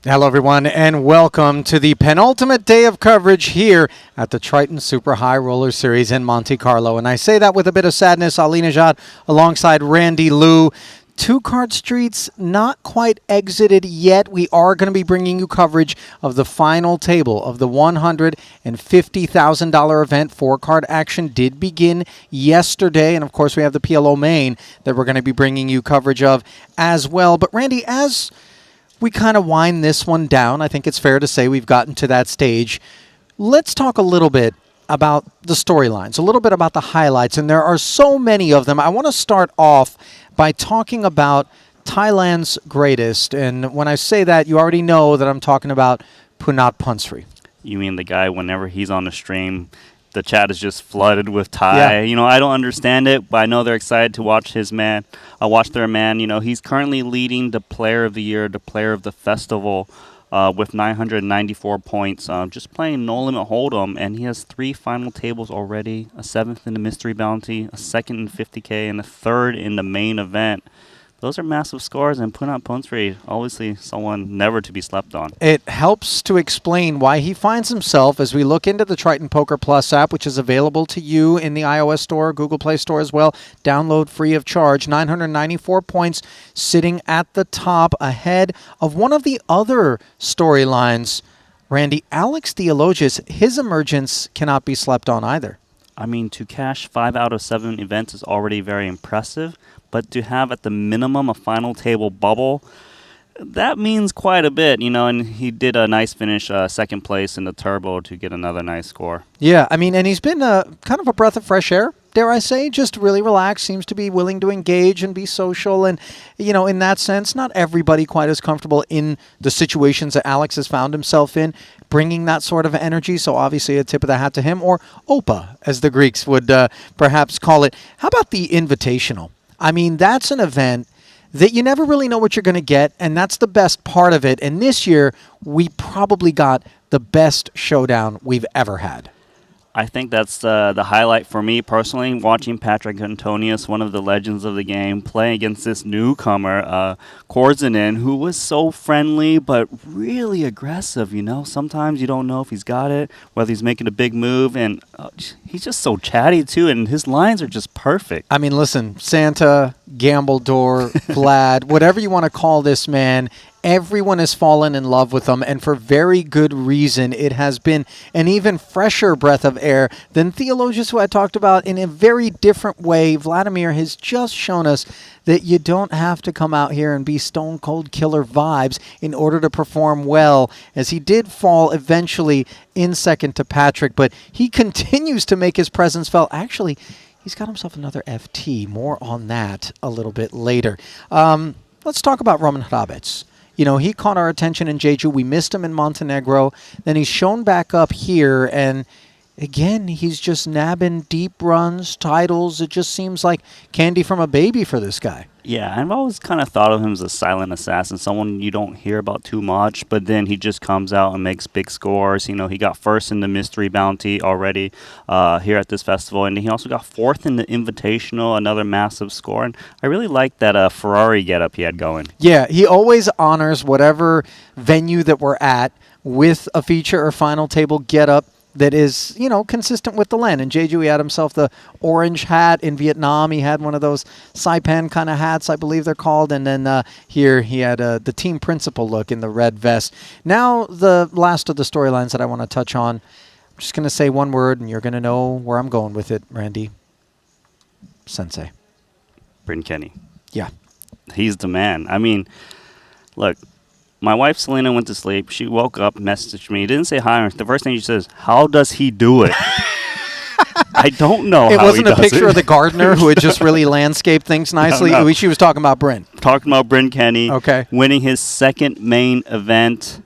Hello, everyone, and welcome to the penultimate day of coverage here at the Triton Super High Roller Series in Monte-Carlo. And I say that with a bit of sadness. Ali Najad alongside Randy Liu. Two-card streets not quite exited yet. We are going to be bringing you coverage of the final table of the $150,000 event. Four-card action did begin yesterday. And, of course, we have the PLO main that we're going to be bringing you coverage of as well. But, Randy, as we kind of wind this one down, I think it's fair to say we've gotten to that stage. Let's talk a little bit about the storylines, a little bit about the highlights, and there are so many of them. I want to start off by talking about Thailand's greatest, and when I say that, you already know that I'm talking about Punat Punsri. You mean the guy, whenever he's on the stream, the chat is just flooded with Thai. Yeah. You know, I don't understand it, but I know they're excited to watch his man. Watch their man. You know, he's currently leading the Player of the Year, the Player of the Festival, with 994 points. Just playing No Limit Hold'em, and he has 3 final tables already: a 7th in the Mystery Bounty, a 2nd in 50K, and a 3rd in the main event. Those are massive scores, and Punat Punsri, obviously someone never to be slept on. It helps to explain why he finds himself, as we look into the Triton Poker Plus app, which is available to you in the iOS store, Google Play Store as well. Download free of charge. 994 points, sitting at the top, ahead of one of the other storylines. Randy, Alex Theologius, his emergence cannot be slept on either. I mean, to cash 5 out of 7 events is already very impressive. But to have at the minimum a final table bubble, that means quite a bit, you know, and he did a nice finish, second place in the Turbo to get another nice score. Yeah, I mean, and he's been kind of a breath of fresh air, dare I say, just really relaxed, seems to be willing to engage and be social. And, you know, in that sense, not everybody quite as comfortable in the situations that Alex has found himself in, bringing that sort of energy. So obviously a tip of the hat to him, or Opa, as the Greeks would perhaps call it. How about the Invitational? I mean, that's an event that you never really know what you're going to get, and that's the best part of it. And this year, we probably got the best showdown we've ever had. I think that's the highlight for me personally, watching Patrick Antonius, one of the legends of the game, play against this newcomer, Korzinen, who was so friendly but really aggressive, you know. Sometimes you don't know if he's got it, whether he's making a big move, and he's just so chatty too, and his lines are just perfect. I mean, listen, Santa, Gambledore, Vlad, whatever you want to call this man, everyone has fallen in love with him, and for very good reason. It has been an even fresher breath of air than Theologius, who I talked about in a very different way. Vladimir has just shown us that you don't have to come out here and be stone cold killer vibes in order to perform well, as he did fall eventually in second to Patrick, but he continues to make his presence felt. Actually, he's got himself another FT. More on that a little bit later. Let's talk about Roman Hrabets. You know, he caught our attention in Jeju. We missed him in Montenegro. Then he's shown back up here, and again, he's just nabbing deep runs, titles. It just seems like candy from a baby for this guy. Yeah, I've always kind of thought of him as a silent assassin, someone you don't hear about too much, but then he just comes out and makes big scores. You know, he got first in the Mystery Bounty already here at this festival, and he also got fourth in the Invitational, another massive score. And I really like that Ferrari getup he had going. Yeah, he always honors whatever venue that we're at with a feature or final table getup that is, you know, consistent with the land. In Jeju, he had himself the orange hat. In Vietnam, he had one of those Saipan kind of hats, I believe they're called. And then here he had the team principal look in the red vest. Now, the last of the storylines that I want to touch on. I'm just going to say one word, and you're going to know where I'm going with it, Randy. Sensei. Bryn Kenny. Yeah. He's the man. I mean, look. My wife, Selena, went to sleep. She woke up, messaged me. Didn't say hi. The first thing she says, how does he do it? I don't know how he does it. It wasn't a picture of the gardener who had just really landscaped things nicely? No. She was talking about Bryn. Talking about Bryn Kenny. Okay. Winning his second main event.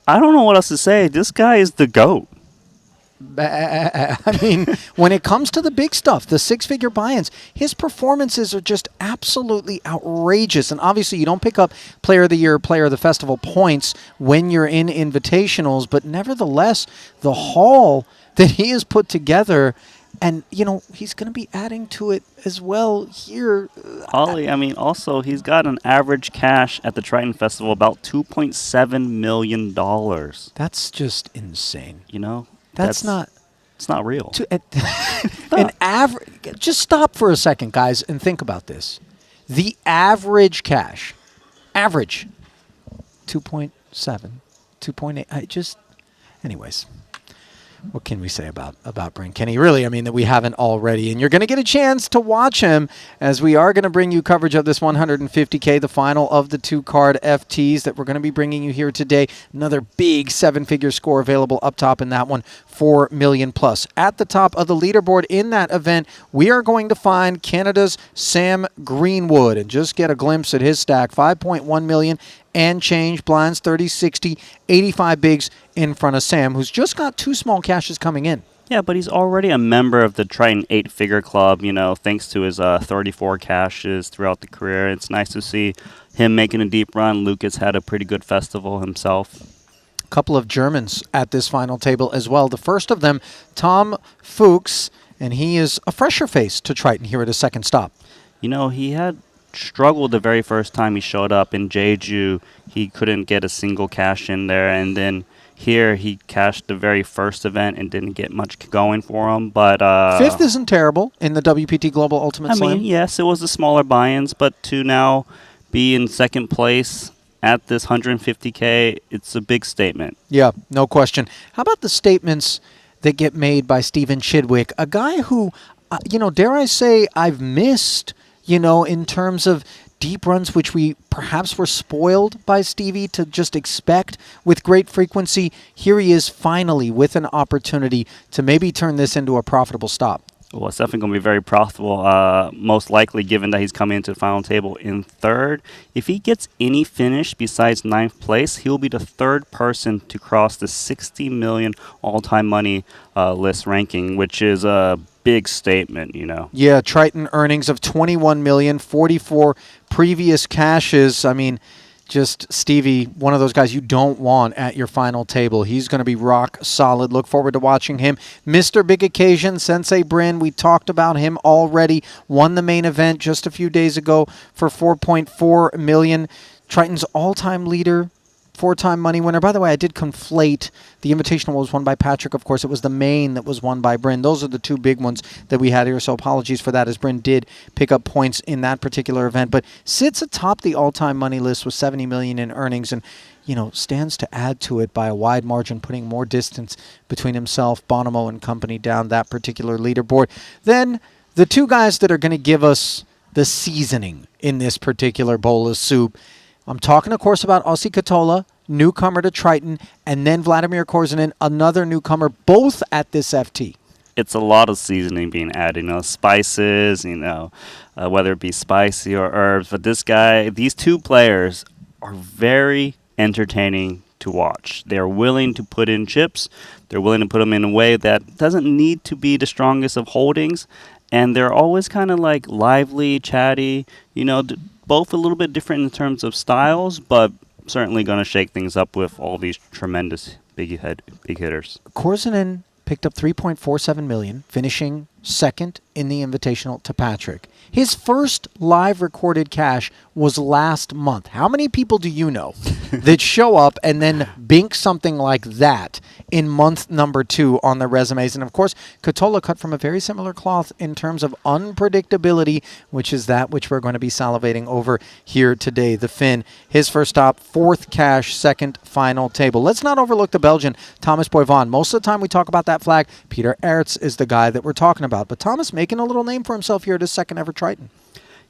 I don't know what else to say. This guy is the GOAT. I mean, when it comes to the big stuff, the six-figure buy-ins, his performances are just absolutely outrageous. And obviously, you don't pick up Player of the Year, Player of the Festival points when you're in invitationals. But nevertheless, the haul that he has put together, And, he's going to be adding to it as well here. Ollie, I mean, also, he's got an average cash at the Triton Festival about $2.7 million. That's just insane. That's not... It's not real. An average... Just stop for a second, guys, and think about this. The average cash, average, 2.7, 2.8. Anyways, what can we say about Bryn Kenny? Really, I mean, that we haven't already. And you're going to get a chance to watch him as we are going to bring you coverage of this 150K, the final of the 2-card FTs that we're going to be bringing you here today. Another big 7-figure score available up top in that one, 4 million plus. At the top of the leaderboard in that event, we are going to find Canada's Sam Greenwood and just get a glimpse at his stack, 5.1 million and change, blinds 30, 60, 85 bigs in front of Sam, who's just got 2 small cashes coming in. Yeah, but he's already a member of the Triton 8-figure club, thanks to his 34 cashes throughout the career. It's nice to see him making a deep run. Lucas had a pretty good festival himself. A couple of Germans at this final table as well. The first of them, Tom Fuchs, and he is a fresher face to Triton here at his second stop. He had struggled the very first time he showed up in Jeju. He couldn't get a single cash in there, and then here he cashed the very first event and didn't get much going for him. But 5th isn't terrible in the WPT Global Ultimate Slam. I mean, yes, it was the smaller buy-ins, but to now be in second place at this 150K, it's a big statement. Yeah, no question. How about the statements that get made by Stephen Chidwick, a guy who, dare I say, I've missed, in terms of deep runs, which we perhaps were spoiled by Stevie to just expect with great frequency. Here he is finally with an opportunity to maybe turn this into a profitable stop. Well, it's definitely going to be very profitable, most likely given that he's coming into the final table in 3rd. If he gets any finish besides 9th place, he'll be the 3rd person to cross the 60 million all-time money list ranking, which is a big statement, Yeah, Triton earnings of 21 million, 44 previous cashes. I mean, just Stevie, one of those guys you don't want at your final table. He's going to be rock solid. Look forward to watching him. Mr. Big Occasion, Sensei Bryn, we talked about him already. Won the main event just a few days ago for 4.4 million. Triton's all-time leader, 4-time money winner. By the way, I did conflate. The Invitational was won by Patrick. Of course, it was the main that was won by Bryn. Those are the 2 big ones that we had here, so apologies for that, as Bryn did pick up points in that particular event. But sits atop the all-time money list with 70 million in earnings and, stands to add to it by a wide margin, putting more distance between himself, Bonomo, and company down that particular leaderboard. Then the 2 guys that are going to give us the seasoning in this particular bowl of soup. I'm talking, of course, about Ossi Katola, newcomer to Triton, and then Vladimir Korzinin, another newcomer, both at this FT. It's a lot of seasoning being added, spices, whether it be spicy or herbs. But these 2 players are very entertaining to watch. They're willing to put in chips. They're willing to put them in a way that doesn't need to be the strongest of holdings. And they're always kind of like lively, chatty, both a little bit different in terms of styles, but certainly going to shake things up with all these tremendous big hitters. Korzinin picked up 3.47 million, finishing 2nd in the Invitational to Patrick. His first live recorded cash was last month. How many people do you know that show up and then bink something like that in month number 2 on their resumes? And of course, Katola cut from a very similar cloth in terms of unpredictability, which is that which we're going to be salivating over here today. The Finn, his first stop, 4th cash, 2nd final table. Let's not overlook the Belgian, Thomas Boivin. Most of the time we talk about that flag, Peter Aerts is the guy that we're talking about. But Thomas making a little name for himself here at his 2nd ever Triton.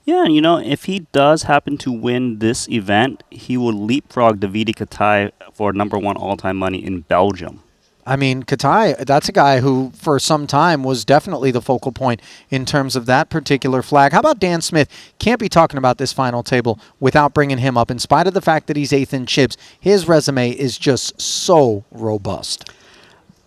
Yeah, if he does happen to win this event, he will leapfrog Davide Katai for number 1 all-time money in Belgium. I mean, Katai, that's a guy who for some time was definitely the focal point in terms of that particular flag. How about Dan Smith? Can't be talking about this final table without bringing him up. In spite of the fact that he's 8th in chips, his resume is just so robust.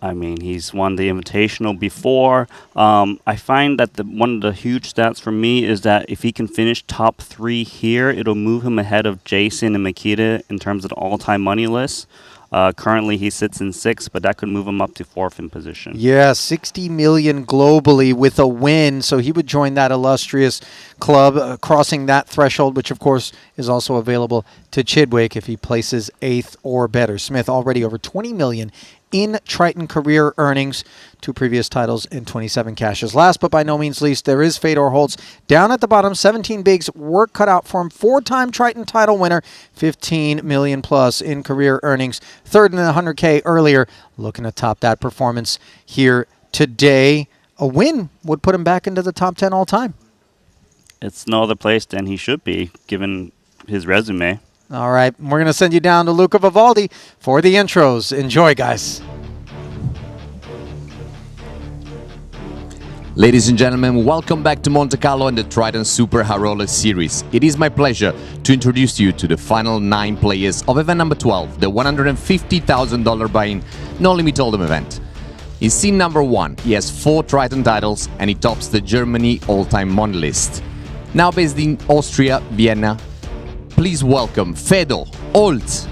I mean, he's won the Invitational before. I find that one of the huge stats for me is that if he can finish top 3 here, it'll move him ahead of Jason and Makita in terms of the all-time money list. Currently, he sits in 6th, but that could move him up to 4th in position. Yeah, 60 million globally with a win. So he would join that illustrious club, crossing that threshold, which of course is also available to Chidwick if he places 8th or better. Smith already over 20 million in Triton career earnings, 2 previous titles and 27 cashes. Last but by no means least, there is Fedor Holtz down at the bottom, 17 bigs, work cut out for him, 4-time Triton title winner, 15 million plus in career earnings, 3rd in the 100K earlier, looking to top that performance here today. A win would put him back into the top 10 all time. It's no other place than he should be, given his resume. All right, we're going to send you down to Luca Vivaldi for the intros. Enjoy, guys. Ladies and gentlemen, welcome back to Monte-Carlo and the Triton Super High Roller Series. It is my pleasure to introduce you to the final 9 players of event number 12, the $150,000 buy-in no-limit hold'em event. In scene number 1, he has 4 Triton titles and he tops the Germany all-time money list. Now based in Austria, Vienna, please welcome Fedor Holtz.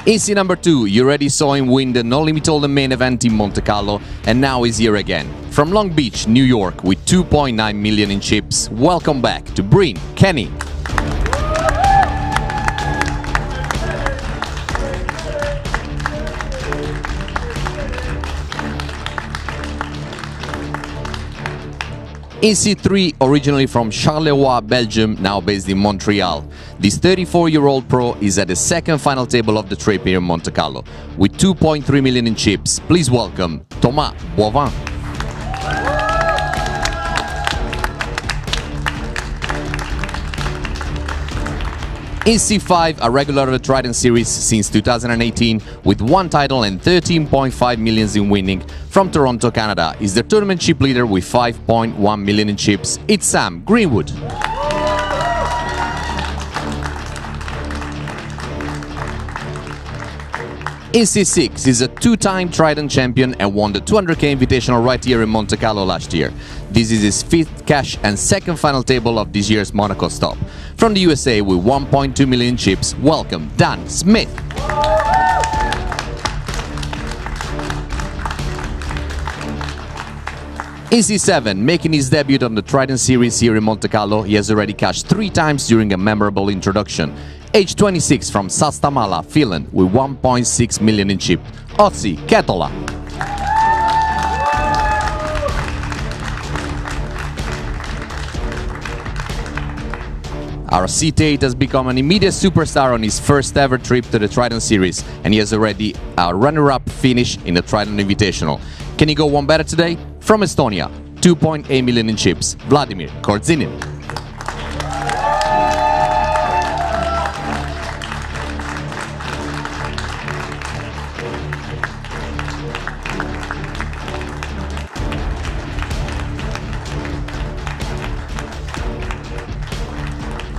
In scene number 2, you already saw him win the No Limit Hold'em main event in Monte Carlo, and now he's here again. From Long Beach, New York, with 2.9 million in chips, welcome back to Breen Kenny. In C3, originally from Charleroi, Belgium, now based in Montreal. This 34-year-old pro is at the second final table of the trip here in Monte Carlo. With 2.3 million in chips, please welcome Thomas Boivin. In C5, a regular of the Triton series since 2018, with 1 title and 13.5 million in winning, from Toronto, Canada, is the tournament chip leader with 5.1 million in chips. It's Sam Greenwood. In C6, he's a 2-time Triton champion and won the 200K Invitational right here in Monte Carlo last year. This is his 5th cash and 2nd final table of this year's Monaco stop. From the USA with 1.2 million chips, welcome Dan Smith. In C7, making his debut on the Triton series here in Monte Carlo, he has already cashed 3 times during a memorable introduction. Age 26 from Sastamala, Finland, with 1.6 million in chip, Otsi Ketola. Our C8 has become an immediate superstar on his first ever trip to the Triton series, and he has already a runner-up finish in the Triton Invitational. Can he go one better today? From Estonia, 2.8 million in chips, Vladimir Kordzinin.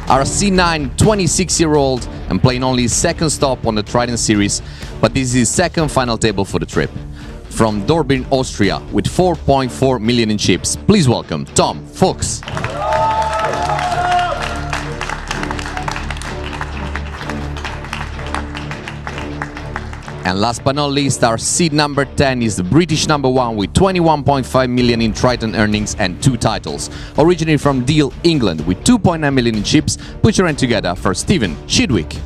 Our C9, 26-year-old, and playing only his 2nd stop on the Triton series, but this is his 2nd final table for the trip. From Dortmund, Austria, with 4.4 million in chips, please welcome Tom Fuchs. And last but not least, our seed number 10 is the British number 1 with 21.5 million in Triton earnings and 2 titles. Originally from Deal, England, with 2.9 million in chips, put your hand together for Stephen Chidwick.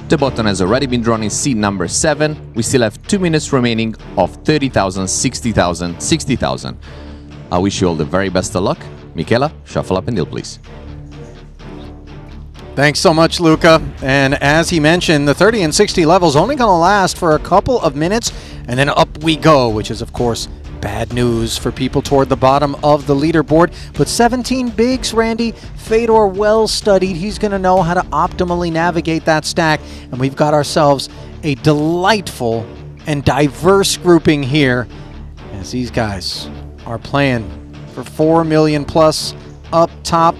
The button has already been drawn in seed number 7. We still have 2 minutes remaining of 30,000, 60,000, 60,000. I wish you all the very best of luck. Michela, shuffle up and deal, please. Thanks so much, Luca. And as he mentioned, the 30 and 60 levels only going to last for a couple of minutes, and then up we go, which is, of course, bad news for people toward the bottom of the leaderboard. But 17 bigs, Randy. Fedor well studied. He's going to know how to optimally navigate that stack. And we've got ourselves a delightful and diverse grouping here as these guys are playing for 4 million plus up top.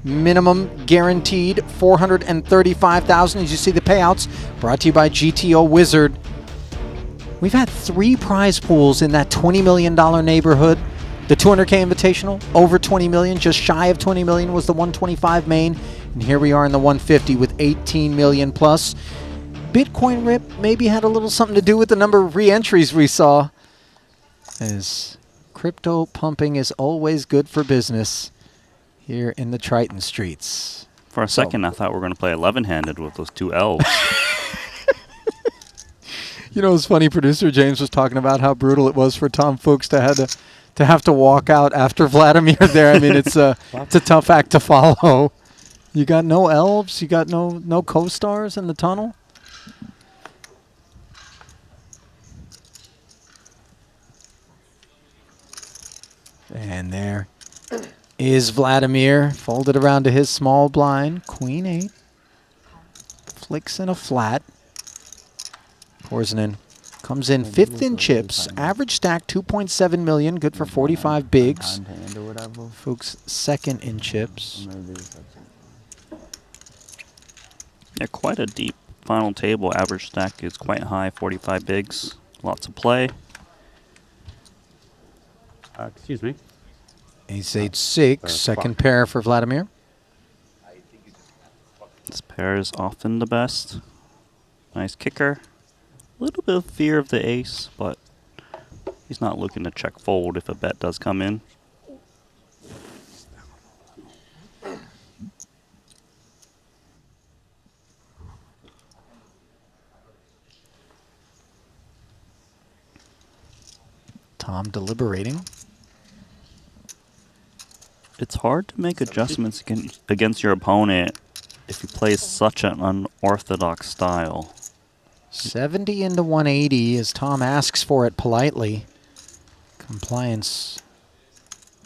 minimum guaranteed 435,000. As you see the payouts, brought to you by GTO Wizard. We've had 3 prize pools in that $20 million neighborhood. The 200K Invitational, over 20 million, just shy of 20 million was the 125 main. And here we are in the 150 with 18 million plus. Bitcoin rip maybe had a little something to do with the number of re-entries we saw, as crypto pumping is always good for business here in the Triton streets. For a second, I thought we were going to play 11-handed with those 2 elves. You know, it's funny, producer James was talking about how brutal it was for Tom Fuchs to have to walk out after Vladimir there. I mean, it's a tough act to follow. You got no elves, you got no co-stars in the tunnel. And there is Vladimir, folded around to his small blind. Queen 8. Flicks in a flat. Korzanen comes in 5th in chips. Average stack 2.7 million, good for 45 bigs. Fuchs 2nd in chips. Yeah, quite a deep final table. Average stack is quite high, 45 bigs. Lots of play. Excuse me. Ace-8, 6, second pair for Vladimir. This pair is often the best. Nice kicker. A little bit of fear of the ace, but he's not looking to check fold if a bet does come in. Tom deliberating. It's hard to make adjustments against your opponent if you play such an unorthodox style. 70 into 180 as Tom asks for it politely. Compliance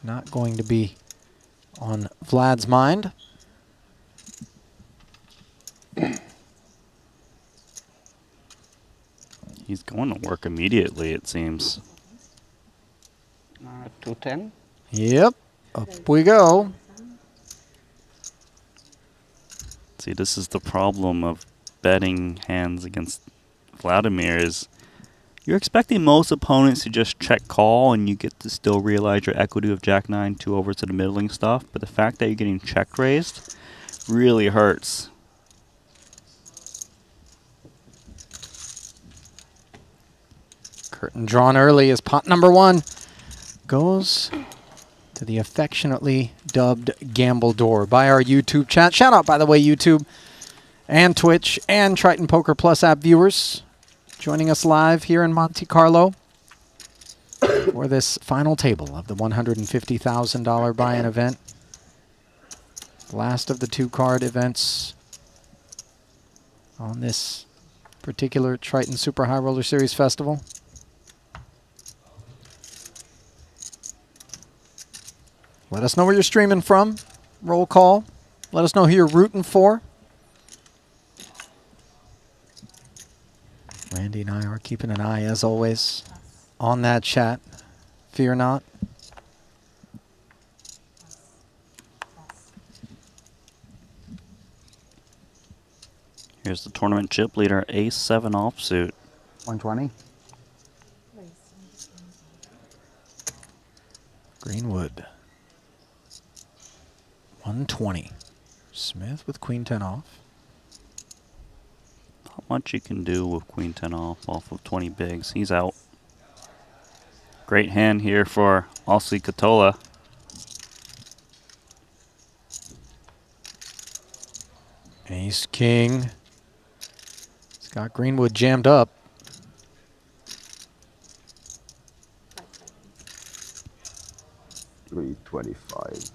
not going to be on Vlad's mind. He's going to work immediately, it seems. 210. Yep, up we go. See, this is the problem of betting hands against Vladimir is you're expecting most opponents to just check call and you get to still realize your equity of Jack-9, 2 over to the middling stuff, but the fact that you're getting check raised really hurts. Curtain drawn early as pot number 1 goes to the affectionately dubbed Gamble Door by our YouTube chat. Shout out, by the way, YouTube and Twitch and Triton Poker Plus app viewers joining us live here in Monte-Carlo for this final table of the $150,000 buy-in event. Last of the 2-card events on this particular Triton Super High Roller Series Festival. Let us know where you're streaming from. Roll call. Let us know who you're rooting for. Randy and I are keeping an eye, as always, on that chat. Fear not. Here's the tournament chip leader, Ace-7 offsuit. 120. Greenwood. 120. Smith with Queen 10 off. Not much you can do with Queen 10 off of 20 bigs. He's out. Great hand here for Aussie Katola. Ace King. It's got Greenwood jammed up. $325.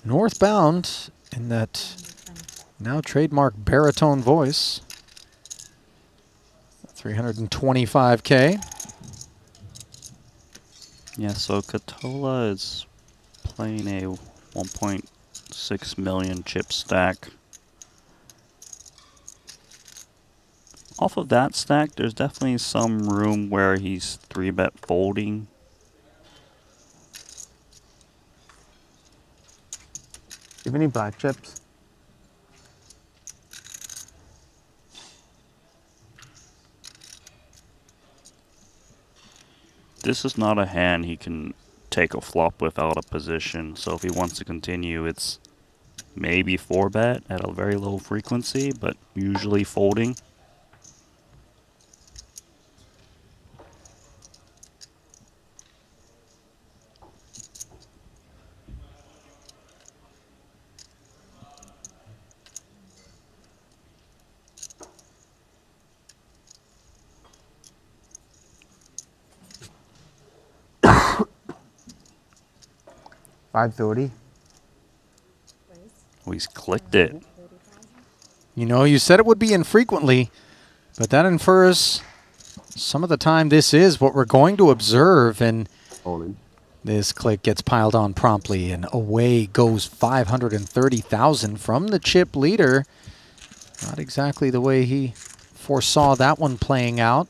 Northbound in that now trademark baritone voice. 325K. Yeah, so Katola is playing a 1.6 million chip stack. Off of that stack, there's definitely some room where he's 3-bet folding. If any black chips. This is not a hand he can take a flop without a position. So if he wants to continue, it's maybe 4-bet at a very low frequency, but usually folding. $530. Oh, he's clicked it. You know, you said it would be infrequently, but that infers some of the time this is what we're going to observe, and this click gets piled on promptly, and away goes 530,000 from the chip leader. Not exactly the way he foresaw that one playing out.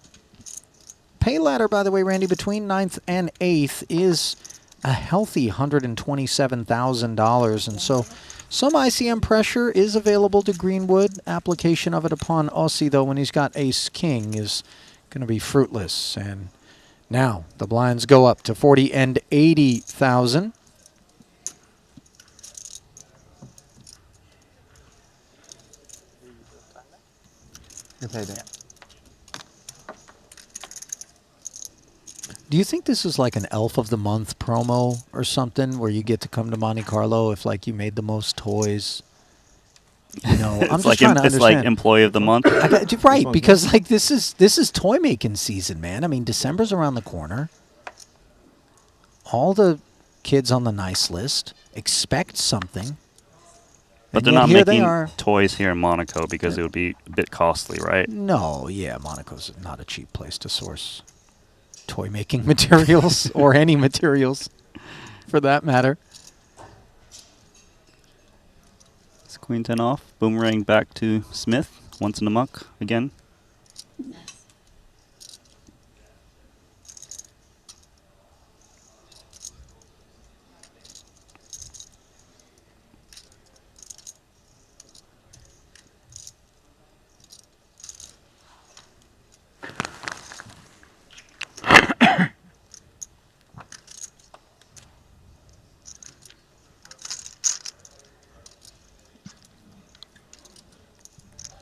Pay ladder, by the way, Randy, between 9th and 8th is a healthy $127,000, and so some ICM pressure is available to Greenwood. Application of it upon Aussie, though, when he's got ace-king is going to be fruitless. And now the blinds go up to 40 and 80,000. You played it. Do you think this is like an Elf of the Month promo or something where you get to come to Monte-Carlo if like you made the most toys? You know, I'm just like trying to it's understand. like employee of the month. Right, because like this is toy making season, man. I mean, December's around the corner. All the kids on the nice list expect something. But And they're yet not here they making are. toys here in Monaco because it would be a bit costly, right? No, yeah, Monaco's not a cheap place to source toy making materials or any materials for that matter. It's queen 10 off. Boomerang back to Smith. Once in the muck again.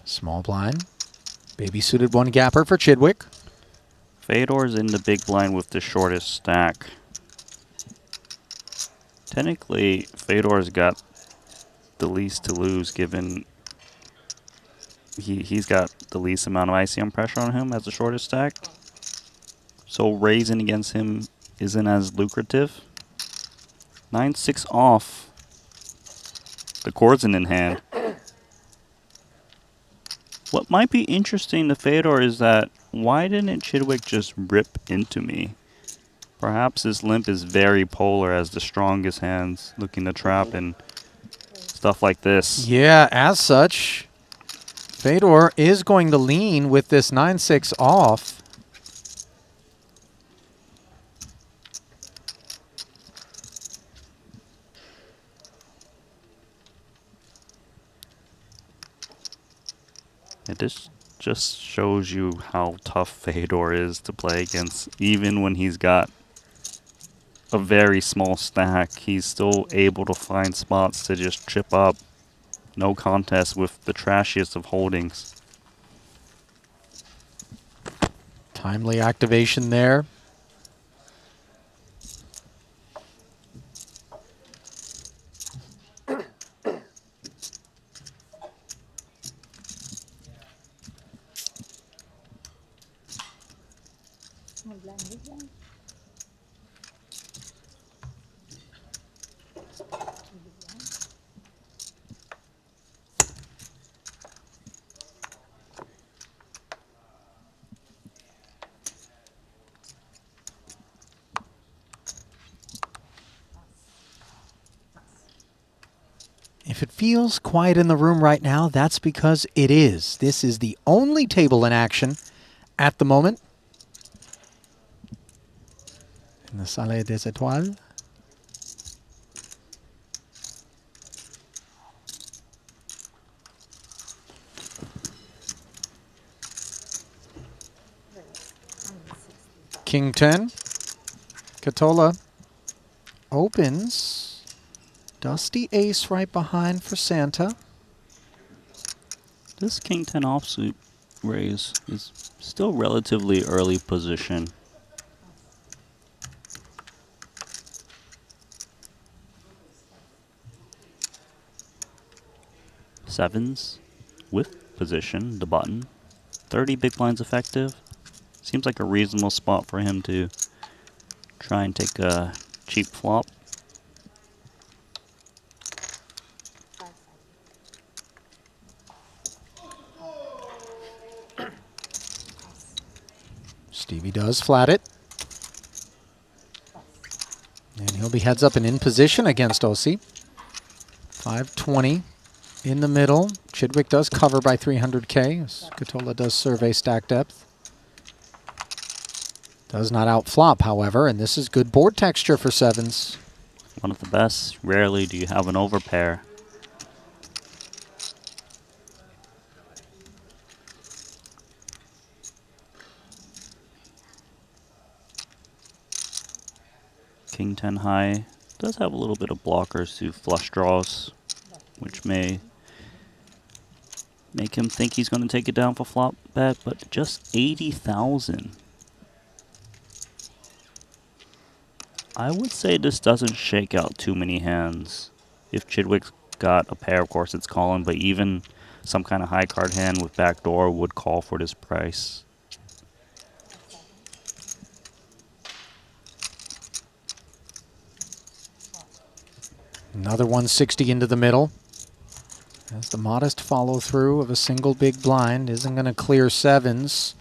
Small blind. Baby suited one gapper for Chidwick. Fedor's in the big blind with the shortest stack. Technically, Fedor's got the least to lose given he's got the least amount of ICM pressure on him as the shortest stack. So raising against him isn't as lucrative. 9-6 off. The chord's in hand. What might be interesting to Fedor is that why didn't Chidwick just rip into me? Perhaps this limp is very polar as the strongest hands looking to trap and stuff like this. Yeah, as such, Fedor is going to lean with this 9-6 off. This just shows you how tough Fedor is to play against. Even when he's got a very small stack, he's still able to find spots to just chip up. No contest with the trashiest of holdings. Timely activation there. If it feels quiet in the room right now, that's because it is. This is the only table in action at the moment in the Salle des Étoiles. King 10. Catola opens. Dusty ace right behind for Santa. This King 10 offsuit raise is still relatively early position. Sevens with position, the button. 30 big blinds effective. Seems like a reasonable spot for him to try and take a cheap flop. Stevie does flat it. And he'll be heads up and in position against Ossie. 520 in the middle. Chidwick does cover by 300K. As Catola does survey stack depth. Does not outflop, however, and this is good board texture for sevens. One of the best. Rarely do you have an overpair. King 10 high does have a little bit of blockers to flush draws, which may make him think he's going to take it down for flop bet, but just 80,000. I would say this doesn't shake out too many hands. If Chidwick's got a pair, of course it's calling, but even some kind of high card hand with backdoor would call for this price. Another 160 into the middle. As the modest follow through of a single big blind isn't going to clear sevens.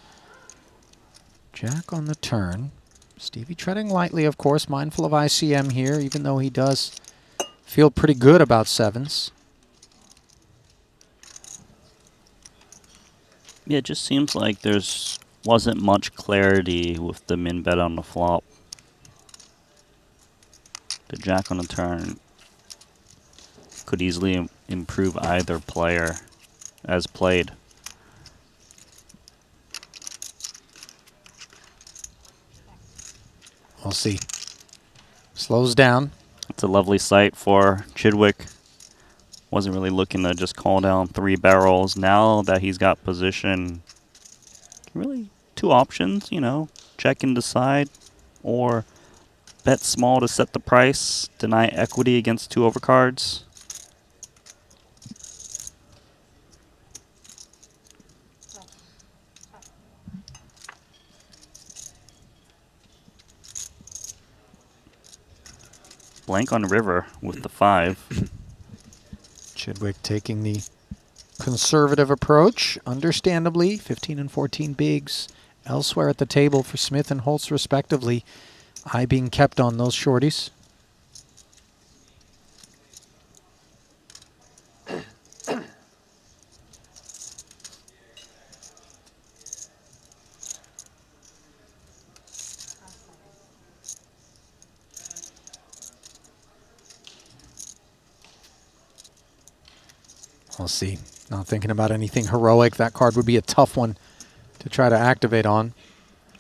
Jack on the turn. Stevie treading lightly, of course, mindful of ICM here, even though he does feel pretty good about sevens. Yeah, it just seems like wasn't much clarity with the min bet on the flop. The Jack on the turn could easily improve either player as played. We'll see. Slows down. It's a lovely sight for Chidwick. Wasn't really looking to just call down 3 barrels. Now that he's got position, really 2 options, you know, check and decide, or bet small to set the price, deny equity against 2 overcards. Blank on river with the 5. Chidwick taking the conservative approach, understandably. 15 and 14 bigs elsewhere at the table for Smith and Holtz, respectively. Eye being kept on those shorties. We'll see. Not thinking about anything heroic. That card would be a tough one to try to activate on.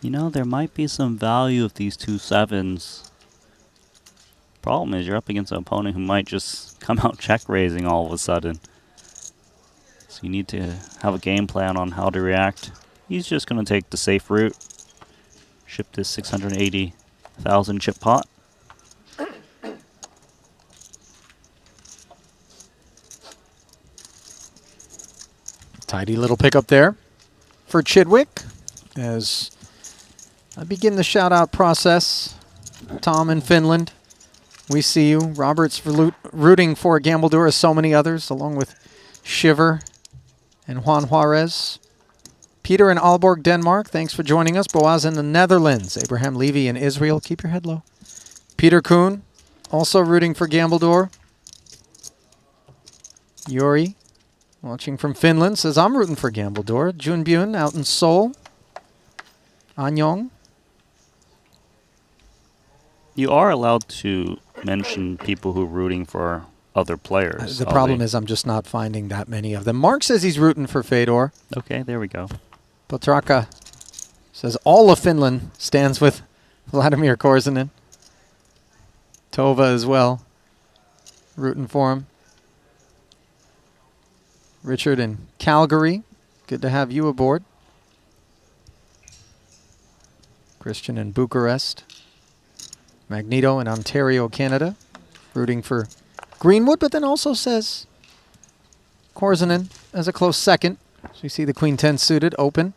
You know, there might be some value of these 2 sevens. Problem is you're up against an opponent who might just come out check raising all of a sudden. So you need to have a game plan on how to react. He's just going to take the safe route. Ship this 680,000 chip pot. Tidy little pickup there for Chidwick as I begin the shout-out process. Tom in Finland, we see you. Robert's rooting for Gambledore as so many others, along with Shiver and Juan Juarez. Peter in Aalborg, Denmark, thanks for joining us. Boaz in the Netherlands. Abraham Levy in Israel. Keep your head low. Peter Kuhn, also rooting for Gambledore. Yuri, watching from Finland, says, I'm rooting for Gambledore. Junbyun out in Seoul. Anyong. You are allowed to mention people who are rooting for other players. The problem is I'm just not finding that many of them. Mark says he's rooting for Fedor. Okay, there we go. Potraka Says all of Finland stands with Vladimir Korzinen. Tova as well, rooting for him. Richard in Calgary, good to have you aboard. Christian in Bucharest. Magneto in Ontario, Canada, rooting for Greenwood, but then also says Korzinen as a close second. So you see the Queen 10 suited, open.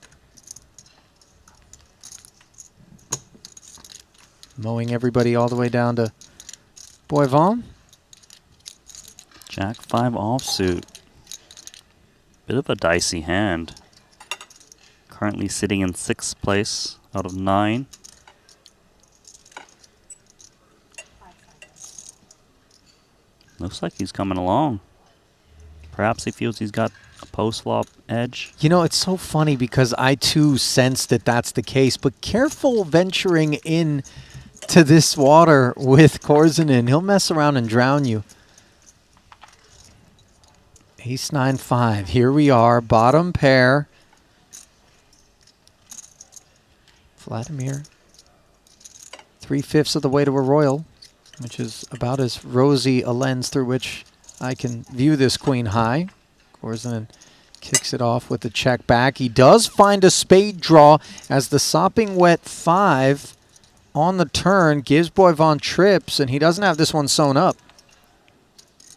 Mowing everybody all the way down to Boivin. Jack 5 offsuit. Bit of a dicey hand. Currently sitting in 6th place out of 9. Looks like he's coming along. Perhaps he feels he's got a post-flop edge. You know, it's so funny because I too sense that that's the case, but careful venturing in to this water with Korzinen. He'll mess around and drown you. Ace 9-5. Here we are, bottom pair. Vladimir, 3/5 of the way to a royal, which is about as rosy a lens through which I can view this queen high. Korzinen kicks it off with the check back. He does find a spade draw as the sopping wet 5 on the turn gives Boivin trips, and he doesn't have this one sewn up.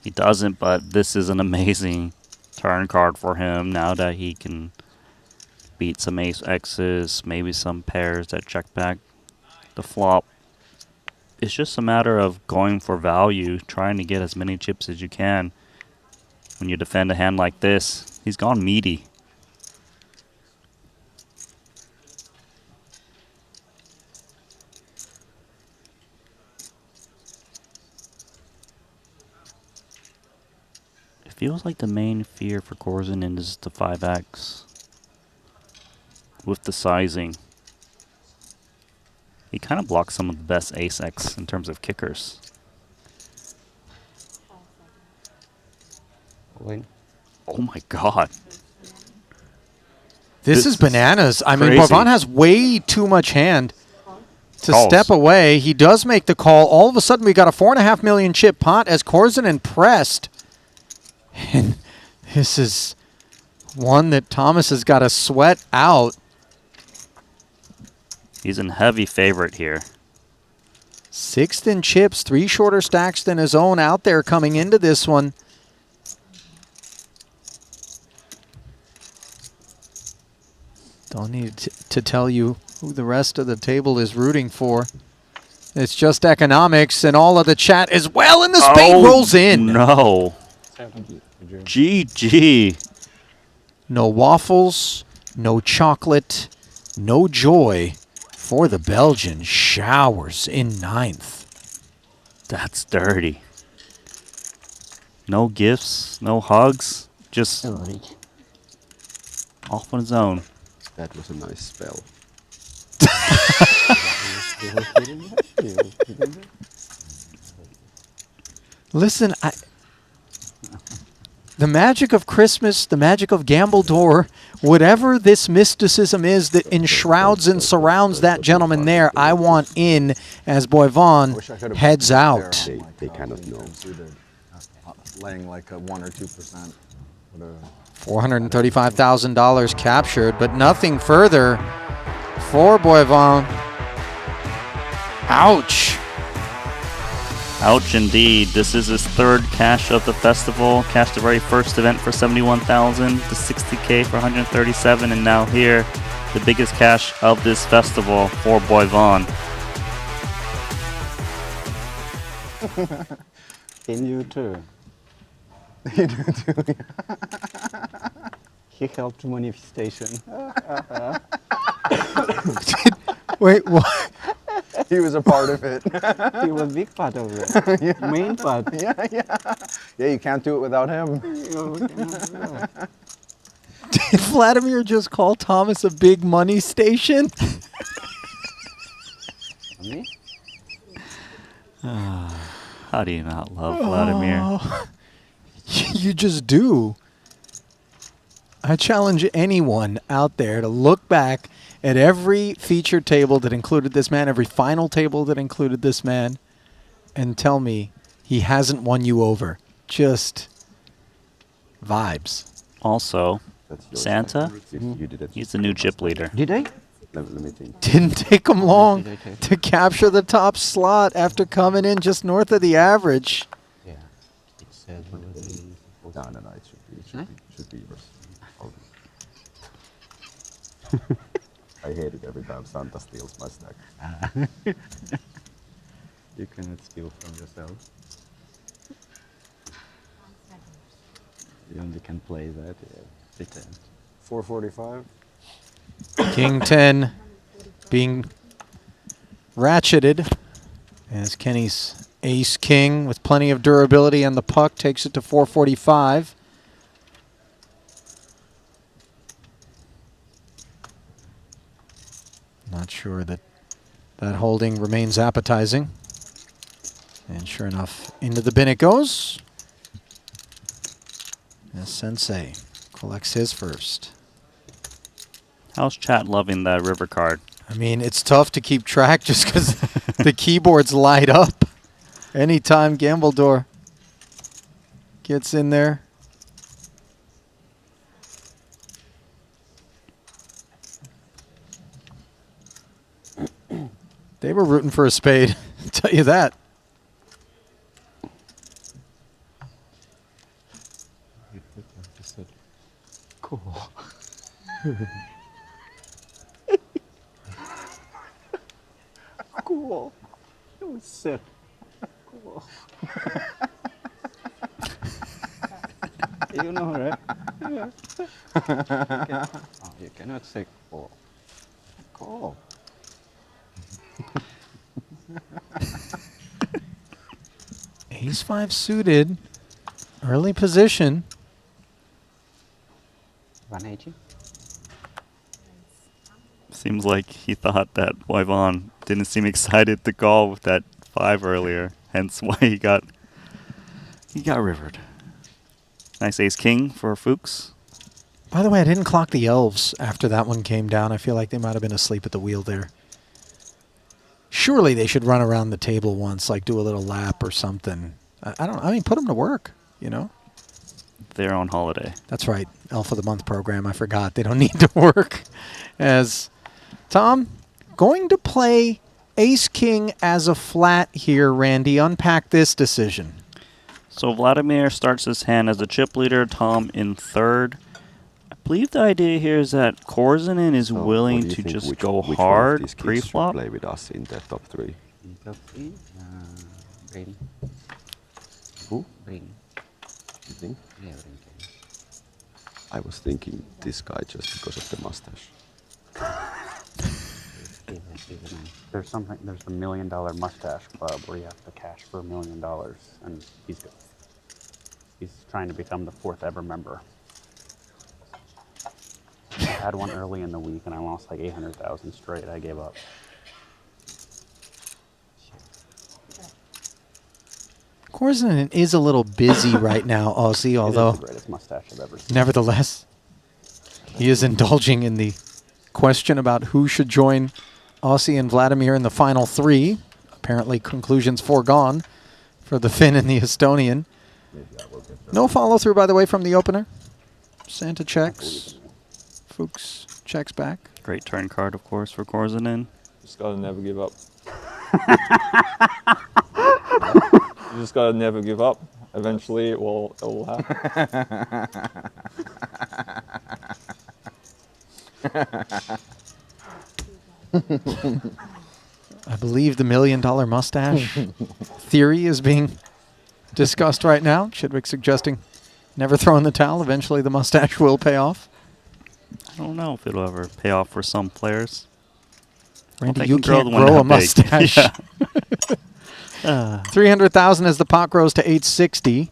He doesn't, but this is an amazing turn card for him now that he can beat some ace X's, maybe some pairs that check back the flop. It's just a matter of going for value, trying to get as many chips as you can. When you defend a hand like this, he's gone meaty. It feels like the main fear for Korzinen is the 5X. With the sizing. He kind of blocks some of the best ace-X in terms of kickers. Oh my god. This is bananas. I mean, crazy. Boivin has way too much hand to Calls. step away. He does make the call. All of a sudden, we got a 4.5 million chip pot as Korzinen pressed. And this is one that Thomas has got to sweat out. He's in heavy favorite here. 6th in chips, 3 shorter stacks than his own out there coming into this one. Don't need to tell you who the rest of the table is rooting for. It's just economics, and all of the chat as well, and the spade rolls in. No. GG. No waffles, no chocolate, no joy for the Belgian. Showers in 9th. That's dirty. No gifts, no hugs, just off on his own. That was a nice spell. Listen, the magic of Christmas, the magic of Gambledore, whatever this mysticism is that enshrouds and surrounds that gentleman there, I want in as Boivin heads out. They kind of know. Laying like a 1 or 2%. $435,000 captured, but nothing further for Boivin. Ouch. Ouch indeed. This is his 3rd cash of the festival. Cashed the very first event for $71,000, the 60K for $137, and now here, the biggest cash of this festival for Boivin. In you too. You do too. He helped manifestation. Wait, what? He was a part of it. He was a big part of it. Yeah. Main part. Yeah. Yeah, you can't do it without him. Did Vladimir just call Thomas a big money station? Me? How do you not love Vladimir? Oh, you just do. I challenge anyone out there to look back at every featured table that included this man, every final table that included this man, and tell me he hasn't won you over. Just vibes. Also, That's yours. Santa, You did it. he's the new chip leader. Did I? Let me think. Didn't take him long to capture the top slot after coming in just north of the average. Yeah. It said No, it should be yours. Hold it. I hate it every time Santa steals my stack. You cannot steal from yourself. You only can play that. Pretend. 445. King 10 being ratcheted as Kenny's ace king with plenty of durability and the puck takes it to 445. Not sure that that holding remains appetizing. And sure enough, into the bin it goes. As Sensei collects his first. How's chat loving that river card? I mean, it's tough to keep track just because the keyboards light up anytime Gambledore gets in there. They were rooting for a spade, I'll tell you that. Cool. Cool. It was sick. Cool. You know, right? Yeah. Oh, you cannot say cool. Cool. Ace 5 suited, early position. 180. Seems like he thought that Wyvon didn't seem excited to call with that 5 earlier, hence why he got rivered. Nice ace king for Fuchs. By the way, I didn't clock the elves after that one came down. I feel like they might have been asleep at the wheel there. Surely they should run around the table once, like do a little lap or something. I mean, put them to work, you know? They're on holiday. That's right. Elf of the Month program. I forgot. They don't need to work. As Tom, going to play ace-king as a flat here, Randy. Unpack this decision. So Vladimir starts his hand as the chip leader, Tom in third. I believe the idea here is that Korzinen is So willing what do you to think, just which go one of hard these kids should pre-flop. play with us in the top 3. In top 3, Brady. Who? Brady. You think? Yeah, Brady. I was thinking this guy just because of the mustache. There's something. There's the $1 Million Mustache Club where you have to cash for $1 million, and he's trying to become the 4th ever member. I had one early in the week, and I lost like 800,000 straight. I gave up. Korzinen is a little busy right now, Aussie, It although is the greatest mustache I've ever seen. nevertheless, he is indulging in the question about who should join Aussie and Vladimir in the final 3. Apparently, conclusions foregone for the Finn and the Estonian. No follow-through, by the way, from the opener. Santa checks. Fuchs checks back. Great turn card, of course, for Korzinen. Just gotta never give up. You just gotta never give up. Eventually, it will happen. I believe the $1 Million Mustache theory is being discussed right now. Chidwick suggesting never throw in the towel. Eventually, the mustache will pay off. I don't know if it'll ever pay off for some players. Randy, They you can grow can't the one grow a that big. mustache. Yeah. 300,000 as the pot grows to 860.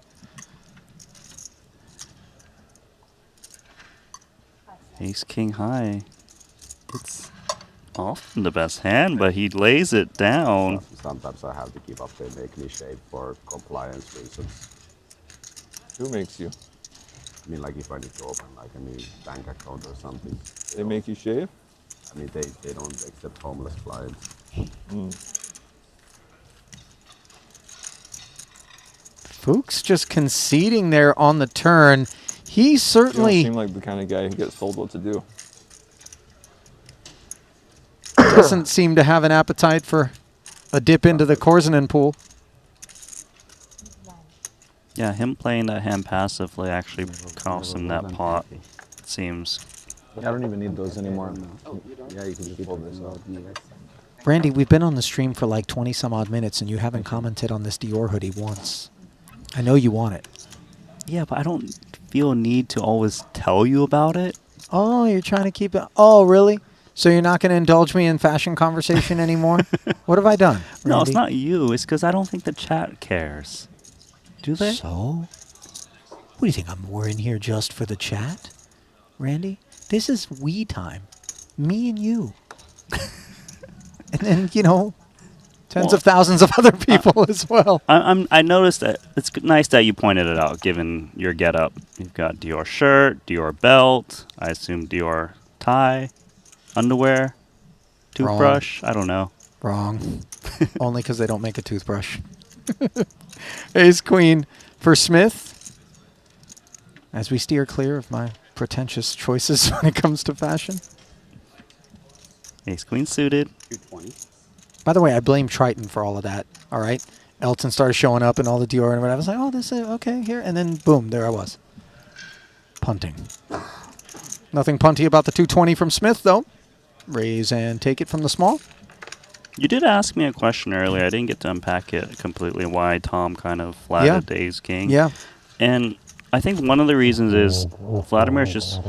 Ace king high. It's often the best hand, but he lays it down. Sometimes I have to give up. They make me shave for compliance reasons. Who makes you? I mean, like if I need to open like a new bank account or something. They make you shave? I mean, they don't accept homeless clients. Fuchs just conceding there on the turn. He You don't certainly seem like the kind of guy who gets told what to do. doesn't seem to have an appetite for a dip into the Korzinen pool. Yeah, him playing that hand passively actually costs him that pot, it seems. I don't even need those anymore. Yeah, you can just pull this out. Randy, we've been on the stream for like 20 some odd minutes and you haven't commented on this Dior hoodie once. I know you want it. Yeah, but I don't feel a need to always tell you about it. Oh, you're trying to keep it. Oh, really? So you're not going to indulge me in fashion conversation anymore? What have I done? No, it's Randy? not you. It's because I don't think the chat cares. Do they? So? What do you think? I'm wearing here just for the chat? Randy? This is we time. Me and you. And then, you know, tens Well, of thousands of other people as well. I noticed that it's nice that you pointed it out, given your getup. You've got Dior shirt, Dior belt, I assume Dior tie, underwear, toothbrush. I don't know. Wrong. Only because they don't make a toothbrush. Ace Queen for Smith. As we steer clear of my pretentious choices when it comes to fashion. Ace Queen suited. 220. By the way, I blame Triton for all of that. All right. Elton started showing up and all the Dior and whatever. I was like, oh, this is okay here. And then boom, there I was. Punting. Nothing punty about the 220 from Smith, though. Raise and take it from the small. You did ask me a question earlier. I didn't get to unpack it completely, why Tom kind of flatted the Ace King. Yeah. And I think one of the reasons is Vladimir's just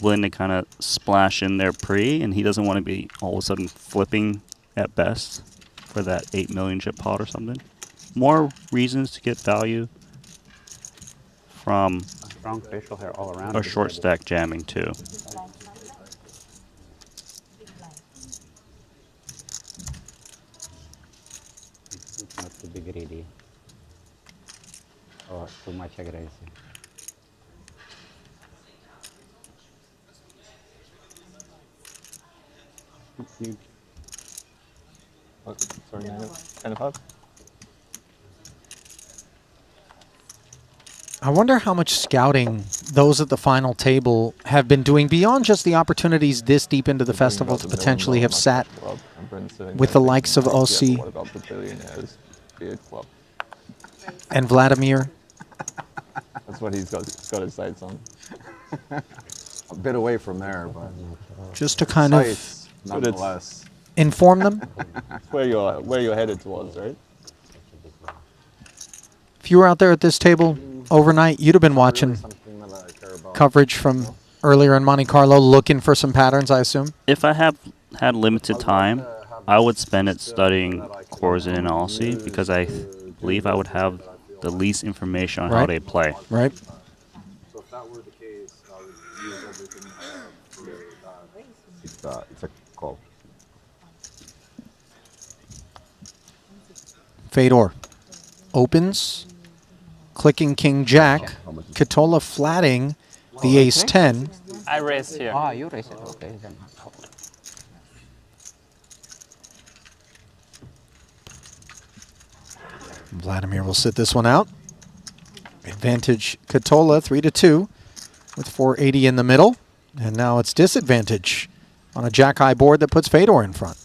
willing to kind of splash in there pre, and he doesn't want to be all of a sudden flipping at best for that 8 million chip pot or something. More reasons to get value from Strong facial hair all around. a short stack jamming too. Not to be greedy. Or too much aggressive. What? Sorry, 9 5? I wonder how much scouting those at the final table have been doing beyond just the opportunities this deep into the festival to potentially have sat with the likes of Ossi What about the billionaire's beard club? and Vladimir. That's what he's got his sights on. A bit away from there, but Just to kind of sights, nonetheless. inform them. It's where you're headed towards, right? If you were out there at this table overnight, you'd have been watching Something that I care about. coverage from earlier in Monte-Carlo looking for some patterns, I assume. If I have had limited time, I would spend it studying Korzin and Aussie because I believe I would have the least information on how Right. they play. Right? So if that were the case, I would use everything I have for that. It's a call. Fedor opens, clicking King Jack. Katola flatting the Ace 10. I raised here. Ah, you raise it. Okay, then. Vladimir will sit this one out. Advantage Katola 3-2 with 480 in the middle. And now it's disadvantage on a jack high board that puts Fedor in front.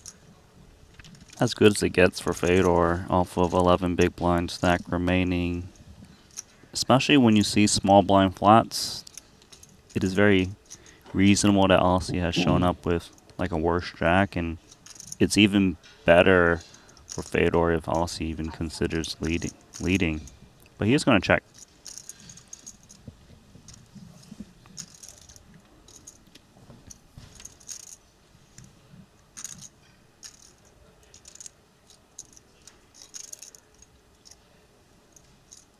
As good as it gets for Fedor off of 11 big blind stack remaining. Especially when you see small blind flats, it is very reasonable that Aussie has shown up with like a worse jack, and it's even better for Fedor if Aussie even considers leading. But he is going to check.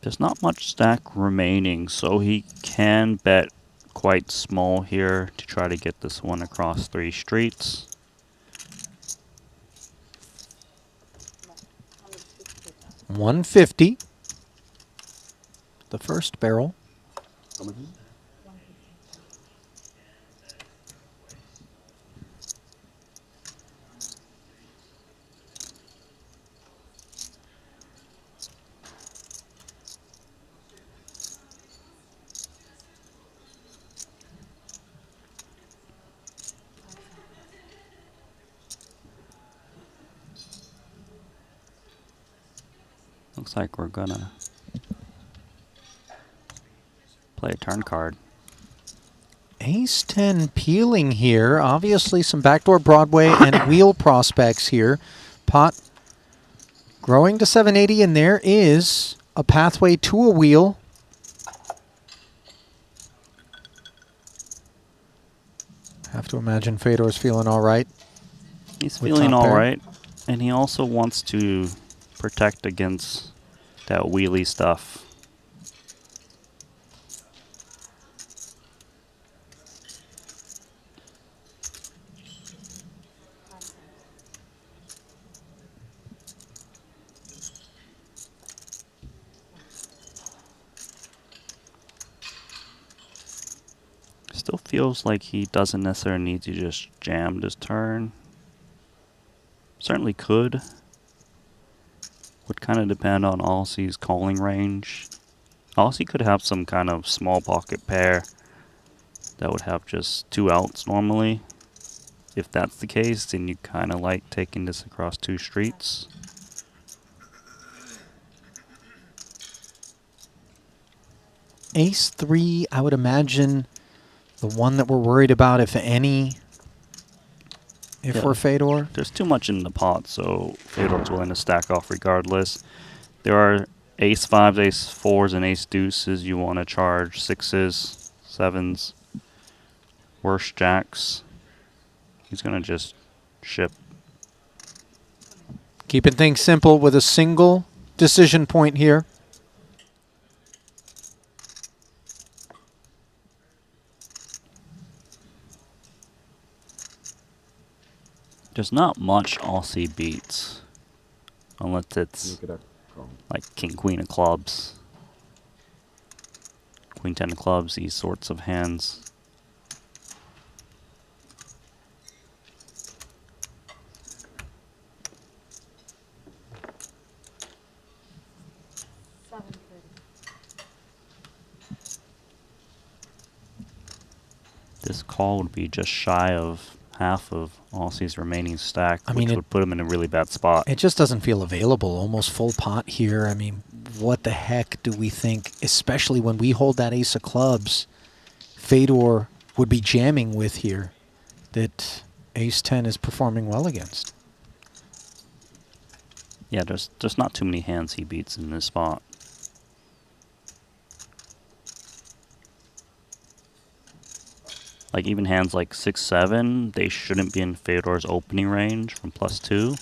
There's not much stack remaining, so he can bet quite small here to try to get this one across 3 streets. $150. The first barrel. Looks like we're gonna play a turn card. Ace 10 peeling here. Obviously some backdoor Broadway and wheel prospects here. Pot growing to 780, and there is a pathway to a wheel. Have to imagine Fedor's feeling all right. He's with feeling top all pair. right, and he also wants to protect against that wheelie stuff. Still feels like he doesn't necessarily need to just jam this turn. Certainly could. Would kind of depend on Aussie's calling range. Aussie could have some kind of small pocket pair that would have just 2 outs normally. If that's the case, then you kind of like taking this across 2 streets. Ace 3, I would imagine the one that we're worried about, if any, if Yeah. we're Fedor. There's too much in the pot, so Fedor's willing to stack off regardless. There are ace 5s, ace 4s, and ace deuces. You want to charge 6s, 7s, worse jacks. He's going to just ship. Keeping things simple with a single decision point here. There's not much Aussie beats, unless it's like king, queen of clubs, queen 10 of clubs, these sorts of hands. This call would be just shy of half of Aussie's remaining stack, I mean, which would put him in a really bad spot. It just doesn't feel available. Almost full pot here. I mean, what the heck do we think, especially when we hold that ace of clubs, Fedor would be jamming with here, that ace 10 is performing well against? Yeah, there's not too many hands he beats in this spot. Like even hands like 6-7, they shouldn't be in Fedor's opening range from +2.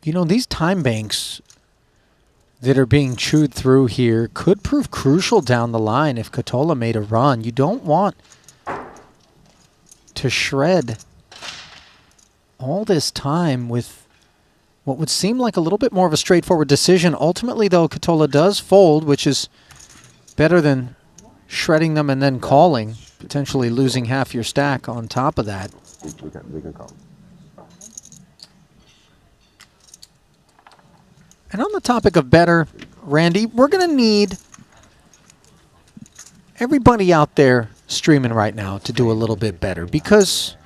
You know, these time banks that are being chewed through here could prove crucial down the line if Katola made a run. You don't want to shred all this time with what would seem like a little bit more of a straightforward decision. Ultimately, though, Katola does fold, which is better than shredding them and then calling, potentially losing half your stack on top of that. We can call. And on the topic of better, Randy, we're going to need everybody out there streaming right now to do a little bit better, because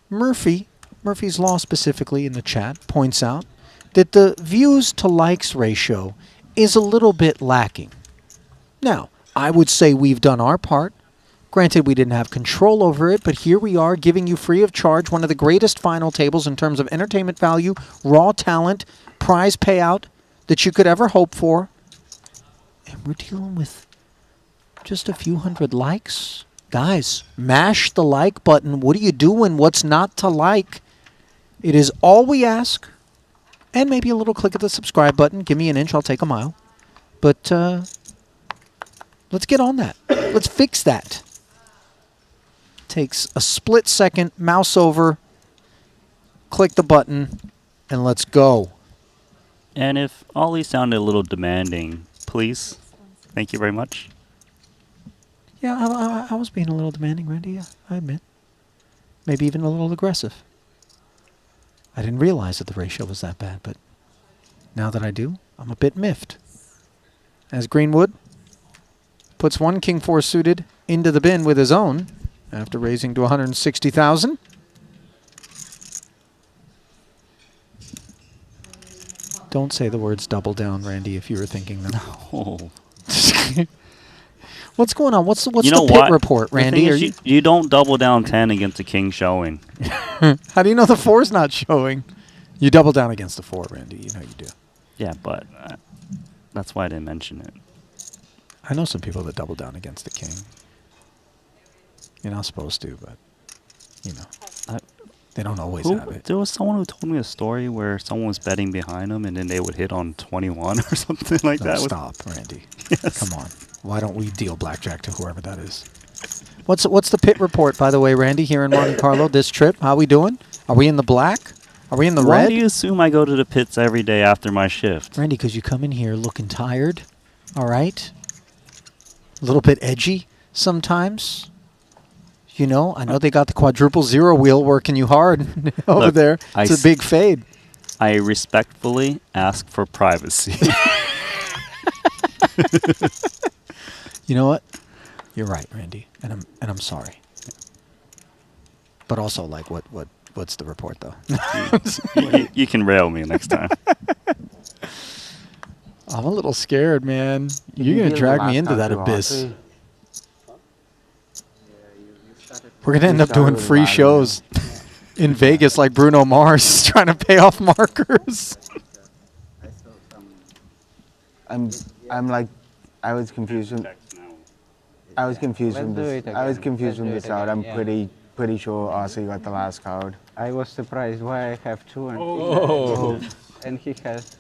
Murphy's Law specifically in the chat points out that the views to likes ratio is a little bit lacking. Now, I would say we've done our part. Granted, we didn't have control over it, but here we are giving you free of charge one of the greatest final tables in terms of entertainment value, raw talent, prize payout that you could ever hope for. And we're dealing with just a few hundred likes. Guys, mash the like button. What are you doing? What's not to like? It is all we ask. And maybe a little click of the subscribe button. Give me an inch, I'll take a mile. But let's get on that. Let's fix that. Takes a split second, mouse over, click the button, and let's go. And if Ollie sounded a little demanding, please, thank you very much. Yeah, I was being a little demanding, Randy. Yeah, I admit. Maybe even a little aggressive. I didn't realize that the ratio was that bad, but now that I do, I'm a bit miffed. As Greenwood puts one King 4 suited into the bin with his own after raising to 160,000. Don't say the words double down, Randy, if you were thinking them. Oh. What's going on? What's You the know pit what? report, The thing Randy? is, you don't double down 10 against a king showing. How do you know the 4's not showing? You double down against the 4, Randy. You know you do. Yeah, but that's why I didn't mention it. I know some people that double down against the king. You're not supposed to, but, you know. They don't always have it. There was someone who told me a story where someone was betting behind them and then they would hit on 21 or something like No, that. stop, Randy. Yes. Come on. Why don't we deal blackjack to whoever that is? What's the pit report, by the way, Randy, here in Monte-Carlo this trip? How we doing? Are we in the black? Are we in the Why red? do you assume I go to the pits every day after my shift? Randy, because you come in here looking tired, all right? A little bit edgy sometimes. You know, I know they got the quadruple zero wheel working you hard over Look, there. It's a big fade. I respectfully ask for privacy. You know what? You're right, Randy, and I'm sorry. But also, like, what's the report though? you can rail me next time. I'm a little scared, man. You're gonna drag me into that abyss. We're gonna end up doing free shows in Vegas like Bruno Mars trying to pay off markers. I'm like, I was confused. I was confused from this. I was confused from this out. I'm pretty sure Aussie got the last card. I was surprised why I have two and he has.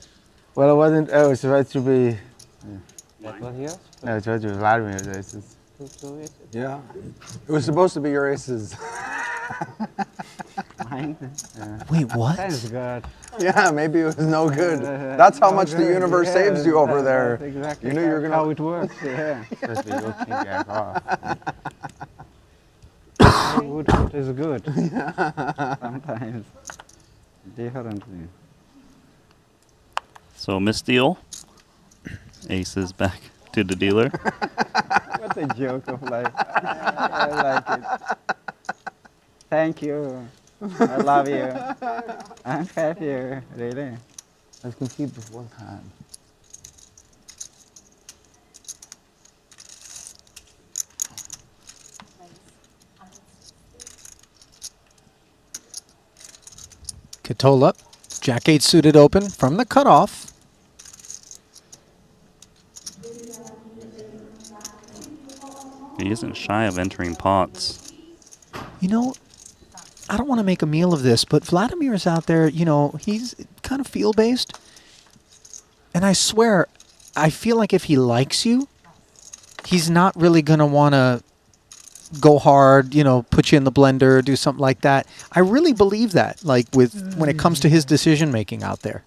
Well, it wasn't. Oh, it was supposed to be. That was yours? No, it was supposed to be Vladimir's aces. Yeah. It was supposed to be your aces. Mine? Wait, what? Thanks God. Yeah, maybe it was no good. That's how much the universe saves you over there. That's exactly You knew you were gonna. how it works. Yeah. Supposed to be your king jack off. Good is good. Sometimes. Differently. So, Miss Deal, aces back to the dealer. What a joke of life. I like it. Thank you. I love you. I'm happy, really. I was confused with one time. Catola, Jack 8 suited open from the cutoff. He isn't shy of entering pots. You know, I don't want to make a meal of this, but Vladimir's out there, you know, he's kind of feel-based. And I swear, I feel like if he likes you, he's not really going to want to go hard, you know, put you in the blender, do something like that. I really believe that, like, when it comes to his decision-making out there.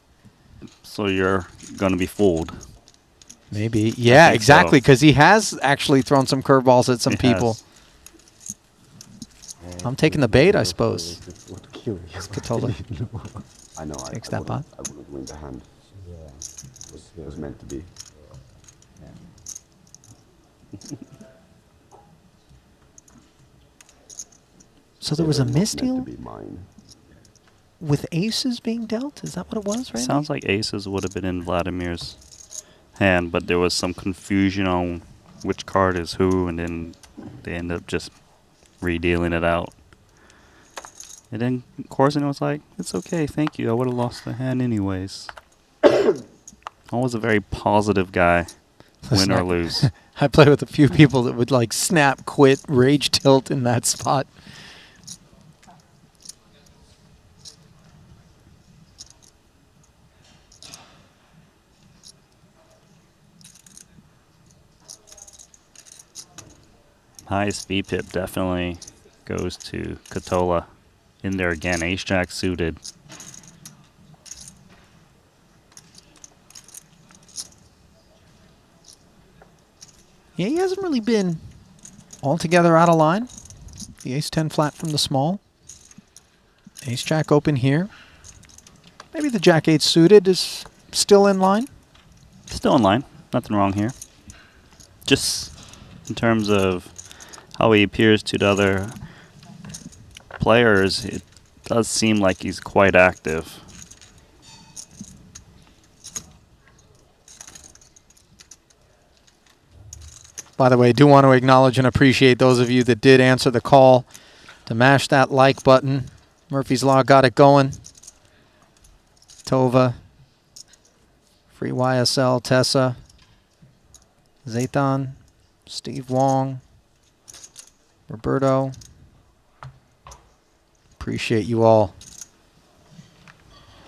So you're going to be fooled. Maybe. Yeah, exactly, because he has actually thrown some curveballs at some people. I'm taking the bait, I suppose. Catola I know. takes that pot. I wouldn't win the hand. Yeah. It was meant to be. So there was a Meant to misdeal be mine. with aces being dealt? Is that what it was, right? Sounds like aces would have been in Vladimir's hand, but there was some confusion on which card is who, and then they end up just redealing it out. And then Corson was like, "It's okay, thank you. I would have lost the hand anyways." Always a very positive guy, win or lose. I play with a few people that would like snap, quit, rage tilt in that spot. Highest VPIP definitely goes to Catola. In there again, ace-jack suited. Yeah, he hasn't really been altogether out of line. The ace-10 flat from the small. Ace-jack open here. Maybe the jack-8 suited is still in line. Still in line. Nothing wrong here. Just in terms of how he appears to the other players, it does seem like he's quite active. By the way, I do want to acknowledge and appreciate those of you that did answer the call to mash that like button. Murphy's Law got it going. Tova, Free YSL, Tessa, Zayton, Steve Wong, Roberto. Appreciate you all.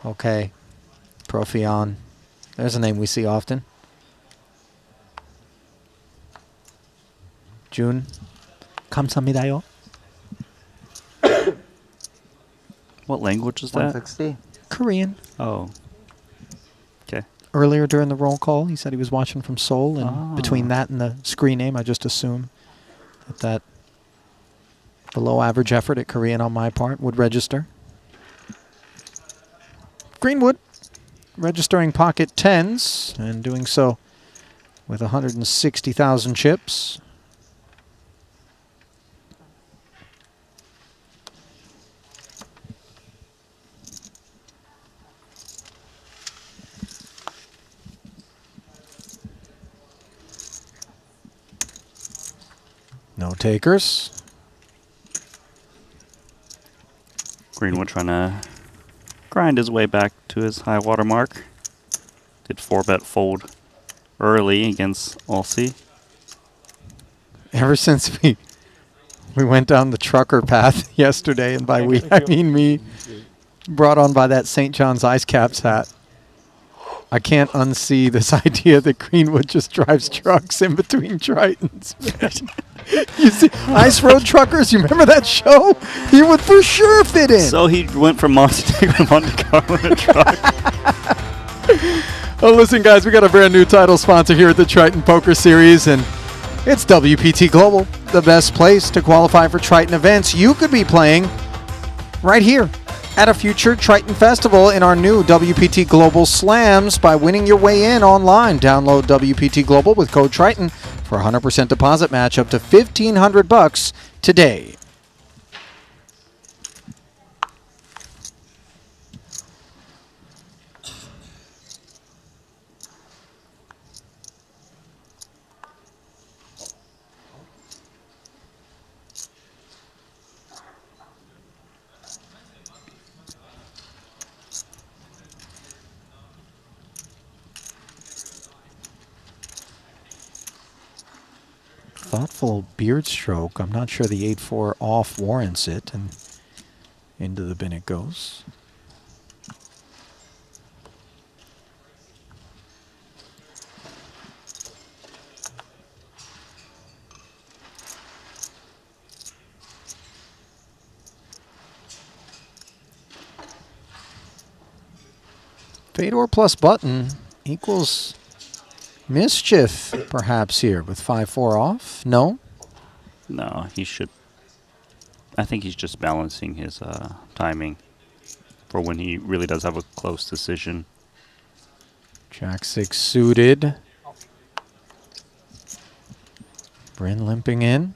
Okay. Profion. There's a name we see often. June. 감사합니다요. What language is that? 160. Korean. Oh. Okay. Earlier during the roll call, he said he was watching from Seoul, and between that and the screen name, I just assume that below average effort at Korean on my part would register. Greenwood registering pocket tens and doing so with 160,000 chips. No takers. Greenwood trying to grind his way back to his high water mark. Did 4-bet fold early against Aussie. Ever since we went down the trucker path yesterday, and by we I mean me, brought on by that St. John's Ice Caps hat, I can't unsee this idea that Greenwood just drives trucks in between Tritons. You see, Ice Road Truckers, you remember that show? He would for sure fit in. So he went from Monte-Carlo in a truck. Oh, listen, guys, we got a brand new title sponsor here at the Triton Poker Series, and it's WPT Global, the best place to qualify for Triton events. You could be playing right here at a future Triton Festival in our new WPT Global Slams by winning your way in online. Download WPT Global with code Triton for a 100% deposit match up to $1,500 today. Thoughtful beard stroke. I'm not sure the 8-4 off warrants it, and into the bin it goes. Fedor plus button equals mischief, perhaps, here with 5-4 off. No? No, he should. I think he's just balancing his timing for when he really does have a close decision. Jack-6 suited. Bryn limping in.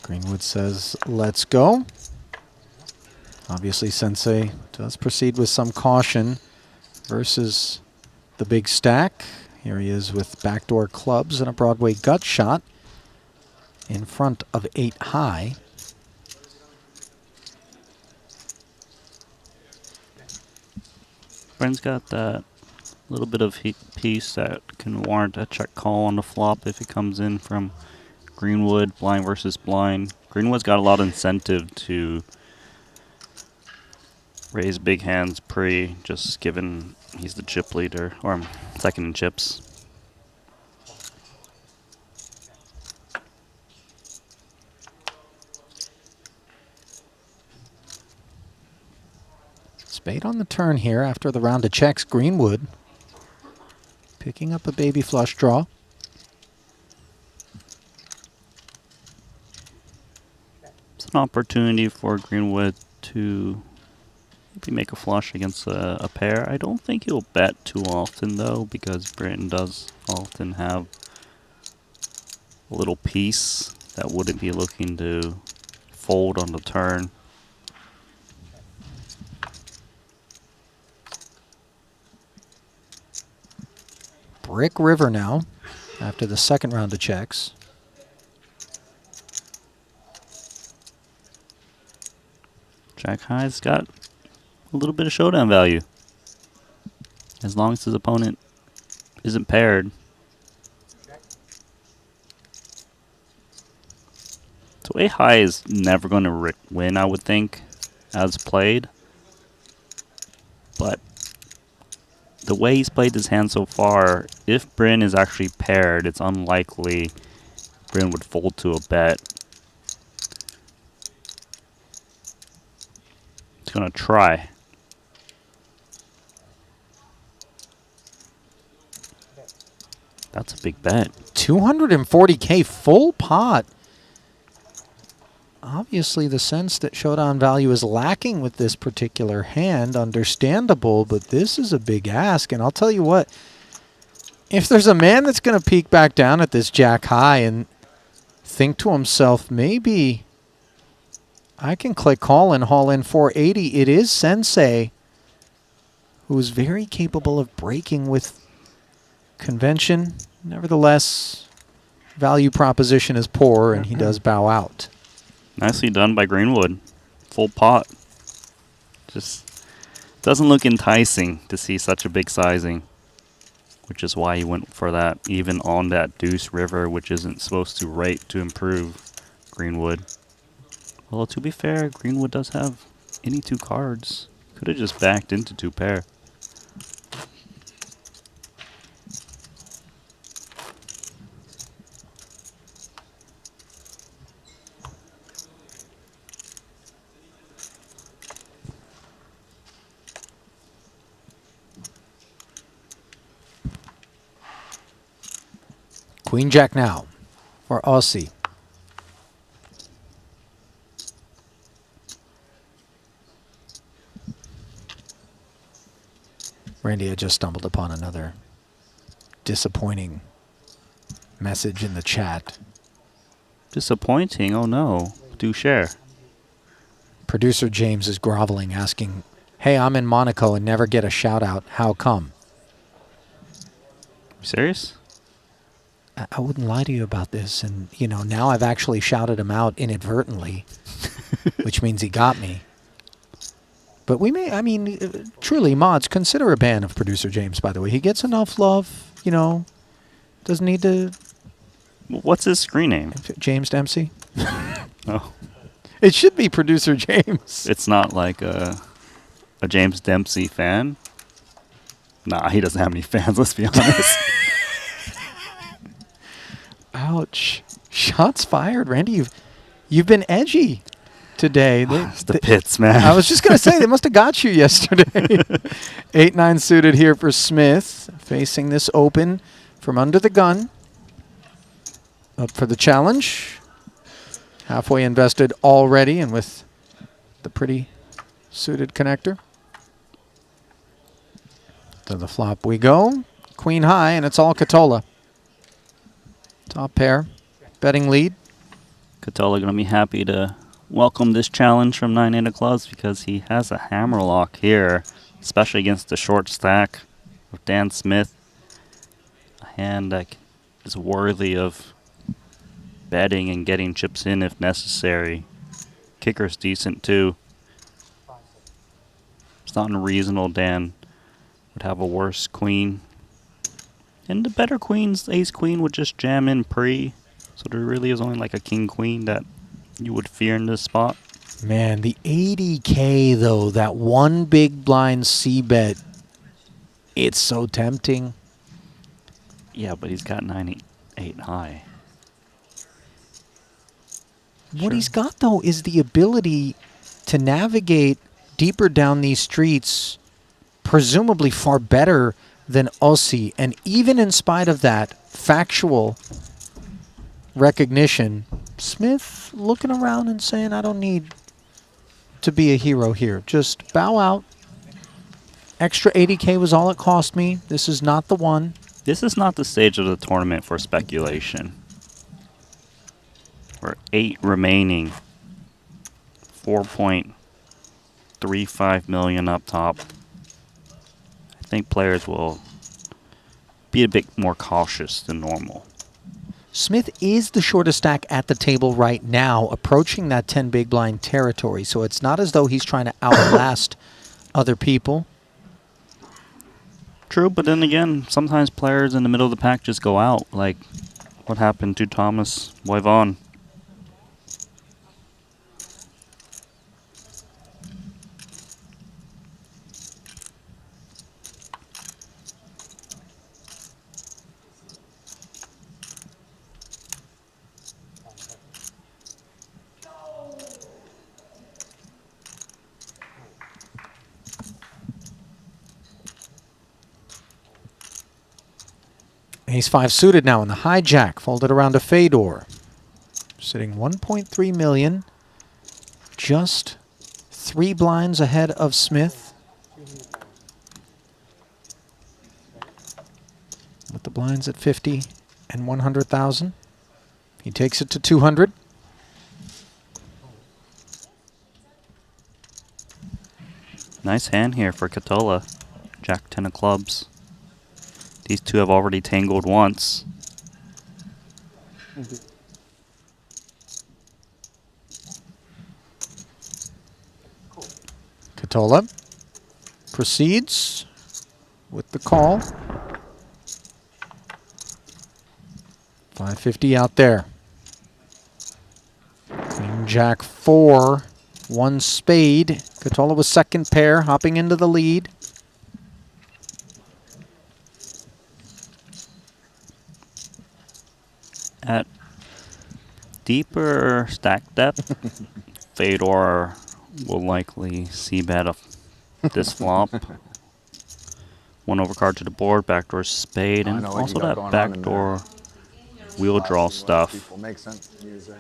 Greenwood says, let's go. Obviously, Sensei does proceed with some caution versus the big stack. Here he is with backdoor clubs and a Broadway gut shot in front of 8 high. Bryn's got that little bit of piece that can warrant a check call on the flop if he comes in from Greenwood, blind versus blind. Greenwood's got a lot of incentive to raise big hands pre, just given he's the chip leader, or second in chips. Spade on the turn here after the round of checks. Greenwood picking up a baby flush draw. It's an opportunity for Greenwood to maybe make a flush against a pair. I don't think he'll bet too often, though, because Britain does often have a little piece that wouldn't be looking to fold on the turn. Brick river now after the second round of checks. Jack high's got a little bit of showdown value. As long as his opponent isn't paired. So a high is never going to win, I would think, as played. But the way he's played this hand so far, if Bryn is actually paired, it's unlikely Bryn would fold to a bet. He's going to try. That's a big bet. 240K full pot. Obviously, the sense that showdown value is lacking with this particular hand, understandable, but this is a big ask. And I'll tell you what, if there's a man that's going to peek back down at this jack high and think to himself, maybe I can click call and haul in 480, it is Sensei, who is very capable of breaking with convention. Nevertheless, value proposition is poor, and he does bow out. Nicely done by Greenwood. Full pot. Just doesn't look enticing to see such a big sizing, which is why he went for that, even on that deuce river, which isn't supposed to rate to improve Greenwood. Although, to be fair, Greenwood does have any two cards. Could have just backed into two pair. Queen Jack now for Aussie. Randy, I just stumbled upon another disappointing message in the chat. Disappointing? Oh no. Do share. Producer James is groveling, asking, hey, I'm in Monaco and never get a shout out. How come? Serious? I wouldn't lie to you about this. And, you know, now I've actually shouted him out inadvertently, which means he got me. But we may, I mean, truly, mods, consider a ban of Producer James, by the way. He gets enough love, you know, doesn't need to. What's his screen name? James Dempsey. Oh. It should be Producer James. It's not like a James Dempsey fan. Nah, he doesn't have any fans, let's be honest. Ouch. Shots fired. Randy, you've been edgy today. It's the pits, man. I was just going to say, they must have got you yesterday. 8-9 suited here for Smith, facing this open from under the gun. Up for the challenge. Halfway invested already, and with the pretty suited connector. To the flop we go. Queen high, and it's all Catola. Top pair. Betting lead. Catola going to be happy to welcome this challenge from 9-8 of clubs because he has a hammerlock here, especially against the short stack of Dan Smith. A hand that is worthy of betting and getting chips in if necessary. Kicker's decent too. It's not unreasonable Dan would have a worse queen. And the better queens, ace queen, would just jam in pre. So there really is only like a king queen that you would fear in this spot. Man, the 80K though, that one big blind C bet, it's so tempting. Yeah, but he's got 9-8 high. What he's got though is the ability to navigate deeper down these streets, presumably far better than Aussie. And even in spite of that factual recognition, Smith looking around and saying, I don't need to be a hero here. Just bow out. Extra 80K was all it cost me. This is not the one. This is not the stage of the tournament for speculation. We're 8 remaining. 4.35 million up top. I think players will be a bit more cautious than normal. Smith is the shortest stack at the table right now, approaching that 10 big blind territory. So it's not as though he's trying to outlast other people. True, but then again, sometimes players in the middle of the pack just go out. Like what happened to Thomas Boivon. Ace-5 suited now in the hijack, folded around to Fedor. Sitting 1.3 million, just 3 blinds ahead of Smith. With the blinds at 50 and 100,000. He takes it to 200. Nice hand here for Catola. Jack 10 of clubs. These two have already tangled once. Catola proceeds with the call. 550 out there. Queen Jack 4, 1 spade. Catola was second pair, hopping into the lead. At deeper stack depth, Fedor will likely c-bet this flop. 1 overcard to the board, backdoor spade, and also that backdoor wheel draw stuff. People make sense to use it.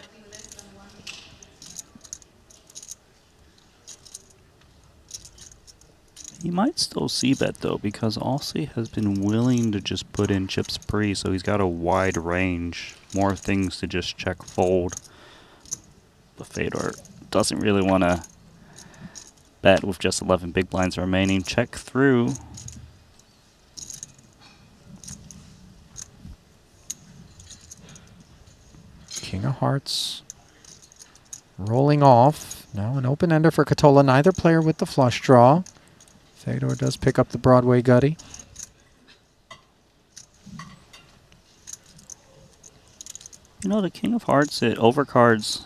He might still c-bet though, because Aussie has been willing to just put in chips pre, so he's got a wide range. More things to just check fold. But Fedor doesn't really want to bet with just 11 big blinds remaining. Check through. King of Hearts rolling off. Now an open ender for Catola. Neither player with the flush draw. Fedor does pick up the Broadway gutty. You know, the King of Hearts, it overcards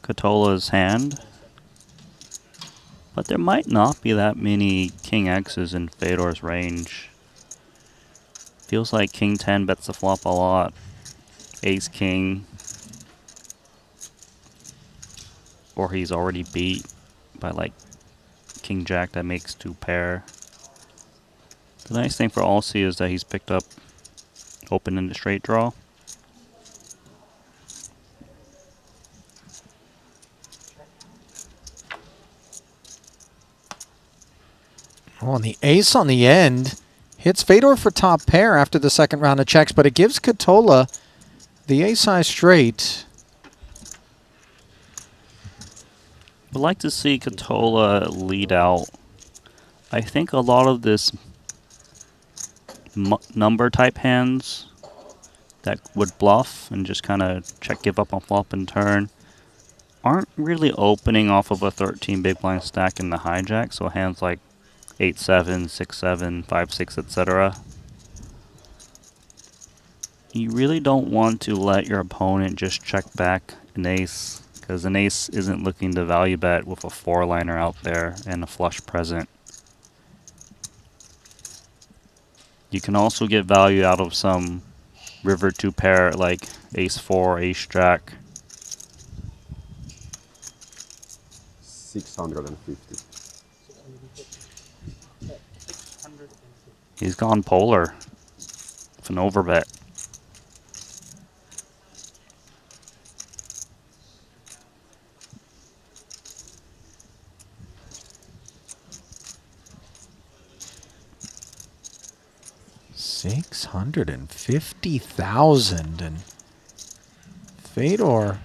Catola's hand. But there might not be that many King X's in Fedor's range. Feels like King 10 bets the flop a lot. Ace King. Or he's already beat by like King Jack that makes 2 pair. The nice thing for Aussie is that he's picked up open into straight draw. Oh, and the ace on the end hits Fedor for top pair after the second round of checks, but it gives Catola the ace-high straight. Would like to see Catola lead out. I think a lot of this number type hands that would bluff and just kind of check give up on flop and turn aren't really opening off of a 13 big blind stack in the hijack, so hands like 8-7, 6-7, 5-6, etc. You really don't want to let your opponent just check back an ace, because an ace isn't looking to value bet with a 4-liner out there and a flush present. You can also get value out of some river 2 pair like ace 4, ace jack. 650. He's gone polar. It's an overbet. $650,000, and Fedor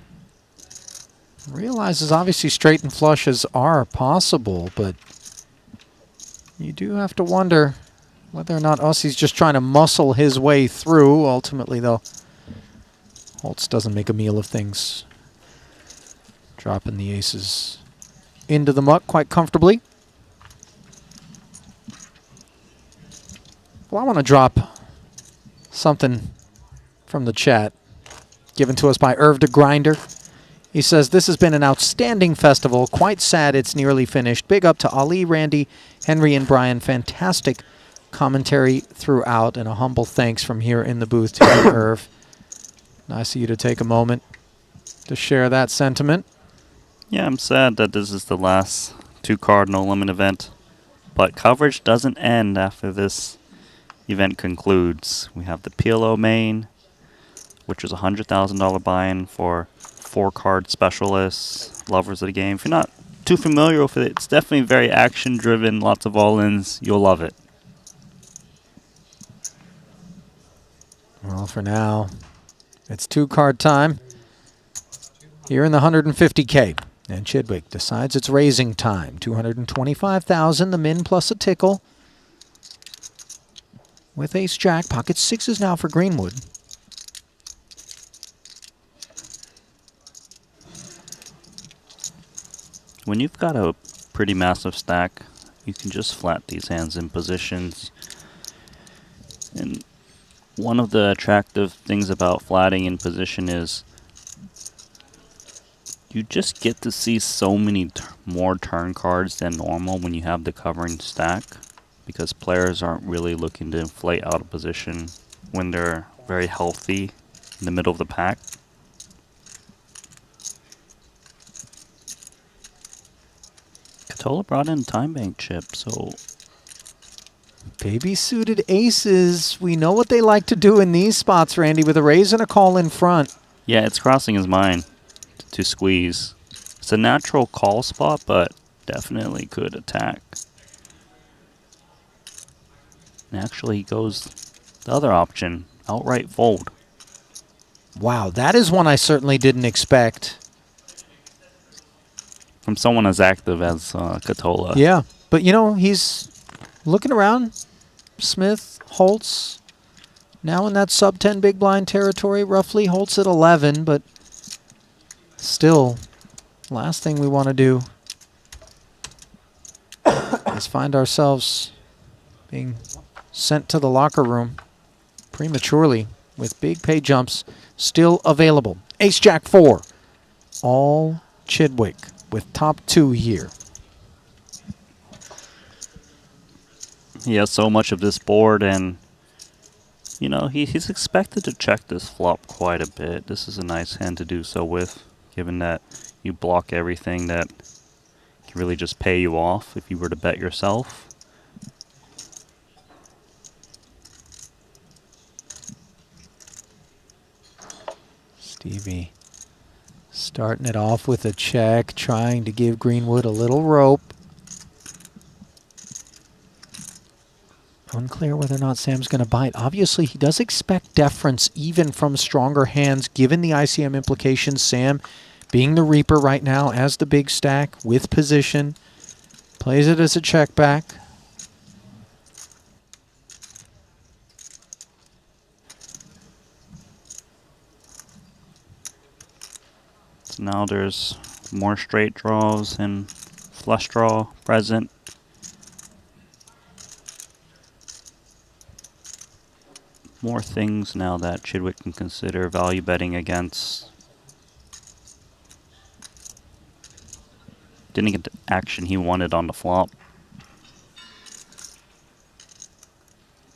realizes obviously straight and flushes are possible, but you do have to wonder whether or not Ussie's just trying to muscle his way through. Ultimately, though, Holtz doesn't make a meal of things, dropping the aces into the muck quite comfortably. Well, I want to drop something from the chat given to us by Irv de Grinder. He says, this has been an outstanding festival. Quite sad it's nearly finished. Big up to Ali, Randy, Henry, and Brian. Fantastic commentary throughout, and a humble thanks from here in the booth to you, Irv. Nice of you to take a moment to share that sentiment. Yeah, I'm sad that this is the last two-card no-limit event, but coverage doesn't end after this event concludes. We have the PLO main, which is a $100,000 buy-in for 4-card specialists, lovers of the game. If you're not too familiar with it, it's definitely very action-driven, lots of all-ins. You'll love it. Well, for now, it's 2-card time here in the 150K. And Chidwick decides it's raising time. $225,000, the min plus a tickle. With ace-jack, pocket sixes now for Greenwood. When you've got a pretty massive stack, you can just flat these hands in positions. And one of the attractive things about flatting in position is you just get to see so many more turn cards than normal when you have the covering stack, because players aren't really looking to inflate out of position when they're very healthy in the middle of the pack. Katola brought in time bank chip, so Baby suited aces. We know what they like to do in these spots, Randy, with a raise and a call in front. yeah, it's crossing his mind to squeeze. It's a natural call spot, but definitely could attack. And actually, he goes the other option, outright fold. Wow, that is one I certainly didn't expect. From someone as active as Katola. Yeah, but you know, he's looking around. Smith, Holtz, now in that sub-10 big blind territory, roughly. Holtz at 11, but still, last thing we want to do is find ourselves being sent to the locker room prematurely with big pay jumps still available. Ace-Jack 4, all Chidwick with top 2 here. He has so much of this board, and you know, he's expected to check this flop quite a bit. This is a nice hand to do so with, given that you block everything that can really just pay you off if you were to bet yourself. Stevie starting it off with a check, trying to give Greenwood a little rope. Unclear whether or not Sam's going to bite. Obviously, he does expect deference even from stronger hands, given the ICM implications. Sam, being the Reaper right now as the big stack with position, plays it as a check back. So now there's more straight draws and flush draw present. More things now that Chidwick can consider value betting against. Didn't get the action he wanted on the flop.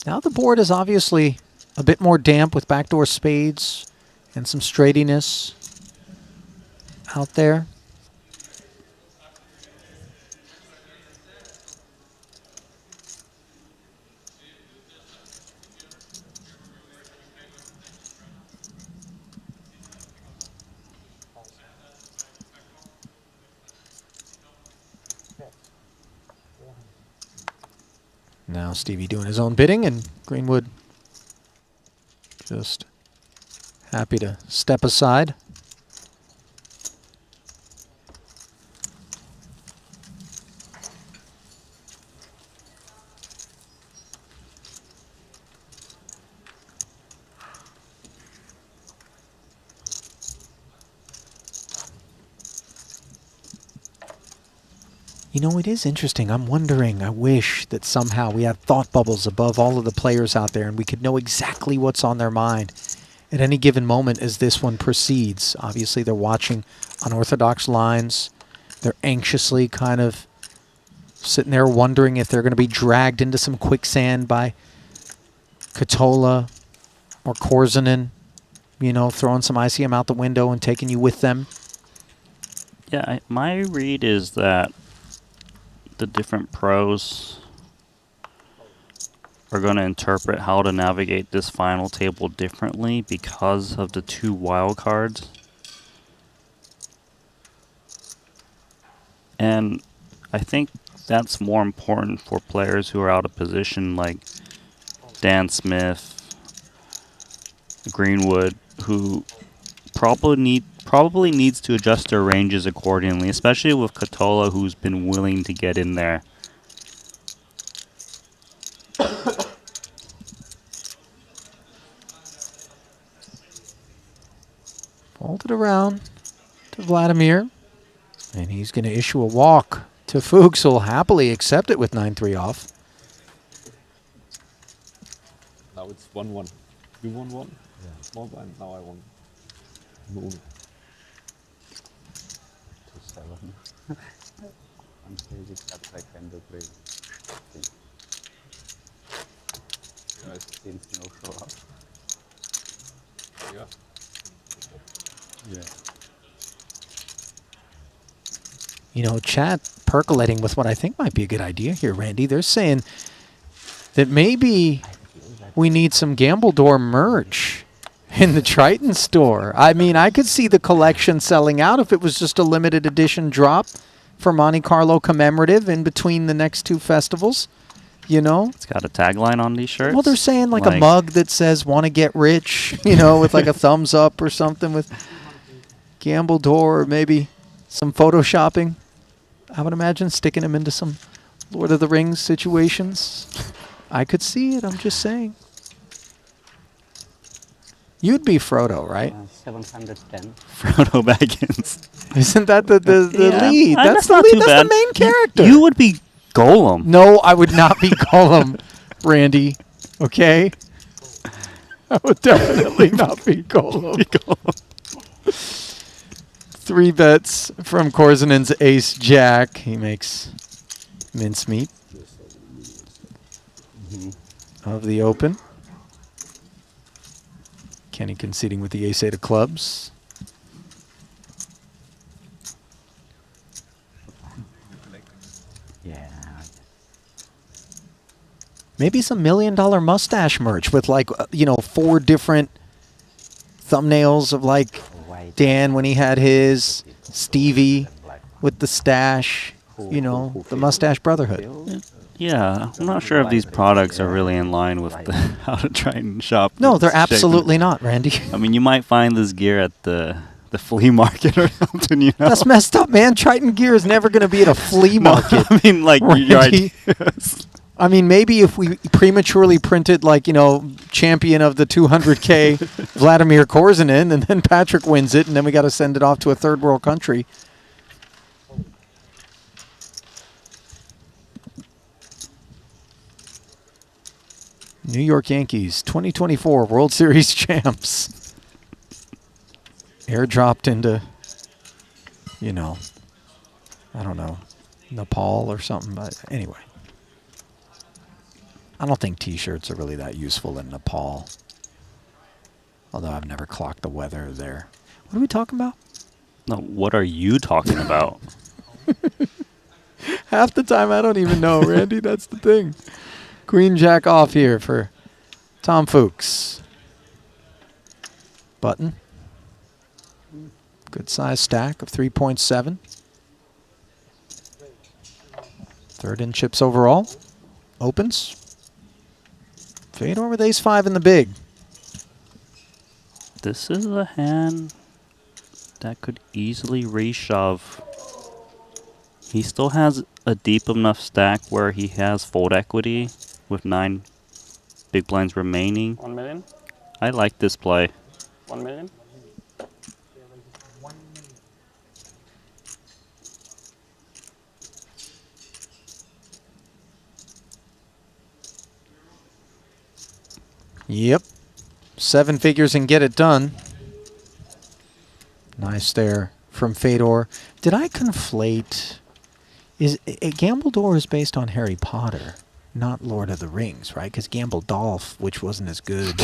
Now the board is obviously a bit more damp with backdoor spades and some straightiness out there. Now Stevie doing his own bidding, and Greenwood just happy to step aside. You know, it is interesting. I'm wondering, I wish that somehow we had thought bubbles above all of the players out there and we could know exactly what's on their mind at any given moment as this one proceeds. Obviously, they're watching unorthodox lines. They're anxiously kind of sitting there wondering if they're going to be dragged into some quicksand by Katola or Korzanen, you know, throwing some ICM out the window and taking you with them. Yeah, my read is that the different pros are going to interpret how to navigate this final table differently because of the 2 wild cards. And I think that's more important for players who are out of position like Dan Smith, Greenwood, who probably needs to adjust their ranges accordingly, especially with Katola, who's been willing to get in there. Folded around to Vladimir, and he's going to issue a walk to Fuchs, who'll happily accept it with 9-3 off. Now it's 1-1. You won 1? Yeah. Small blind, now I won. Moon. 2-7. I'm crazy, except I can do 3. Since no show up. Yeah. Yeah. You know, chat percolating with what I think might be a good idea here, Randy. They're saying that maybe we need some Gambledore merch in the Triton store. I mean, I could see the collection selling out if it was just a limited edition drop for Monte-Carlo commemorative in between the next 2 festivals. You know? It's got a tagline on these shirts. Well, they're saying like a mug that says, "Want to get rich," you know, with like a thumbs up or something with Gambledore, or maybe some photoshopping. I would imagine sticking him into some Lord of the Rings situations. I could see it, I'm just saying. You'd be Frodo, right? 710. Frodo Baggins. Isn't that the Yeah. lead? That's the not lead. too That's bad. the main character. You would be Gollum. No, I would not be Gollum, Randy. Okay? I would definitely not be Gollum. 3 bets from Korzenen's ace jack. He makes mincemeat of the open. Kenny conceding with the ace-8 of clubs. Yeah. Maybe some $1 million mustache merch with like, you know, 4 different thumbnails of like Dan when he had his, Stevie with the stash, you know, the Mustache Brotherhood. Yeah, I'm not sure if these products are really in line with the how to try and shop. No, they're Shaken. absolutely not, Randy. I mean, you might find this gear at the flea market or something, you know? That's messed up, man. Triton gear is never going to be at a flea market. I mean, like, your Randy. ideas. I mean, maybe if we prematurely printed, like, you know, champion of the 200K, Vladimir Korzanen, and then Patrick wins it, and then we got to send it off to a third world country. New York Yankees, 2024 World Series champs. Airdropped into, you know, I don't know, Nepal or something. But anyway. I don't think T-shirts are really that useful in Nepal. Although I've never clocked the weather there. What are we talking about? No, what are you talking about? Half the time I don't even know, Randy. That's the thing. Queen Jack off here for Tom Fuchs. Button. Good size stack of 3.7. Third in chips overall. Opens. Fedor with ace-5 in the big. This is a hand that could easily reshove. He still has a deep enough stack where he has fold equity with 9 big blinds remaining. 1 million? I like this play. 1 million? Yep. 7 figures and get it done. Nice there from Fedor. Did I conflate? Is Gambledore is based on Harry Potter, not Lord of the Rings, right? Because Gambledolf, which wasn't as good,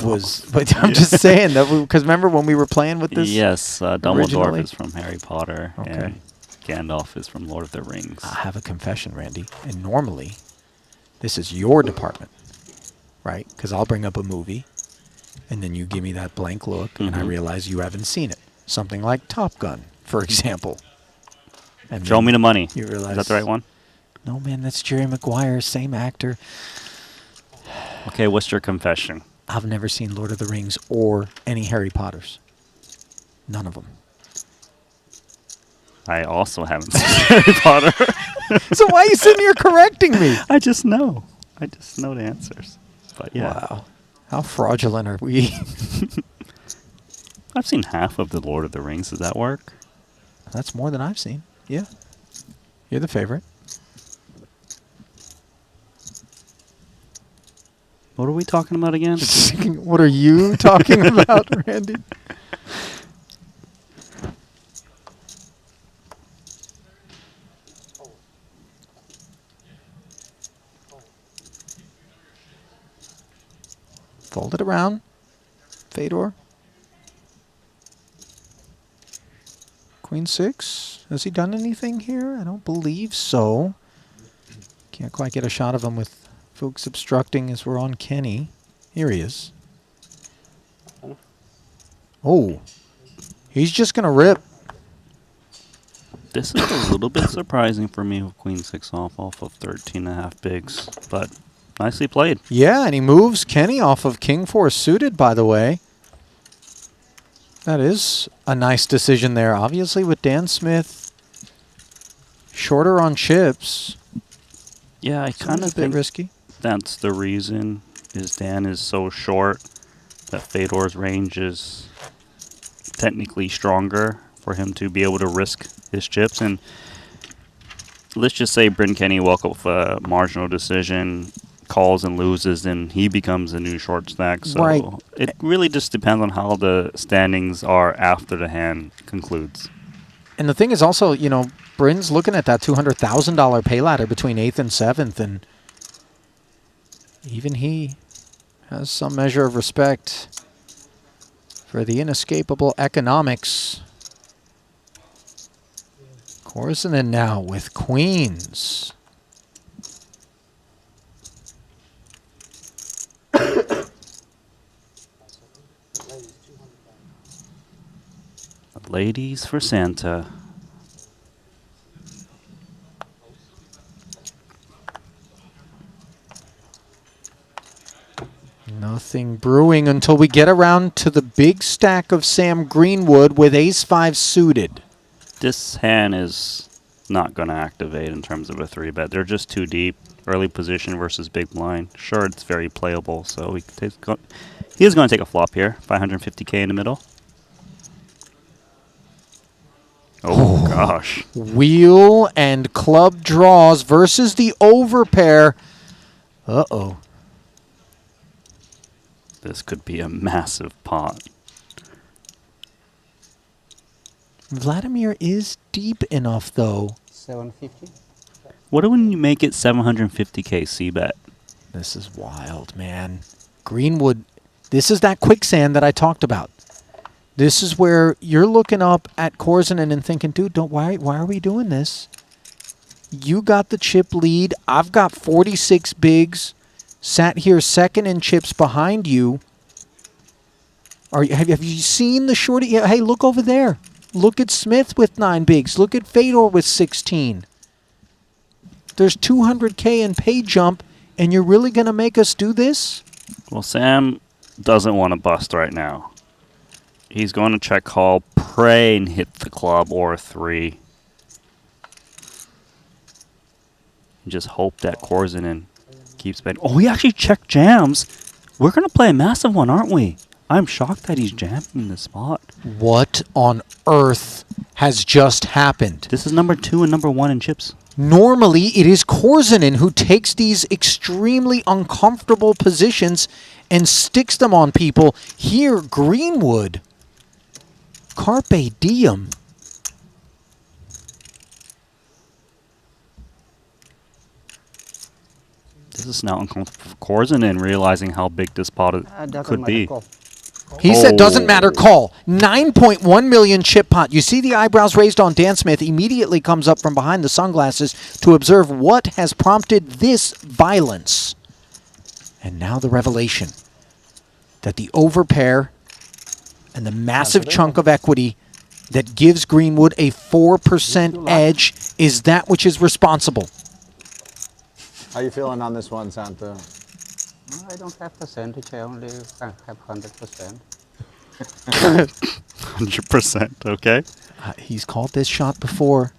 was. But I'm just saying that because remember when we were playing with this? Yes, Dumbledore originally? is from Harry Potter, and Gandalf is from Lord of the Rings. I have a confession, Randy. And normally, this is your department, right? Because I'll bring up a movie, and then you give me that blank look, and I realize you haven't seen it. Something like Top Gun, for example. And Show me the money. You realize, is that the right one? No, man, that's Jerry Maguire, same actor. Okay, what's your confession? I've never seen Lord of the Rings or any Harry Potters. None of them. I also haven't seen Harry Potter. So why are you sitting here correcting me? I just know. I just know the answers. But yeah. Wow. How fraudulent are we? I've seen half of the Lord of the Rings. Does that work? That's more than I've seen. Yeah. You're the favorite. What are we talking about again? What are you talking about, Randy? Fold it around. Fedor. Queen 6. Has he done anything here? I don't believe so. Can't quite get a shot of him with folks obstructing as we're on Kenny. Here he is. Oh. He's just going to rip. This is a little bit surprising for me with Queen 6 off of 13.5 bigs. But nicely played. Yeah, and he moves Kenny off of King 4 suited, by the way. That is a nice decision there. Obviously, with Dan Smith shorter on chips. Yeah, I kind of think risky. That's the reason. Is Dan is so short that Fedor's range is technically stronger for him to be able to risk his chips. And let's just say Bryn Kenny woke up with a marginal decision, calls and loses, then he becomes a new short stack. So it really just depends on how the standings are after the hand concludes. And the thing is also, you know, Bryn's looking at that $200,000 pay ladder between 8th and 7th, and even he has some measure of respect for the inescapable economics. Korsinen now with queens. Ladies for Santa. Nothing brewing until we get around to the big stack of Sam Greenwood with ace-5 suited. This hand is not going to activate in terms of a 3-bet. They're just too deep. Early position versus big blind. Sure, it's very playable, so he is going to take a flop here. 550K in the middle. Oh, gosh. Wheel and club draws versus the overpair. Uh-oh. This could be a massive pot. Vladimir is deep enough, though. 750. What when you make it 750K C-bet? This is wild, man. Greenwood, this is that quicksand that I talked about. This is where you're looking up at Korsinen and thinking, dude, why are we doing this? You got the chip lead. I've got 46 bigs. Sat here second in chips behind you. Have you seen the shorty? Yeah, hey, look over there. Look at Smith with 9 bigs. Look at Fedor with 16. There's 200K in pay jump And you're really going to make us do this? Well, Sam doesn't want to bust right now. He's going to check call, pray and hit the club or a 3. And just hope that Korzinen keeps betting. Oh, he actually checked jams. We're going to play a massive one, aren't we? I'm shocked that he's jamming the spot. What on earth has just happened? This is number 2 and number 1 in chips. Normally, it is Korzinen who takes these extremely uncomfortable positions and sticks them on people. Here, Greenwood. Carpe diem. This is now uncomfortable for Korzinen, realizing how big this pot could be. He said, doesn't matter, call. 9.1 million chip pot. You see the eyebrows raised on Dan Smith immediately comes up from behind the sunglasses to observe what has prompted this violence. And now the revelation that the overpair and the massive chunk of equity that gives Greenwood a 4% edge is that which is responsible. How you feeling on this one, Santa? I don't have percentage, I only have 100%. 100%, okay. He's called this shot before.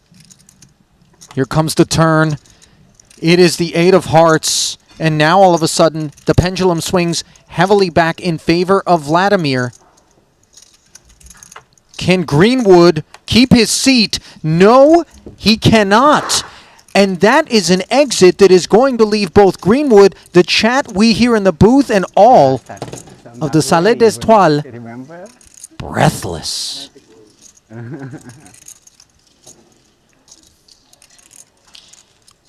Here comes the turn. It is the 8 of hearts. And now all of a sudden, the pendulum swings heavily back in favor of Vladimir. Can Greenwood keep his seat? No, he cannot. And that is an exit that is going to leave both Greenwood, the chat we hear in the booth, and all of the Salle d'Étoiles breathless.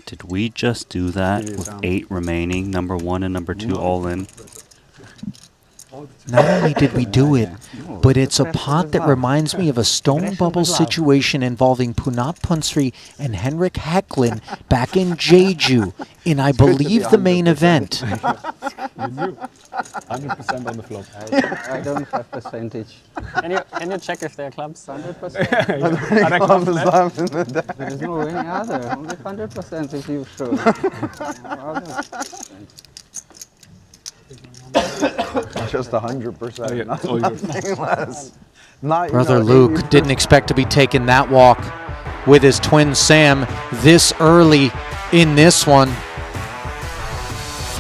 Did we just do that with 8 remaining, number 1 and number 2 all in? Not only did we do it, but it's a pot that reminds me of a stone bubble situation involving Punat Punsri and Henrik Hecklin back in Jeju in, I believe, the main event. 100% on the flop. I don't have percentage. Can you check if they're clubs? 100%. Are there clubs left? There is no any other. Only 100% if you show. Just 100%, Oh, yeah. nothing less. Not, Brother Luke didn't expect to be taking that walk with his twin Sam this early in this one.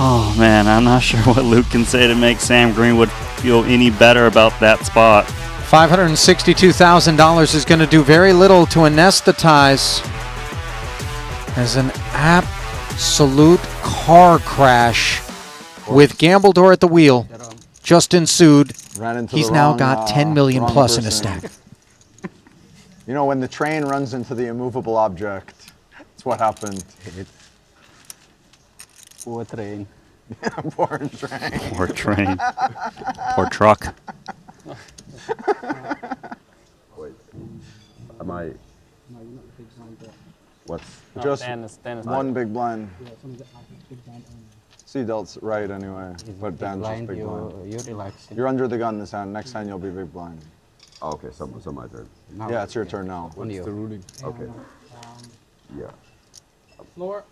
Oh, man, I'm not sure what Luke can say to make Sam Greenwood feel any better about that spot. $562,000 is going to do very little to anesthetize as an absolute car crash with Gambledore at the wheel just ensued. He's now got 10 million plus in a stack. You know, when the train runs into the immovable object, that's what happened. Poor train. Poor train. Poor train. Poor truck. Wait, am I? What's? Just Dan is one big blind. See, Delt's right anyway, but Dan's just big blind. You're relaxing. You're under the gun this hand. Next hand you'll be big blind. Oh, okay, so my turn. Now Yeah, it's your turn now. on you. The ruling. Okay. Yeah. Floor.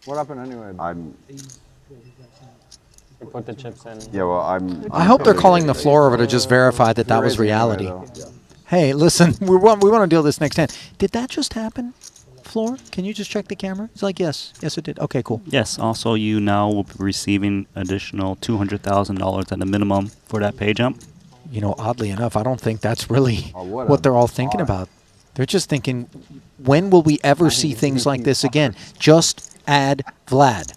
What happened anyway? I'm. You put the chips in. Yeah. Well, I'm. I hope they're calling the floor over to just verify that that was reality. Yeah. Hey, listen, we want to deal this next hand. Did that just happen? Floor, can you just check the camera? It's like, yes, it did. Okay, cool. Yes, also you now will be receiving additional $200,000 at a minimum for that pay jump. You know, oddly enough, I don't think that's really Oh, what what a they're all thinking bar. about. They're just thinking, when will we ever see things like this again? Just add Vlad.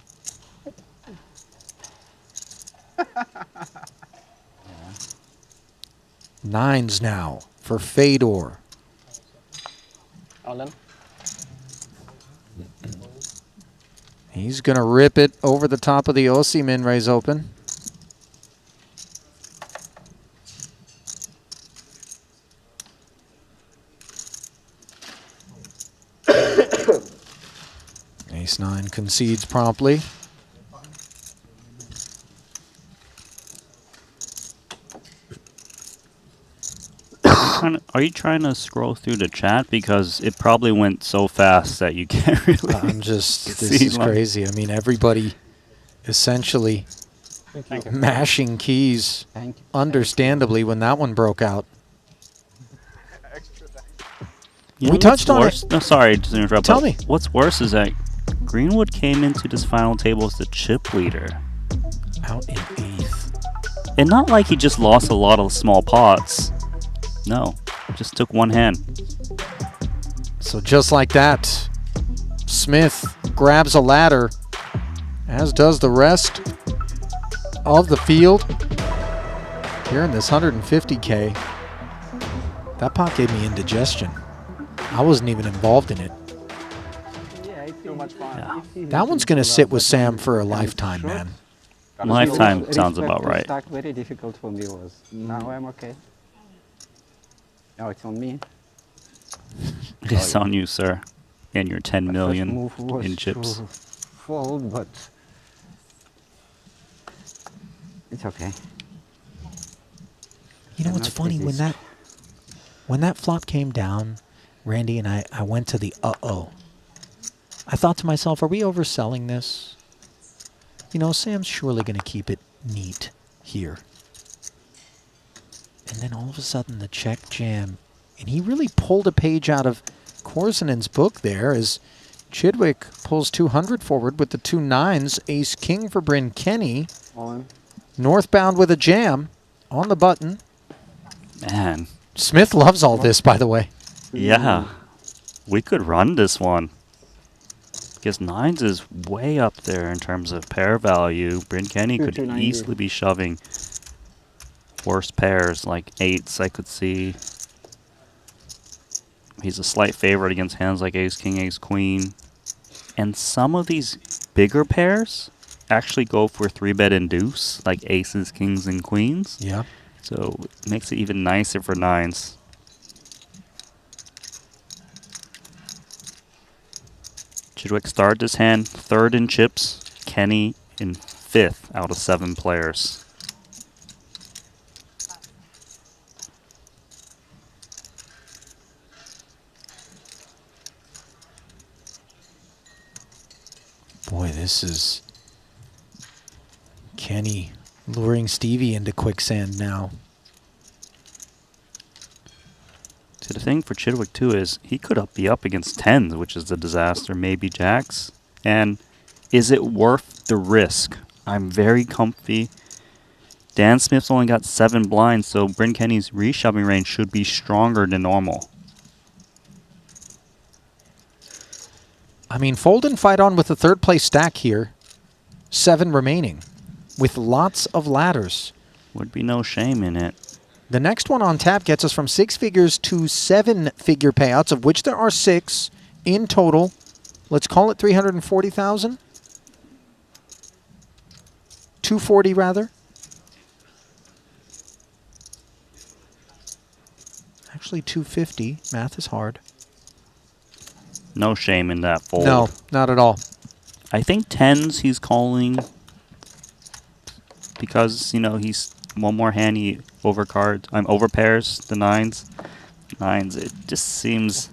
Nines now for Fedor. All in. He's going to rip it over the top of the Aussie min raise open. Ace-9 concedes promptly. Are you trying to scroll through the chat because it probably went so fast that you can't really? I'm just. This see is much. crazy. I mean, everybody essentially mashing keys. Thank you. Understandably, when that one broke out. You We know touched what's on worse? No, sorry to interrupt. Tell but me. What's worse is that Greenwood came into this final table as the chip leader. Out in 8th. And not like he just lost a lot of small pots. No, just took one hand. So just like that, Smith grabs a ladder, as does the rest of the field. Here in this 150K, that pot gave me indigestion. I wasn't even involved in it. Yeah, it's too much fun. Yeah. That one's going to sit with Sam for a lifetime, man. Lifetime sounds about right. Start very difficult for me was. Now I'm okay. Now it's on me. It's on you, sir. And your 10 million Move was in chips. to fold, but it's okay. You know what's Cannot funny? resist. When that flop came down, Randy and I went to the uh-oh. I thought to myself, are we overselling this? You know, Sam's surely going to keep it neat here. And then all of a sudden the check jam. And he really pulled a page out of Korzinen's book there as Chidwick pulls 200 forward with the 2 9s. Ace-king for Bryn Kenny. All in. Northbound with a jam on the button. Man, Smith loves all this, by the way. yeah. We could run this one. Because 9s is way up there in terms of pair value. Bryn Kenny could 290. easily be shoving worse pairs like 8s I could see. He's a slight favorite against hands like ace-king, ace-queen. And some of these bigger pairs actually go for 3-bet and deuce, like aces, kings, and queens. Yeah. So it makes it even nicer for 9s. Chidwick started his hand 3rd in chips, Kenny in 5th out of 7 players. Boy, this is Kenny luring Stevie into quicksand now. So the thing for Chidwick too is he could be up against 10s, which is a disaster, maybe jacks. And is it worth the risk? I'm very comfy. Dan Smith's only got 7 blinds, so Bryn Kenny's reshoving range should be stronger than normal. I mean, fold and fight on with the 3rd place stack here. 7 remaining with lots of ladders. Would be no shame in it. The next one on tap gets us from 6 figures to 7-figure payouts, of which there are 6 in total. Let's call it 340,000. 240 rather. Actually 250. Math is hard. No shame in that fold. No, not at all. I think 10s he's calling because, you know, he's one more hand he overpairs the 9s. 9s, it just seems,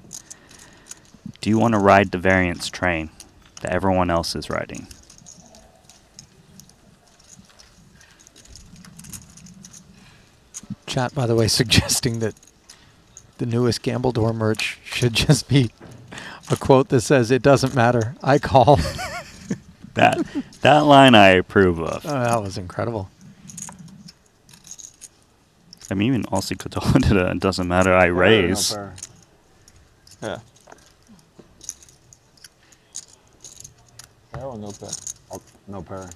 do you want to ride the variance train that everyone else is riding? Chat, by the way, suggesting that the newest Gamble Door merch should just be a quote that says, "It doesn't matter, I call." That line I approve of. Oh, that was incredible. I mean, even Aussie Couture did it doesn't matter, I raise. Yeah. Pair or no pair? Oh, no pair.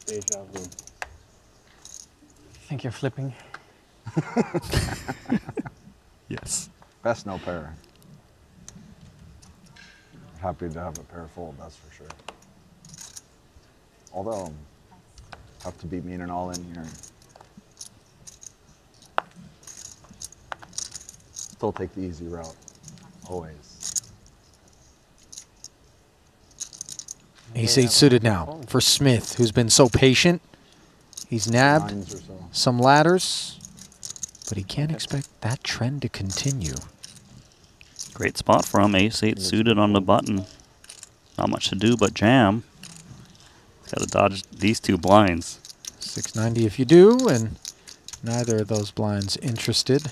Deja vu. Think you're flipping? Yes. Best no pair. Happy to have a pair fold, that's for sure. Although, have to beat me in an all-in here. Still take the easy route, always. Ace-8 suited now for Smith, who's been so patient. He's nabbed 9s or so. some ladders. but he can't expect that trend to continue. Great spot for him. Ace-8 suited on the button. Not much to do but jam. Got to dodge these two blinds. 690 if you do, and neither of those blinds interested.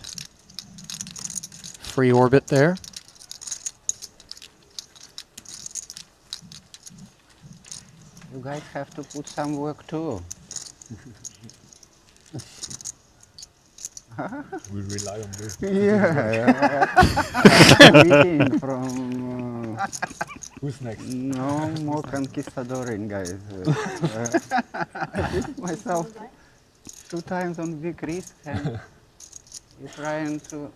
Free orbit there. You guys have to put some work too. We rely on this. Yeah. Meeting from. Who's next? No more conquistadoring, guys. I did myself 2 times on big risk, and you're trying to.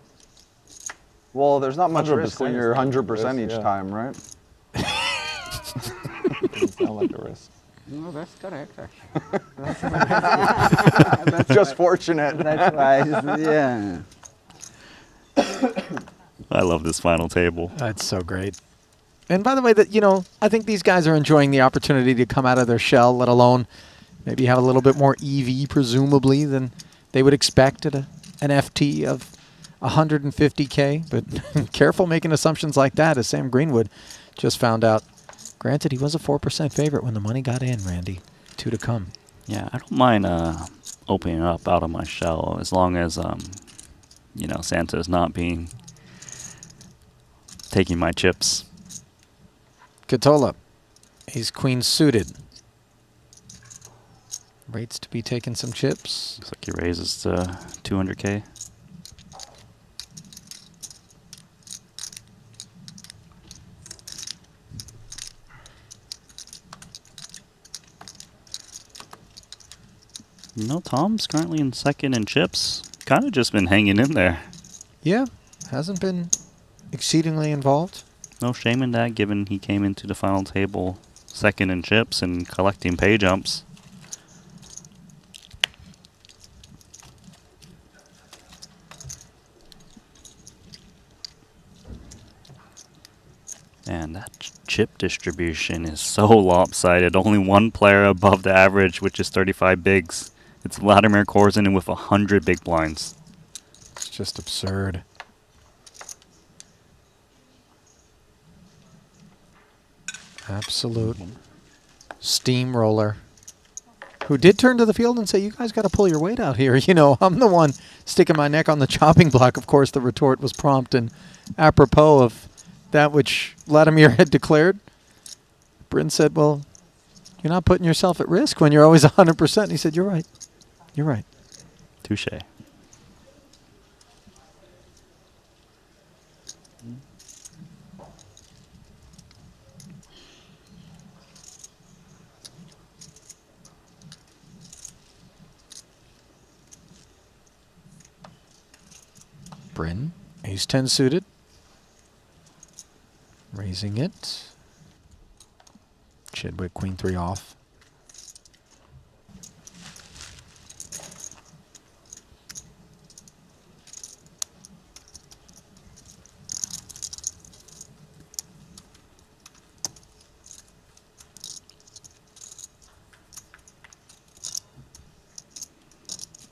Well, there's not much risk when 100% you're is not 100% risk, each yeah. time, right? Doesn't sound like a risk. No, that's correct, actually. That's just fortunate. That's why, yeah. I love this final table. That's so great. And by the way, I think these guys are enjoying the opportunity to come out of their shell, let alone maybe have a little bit more EV, presumably, than they would expect at an FT of 150K. But careful making assumptions like that, as Sam Greenwood just found out. Granted, he was a 4% favorite when the money got in, Randy. 2 to come. Yeah, I don't mind opening up out of my shell as long as, Santa is not taking my chips. Katola. Ace Queen suited. Rates to be taking some chips. Looks like he raises to 200K. Tom's currently in second in chips. Kind of just been hanging in there. Yeah, hasn't been exceedingly involved. No shame in that, given he came into the final table second in chips and collecting pay jumps. And that chip distribution is so lopsided. Only one player above the average, which is 35 bigs. It's Vladimir Korzun with 100 big blinds. It's just absurd. Absolute steamroller. Who did turn to the field and say, you guys got to pull your weight out here. I'm the one sticking my neck on the chopping block. Of course, the retort was prompt and apropos of that which Vladimir had declared. Bryn said, well, you're not putting yourself at risk when you're always 100%. And he said, you're right. You're right. Touche. Bryn, ace 10 suited. Raising it. Chidwick, queen 3 off.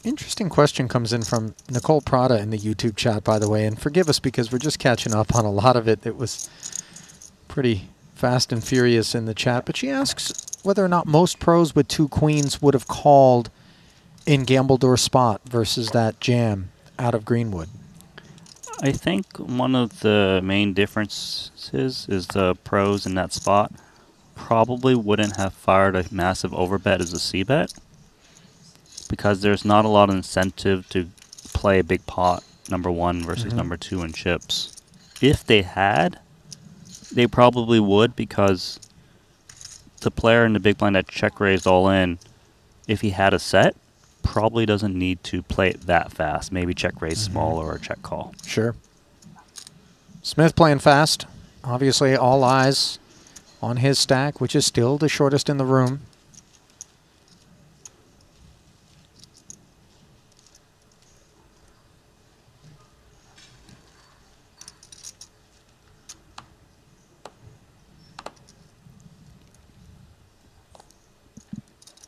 Interesting question comes in from Nicole Prada in the YouTube chat, by the way, and forgive us because we're just catching up on a lot of it. It was pretty fast and furious in the chat, but she asks whether or not most pros with 2 queens would have called in Gambledore spot versus that jam out of Greenwood. I think one of the main differences is the pros in that spot probably wouldn't have fired a massive overbet as a c-bet, because there's not a lot of incentive to play a big pot, number 1 versus number 2 in chips. If they had, they probably would, because the player in the big blind that check raised all in, if he had a set, probably doesn't need to play it that fast. Maybe check raise small or a check call. Sure. Smith playing fast. Obviously all eyes on his stack, which is still the shortest in the room.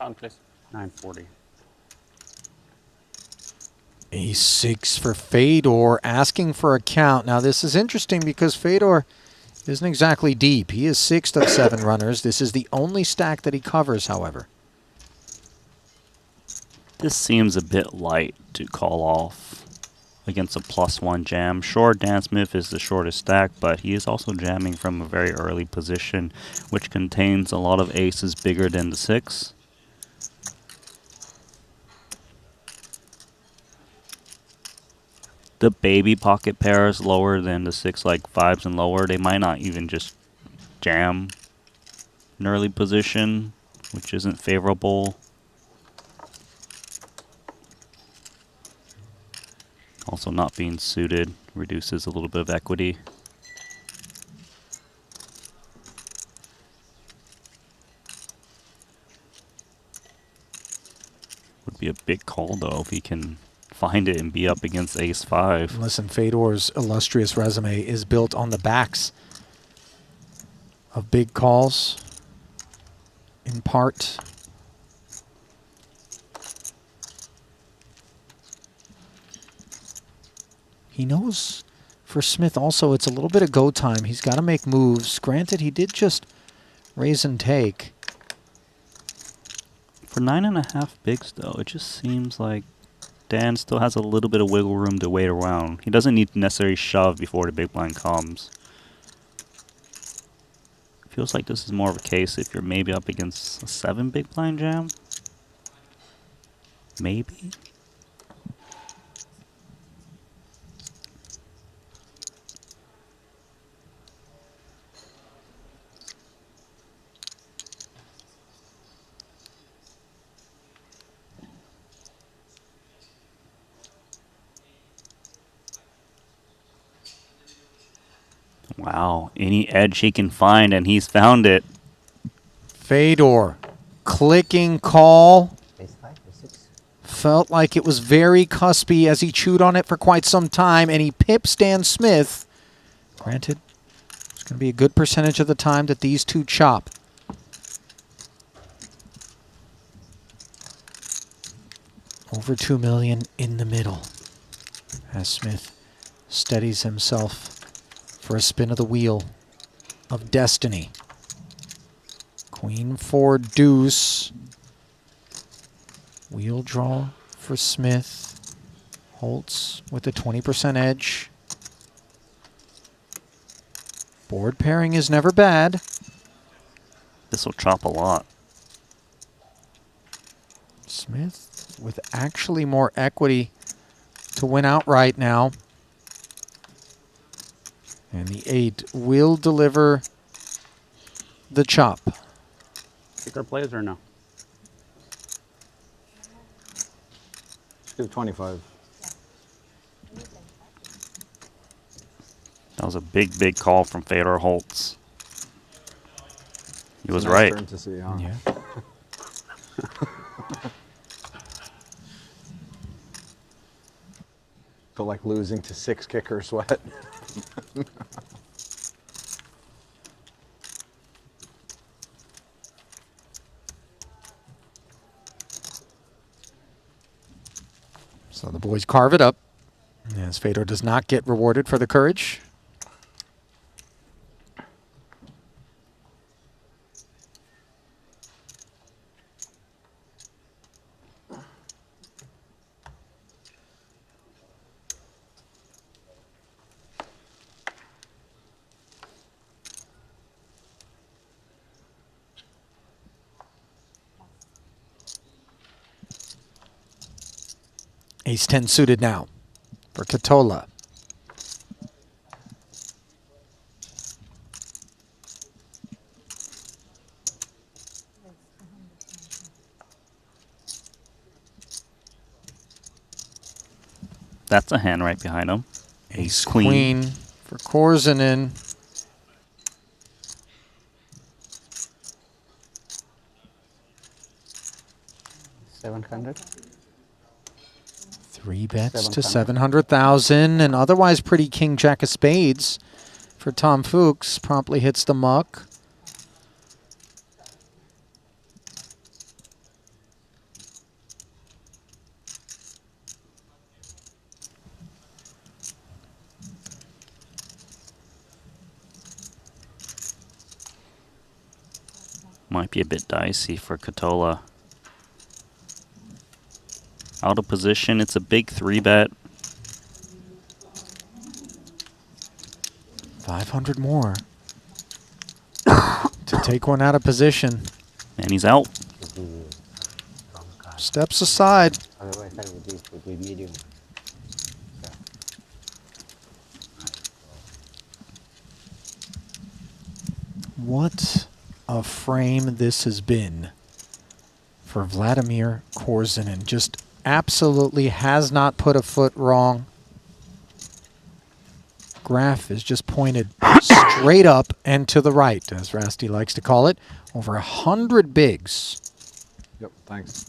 On, please. 940. Ace-6 for Fedor, asking for a count. Now this is interesting because Fedor isn't exactly deep. He is 6th of 7 runners. This is the only stack that he covers, however. This seems a bit light to call off against a +1 jam. Sure, Dan Smith is the shortest stack, but he is also jamming from a very early position, which contains a lot of aces bigger than the 6. The baby pocket pairs lower than the 6, like 5s and lower, they might not even just jam an early position, which isn't favorable. Also, not being suited reduces a little bit of equity. Would be a big call, though, if he can find it and be up against Ace-5. Listen, Fedor's illustrious resume is built on the backs of big calls, in part. He knows for Smith also it's a little bit of go time. He's got to make moves. Granted, he did just raise and take. For 9.5 bigs, though, it just seems like Dan still has a little bit of wiggle room to wait around. He doesn't need to necessarily shove before the big blind comes. Feels like this is more of a case if you're maybe up against a 7 big blind jam. Maybe. Wow, any edge he can find, and he's found it. Fedor, clicking call. Ace-5 or 6? Felt like it was very cuspy as he chewed on it for quite some time, and he pips Dan Smith. Granted, it's going to be a good percentage of the time that these two chop. Over 2 million in the middle as Smith steadies himself for a spin of the wheel of destiny. Queen 4 deuce. Wheel draw for Smith. Holtz with a 20% edge. Board pairing is never bad. This will chop a lot. Smith with actually more equity to win outright now. And the 8 will deliver the chop. Bigger plays or no? Let's do 25. That was a big, big call from Fedor Holtz. He was Nice right. turn to see, huh? Yeah. Feel like losing to 6 kicker sweat. So the boys carve it up, as Fedor does not get rewarded for the courage. Ace-10 suited now for Katola. That's a hand right behind him. Ace-Queen for Korzinen. $700. 3 bets to 700. 700,000, and otherwise pretty king jack of spades for Tom Fuchs. Promptly hits the muck. Might be a bit dicey for Katola. Out of position, it's a big 3-bet. 500 more to take one out of position. And he's out. Steps aside. Otherwise, I would be medium. What a frame this has been for Vladimir Korzinin. Just absolutely has not put a foot wrong. Graph is just pointed straight up and to the right, as Rasty likes to call it. Over 100 bigs. Yep, thanks.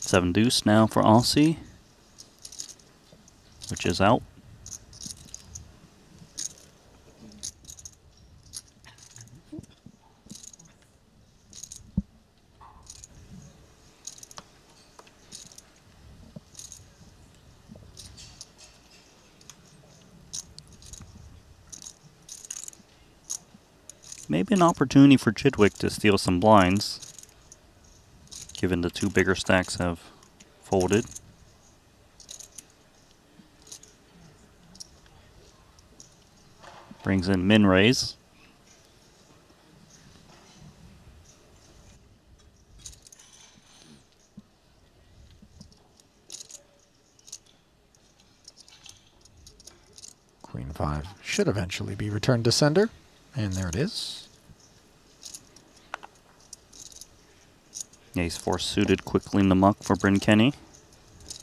Seven deuce now for Aussie, which is out. Maybe an opportunity for Chidwick to steal some blinds, given the two bigger stacks have folded. Brings in min raise. Queen 5 should eventually be returned to sender. And there it is. Ace 4 suited quickly in the muck for Bryn Kenny.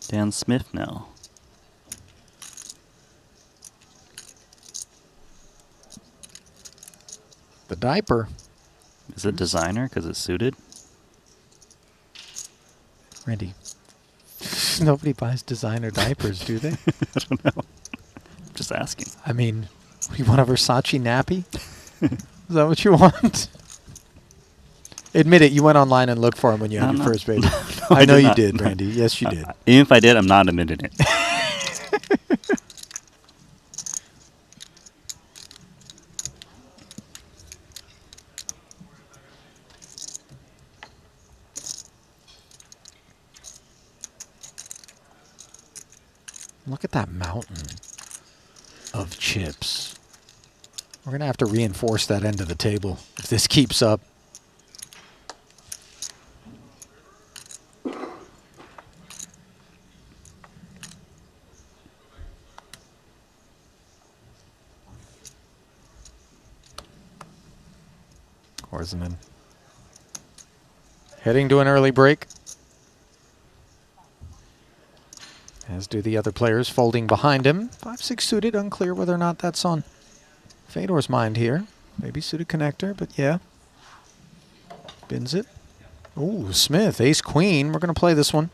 Dan Smith now. The diaper. Is it designer because it's suited? Randy, nobody buys designer diapers, do they? I don't know. I'm just asking. I mean, you want a Versace nappy? Is that what you want? Admit it, you went online and looked for him when you had your first baby. No, I know you not. did, Randy. Yes, you did. Even if I did, I'm not admitting it. Look at that mountain of chips. We're going to have to reinforce that end of the table if this keeps up. Korzinin heading to an early break. As do the other players folding behind him. 5-6 suited, unclear whether or not that's on Fedor's mind here. Maybe suited connector, but yeah. Bins it. Ooh, Smith, ace queen. We're going to play this one.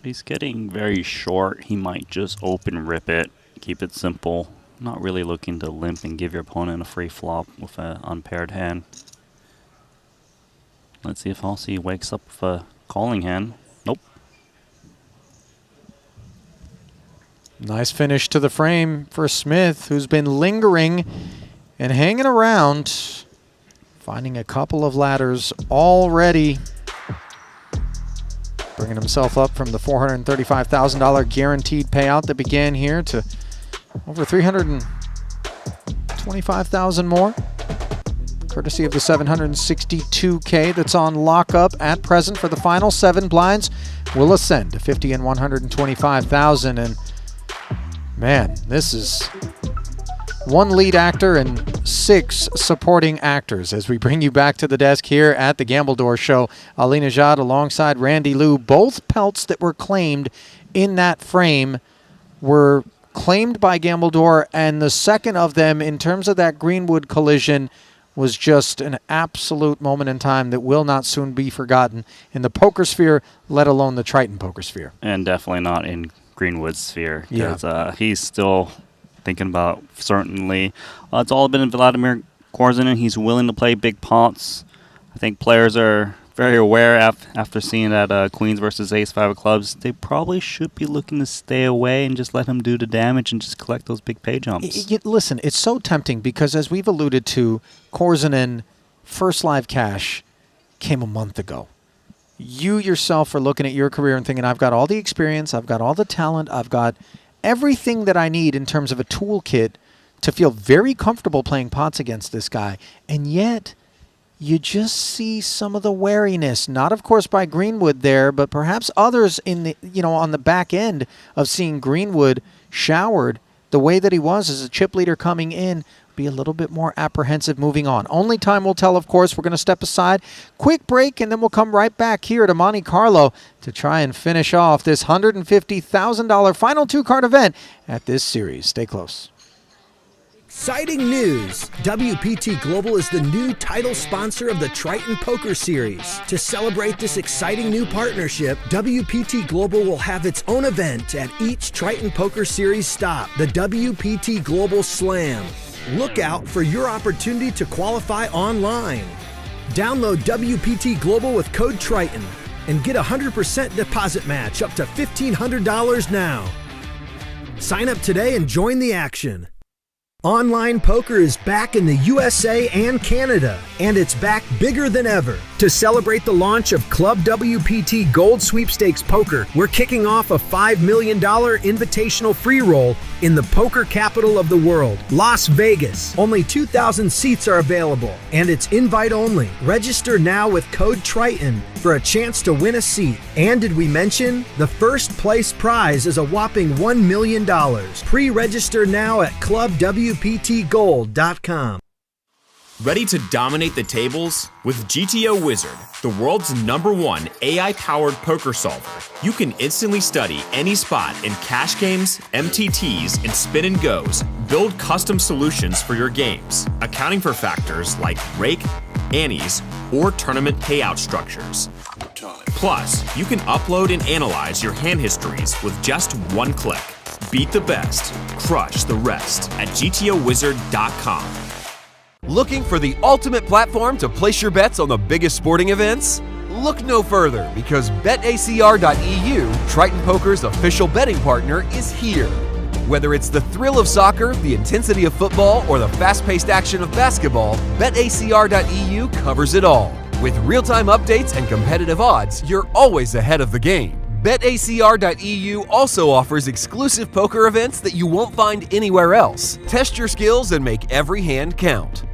He's getting very short. He might just open rip it, keep it simple. Not really looking to limp and give your opponent a free flop with an unpaired hand. Let's see if Aussie wakes up with a calling hand. Nope. Nice finish to the frame for Smith, who's been lingering and hanging around, finding a couple of ladders already. Bringing himself up from the $435,000 guaranteed payout that began here to over $325,000 more. Courtesy of the $762K that's on lockup at present for the final 7 blinds will ascend to $50,000 and $125,000. And man, this is one lead actor and 6 supporting actors as we bring you back to the desk here at the Gambledore Show. Ali Najad alongside Randy Liu. Both pelts that were claimed in that frame were claimed by Gambledore, and the second of them in terms of that Greenwood collision was just an absolute moment in time that will not soon be forgotten in the poker sphere, let alone the Triton poker sphere. And definitely not in Greenwood's sphere, because Yeah. he's still thinking about certainly. It's all been Vladimir Korzinen. He's willing to play big pots. I think players are very aware after seeing that Queens versus Ace-5 of clubs. They probably should be looking to stay away and just let him do the damage and just collect those big pay jumps. Listen, it's so tempting because as we've alluded to, Korzinen first live cash came a month ago. You yourself are looking at your career and thinking, I've got all the experience, I've got all the talent, I've got everything that I need in terms of a toolkit to feel very comfortable playing pots against this guy. And yet, you just see some of the wariness, not of course by Greenwood there, but perhaps others in the, on the back end of seeing Greenwood showered the way that he was as a chip leader coming in. Be a little bit more apprehensive moving on. Only time will tell, of course. We're going to step aside. Quick break, and then we'll come right back here to Monte-Carlo to try and finish off this $150,000 final two-card event at this series. Stay close. Exciting news! WPT Global is the new title sponsor of the Triton Poker Series. To celebrate this exciting new partnership, WPT Global will have its own event at each Triton Poker Series stop, the WPT Global Slam. Look out for your opportunity to qualify online. Download WPT Global with code Triton and get a 100% deposit match up to $1,500 now. Sign up today and join the action. Online poker is back in the USA and Canada, and it's back bigger than ever. To celebrate the launch of Club WPT Gold Sweepstakes Poker, we're kicking off a $5 million invitational free roll in the poker capital of the world, Las Vegas. Only 2,000 seats are available, and it's invite only. Register now with code Triton for a chance to win a seat. And did we mention? The first place prize is a whopping $1 million. Pre-register now at clubwptgold.com. Ready to dominate the tables? With GTO Wizard, the world's #1 AI-powered poker solver, you can instantly study any spot in cash games, MTTs, and spin and goes. Build custom solutions for your games, accounting for factors like rake, annies, or tournament payout structures. Plus, you can upload and analyze your hand histories with just one click. Beat the best, crush the rest at GTOWizard.com. Looking for the ultimate platform to place your bets on the biggest sporting events? Look no further, because BetACR.eu, Triton Poker's official betting partner, is here. Whether it's the thrill of soccer, the intensity of football, or the fast-paced action of basketball, BetACR.eu covers it all. With real-time updates and competitive odds, you're always ahead of the game. BetACR.eu also offers exclusive poker events that you won't find anywhere else. Test your skills and make every hand count.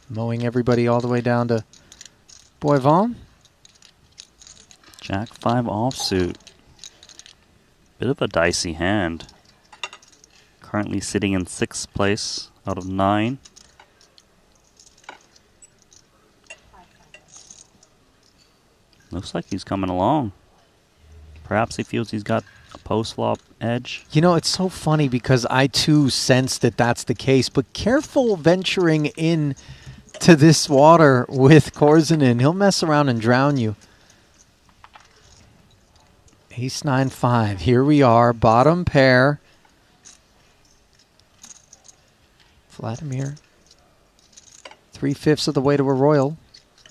Mowing everybody all the way down to Boivin. Jack 5 offsuit. Bit of a dicey hand. Currently sitting in 6th place out of 9. Looks like he's coming along. Perhaps he feels he's got a post-flop edge. You know, it's so funny because I too sense that that's the case, but careful venturing in to this water with Korzinen. He'll mess around and drown you. Ace 9-5. Here we are, bottom pair. Vladimir, 3/5 of the way to a royal,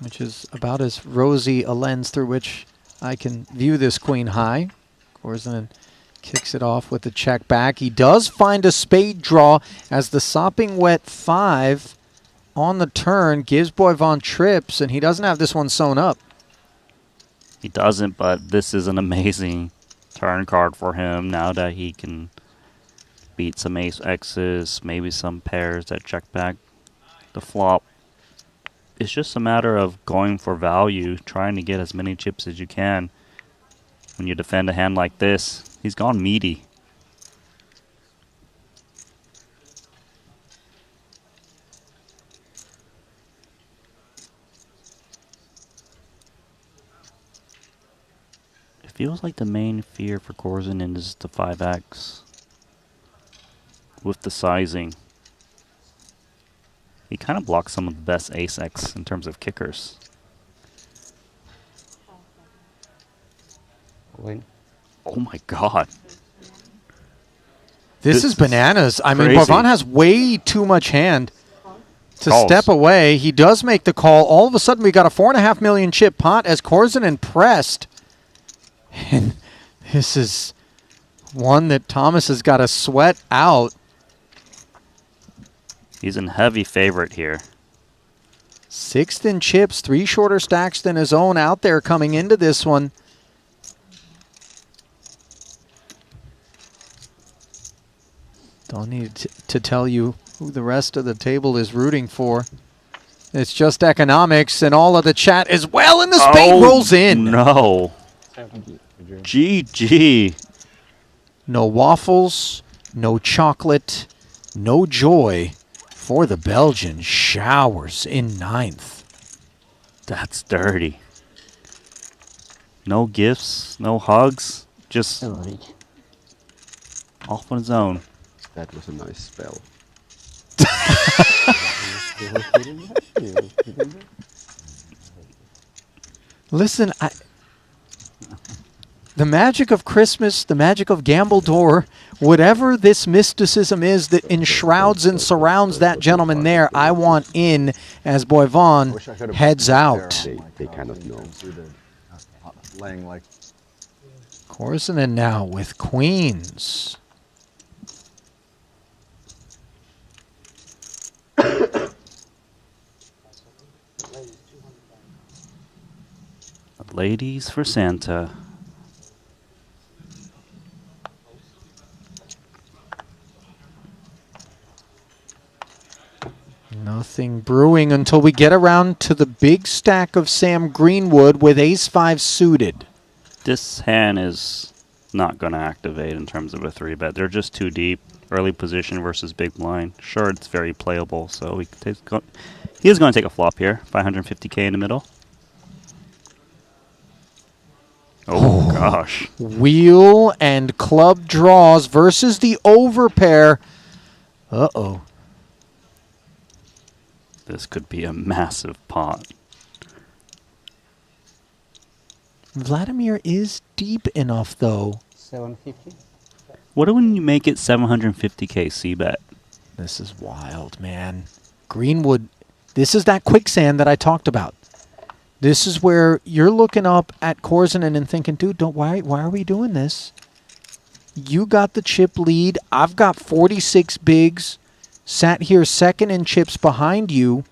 which is about as rosy a lens through which I can view this queen high. Korzinen Kicks it off with the check back. He does find a spade draw as the sopping wet 5 on the turn gives Boivin trips, and he doesn't have this one sewn up. He doesn't, but this is an amazing turn card for him now that he can beat some ace X's, maybe some pairs that check back the flop. It's just a matter of going for value, trying to get as many chips as you can. When you defend a hand like this, he's gone meaty. It feels like the main fear for Korzinen is the 5x. With the sizing, he kind of blocks some of the best ace-x in terms of kickers. Oh my god. This is bananas. I mean, crazy. Boivin has way too much hand to Calls. step away. He does make the call. All of a sudden, we got a 4.5 million chip pot as Korzinen pressed. And this is one that Thomas has got to sweat out. He's in heavy favorite here. 6th in chips, 3 shorter stacks than his own out there coming into this one. Don't need to tell you who the rest of the table is rooting for. It's just economics, and all of the chat as well, and the spade rolls in. No. GG. No waffles, no chocolate, no joy for the Belgian. Showers in 9th. That's dirty. No gifts, no hugs, just off on his own. That was a nice spell. Listen, the magic of Christmas, the magic of Gambledore, whatever this mysticism is that enshrouds and surrounds that gentleman there, I want in as Boivin heads out. They kind of know. Laying like Korzinen now with queens. Ladies for Santa. Nothing brewing until we get around to the big stack of Sam Greenwood with ace-5 suited. This hand is not going to activate in terms of a 3-bet. They're just too deep. Early position versus big blind. Sure, it's very playable, so he is going to take a flop here. 550K in the middle. Oh, gosh. Wheel and club draws versus the overpair. Uh-oh. This could be a massive pot. Vladimir is deep enough, though. 750. What when you make it 750K C-bet? This is wild, man. Greenwood, this is that quicksand that I talked about. This is where you're looking up at Korzinen and thinking, dude, why are we doing this? You got the chip lead. I've got 46 bigs. Sat here second in chips behind you.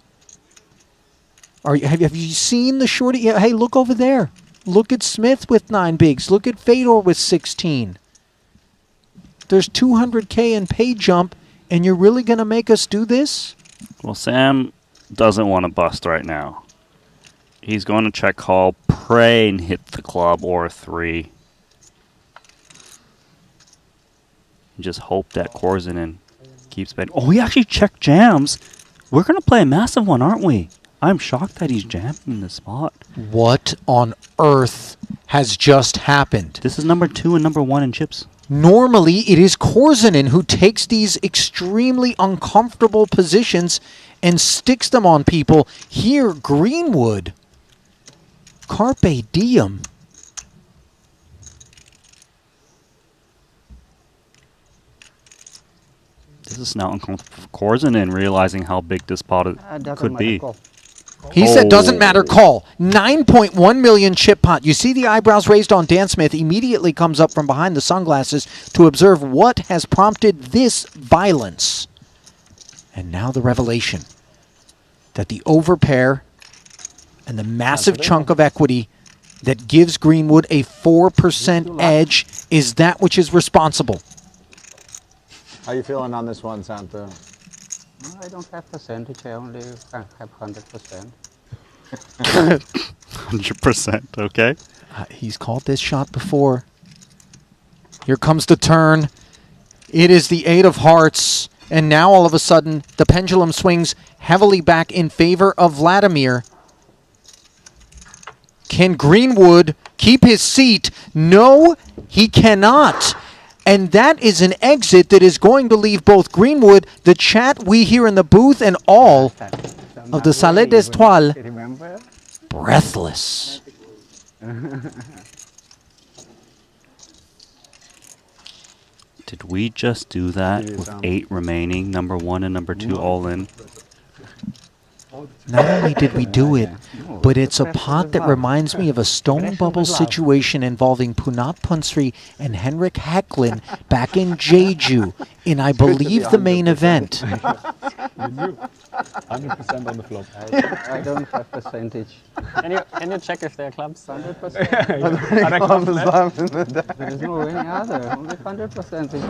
Have you seen the shorty? Yeah, hey, look over there. Look at Smith with 9 bigs. Look at Fedor with 16. There's 200K in pay jump, and you're really going to make us do this? Well, Sam doesn't want to bust right now. He's going to check call, pray, and hit the club or a 3. Just hope that Korzinen keeps betting. Oh, he actually checked jams. We're going to play a massive one, aren't we? I'm shocked that he's jamming the spot. What on earth has just happened? This is number 2 and number 1 in chips. Normally, it is Korzinen who takes these extremely uncomfortable positions and sticks them on people. Here, Greenwood. Carpe diem. This is now uncomfortable for Korzinen realizing how big this pot could be. He said, doesn't matter, call. 9.1 million chip pot. You see the eyebrows raised on Dan Smith immediately comes up from behind the sunglasses to observe what has prompted this violence. And now the revelation that the overpair and the massive chunk of equity that gives Greenwood a 4% edge is that which is responsible. How you feeling on this one, Santa? I don't have percentage, I only have 100%. 100%, okay. He's called this shot before. Here comes the turn. It is the 8 of hearts. And now all of a sudden, the pendulum swings heavily back in favor of Vladimir. Can Greenwood keep his seat? No, he cannot. And that is an exit that is going to leave both Greenwood, the chat we hear in the booth, and all of the Salle d'Étoiles breathless. Did we just do that with 8 remaining, number 1 and number 2 all in? Not only did we do it, but it's a pot that reminds me of a stone bubble situation involving Punat Punsri and Henrik Hecklin back in Jeju in, I believe, the main event. 100% on the flop. I don't have percentage. Can you check if they're clubs? 100%. There is no any other. Only 100% is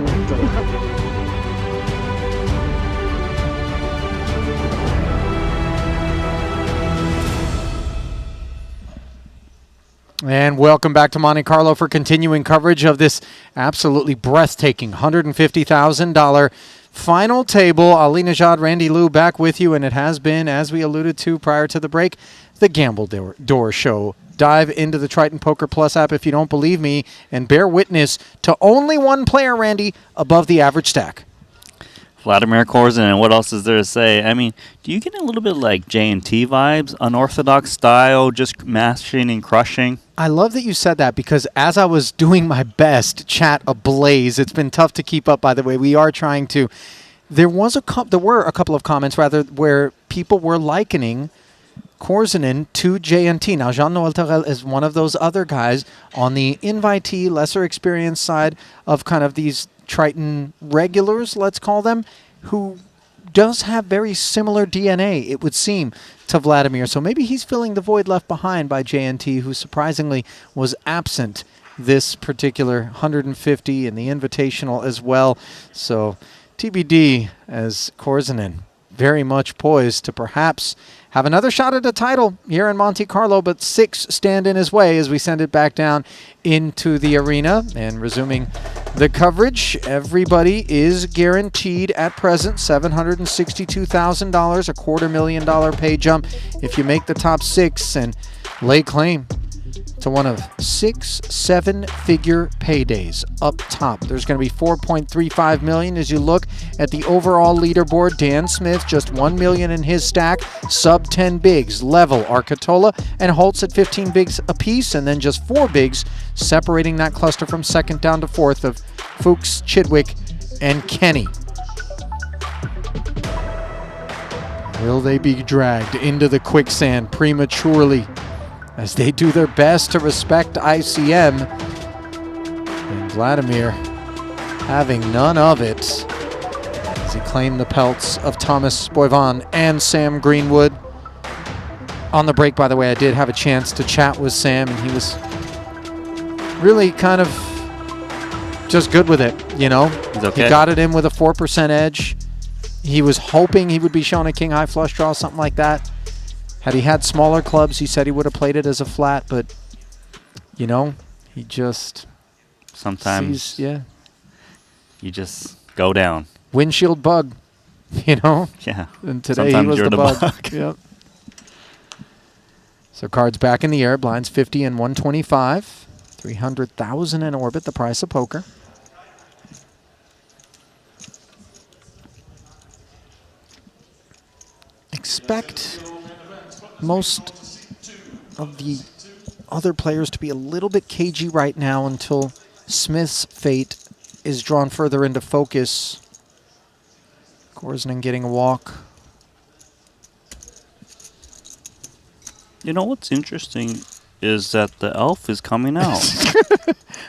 And welcome back to Monte-Carlo for continuing coverage of this absolutely breathtaking $150,000 final table. Ali Najad, Randy Liu back with you, and it has been, as we alluded to prior to the break, the Gamble Door Show. Dive into the Triton Poker Plus app if you don't believe me, and bear witness to only one player, Randy, above the average stack. Vladimir Korzun, and what else is there to say? I mean, do you get a little bit like J&T vibes, unorthodox style, just mashing and crushing? I love that you said that, because as I was doing my best, chat ablaze. It's been tough to keep up, by the way. We are trying to. There were a couple of comments, rather, where people were likening Korzunen to J&T. Now, Jean-Noël Terrel is one of those other guys on the invitee, lesser experience side of kind of these Triton regulars, let's call them, who does have very similar DNA, it would seem, to Vladimir. So maybe he's filling the void left behind by J&T, who surprisingly was absent this particular 150 and the Invitational as well. So TBD, as Korzunen very much poised to perhaps have another shot at a title here in Monte-Carlo, but 6 stand in his way as we send it back down into the arena. And resuming the coverage, everybody is guaranteed at present $762,000, a $250,000 pay jump if you make the top 6 and lay claim to one of 6 7-figure paydays up top. There's going to be $4.35 million as you look at the overall leaderboard. Dan Smith just $1 million in his stack. Sub 10 bigs level Arcatola and Holtz at 15 bigs apiece, and then just 4 bigs separating that cluster from second down to fourth of Fuchs, Chidwick, and Kenny. Will they be dragged into the quicksand prematurely as they do their best to respect ICM? And Vladimir having none of it as he claimed the pelts of Thomas Boyvan and Sam Greenwood. On the break, by the way, I did have a chance to chat with Sam, and he was really kind of just good with it, you know? He's okay. He got it in with a 4% edge. He was hoping he would be shown a king high flush draw, something like that. Had he had smaller clubs, he said he would have played it as a flat, but, you know, he just sometimes you just go down. Windshield bug, you know? Yeah. And today sometimes he was you're the bug. Yep. So cards back in the air, blinds 50 and 125. 300,000 in orbit, the price of poker. Expect most of the other players to be a little bit cagey right now until Smith's fate is drawn further into focus. Korzunen getting a walk. You know what's interesting is that the elf is coming out.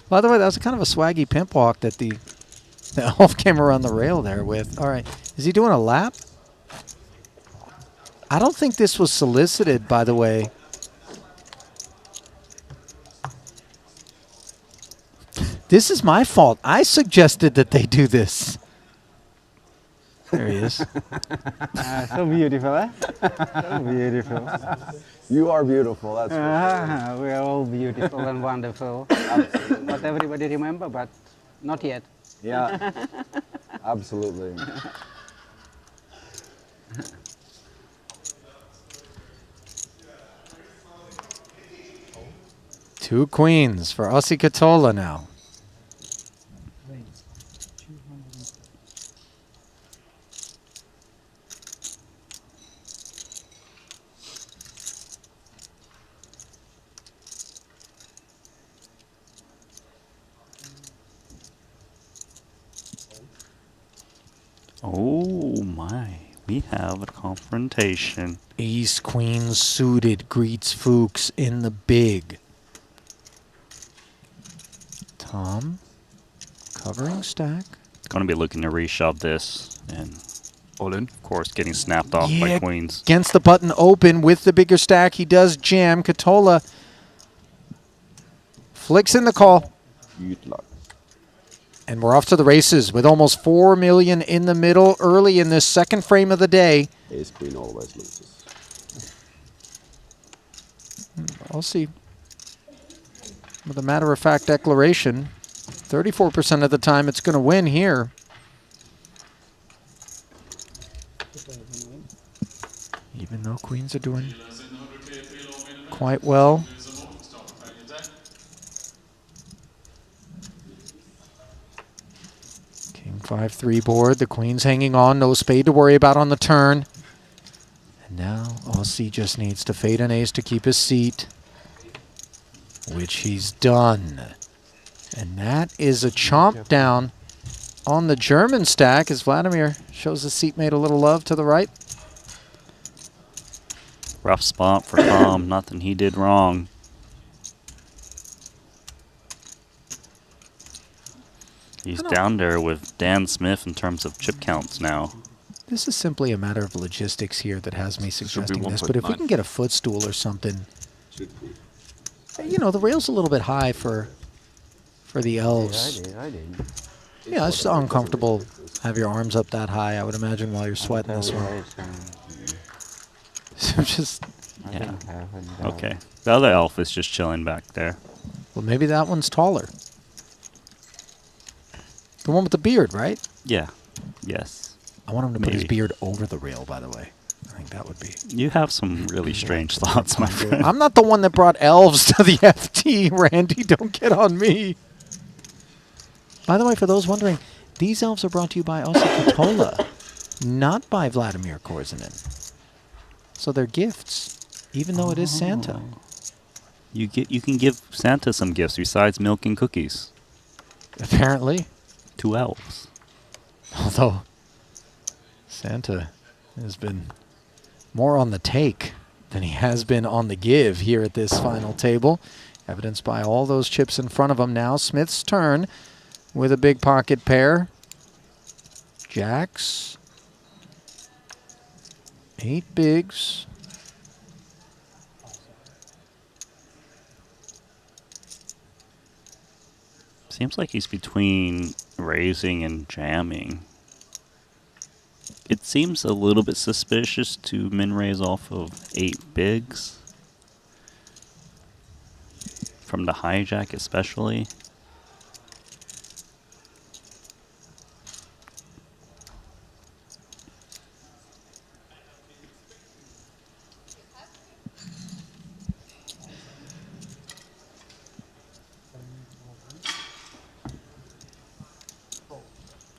By the way, that was kind of a swaggy pimp walk that the elf came around the rail there with. All right. Is he doing a lap? I don't think this was solicited, by the way. This is my fault. I suggested that they do this. There he is. So beautiful, eh? So beautiful. You are beautiful, that's for sure. We are all beautiful and wonderful. What everybody remember, but not yet. Yeah, absolutely. Two queens for Ossie Katola now. Oh my, we have a confrontation. Ace queen suited greets Fuchs in the big. Tom covering stack. Going to be looking to reshove this and all in. Of course, getting snapped off by queens. Against the button open with the bigger stack, he does jam. Katola flicks in the call. Good luck. And we're off to the races with almost $4 million in the middle early in this second frame of the day. Ace queen always loses. I'll see. With a matter-of-fact declaration, 34% of the time it's going to win here. Even though queens are doing quite well. King 5-3 board. The queen's hanging on. No spade to worry about on the turn. And now Aussie just needs to fade an ace to keep his seat, which he's done. And that is a chomp down on the German stack as Vladimir shows his seatmate a little love to the right. Rough spot for Tom. Nothing he did wrong. He's down there with Dan Smith in terms of chip counts now. This is simply a matter of logistics here that has me suggesting this. But if we can get a footstool or something, you know, the rail's a little bit high for the elves. I did. Yeah, it's uncomfortable. Have your arms up that high, I would imagine, while you're sweating this one. So just, yeah. Okay. The other elf is just chilling back there. Well, maybe that one's taller. The one with the beard, right? Yeah. Yes. I want him to put his beard over the rail, by the way. I think that would be. You have some really strange thoughts, my friend. I'm not the one that brought elves to the FT, Randy. Don't get on me. By the way, for those wondering, these elves are brought to you by Ossie Katola, not by Vladimir Korzinin. So they're gifts, even though it is Santa. You can give Santa some gifts besides milk and cookies. Apparently. 2 elves. Although Santa has been more on the take than he has been on the give here at this final table. Evidenced by all those chips in front of him now. Smith's turn with a big pocket pair. Jacks. 8 bigs. Seems like he's between raising and jamming. It seems a little bit suspicious to min-raise off of 8 bigs. From the hijack especially.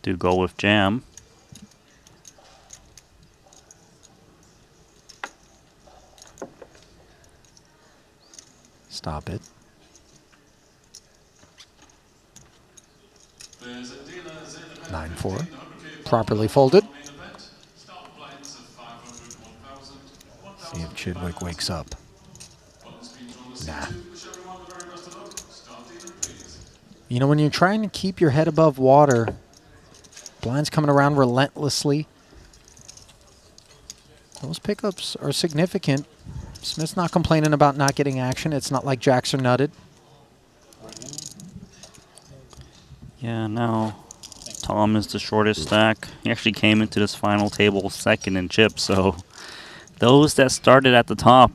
Do go with jam. Stop it. Nine 4. Properly folded. See if Chidwick wakes up. Nah. You know, when you're trying to keep your head above water, blinds coming around relentlessly. Those pickups are significant. Smith's not complaining about not getting action. It's not like jacks are nutted. Yeah, no. Tom is the shortest stack. He actually came into this final table second in chips, so those that started at the top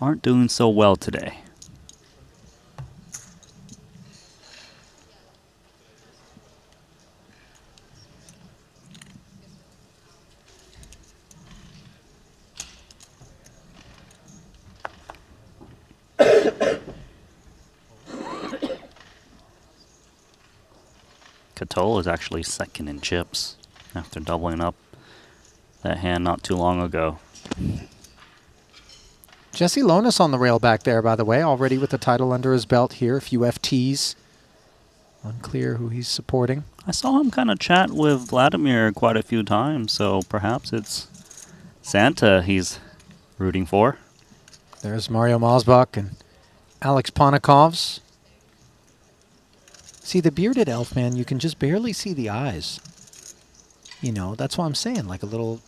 aren't doing so well today. Katola is actually second in chips after doubling up that hand not too long ago. Jesse Lonis on the rail back there, by the way, already with the title under his belt here. A few FTs. Unclear who he's supporting. I saw him kind of chat with Vladimir quite a few times, so perhaps it's Santa he's rooting for. There's Mario Mosbach and Alex Ponikovs. See, the bearded elf, man, you can just barely see the eyes. You know, that's what I'm saying. Like a little,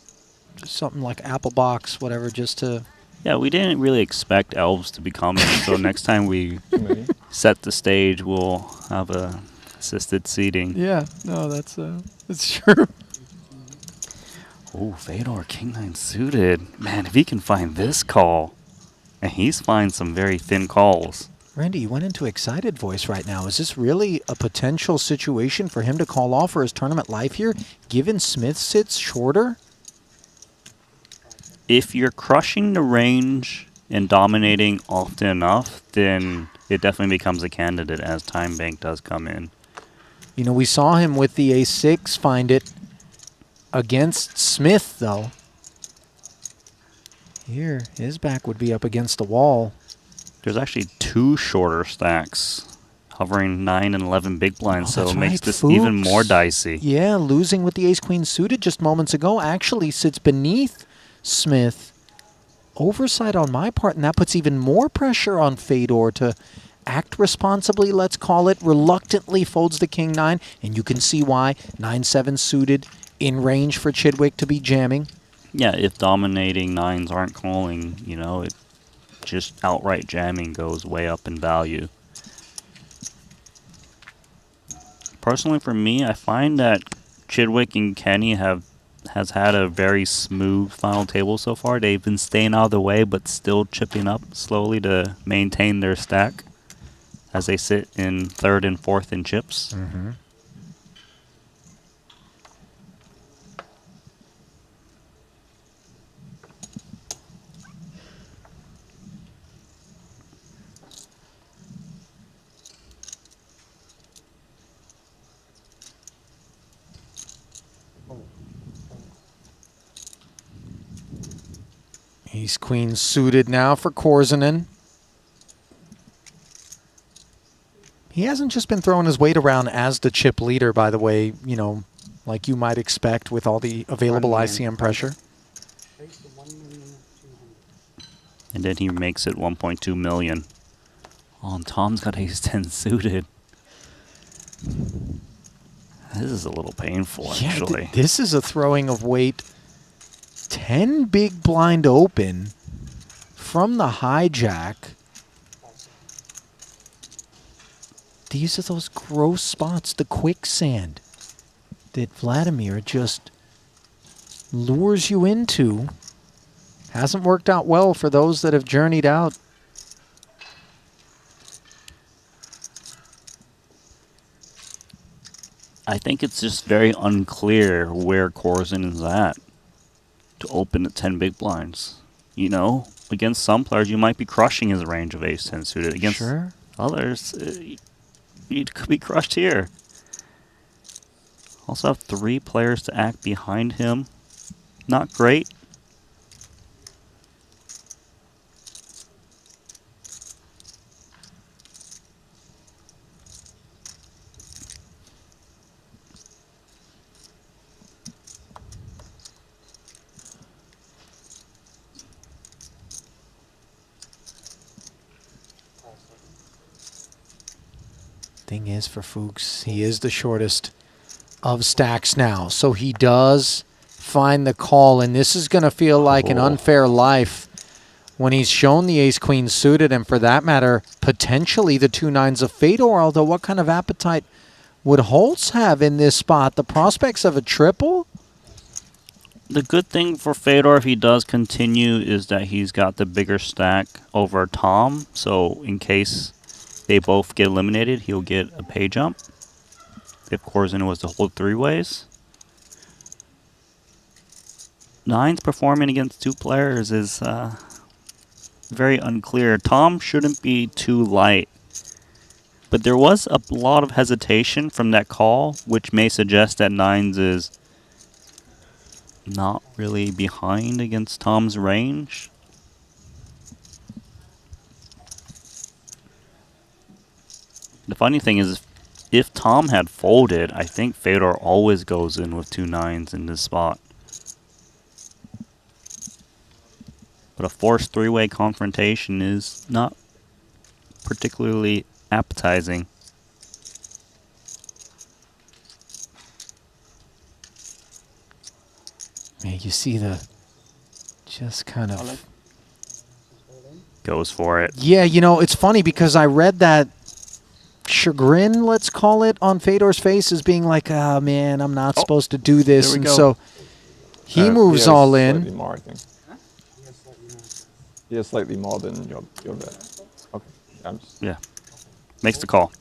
just something like apple box, whatever, just to... Yeah, we didn't really expect elves to be coming, so next time we set the stage, we'll have a assisted seating. Yeah, no, that's true. Oh, Fedor, King 9 suited. Man, if he can find this call, and he's finding some very thin calls. Randy, you went into excited voice right now. Is this really a potential situation for him to call off for his tournament life here, given Smith sits shorter? If you're crushing the range and dominating often enough, then it definitely becomes a candidate as Time Bank does come in. You know, we saw him with the A6 find it against Smith, though. Here, his back would be up against the wall. There's actually two shorter stacks, hovering 9 and 11 big blinds, so it makes this even more dicey. Yeah, losing with the ace-queen suited just moments ago actually sits beneath Smith. Oversight on my part, and that puts even more pressure on Fedor to act responsibly, let's call it. Reluctantly folds the king 9, and you can see why. 9-7 suited in range for Chidwick to be jamming. Yeah, if dominating 9s aren't calling, you know, it just outright jamming goes way up in value. Personally, for me, I find that Chidwick and Kenny has had a very smooth final table so far. They've been staying out of the way, but still chipping up slowly to maintain their stack as they sit in third and fourth in chips. Mm-hmm. Ace-queen suited now for Korzinen. He hasn't just been throwing his weight around as the chip leader, by the way, you know, like you might expect with all the available ICM pressure. And then he makes it 1.2 million. Oh, and Tom's got ace-10 suited. This is a little painful, actually. Yeah, this is a throwing of weight. 10 big blind open from the hijack. These are those gross spots, the quicksand that Vladimir just lures you into. Hasn't worked out well for those that have journeyed out. I think it's just very unclear where Korzin is at to open at 10 big blinds. You know, against some players, you might be crushing his range of ace-10 suited. Against others, you could be crushed here. Also have 3 players to act behind him. Not great. Thing is, for Fuchs, he is the shortest of stacks now. So he does find the call, and this is going to feel like an unfair life when he's shown the ace-queen suited, and for that matter, potentially the 2-9s of Fedor, although what kind of appetite would Holtz have in this spot? The prospects of a triple? The good thing for Fedor, if he does continue, is that he's got the bigger stack over Tom. So in case they both get eliminated, he'll get a pay jump. If Corzin was to hold 3-ways. 9's performing against 2 players is very unclear. Tom shouldn't be too light. But there was a lot of hesitation from that call, which may suggest that 9's is not really behind against Tom's range. The funny thing is, if Tom had folded, I think Fedor always goes in with 2 9s in this spot. But a forced 3-way confrontation is not particularly appetizing. Man, you see the just kind of goes for it. Yeah, you know, it's funny because I read that chagrin, let's call it, on Fedor's face as being like, oh man, I'm not supposed to do this. And so he moves all in. More, I think. He has slightly more than your bet. Okay. Yeah. Makes the call.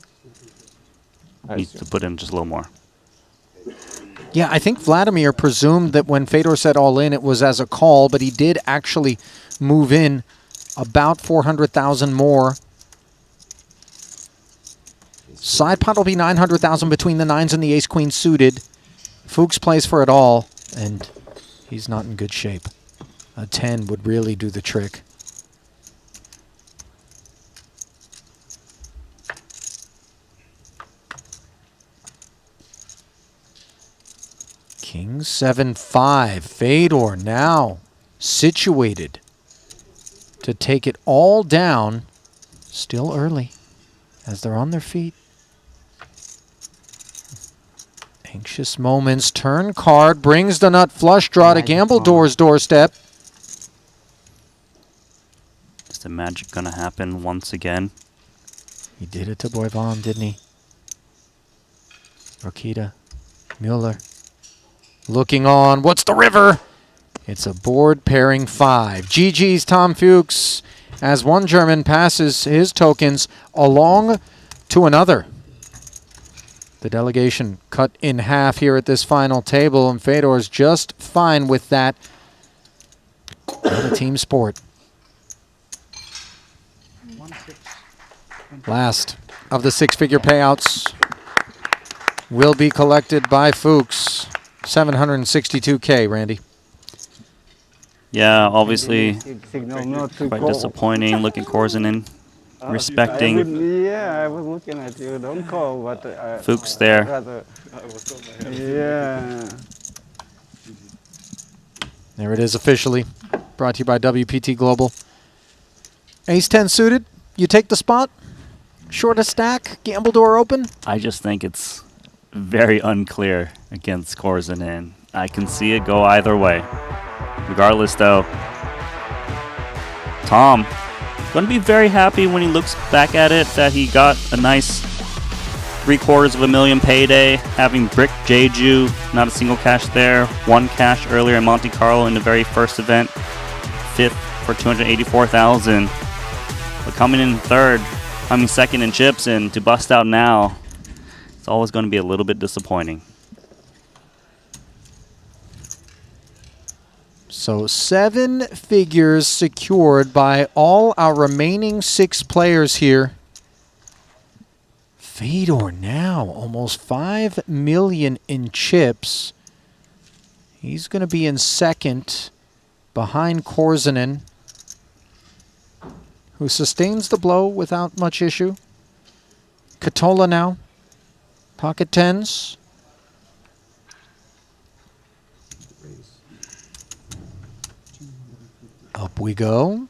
Needs to put in just a little more. Yeah, I think Vladimir presumed that when Fedor said all in, it was as a call, but he did actually move in about 400,000 more. Side pot will be 900,000 between the 9s and the ace-queen suited. Fuchs plays for it all, and he's not in good shape. A 10 would really do the trick. King 7-5. Fedor now situated to take it all down. Still early as they're on their feet. Anxious moments. Turn card brings the nut flush draw to Gambledor's doorstep. Is the magic going to happen once again? He did it to Boivon, didn't he? Rokita. Mueller. Looking on. What's the river? It's a board pairing 5. GG's Tom Fuchs as one German passes his tokens along to another. The delegation cut in half here at this final table, and Fedor's just fine with that. What a team sport. Last of the 6-figure payouts will be collected by Fuchs. 762K, Randy. Yeah, obviously quite disappointing. Look at Korzinen respecting. I was looking at you. Don't call, but Fuchs there. Yeah. There it is officially. Brought to you by WPT Global. Ace-10 suited. You take the spot. Shortest stack. Gambledor open. I just think it's very unclear against Korzinen. I can see it go either way. Regardless, though, Tom going to be very happy when he looks back at it that he got a nice $750,000 payday, having brick Jeju, not a single cash there, 1 cash earlier in Monte-Carlo in the very first event, 5th for $284,000. But coming in second in chips, and to bust out now, it's always going to be a little bit disappointing. So 7 figures secured by all our remaining 6 players here. Fedor now almost 5 million in chips. He's going to be in second behind Korzinen, who sustains the blow without much issue. Katola now. Pocket 10s. Up we go.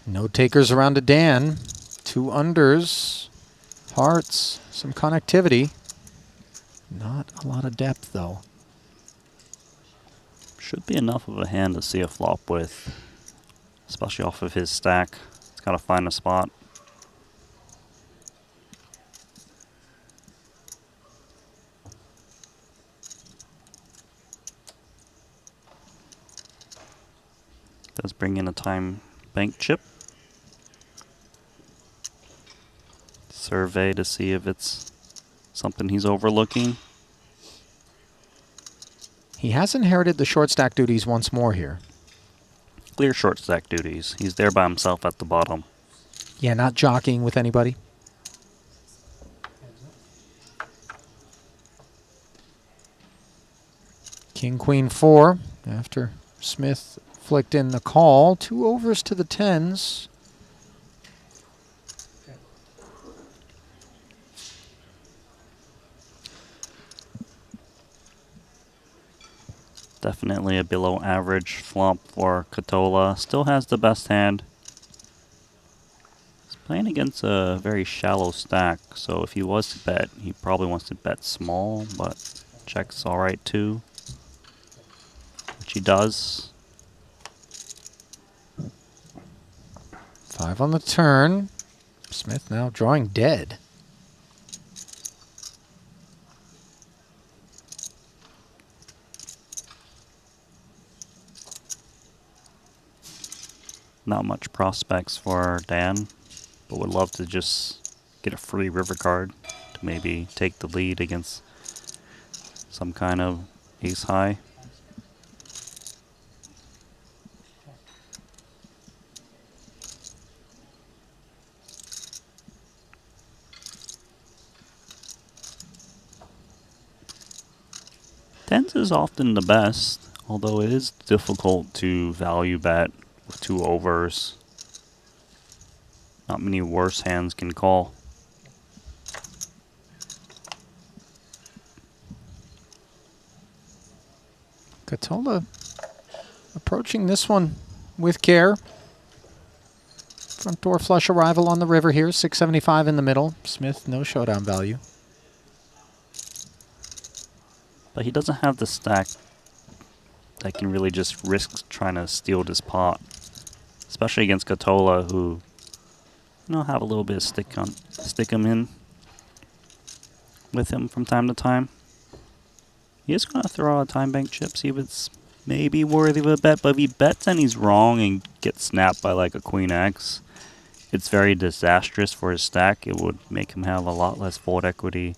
No takers around to Dan. 2 unders. Hearts. Some connectivity. Not a lot of depth, though. Should be enough of a hand to see a flop with, especially off of his stack. He's got to find a spot. Does bring in a time bank chip. Survey to see if it's something he's overlooking. He has inherited the short stack duties once more here. Clear short stack duties. He's there by himself at the bottom. Yeah, not jockeying with anybody. King, Queen, 4 after Smith flicked in the call. 2 overs to the 10s. Definitely a below average flop for Katola. Still has the best hand. He's playing against a very shallow stack, so if he was to bet, he probably wants to bet small, but check's alright too. Which he does. 5 on the turn. Smith now drawing dead. Not much prospects for Dan, but would love to just get a free river card to maybe take the lead against some kind of ace high. Tens is often the best, although it is difficult to value bet with 2 overs. Not many worse hands can call. Katola approaching this one with care. Front door flush arrival on the river here. 675 in the middle. Smith, no showdown value. But he doesn't have the stack that can really just risk trying to steal this pot. Especially against Katola, who, you know, have a little bit of stick him in with him from time to time. He is going to throw out a time bank chip, see if it's maybe worthy of a bet. But if he bets and he's wrong and gets snapped by like a Queen X, it's very disastrous for his stack. It would make him have a lot less fold equity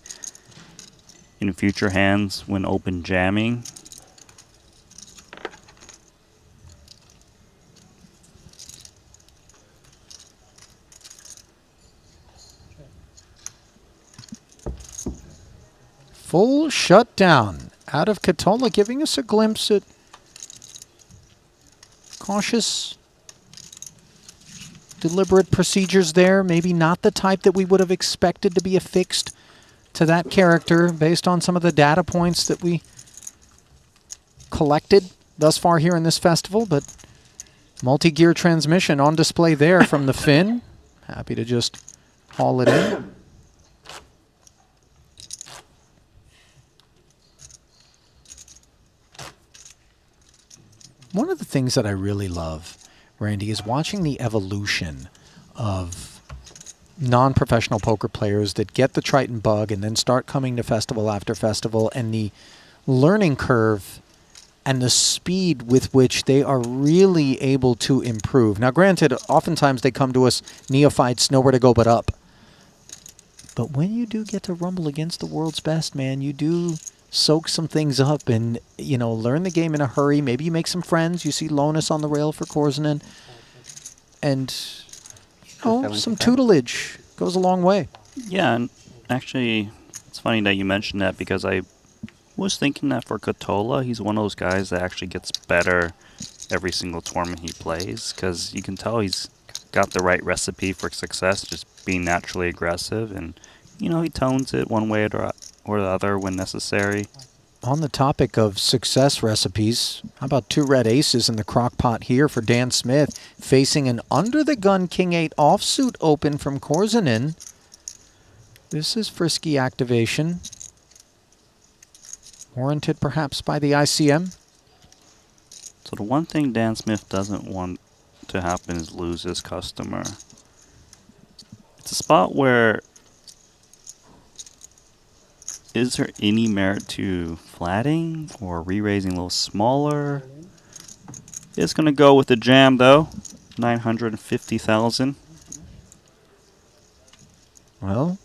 in future hands when open jamming. Full shutdown out of Katola, giving us a glimpse at cautious, deliberate procedures there. Maybe not the type that we would have expected to be affixed to that character based on some of the data points that we collected thus far here in this festival, but multi-gear transmission on display there from the Finn. Happy to just haul it in. One of the things that I really love, Randy, is watching the evolution of non-professional poker players that get the Triton bug and then start coming to festival after festival, and the learning curve and the speed with which they are really able to improve. Now, granted, oftentimes they come to us neophytes, nowhere to go but up. But when you do get to rumble against the world's best, man, you do soak some things up and, you know, learn the game in a hurry. Maybe you make some friends. You see Lonus on the rail for Korzanen. And, you know, some tutelage goes a long way. Yeah, and actually, it's funny that you mentioned that because I was thinking that for Katola, he's one of those guys that actually gets better every single tournament he plays, because you can tell he's got the right recipe for success, just being naturally aggressive, and, you know, he tones it one way or the other when necessary. On the topic of success recipes, how about 2 red aces in the crock pot here for Dan Smith, facing an under-the-gun King-8 offsuit open from Korzanen. This is frisky activation. Warranted perhaps by the ICM. So the one thing Dan Smith doesn't want to happen is lose his customer. It's a spot where, is there any merit to flatting or re-raising a little smaller? It's going to go with the jam though, 950,000. Well,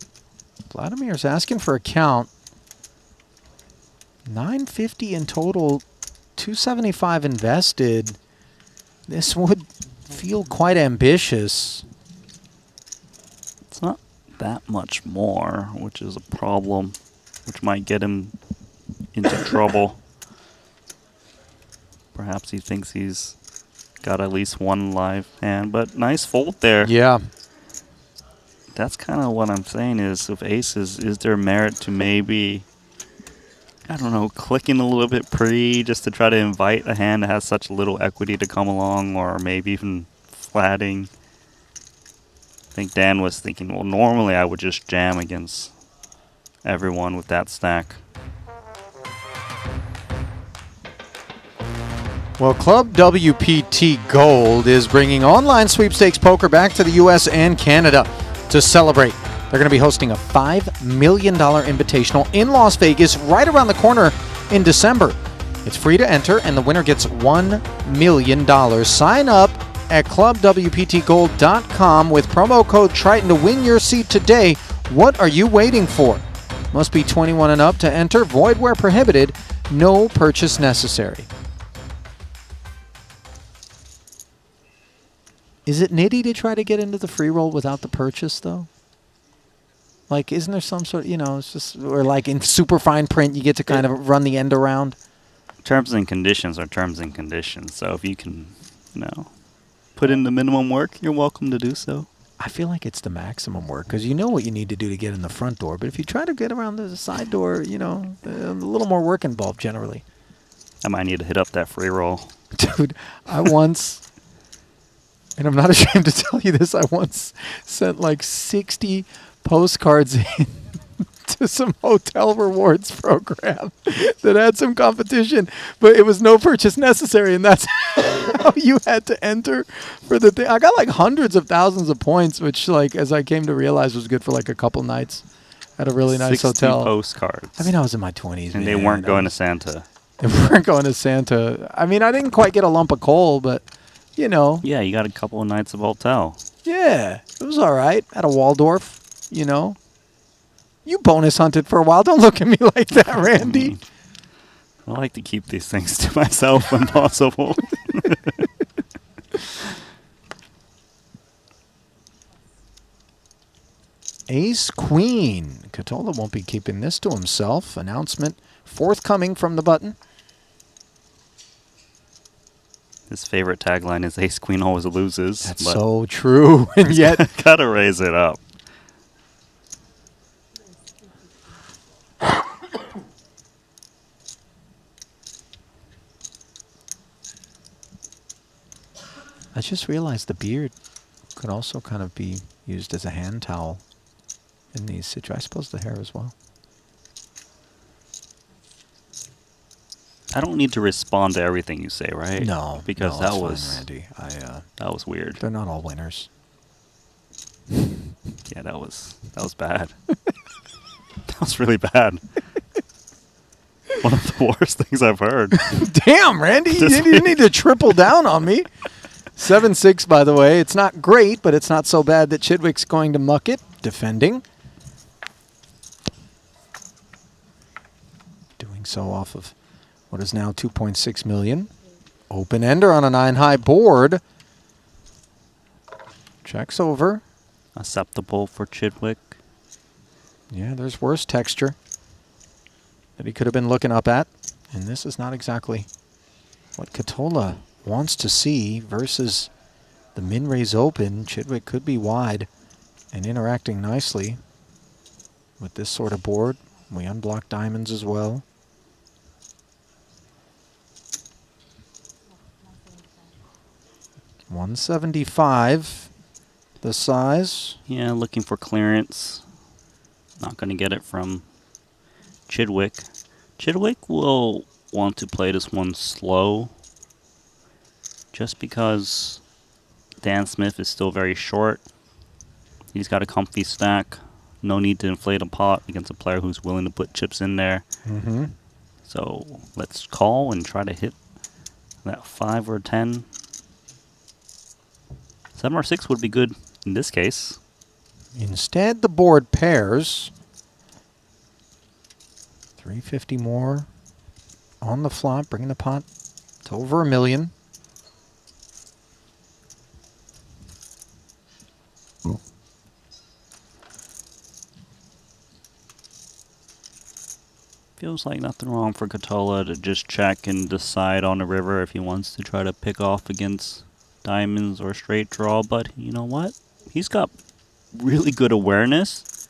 Vladimir's asking for a count. 950 in total, 275 invested. This would feel quite ambitious. It's not that much more, which is a problem, which might get him into trouble. Perhaps he thinks he's got at least one live hand, but nice fold there. Yeah. That's kind of what I'm saying is, with aces, is there merit to maybe, I don't know, clicking a little bit pre just to try to invite a hand that has such little equity to come along, or maybe even flatting? I think Dan was thinking, well, normally I would just jam against everyone with that stack. Well, Club WPT Gold is bringing online sweepstakes poker back to the U.S. and Canada to celebrate. They're going to be hosting a $5 million invitational in Las Vegas right around the corner in December. It's free to enter, and the winner gets $1 million. Sign up at clubwptgold.com with promo code Triton to win your seat today. What are you waiting for? Must be 21 and up to enter. Void where prohibited. No purchase necessary. Is it nitty to try to get into the free roll without the purchase, though? Like, isn't there some sort of, you know, it's just, or like in super fine print, you get to kind of run the end around? Terms and conditions are terms and conditions. So if you can, you know, put in the minimum work, you're welcome to do so. I feel like it's the maximum work, because you know what you need to do to get in the front door. But if you try to get around the side door, you know, a little more work involved generally. I might need to hit up that free roll. Dude, I once... And I'm not ashamed to tell you this. I once sent like 60 postcards in to some hotel rewards program that had some competition, but it was no purchase necessary, and that's how you had to enter for the thing. I got like hundreds of thousands of points, which, like, as I came to realize, was good for like a couple nights at a really nice 60 hotel. postcards. I mean, I was in my 20s, and man. they weren't going to Santa. They weren't going to Santa. I mean, I didn't quite get a lump of coal, but... You know. Yeah, you got a couple of nights of hotel. Yeah, it was all right. At a Waldorf, you know. You bonus hunted for a while. Don't look at me like that, Randy. I like to keep these things to myself when possible. Ace Queen. Catola won't be keeping this to himself. Announcement forthcoming from the button. His favorite tagline is Ace Queen always loses. That's so true. And yet... Gotta raise it up. I just realized the beard could also kind of be used as a hand towel in these situations. I suppose the hair as well. I don't need to respond to everything you say, right? No, because no, that that's was fine, Randy. that was weird. They're not all winners. Yeah, that was bad. That was really bad. One of the worst things I've heard. Damn, Randy, you need to triple down on me. 7-6, by the way. It's not great, but it's not so bad that Chidwick's going to muck it. Defending. Doing so off of what is now 2.6 million. Open ender on a 9-high board. Checks over. Acceptable for Chidwick. Yeah, there's worse texture that he could have been looking up at. And this is not exactly what Catola wants to see versus the min-raise open. Chidwick could be wide and interacting nicely with this sort of board. We unblock diamonds as well. 175, the size. Yeah, looking for clearance. Not going to get it from Chidwick. Chidwick will want to play this one slow, just because Dan Smith is still very short. He's got a comfy stack. No need to inflate a pot against a player who's willing to put chips in there. So let's call and try to hit that 5 or 10. 7 or 6 would be good in this case. Instead, the board pairs. 350 more on the flop, bringing the pot to over $1 million. Feels like nothing wrong for Katola to just check and decide on the river if he wants to try to pick off against diamonds or straight draw, but you know what? He's got really good awareness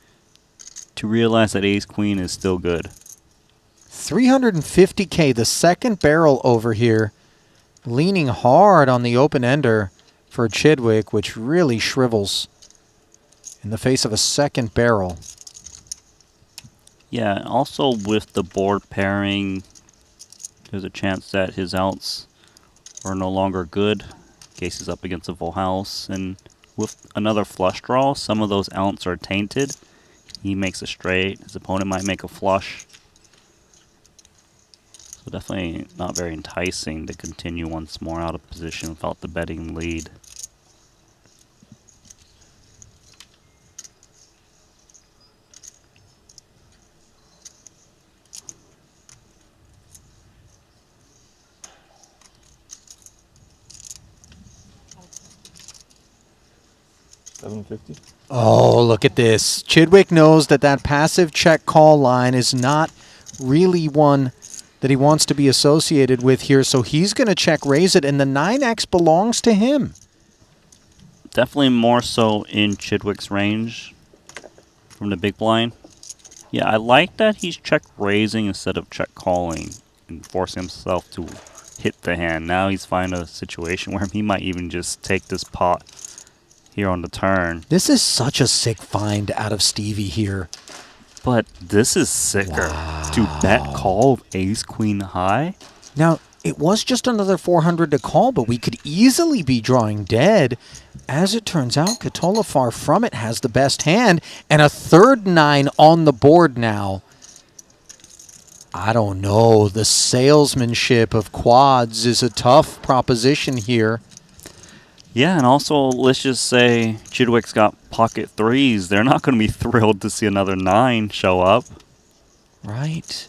to realize that ace-queen is still good. 350K, the second barrel over here, leaning hard on the open-ender for Chidwick, which really shrivels in the face of a second barrel. Yeah, also with the board pairing, there's a chance that his outs are no longer good. Case is up against a full house, and with another flush draw, some of those outs are tainted. He makes a straight, his opponent might make a flush. So definitely not very enticing to continue once more out of position without the betting lead. $750. Oh, look at this. Chidwick knows that that passive check call line is not really one that he wants to be associated with here, so he's going to check raise it, and the 9X belongs to him. Definitely more so in Chidwick's range from the big blind. Yeah, I like that he's check raising instead of check calling and forcing himself to hit the hand. Now he's finding a situation where he might even just take this pot here on the turn. This is such a sick find out of Stevie here. But this is sicker. Wow. To bet call ace queen high. Now, it was just another 400 to call, but we could easily be drawing dead. As it turns out, Katola, far from it, has the best hand, and a third 9 on the board now. I don't know. The salesmanship of quads is a tough proposition here. Yeah, and also, let's just say Chidwick's got pocket 3s. They're not going to be thrilled to see another 9 show up. Right.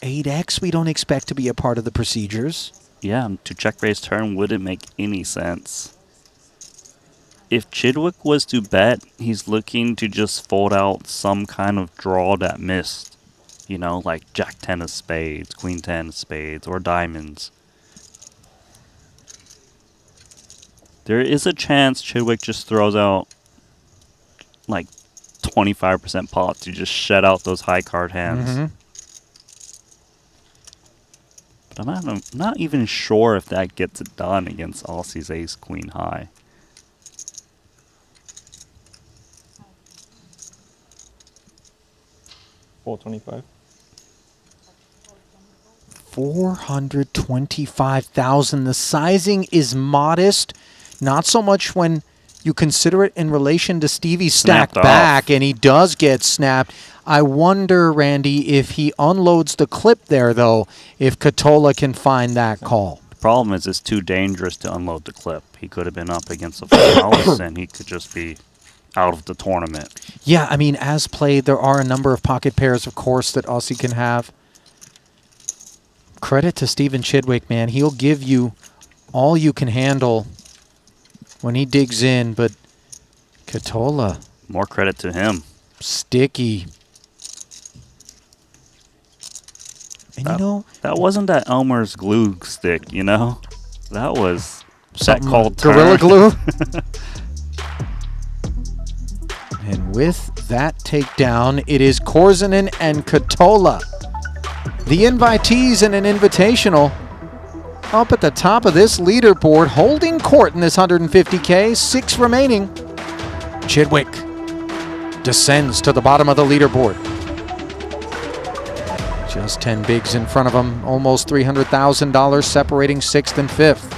8X, we don't expect to be a part of the procedures. Yeah, to check raise turn wouldn't make any sense. If Chidwick was to bet, he's looking to just fold out some kind of draw that missed. You know, like Jack 10 of spades, Queen 10 of spades, or diamonds. There is a chance Chidwick just throws out like 25% pot to just shut out those high card hands. But I'm not even sure if that gets it done against Aussie's ace queen high. $425. 425,000. The sizing is modest. Not so much when you consider it in relation to Stevie's stack back, and he does get snapped. I wonder, Randy, if he unloads the clip there, though, if Katola can find that call. The problem is it's too dangerous to unload the clip. He could have been up against a full house, and he could just be out of the tournament. Yeah, I mean, as played, there are a number of pocket pairs, of course, that Aussie can have. Credit to Steven Chidwick, man. He'll give you all you can handle when he digs in, but Katola. More credit to him. Sticky. And you know, that wasn't that Elmer's glue stick, you know? That was that called Gorilla Glue. And with that takedown, it is Korzanen and Katola, the invitees in an invitational up at the top of this leaderboard, holding court in this 150K. 6 remaining. Chidwick descends to the bottom of the leaderboard. Just 10 bigs in front of him. Almost $300,000 separating 6th and 5th.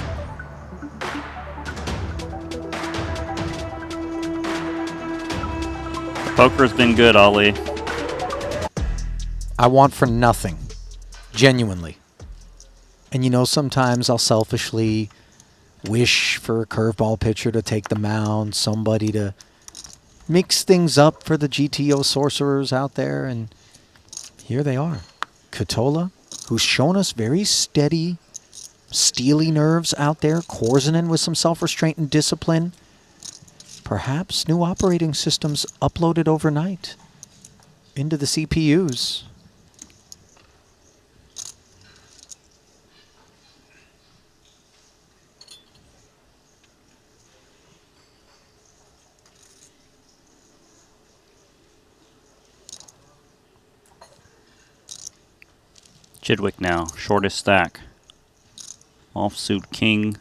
The poker's been good, Ollie. I want for nothing. Genuinely. And you know, sometimes I'll selfishly wish for a curveball pitcher to take the mound, somebody to mix things up for the GTO sorcerers out there, and here they are. Katola, who's shown us very steady, steely nerves out there. Korzinen with some self-restraint and discipline. Perhaps new operating systems uploaded overnight into the CPUs. Chidwick now, shortest stack. Offsuit king,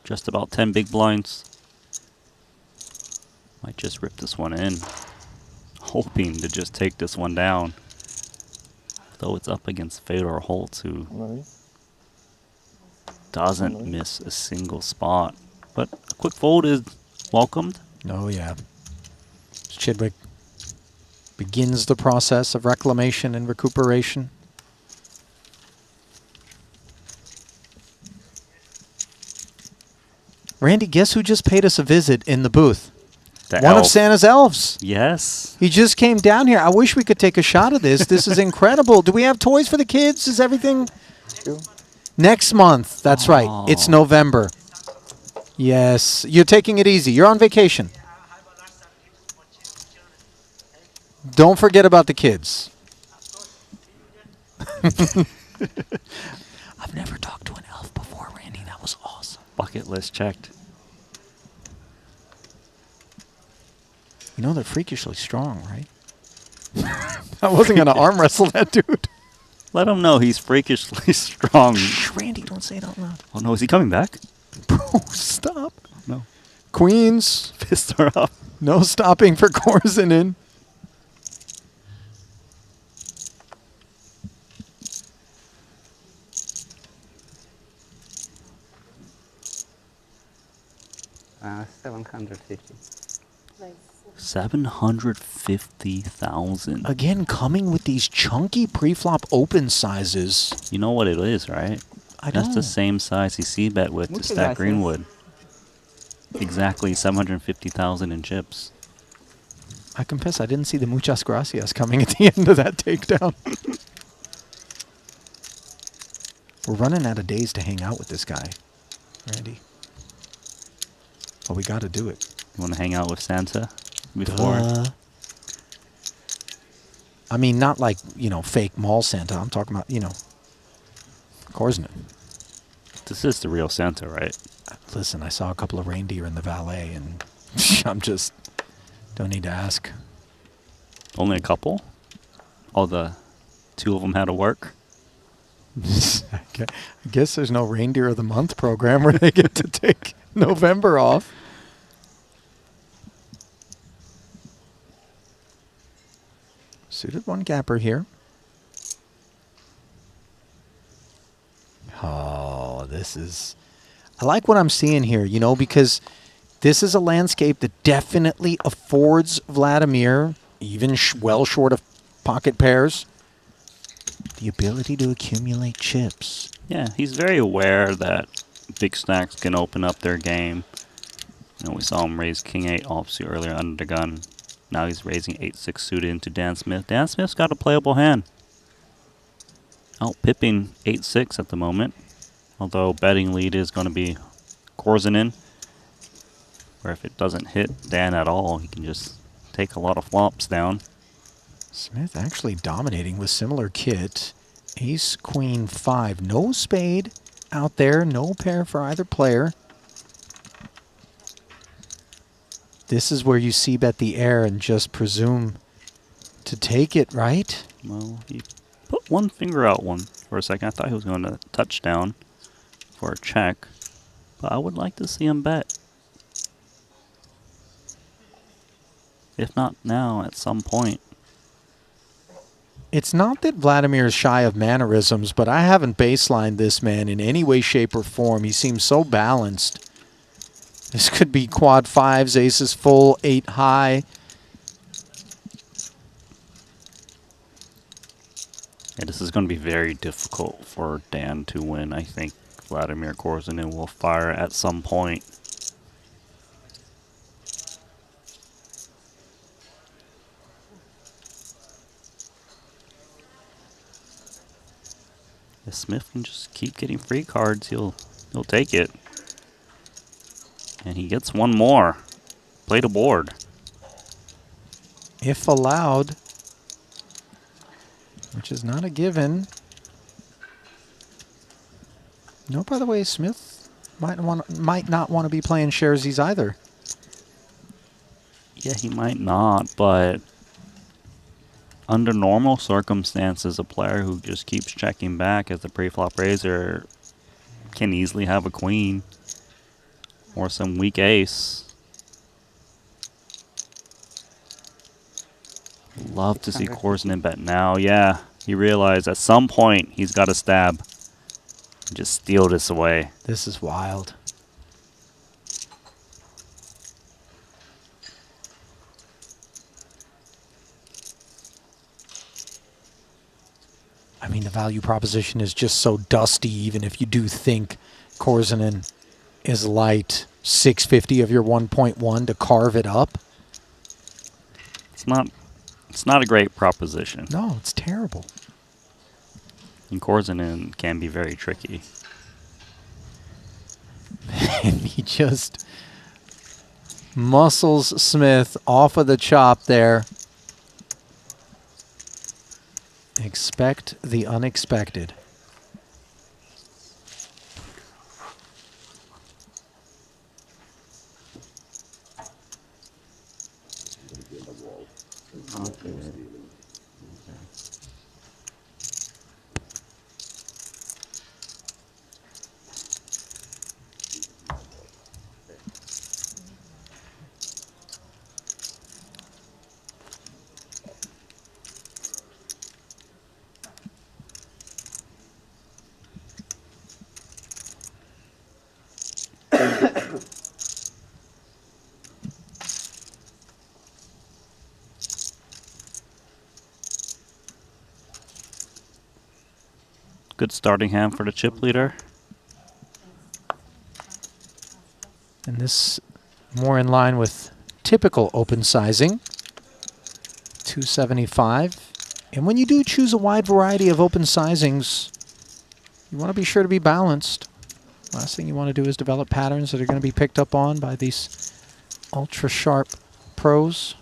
just about 10 big blinds. Might just rip this one in. Hoping to just take this one down. Though it's up against Fedor Holtz, who doesn't miss a single spot. But a quick fold is welcomed. Oh yeah. Chidwick begins the process of reclamation and recuperation. Randy, guess who just paid us a visit in the booth? One of Santa's elves. Yes. He just came down here. I wish we could take a shot of this. This is incredible. Do we have toys for the kids? Is everything? Next month. That's right. It's November. Yes. You're taking it easy. You're on vacation. Don't forget about the kids. I've never talked to an elf before, Randy. That was awesome. Bucket list checked. You know they're freakishly strong, right? I wasn't going to arm wrestle that dude. Let him know he's freakishly strong. Shh, Randy, don't say it out loud. Oh no, is he coming back? Bro, stop. No. Queens. Fists are up. No stopping for Korzinen. $750. 750,000. Again, coming with these chunky pre-flop open sizes. You know what it is, right? I That's don't. the same size he c-bet with to stack Greenwood. Exactly 750,000 in chips. I confess I didn't see the muchas gracias coming at the end of that takedown. We're running out of days to hang out with this guy, Randy. Well, we got to do it. You want to hang out with Santa before? I mean, not like, you know, fake mall Santa. I'm talking about, you know, Korzinen. This is the real Santa, right? Listen, I saw a couple of reindeer in the valet, and I'm just, don't need to ask. Only a couple? All the 2 of them had to work? I guess there's no reindeer of the month program where they get to take November off. Suited one gapper here. Oh, this is... I like what I'm seeing here, you know, because this is a landscape that definitely affords Vladimir, even well short of pocket pairs, the ability to accumulate chips. Yeah, he's very aware that big stacks can open up their game. You know, we saw him raise King-8 offsuit earlier under the gun. Now he's raising 8-6 suited into Dan Smith. Dan Smith's got a playable hand. Out-pipping 8-6 at the moment. Although betting lead is going to be Korzinen. Where if it doesn't hit Dan at all, he can just take a lot of flops down. Smith actually dominating with similar kit. Ace, queen, 5. No spade out there. No pair for either player. This is where you c-bet the air and just presume to take it, right? Well, he put one finger out for a second. I thought he was going to touchdown. for a check, but I would like to see him bet. If not now, at some point. It's not that Vladimir is shy of mannerisms, but I haven't baselined this man in any way, shape, or form. He seems so balanced. This could be quad fives, aces full, 8 high. Yeah, this is going to be very difficult for Dan to win. I think Vladimir Korzinin will fire at some point. If Smith can just keep getting free cards, he'll take it. And he gets one more. Play the board. If allowed, which is not a given. No, by the way, Smith might not want to be playing sharesies either. Yeah, he might not, but under normal circumstances, a player who just keeps checking back as the pre-flop raiser can easily have a queen or some weak ace. Love to see Korzinin bet now. Yeah, he realized at some point he's got to stab and just steal this away. This is wild. I mean, the value proposition is just so dusty, even if you do think Korzinin is light. 650 of your 1.1 to carve it up. It's not a great proposition. No, it's terrible. And Korzinin can be very tricky. And he just muscles Smith off of the chop there. Expect the unexpected. Good starting hand for the chip leader. And this more in line with typical open sizing. 275. And when you do choose a wide variety of open sizings, you want to be sure to be balanced. Last thing you want to do is develop patterns that are going to be picked up on by these ultra sharp pros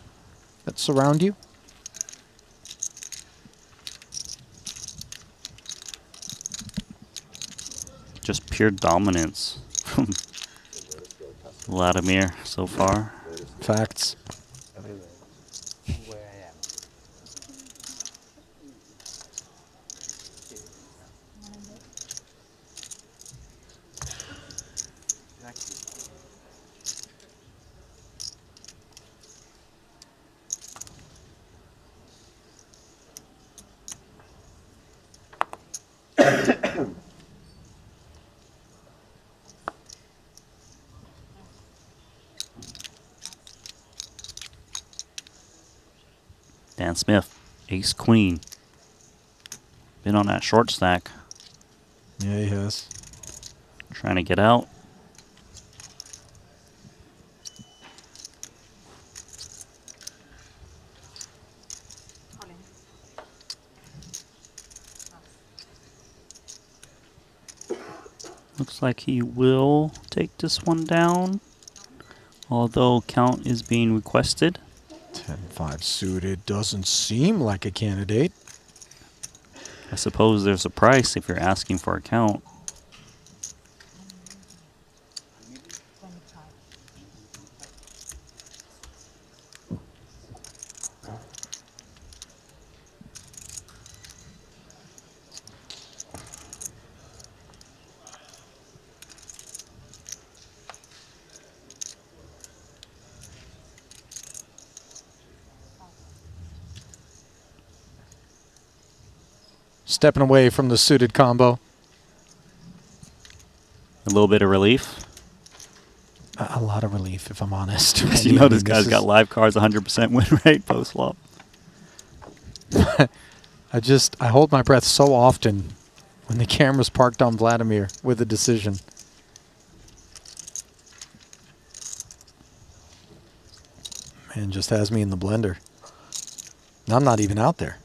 that surround you. Just pure dominance from Vladimir so far. Facts. Dan Smith, ace queen. Been on that short stack. Yeah, he has. Trying to get out. Looks like he will take this one down, although count is being requested. 10-5 suited doesn't seem like a candidate. I suppose there's a price if you're asking for a count. stepping away from the suited combo. A little bit of relief. A lot of relief, if I'm honest. You know this guy's got live cards, 100% win rate post flop. I hold my breath so often when the camera's parked on Vladimir with a decision. Man, just has me in the blender. And I'm not even out there.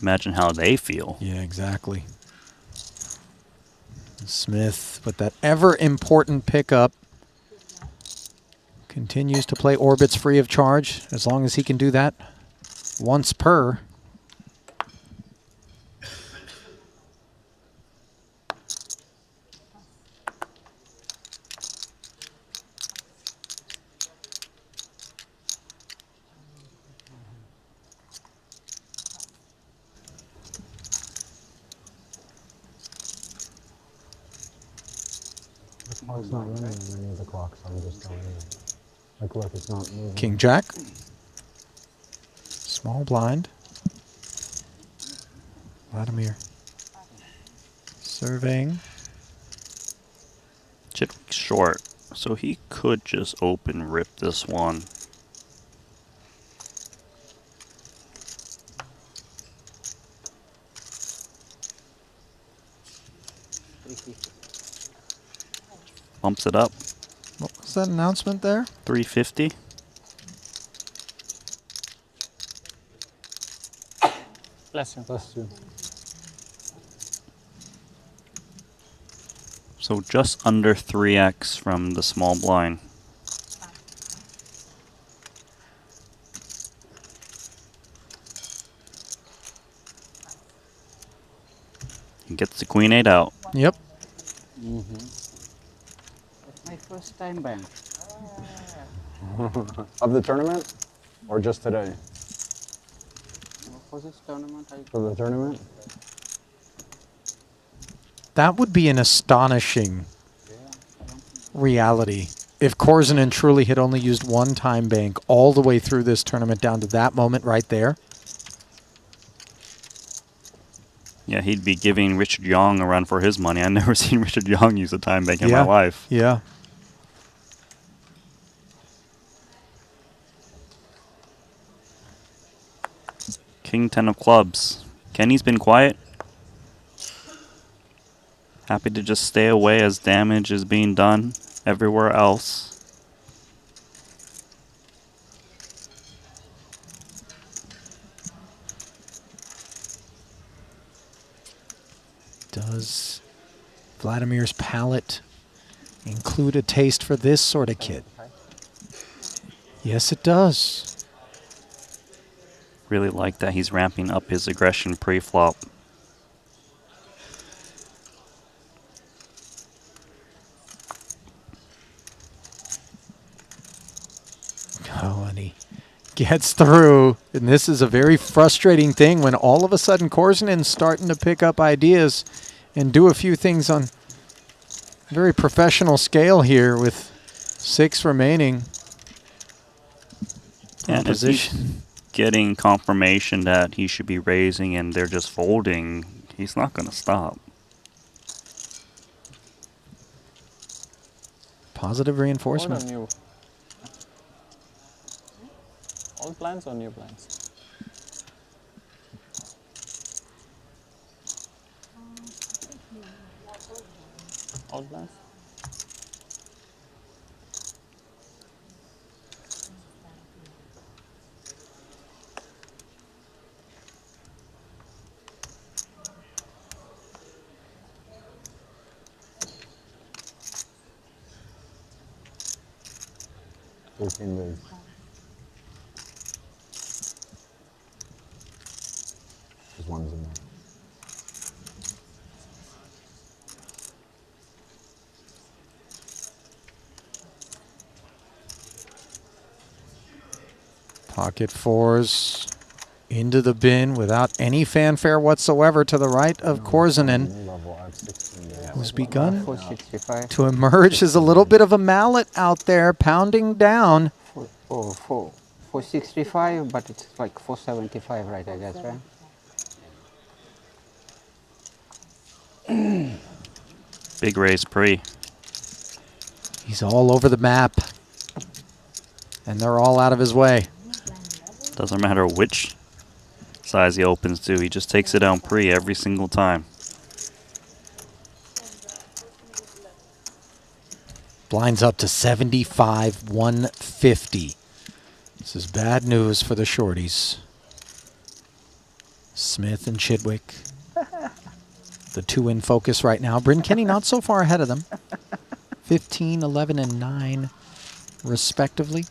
Imagine how they feel. Yeah, exactly. Smith, with that ever important pickup, continues to play orbits free of charge as long as he can do that once per. Oh, it's not running on any of the clocks, I'm just telling you. Like, look, it's not moving. King Jack. Small blind. Vladimir surveying. Chitwick's short, so he could just open rip this one. Bumps it up. What was that announcement there? 350. Bless you. Bless you. So just under 3x from the small blind. He gets the queen 8 out. Yep. It's my first time bank. Of the tournament? Or just today? For this tournament, For the tournament? That would be an astonishing reality if Korzinen truly had only used one time bank all the way through this tournament down to that moment right there. Yeah, he'd be giving Richard Young a run for his money. I've never seen Richard Young use a time bank in my life. Yeah. King 10 of clubs. Kenny's been quiet. Happy to just stay away as damage is being done everywhere else. Does Vladimir's palate include a taste for this sort of kit? Yes, it does. Really like that he's ramping up his aggression pre-flop. Oh, and he gets through. And this is a very frustrating thing when all of a sudden Korzinen's starting to pick up ideas and do a few things on a very professional scale here with 6 remaining. And if he's getting confirmation that he should be raising and they're just folding, he's not going to stop. Positive reinforcement. Old or new? Old plans or new plans? Old plans? Raise. There's ones in there. Pocket 4s into the bin without any fanfare whatsoever to the right of Korzinen, who's begun to emerge as a little bit of a mallet out there, pounding down. 465, but it's like 475, right? I guess, right? Big raise pre. He's all over the map. And they're all out of his way. Doesn't matter which size he opens to. He just takes it down pre every single time. Blinds up to 75, 150. This is bad news for the shorties. Smith and Chidwick. The two in focus right now. Bryn Kenny not so far ahead of them. 15, 11, and 9, respectively.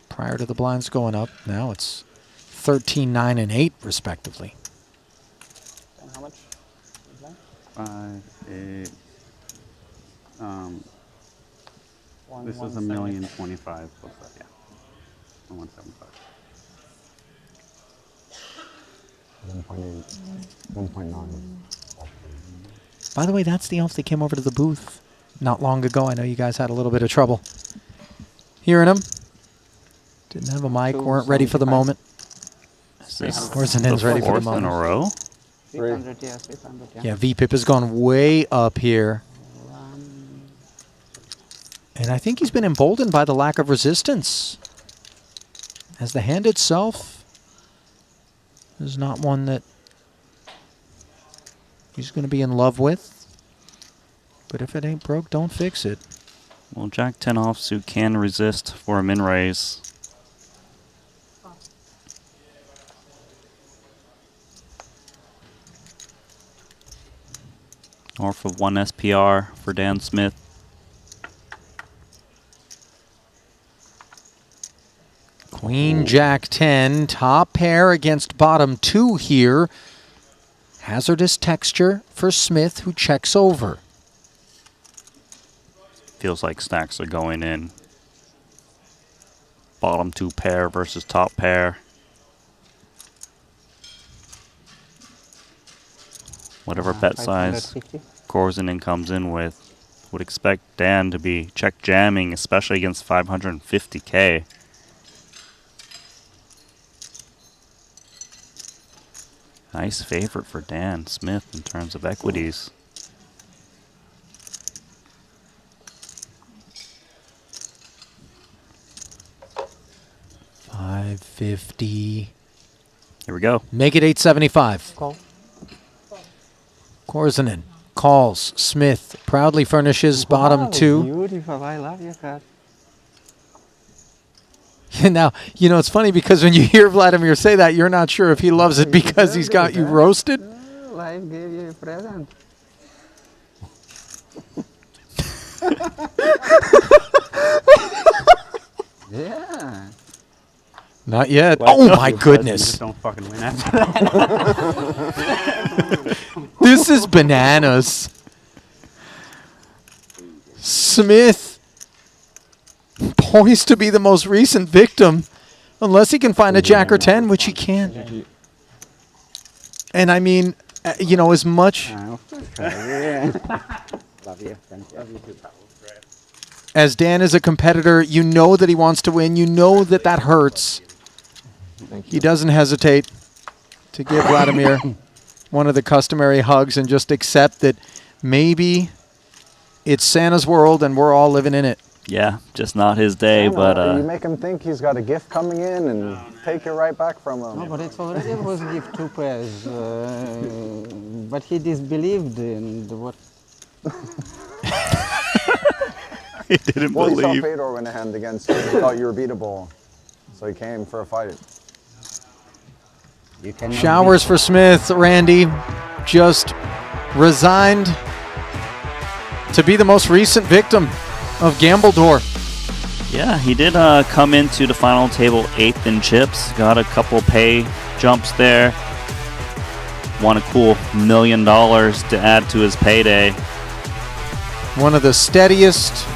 Prior to the blinds going up, now it's 13, 9, and 8, respectively. And how much? 5, 8. This is 1,025,000 plus that, yeah. 175. 1.8, 1.9. By the way, that's the elf that came over to the booth not long ago. I know you guys had a little bit of trouble hearing him. Didn't have a mic, weren't ready for the moment. Korzinen's ready for the moment. In a row? 600, yeah, 600, yeah. Yeah, VPIP has gone way up here. And I think he's been emboldened by the lack of resistance. As the hand itself is not one that he's going to be in love with. But if it ain't broke, don't fix it. Well, Jack 10 offsuit can resist for a min raise. North of 1 SPR for Dan Smith. Queen, Jack 10, top pair against bottom 2 here. Hazardous texture for Smith, who checks over. Feels like stacks are going in. Bottom 2 pair versus top pair. Whatever bet size 550. Korzinen comes in with. Would expect Dan to be check jamming, especially against 550K. Nice favorite for Dan Smith in terms of equities. $550. Here we go. Make it 875. Call. Korzinen calls. Smith proudly furnishes bottom 2. Beautiful, I love your card. Now, you know, it's funny because when you hear Vladimir say that, you're not sure if he loves it because he's got you roasted. Life gave you a present. Yeah. Not yet. Well, Oh, my you goodness. just don't fucking win after that. This is bananas. Smith poised to be the most recent victim, unless he can find a Jack or 10, which he can't. And I mean, you know, as much Love you. Thank you. as Dan is a competitor, you know that he wants to win. You know that that hurts. He doesn't hesitate to give Vladimir one of the customary hugs and just accept that maybe it's Santa's world and we're all living in it. Yeah, just not his day, You but you make him think he's got a gift coming in and take it right back from him. No, but it's already was gift 2 pairs. But he disbelieved in what. he didn't Well, he saw believe. Fedor win a hand against you. He thought you were beatable. So he came for a fight. You can Showers for Smith. Randy just resigned to be the most recent victim of Gambledore. Yeah, he did come into the final table 8th in chips. Got a couple pay jumps there. Won a cool $1 million to add to his payday. One of the steadiest,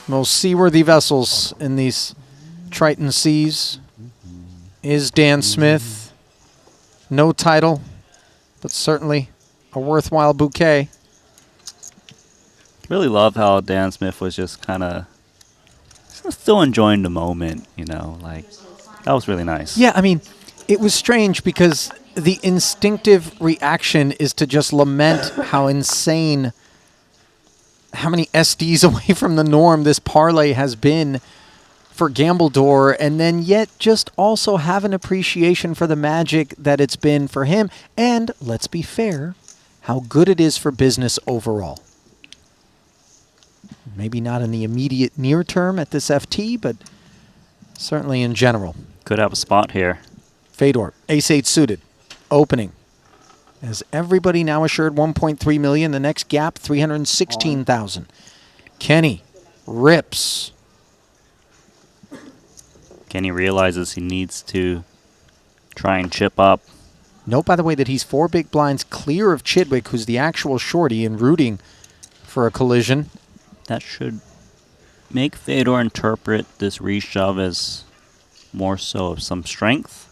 most seaworthy vessels in these Triton seas is Dan Smith. No title, but certainly a worthwhile bouquet. Really love how Dan Smith was just kind of still enjoying the moment, you know, like that was really nice. Yeah, I mean, It was strange because the instinctive reaction is to just lament how insane, how many SDs away from the norm this parlay has been for Gambledore, and then yet just also have an appreciation for the magic that it's been for him. And let's be fair, how good it is for business overall. Maybe not in the immediate near term at this FT, but certainly in general. Could have a spot here. Fedor, ace-8 suited, opening. As everybody now assured 1.3 million, the next gap 316,000. Kenny rips. Kenny realizes he needs to try and chip up. Note, by the way, that he's 4 big blinds clear of Chidwick, who's the actual shorty, and rooting for a collision. That should make Fedor interpret this reshove as more so of some strength.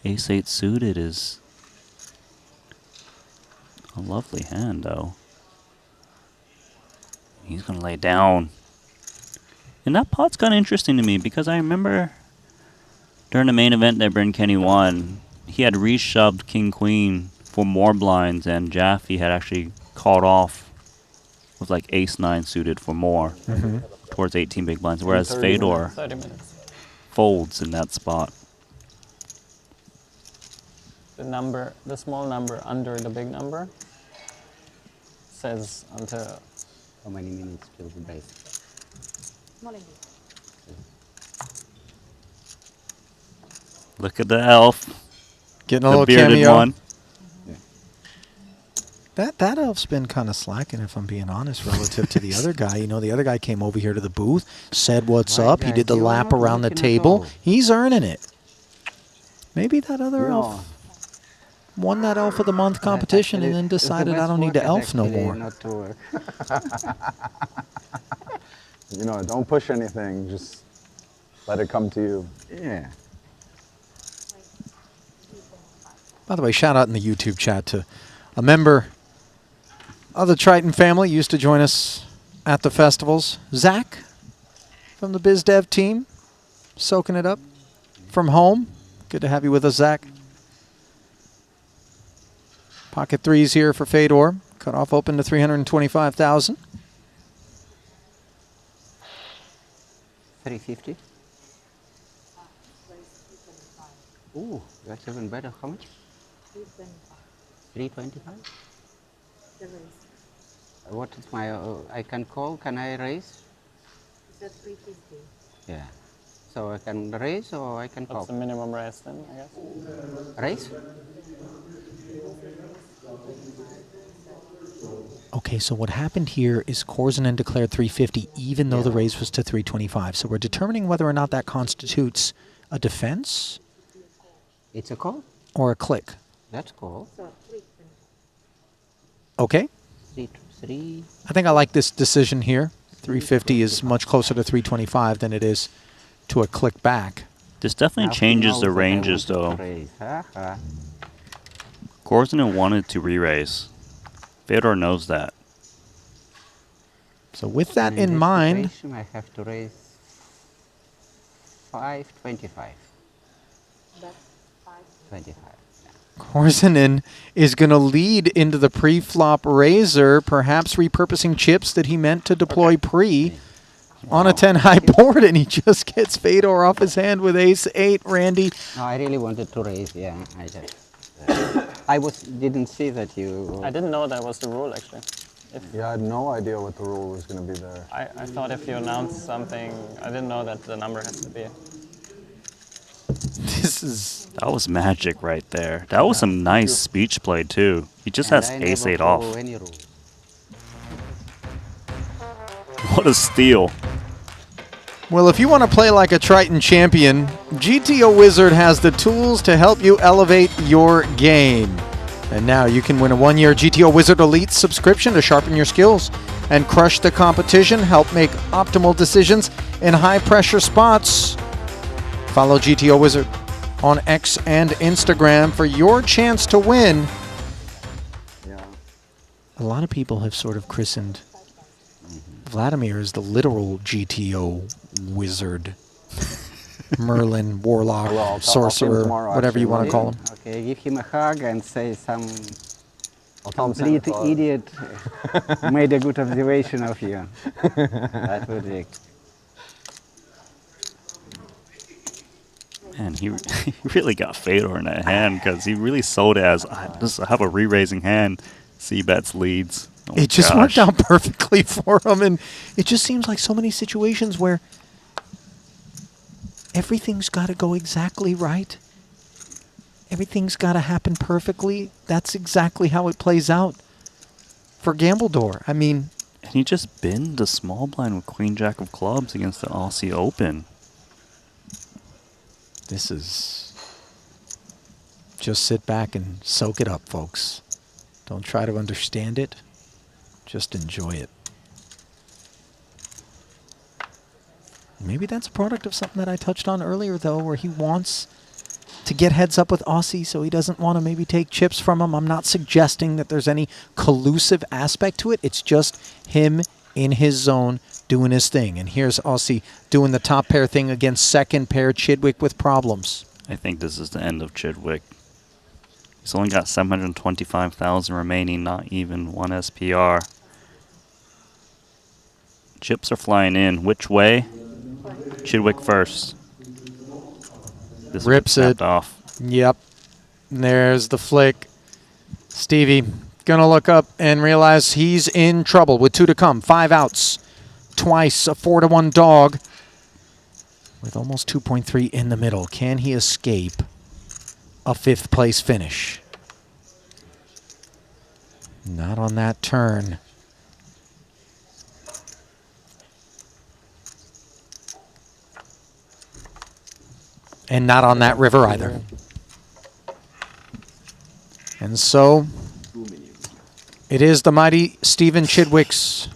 Ace-8 suited is a lovely hand, though. He's going to lay down. And that pot's kind of interesting to me because I remember during the main event that Bryn Kenny won, he had reshoved King-Queen for more blinds, and Jaffe had actually called off with like ace-9 suited for more towards 18 big blinds, whereas Fedor 30 minutes. folds in that spot. The small number under the big number says until how many minutes till the base. Look at the elf. Getting a the little bearded cameo. one. That elf's been kind of slacking, if I'm being honest, relative to the other guy. You know, the other guy came over here to the booth, said what's up. He did the lap around the table. He's earning it. Maybe that other elf won that Elf of the Month competition and then decided I don't need to elf no more. Not to work. You know, don't push anything. Just let it come to you. Yeah. By the way, shout out in the YouTube chat to a member of the Triton family, used to join us at the festivals. Zach from the Biz Dev team, soaking it up from home. Good to have you with us, Zach. Pocket threes here for Fedor. Cutoff open to 325,000. 350. Ooh, that's even better. How much? 325. What is my? I can call. Can I raise? It's 350. Yeah. So I can raise or I can call. What's the minimum raise then? I guess. Raise. Okay, so what happened here is Korzinen declared 350 even though the raise was to 325. So we're determining whether or not that constitutes a defense. It's a call? Or a click. That's call. Okay. 3. I think I like this decision here. 350 is much closer to 325 than it is to a click back. This definitely changes the ranges, though. Korzinen wanted to re-raise. Fedor knows that. So with that in mind, I have to raise 525. That's 525. Korzinen is going to lead into the pre-flop razor, perhaps repurposing chips that he meant to deploy pre on a 10-high board, and he just gets Fedor off his hand with ace-8. Randy? No, I really wanted to raise, yeah. I didn't see that you... I didn't know that was the rule, actually. Yeah, I had no idea what the rule was going to be there. I thought if you announce something, I didn't know that the number has to be. That was magic right there. That was some nice speech play, too. He just has ace-8 off. What a steal. Well, if you want to play like a Triton champion, GTO Wizard has the tools to help you elevate your game. And now you can win a 1-year GTO Wizard Elite subscription to sharpen your skills and crush the competition, help make optimal decisions in high-pressure spots. Follow GTO Wizard on X and Instagram for your chance to win. A lot of people have sort of christened Vladimir as the literal GTO Wizard. Merlin, Warlock, Well, I'll Sorcerer, see him tomorrow, whatever you actually. want to call him. Okay, give him a hug and say some I'll tell him Santa complete Claus. idiot made a good observation of you. That would be. Man, he really got Fedor in that hand because he really sold it as, just have a re-raising hand. C-bets leads. Oh It just gosh. worked out perfectly for him, and it just seems like so many situations where everything's got to go exactly right. Everything's got to happen perfectly. That's exactly how it plays out for Gambledore. I mean, And he just binned the small blind with Queen Jack of Clubs against the Aussie Open. this is just sit back and soak it up, folks. Don't try to understand it. Just enjoy it. Maybe that's a product of something that I touched on earlier, though, where he wants to get heads up with Aussie, so he doesn't want to maybe take chips from him. I'm not suggesting that there's any collusive aspect to it. It's just him in his zone doing his thing. And here's Aussie doing the top pair thing against second pair Chidwick with problems. I think this is the end of Chidwick. He's only got 725,000 remaining, not even one SPR. Chips are flying in. Which way? Chidwick first. This Rips one it. tapped off. Yep. And there's the flick. Stevie gonna look up and realize he's in trouble with 2 to come. 5 outs. Twice a 4-1 dog. With almost 2.3 in the middle. Can he escape a 5th place finish? Not on that turn. And not on that river either. And so it is the mighty Stephen Chidwick's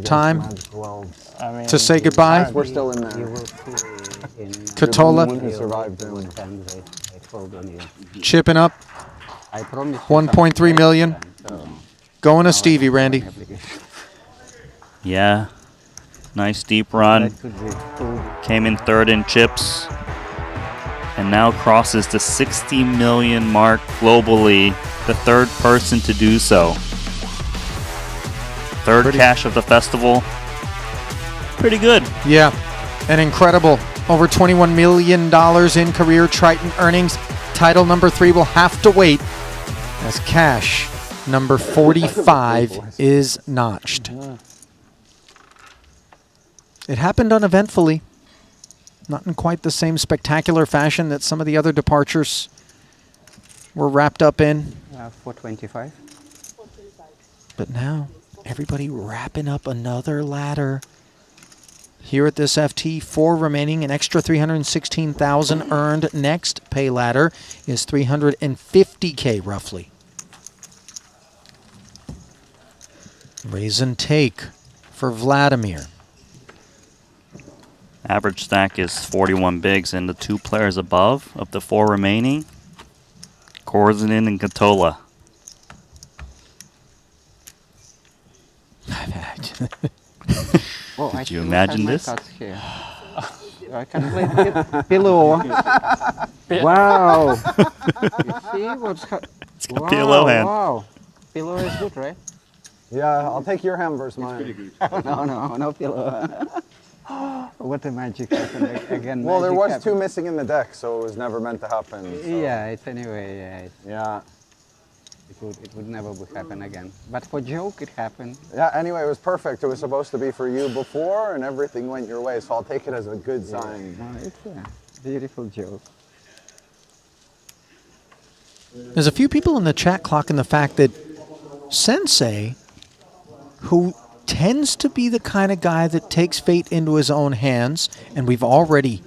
time to say goodbye. We're still in there. Katola Who survived him. chipping up 1.3 million. Going to Stevie, Randy. Yeah. Nice deep run. Came in third in chips. And now crosses the 60 million mark globally. The third person to do so. Third cash of the festival. Pretty good. Yeah, an incredible over $21 million in career Triton earnings. Title number 3 will have to wait as cash number 45 is notched. It happened uneventfully. Not in quite the same spectacular fashion that some of the other departures were wrapped up in. 425. But now, everybody wrapping up another ladder. Here at this FT, 4 remaining, an extra 316,000 earned. Next pay ladder is 350K roughly. Raise and take for Vladimir. Average stack is 41 bigs, and the 2 players above of the 4 remaining, Korzinin and Katola. Oh, Did you imagine this? I can play pillow. Wow. You see what's It's got pillow hand. Wow. Pillow is good, right? Yeah, I'll take your hand versus mine. No pillow. What a magic happened again. Well, there magic was happened. 2 missing in the deck, so it was never meant to happen. So. Yeah, it's anyway. Yeah. It would never happen again. But for joke, it happened. Yeah, anyway, it was perfect. It was supposed to be for you before, and everything went your way, so I'll take it as a good sign. No, it's a beautiful joke. There's a few people in the chat clocking the fact that Sensei, who tends to be the kind of guy that takes fate into his own hands, and we've already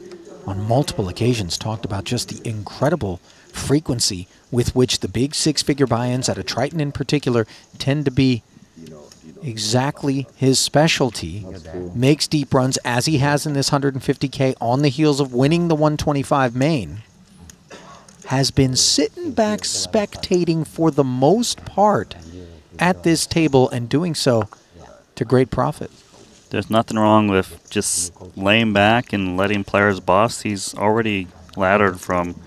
on multiple occasions talked about just the incredible frequency with which the big 6-figure buy-ins at a Triton in particular tend to be exactly his specialty. Makes deep runs as he has in this 150K on the heels of winning the 125 main. Has been sitting back spectating for the most part at this table and doing so to great profit. There's nothing wrong with just laying back and letting players boss. He's already laddered from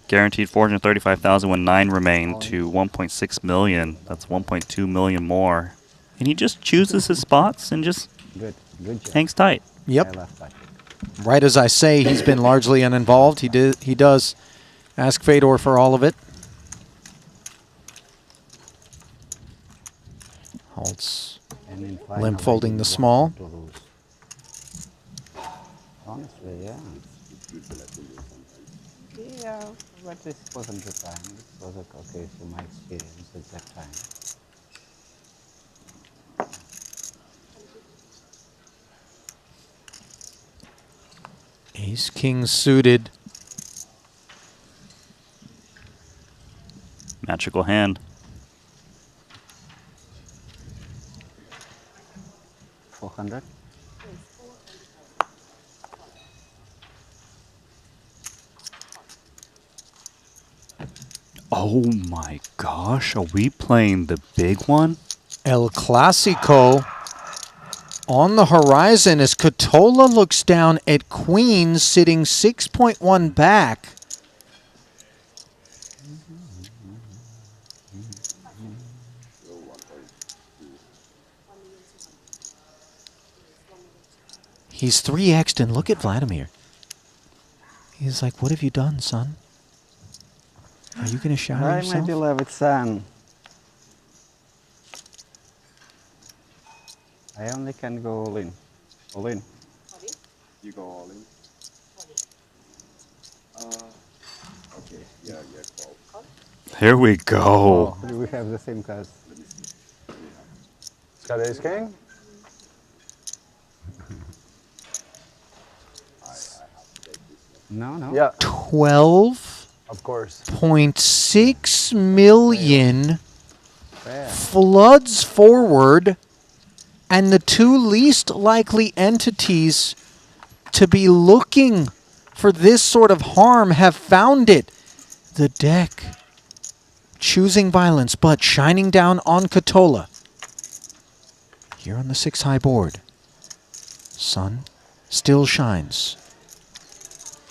guaranteed 435,000 when 9 remain to 1.6 million. That's 1.2 million more. And he just chooses his spots and just hangs tight. Yep. Right as I say, he's been largely uninvolved. He does ask Fedor for all of it. Holtz limp folding the small. Honestly, yeah. Yeah, but this wasn't the time. This was okay for my experience at that time. Ace king suited. Magical hand. $400. Oh my gosh, are we playing the big one? El Clasico on the horizon as Catola looks down at Queens, sitting 6.1 back. He's 3x'd, and look at Vladimir. He's like, what have you done, son? Are you going to shower Hi, yourself? my beloved son. I only can go all in. All in. You go all in? Okay, yeah, call. Here we go. Oh, we have the same cards. It's got ace king. No, no. Yeah. 12. Of course. 0.6 million floods forward, and the two least likely entities to be looking for this sort of harm have found it. The deck choosing violence, but shining down on Catola. Here on the 6 high board, sun still shines.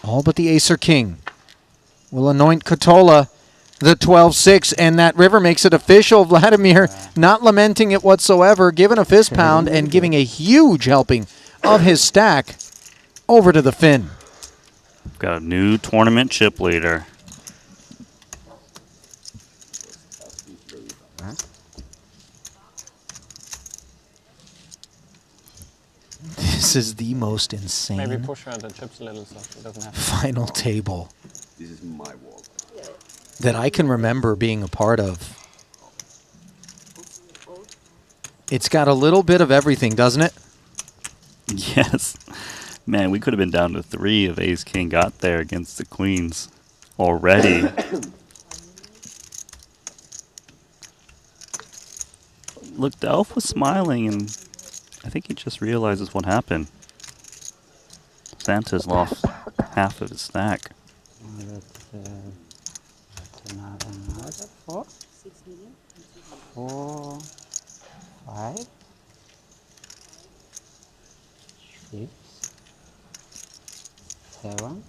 All but the ace or king will anoint Catola the 12-6, and that river makes it official. Vladimir not lamenting it whatsoever, giving a fist pound and giving a huge helping of his stack over to the Finn. Got a new tournament chip leader. This is the most insane Maybe push her the chips a little so she doesn't have to. final table This is my wall. that I can remember being a part of. It's got a little bit of everything, doesn't it? Yes. Man, we could have been down to 3 if ace king got there against the queens already. Look, the elf was smiling, and I think he just realizes what happened. Santa's lost half of his stack. That's another 4. 6 million. 4, 5, 6, 7.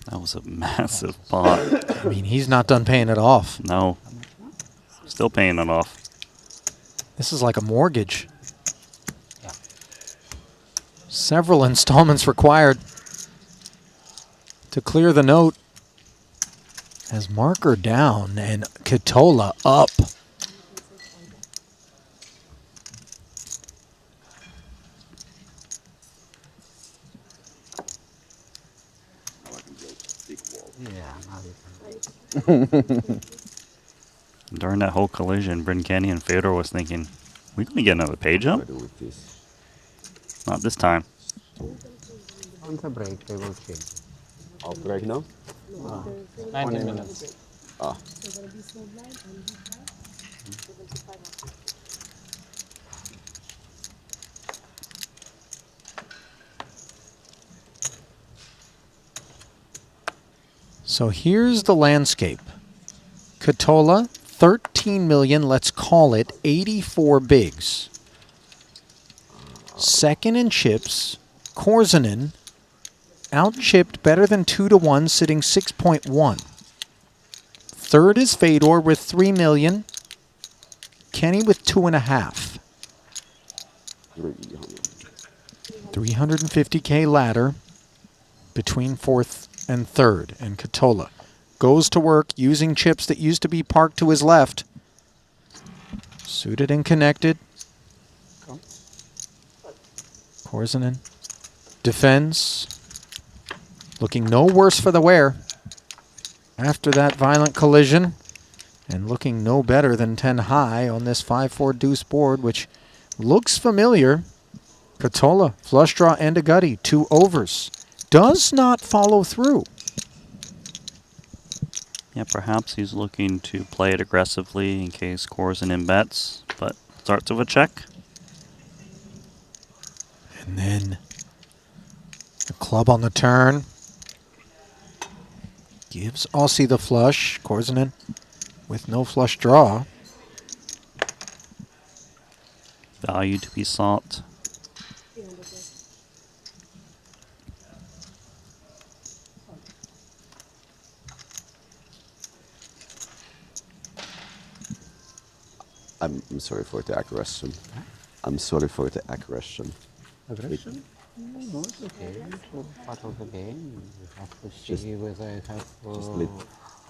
That was a massive pot. I mean, he's not done paying it off. No. Still paying it off. This is like a mortgage. Several installments required to clear the note. As marker down and Catola up. During that whole collision, Bryn Kenny and Fedor was thinking, we going to get another page up? Not this time. On the break, they will change. I'll break now? 19 minutes. Ah. So there will be small blind and big blind. 75. So here's the landscape. Catola, 13 14 million, let's call it 84 bigs. Second in chips, Korzinen, out-chipped better than 2-1, sitting 6.1. Third is Fedor with 3 million. Kenny with 2.5. 350K ladder between fourth and third. And Katola goes to work using chips that used to be parked to his left. Suited and connected. Korzinen defends. Looking no worse for the wear after that violent collision. And looking no better than 10 high on this 5-4 deuce board, which looks familiar. Katola, flush draw and a gutty, 2 overs. Does not follow through. Yeah, perhaps he's looking to play it aggressively in case Korzinen bets, but starts with a check. And then the club on the turn. Gives Aussie the flush. Korzinen with no flush draw. Value to be sought. I'm sorry for the aggression. I'm sorry for the aggression. Aggression? No, it's okay. It's part of the game. You have to see whether it has...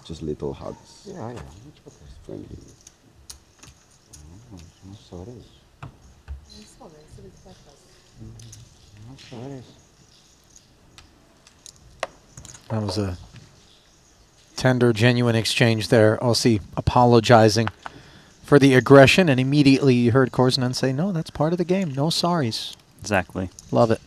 Just little hugs. Yeah, it's okay. Friendly. No sorry. No sorry. That was a tender, genuine exchange there. Aussie apologizing for the aggression, and immediately you heard Korzinen say, no, that's part of the game. No sorries. Exactly. Love it.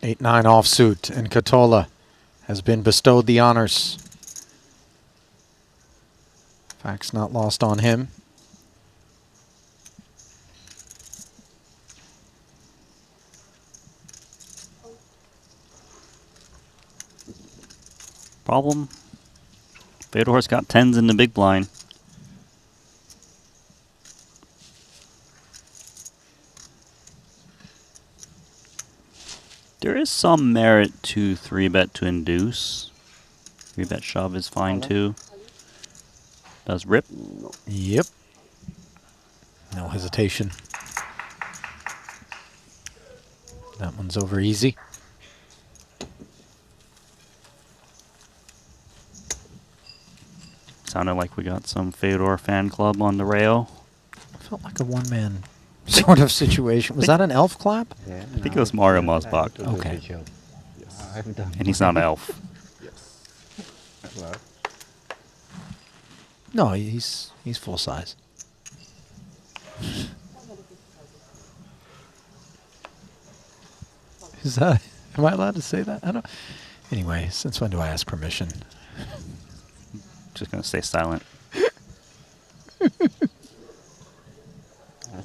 Eight, 9 offsuit, and Katola has been bestowed the honors. Facts not lost on him. Problem? Fedor's got 10s in the big blind. There is some merit to 3-bet to induce. 3-bet shove is fine too. Does rip? Yep. No hesitation. That one's over easy. Sounded like we got some Fedor fan club on the rail. Felt like a one-man sort of situation. Was that an elf clap? Yeah, I think it was Mario Mosbach. Okay. And he's not an elf. Hello. No, he's full size. Is that? Am I allowed to say that? I don't. Anyway, since when do I ask permission? Just gonna stay silent.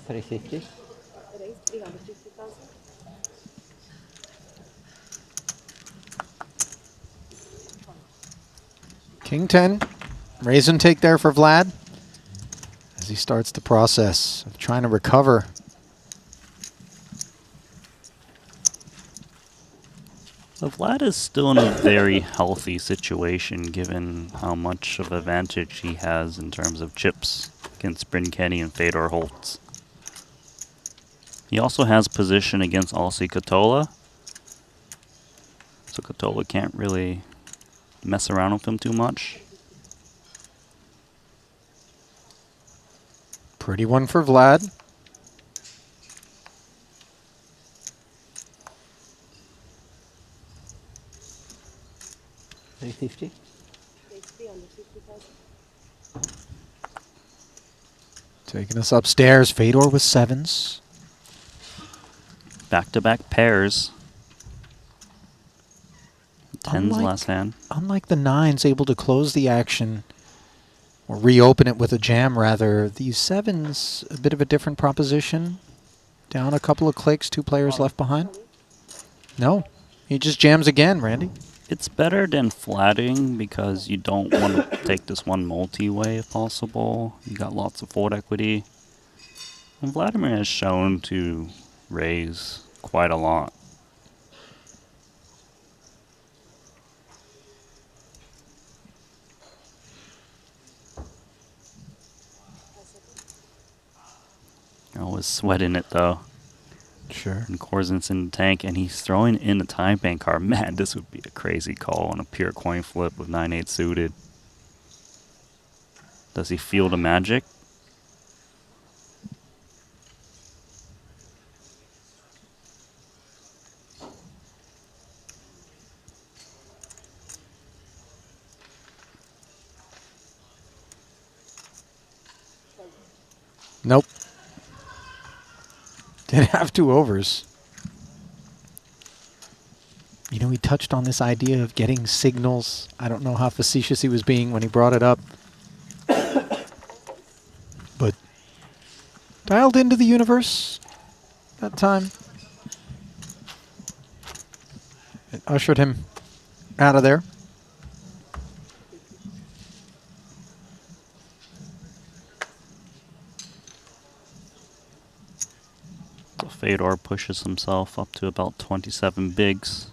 350. King 10. Raise and take there for Vlad as he starts the process of trying to recover. So Vlad is still in a very healthy situation given how much of advantage he has in terms of chips against Bryn Kenny and Fedor Holtz. He also has position against Aussie Katola. So Katola can't really mess around with him too much. Pretty one for Vlad. $350. Taking us upstairs. Fedor with 7s. Back-to-back pairs. 10s last hand. Unlike the 9s, able to close the action or reopen it with a jam, rather. These 7s, a bit of a different proposition. Down a couple of clicks, 2 players left behind. No. He just jams again, Randy. It's better than flatting because you don't want to take this one multi-way if possible. You got lots of fold equity. And Vladimir has shown to raise quite a lot. I was sweating it though. Sure. And Korzen's in the tank, and he's throwing in the time bank card. Man, this would be a crazy call on a pure coin flip with 9-8 suited. Does he feel the magic? Nope. Didn't have 2 overs. You know, he touched on this idea of getting signals. I don't know how facetious he was being when he brought it up. But dialed into the universe that time. It ushered him out of there. Fedor pushes himself up to about 27 bigs.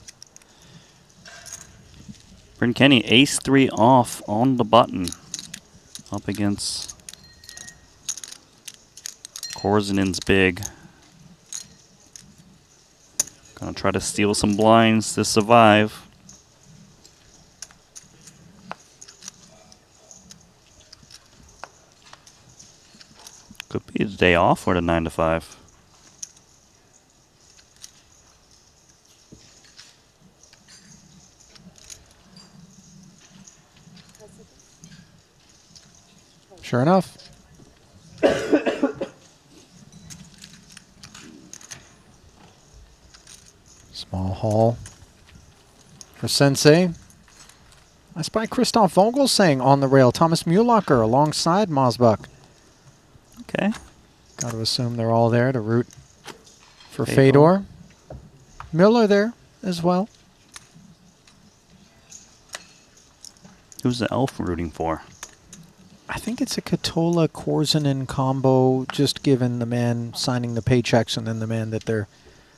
Bryn Kenny, ace-3 off on the button. Up against Korzen's big. Gonna try to steal some blinds to survive. Could be the day off or the 9 to 5. Sure enough. Small haul for Sensei. I spy Christoph Vogel saying on the rail. Thomas Muhlacher alongside Mosbach. Okay. Got to assume they're all there to root for Fedor. Miller there as well. Who's the elf rooting for? I think it's a Katola Korzenin combo, just given the man signing the paychecks and then the man that they're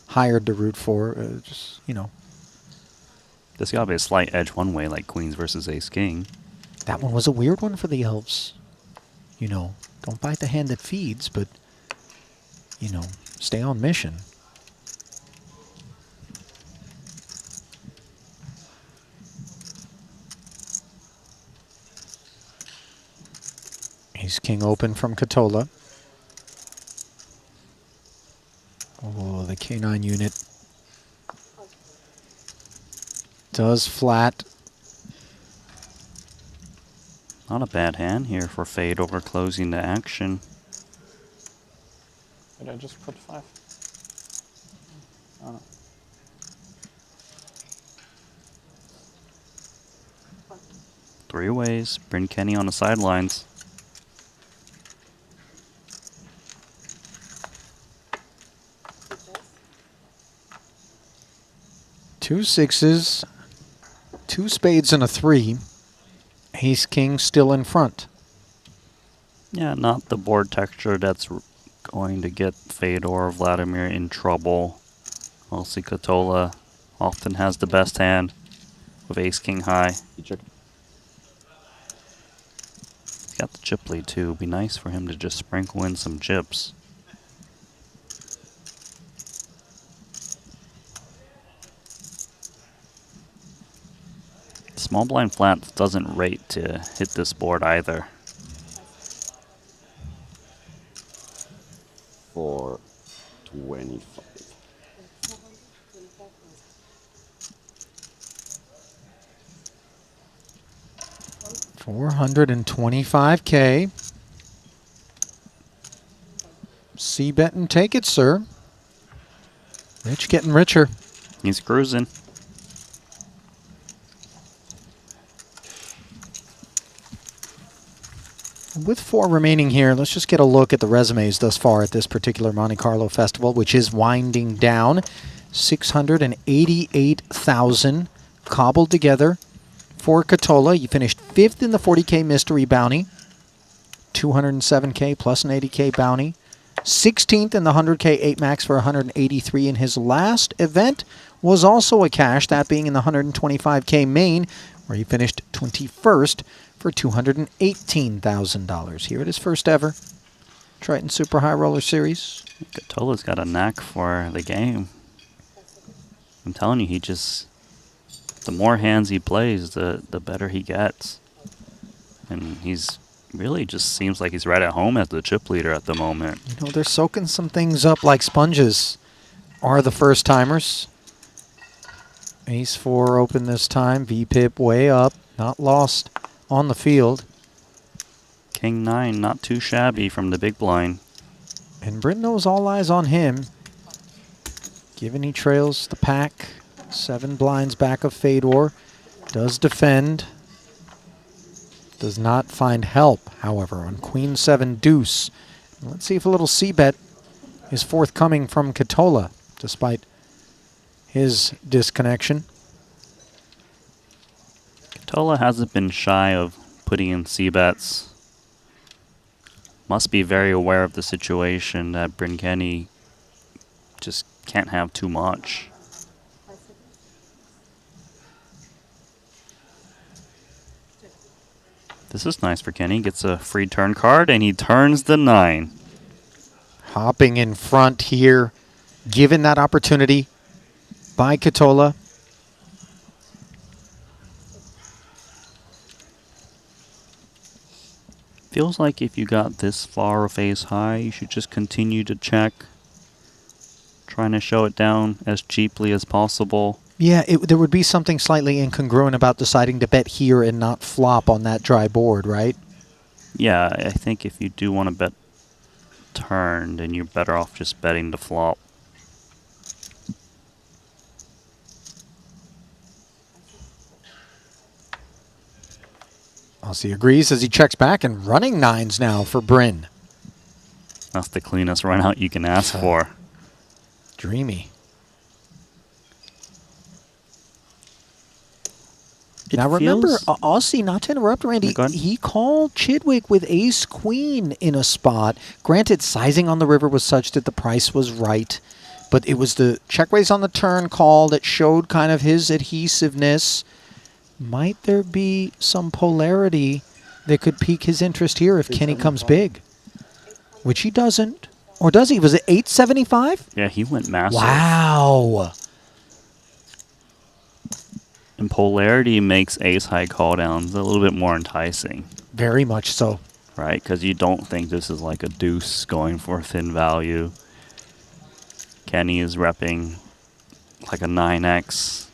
hired to root for. Just, you know. There's got to be a slight edge one way, like Queens versus Ace King. That one was a weird one for the elves. You know, don't bite the hand that feeds, but, you know, stay on mission. Ace King open from Katola. Oh, the K9 unit does flat. Not a bad hand here for Fedor closing the action. Did I just put 5? Oh, no. Three ways. Bryn Kenny on the sidelines. Two sixes, 2 spades and a 3. Ace King still in front. Yeah, not the board texture that's going to get Fedor or Vladimir in trouble. Mostly Katola often has the best hand with Ace King high. He's got the chip lead too. It'd be nice for him to just sprinkle in some chips. Small blind flat doesn't rate to hit this board either. 425. $425K. See bet and take it, sir. Rich getting richer. He's cruising. With 4 remaining here, let's just get a look at the resumes thus far at this particular Monte-Carlo festival, which is winding down. $688,000 cobbled together for Katola. You finished 5th in the 40K mystery bounty. $207K plus an $80K bounty. 16th in the 100K 8 max for $183. In his last event was also a cash, that being in the 125K main, where he finished 21st for $218,000. Here at his first ever Triton Super High Roller Series. Katola's got a knack for the game. I'm telling you, the more hands he plays, the better he gets. And he's really just seems like he's right at home as the chip leader at the moment. You know, they're soaking some things up like sponges, are the first timers. Ace 4 open this time. VPIP way up, not lost on the field. King 9, not too shabby from the big blind. And Bryn knows all eyes on him. Given he trails the pack, 7 blinds back of Fedor. Does defend. Does not find help, however, on Queen 7 deuce. Let's see if a little c-bet is forthcoming from Katola, despite his disconnection. Katola hasn't been shy of putting in c-bets. Must be very aware of the situation that Bryn Kenny just can't have too much. This is nice for Kenny. Gets a free turn card, and he turns the 9. Hopping in front here, given that opportunity by Katola. Feels like if you got this far of ace high, you should just continue to check. Trying to show it down as cheaply as possible. Yeah, there would be something slightly incongruent about deciding to bet here and not flop on that dry board, right? Yeah, I think if you do want to bet turn, then you're better off just betting the flop. Aussie agrees as he checks back, and running 9s now for Bryn. That's the cleanest run out you can ask for. Dreamy. Now remember, Aussie, not to interrupt, Randy, he called Chidwick with ace-queen in a spot. Granted, sizing on the river was such that the price was right, but it was the check raise on the turn call that showed kind of his adhesiveness. Might there be some polarity that could pique his interest here if Kenny comes big? Which he doesn't. Or does he? Was it 875? Yeah, he went massive. Wow. And polarity makes ace-high call downs a little bit more enticing. Very much so. Right, because you don't think this is like a deuce going for thin value. Kenny is repping like a 9x,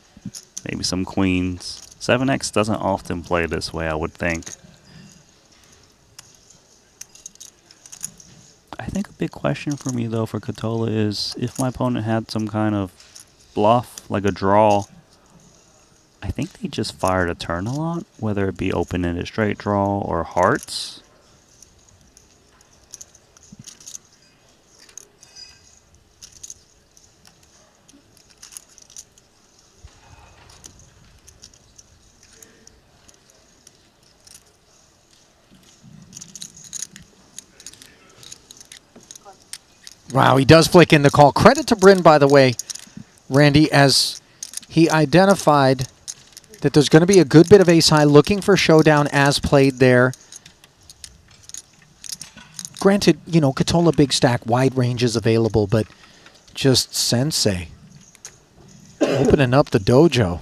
maybe some queens. 7x doesn't often play this way, I would think. I think a big question for me, though, for Katola is if my opponent had some kind of bluff, like a draw, I think they just fired a turn a lot, whether it be open-ended straight draw or hearts. Wow, he does flick in the call. Credit to Bryn, by the way, Randy, as he identified that there's going to be a good bit of ace-high looking for showdown as played there. Granted, you know, Katola big stack, wide ranges available, but just sensei opening up the dojo.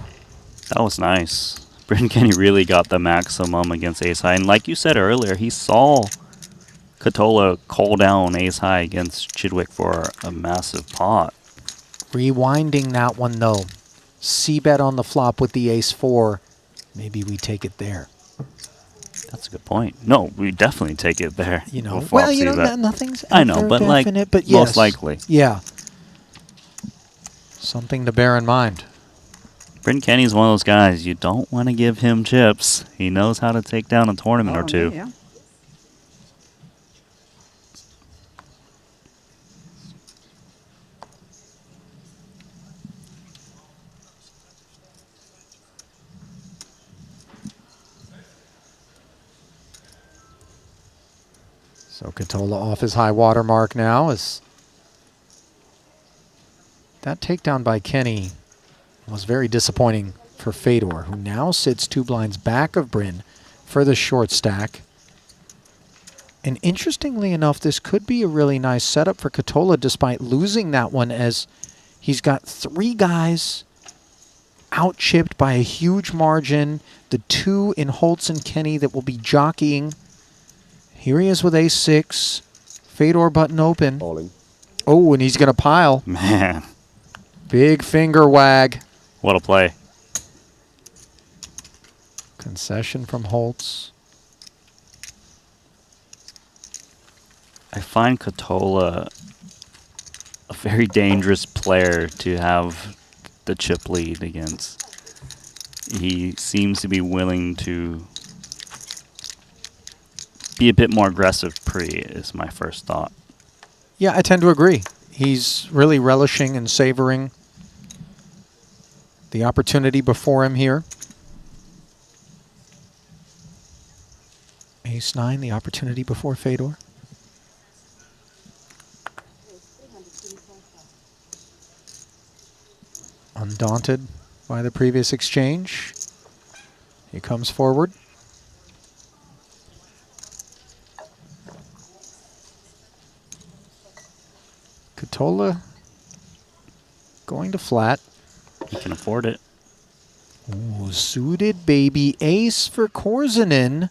That was nice. Bryn Kenny really got the maximum against ace-high. And like you said earlier, he saw Katola call down ace-high against Chidwick for a massive pot. Rewinding that one, though. C-bet on the flop with the ace-4. Maybe we take it there. That's a good point. No, we definitely take it there. You know, We'll well, you know, C-bet. nothing's I know, but like, definite, but most yes. likely. Yeah. Something to bear in mind. Bryn Kenny's one of those guys, you don't want to give him chips. He knows how to take down a tournament or two. Yeah. So Katola off his high water mark now. As that takedown by Kenny was very disappointing for Fedor, who now sits 2 blinds back of Bryn for the short stack. And interestingly enough, this could be a really nice setup for Katola despite losing that one, as he's got 3 guys out-chipped by a huge margin. The 2 in Holtz and Kenny that will be jockeying. Here he is with ace-6. Fedor button open. Falling. Oh, and he's going to pile. Man. Big finger wag. What a play. Concession from Holtz. I find Katola a very dangerous player to have the chip lead against. He seems to be willing to be a bit more aggressive pre, is my first thought. Yeah, I tend to agree. He's really relishing and savoring the opportunity before him here. Ace-9, the opportunity before Fedor. Undaunted by the previous exchange, he comes forward. Katola going to flat. He can afford it. Ooh, suited baby ace for Korzinen.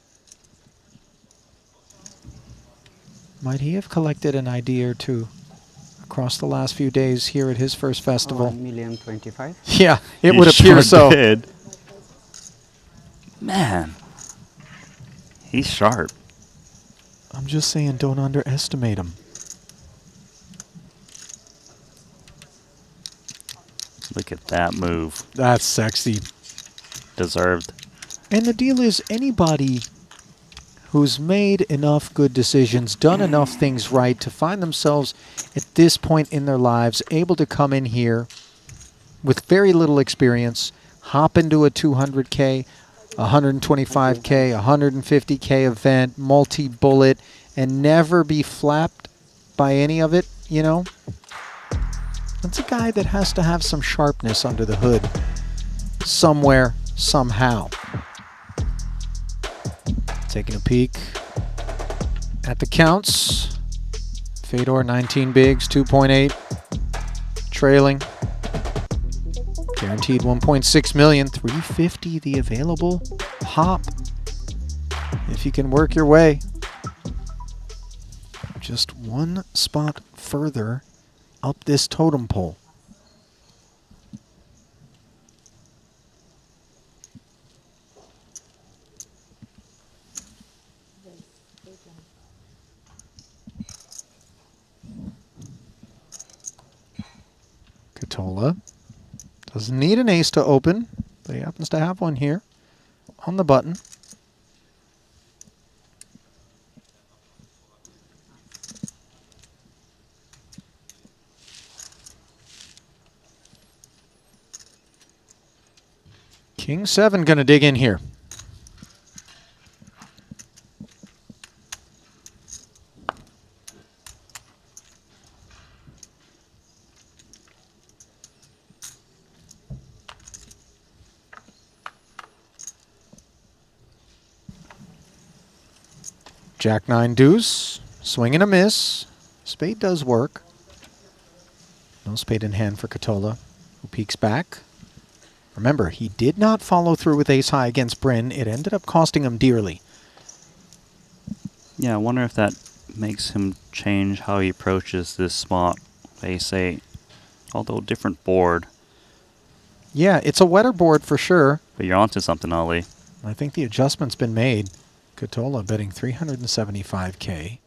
Might he have collected an ID or two across the last few days here at his first festival? 1,025,000. Yeah, it He would appear sure so. did. Man, he's sharp. I'm just saying, don't underestimate him. Look at that move. That's sexy. Deserved. And the deal is, anybody who's made enough good decisions, done enough things right to find themselves at this point in their lives able to come in here with very little experience, hop into a 200K, 125K, 150K event, multi-bullet, and never be flapped by any of it, you know? That's a guy that has to have some sharpness under the hood somewhere, somehow. Taking a peek at the counts. Fedor 19 bigs, 2.8. Trailing. Guaranteed 1.6 million. 350 the available hop. If you can work your way just one spot further up this totem pole. Katola doesn't need an ace to open, but he happens to have one here on the button. King 7 going to dig in here. Jack 9 deuce, swing and a miss. Spade does work. No spade in hand for Katola, who peeks back. Remember, he did not follow through with ace high against Bryn. It ended up costing him dearly. Yeah, I wonder if that makes him change how he approaches this spot, ace 8. Although different board. Yeah, it's a wetter board for sure. But you're onto something, Ollie. I think the adjustment's been made. Katola betting 375K.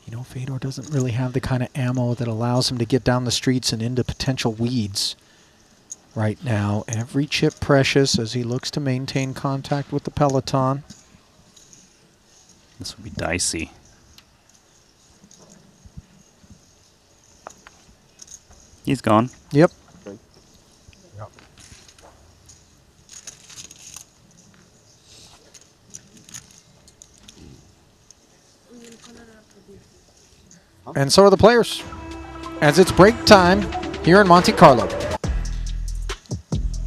You know, Fedor doesn't really have the kind of ammo that allows him to get down the streets and into potential weeds right now. Every chip precious as he looks to maintain contact with the peloton. This would be dicey. He's gone. Yep. And so are the players, as it's break time here in Monte-Carlo.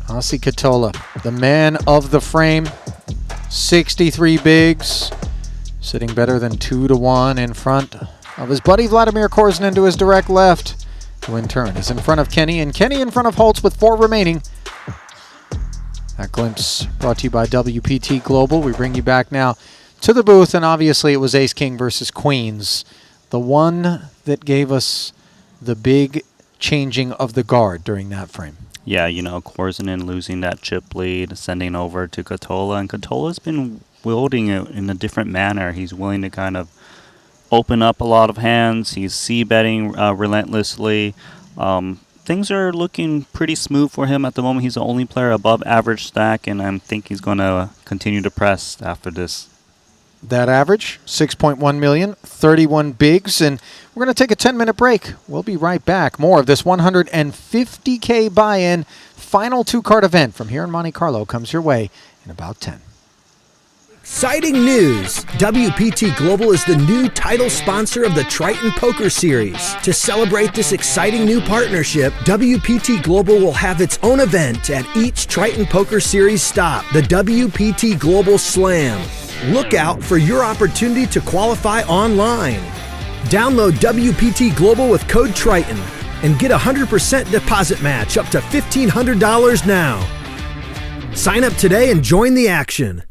Ossie Katola, the man of the frame, 63 bigs, sitting better than 2-1 in front of his buddy Vladimir Korzun to his direct left, who in turn is in front of Kenny, and Kenny in front of Holtz with 4 remaining. That glimpse brought to you by WPT Global. We bring you back now to the booth, and obviously it was Ace King versus Queens, the one that gave us the big changing of the guard during that frame. Yeah, you know, Korzun losing that chip lead, sending over to Katola, and Katola's been wielding it in a different manner. He's willing to kind of open up a lot of hands. He's c-betting relentlessly. Things are looking pretty smooth for him at the moment. He's the only player above average stack, and I think he's going to continue to press after this. That average, 6.1 million, 31 bigs, and we're going to take a 10-minute break. We'll be right back. More of this 150K buy-in final 2-card event from here in Monte-Carlo comes your way in about 10. Exciting news! WPT Global is the new title sponsor of the Triton Poker Series. To celebrate this exciting new partnership, WPT Global will have its own event at each Triton Poker Series stop, the WPT Global Slam. Look out for your opportunity to qualify online. Download WPT Global with code Triton and get a 100% deposit match up to $1,500 now. Sign up today and join the action.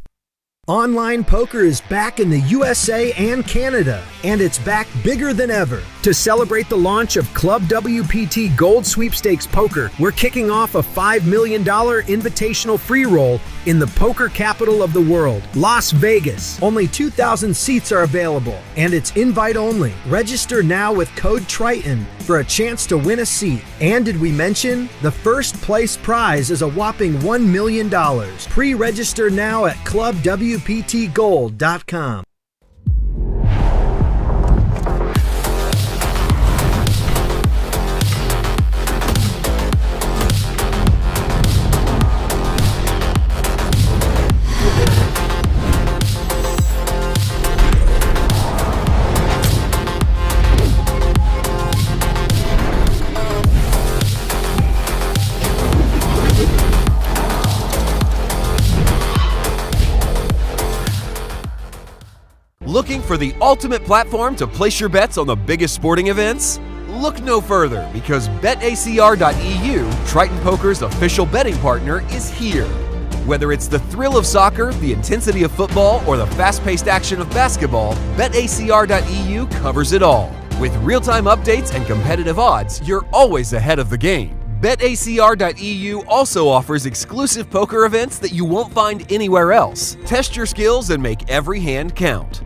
Online poker is back in the USA and Canada, and it's back bigger than ever. To celebrate the launch of Club WPT Gold Sweepstakes Poker, we're kicking off a $5 million invitational free roll in the poker capital of the world, Las Vegas. Only 2,000 seats are available, and it's invite only. Register now with code Triton for a chance to win a seat. And did we mention the first place prize is a whopping $1 million. Pre-register now at clubwptgold.com. Looking for the ultimate platform to place your bets on the biggest sporting events? Look no further, because BetACR.eu, Triton Poker's official betting partner, is here. Whether it's the thrill of soccer, the intensity of football, or the fast-paced action of basketball, BetACR.eu covers it all. With real-time updates and competitive odds, you're always ahead of the game. BetACR.eu also offers exclusive poker events that you won't find anywhere else. Test your skills and make every hand count.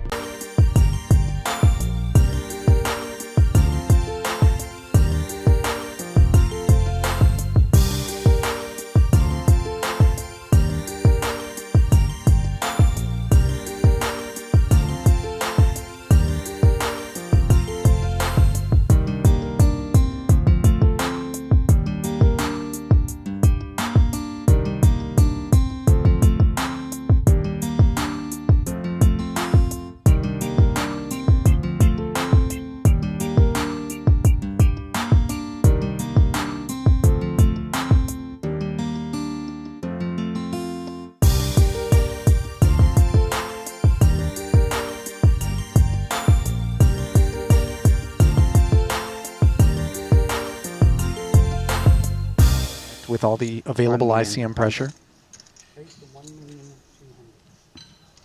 With all the available ICM pressure.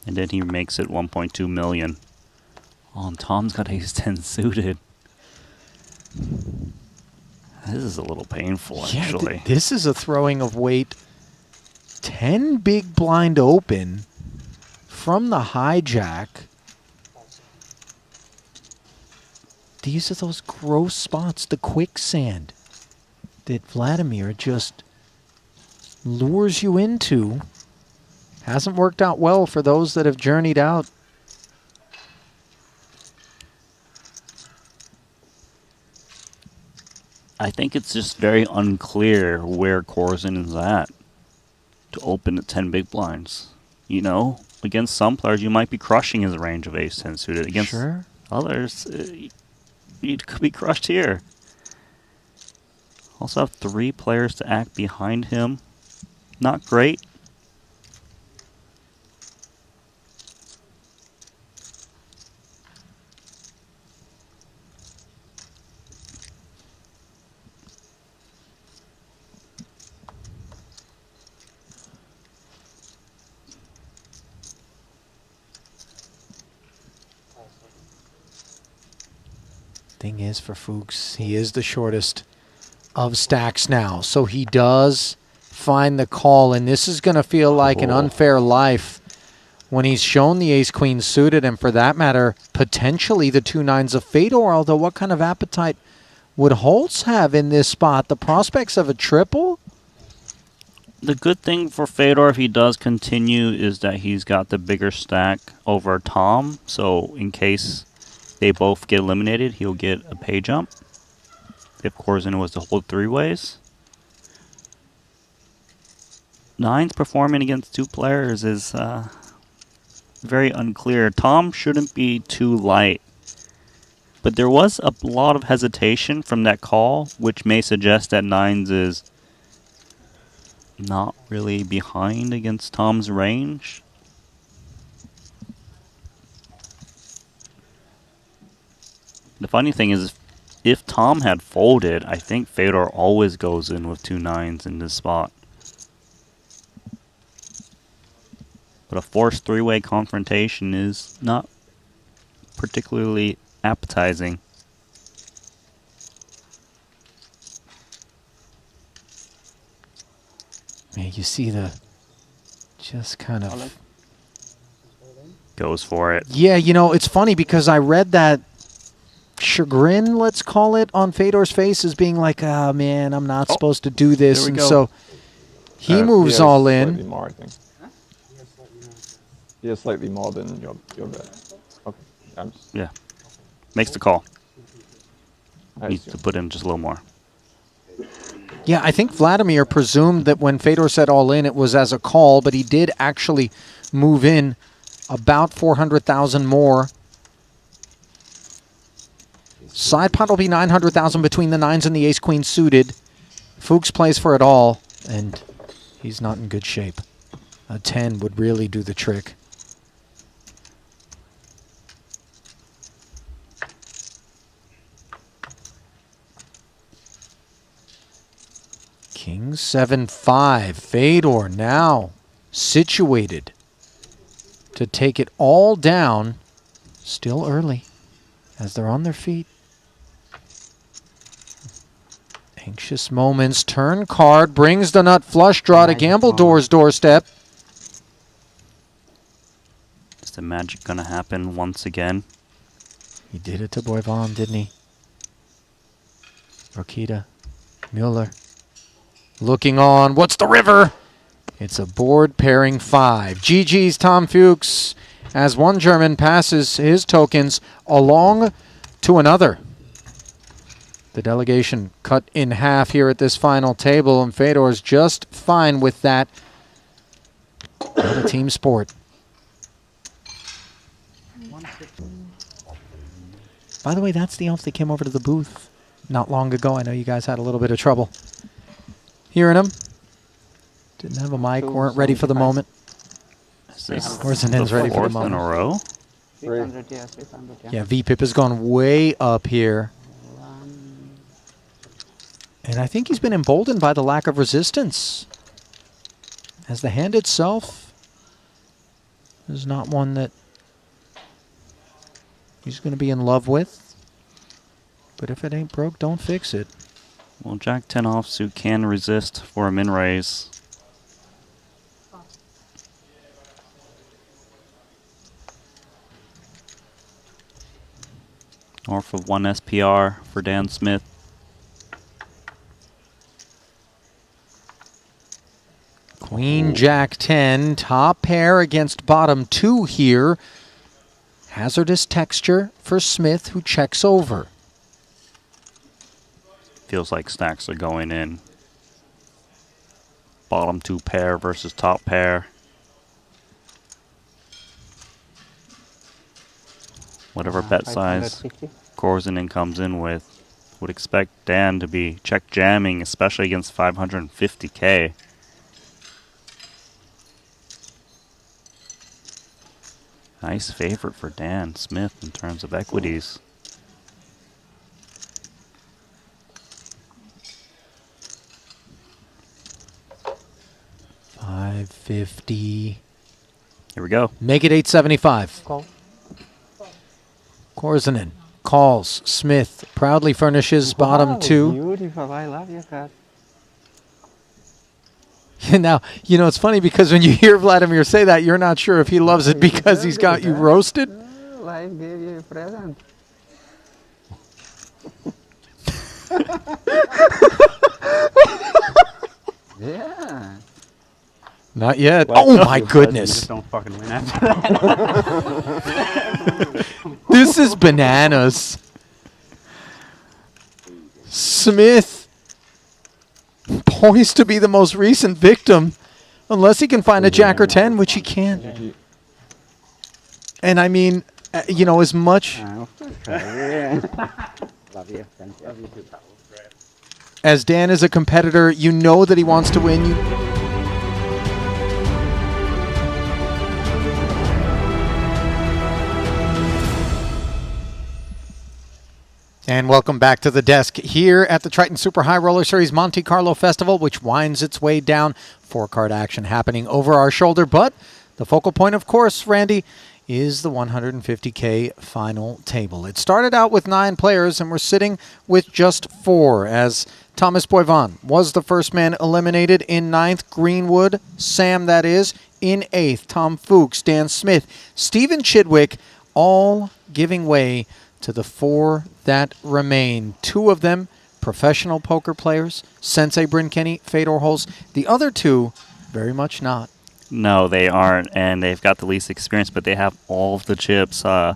And then he makes it 1.2 million. Oh, and Tom's got ace 10 suited. This is a little painful, actually. Yeah, this is a throwing of weight. 10 big blind open from the hijack. These are those gross spots, the quicksand, that Vladimir just lures you into. Hasn't worked out well for those that have journeyed out. I think it's just very unclear where Korzun is at to open at 10 big blinds. You know, against some players, you might be crushing his range of ace 10 suited. Against others, He could be crushed here. Also have 3 players to act behind him. Not great. Thing is, for Fuchs, he is the shortest of stacks now. So he does find the call, and this is going to feel like an unfair life when he's shown the ace-queen suited, and for that matter, potentially the 2 nines of Fedor. Although what kind of appetite would Holtz have in this spot? The prospects of a triple? The good thing for Fedor, if he does continue, is that he's got the bigger stack over Tom. So in case they both get eliminated, he'll get a pay jump. If Corzin was to hold 3 ways. 9's performing against 2 players is very unclear. Tom shouldn't be too light. But there was a lot of hesitation from that call, which may suggest that 9's is not really behind against Tom's range. The funny thing is, if Tom had folded, I think Fedor always goes in with 2 nines in this spot. But a forced 3-way confrontation is not particularly appetizing. Yeah, you see the just kind of goes for it. Yeah, you know, it's funny because I read that chagrin, let's call it, on Fedor's face as being like, oh man, I'm not supposed to do this. And so he moves all in. More, I think. He has slightly more than your bet. Okay. Yeah. Makes the call. Needs to put in just a little more. Yeah, I think Vladimir presumed that when Fedor said all in, it was as a call, but he did actually move in about 400,000 more. Side pot will be 900,000 between the 9s and the ace-queen suited. Fuchs plays for it all, and he's not in good shape. A 10 would really do the trick. King 7-5. Fedor now situated to take it all down. Still early as they're on their feet. Anxious moments. Turn card brings the nut flush draw to Gambledor's doorstep. Is the magic going to happen once again? He did it to Boivin, didn't he? Rokita, Mueller. Looking on. What's the river? It's a board pairing 5. GG's Tom Fuchs as one German passes his tokens along to another. The delegation cut in half here at this final table, and Fedor's just fine with that. What a team sport. By the way, that's the elf that came over to the booth not long ago. I know you guys had a little bit of trouble hearing him. Didn't have a mic, weren't ready for the moment. Where's the Nins ready for the moment? In a row? 600, yeah, 600, yeah. Yeah, VPIP has gone way up here. And I think he's been emboldened by the lack of resistance, as the hand itself is not one that he's going to be in love with. But if it ain't broke, don't fix it. Well, Jack 10 offsuit can resist for a min raise. Or for 1 SPR for Dan Smith. Queen, Jack 10, top pair against bottom 2 here. Hazardous texture for Smith, who checks over. Feels like stacks are going in. Bottom 2 pair versus top pair. Whatever bet size Korzenen comes in with. Would expect Dan to be check jamming, especially against 550K. Nice favorite for Dan Smith in terms of equities. $550. Here we go. Make it 875. Call. Korzenen calls. Smith proudly furnishes bottom two. Beautiful. I love your card. Now, you know, it's funny because when you hear Vladimir say that, you're not sure if he loves it because he's got you roasted. Life gave you a present. Yeah. Not yet. Well, Oh, my you goodness. just don't fucking win after that. This is bananas. Smith poised to be the most recent victim, unless he can find a jack or 10, which he can't. And I mean, you know, as much Love you. Thank you. Love you too. as Dan is a competitor, you know that he wants to win. And welcome back to the desk here at the Triton Super High Roller Series Monte-Carlo Festival, which winds its way down. 4-card action happening over our shoulder. But the focal point, of course, Randy, is the 150K final table. It started out with 9 players, and we're sitting with just 4, as Thomas Boivin was the first man eliminated in 9th. Greenwood, Sam that is, in 8th. Tom Fuchs, Dan Smith, Stephen Chidwick, all giving way to the 4 that remain. 2 of them professional poker players, Sensei Bryn Kenny, Fedor Holz. The other 2, very much not. No, they aren't, and they've got the least experience, but they have all of the chips. It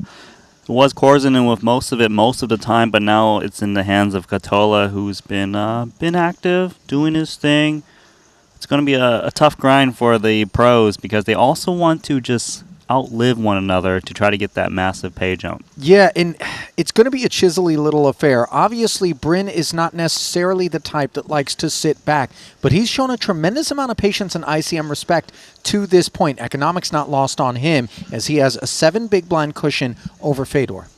was Korzenen with most of it most of the time, but now it's in the hands of Katola, who's been active, doing his thing. It's going to be a tough grind for the pros because they also want to just outlive one another to try to get that massive pay jump. Yeah, and it's going to be a chiselly little affair. Obviously, Bryn is not necessarily the type that likes to sit back, but he's shown a tremendous amount of patience and ICM respect to this point. Economics not lost on him, as he has a 7 big blind cushion over Fedor.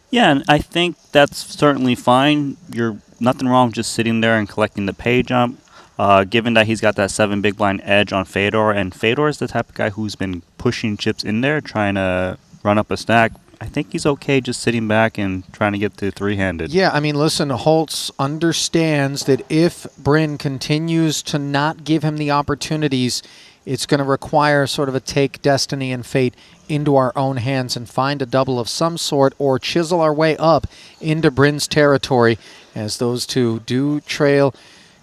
Yeah, and I think that's certainly fine. You're nothing wrong with just sitting there and collecting the pay jump. Given that he's got that 7 big blind edge on Fedor, and Fedor is the type of guy who's been pushing chips in there, trying to run up a stack, I think he's okay just sitting back and trying to get to 3-handed. Yeah, I mean, listen, Holtz understands that if Bryn continues to not give him the opportunities, it's going to require sort of a take destiny and fate into our own hands and find a double of some sort or chisel our way up into Bryn's territory, as those 2 do trail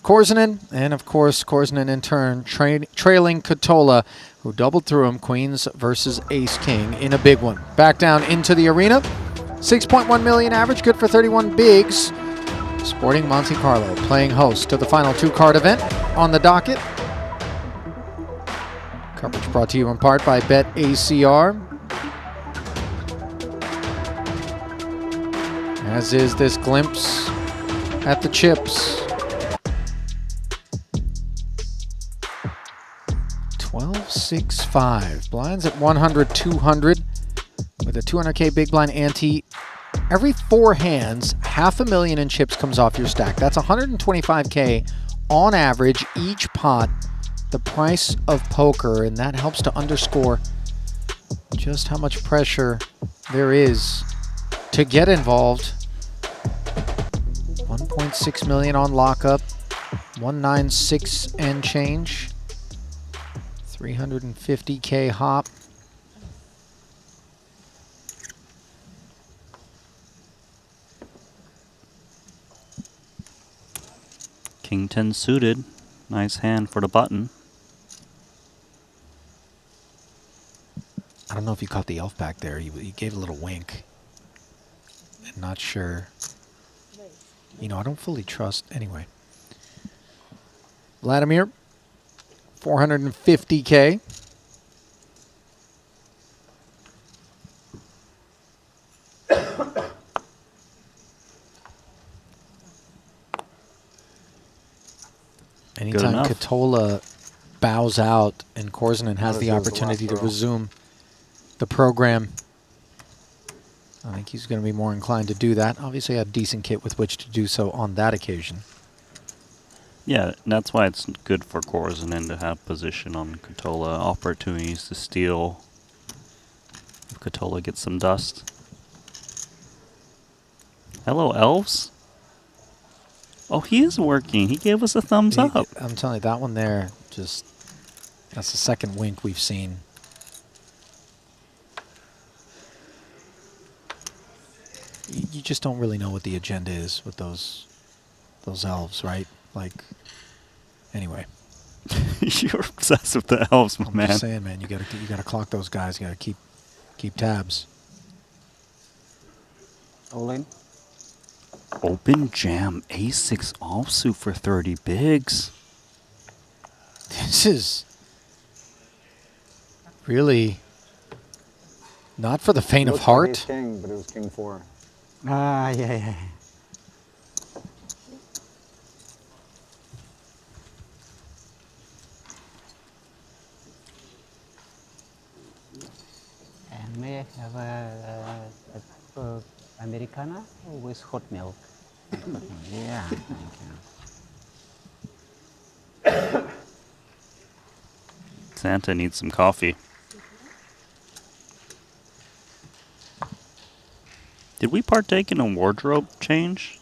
Korzenen, and of course Korzenen in turn trailing Katola, who doubled through him, queens versus ace-king in a big one. Back down into the arena, 6.1 million average, good for 31 bigs. Sporting Monte-Carlo playing host to the final 2-card event on the docket. Coverage brought to you in part by BetACR. As is this glimpse at the chips. 12-6-5. Blinds at 100, 200 with a 200K big blind ante. Every 4 hands, $500,000 in chips comes off your stack. That's 125K on average each pot. The price of poker, and that helps to underscore just how much pressure there is to get involved. 1.6 million on lockup, 196 and change. 350K hop. King 10 suited. Nice hand for the button. I don't know if you caught the elf back there. He gave a little wink. I'm not sure. You know, I don't fully trust. Anyway. Vladimir, 450K. Anytime enough. Katola bows out and Korsunen has the opportunity to resume the program, I think he's going to be more inclined to do that. Obviously, a decent kit with which to do so on that occasion. Yeah, that's why it's good for Korsunen to have position on Katola. Opportunities to steal if Katola gets some dust. Hello, elves. Oh, he is working. He gave us a thumbs up. I'm telling you, that one there, just, that's the second wink we've seen. You just don't really know what the agenda is with those elves, right? Like, anyway. You're obsessed with the elves, my man. I'm just saying, man, you gotta clock those guys. You gotta keep tabs. All in. Open jam A6 offsuit for 30 bigs. This is really not for the faint of Looks like heart. he's king, but it was king 4. Ah, yeah. And may I have a Americana with hot milk? Yeah, thank you. Santa needs some coffee. Did we partake in a wardrobe change?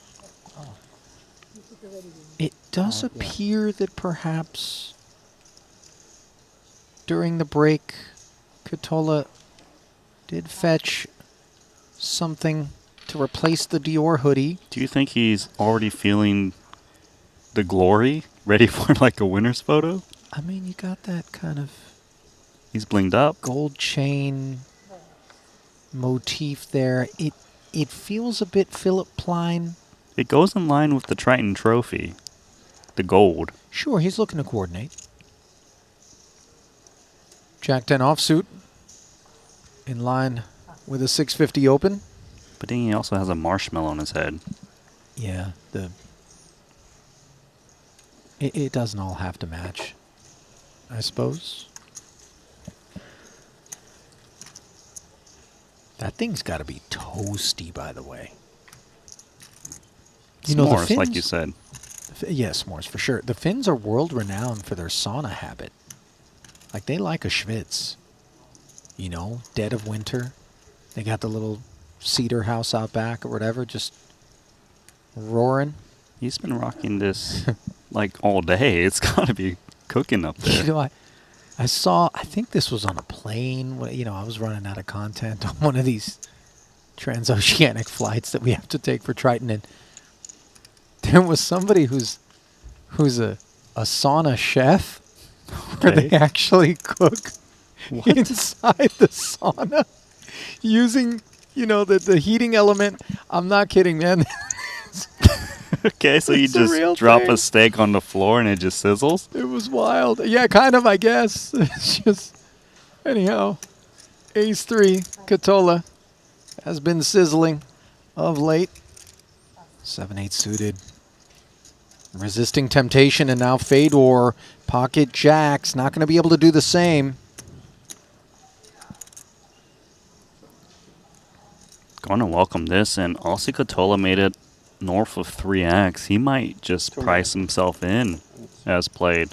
It does appear that perhaps during the break, Katola did fetch something to replace the Dior hoodie. Do you think he's already feeling the glory, ready for like a winner's photo? I mean, you got that kind of He's blinged up. gold chain motif there. It feels a bit Philip Plein. It goes in line with the Triton trophy, the gold. Sure, he's looking to coordinate. Jack 10 offsuit in line with a 650 open. But then he also has a marshmallow on his head. Yeah, it doesn't all have to match, I suppose. That thing's got to be toasty, by the way. S'mores, like you said. Yeah, s'mores, for sure. The Finns are world-renowned for their sauna habit. Like, they like a schwitz. You know, dead of winter. They got the little cedar house out back or whatever, just roaring. He's been rocking this like all day. It's got to be cooking up there. You know, I saw, I think this was on a plane. You know, I was running out of content on one of these transoceanic flights that we have to take for Triton, and there was somebody who's a sauna chef, where they actually cook inside the sauna using, you know, the heating element. I'm not kidding, man. Okay, so you It's a just real drop thing. a steak on the floor and it just sizzles? It was wild. Yeah, kind of, I guess. It's just, anyhow, Ace 3, Katola, has been sizzling of late. 7-8 suited. Resisting temptation, and now Fedor, pocket jacks, not going to be able to do the same. Going to welcome this, and Aussie Katola made it north of 3x. He might just price himself in as played.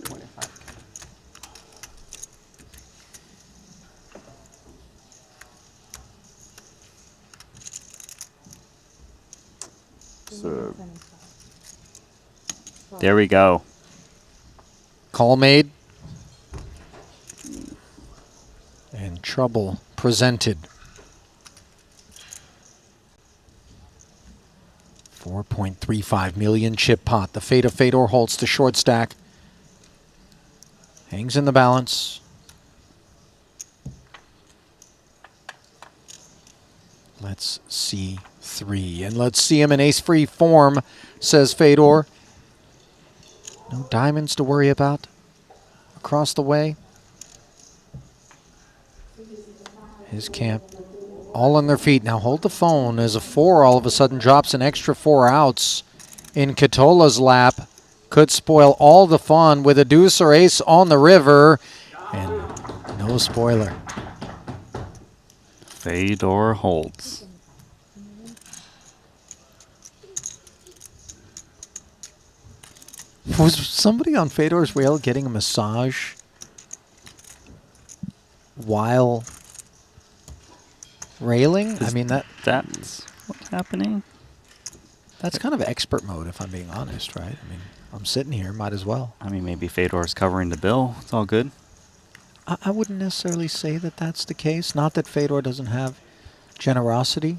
25. Serve. There we go. Call made. And trouble presented. 4.35 million chip pot. The fate of Fedor Holtz, the short stack. Hangs in the balance. Let's see 3. And let's see him in ace-free form, says Fedor. No diamonds to worry about across the way. His camp all on their feet. Now hold the phone as a 4 all of a sudden drops an extra 4 outs in Katola's lap. could spoil all the fun with a deuce or ace on the river. And no spoiler. Fedor holds. Was somebody on Fedor's rail getting a massage while railing? I mean, that's what's happening. That's kind of expert mode, if I'm being honest, right? I mean, I'm sitting here, might as well. I mean, maybe Fedor's covering the bill. It's all good. I wouldn't necessarily say that that's the case. Not that Fedor doesn't have generosity,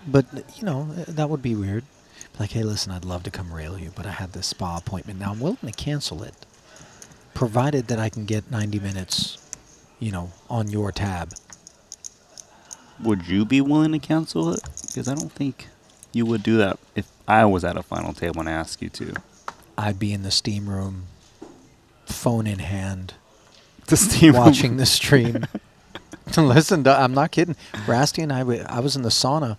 but, you know, that would be weird. Like, hey, listen, I'd love to come rail you, but I had this spa appointment. Now, I'm willing to cancel it, provided that I can get 90 minutes, you know, on your tab. Would you be willing to cancel it? Because I don't think you would do that if I was at a final table and asked you to. I'd be in the steam room, phone in hand, the steam watching room. the stream. Listen, I'm not kidding. Rasty and I was in the sauna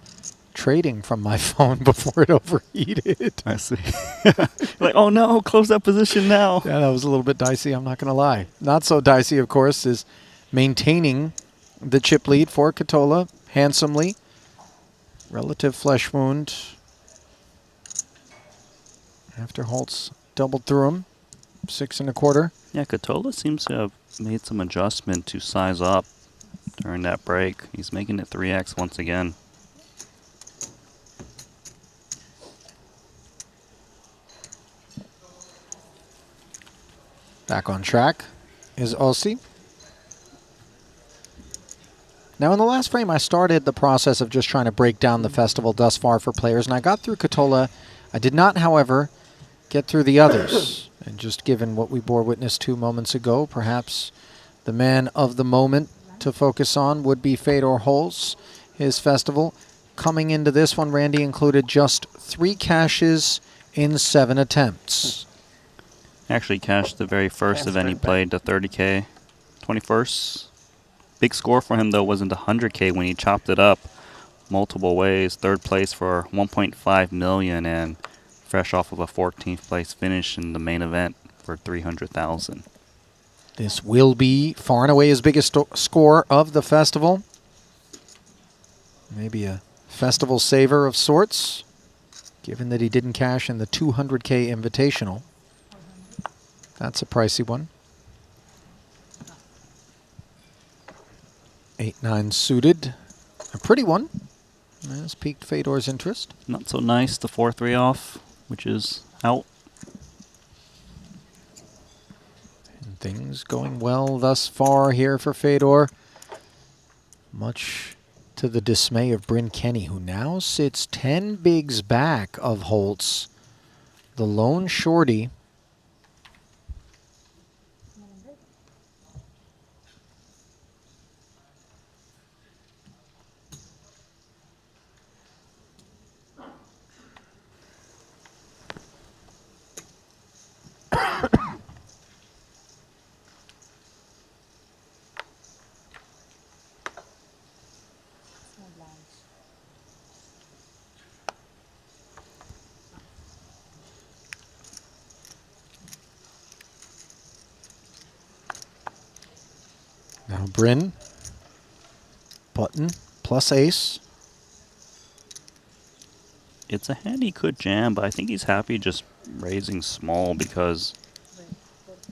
trading from my phone before it overheated. I see. Like, oh no, close that position now. Yeah, that was a little bit dicey, I'm not going to lie. Not so dicey, of course, is maintaining the chip lead for Katola handsomely. Relative flesh wound after Holtz doubled through him. 6 1/4. Yeah, Katola seems to have made some adjustment to size up during that break. He's making it 3x once again. Back on track is Ossi. Now, in the last frame, I started the process of just trying to break down the festival thus far for players, and I got through Katola. I did not, however, get through the others. And just given what we bore witness 2 moments ago, perhaps the man of the moment to focus on would be Fedor Holtz. His festival coming into this one, Randy, included just 3 cashes in 7 attempts. Actually cashed the very first event he played, the 30K 21st. Big score for him, though, wasn't 100K when he chopped it up multiple ways. 3rd place for $1.5 million and fresh off of a 14th place finish in the main event for $300,000. This will be far and away his biggest score of the festival. Maybe a festival saver of sorts, given that he didn't cash in the 200K Invitational. That's a pricey one. 8-9 suited. A pretty one. Has piqued Fedor's interest. Not so nice, the 4-3 off, which is out. And things going well thus far here for Fedor. Much to the dismay of Bryn Kenny, who now sits 10 bigs back of Holtz. The lone shorty. Now Bryn, button, plus ace. It's a hand he could jam, but I think he's happy just raising small because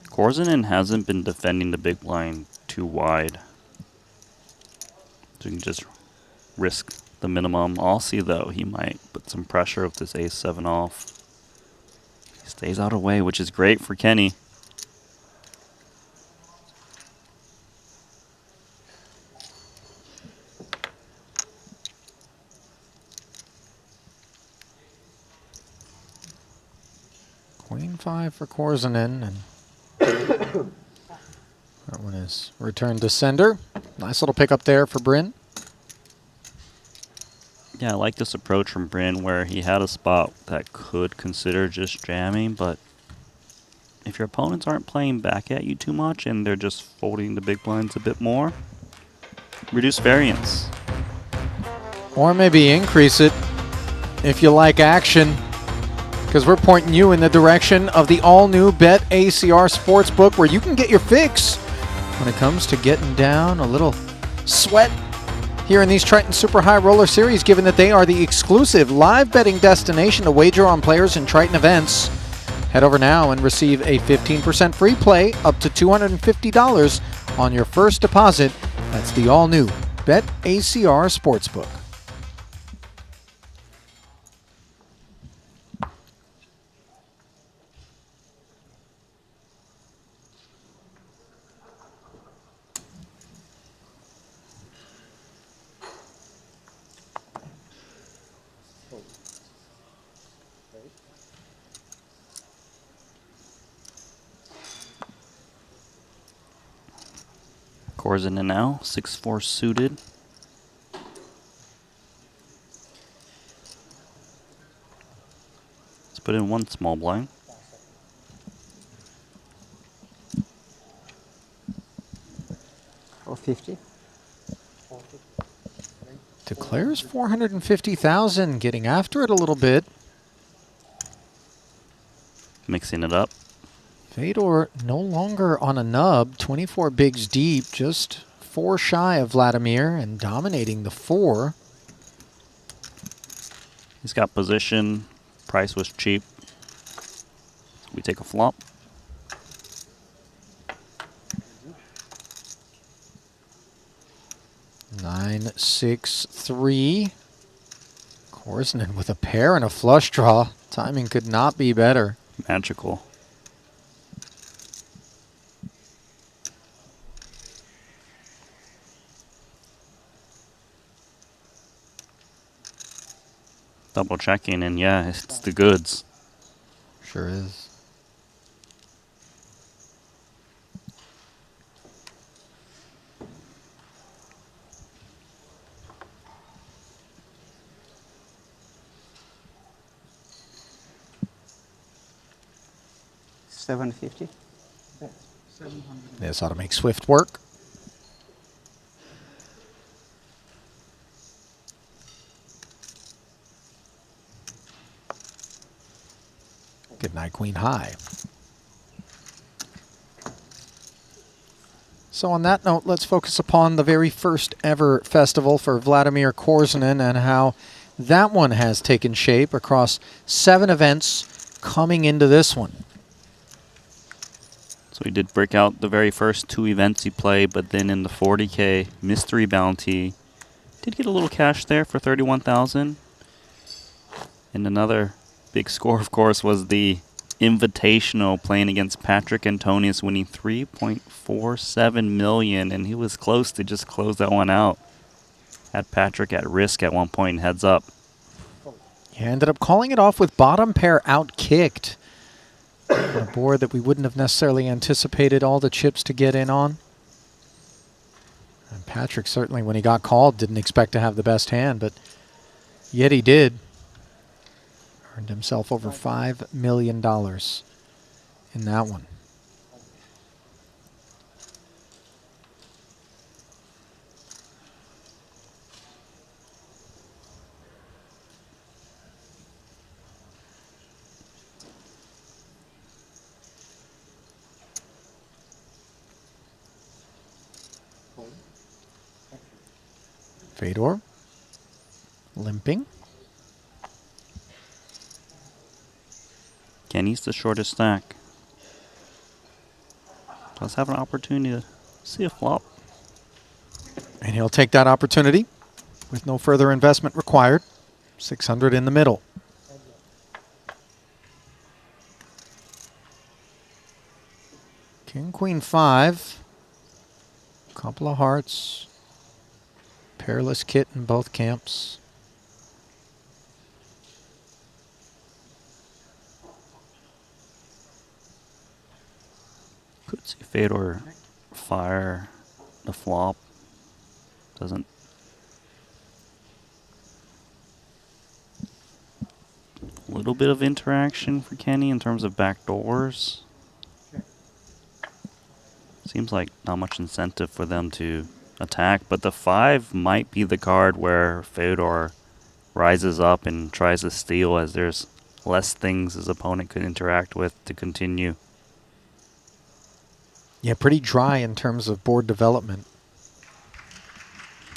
Korzinen hasn't been defending the big blind too wide. So you can just risk the minimum. Aussie, though, he might put some pressure with this ace-7 off. He stays out of way, which is great for Kenny. Queen 5 for Korzinen, and that one is returned to sender. Nice little pickup there for Bryn. Yeah, I like this approach from Bryn where he had a spot that could consider just jamming, but if your opponents aren't playing back at you too much and they're just folding the big blinds a bit more, reduce variance. Or maybe increase it if you like action. because we're pointing you in the direction of the all-new Bet ACR Sportsbook, where you can get your fix when it comes to getting down a little sweat here in these Triton Super High Roller Series, given that they are the exclusive live betting destination to wager on players in Triton events. Head over now and receive a 15% free play up to $250 on your first deposit. That's the all-new Bet ACR Sportsbook. Korsinen now, 6'4" suited. Let's put in one small blind. $450. Declares 450,000, getting after it a little bit. Mixing it up. Fedor no longer on a nub, 24 bigs deep, just 4 shy of Vladimir and dominating the 4. He's got position. Price was cheap. We take a flop. Nine, 6, 3. Korsinen with a pair and a flush draw. Timing could not be better. Magical. Double checking, and yeah, it's the goods. Sure is. $750. This ought to make Swift work. Good night, Queen High. So on that note, let's focus upon the very first ever festival for Vladimir Korsinen and how that one has taken shape across 7 events coming into this one. So he did break out the very first 2 events he played, but then in the 40K mystery bounty, did get a little cash there for 31,000. And another big score, of course, was the Invitational playing against Patrick Antonius, winning $3.47 million, and he was close to just close that one out. Had Patrick at risk at one point, heads up. He ended up calling it off with bottom pair outkicked. On a board that we wouldn't have necessarily anticipated all the chips to get in on. And Patrick certainly, when he got called, didn't expect to have the best hand, but yet he did. Earned himself over $5 million in that one. Fedor limping. Kenny's the shortest stack. Does have an opportunity to see a flop. And he'll take that opportunity with no further investment required. 600 in the middle. King, Queen, 5. Couple of hearts. Pairless kit in both camps. Could see Fedor fire the flop. Doesn't. A little bit of interaction for Kenny in terms of backdoors. Seems like not much incentive for them to attack, but the 5 might be the card where Fedor rises up and tries to steal, as there's less things his opponent could interact with to continue. Yeah, pretty dry in terms of board development.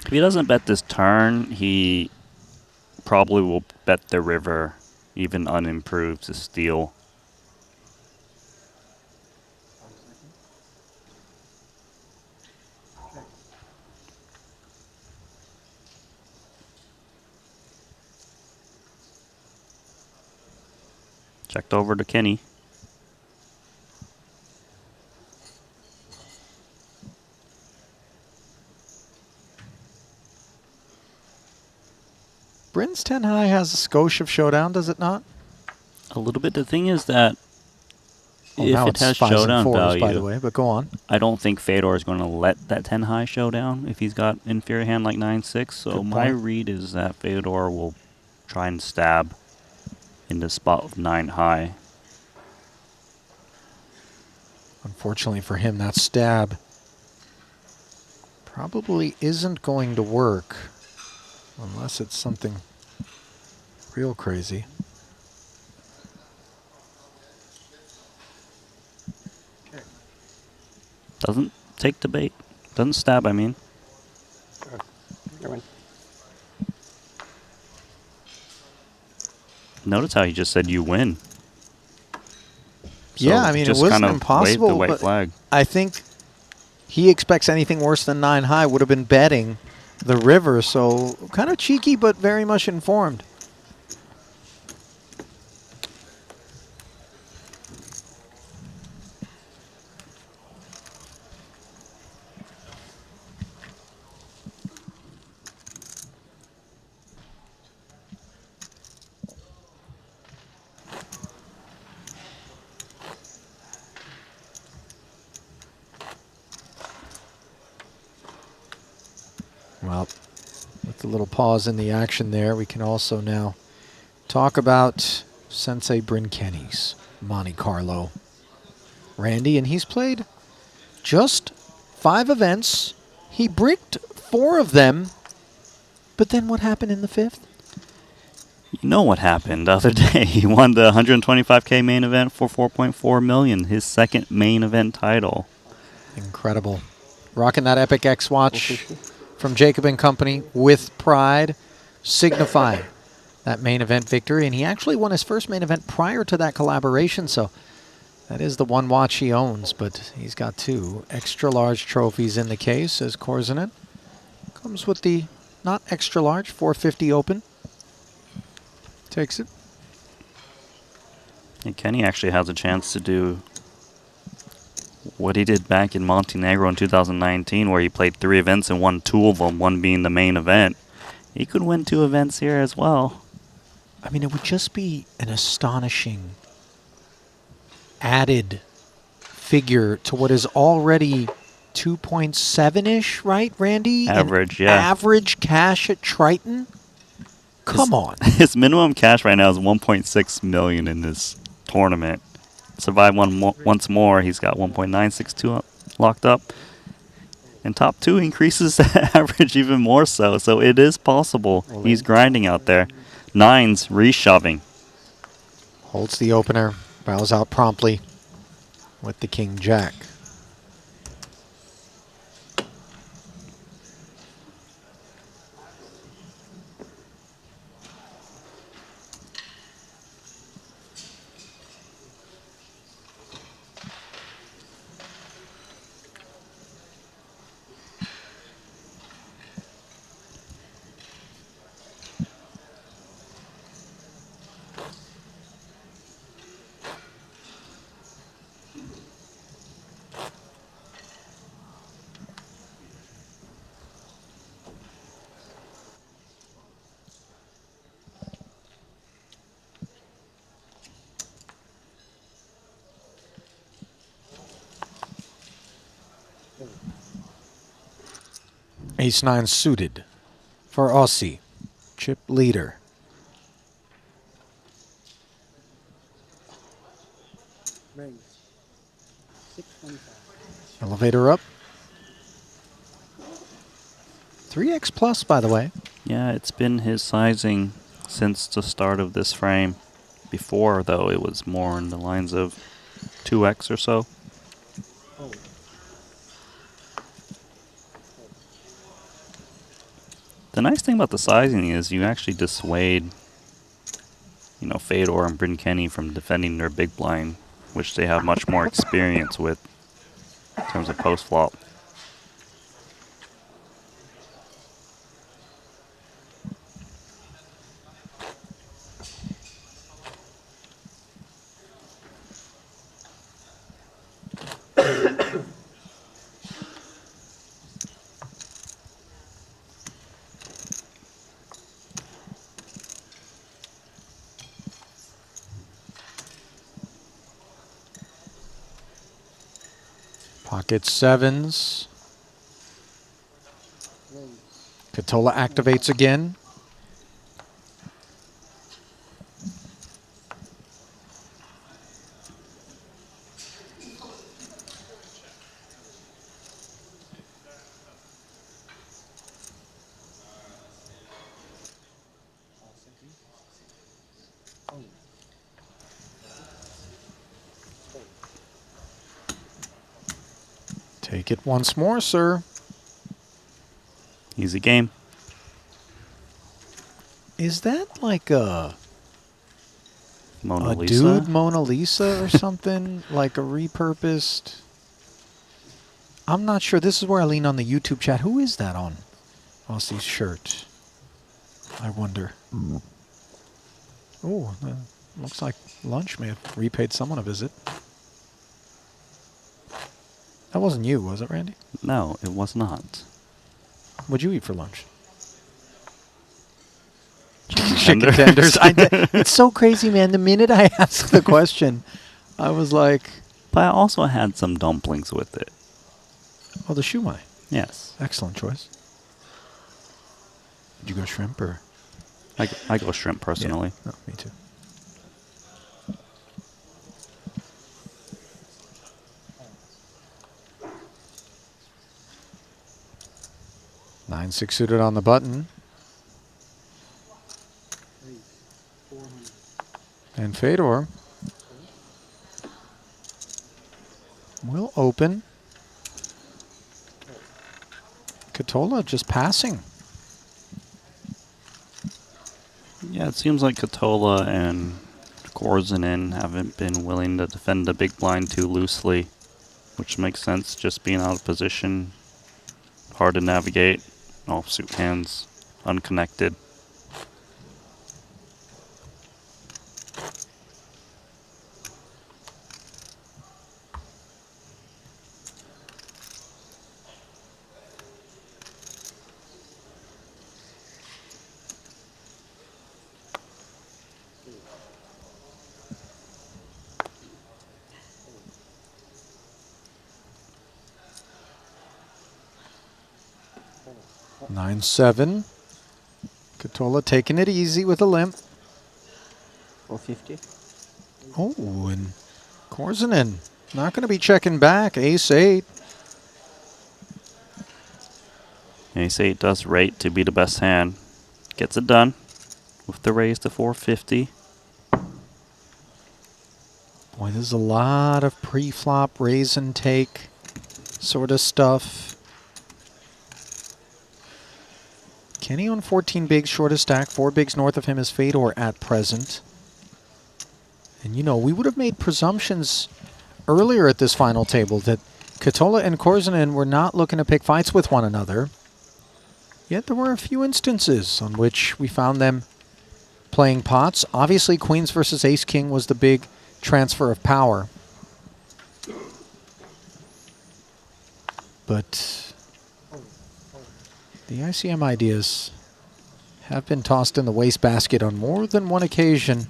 If he doesn't bet this turn, he probably will bet the river, even unimproved, to steal. Checked over to Kenny. Bryn's 10 high has a skosh of showdown, does it not? A little bit. The thing is that Oh, if now it it's has 5s and showdown 4s, value, by the way, but go on. I don't think Fedor is going to let that 10 high showdown if he's got inferior hand like 9-6. So Good my point. read is that Fedor will try and stab in the spot with 9 high. Unfortunately for him, that stab probably isn't going to work unless it's something real crazy. Doesn't take the bait. Doesn't stab, I mean. Notice how he just said you win. So Yeah, I mean, it just wasn't kind of impossible, waved the white but flag. I think he expects anything worse than 9 high would have been betting the river, so kind of cheeky but very much informed. Well, with a little pause in the action there, we can also now talk about Sensei Bryn Kenny's Monte-Carlo. Randy, and he's played just 5 events. He bricked 4 of them, but then what happened in the 5th? You know what happened the other day. He won the 125K main event for $4.4 million, his second main event title. Incredible. Rocking that Epic X watch from Jacob & Company with pride, signifying that main event victory. And he actually won his first main event prior to that collaboration, so that is the one watch he owns, but he's got 2 extra large trophies in the case, as Korzanet. Comes with the not extra large 450 Open. Takes it. And Kenny actually has a chance to do what he did back in Montenegro in 2019, where he played 3 events and won 2 of them, one being the main event. He could win 2 events here as well. I mean, it would just be an astonishing added figure to what is already 2.7-ish, right, Randy? Average, An yeah. Average cash at Triton? Come on. His minimum cash right now is $1.6 million in this tournament. Survive once more, he's got 1.962 locked up. And top 2 increases the average even more so. So it is possible. He's grinding out there. 9s reshoving. Holds the opener, bows out promptly with the King Jack. Ace-9 suited for Aussie, chip leader. Elevator up. 3x plus, by the way. Yeah, it's been his sizing since the start of this frame. Before, though, it was more in the lines of 2x or so. The nice thing about the sizing is you actually dissuade, you know, Fedor and Bryn Kenny from defending their big blind, which they have much more experience with in terms of post flop. Pocket sevens. Katola activates again. Take it once more, sir. Easy game. Is that like a Mona a Lisa? dude Mona Lisa or something? Like a repurposed? I'm not sure. This is where I lean on the YouTube chat. Who is that on Aussie's shirt? I wonder. Oh, looks like lunch may have repaid someone a visit. That wasn't you, was it, Randy? No, it was not. What'd you eat for lunch? Chicken tenders. It's so crazy, man. The minute I asked the question, I was like... But I also had some dumplings with it. Oh, the shumai. Yes. Excellent choice. Did you go shrimp or? I go shrimp personally. Yeah. Oh, me too. Nine six suited on the button. And Fedor will open. Katola just passing. Yeah, it seems like Katola and Korzinen haven't been willing to defend the big blind too loosely, which makes sense, just being out of position, hard to navigate, offsuit hands, unconnected. Nine seven. Katola taking it easy with a limp. 450. Oh, and Korzinen not going to be checking back. Ace eight. Ace 8 does rate to be the best hand. Gets it done with the raise to 450. Boy, there's a lot of pre-flop raise and take sort of stuff. Kenny on 14 bigs, shortest stack. 4 bigs north of him is Fedor at present. And, you know, we would have made presumptions earlier at this final table that Katola and Korzinen were not looking to pick fights with one another. Yet there were a few instances on which we found them playing pots. Obviously, Queens versus Ace-King was the big transfer of power. But the ICM ideas have been tossed in the wastebasket on more than one occasion.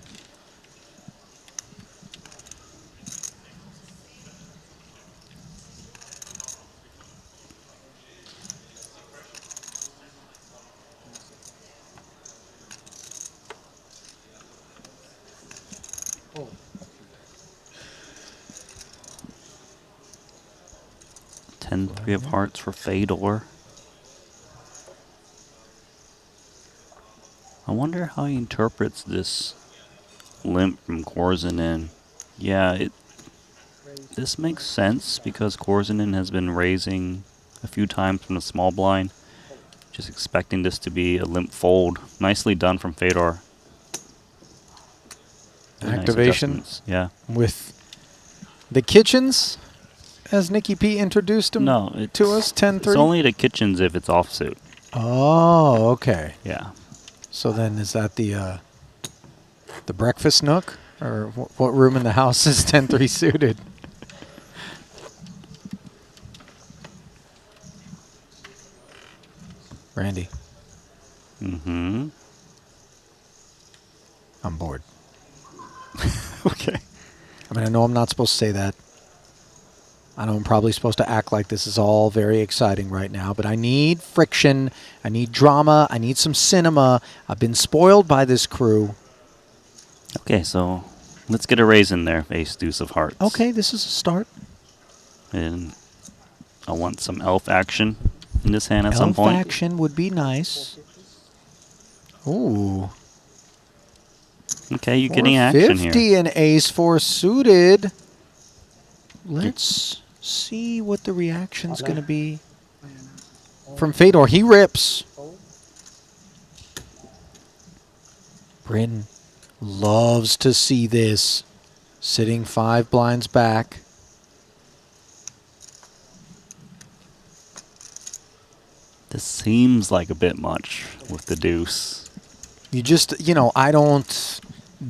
Three of hearts for Fedor. I wonder how he interprets this limp from Korzinen. Yeah, this makes sense because Korzinen has been raising a few times from the small blind. Just expecting this to be a limp fold. Nicely done from Fedor. Nice Activation adjustments, yeah. with the kitchens, as Nicky P introduced him to us, 10-3. It's only the kitchens if it's offsuit. Oh, okay. Yeah. So then is that the breakfast nook? Or what room in the house is 10-3 suited? Randy. Mm-hmm. I'm bored. Okay. I mean, I know I'm not supposed to say that. I know I'm probably supposed to act like this is all very exciting right now, but I need friction. I need drama. I need some cinema. I've been spoiled by this crew. Okay, so let's get a raise in there, ace deuce of hearts. Okay, this is a start. And I want some elf action in this hand at some Elf point. action would be nice. Ooh. Okay, you're getting action here. 50 and ace 4 suited. Let's see what the reaction's going to be from Fedor. He rips. Bryn loves to see this. Sitting 5 blinds back. This seems like a bit much with the deuce. You just, I don't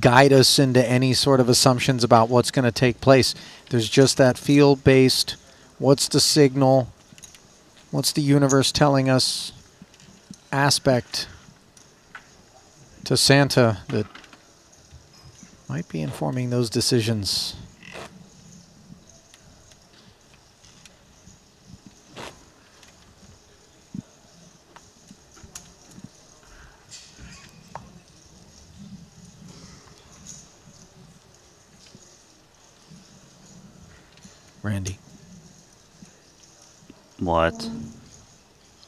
guide us into any sort of assumptions about what's going to take place. There's just that field-based, what's the signal, what's the universe telling us aspect to Santa that might be informing those decisions. Randy. What?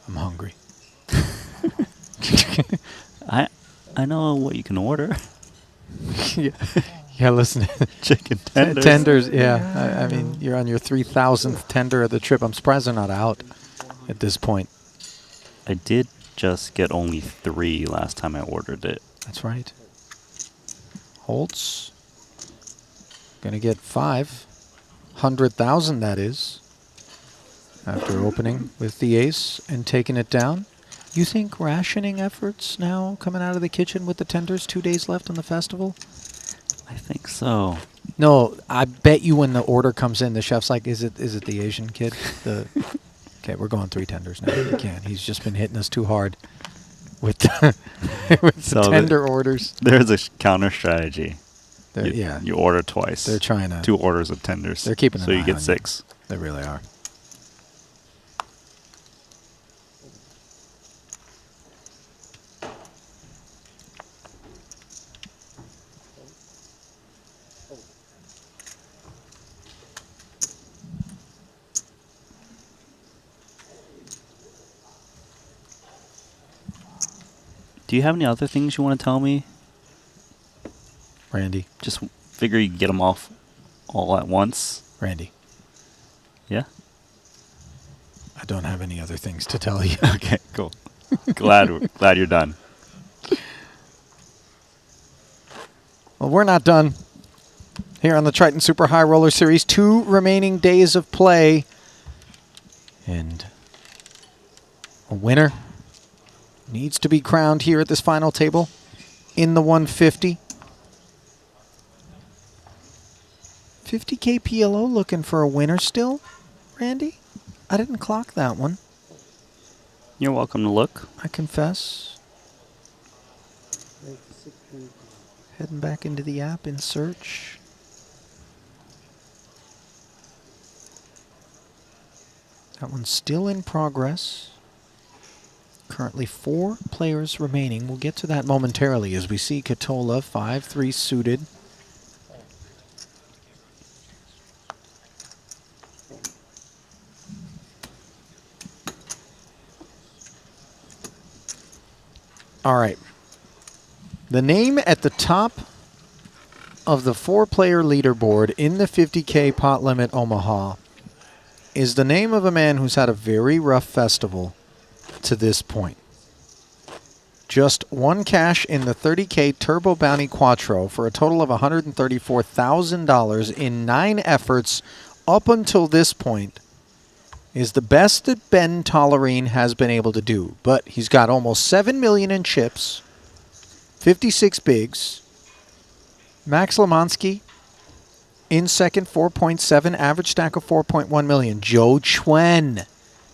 I'm hungry. I know what you can order. Yeah, listen. Chicken tenders. Tenders, yeah. I mean, you're on your 3,000th tender of the trip. I'm surprised they're not out at this point. I did just get only 3 last time I ordered it. That's right. Holtz. Gonna get 500,000, that is. After opening with the ace and taking it down. You think rationing efforts now coming out of the kitchen with the tenders, 2 days left on the festival? I think so. No, I bet you when the order comes in, the chef's like, is it the Asian kid? Okay, we're going 3 tenders now. We can't. He's just been hitting us too hard with the, the tender orders. There's a counter strategy. Yeah. You order twice. They're trying to. 2 orders of tenders. They're keeping so an you eye get on 6. They really are. Do you have any other things you want to tell me? Randy. Just figure you get them off all at once. Randy. Yeah? I don't have any other things to tell you. Okay, cool. glad you're done. Well, we're not done. Here on the Triton Super High Roller Series, 2 remaining days of play. And a winner needs to be crowned here at this final table in the 150. 50K PLO looking for a winner still, Randy? I didn't clock that one. You're welcome to look. I confess. Heading back into the app in search. That one's still in progress. Currently 4 players remaining. We'll get to that momentarily as we see Katola 5-3 suited. All right. The name at the top of the 4-player leaderboard in the 50K pot limit Omaha is the name of a man who's had a very rough festival to this point. Just one cash in the 30K Turbo Bounty Quattro for a total of $134,000 in 9 efforts up until this point is the best that Ben Tollerine has been able to do. But he's got almost $7 million in chips, 56 bigs. Max Lemansky in second, 4.7, average stack of 4.1 million. Joe Chuen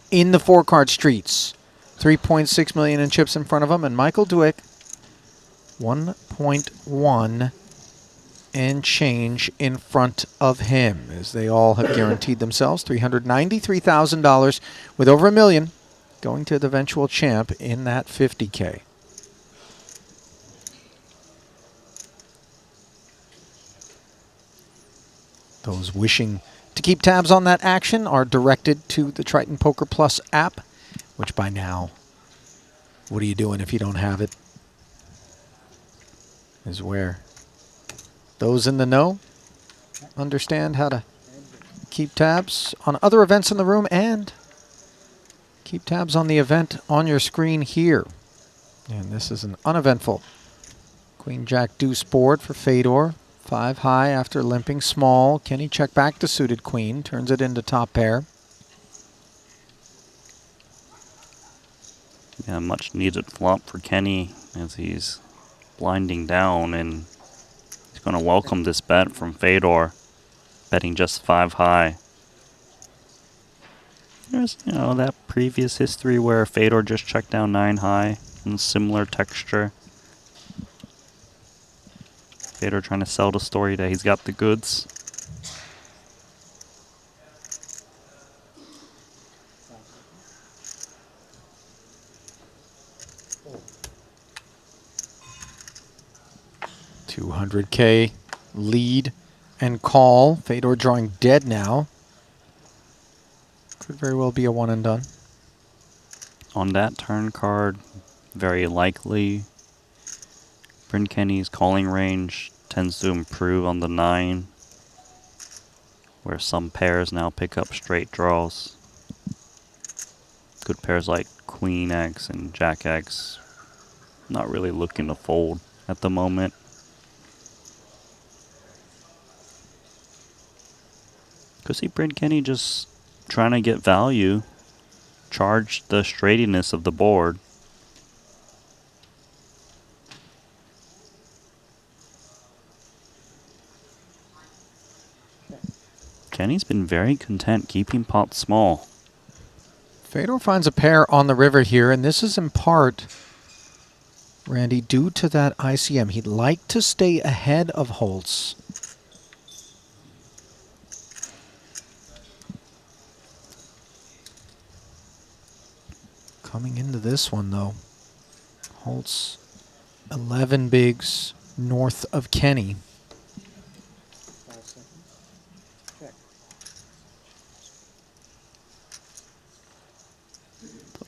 in the 4-card streets, 3.6 million in chips in front of him. And Michael Dueck, 1.1 and change in front of him, as they all have guaranteed themselves $393,000 with over $1 million going to the eventual champ in that 50K. Those wishing to keep tabs on that action are directed to the Triton Poker Plus app, which by now, what are you doing if you don't have it? Is where those in the know understand how to keep tabs on other events in the room and keep tabs on the event on your screen here. And this is an uneventful Queen Jack Deuce board for Fedor. 5 high after limping small. Kenny check back to suited queen. Turns it into top pair. Yeah, much needed flop for Kenny as he's blinding down, and he's going to welcome this bet from Fedor, betting just 5 high. There's, you know, that previous history where Fedor just checked down 9 high in similar texture. Fedor trying to sell the story that he's got the goods. $200K lead and call. Fedor drawing dead now. Could very well be a one and done. On that turn card, very likely Bryn Kenny's calling range tends to improve on the 9, where some pairs now pick up straight draws. Good pairs like Queen X and Jack X, not really looking to fold at the moment. Could see Bryn Kenny just trying to get value, charge the straightiness of the board. Kenny's been very content keeping pots small. Fedor finds a pair on the river here, and this is in part, Randy, due to that ICM. He'd like to stay ahead of Holtz. Coming into this one, though, Holtz 11 bigs north of Kenny.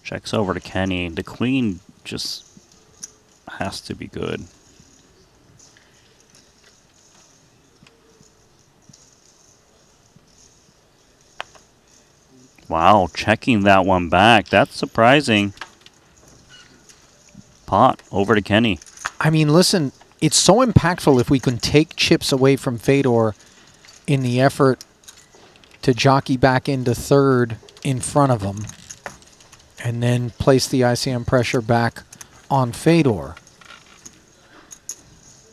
Checks over to Kenny. The queen just has to be good. Wow, checking that one back. That's surprising. Pot over to Kenny. I mean, listen, it's so impactful if we can take chips away from Fedor in the effort to jockey back into third in front of him, and then place the ICM pressure back on Fedor.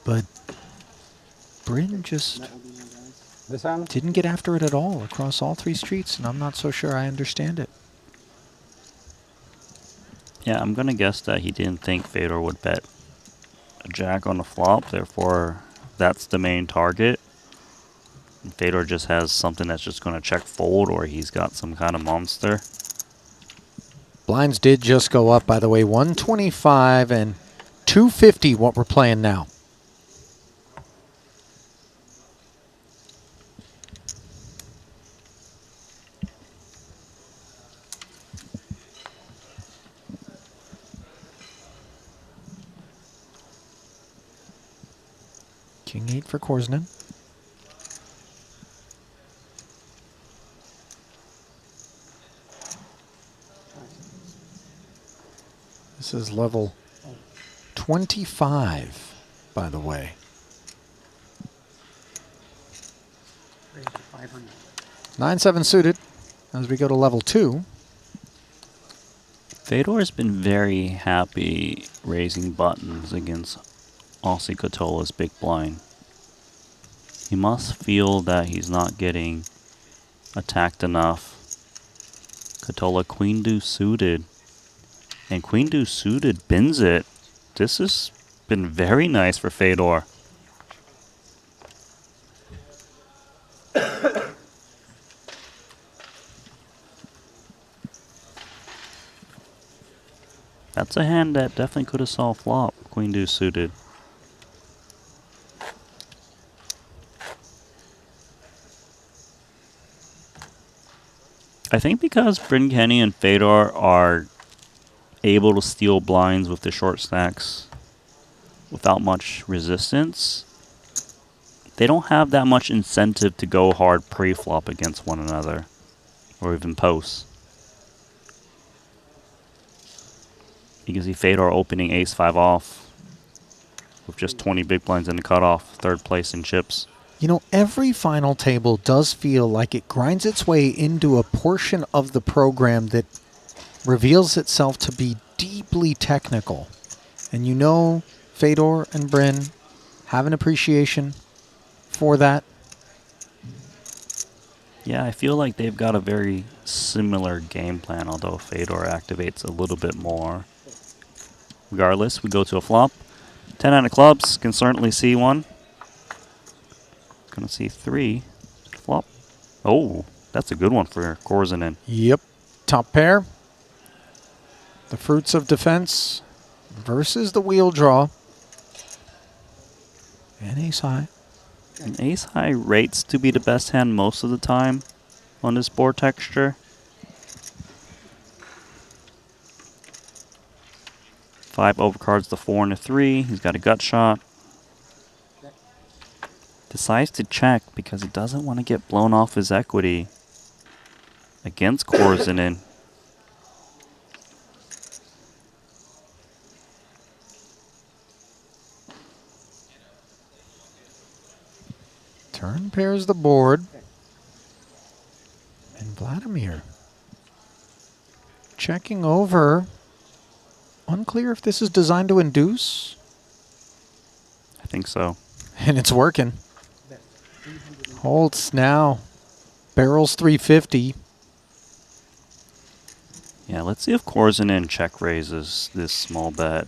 But Bryn just didn't get after it at all across all 3 streets, and I'm not so sure I understand it. Yeah, I'm going to guess that he didn't think Fedor would bet a jack on the flop, therefore that's the main target. And Fedor just has something that's just going to check fold, or he's got some kind of monster. Blinds did just go up, by the way, 125 and 250 what we're playing now. King 8 for Korsnen. This is level 25, by the way. 9-7 suited as we go to level 2. Fedor's been very happy raising buttons against Aussie Cotola's big blind. He must feel that he's not getting attacked enough. Cotola queen deuce suited. And queen deuce suited bins it. This has been very nice for Fedor. That's a hand that definitely could have saw flop. Queen deuce suited. I think because Bryn Kenny and Fedor are able to steal blinds with the short stacks without much resistance, they don't have that much incentive to go hard pre-flop against one another or even post. You can see Fedor opening ace-5 off with just 20 big blinds in the cutoff, third place in chips. You know, every final table does feel like it grinds its way into a portion of the program that reveals itself to be deeply technical. And you know Fedor and Bryn have an appreciation for that. Yeah, I feel like they've got a very similar game plan, although Fedor activates a little bit more. Regardless, we go to a flop. 10 of clubs, can certainly see one. Gonna see 3. Flop. Oh, that's a good one for Korsinen. Yep. Top pair. The fruits of defense versus the wheel draw. And ace high. And ace high rates to be the best hand most of the time on this board texture. 5 overcards the 4 and a 3. He's got a gut shot. Decides to check because he doesn't want to get blown off his equity against Korsinen. Turn pairs the board. And Vladimir checking over. Unclear if this is designed to induce. I think so. And it's working. Holtz now. Barrels 350. Yeah, let's see if Korsinen check raises this small bet.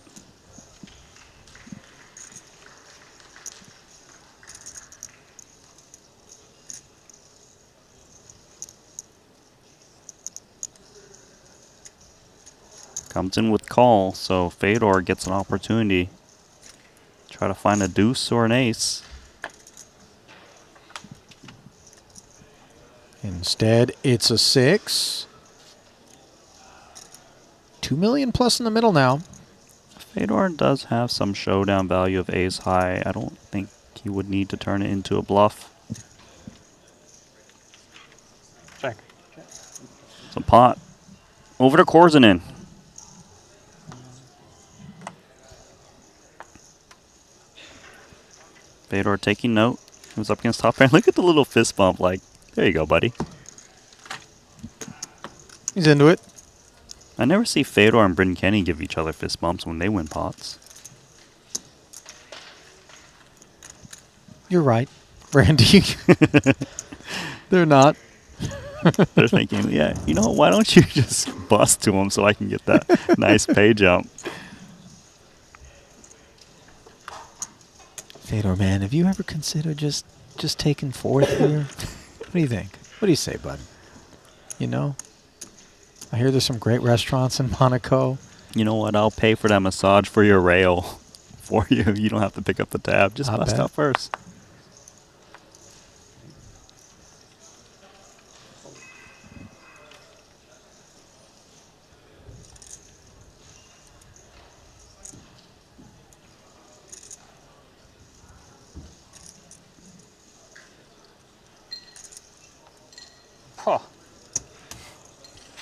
Comes in with call, so Fedor gets an opportunity. Try to find a deuce or an ace. Instead, it's a 6. 2 million plus in the middle now. Fedor does have some showdown value of ace high. I don't think he would need to turn it into a bluff. Check. Some pot. Over to Korsinen. Fedor taking note. He was up against top pair. Look at the little fist bump. Like, there you go, buddy. He's into it. I never see Fedor and Bryn Kenny give each other fist bumps when they win pots. You're right, Randy. They're not. They're thinking, yeah, you know what, why don't you just bust to him so I can get that nice pay jump? Fedor, man, have you ever considered just taking 4th here? What do you think? What do you say, bud? You know? I hear there's some great restaurants in Monaco. You know what? I'll pay for that massage for your rail for you. You don't have to pick up the tab. Just I bust bet. out first.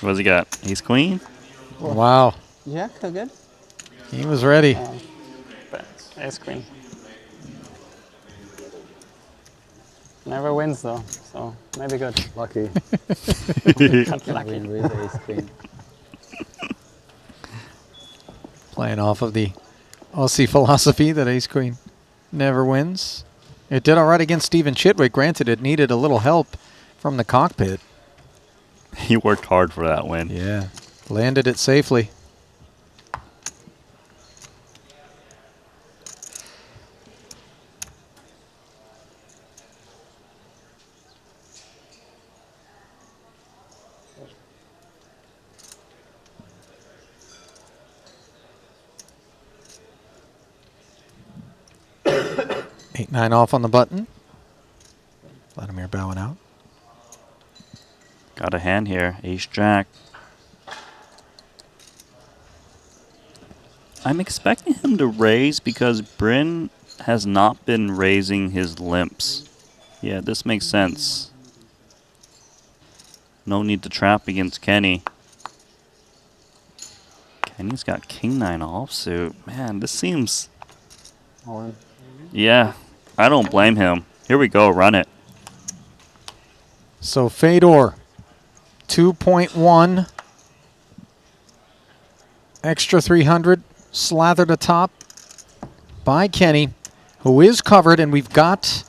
What's he got? Ace queen? Wow. Yeah, good. He was ready. Ace queen. Never wins though, so maybe good. Lucky. Got lucky. Win with ace queen. Playing off of the Aussie philosophy that ace queen never wins. It did all right against Stephen Chitwick. Granted, it needed a little help from the cockpit. He worked hard for that win. Yeah. Landed it safely. Eight, 9 off on the button. Vladimir bowing out. Got a hand here. Ace jack. I'm expecting him to raise because Bryn has not been raising his limps. Yeah, this makes sense. No need to trap against Kenny. Kenny's got king 9 offsuit. Man, this seems... All in. Yeah, I don't blame him. Here we go, run it. So Fedor, 2.1. Extra 300 slathered atop by Kenny, who is covered, and we've got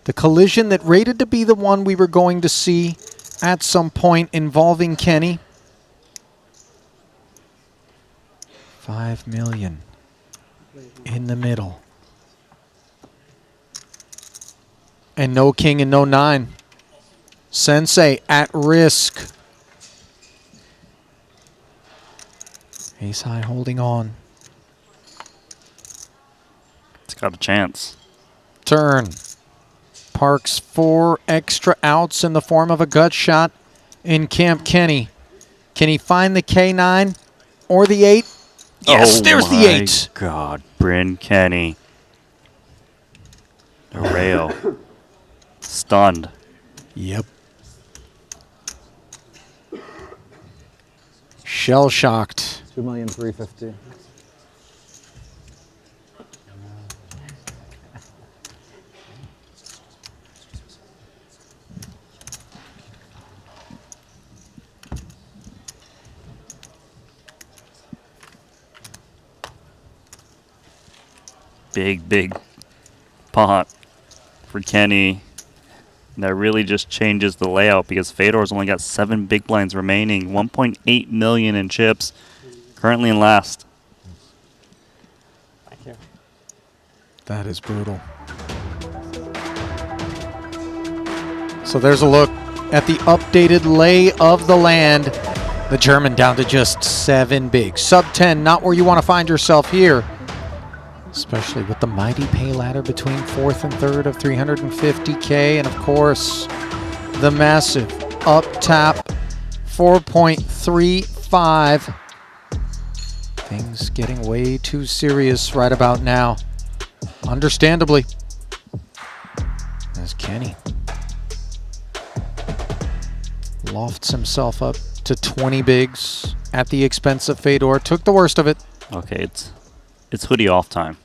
the collision that rated to be the one we were going to see at some point involving Kenny. 5 million in the middle. And no king and no 9. Sensei at risk. Ace high holding on. It's got a chance. Turn. Parks 4 extra outs in the form of a gut shot in Camp Kenny. Can he find the K9 or the 8? Yes, there's the 8. God, Bryn Kenny. The rail. Stunned. Yep. Shell shocked. 2,350,000. Big pot for Kenny. That really just changes the layout because Fedor's only got 7 big blinds remaining. 1.8 million in chips. Currently in last. Thank you. That is brutal. So there's a look at the updated lay of the land. The German down to just 7 big. Sub 10, not where you want to find yourself here. Especially with the mighty pay ladder between 4th and 3rd of 350K. And of course, the massive up tap 4.35. Things getting way too serious right about now. Understandably. As Kenny lofts himself up to 20 bigs at the expense of Fedor. Took the worst of it. Okay, it's hoodie off time.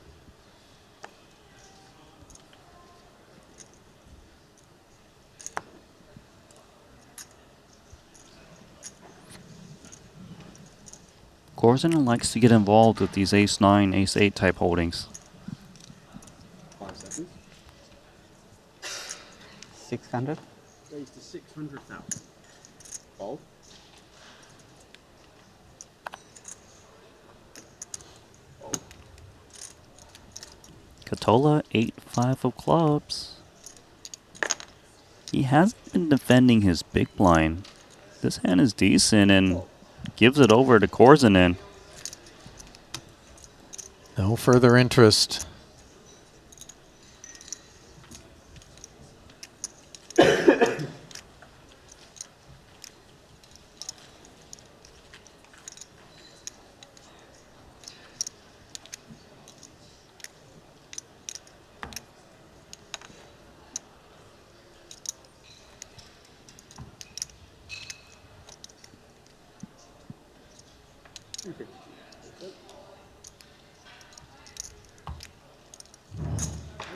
Korzen likes to get involved with these ace-9, ace-8 type holdings. 5 seconds. 600. Raise to 600,000. Fold. Katola, 8-5 of clubs. He hasn't been defending his big blind. This hand is decent and gives it over to Korzenin. No further interest.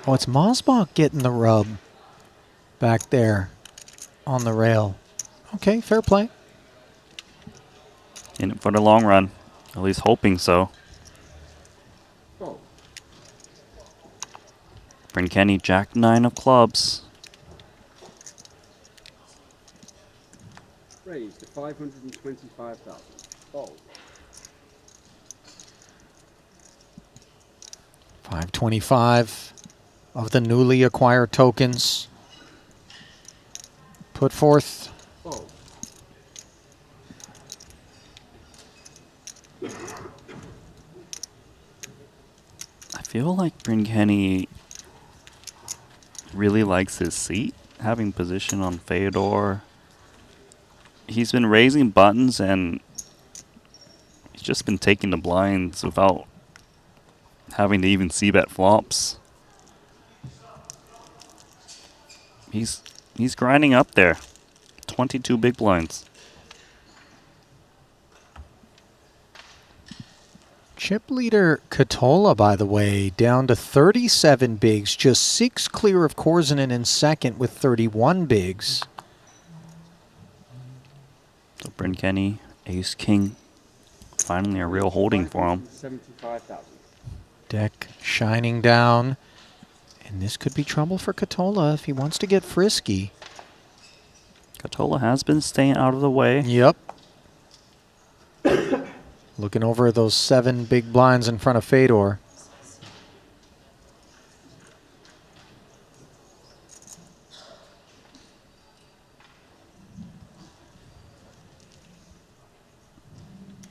Oh, it's Mosbach getting the rub back there on the rail. Okay, fair play. In it for the long run. At least hoping so. Bryn Kenny, Jack 9 of clubs. Raised to 525,000. Fold. 525 of the newly acquired tokens. Put forth. Fold. I feel like Bryn Kenny really likes his seat, having position on Fedor. He's been raising buttons and he's just been taking the blinds without having to even see bet flops. He's grinding up there. 22 big blinds. Chip leader Katola, by the way, down to 37 bigs, just 6 clear of Korzinen in second with 31 bigs. So Bryn Kenny, Ace King, finally a real holding for him. 75,000. Deck shining down. And this could be trouble for Katola if he wants to get frisky. Katola has been staying out of the way. Yep. Looking over those 7 big blinds in front of Fedor.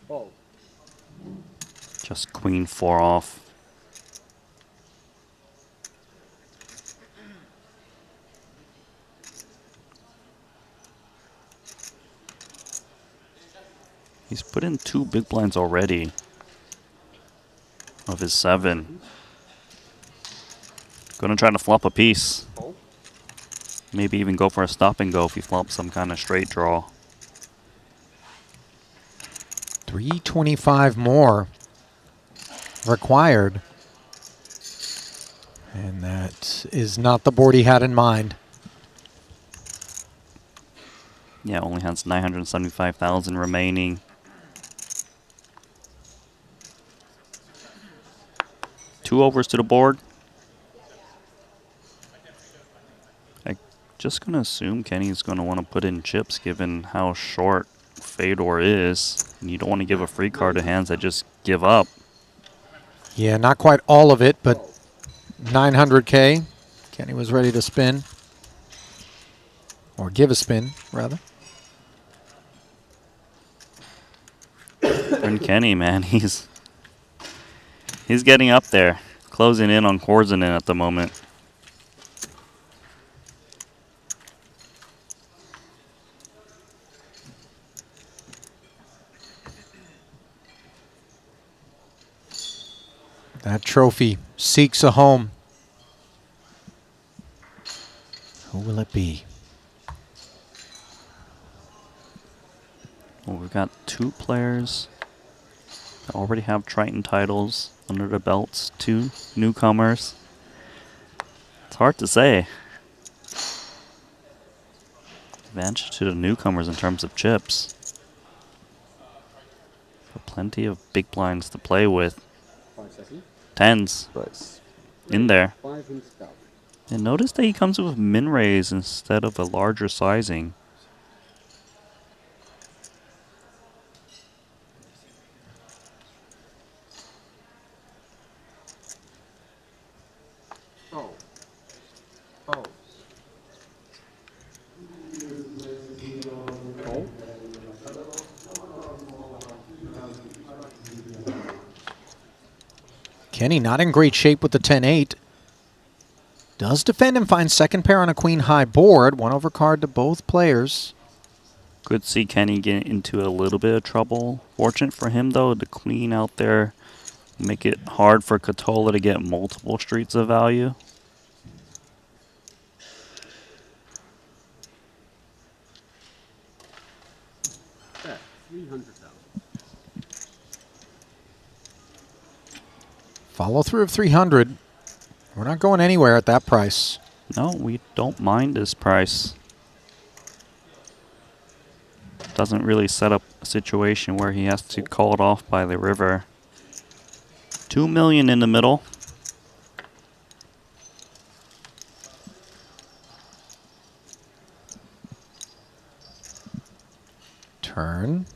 Fold. Just queen 4 off. He's put in 2 big blinds already of his 7. Gonna try to flop a piece. Maybe even go for a stop and go if he flops some kind of straight draw. 325 more required. And that is not the board he had in mind. Yeah, only has 975,000 remaining. Two overs to the board. I'm just going to assume Kenny's going to want to put in chips given how short Fedor is. And you don't want to give a free card to hands that just give up. Yeah, not quite all of it, but 900K. Kenny was ready to spin. Or give a spin, rather. Bryn Kenny, man, he's getting up there, closing in on Korzinen at the moment. That trophy seeks a home. Who will it be? Well, we've got 2 players that already have Triton titles under their belts, 2 newcomers. It's hard to say. Advantage to the newcomers in terms of chips. But plenty of big blinds to play with. 5 seconds. 10s Nice. in there. 500,000. And notice that he comes with min raise instead of a larger sizing. Fold. Fold. Fold. Kenny not in great shape with the 10-8. Does defend and finds second pair on a queen high board. 1 over card to both players. Could see Kenny get into a little bit of trouble. Fortunate for him, though, the queen out there make it hard for Katola to get multiple streets of value. Bet 300,000. Follow through of 300. We're not going anywhere at that price. No, we don't mind this price. Doesn't really set up a situation where he has to call it off by the river. 2 million in the middle. Turn.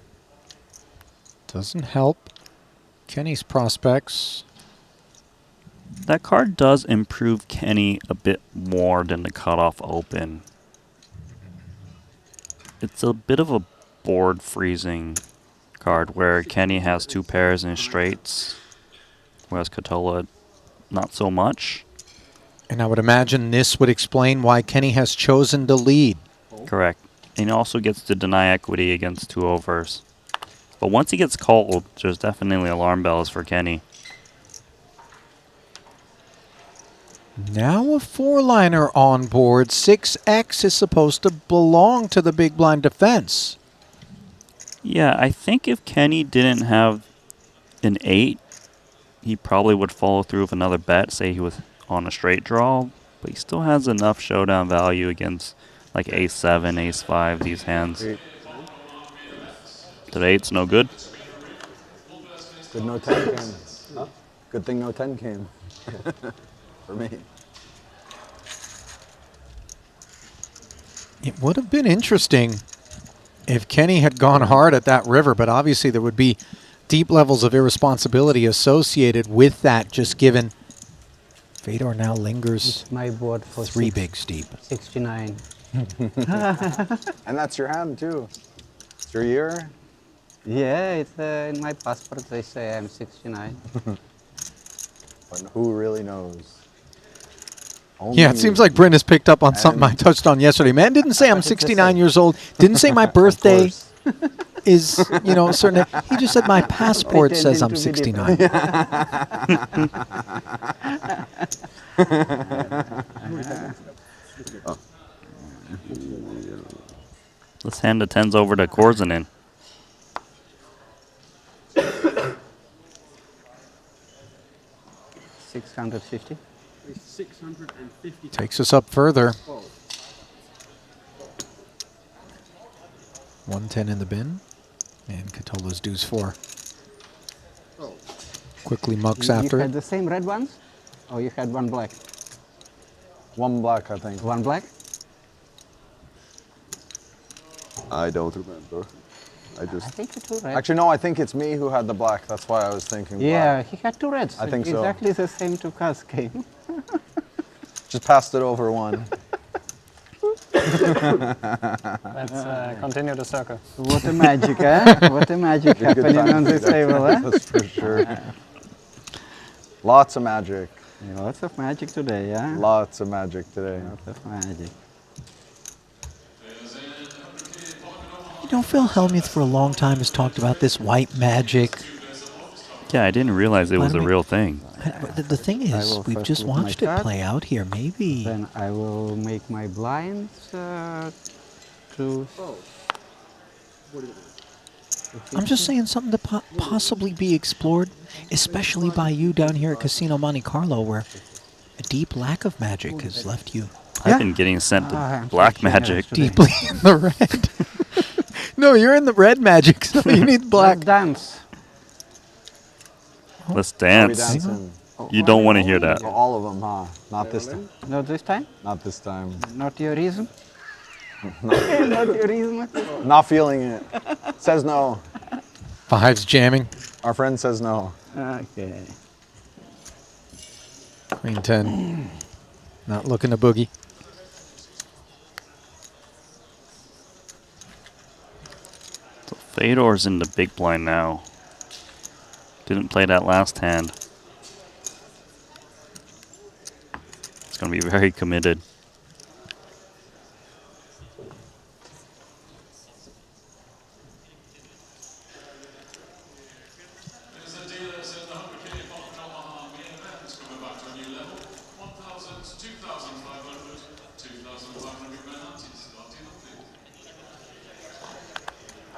Doesn't help Kenny's prospects. That card does improve Kenny a bit more than the cutoff open. It's a bit of a board freezing card where Kenny has 2 pairs in straights, whereas Katola not so much. And I would imagine this would explain why Kenny has chosen to lead. Correct. And he also gets to deny equity against 2 overs. But once he gets called, there's definitely alarm bells for Kenny. Now a 4-liner on board. 6X is supposed to belong to the big blind defense. Yeah, I think if Kenny didn't have an 8, he probably would follow through with another bet, say he was on a straight draw. But he still has enough showdown value against like ace-7, ace-5, these hands. That 8's no good. Good no 10 came. Huh? Good thing no 10 came. For me. It would have been interesting if Kenny had gone hard at that river, but obviously there would be deep levels of irresponsibility associated with that, just given Fedor now lingers It's my board for 3 bigs deep. 69. And that's your hand too. It's your year? Yeah, it's in my passport they say I'm 69. But who really knows? Yeah, it seems like Bryn has picked up on something I touched on yesterday. Man didn't say I'm 69 years old. Didn't say my birthday is, you know, certain. He just said my passport says I'm 69. Let's hand the 10s over to Korzanen. $650. 650. Takes us up further. 110 in the bin. And Katola's deuce 4. Quickly mucks after You it. had the same red ones? Or you had one black? One black, I think. One black? I don't remember. I think it's 2 red. Actually, no, I think it's me who had the black. That's why I was thinking Yeah, black. he had 2 reds. I think so. Exactly the same 2 cards came. Just passed it over one. Let's continue the circle. What a magic, eh? What a magic Good happening time on to this do that. table, eh? That's for sure. Lots of magic. Yeah, lots of magic today, yeah? Lots of magic today. Lots of magic. You know, Phil Hellmuth for a long time has talked about this white magic. Yeah, I didn't realize it was a real thing. The thing I is, will we've first just look my watched it card. play out here. Maybe. Then I will make my blinds to... I'm just saying something to possibly be explored, especially by you down here at Casino Monte-Carlo, where a deep lack of magic has left you. I've been getting sent to black magic. Deeply in the red. No, you're in the red magic, so you need black. Dance. Let's Are we dance. dancing? You don't want to hear that. All of them, huh? Not this time. Not this time? Not this time. Not your reason? Not your reason? Not feeling it. Says no. 5's jamming. Our friend says no. Okay. Queen 10. Not looking to boogie. So Fedor's in the big blind now. Didn't play that last hand. It's going to be very committed.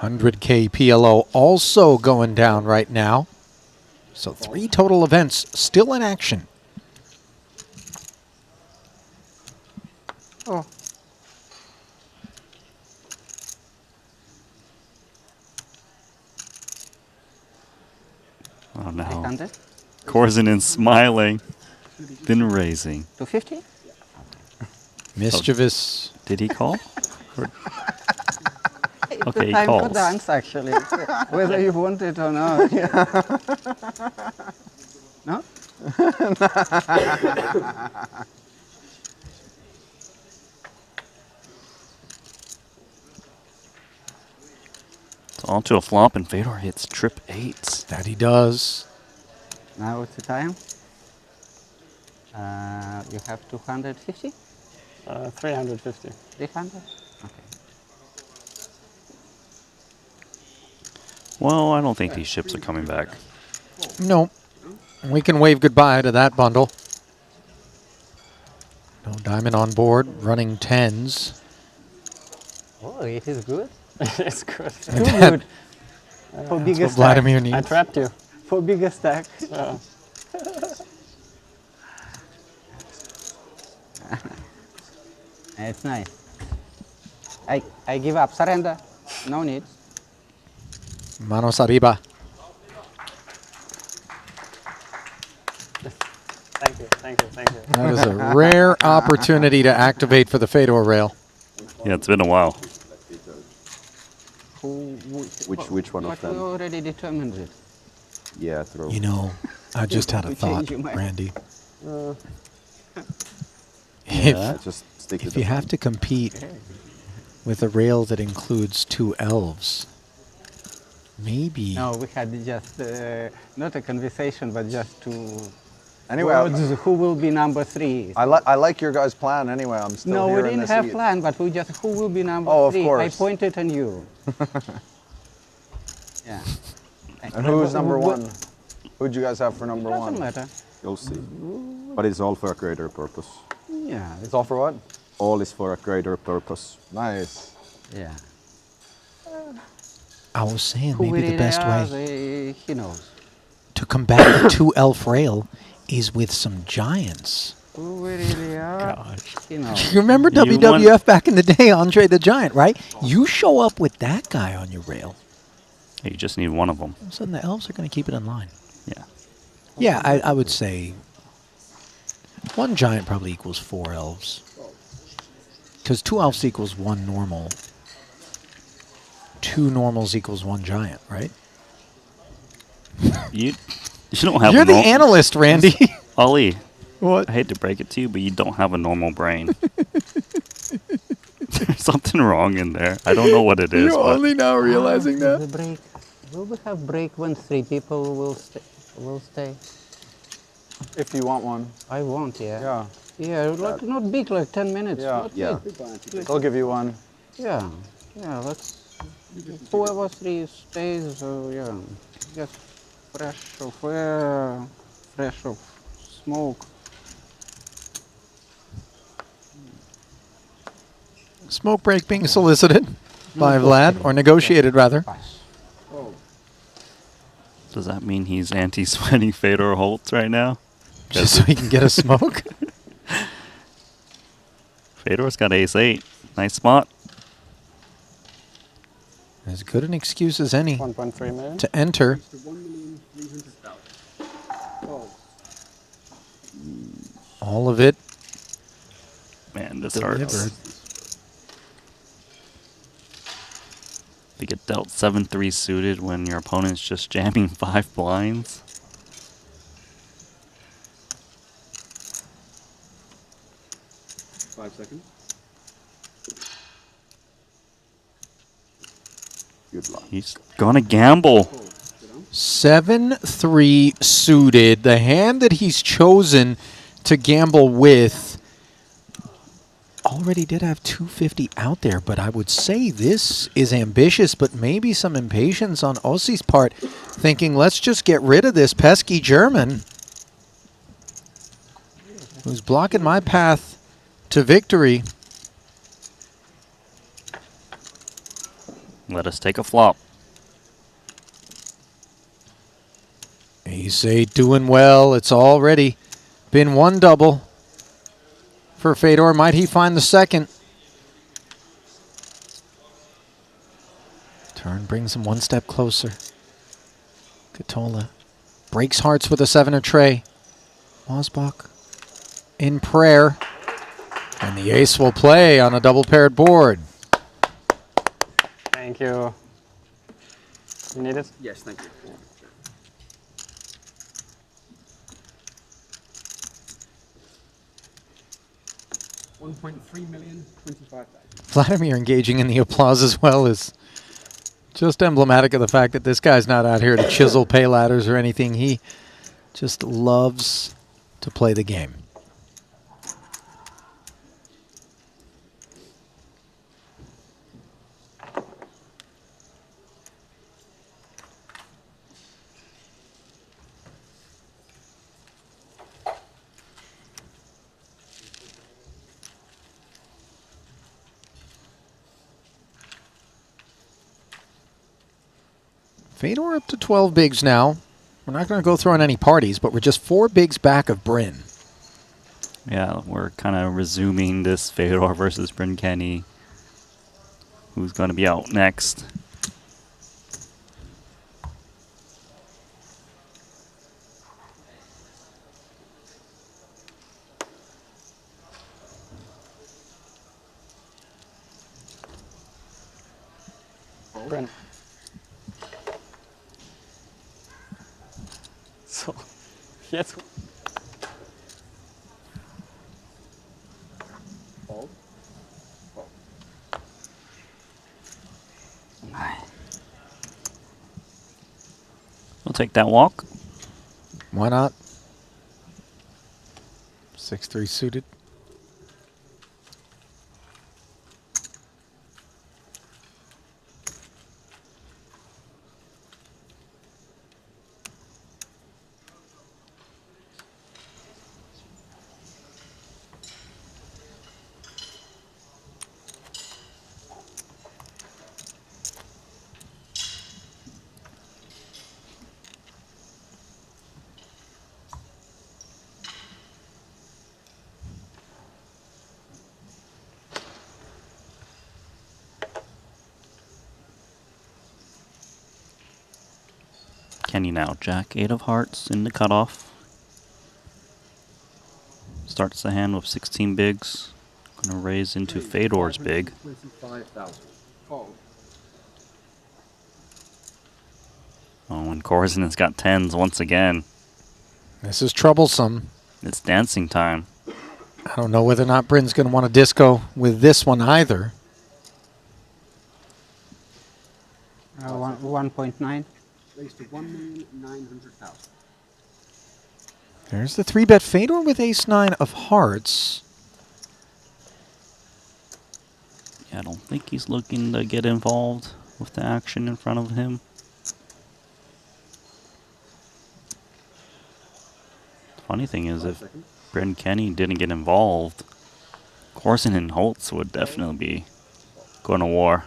$100K PLO also going down right now. So 3 total events still in action. Oh no. 800? Korzanen smiling, then raising. 250? Mischievous. Did he call? It's Okay, the he time for calls. dance, actually. Whether you want it or not. No? It's onto a flop, and Fedor hits trip 8s. That he does. Now what's the time? You have 250? 350. 300? Okay. Well, I don't think these ships are coming back. No. We can wave goodbye to that bundle. No diamond on board, running 10s. Oh, it is good. It's good. Too good. For bigger what stack. Vladimir needs. I trapped you. For bigger stack. It's nice. I give up. Surrender. No need. Manos arriba. Thank you, thank you, thank you. That is a rare opportunity to activate for the Fedor rail. Yeah, it's been a while. Which one of But we them? already determined it. Yeah, throw. You know, I just had a We thought, change your mind. Randy. Yeah, just stick If to you the have to compete with a rail that includes 2 elves, maybe. No, we had just not a conversation, but just to. Anyway, words, who will be number 3? I like your guys' plan anyway. I'm still No, here we in didn't this have seat. plan, but we just who will be number Oh, of 3. I course. pointed on you. Yeah. And who's number What- 1? Who'd you guys have for number Doesn't 1? matter. You'll see. But it's all for a greater purpose. Yeah. It's all for what? All is for a greater purpose. Nice. Yeah. I was saying Who maybe really the best are, way he knows. to combat the 2 elf rail is with some giants. Who we really are, he knows. You remember You WWF back in the day, Andre the Giant, right? You show up with that guy on your rail. You just need one of them. All of a sudden, the elves are going to keep it in line. Yeah. Yeah, I would say 1 giant probably equals 4 elves. Because 2 elves equals 1 normal. 2 normals equals 1 giant, right? You don't have You're a the analyst, Randy. Ollie. What? I hate to break it to you, but you don't have a normal brain. There's something wrong in there. I don't know what it is. You're but only now realizing The that? break. Will we have break when 3 people will stay? If you want one. I want, yeah. Yeah. Yeah, like not big, like 10 minutes. Yeah. Not Yeah. big. They'll give you one. Yeah. Yeah, let's. Whoever 3 stays, yeah. Just fresh of air, fresh of smoke. Smoke break being solicited by Vlad, or negotiated rather. does that mean he's anti-sweating Fedor Holtz right now? Just so he can get a smoke? Fedor's got ace-8. Nice spot. As good an excuse as any 1.3 million. to enter. All of it Man, this delivered. hurts. You get dealt 7-3 suited when your opponent's just jamming 5 blinds. Good luck. He's gonna gamble. 7-3 suited. The hand that he's chosen to gamble with already did have 250 out there, but I would say this is ambitious, but maybe some impatience on Ossi's part, thinking let's just get rid of this pesky German who's blocking my path to victory. Let us take a flop. Ace-8 doing well. It's already been 1 double for Fedor. Might he find the second? Turn brings him 1 step closer. Katola Breaks hearts with a 7er tray. Wasbach in prayer. And the ace will play on a double paired board. Thank you. You need it? Yes, thank you. $1.3 million, 25,000. Vladimir engaging in the applause as well is just emblematic of the fact that this guy's not out here to chisel pay ladders or anything. He just loves to play the game. Fedor up to 12 bigs now. We're not going to go through on any parties, but we're just 4 bigs back of Bryn. Yeah, we're kind of resuming this Fedor versus Bryn Kenny. Who's going to be out next? Bryn. So, jetzt. Fold. Fold. We'll take that walk. Why not? 6-3 suited. Kenny now, Jack 8 of hearts in the cutoff. Starts the hand with 16 bigs. Gonna raise into Fedor's big. 25,000. Fold. Oh, and Korzen has got 10s once again. This is troublesome. It's dancing time. I don't know whether or not Bryn's going to want to disco with this one either. 1.9. Raised to 1,900,000. There's the 3-bet Fedor with ace-9 of hearts. Yeah, I don't think he's looking to get involved with the action in front of him. The funny thing is, if Bryn Kenny didn't get involved, Korsen and Holtz would definitely be going to war.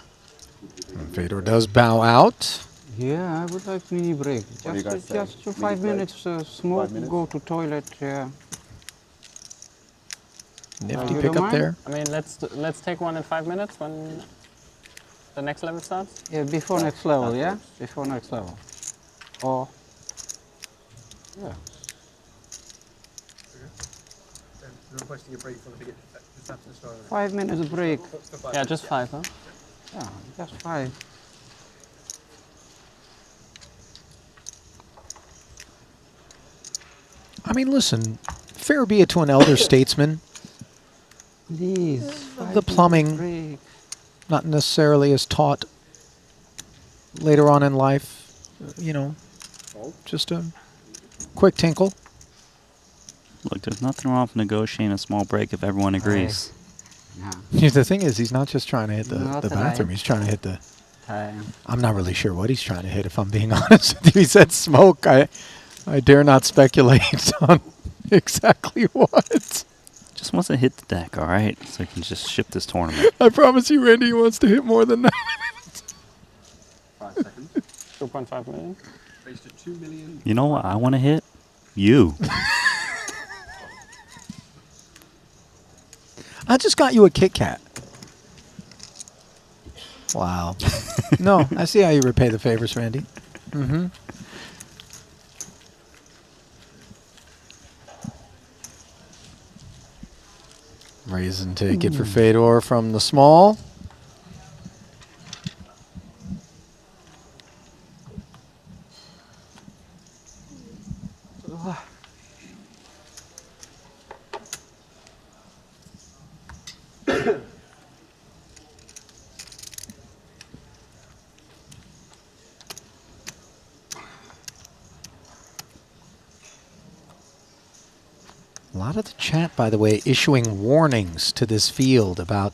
And Fedor does bow out. Yeah, I would like mini break. Just 5 minutes, smoke, 5 minutes? go to toilet. Yeah. Nifty You pick don't up mind? there. I mean, let's take one in 5 minutes when the next level starts. Yeah, before next level. Yeah, before next level. Or yeah. Requesting a break from the beginning. Just after the start. 5 minutes break. Yeah, just 5, huh? Yeah, just 5. I mean, listen, fair be it to an elder statesman. Please. The plumbing, not necessarily as taught later on in life. You know, just a quick tinkle. Look, there's nothing wrong with negotiating a small break if everyone agrees. The thing is, he's not just trying to hit the Not bathroom. tonight. He's trying to hit the... Time. I'm not really sure what he's trying to hit, if I'm being honest with you. He said smoke. I dare not speculate on exactly what. Just wants to hit the deck, all right? So he can just ship this tournament. I promise you, Randy, he wants to hit more than that. 5 seconds. 2.5 million. Raised to 2 million. You know what I want to hit? You. I just got you a Kit Kat. Wow. No, I see how you repay the favors, Randy. Mm-hmm. Raise and take it for Fedor from the small. A lot of the chat, by the way, issuing warnings to this field about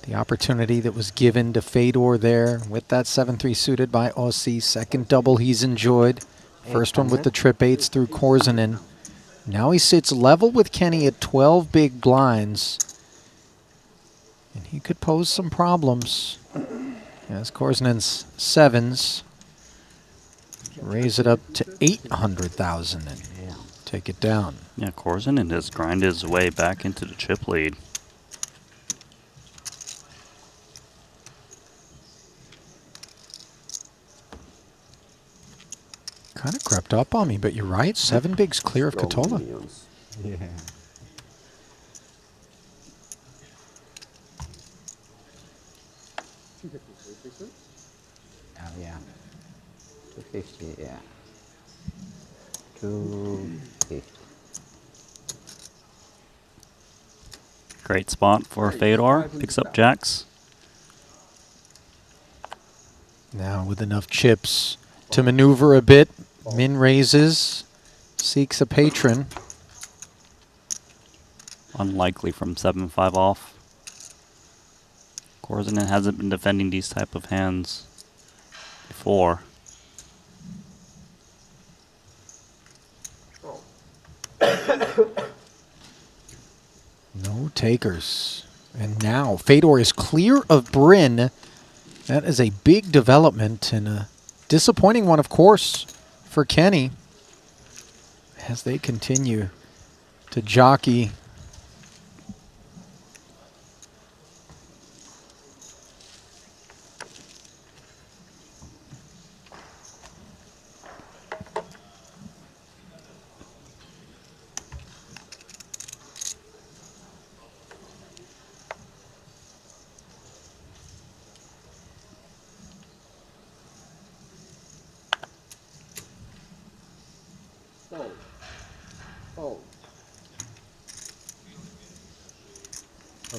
the opportunity that was given to Fedor there with that 7-3 suited by Aussie. Second double he's enjoyed. First one with the trip eights through Korzinen. Now he sits level with Kenny at 12 big blinds. And he could pose some problems. As Korzinen's sevens raise it up to 800,000 and take it down. Yeah, Korzinen has grinded his way back into the chip lead. Kind of crept up on me, but you're right. 7 bigs clear of Katola. Yeah. Oh, yeah. 250, yeah. 250. Great spot for Fedor. Picks up jacks. Now with enough chips to maneuver a bit, Min raises, seeks a patron. Unlikely from 7-5 off. Korzinen hasn't been defending these type of hands before. No takers. And now Fedor is clear of Bryn. That is a big development and a disappointing one, of course, for Kenny as they continue to jockey.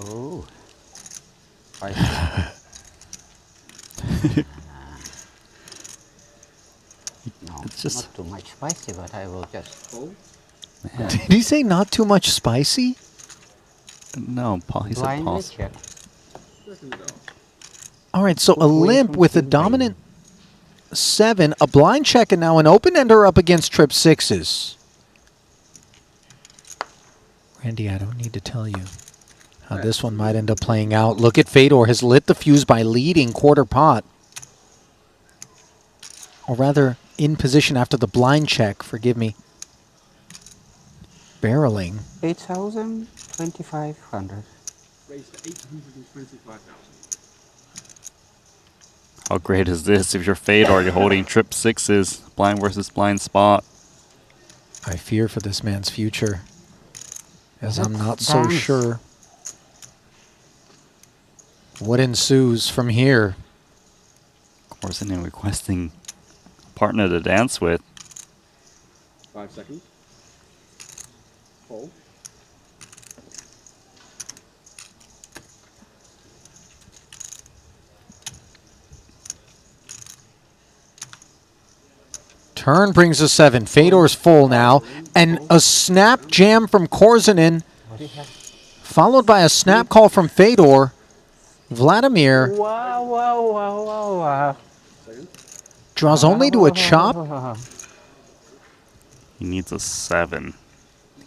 Oh. No, It's just not too much spicy, but I will just. Did he say not too much spicy? No, Paul. He said Blindly pause. check. All right, so a Away limp from with a King dominant 7, a blind check, and now an open-ender up against trip 6s. Randy, I don't need to tell you how this one might end up playing out. Look at Fedor has lit the fuse by leading quarter pot. Or rather, in position after the blind check, forgive me. Barreling. 8,000, 2,500. Raised to 825,000. How great is this? If you're Fedor, you're holding trip 6s, blind versus blind spot. I fear for this man's future, as I'm Let's not so dance. sure what ensues from here. Korzinen requesting a partner to dance with. 5 seconds. Fold. Turn brings a 7. Fedor's full now. And a snap jam from Korzinen, followed by a snap call from Fedor. Vladimir Wow, wow, wow, wow, wow. draws only to a chop. He needs a 7.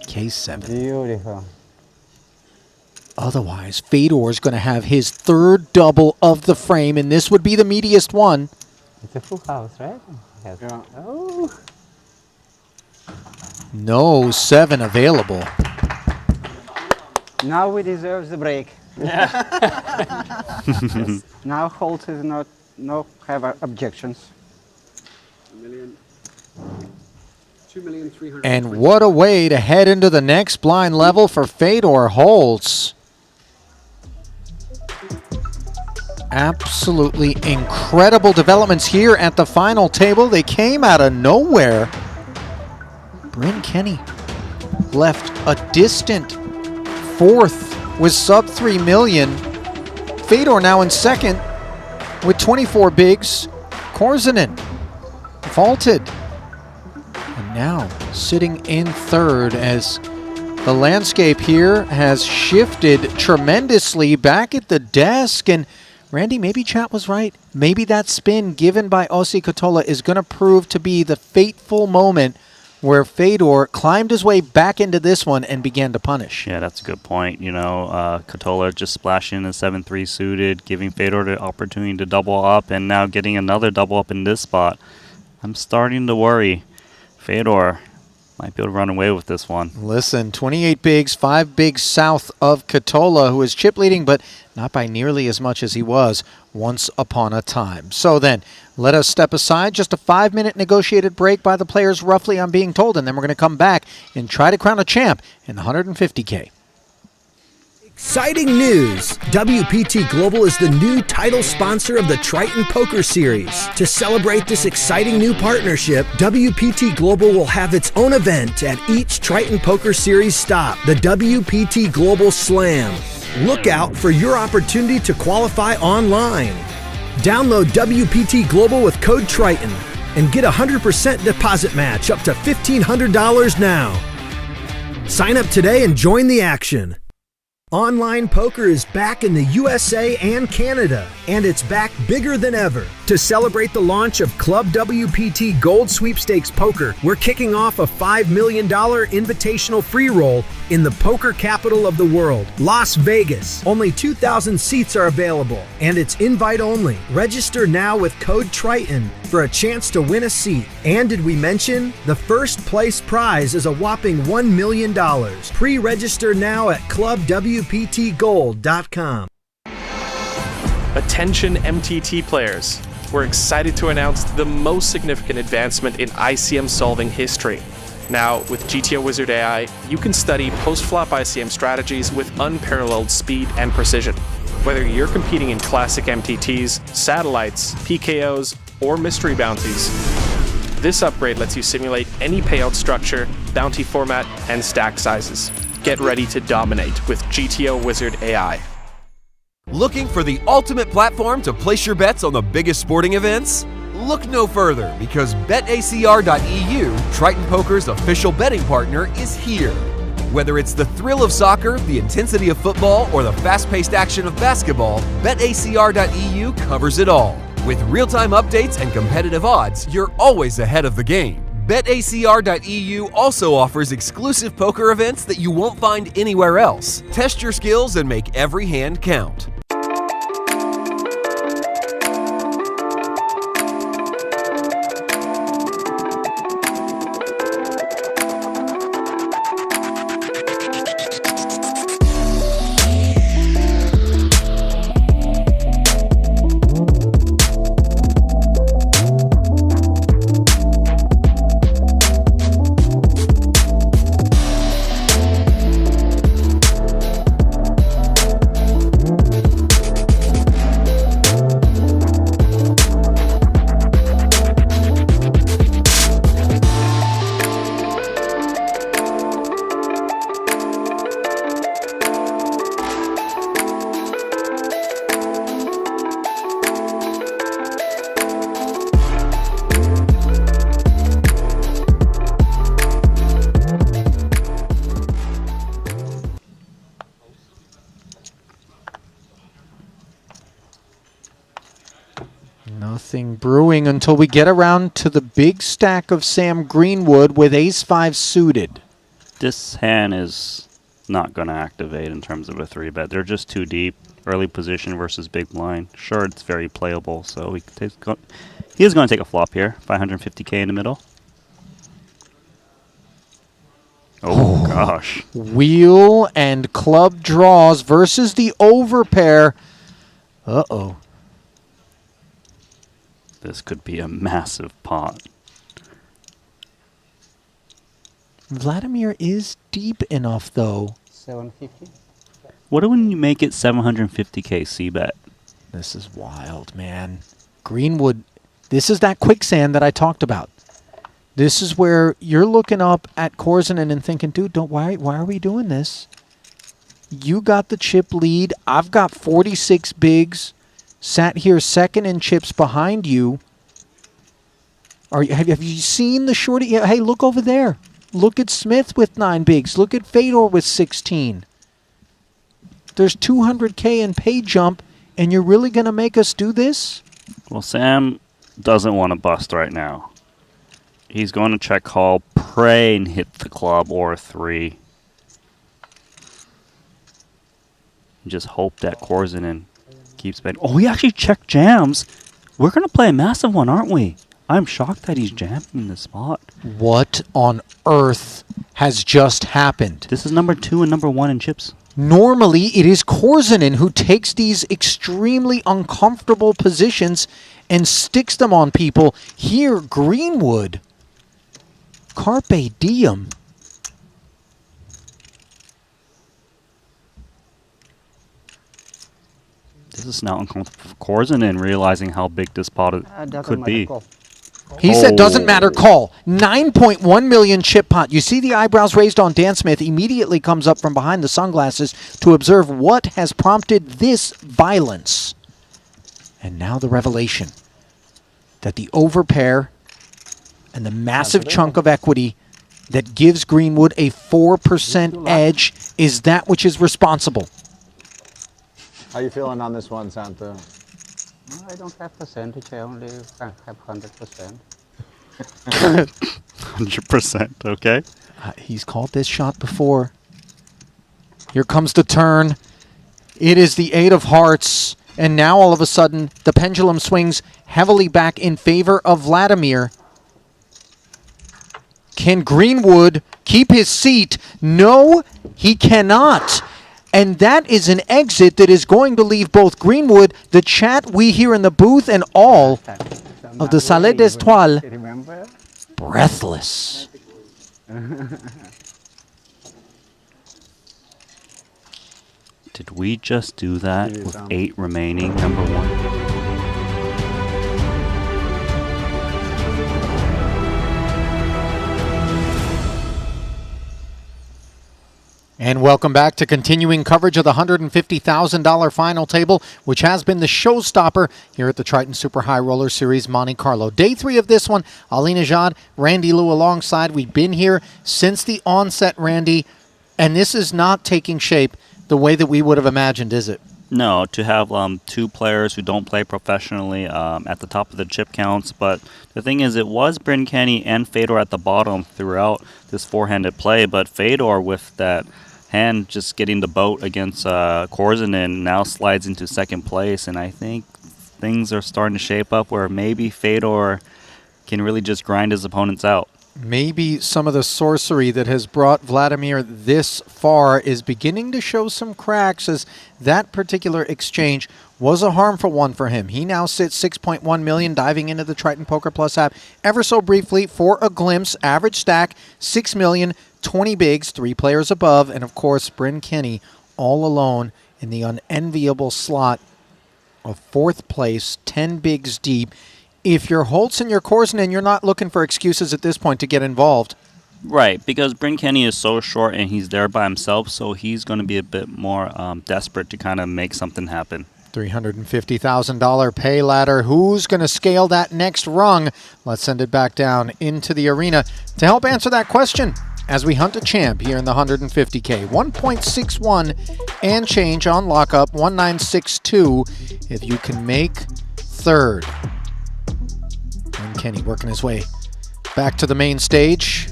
Case 7. Beautiful. Otherwise, Fedor's going to have his 3rd double of the frame, and this would be the meatiest one. It's a full house, right? Yes. Yeah. Oh. No 7 available. Now we deserve the break. Now Holt is not have objections. $1 million. 2,300,000. And what a way to head into the next blind level for Fedor Holtz. Absolutely incredible developments here at the final table. They came out of nowhere. Bryn Kenny left a distant fourth with sub 3 million. Fedor now in second with 24 bigs. Korzanen vaulted. And now sitting in third as the landscape here has shifted tremendously back at the desk. And Randy, maybe chat was right. Maybe that spin given by Ossi Kotola is going to prove to be the fateful moment where Fedor climbed his way back into this one and began to punish. Yeah, that's a good point. You know, Kotola just splashing in 7-3 suited, giving Fedor the opportunity to double up, and now getting another double up in this spot. I'm starting to worry. Fedor might be able to run away with this one. Listen, 28 bigs, 5 bigs south of Kotola, who is chip leading, but not by nearly as much as he was once upon a time. So then, let us step aside. Just a 5-minute negotiated break by the players, roughly, I'm being told, and then we're going to come back and try to crown a champ in the 150K. Exciting news! WPT Global is the new title sponsor of the Triton Poker Series. To celebrate this exciting new partnership, WPT Global will have its own event at each Triton Poker Series stop, the WPT Global Slam. Look out for your opportunity to qualify online. Download WPT Global with code Triton and get a 100% deposit match up to $1,500 now. Sign up today and join the action. Online poker is back in the USA and Canada, and it's back bigger than ever. To celebrate the launch of Club WPT Gold Sweepstakes Poker, we're kicking off a $5 million invitational free roll in the poker capital of the world, Las Vegas. Only 2,000 seats are available, and it's invite only. Register now with code Triton for a chance to win a seat. And did we mention? The first place prize is a whopping $1 million. Pre-register now at clubwptgold.com. Attention MTT players. We're excited to announce the most significant advancement in ICM solving history. Now, with GTO Wizard AI, you can study post-flop ICM strategies with unparalleled speed and precision. Whether you're competing in classic MTTs, satellites, PKOs, or mystery bounties, this upgrade lets you simulate any payout structure, bounty format, and stack sizes. Get ready to dominate with GTO Wizard AI. Looking for the ultimate platform to place your bets on the biggest sporting events? Look no further, because BetACR.eu, Triton Poker's official betting partner, is here. Whether it's the thrill of soccer, the intensity of football, or the fast-paced action of basketball, BetACR.eu covers it all. With real-time updates and competitive odds, you're always ahead of the game. BetACR.eu also offers exclusive poker events that you won't find anywhere else. Test your skills and make every hand count. Nothing brewing until we get around to the big stack of Sam Greenwood with ace-5 suited. This hand is not going to activate in terms of a 3-bet. They're just too deep. Early position versus big blind. Sure, it's very playable, so he is going to take a flop here. 550K in the middle. Oh, gosh. Wheel and club draws versus the overpair. Uh-oh. This could be a massive pot. Vladimir is deep enough, though. 750. What when you make it 750K C-bet? This is wild, man. Greenwood, this is that quicksand that I talked about. This is where you're looking up at Korzinen and thinking, dude, why are we doing this? You got the chip lead. I've got 46 bigs. Sat here second in chips behind you. Have you seen the shorty? Yeah, hey, look over there. Look at Smith with 9 bigs. Look at Fedor with 16. There's 200K in pay jump, and you're really going to make us do this? Well, Sam doesn't want to bust right now. He's going to check call, pray, and hit the club or 3. Just hope that Korzinen keeps betting. Oh, he actually checked jams. We're going to play a massive one, aren't we? I'm shocked that he's jamming the spot. What on earth has just happened? This is number 2 and number 1 in chips. Normally, it is Korzinen who takes these extremely uncomfortable positions and sticks them on people. Here, Greenwood. Carpe diem. This is now uncomfortable for Korzinen, realizing how big this pot could be. He said, doesn't matter, call. 9.1 million chip pot. You see the eyebrows raised on Dan Smith. Immediately comes up from behind the sunglasses to observe what has prompted this violence. And now the revelation that the overpair and the massive chunk of equity that gives Greenwood a 4% edge is that which is responsible. How you feeling on this one, Santa? I don't have percentage. I only have 100%. 100%, okay. He's called this shot before. Here comes the turn. It is the 8 of hearts. And now all of a sudden, the pendulum swings heavily back in favor of Vladimir. Can Greenwood keep his seat? No, he cannot. And that is an exit that is going to leave both Greenwood, the chat we hear in the booth, and all of the Salle d'Étoiles breathless. Did we just do that with 8 remaining, number 1? And welcome back to continuing coverage of the $150,000 final table, which has been the showstopper here at the Triton Super High Roller Series Monte-Carlo. Day 3 of this one, Ali Najad, Randy Liu alongside. We've been here since the onset, Randy, and this is not taking shape the way that we would have imagined, is it? No, to have 2 players who don't play professionally at the top of the chip counts. But the thing is, it was Bryn Kenny and Fedor at the bottom throughout this 4-handed play. But Fedor, with that hand just getting the boat against Korzinen, now slides into second place. And I think things are starting to shape up where maybe Fedor can really just grind his opponents out. Maybe some of the sorcery that has brought Vladimir this far is beginning to show some cracks, as that particular exchange was a harmful one for him. He now sits 6.1 million, diving into the Triton Poker Plus app ever so briefly for a glimpse. Average stack, 6 million, 20 bigs, 3 players above, and of course, Bryn Kenny all alone in the unenviable slot of 4th place, 10 bigs deep. If you're Holtz and you're Korzinen, you're not looking for excuses at this point to get involved. Right, because Bryn Kenny is so short and he's there by himself, so he's going to be a bit more desperate to kind of make something happen. $350,000 pay ladder. Who's going to scale that next rung? Let's send it back down into the arena to help answer that question as we hunt a champ here in the 150K. 1.61 and change on lockup, 1962 if you can make 3rd. And Kenny working his way back to the main stage.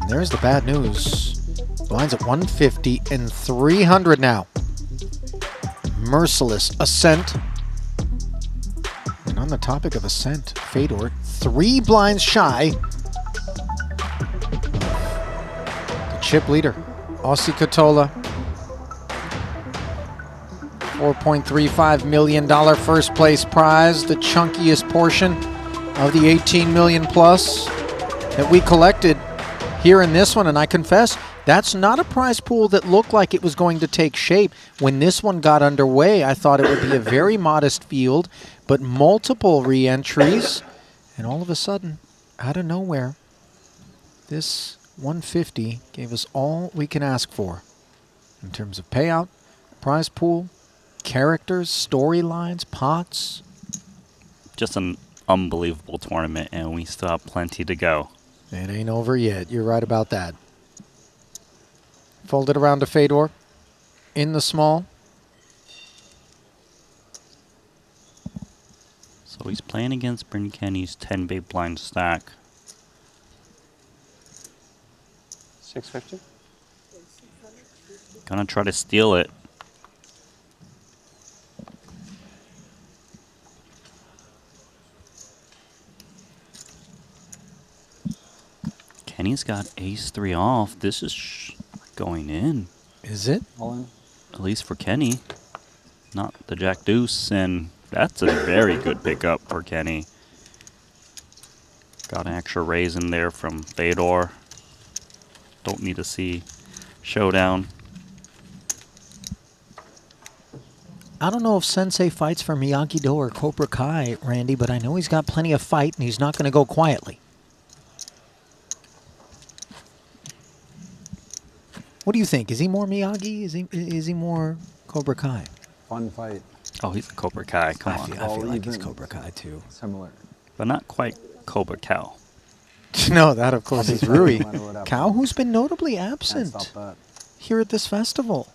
And there's the bad news. Blinds at 150 and 300 now. Merciless ascent. And on the topic of ascent, Fedor 3 blinds shy. The chip leader, Aussie Katola. $4.35 million first place prize, the chunkiest portion of the 18 million plus that we collected here in this one, and I confess, that's not a prize pool that looked like it was going to take shape. When this one got underway, I thought it would be a very modest field, but multiple re-entries, and all of a sudden, out of nowhere, this 150 gave us all we can ask for in terms of payout, prize pool, characters, storylines, pots. Just an unbelievable tournament, and we still have plenty to go. It ain't over yet. You're right about that. Fold it around to Fedor in the small. So he's playing against Bryn Kenny's 10 big blind stack. 650. Gonna try to steal it. Kenny's got ace-3 off. This is going in. Is it? All in. At least for Kenny. Not the jack-deuce, and that's a very good pickup for Kenny. Got an extra raise in there from Fedor. Don't need to see showdown. I don't know if Sensei fights for Miyagi-Do or Cobra Kai, Randy, but I know he's got plenty of fight, and he's not going to go quietly. What do you think? Is he more Miyagi? Is he more Cobra Kai? Fun fight. Oh, he's a Cobra Kai. Come on. I feel like he's Cobra Kai, too. Similar. But not quite Cobra Cow. No, that, of course, is Rui. Cow, who's been notably absent here at this festival.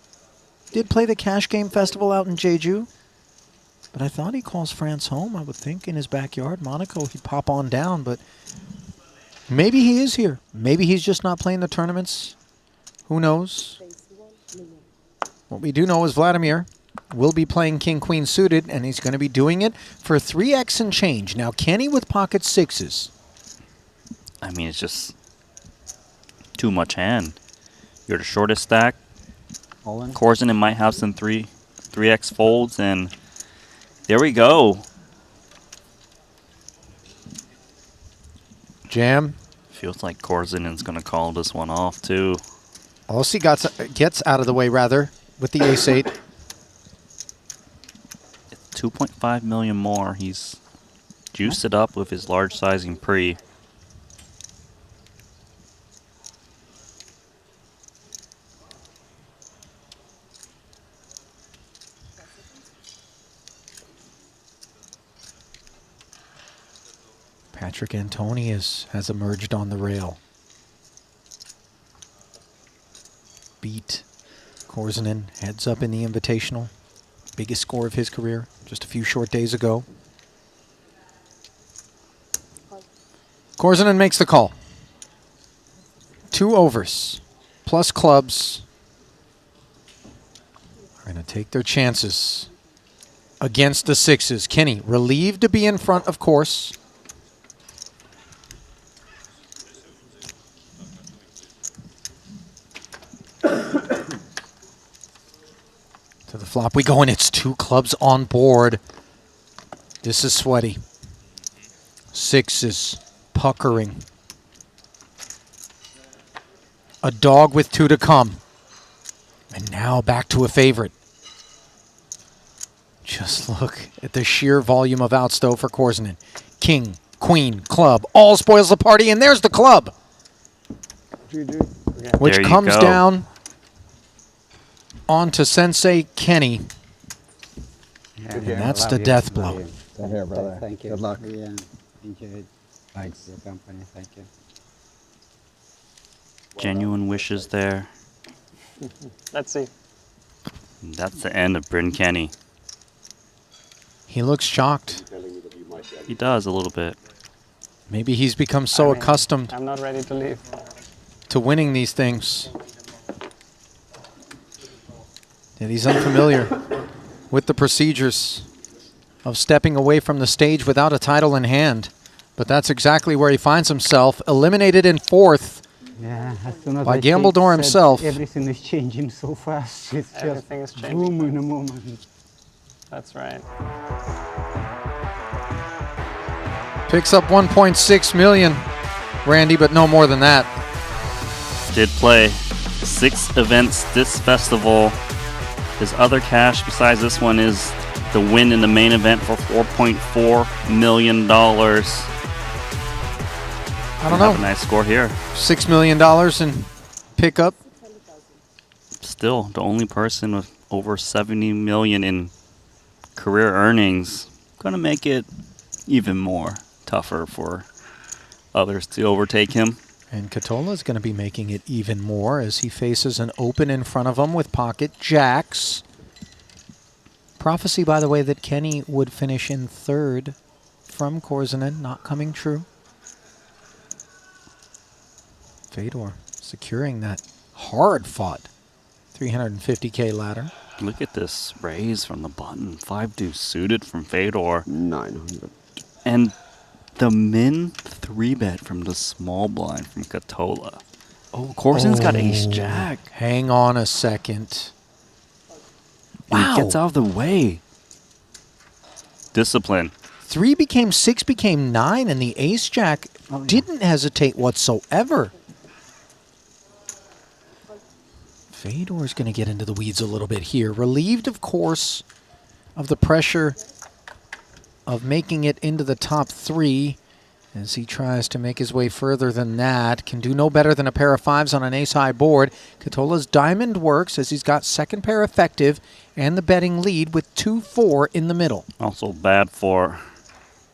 Did play the Cash Game Festival out in Jeju, but I thought he calls France home, I would think, in his backyard. Monaco, he'd pop on down, but maybe he is here. Maybe he's just not playing the tournaments. Who knows? What we do know is Vladimir will be playing King-Queen suited, and he's going to be doing it for 3x and change. Now, Kenny with pocket sixes. I mean, it's just too much hand. You're the shortest stack. All in. Korzinen might have some 3x folds, and there we go. Jam. Feels like Korzinen's going to call this one off, too. Ossi gets out of the way, rather, with the ace-8. 2.5 million more. He's juiced it up with his large sizing pre. Patrick Antoni has emerged on the rail. Beat Korzinen, heads up in the Invitational. Biggest score of his career, just a few short days ago. Korzinen makes the call. 2 overs, plus clubs. Are going to take their chances against the sixes. Kenny, relieved to be in front, of course. To the flop we go, and it's 2 clubs on board. This is sweaty. Sixes, puckering. A dog with 2 to come. And now back to a favorite. Just look at the sheer volume of outs, though, for Korzinen. King, queen, club, all spoils the party, and there's the club. Which There you comes go. down onto Sensei Kenny. And that's the death blow. Same here, brother. Thank you. Good luck. Yeah, enjoyed Thanks. your company. Thank you. Genuine wishes there. Let's see. That's the end of Bryn Kenny. He looks shocked. He does a little bit. Maybe he's become so accustomed I'm not ready to leave. to winning these things that he's unfamiliar with the procedures of stepping away from the stage without a title in hand. But that's exactly where he finds himself, eliminated in 4th Yeah, as soon as by I Gambledore said himself. everything is changing so fast. It's Everything is just changing. boom in a moment. That's right. Picks up 1.6 million, Randy, but no more than that. did play 6 events this festival. His other cash besides this one is the win in the main event for $4.4 million. I don't know. Have a nice score here. $6 million in pickup. Still, the only person with over $70 million in career earnings. Going to make it even more tougher for others to overtake him. And Katola is going to be making it even more as he faces an open in front of him with pocket jacks. Prophecy, by the way, that Kenny would finish in third from Korzinen, not coming true. Fedor securing that hard-fought 350K ladder. Look at this raise from the button. 5-2 suited from Fedor. 900. And the min 3-bet from the small blind from Katola. Oh, Korzin's got ace-jack. Hang on a second. Wow. He gets out of the way. Discipline. 3 became 6, became 9, and the ace-jack didn't hesitate whatsoever. Fedor's going to get into the weeds a little bit here. Relieved, of course, of the pressure of making it into the top 3 as he tries to make his way further than that. Can do no better than a pair of 5s on an ace-high board. Katola's diamond works as he's got second pair effective and the betting lead with 2-4 in the middle. Also bad for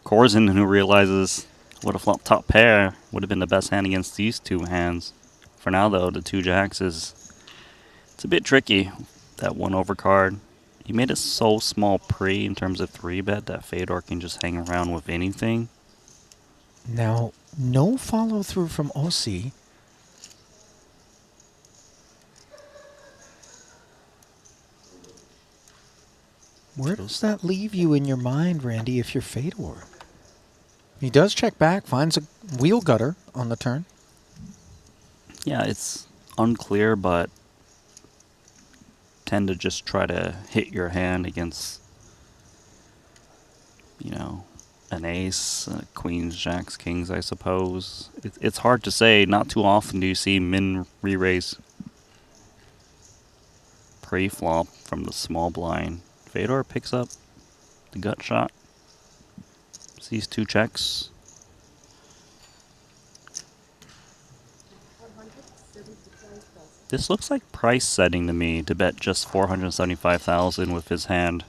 Korzin, who realizes what a flop top pair would have been the best hand against these 2 hands. For now, though, the 2 jacks it's a bit tricky, that 1 overcard. He made it so small pre in terms of 3-bet that Fedor can just hang around with anything. Now, no follow-through from Ossi. Where does that leave you in your mind, Randy, if you're Fedor? He does check back, finds a wheel gutter on the turn. Yeah, it's unclear, but tend to just try to hit your hand against, you know, an ace, queens, jacks, kings, I suppose. It's hard to say. Not too often do you see min re-raise pre-flop from the small blind. Fedor picks up the gut shot. Sees 2 checks. This looks like price setting to me to bet just $475,000 with his hand.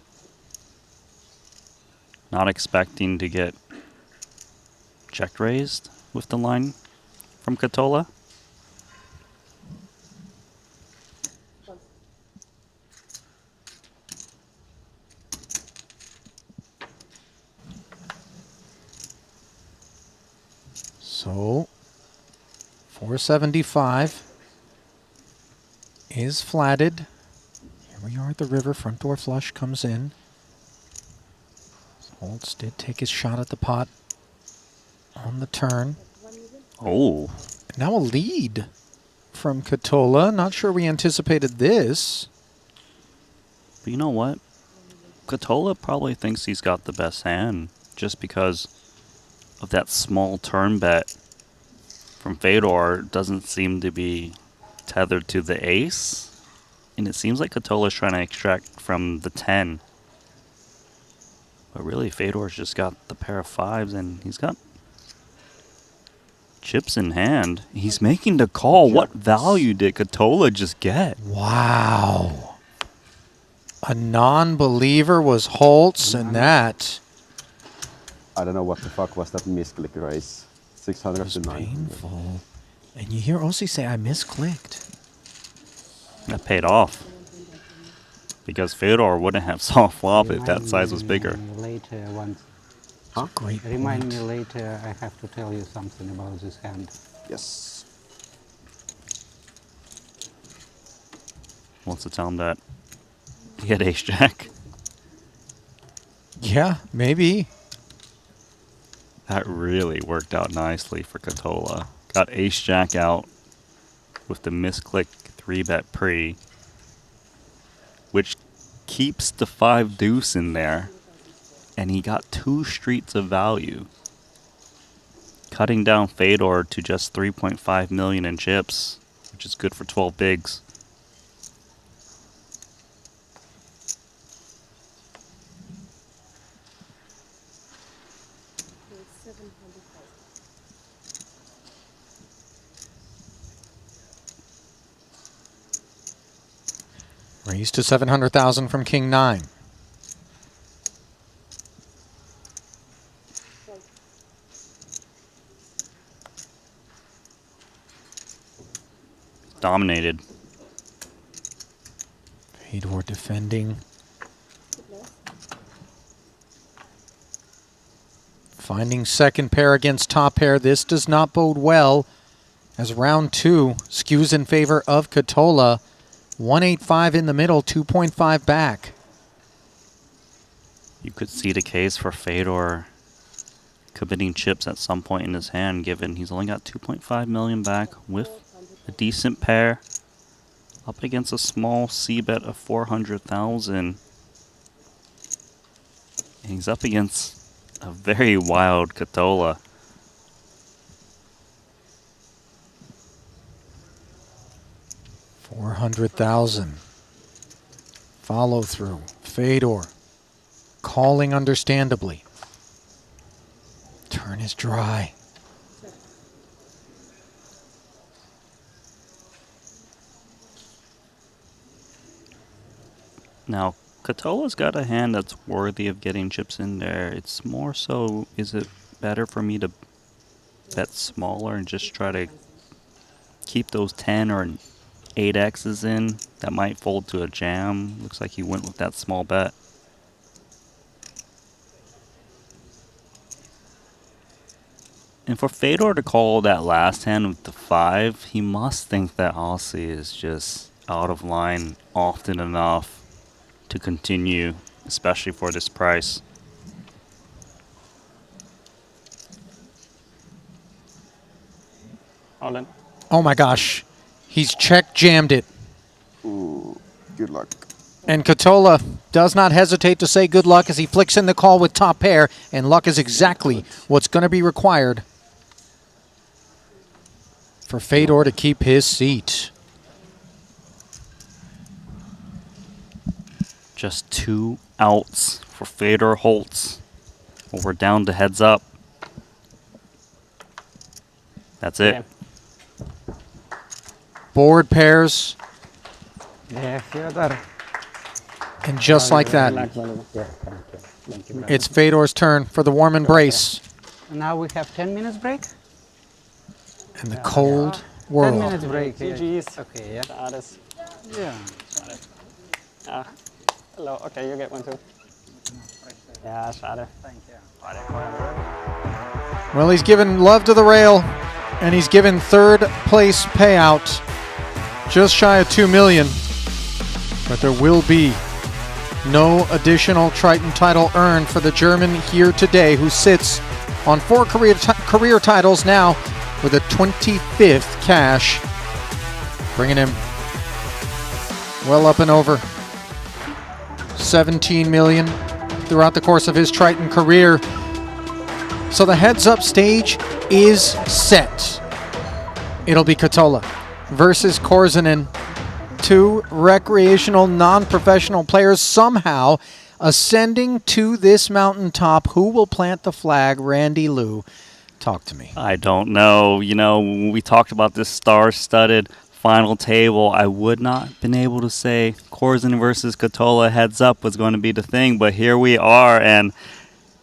Not expecting to get check raised with the line from Katola. So, 475 is flatted. Here we are at the river. Front door flush comes in. Holtz did take his shot at the pot on the turn. Oh. Now a lead from Katola. Not sure we anticipated this. But you know what? Katola probably thinks he's got the best hand just because of that small turn bet from Fedor. Doesn't seem to be tethered to the ace. And it seems like Katola's trying to extract from the 10. But really, Fedor's just got the pair of 5s, and he's got chips in hand. He's making the call. What value did Katola just get? Wow. A non-believer was Holtz, and that... I don't know what the fuck was that misclick race. 600 to 900. Painful. And you hear Ossi say, I misclicked. That paid off. Because Fedor wouldn't have saw flop if that size was bigger. Later once. Huh? Great Remind point. me later, I have to tell you something about this hand. Yes. Wants to tell him that he had ace-jack. Yeah, maybe. That really worked out nicely for Katola. Got ace-jack out with the misclick 3-bet pre, which keeps the 5 deuce in there, and he got 2 streets of value, cutting down Fedor to just 3.5 million in chips. which is good for 12 bigs. Raised to 700,000 from King 9. Dominated. Fedor defending. Finding second pair against top pair. This does not bode well as round 2 skews in favor of Katola. 185 in the middle, 2.5 back. You could see the case for Fedor committing chips at some point in his hand, given he's only got 2.5 million back with a decent pair up against a small c-bet of 400,000. And he's up against a very wild Katola. $400,000. Follow through. Fedor calling understandably. Turn is dry. Now, Katola's got a hand that's worthy of getting chips in there. It's more so, is it better for me to bet smaller and just try to keep those 10 or 8Xs in that might fold to a jam? Looks like he went with that small bet. And for Fedor to call that last hand with the 5, he must think that Aussie is just out of line often enough to continue, especially for this price. All in. Oh my gosh. He's check jammed it. Ooh, good luck. And Katola does not hesitate to say good luck as he flicks in the call with top pair, and luck is exactly what's going to be required for Fedor to keep his seat. Just 2 outs for Fedor Holtz. Well, we're down to heads up. That's it. Board pairs. Yeah, Fyodor. And just like that, it's Fedor's turn for the warm embrace. Now we have 10 minutes break? And the cold 10 world. minutes break. GG's. Okay, yeah. Status. Yeah. Hello. Okay, you get one too. Yeah, schade. Thank you. Well, he's given love to the rail, and he's given third place payout, just shy of $2 million. But there will be no additional Triton title earned for the German here today, who sits on 4 career titles now with a 25th cash, bringing him well up and over 17 million throughout the course of his Triton career. So the heads-up stage is set. It'll be Katola versus Korzinen, 2 recreational, non-professional players somehow ascending to this mountaintop. Who will plant the flag? Randy Liu, talk to me. I don't know. You know, when we talked about this star-studded final table, I would not have been able to say Korzinen versus Katola heads up was going to be the thing, but here we are, and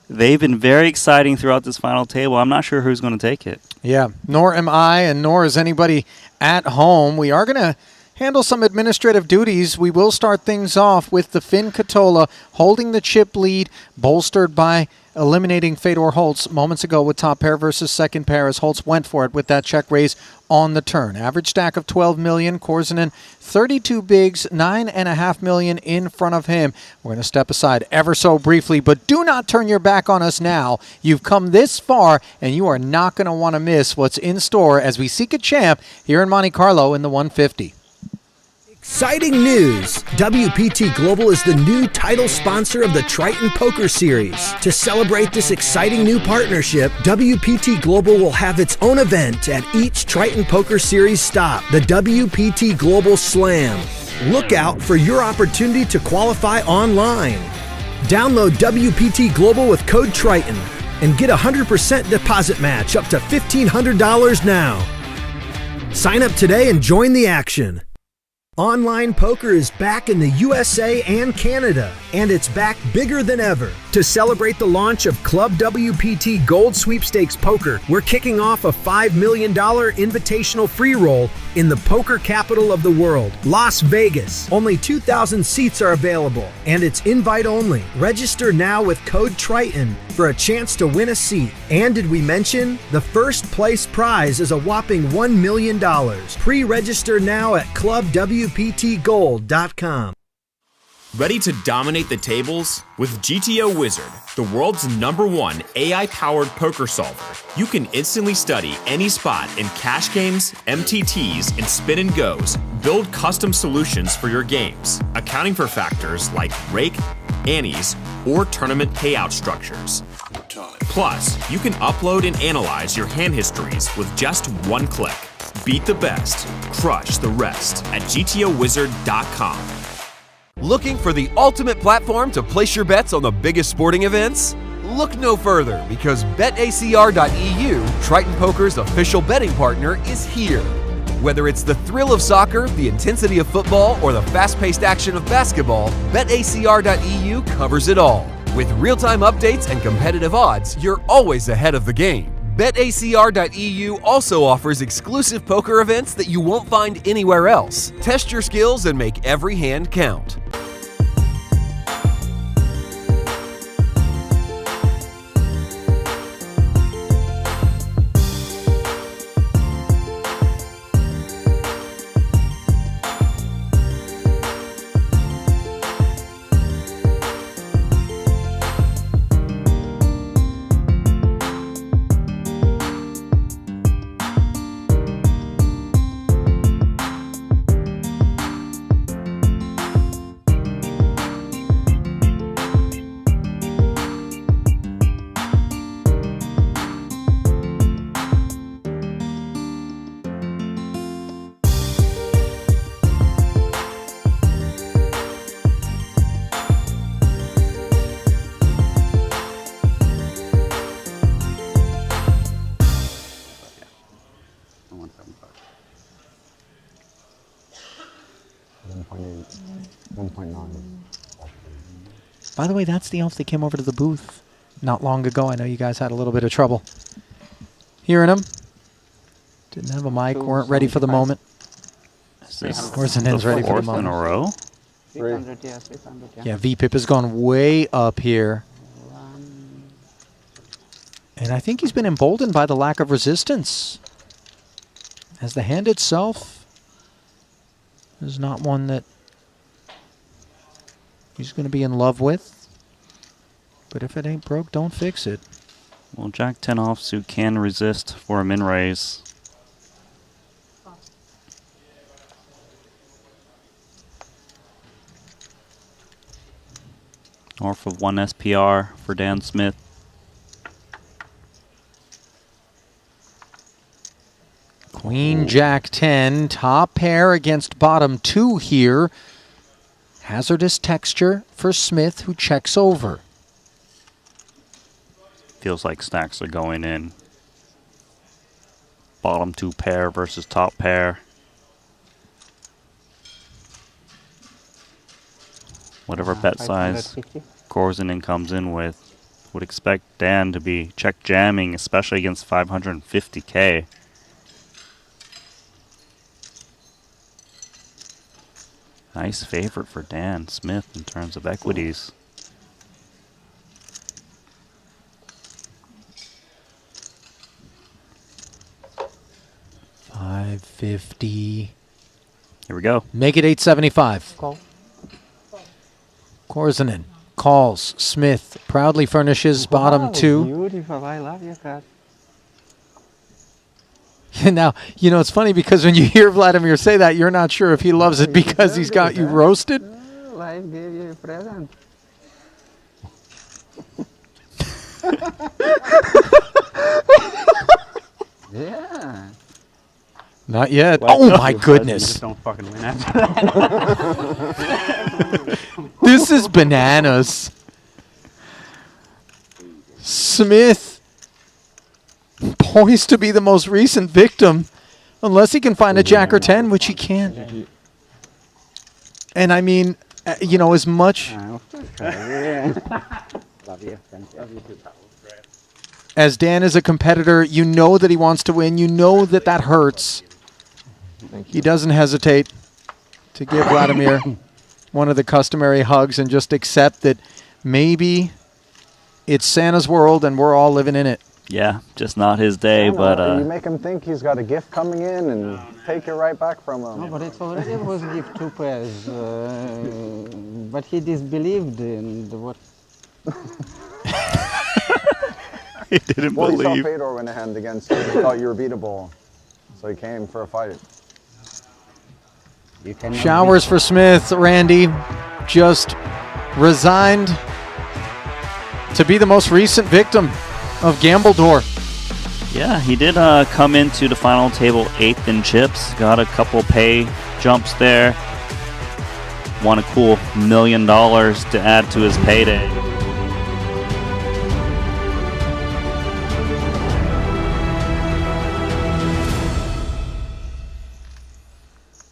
they've been very exciting throughout this final table. I'm not sure who's going to take it. Yeah, nor am I, and nor is anybody at home. We are going to handle some administrative duties. We will start things off with the Finn Katola holding the chip lead, bolstered by eliminating Fedor Holtz moments ago with top pair versus second pair, as Holtz went for it with that check raise on the turn. Average stack of 12 million. Korzinen 32 bigs, 9.5 million in front of him. We're going to step aside ever so briefly, but do not turn your back on us now. You've come this far, and you are not going to want to miss what's in store as we seek a champ here in Monte-Carlo in the 150. Exciting news! WPT Global is the new title sponsor of the Triton Poker Series. To celebrate this exciting new partnership, WPT Global will have its own event at each Triton Poker Series stop, the WPT Global Slam. Look out for your opportunity to qualify online. Download WPT Global with code Triton and get a 100% deposit match up to $1,500 now. Sign up today and join the action. Online poker is back in the USA and Canada, and it's back bigger than ever. To celebrate the launch of Club WPT Gold Sweepstakes Poker, we're kicking off a $5 million invitational free roll in the poker capital of the world, Las Vegas. Only 2,000 seats are available, and it's invite only. Register now with code Triton for a chance to win a seat. And did we mention the first place prize is a whopping $1 million. Pre-register now at clubwptgold.com. Ready to dominate the tables? With GTO Wizard, the world's #1 AI-powered poker solver, you can instantly study any spot in cash games, MTTs, and spin and goes. Build custom solutions for your games, accounting for factors like rake, annies, or tournament payout structures. Plus, you can upload and analyze your hand histories with just one click. Beat the best, crush the rest at GTOWizard.com. Looking for the ultimate platform to place your bets on the biggest sporting events? Look no further, because BetACR.eu, Triton Poker's official betting partner, is here. Whether it's the thrill of soccer, the intensity of football, or the fast-paced action of basketball, BetACR.eu covers it all. With real-time updates and competitive odds, you're always ahead of the game. BetACR.eu also offers exclusive poker events that you won't find anywhere else. Test your skills and make every hand count. By the way, that's the elf that came over to the booth not long ago. I know you guys had a little bit of trouble hearing him. Didn't have a mic, weren't ready for the moment. Korzinen's ready for the moment. In a row? 600, yeah, 600, yeah. Yeah, VPIP has gone way up here. And I think he's been emboldened by the lack of resistance, as the hand itself is not one that he's going to be in love with. But if it ain't broke, don't fix it. Well, Jack 10 offsuit can resist for a min raise. Or for 1 SPR for Dan Smith. Queen Jack 10, top pair against bottom 2 here. Hazardous texture for Smith, who checks over. Feels like stacks are going in. Bottom 2 pair versus top pair. Whatever bet size Korzinen comes in with. Would expect Dan to be check jamming, especially against 550K. Nice favorite for Dan Smith in terms of equities. $550. Here we go. Make it 875. Call. Korzinen calls. Smith proudly furnishes bottom 2. Beautiful, I love your card. Now, you know, it's funny because when you hear Vladimir say that, you're not sure if he loves it because he's got you roasted. Life gave you a present. Yeah. Not yet. Well, Oh no, my you goodness. just don't fucking win after that. This is bananas. Smith poised to be the most recent victim, unless he can find a jack or 10, which he can. And I mean, you know, as much as Dan is a competitor, you know that he wants to win. You know that that hurts. He doesn't hesitate to give Vladimir one of the customary hugs and just accept that maybe it's Santa's world and we're all living in it. Yeah, just not his day, but you make him think he's got a gift coming in and take it right back from him. No, but it's already was gift 2 pairs. But he disbelieved in what. He didn't Well, believe. he saw Fedor win a hand against him. He thought you were beatable, so he came for a fight. Showers for Smith. Randy just resigned to be the most recent victim of Gambledore. Yeah, he did come into the final table 8th in chips. Got a couple pay jumps there. Won a cool $1 million to add to his payday.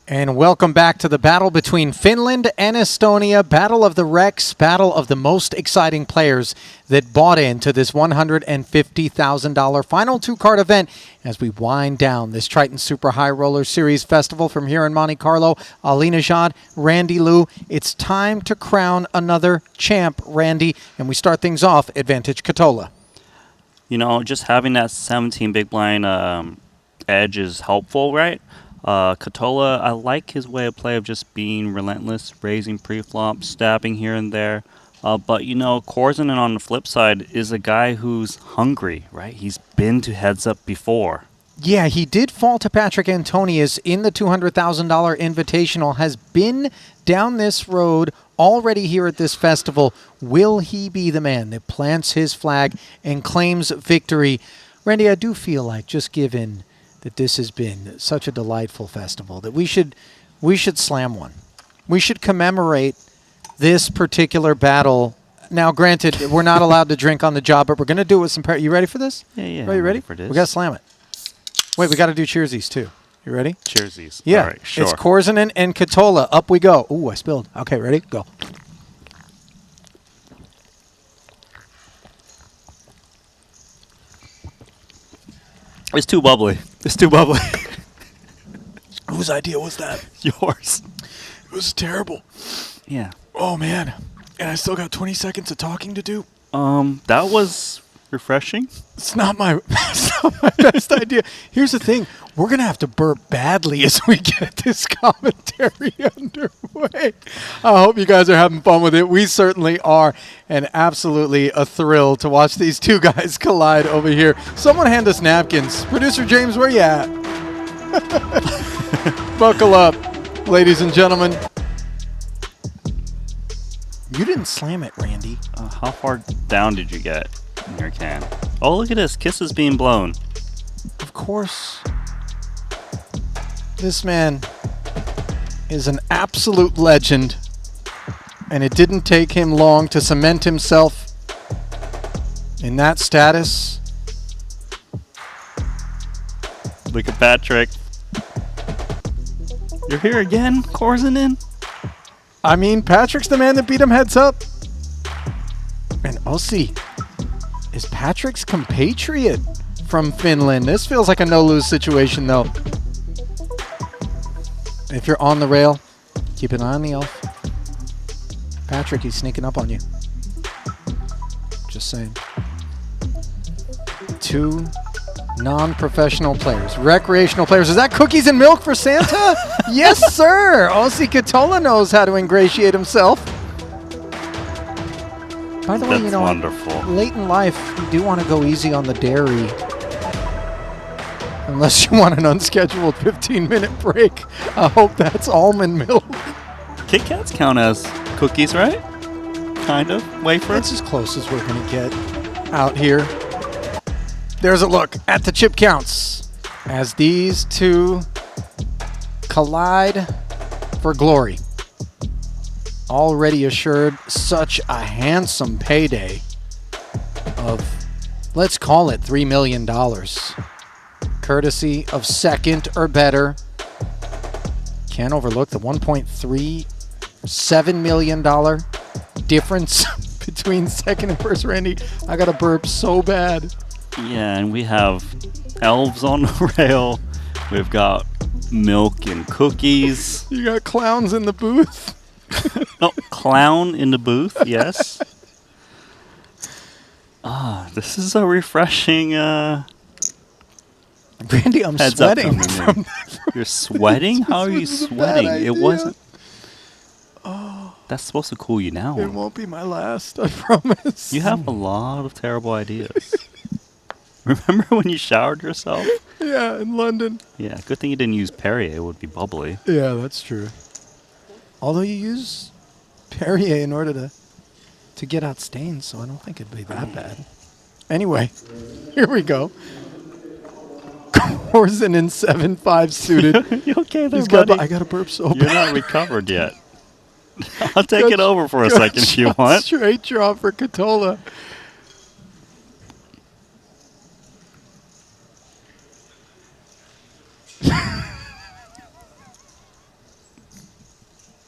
And welcome back to the battle between Finland and Estonia. Battle of the Rex, battle of the most exciting players that bought into this $150,000 final 2-card event as we wind down this Triton Super High Roller Series Festival from here in Monte-Carlo. Ali Nejad, Randy Liu, it's time to crown another champ, Randy. And we start things off Advantage Katola. You know, just having that 17 big blind edge is helpful, right? Katola, I like his way of play of just being relentless, raising pre-flop, stabbing here and there. But, you know, Korzinen on the flip side is a guy who's hungry, right? He's been to heads up before. Yeah, he did fall to Patrick Antonius in the $200,000 Invitational, has been down this road already here at this festival. Will he be the man that plants his flag and claims victory? Randy, I do feel like, just given that this has been such a delightful festival, that we should slam one. We should commemorate this particular battle. Now, granted, we're not allowed to drink on the job, but we're going to do it with some... You ready for this? Yeah. Are you ready? For this. We got to slam it. Wait, we got to do cheersies, too. You ready? Cheersies. Yeah. All right, sure. It's Korzinen and Katola. Up we go. Ooh, I spilled. Okay, ready? Go. It's too bubbly. It's too bubbly. Whose idea was that? Yours. It was terrible. Yeah. Oh, man. And I still got 20 seconds of talking to do. That was refreshing. It's not my best idea. Here's the thing. We're going to have to burp badly as we get this commentary underway. I hope you guys are having fun with it. We certainly are. And absolutely a thrill to watch these two guys collide over here. Someone hand us napkins. Producer James, where you at? Buckle up, ladies and gentlemen. You didn't slam it, Randy. How far down did you get in your can? Oh, look at this. Kisses being blown. Of course. This man is an absolute legend, and it didn't take him long to cement himself in that status. Look at Patrick. You're here again, Korzinen? I mean, Patrick's the man that beat him heads up. And Ossi is Patrick's compatriot from Finland. This feels like a no-lose situation, though. If you're on the rail, keep an eye on the elf. Patrick, he's sneaking up on you. Just saying. Two non-professional players, recreational players. Is that cookies and milk for Santa? Yes, sir. Ossi Katola knows how to ingratiate himself. By the way, That's you know, wonderful. late in life, you do want to go easy on the dairy. Unless you want an unscheduled 15-minute break. I hope that's almond milk. Kit Kats count as cookies, right? Kind of. Wafer. That's as close as we're going to get out here. There's a look at the chip counts as these two collide for glory. Already assured such a handsome payday of, let's call it $3 million. Courtesy of second or better. Can't overlook the $1.37 million difference between second and first. Randy, I got to burp so bad. Yeah, and we have elves on the rail. We've got milk and cookies. You got clowns in the booth. Oh, clown in the booth, yes. This is a refreshing Randy, I'm heads up sweating. from You're sweating? How are you sweating? It wasn't. That's supposed to cool you down. It won't be my last, I promise. You have a lot of terrible ideas. Remember when you showered yourself? Yeah, in London. Yeah, good thing you didn't use Perrier. It would be bubbly. Yeah, that's true. Although you use Perrier in order to get out stains, so I don't think it'd be that bad. Anyway, here we go. Corson in 7.5 suited. You okay there, He's buddy? I got to burp so You're bad. not recovered yet. I'll take it over for a second if you want. Straight draw for Catola.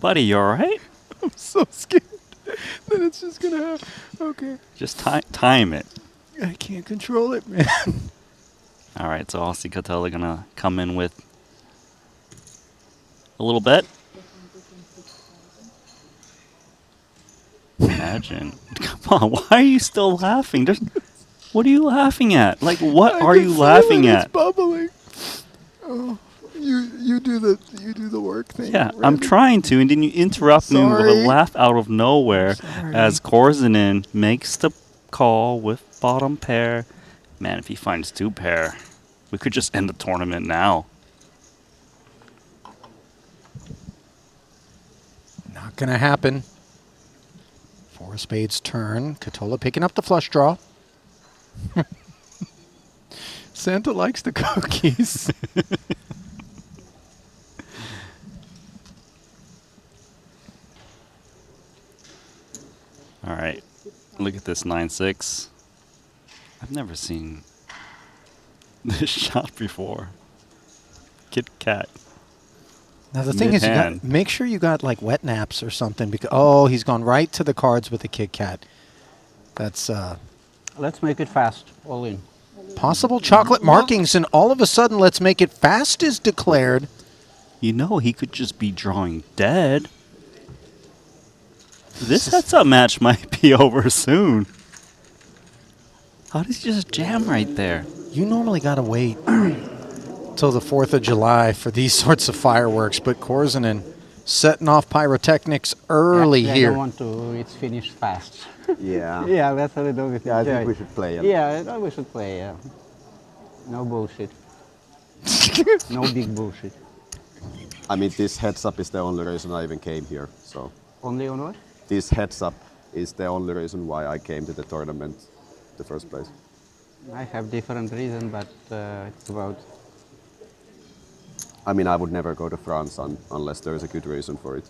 Buddy, you alright? I'm so scared that it's just going to happen. Okay. Just time it. I can't control it, man. Alright, so Aussie Catola gonna come in with a little bet. Imagine. Come on, why are you still laughing? What are you laughing at? Like, what are you laughing at? It's bubbling. Oh, you do the work thing. Yeah, Randy. I'm trying to, and then you interrupt me with a laugh out of nowhere as Korzinen makes the call with bottom pair. Man, if he finds two pair, we could just end the tournament now. Not going to happen. Four of spades turn. Catola picking up the flush draw. Santa likes the cookies. All right, look at this 9-6. I've never seen this shot before. Kit Kat. Now the thing is, you got, make sure you got like wet naps or something because he's gone right to the cards with the Kit Kat. That's Let's make it fast. All in. Possible chocolate markings, and all of a sudden, let's make it fast is declared. You know, he could just be drawing dead. This heads-up match might be over soon. How did he just jam right there? You normally got to wait till the 4th of July for these sorts of fireworks, but Korzinen setting off pyrotechnics early here. I want to. It's finished fast. Yeah. Yeah, that's a little bit. Yeah, I think we should play. Yeah, we should play. Yeah. No bullshit. No big bullshit. I mean, this heads up is the only reason I even came here. So. Only on what? This heads up is the only reason why I came to the tournament in the first place. I have different reason, but it's about. I mean, I would never go to France unless there is a good reason for it.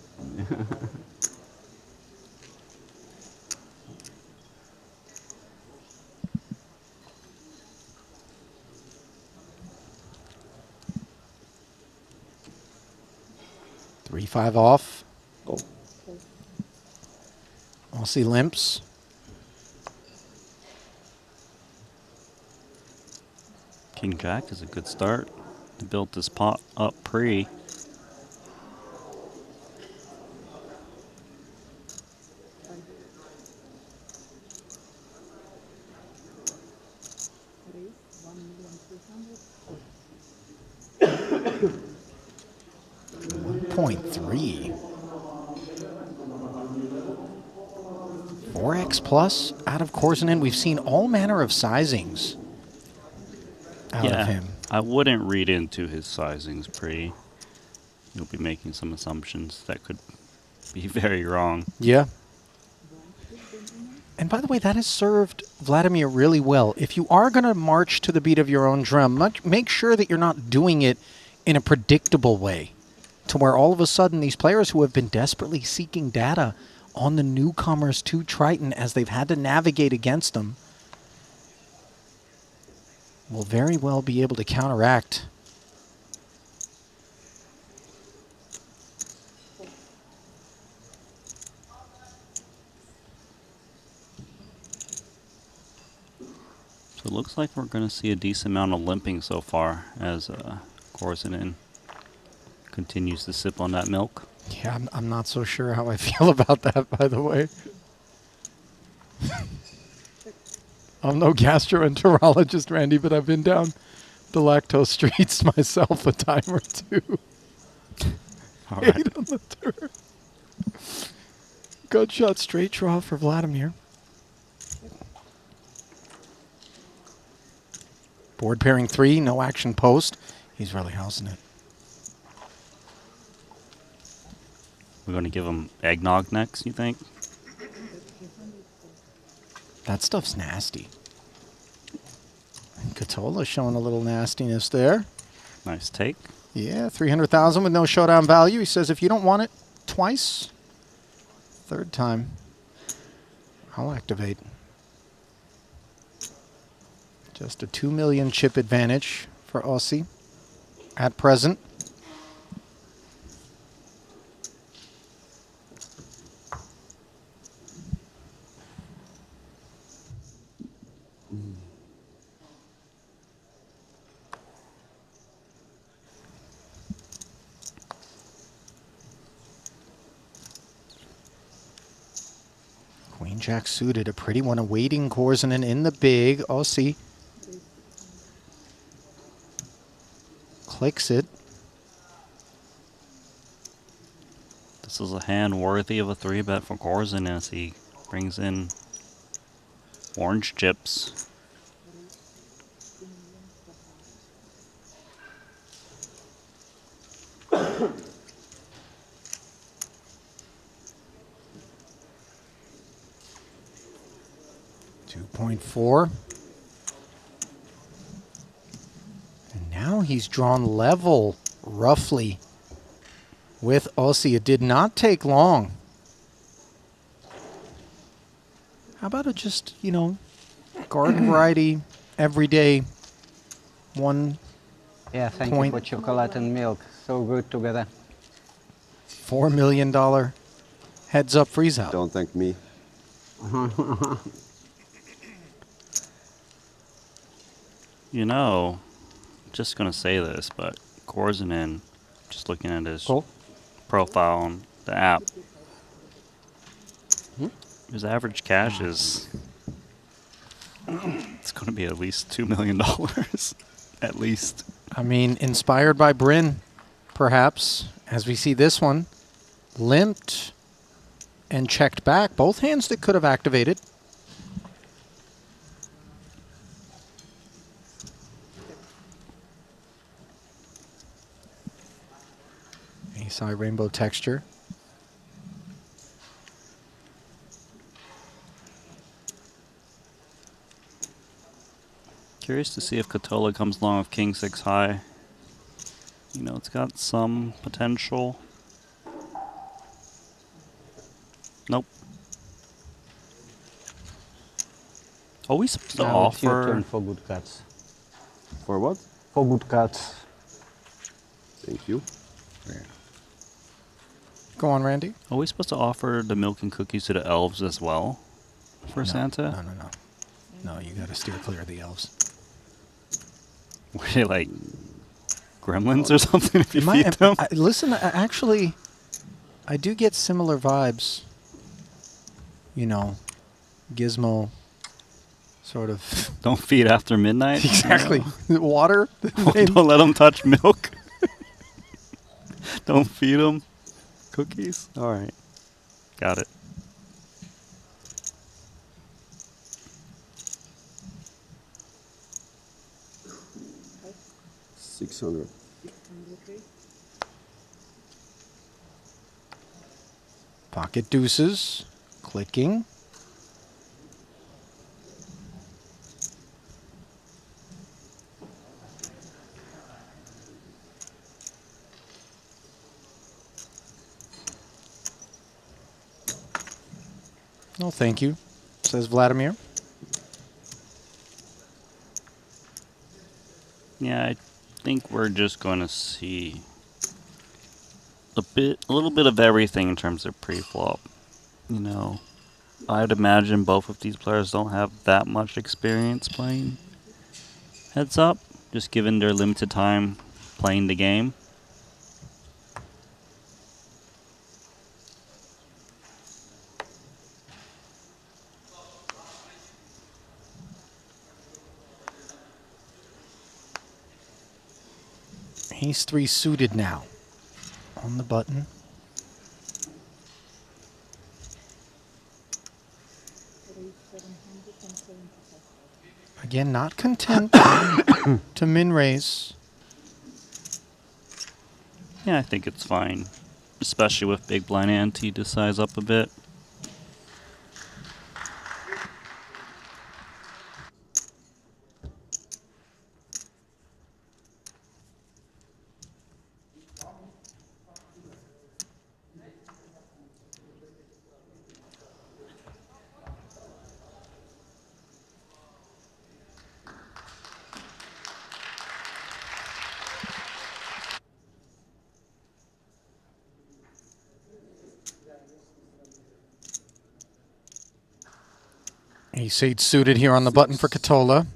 Three, 5 off. Oh. I'll see limps. King Jack is a good start. He built this pot up pre. .3. 4x plus out of Korzinen. We've seen all manner of sizings out of him. I wouldn't read into his sizings, Pre. You'll be making some assumptions that could be very wrong. Yeah. And by the way, that has served Vladimir really well. If you are going to march to the beat of your own drum, make sure that you're not doing it in a predictable way, to where all of a sudden these players who have been desperately seeking data on the newcomers to Triton as they've had to navigate against them will very well be able to counteract. So it looks like we're going to see a decent amount of limping so far as Korzinin continues to sip on that milk. Yeah, I'm not so sure how I feel about that, by the way. I'm no gastroenterologist, Randy, but I've been down the lactose streets myself a time or two. All right. 8 on the turn. Gut shot straight draw for Vladimir. Board pairing 3, no action post. He's really housing it. We're going to give him eggnog next, you think? That stuff's nasty. And Katola showing a little nastiness there. Nice take. Yeah, 300,000 with no showdown value. He says if you don't want it twice, third time, I'll activate. Just a 2 million chip advantage for Aussie at present. Queen Jack suited, a pretty one awaiting Korzinin in the big. Aussie clicks it. This is a hand worthy of a 3-bet for Korzinin as he brings in orange chips. .4. And now he's drawn level, roughly, with Aussie. It did not take long. How about a just, you know, garden variety, everyday, 1 Yeah, thank you for chocolate and milk. So good together. $4 million heads up freeze out. Don't thank me. You know, just going to say this, but Korzinin, just looking at his profile on the app, his average cash is, it's going to be at least $2 million, at least. I mean, inspired by Bryn, perhaps, as we see this one, limped and checked back. Both hands that could have activated. Ace-high rainbow texture. Curious to see if Katola comes along with King 6 high. You know, it's got some potential. Nope. Are we supposed to Now it's your offer? turn for good cuts. For what? For good cuts. Thank you. Go on, Randy. Are we supposed to offer the milk and cookies to the elves as well for Santa? No, you got to steer clear of the elves. Were they like gremlins or something if you feed them? Listen, actually, I do get similar vibes. You know, Gizmo sort of. Don't feed after midnight? Exactly. Water? Don't let them touch milk. Don't feed them cookies? All right. Got it. 600. Pocket deuces. Clicking. No, thank you, says Vladimir. Yeah, I think we're just going to see a little bit of everything in terms of pre-flop. You know, I'd imagine both of these players don't have that much experience playing heads up, just given their limited time playing the game. Ace 3 suited now on the button. Again, not content to min-raise. Yeah, I think it's fine, especially with big blind ante to size up a bit. Ace-8 suited here on the button for Katola.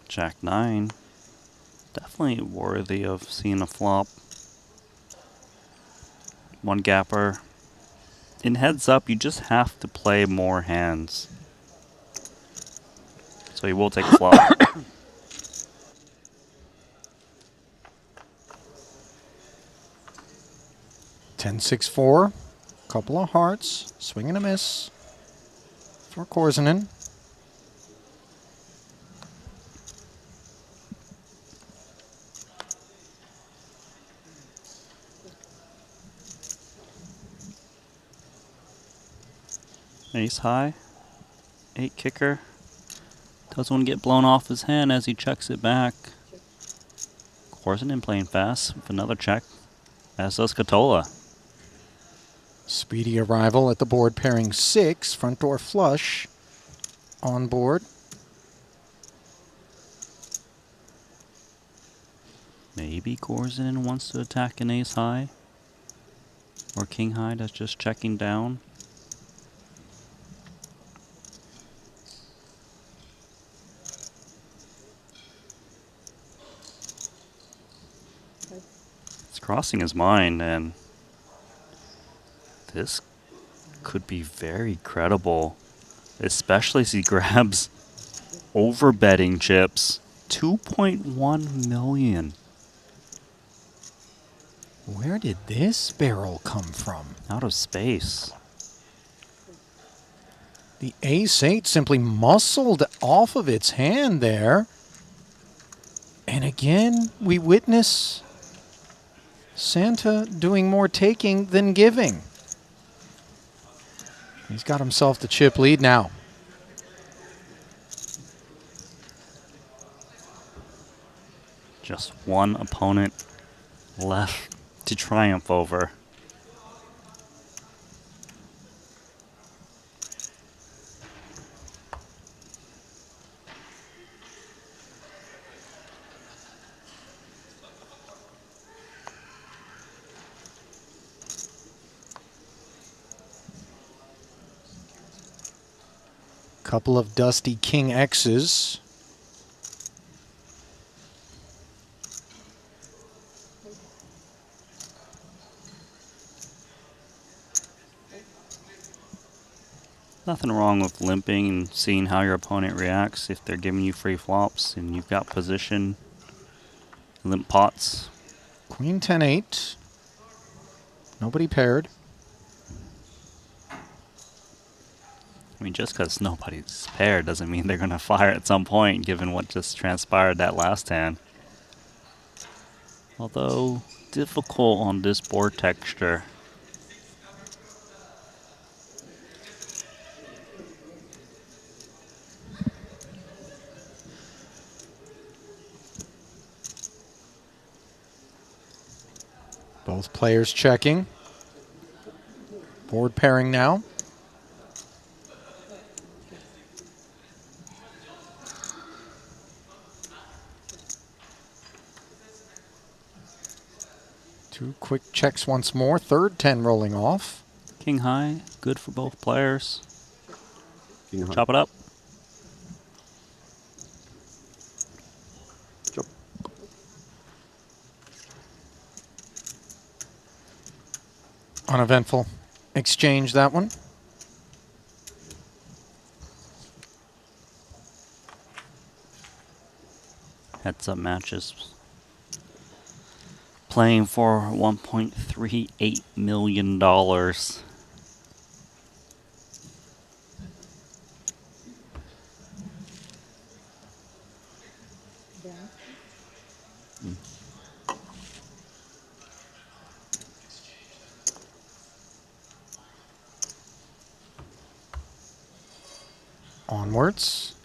Jack-9, definitely worthy of seeing a flop. One gapper. In heads up, you just have to play more hands. So he will take a flop. 10-6-4. Couple of hearts. Swing and a miss for Korzinen. Ace high. 8 kicker. Doesn't want to get blown off his hand as he checks it back. Korzinen playing fast with another check. As does Katola. Speedy arrival at the board, pairing 6. Front door flush on board. Maybe Korzinen wants to attack an ace high. Or king high that's just checking down. It's crossing his mind, and this could be very credible, especially as he grabs over betting chips. 2.1 million. Where did this barrel come from? Out of space. The Ace-8 simply muscled off of its hand there. And again, we witness Santa doing more taking than giving. He's got himself the chip lead now. Just one opponent left to triumph over. Couple of dusty King X's. Nothing wrong with limping and seeing how your opponent reacts if they're giving you free flops and you've got position. Limp pots. Queen 10-8. Nobody paired. I mean, just because nobody's paired doesn't mean they're going to fire at some point, given what just transpired that last hand. Although, difficult on this board texture. Both players checking. Board pairing now. Two quick checks once more. Third 10 rolling off. King high, good for both players. King high. Chop it up. Chop. Uneventful exchange, that one. Heads up matches. Playing for $1.38 million. Onwards.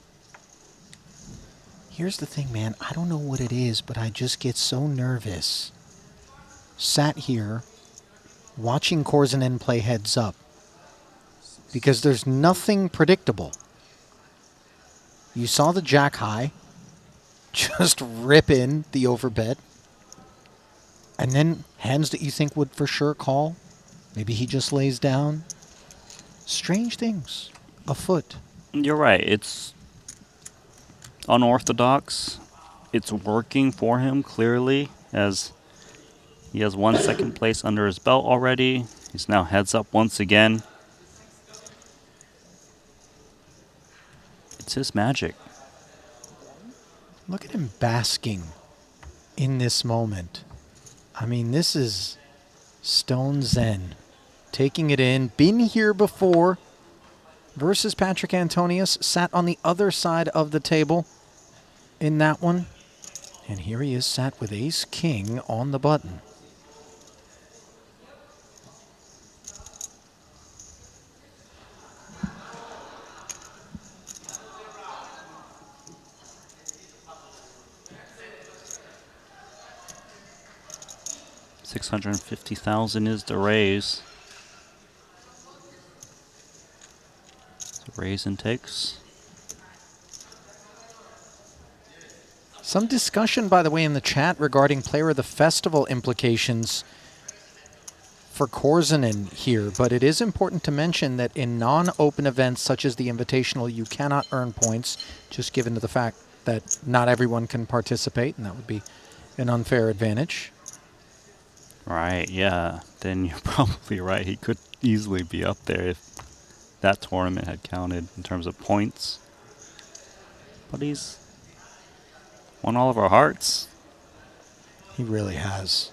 Here's the thing, man. I don't know what it is, but I just get so nervous. Sat here watching Korzinen play heads up because there's nothing predictable. You saw the jack high just rip in the overbet, and then hands that you think would for sure call. Maybe he just lays down. Strange things afoot. You're right. It's unorthodox. It's working for him clearly, as he has 1 second place under his belt already. He's now heads up once again. It's his magic. Look at him basking in this moment. I mean, this is stone zen. Taking it in. Been here before. Versus Patrick Antonius. Sat on the other side of the table in that one. And here he is, sat with ace-king on the button. $650,000 is the raise. So raise and takes. Some discussion, by the way, in the chat regarding Player of the Festival implications for Korzinen here, but it is important to mention that in non-open events such as the Invitational, you cannot earn points, just given to the fact that not everyone can participate, and that would be an unfair advantage. Right, yeah. Then you're probably right. He could easily be up there if that tournament had counted in terms of points. But he's won all of our hearts. He really has.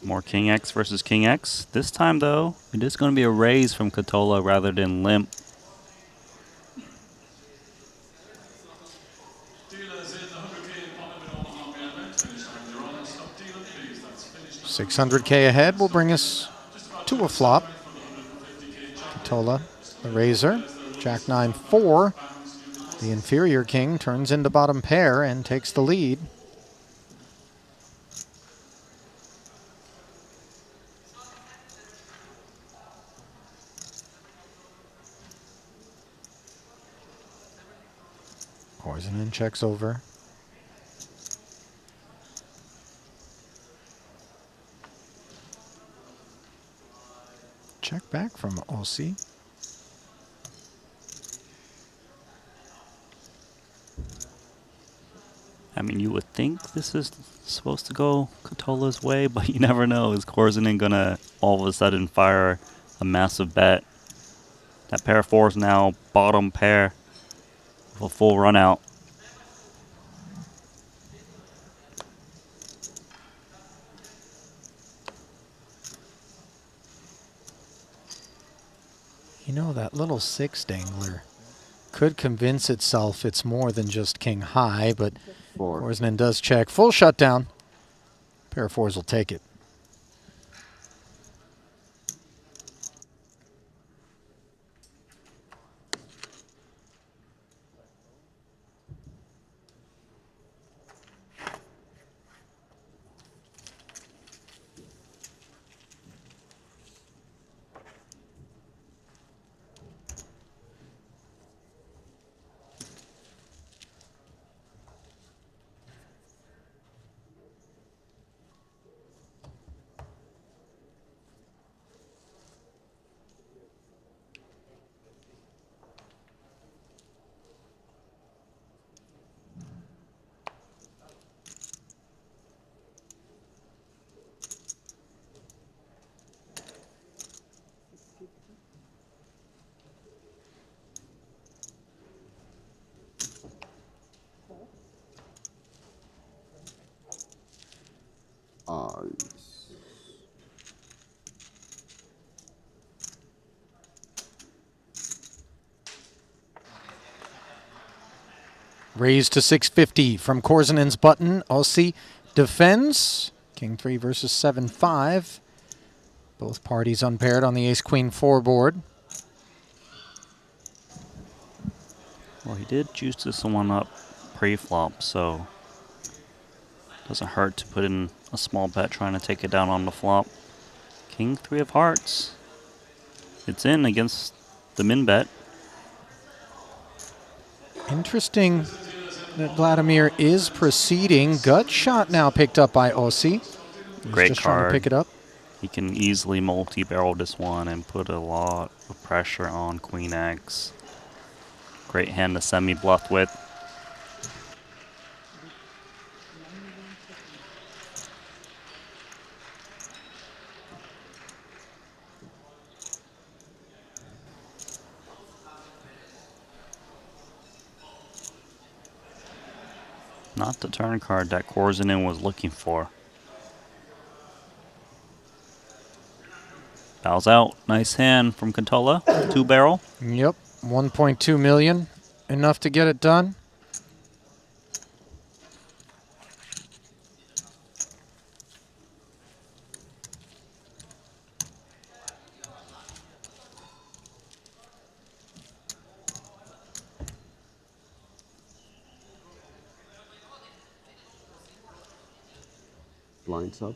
More King X versus King X. This time, though, it is going to be a raise from Katola rather than limp. $600K ahead will bring us to a flop. Katola, the raiser. Jack 9-4. The inferior king turns into bottom pair and takes the lead. Korzinen checks over. Check back from Ossi. I mean, you would think this is supposed to go Katola's way, but you never know. Is Korzinen going to all of a sudden fire a massive bet? That pair of fours now bottom pair with a full run out. You know, that little 6 dangler could convince itself it's more than just king high, but Korsinen does check. Full shutdown. Pair of 4s will take it. Raised to 650 from Korsinen's button. Ossi defends. King 3 versus 7-5. Both parties unpaired on the ace-queen 4 board. Well, he did juice this one up pre-flop, so doesn't hurt to put in a small bet trying to take it down on the flop. King 3 of hearts. It's in against the min bet. Interesting that Vladimir is proceeding. Gut shot now picked up by Ossi. Great just card. trying to pick it up. He can easily multi-barrel this one and put a lot of pressure on Queen X. Great hand to semi-bluff with. Not the turn card that Korsinen was looking for. Bows out. Nice hand from Contola. 2-barrel. Yep. 1.2 million. Enough to get it done. Blinds up.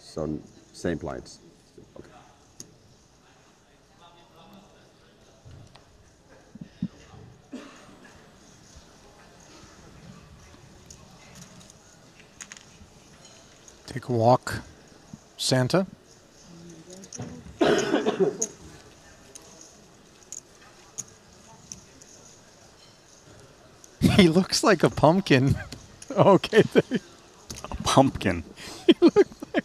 So same blinds. Okay. Take a walk, Santa. He looks like a pumpkin. Okay. A pumpkin. He looks like,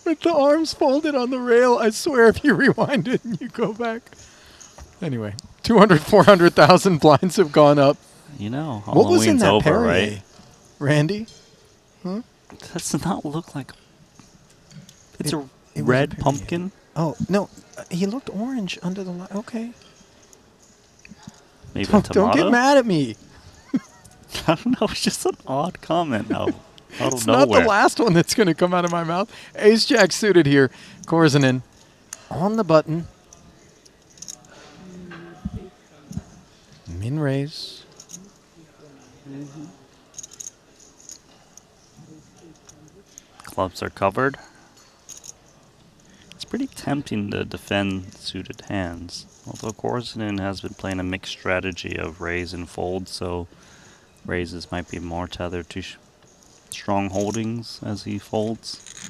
with the arms folded on the rail. I swear if you rewind it and you go back. Anyway, 200, 400,000 blinds have gone up. You know, what was in Halloween's that over, Perrier? right? Randy? Huh? Does not look like... It's It a was a red Perrier. pumpkin? Oh, no. He looked orange under the light. Okay. Maybe a Don't tomato? get mad at me. I don't know. It's just an odd comment now. Out of It's nowhere. not the last one that's going to come out of my mouth. Ace-Jack suited here. Korsinen on the button. Min raise. Clubs are covered. It's pretty tempting to defend suited hands. Although Korsinen has been playing a mixed strategy of raise and fold, so raises might be more tethered to strong holdings as he folds.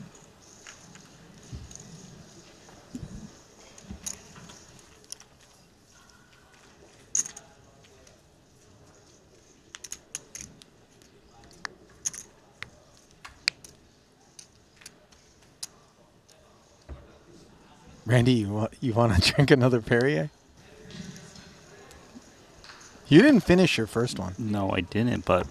Randy, you want to drink another Perrier? You didn't finish your first one. No, I didn't, but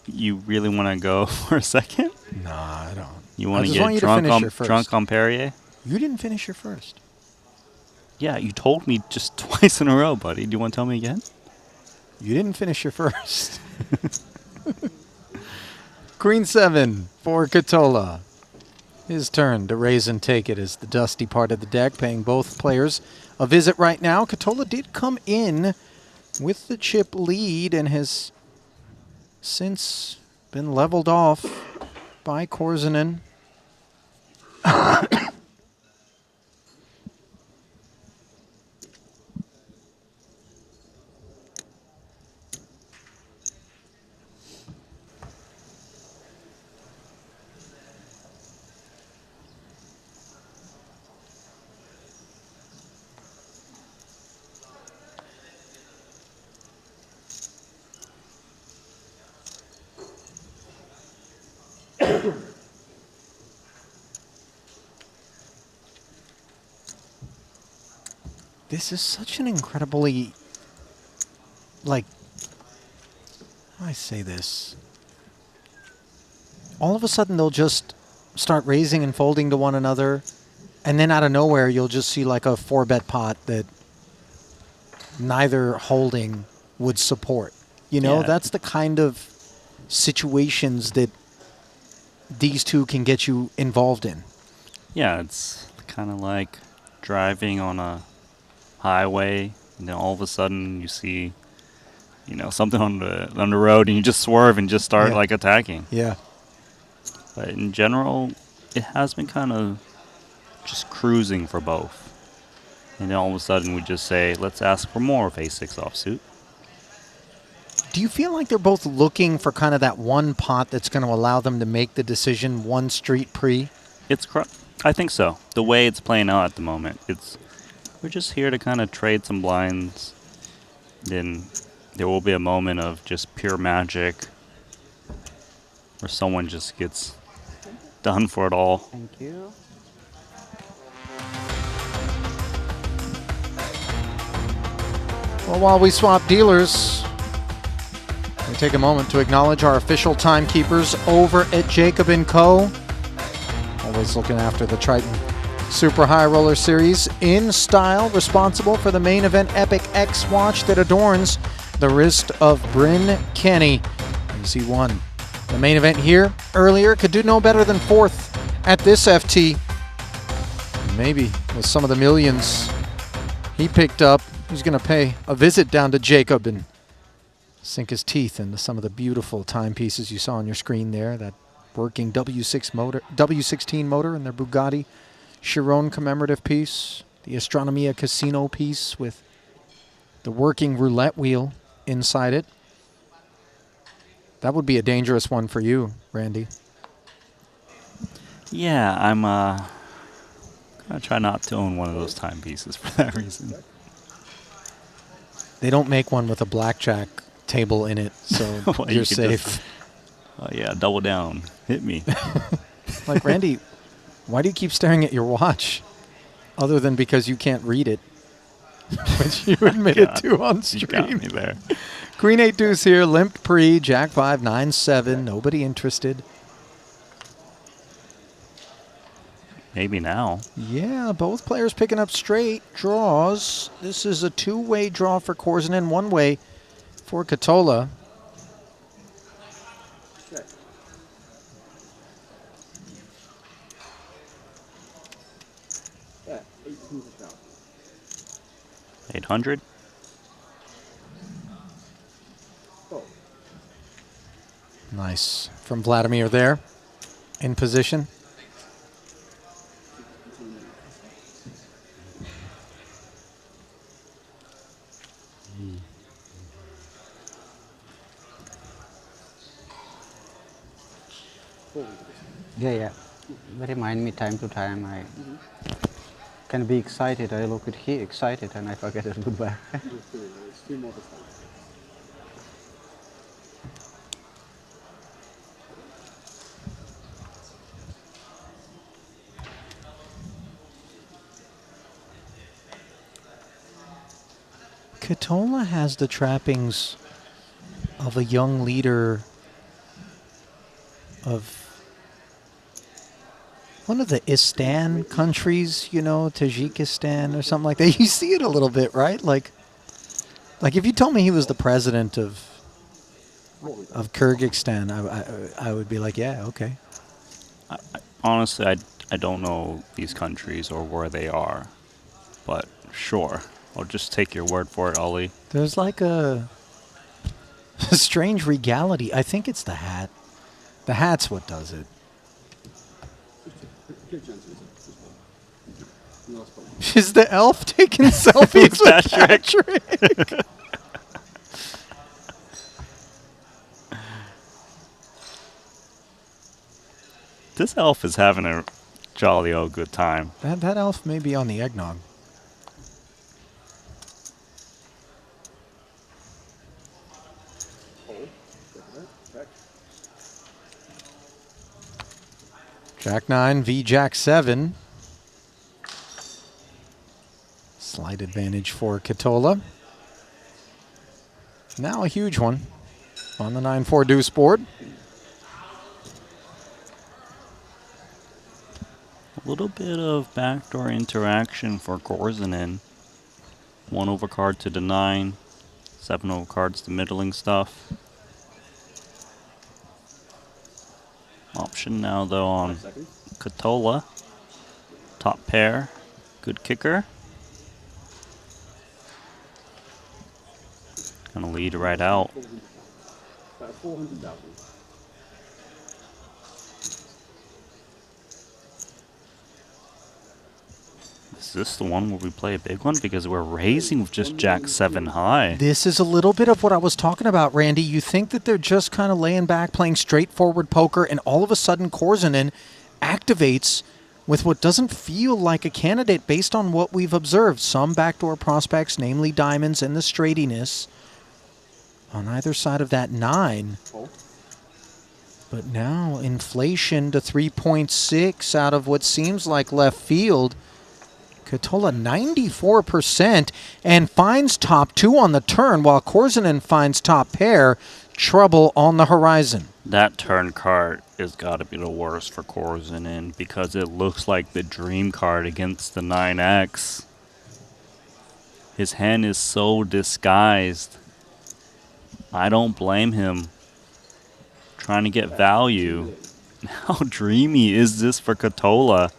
You really want to go for a second? Nah, I don't. You want to just want get you to drunk finish on your first. drunk on Perrier? You didn't finish your first. Yeah, you told me just twice in a row, buddy. Do you want to tell me again? You didn't finish your first. Queen 7 for Katola. His turn to raise and take it as the dusty part of the deck, paying both players a visit right now. Katola did come in with the chip lead and has since been leveled off by Korzinen. This is such an incredibly, like, how do I say this? All of a sudden they'll just start raising and folding to one another, and then out of nowhere you'll just see like a 4-bet pot that neither holding would support. You know, Yeah. that's the kind of situations that these two can get you involved in. Yeah, it's kind of like driving on a highway, and then all of a sudden you see, something on the road, and you just swerve and just start like attacking. Yeah. But in general, it has been kind of just cruising for both. And then all of a sudden we just say, let's ask for more of A6 offsuit. Do you feel like they're both looking for kind of that one pot that's going to allow them to make the decision one street pre? I think so. The way it's playing out at the moment, we're just here to kind of trade some blinds. Then there will be a moment of just pure magic where someone just gets done for it all. Thank you. Well, while we swap dealers, we take a moment to acknowledge our official timekeepers over at Jacob & Co. Always looking after the Triton Super High Roller Series in style, responsible for the main event Epic X watch that adorns the wrist of Bryn Kenny. Easy one. The main event here earlier could do no better than fourth at this FT. Maybe with some of the millions he picked up, he's going to pay a visit down to Jacob and sink his teeth into some of the beautiful timepieces you saw on your screen there. That working W16 motor in their Bugatti Chiron commemorative piece. The Astronomia Casino piece with the working roulette wheel inside it. That would be a dangerous one for you, Randy. Yeah, I'm going to try not to own one of those timepieces for that reason. They don't make one with a blackjack table in it, so Well, you're you could safe. just- yeah, double down. Hit me. Like, Randy, why do you keep staring at your watch? Other than because you can't read it, which you admitted God, to on you stream. got me there. Queen 8 deuce here, limped pre, Jack 5, 9, 7. Nobody interested. Maybe now. Yeah, both players picking up straight draws. This is a two-way draw for Korzinen, one-way for Katola. Yeah, 18 to shot. 800. Nice from Vladimir there, in position. Yeah. Remind me time to time. I can be excited. I look at he excited and I forget to look back. Katola has the trappings of a young leader of one of the Istan countries, you know, Tajikistan or something like that. You see it a little bit, right? Like if you told me he was the president of Kyrgyzstan, I would be like, yeah, okay. Honestly, I don't know these countries or where they are, but sure. I'll just take your word for it, Ollie. There's like a strange regality. I think it's the hat. The hat's what does it. Is the elf taking selfies with Patrick? This elf is having a jolly old good time. That elf may be on the eggnog. Jack 9 v Jack 7. Slight advantage for Katola. Now a huge one on the 9-4 deuce board. A little bit of backdoor interaction for Korzinen. 1 overcard to the 9, 7 overcards to middling stuff. Option now though on Katola. Top pair, good kicker. Gonna lead right out. Is this the one where we play a big one? Because we're raising with just Jack 7 high. This is a little bit of what I was talking about, Randy. You think that they're just kind of laying back, playing straightforward poker, and all of a sudden Korzinen activates with what doesn't feel like a candidate based on what we've observed. Some backdoor prospects, namely diamonds and the straightiness, on either side of that 9. But now inflation to 3.6 out of what seems like left field. Katola 94% and finds top 2 on the turn, while Korzinen finds top pair. Trouble on the horizon. That turn card has got to be the worst for Korzinen because it looks like the dream card against the 9X. His hand is so disguised. I don't blame him. Trying to get value. How dreamy is this for Katola?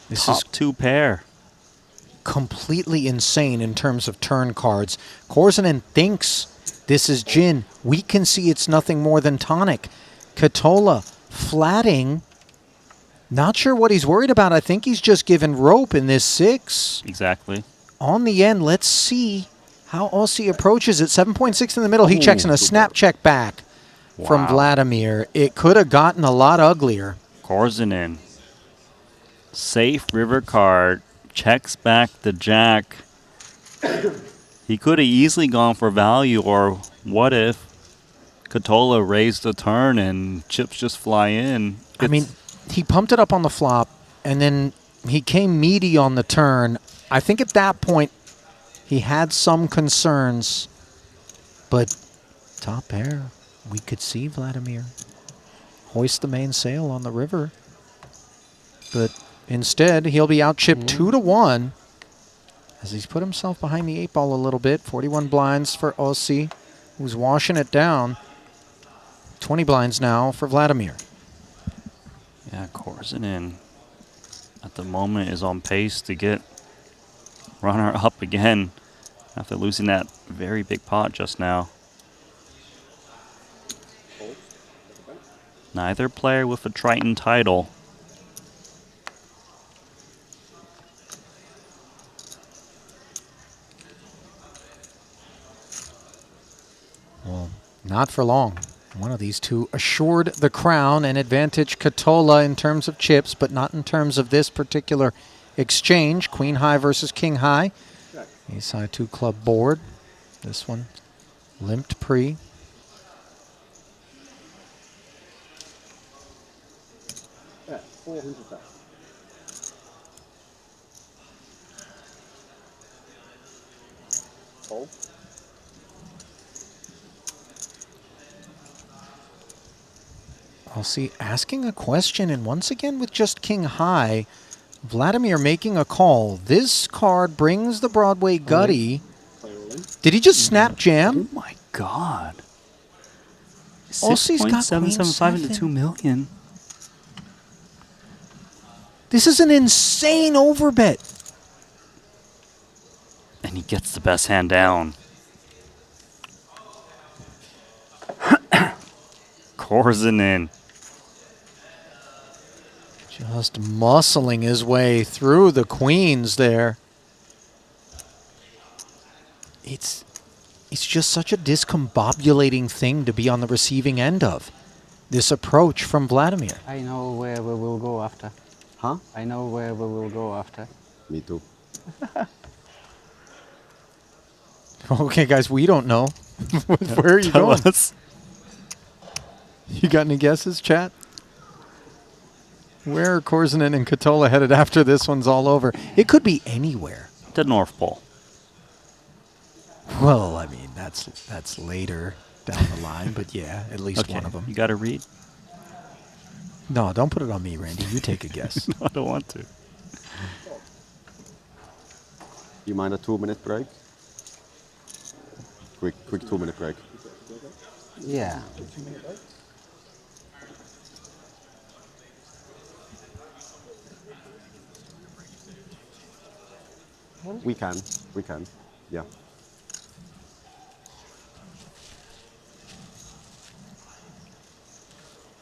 This Top is 2 pair. Completely insane in terms of turn cards. Korzinen thinks this is gin. We can see it's nothing more than tonic. Katola flatting. Not sure what he's worried about. I think he's just given rope in this 6. Exactly. On the end, let's see how Aussie approaches it. 7.6 in the middle. He checks in a snap check back from Vladimir. It could have gotten a lot uglier. Korzinen. Safe river card. Checks back the jack. He could have easily gone for value, or what if Katola raised the turn and chips just fly in? I mean, he pumped it up on the flop, and then he came meaty on the turn. I think at that point, he had some concerns, but top pair, we could see Vladimir hoist the mainsail on the river. But instead, he'll be out chipped 2-1 as he's put himself behind the 8 ball a little bit. 41 blinds for Aussie, who's washing it down. 20 blinds now for Vladimir. Yeah, Korzinen at the moment is on pace to get runner up again after losing that very big pot just now. Neither player with a Triton title. Well, not for long. One of these two assured the crown and advantage Katola in terms of chips, but not in terms of this particular exchange. Queen high versus king high. Ace high 2 club board. This one limped pre. Yeah, 400,000. I'll see asking a question, and once again with just king high, Vladimir making a call. This card brings the Broadway gutty. Did he just snap jam? Oh my God. Aussie's got queen 6.775 into 2 7. million. This is an insane overbet. And he gets the best hand down. Korzinen. Just muscling his way through the queens there. It's just such a discombobulating thing to be on the receiving end of. This approach from Vladimir. I know where we will go after. Huh? I know where we will go after. Me too. Okay, guys, we don't know. Where are you Tell going? us. You got any guesses, chat? Where are Korzinen and Katola headed after this one's all over? It could be anywhere. The North Pole. Well, I mean, that's later down the line, but yeah, at least Okay, one of them. you got to read? No, don't put it on me, Randy. You take a guess. No, I don't want to. You mind a 2-minute break? Quick 2-minute break. Yeah. We can. Yeah.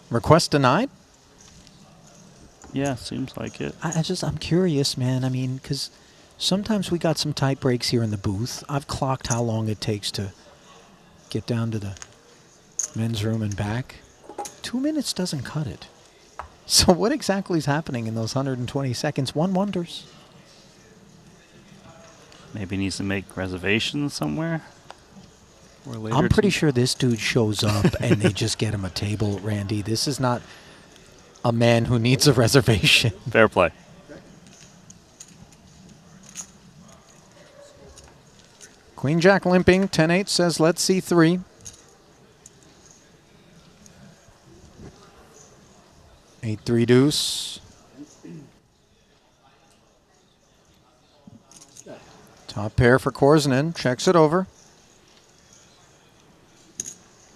Request denied? Yeah, seems like it. I'm curious, man. I mean, because sometimes we got some tight breaks here in the booth. I've clocked how long it takes to get down to the men's room and back. 2 minutes doesn't cut it. So what exactly is happening in those 120 seconds? One wonders. Maybe he needs to make reservations somewhere. Or later I'm pretty sure this dude shows up and they just get him a table, Randy. This is not a man who needs a reservation. Fair play. Queen Jack limping. 10-8 says let's see 3. 8-3 deuce. Top pair for Korzinen. Checks it over.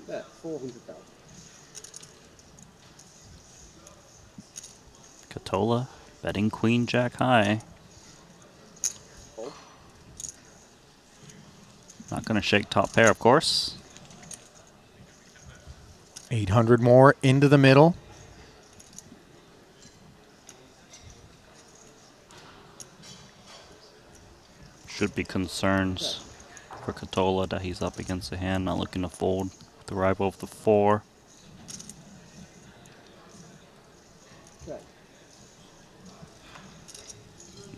Bet 400,000. Katola betting Queen Jack high. Not going to shake top pair, of course. 800 more into the middle. Should be concerns for Katola that he's up against the hand, not looking to fold with the rival of the 4.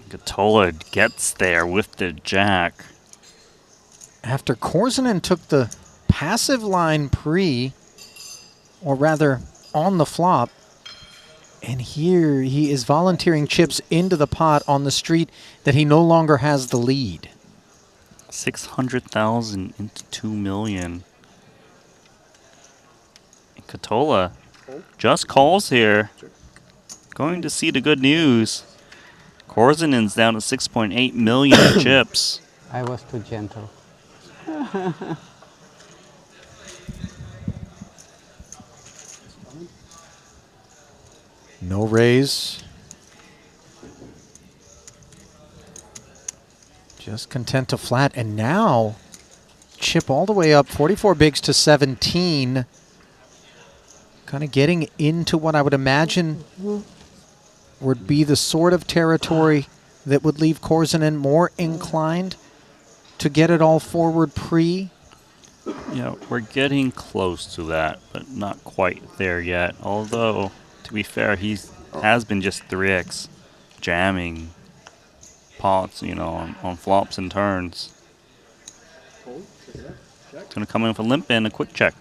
Katola gets there with the jack. After Korzinen took the passive line pre, or rather on the flop, and here he is volunteering chips into the pot on the street that he no longer has the lead. 600,000 into 2 million. And Katola just calls here. Going to see the good news. Korzinen's down to 6.8 million chips. I was too gentle. No raise. Just content to flat. And now, chip all the way up, 44 bigs to 17. Kind of getting into what I would imagine would be the sort of territory that would leave Korzinen more inclined to get it all forward pre. Yeah, we're getting close to that, but not quite there yet. Although, to be fair, he has been just 3x jamming pots, you know, on flops and turns. It's going to come in for limp and a quick check.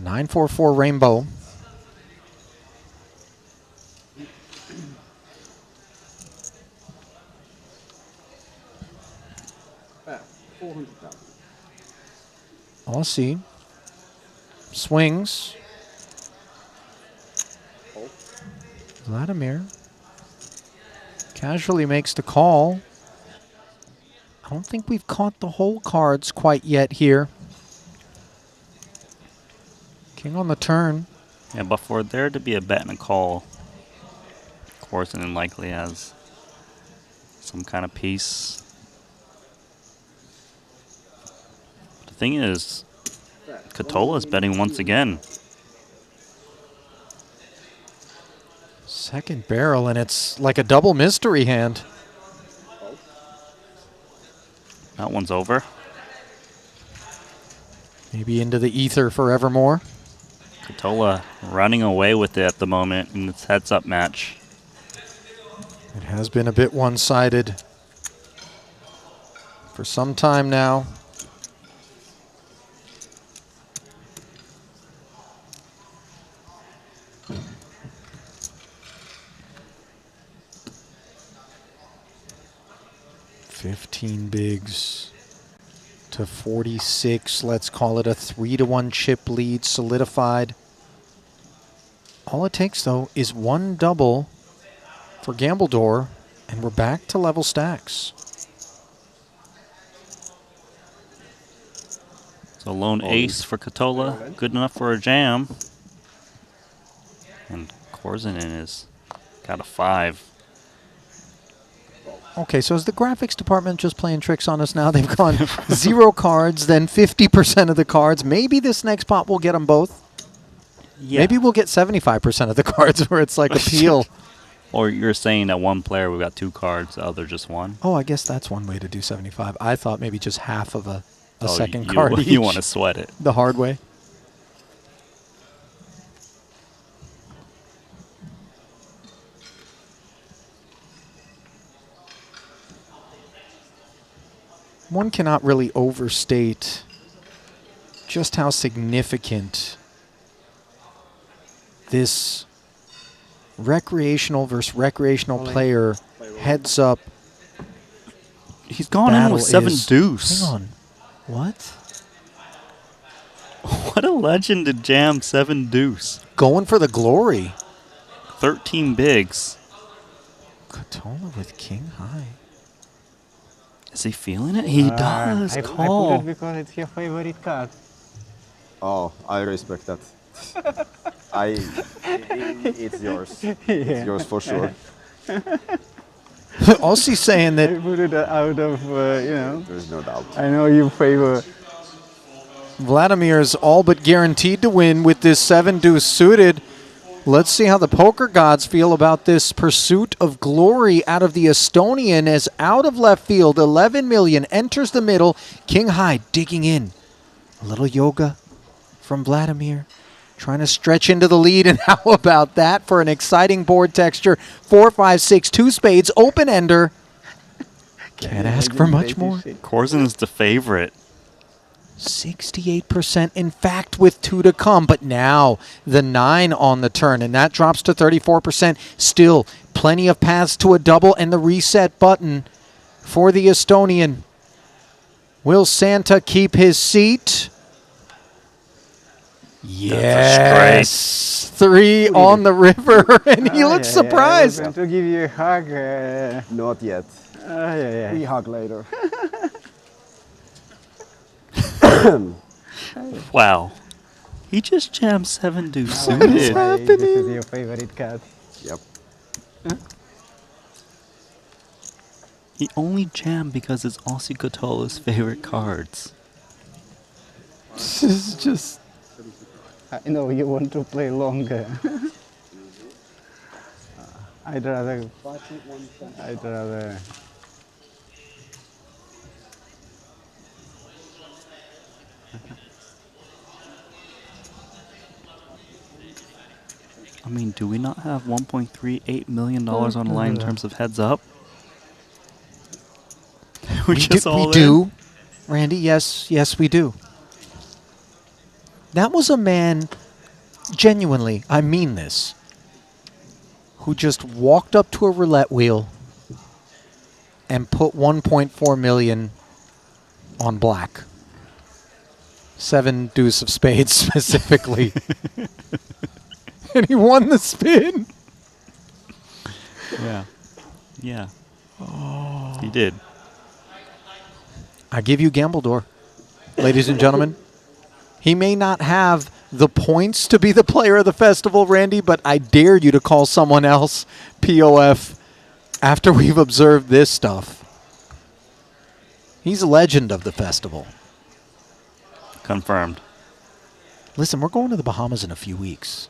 $944 rainbow. 400,000. Aussie swings. Vladimir casually makes the call. I don't think we've caught the whole cards quite yet here. King on the turn. Yeah, but for there to be a bet and a call, Corson likely has some kind of piece. The thing is, Catola's betting once again. Second barrel, and it's like a double mystery hand. That one's over. Maybe into the ether forevermore. Catola running away with it at the moment in this heads-up match. It has been a bit one-sided for some time now. $15 bigs to 46. Let's call it a 3-1 chip lead solidified. All it takes, though, is one double for Gambledore, and we're back to level stacks. So lone ace for Catola, good enough for a jam. And Korzinen has got a 5. Okay, so is the graphics department just playing tricks on us now? They've gone 0 cards, then 50% of the cards. Maybe this next pot will get them both. Yeah. Maybe we'll get 75% of the cards where it's like a peel. Or you're saying that one player, we've got 2 cards, the other just 1? Oh, I guess that's one way to do 75. I thought maybe just half of a second you, card each. You want to sweat it. The hard way. One cannot really overstate just how significant this recreational versus recreational player heads up. He's gone in with 7 is. deuce. Hang on. What? What a legend to jam 7 deuce. Going for the glory. 13 bigs. Catola with king high. Is he feeling it? He does. I Call. put it because it's your favorite card. Oh, I respect that. It's yours. It's yours for sure. Also saying that... I put it out of, you know. There's no doubt. I know you favor. Vladimir is all but guaranteed to win with this 7 deuce suited. Let's see how the poker gods feel about this pursuit of glory out of the Estonian as out of left field, 11 million enters the middle. King high digging in. A little yoga from Vladimir. Trying to stretch into the lead, and how about that for an exciting board texture? 4, 5, 6, 2 spades, open ender. Can't ask for much more. Korzin is the favorite. 68%, in fact, with 2 to come. But now the 9 on the turn, and that drops to 34%. Still plenty of paths to a double, and the reset button for the Estonian. Will Santa keep his seat? Yes. 3 on the river, and he looks surprised. I was going to give you a hug. Not yet. We hug later. Wow. He just jammed 7 deuce What suited. is happening? This is your favorite card. Yep. He only jammed because it's Aussie Catola's favorite cards. This is just... I know you want to play longer. I'd rather. I mean, do we not have $1.38 million on the line in terms of heads up? We do. Randy, yes, we do. That was a man, genuinely, I mean this, who just walked up to a roulette wheel and put 1.4 million on black. 7 deuce of spades specifically. And he won the spin. Yeah. Yeah. Oh. He did. I give you Gambledore, ladies and gentlemen. He may not have the points to be the player of the festival, Randy, but I dare you to call someone else POF after we've observed this stuff. He's a legend of the festival. Confirmed. Listen, we're going to the Bahamas in a few weeks.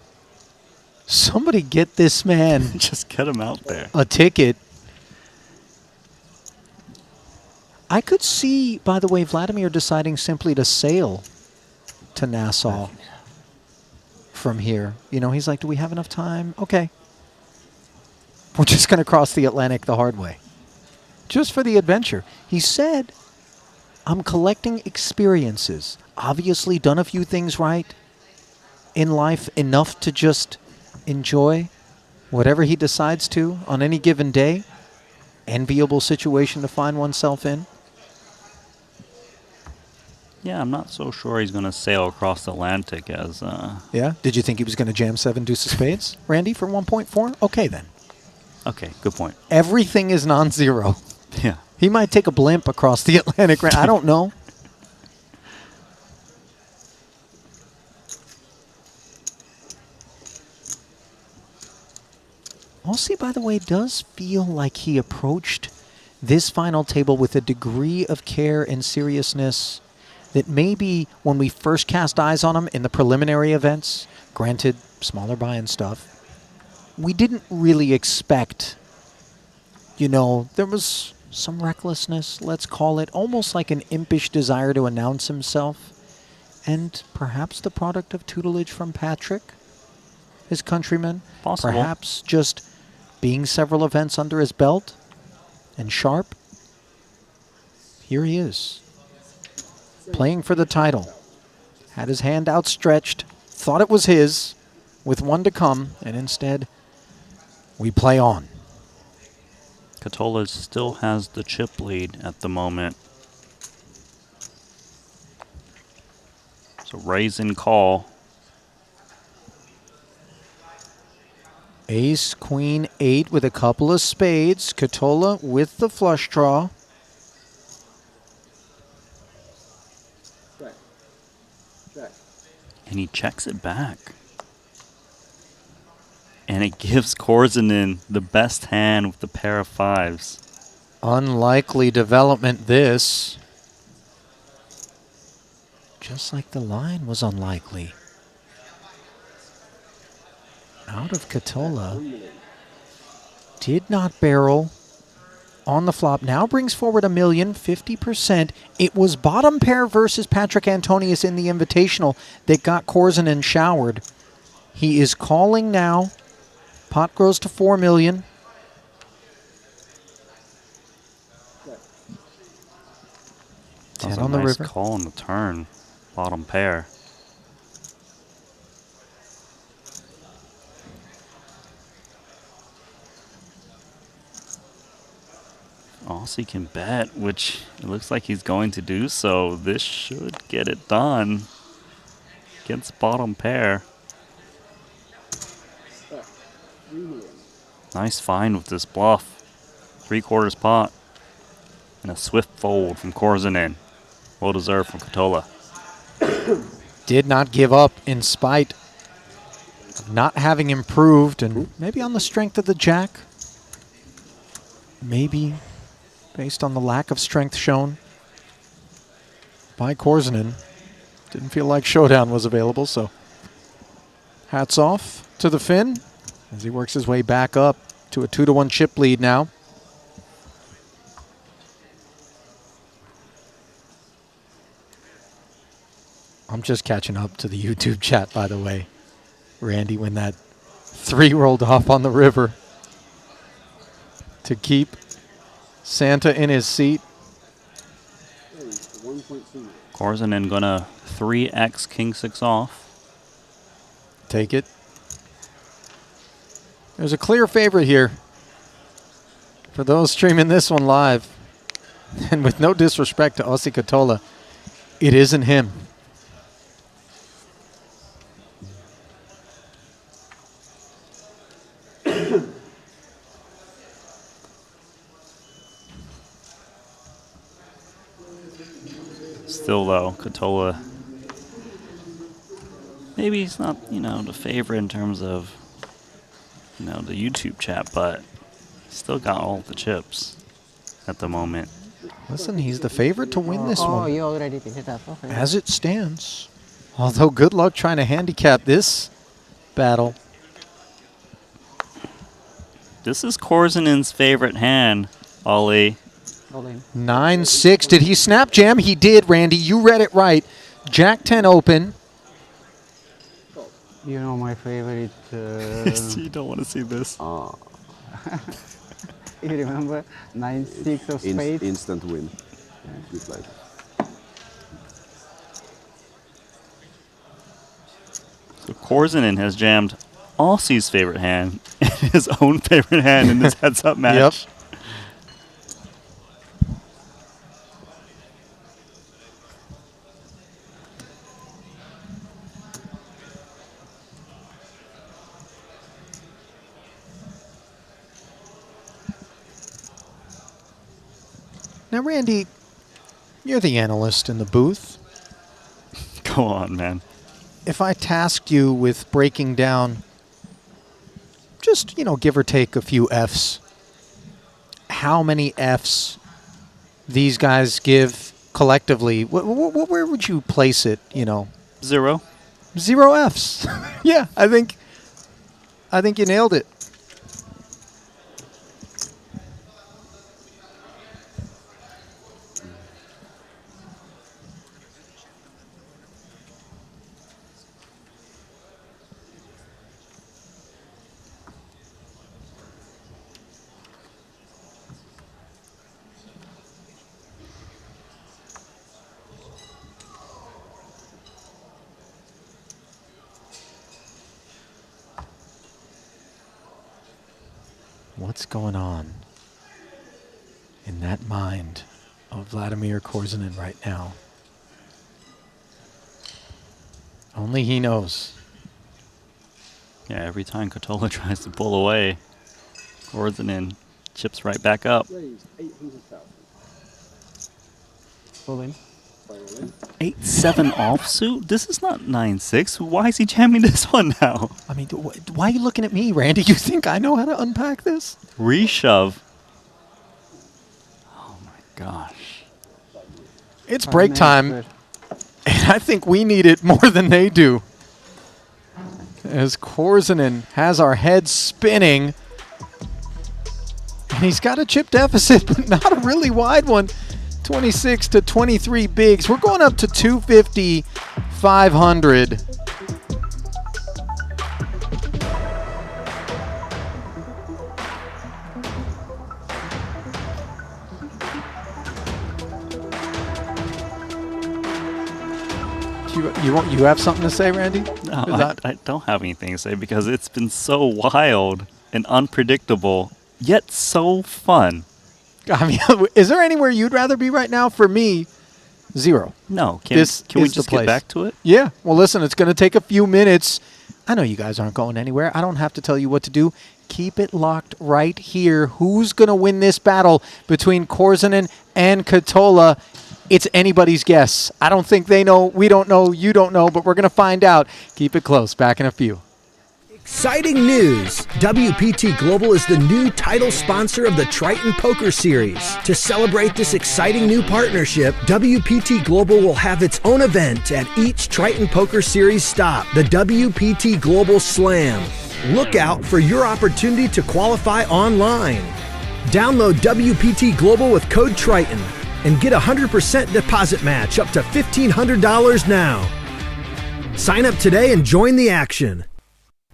Somebody get this man just get him out there. A ticket. I could see, by the way, Vladimir deciding simply to sail to Nassau from here. You know, he's like, do we have enough time? Okay. We're just going to cross the Atlantic the hard way. Just for the adventure. He said, I'm collecting experiences. Obviously done a few things right in life, enough to just enjoy whatever he decides to on any given day. Enviable situation to find oneself in. Yeah, I'm not so sure he's going to sail across the Atlantic as... Yeah? Did you think he was going to jam 7 deuce of spades, Randy, for 1.4? Okay, then. Okay, good point. Everything is non-zero. Yeah. He might take a blimp across the Atlantic. I don't know. Aussie, by the way, does feel like he approached this final table with a degree of care and seriousness that maybe when we first cast eyes on him in the preliminary events, granted, smaller buy-in stuff, we didn't really expect, you know, there was some recklessness, let's call it, almost like an impish desire to announce himself, and perhaps the product of tutelage from Patrick, his countryman. Possible. Perhaps just being several events under his belt and sharp. Here he is, playing for the title. Had his hand outstretched, thought it was his, with one to come, and instead, we play on. Catola still has the chip lead at the moment. So raise and call. Ace, queen, 8 with a couple of spades. Catola with the flush draw. Check. Check. And he checks it back. And it gives Korzinin the best hand with the pair of 5s. Unlikely development, this. Just like the line was unlikely. Out of Catola. Did not barrel on the flop. Now brings forward $1 million, 50%. It was bottom pair versus Patrick Antonius in the Invitational that got Korzinin showered. He is calling now. Pot grows to $4 million. That's 10 a on the nice river. call on the turn. Bottom pair. Aussie can bet, which it looks like he's going to do so. This should get it done. Against bottom pair. Nice find with this bluff. 3/4 pot. And a swift fold from Korzinin. Well deserved from Catola. Did not give up in spite of not having improved, and maybe on the strength of the jack. Maybe based on the lack of strength shown by Korzinin. Didn't feel like showdown was available, so hats off to the Finn as he works his way back up to a 2-1 chip lead now. I'm just catching up to the YouTube chat, by the way, Randy, when that 3 rolled off on the river to keep Santa in his seat. Korzinin gonna 3x king 6 off. Take it. There's a clear favorite here for those streaming this one live. And with no disrespect to Ossie Katola, it isn't him. Still, though, Katola, maybe he's not, the favorite in terms of, the YouTube chat, but still got all the chips at the moment. Listen, he's the favorite to win this one. You already picked it up. Okay. As it stands. Although good luck trying to handicap this battle. This is Korzinen's favorite hand, Ollie. 9-6. Did he snap jam? He did, Randy. You read it right. Jack 10 open. You know my favorite. You don't want to see this. You remember 9-6 of spades? Instant win. You played. So Korzinen has jammed Aussie's favorite hand and his own favorite hand in this heads-up match. Yep. Now, Randy, you're the analyst in the booth. Go on, man. If I tasked you with breaking down just, give or take a few Fs, how many Fs these guys give collectively, where would you place it, 0. 0 Fs. Yeah, I think you nailed it. What's going on in that mind of Vladimir Korzinen right now? Only he knows. Yeah, every time Katola tries to pull away, Korzinen chips right back up. 8-7 offsuit? This is not 9-6. Why is he jamming this one now? I mean, why are you looking at me, Randy? You think I know how to unpack this? Reshove. Oh my gosh. It's break time, and I think we need it more than they do. As Korzinen has our heads spinning, and he's got a chip deficit, but not a really wide one. 26 to 23 bigs. We're going up to 250, 500. You have something to say, Randy? No, I don't have anything to say because it's been so wild and unpredictable, yet so fun. I mean, is there anywhere you'd rather be right now? For me, 0. No. Can we just get back to it? Yeah. Well, listen, it's going to take a few minutes. I know you guys aren't going anywhere. I don't have to tell you what to do. Keep it locked right here. Who's going to win this battle between Korzinen and Katola? It's anybody's guess. I don't think they know. We don't know. You don't know. But we're going to find out. Keep it close. Back in a few. Exciting news! WPT Global is the new title sponsor of the Triton Poker Series. To celebrate this exciting new partnership, WPT Global will have its own event at each Triton Poker Series stop, the WPT Global Slam. Look out for your opportunity to qualify online. Download WPT Global with code Triton and get a 100% deposit match up to $1,500 now. Sign up today and join the action.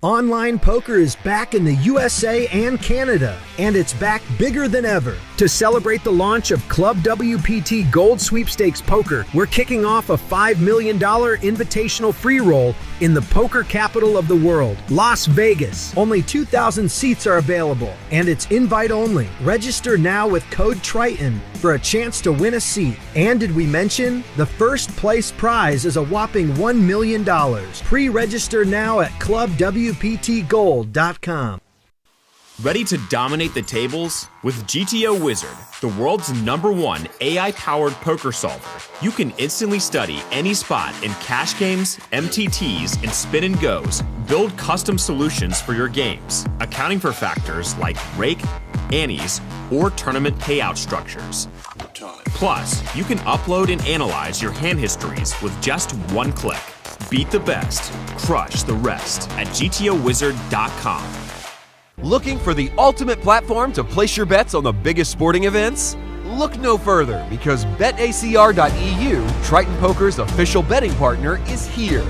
Online poker is back in the USA and Canada, and it's back bigger than ever. To celebrate the launch of Club WPT Gold Sweepstakes Poker, we're kicking off a $5 million invitational free roll in the poker capital of the world, Las Vegas. Only 2,000 seats are available, and it's invite only. Register now with code Triton for a chance to win a seat. And did we mention the first place prize is a whopping $1 million? Pre-register now at clubwptgold.com. Ready to dominate the tables? With GTO Wizard, the world's #1 AI-powered poker solver, you can instantly study any spot in cash games, MTTs, and spin and goes. Build custom solutions for your games, accounting for factors like rake, annies, or tournament payout structures. Plus, you can upload and analyze your hand histories with just one click. Beat the best, crush the rest at GTOWizard.com. Looking for the ultimate platform to place your bets on the biggest sporting events? Look no further, because BetACR.eu, Triton Poker's official betting partner, is here.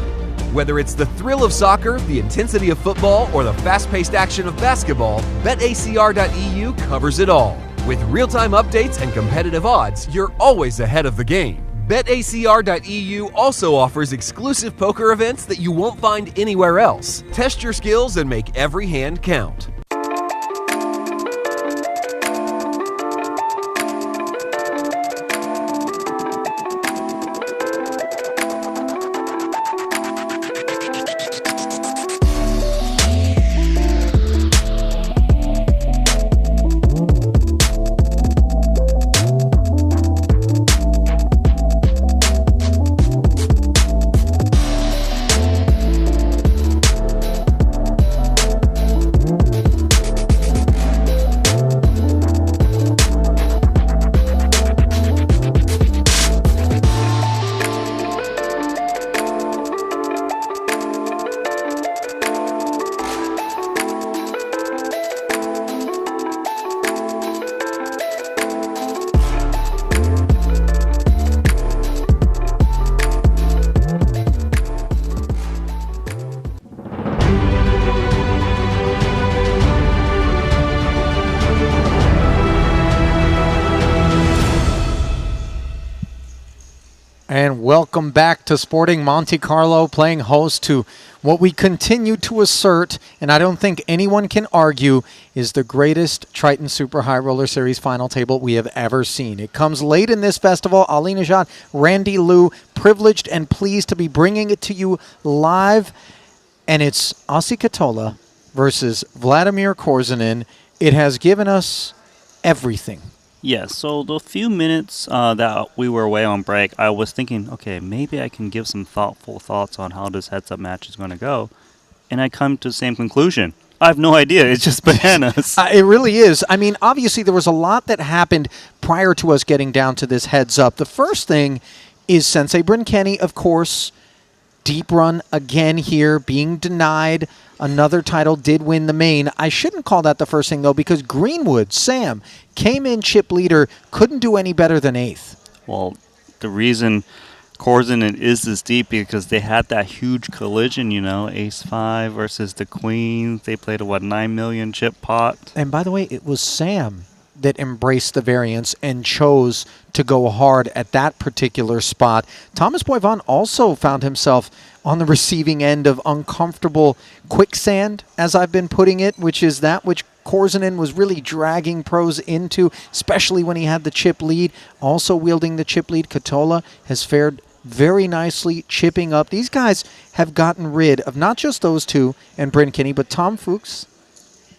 Whether it's the thrill of soccer, the intensity of football, or the fast-paced action of basketball, BetACR.eu covers it all. With real-time updates and competitive odds, you're always ahead of the game. BetACR.eu also offers exclusive poker events that you won't find anywhere else. Test your skills and make every hand count. And welcome back to Sporting Monte-Carlo, playing host to what we continue to assert, and I don't think anyone can argue, is the greatest Triton Super High Roller Series final table we have ever seen. It comes late in this festival. Ali Najad, Randy Liu, privileged and pleased to be bringing it to you live. And it's Ossie Katola versus Vladimir Korzunin. It has given us everything. Yeah, so the few minutes that we were away on break, I was thinking, okay, maybe I can give some thoughtful thoughts on how this heads-up match is going to go. And I come to the same conclusion. I have no idea. It's just bananas. It really is. I mean, obviously, there was a lot that happened prior to us getting down to this heads-up. The first thing is Sensei Bryn Kenny, of course. Deep run again here, being denied. Another title, did win the main. I shouldn't call that the first thing, though, because Greenwood, Sam, came in chip leader, couldn't do any better than 8th. Well, the reason Korzunin is this deep because they had that huge collision, you know, Ace-5 versus the Queen. They played a, $9 million chip pot. And by the way, it was Sam that embraced the variance and chose to go hard at that particular spot. Thomas Boivin also found himself on the receiving end of uncomfortable quicksand, as I've been putting it, which is that which Korzunin was really dragging pros into, especially when he had the chip lead. Also wielding the chip lead, Katola has fared very nicely, chipping up. These guys have gotten rid of not just those two and Bryn Kenny, but Tom Fuchs,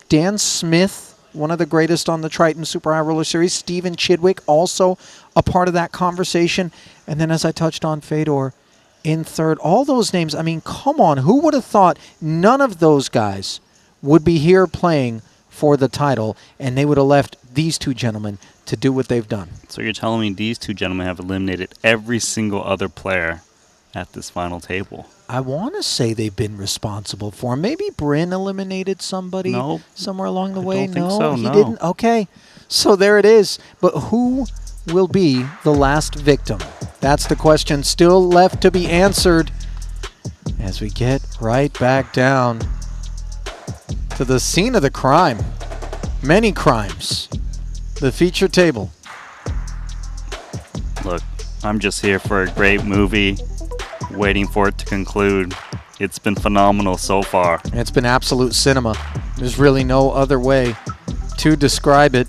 Dan Smith, one of the greatest on the Triton Super High Roller Series, Steven Chidwick, also a part of that conversation. And then, as I touched on, Fedor in third. All those names, I mean, come on. Who would have thought none of those guys would be here playing for the title, and they would have left these two gentlemen to do what they've done? So you're telling me these two gentlemen have eliminated every single other player at this final table? I want to say they've been responsible for him. Maybe Bryn eliminated somebody somewhere along the way. Don't think so, he didn't? Okay. So there it is. But who will be the last victim? That's the question still left to be answered as we get right back down to the scene of the crime. Many crimes. the feature table. Look, I'm just here for a great movie, waiting for it to conclude. It's been phenomenal so far. It's been absolute cinema. There's really no other way to describe it.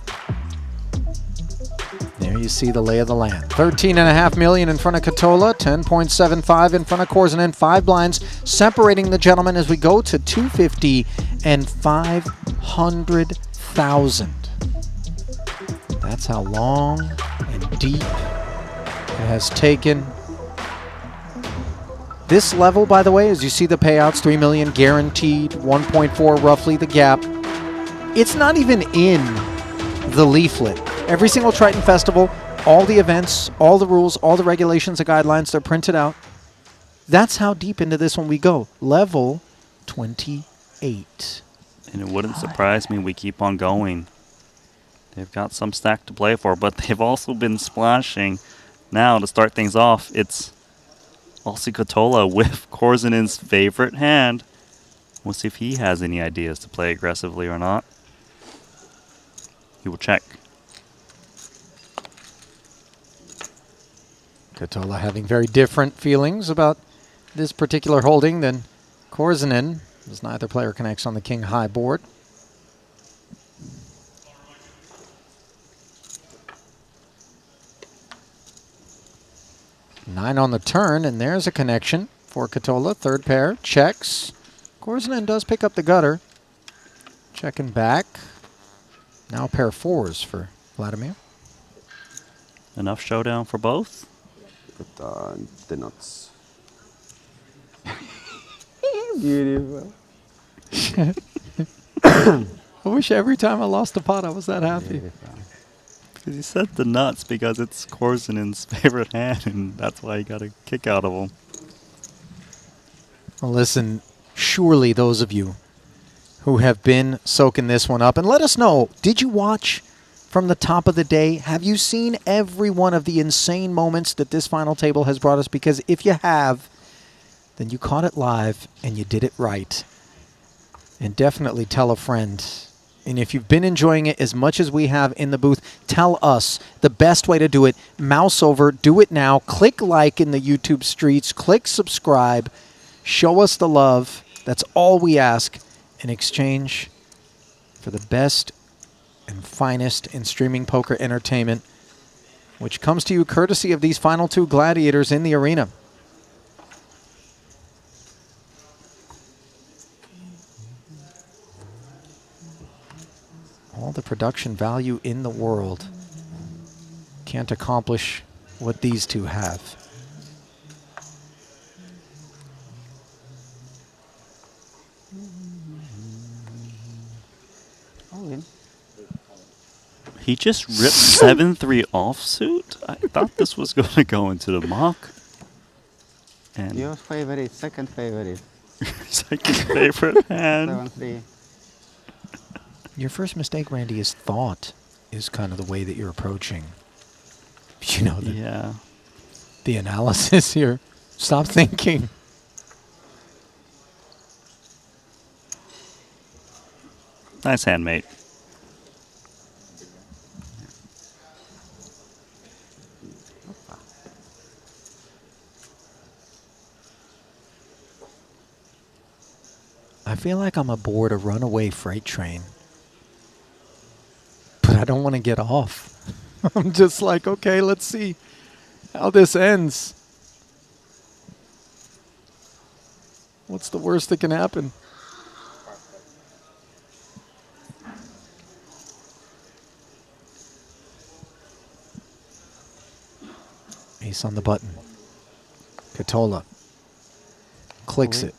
There you see the lay of the land. 13.5 million in front of Katola, 10.75 in front of Korzanen, 5 blinds separating the gentlemen as we go to 250 and 500,000. That's how long and deep it has taken. This level, by the way, as you see the payouts, 3 million guaranteed, 1.4 roughly the gap. It's not even in the leaflet. Every single Triton Festival, all the events, all the rules, all the regulations, the guidelines, they're printed out. That's how deep into this one we go. Level 28. And it wouldn't surprise me we keep on going. They've got some stack to play for, but they've also been splashing. Now, to start things off, it's Aussie Katola with Korzenen's favorite hand. We'll see if he has any ideas to play aggressively or not. He will check. Katola having very different feelings about this particular holding than Korzanen, as neither player connects on the king high board. Nine on the turn, and there's a connection for Katola. Third pair, checks. Korzanen does pick up the gutter. Checking back. Now a pair of 4s for Vladimir. Enough showdown for both? But the nuts. Beautiful. I wish every time I lost a pot I was that happy. Because he said the nuts because it's Korzenen's favorite hand, and that's why he got a kick out of him. Well, listen, surely those of you who have been soaking this one up, and let us know, did you watch from the top of the day? Have you seen every one of the insane moments that this final table has brought us? Because if you have, then you caught it live and you did it right. And definitely tell a friend. And if you've been enjoying it as much as we have in the booth, tell us the best way to do it. Mouse over, do it now. Click like in the YouTube streets. Click subscribe. Show us the love. That's all we ask in exchange for the best and finest in streaming poker entertainment, which comes to you courtesy of these final 2 gladiators in the arena. All the production value in the world can't accomplish what these two have. He just ripped 7-3 offsuit? I thought this was going to go into the muck. And Your favorite, second favorite. second favorite hand. 7-3. Your first mistake, Randy, is thought is kind of the way that you're approaching. You know, the analysis here. Stop thinking. Nice hand, mate. I feel like I'm aboard a runaway freight train, but I don't want to get off. I'm just like, okay, let's see how this ends. What's the worst that can happen? Ace on the button. Katola clicks it.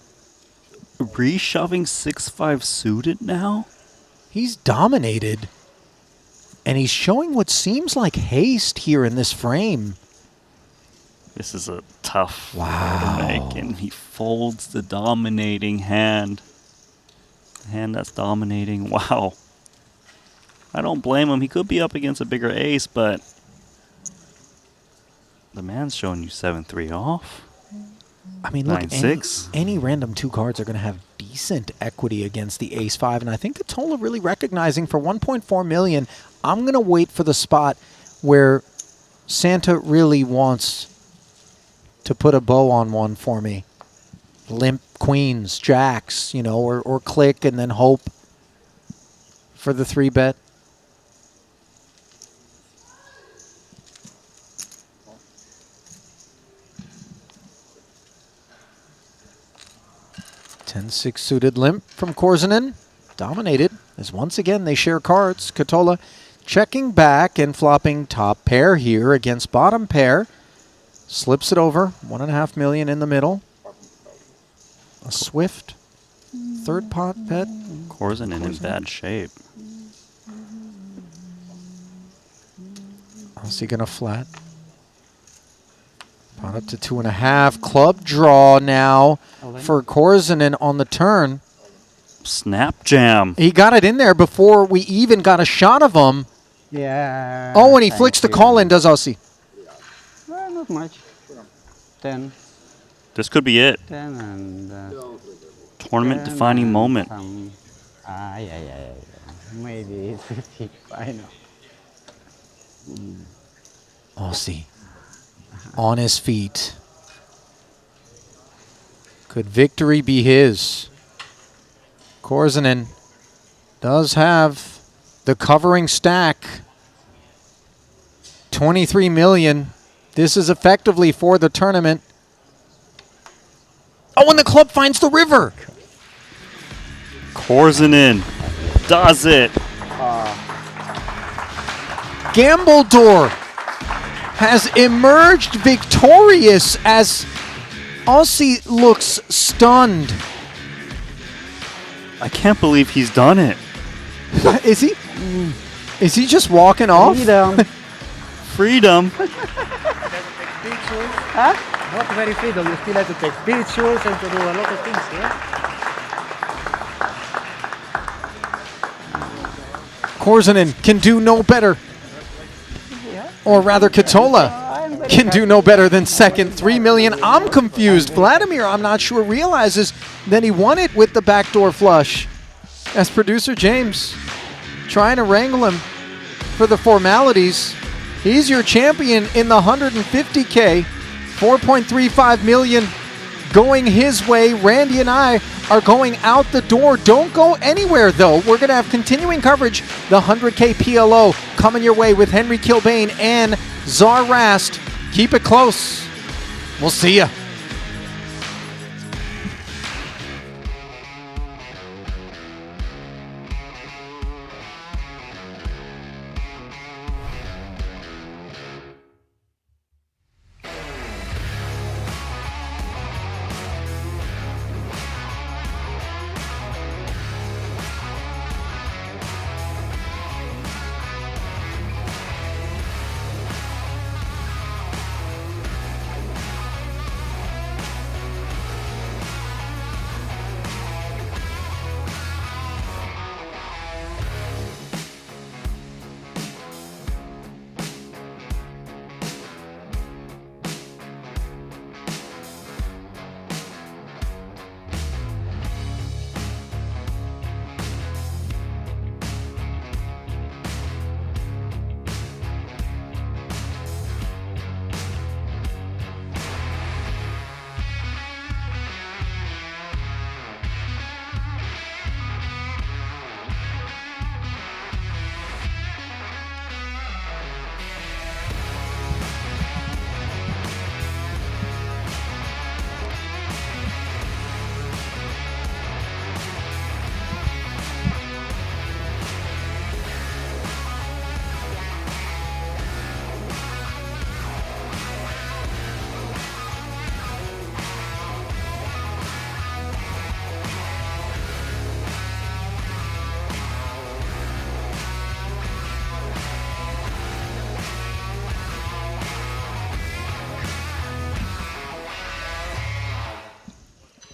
Reshoving 6-5 suited now? He's dominated. And he's showing what seems like haste here in this frame. This is a tough play to make, and he folds the dominating hand. The hand that's dominating. Wow. I don't blame him. He could be up against a bigger ace, but the man's showing you 7-3 off. I mean, look, 9-6. any random 2 cards are going to have decent equity against the ace-5, and I think Katola really recognizing for 1.4 million, I'm going to wait for the spot where Santa really wants to put a bow on one for me. Limp queens, jacks, you know, or click and then hope for the 3-bet. Ten-6 suited limp from Korzinen. Dominated as once again they share cards. Katola checking back and flopping top pair here against bottom pair. Slips it over. 1.5 million in the middle. A swift third pot bet. Korzinen in bad shape. How's he gonna flat? Pot up to 2.5. Club draw now for Korzinen on the turn. Snap jam. He got it in there before we even got a shot of him. Yeah. Oh, and he flicks the call in, does Aussie? Well, not much. 10. This could be it. 10 and... Tournament defining moment. Yeah. Maybe 50. I know. Aussie on his feet. Could victory be his? Korzinen does have the covering stack. 23 million. This is effectively for the tournament. Oh, and the club finds the river. Korzinen does it. Gambledore has emerged victorious as Aussie looks stunned. I can't believe he's done it. Is he? Is he just walking off? Freedom. Huh? Not very freedom. You still have to take pictures and to do a lot of things, yeah? Korzinen can do no better. Or rather, Katola can do no better than second. 3 million. I'm confused. Vladimir, I'm not sure, realizes that he won it with the backdoor flush. As producer James trying to wrangle him for the formalities. He's your champion in the 150K. 4.35 million going his way. Randy and I are going out the door. Don't go anywhere, though. We're going to have continuing coverage. The 100K PLO coming your way with Henry Kilbane and Czar Rast. Keep it close. We'll see ya.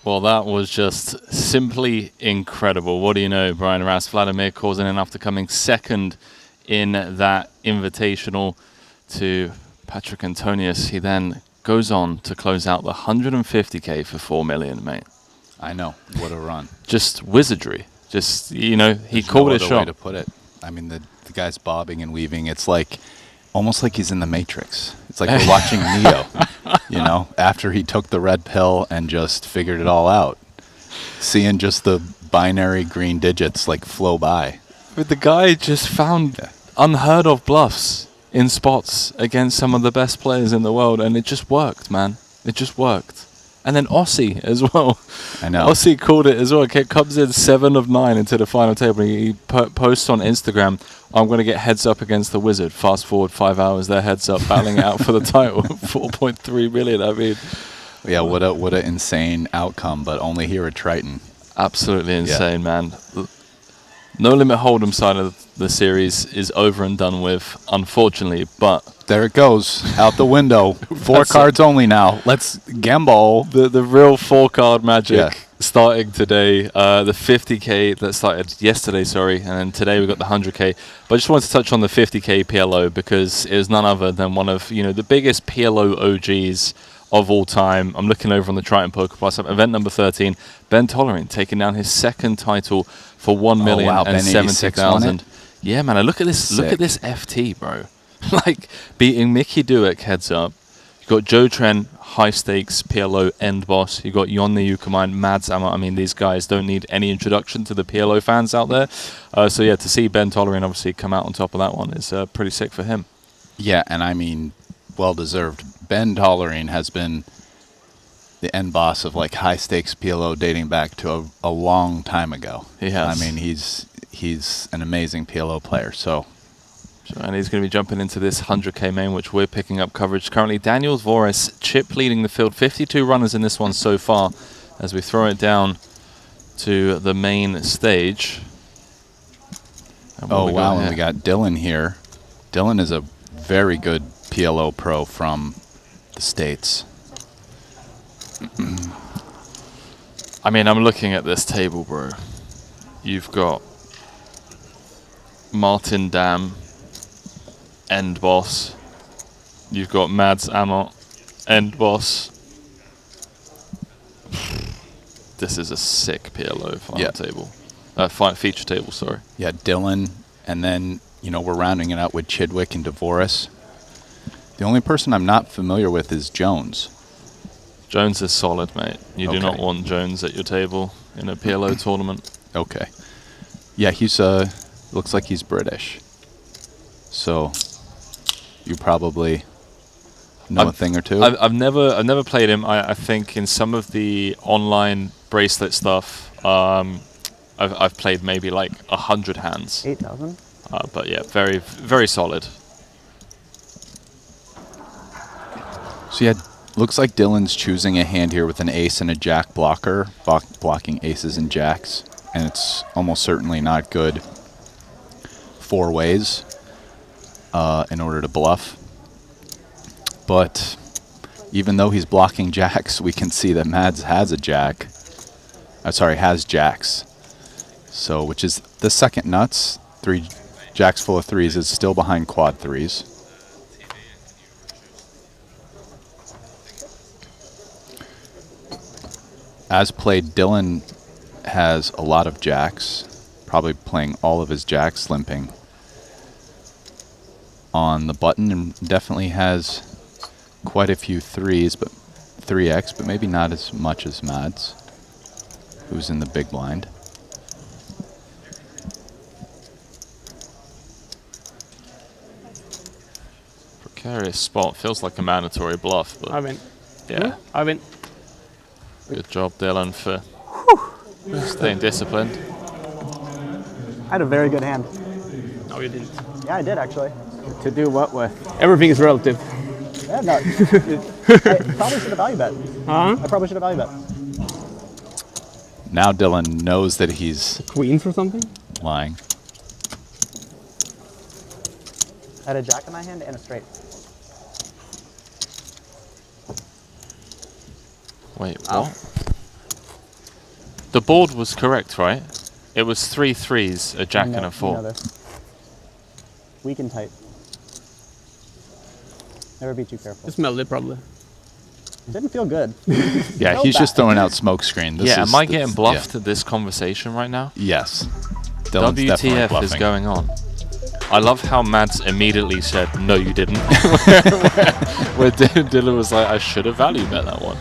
Well, that was just simply incredible. What do you know, Brian Rast, Vladimir Korzinen, after coming second in that invitational to Patrick Antonius, he then goes on to close out the 150K for 4 million, mate. I know. What a run. Just wizardry. Just, you know, he called no it other shot. way to put it. I mean, the guy's bobbing and weaving. It's like almost like he's in the Matrix. It's like we're watching Neo, you know, after he took the red pill and just figured it all out. Seeing just the binary green digits like flow by. But the guy just found unheard of bluffs in spots against some of the best players in the world, and it just worked, man. It just worked. And then Aussie as well. I know. Aussie called it as well. Comes in 7 of 9 into the final table. He posts on Instagram, I'm going to get heads up against the Wizard. Fast forward 5 hours, they're heads up, battling it out for the title. 4.3 million, I mean. Yeah, what a insane outcome, but only here at Triton. Absolutely insane, man. No Limit Hold'em side of the series is over and done with, unfortunately, but... There it goes, out the window. 4 cards only now. Let's gamble. The real 4-card magic starting today. The 50K that started yesterday, and then today we got the 100K. But I just wanted to touch on the 50K PLO because it was none other than one of, you know, the biggest PLO OGs of all time. I'm looking over on the Triton Poker Plus event number 13. Ben Tollerin taking down his second title for 1,070,000. Yeah, man. Look at this. Sick. Look at this FT, bro. Like beating Mickey Dueck heads up. You got Joe Tren, high stakes PLO end boss. You got Jon the Yucamine, Mads Ammer. I mean, these guys don't need any introduction to the PLO fans out there. So yeah, to see Ben Tollerin obviously come out on top of that one is pretty sick for him. Yeah, and I mean, well deserved. Ben Tollerin has been the end boss of like high stakes PLO dating back to a long time ago. He has. I mean, he's an amazing PLO player. So. And he's going to be jumping into this 100K main, which we're picking up coverage currently. Daniel Dvoris, Chip leading the field. 52 runners in this one so far as we throw it down to the main stage. Oh, wow. And we got Dylan here. Dylan is a very good PLO pro from the States. I mean, I'm looking at this table, bro. You've got Martin Dam, end boss. You've got Mads Amott, end boss. This is a sick PLO final table. Feature table, sorry. Yeah, Dylan, and then, you know, we're rounding it out with Chidwick and Dvoris. The only person I'm not familiar with is Jones. Jones is solid, mate. You do not want Jones at your table in a PLO tournament. Okay. Yeah, he's looks like he's British. So you probably know a thing or two. I've never played him. I think in some of the online bracelet stuff, I've played maybe like 100 hands. 8,000. But yeah, very very solid. So yeah, looks like Dylan's choosing a hand here with an ace and a jack blocker, blocking aces and jacks, and it's almost certainly not good 4 ways in order to bluff. But even though he's blocking jacks, we can see that Mads has a jack. Has jacks. So, which is the second nuts. 3 jacks full of 3s is still behind quad 3s. As played, Dylan has a lot of jacks, probably playing all of his jacks, limping on the button, and definitely has quite a few 3s, but 3x, but maybe not as much as Mads, who's in the big blind. Precarious spot. Feels like a mandatory bluff, but I win. yeah. I win. Good job, Dylan, for staying disciplined. I had a very good hand. No, you didn't. Yeah, I did actually. To do what with? Everything is relative. Yeah, no. I probably should have value bet. Huh? I probably should have value bet. Now Dylan knows that he's queen for something? Lying. I had a jack in my hand and a straight. Wait, what? The board was correct, right? It was 3 3s, a jack and a 4. You know this. Weak and tight. Never be too careful. You smelled it probably. Didn't feel good. Yeah, he's just throwing out smoke screen. This Am I getting bluffed yeah. at this conversation right now? Yes. Dylan's definitely WTF bluffing. is going on? I love how Mads immediately said, no, you didn't. where Dylan was like, I should have value bet that one.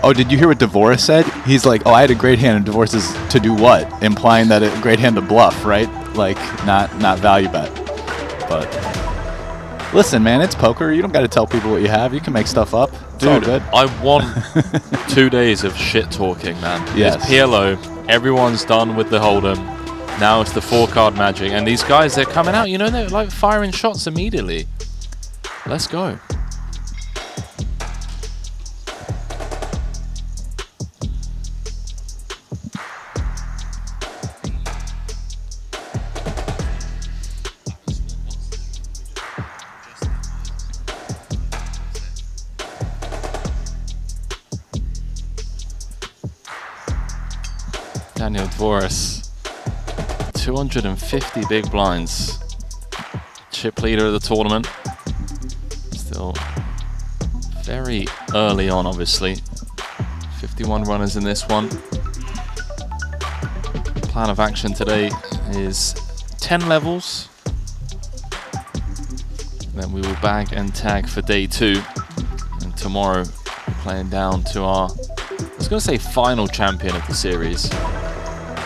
Oh, did you hear what DeVoris said? He's like, oh, I had a great hand, and DeVoris is to do what? Implying that a great hand to bluff, right? Like, not value bet. But listen, man, it's poker. You don't got to tell people what you have. You can make stuff up. It's all Dude, good. I want 2 days of shit talking, man. Yes. It's PLO. Everyone's done with the hold'em. Now it's the 4-card magic. And these guys, they're coming out. You know, they're like firing shots immediately. Let's go. Daniel Dvoris, 250 big blinds. Chip leader of the tournament. Still very early on, obviously. 51 runners in this one. Plan of action today is 10 levels. Then we will bag and tag for day 2. And tomorrow we're playing down to our, I was going to say final champion of the series.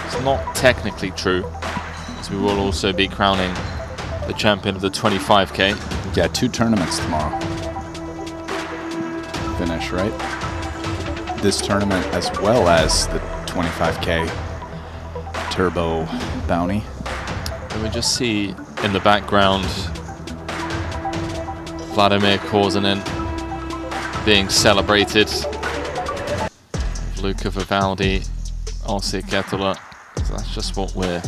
It's not technically true, as we will also be crowning the champion of the 25K. Yeah, 2 tournaments tomorrow. Finish, right? This tournament as well as the 25K Turbo Bounty. And we just see in the background Vladimir Korzinin being celebrated. Luca Vivaldi, Ossi Ketola. So that's just what we're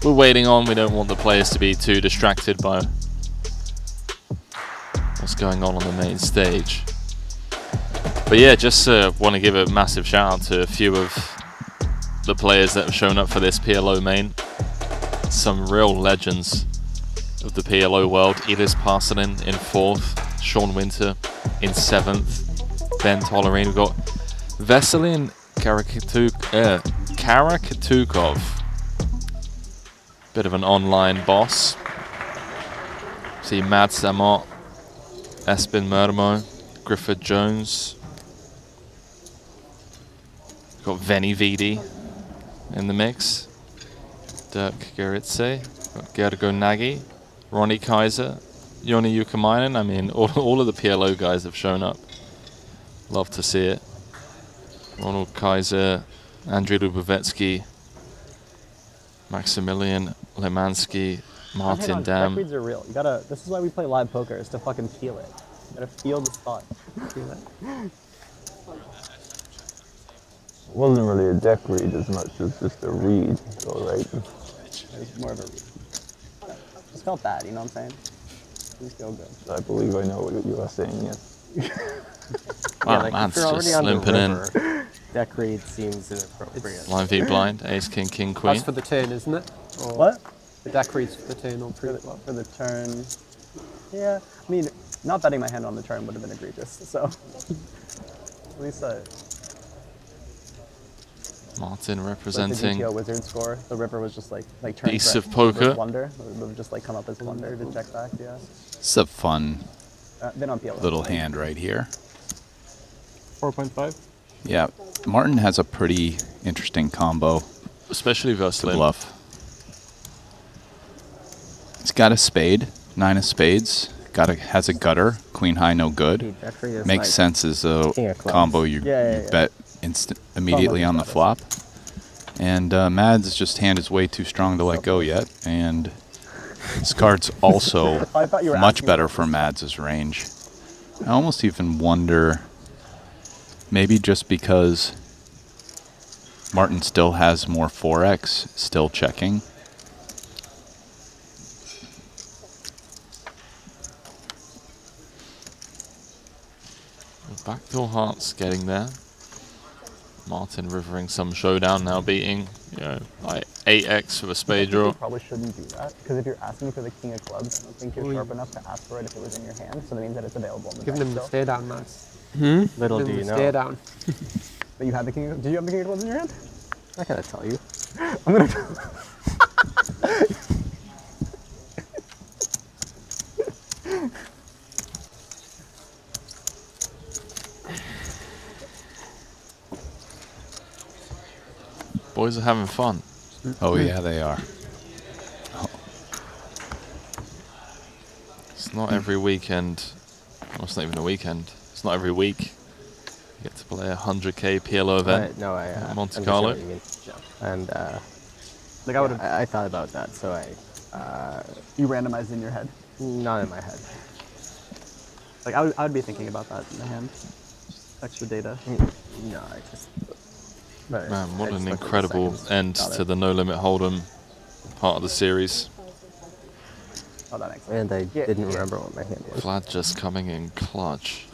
waiting on. We don't want the players to be too distracted by what's going on the main stage. But yeah, just want to give a massive shout out to a few of the players that have shown up for this PLO main. Some real legends of the PLO world. Elias Parselin in 4th, Sean Winter in 7th, Ben Tollerine. We've got Veselin Karakutukov, bit of an online boss. See Mads Amott, Espen Murmo, Griffith Jones. Got Veni Vidi in the mix. Dirk Geritze, got Gergo Nagy, Ronnie Kaiser, Joni Jukamainen. I mean, all of the PLO guys have shown up. Love to see it. Ronald Kaiser, Andriy Lubovetsky, Maximilian Lemansky, Martin Dam. Deck reads are real. You gotta. This is why we play live poker, is to fucking feel it. You gotta feel the spot. Feel it. It wasn't really a deck read as much as just a read, though, right? It was more of a read. Just felt that, you know what I'm saying? It just feel good. I believe I know what you are saying, yes. Wow, like Mads if you're just already on the limping in. river, deck read seems inappropriate. Blind v blind, ace, king, king, queen. That's for the turn, isn't it? Or What? The deck reads for the turn on pre-flop. For the turn. Yeah, I mean, not betting my hand on the turn would have been egregious, so. At least Martin like representing the GTO wizard score. The river was just like turn Beasts threat of Poker. with wonder. It would have just like come up as wonder to check back, yeah. It's a fun Then on PLO. little hand right here. 4.5. Yeah, Martin has a pretty interesting combo. Especially versus Lim. Bluff. It's got a spade, 9 of spades. Has a gutter, queen high, no good. Dude, that free is Makes like sense as a king of clubs. combo you Yeah. bet immediately on the flop. And Mads' just hand is way too strong to let go yet. And this card's also I thought you were much asking better about for Mads' range. I almost even wonder, maybe just because Martin still has more 4x, still checking. Backdoor hearts getting there. Martin rivering some showdown now, beating, like 8x with a spade draw. You probably shouldn't do that, because if you're asking for the king of clubs, I don't think you're sharp enough to ask for it if it was in your hand, so that means that it's available in the Give deck them the still. stare down, Max. Little do you know. Stare down. But you have the king of, did you have the king of clubs in your hand? I gotta tell you. I'm gonna... Boys are having fun. Oh yeah, they are. Oh. It's not every weekend. Well, it's not even a weekend. It's not every week. You get to play a 100K PLO event. No, at Monte-Carlo. And Like I would have... I thought about that, so You randomized in your head? Not in my head. Like I would be thinking about that in the hand. Extra data. No, I just... Man, what an incredible end to the No Limit Hold'em part of the series. Oh, that makes And sense. I didn't remember what my hand was. Vlad just coming in clutch.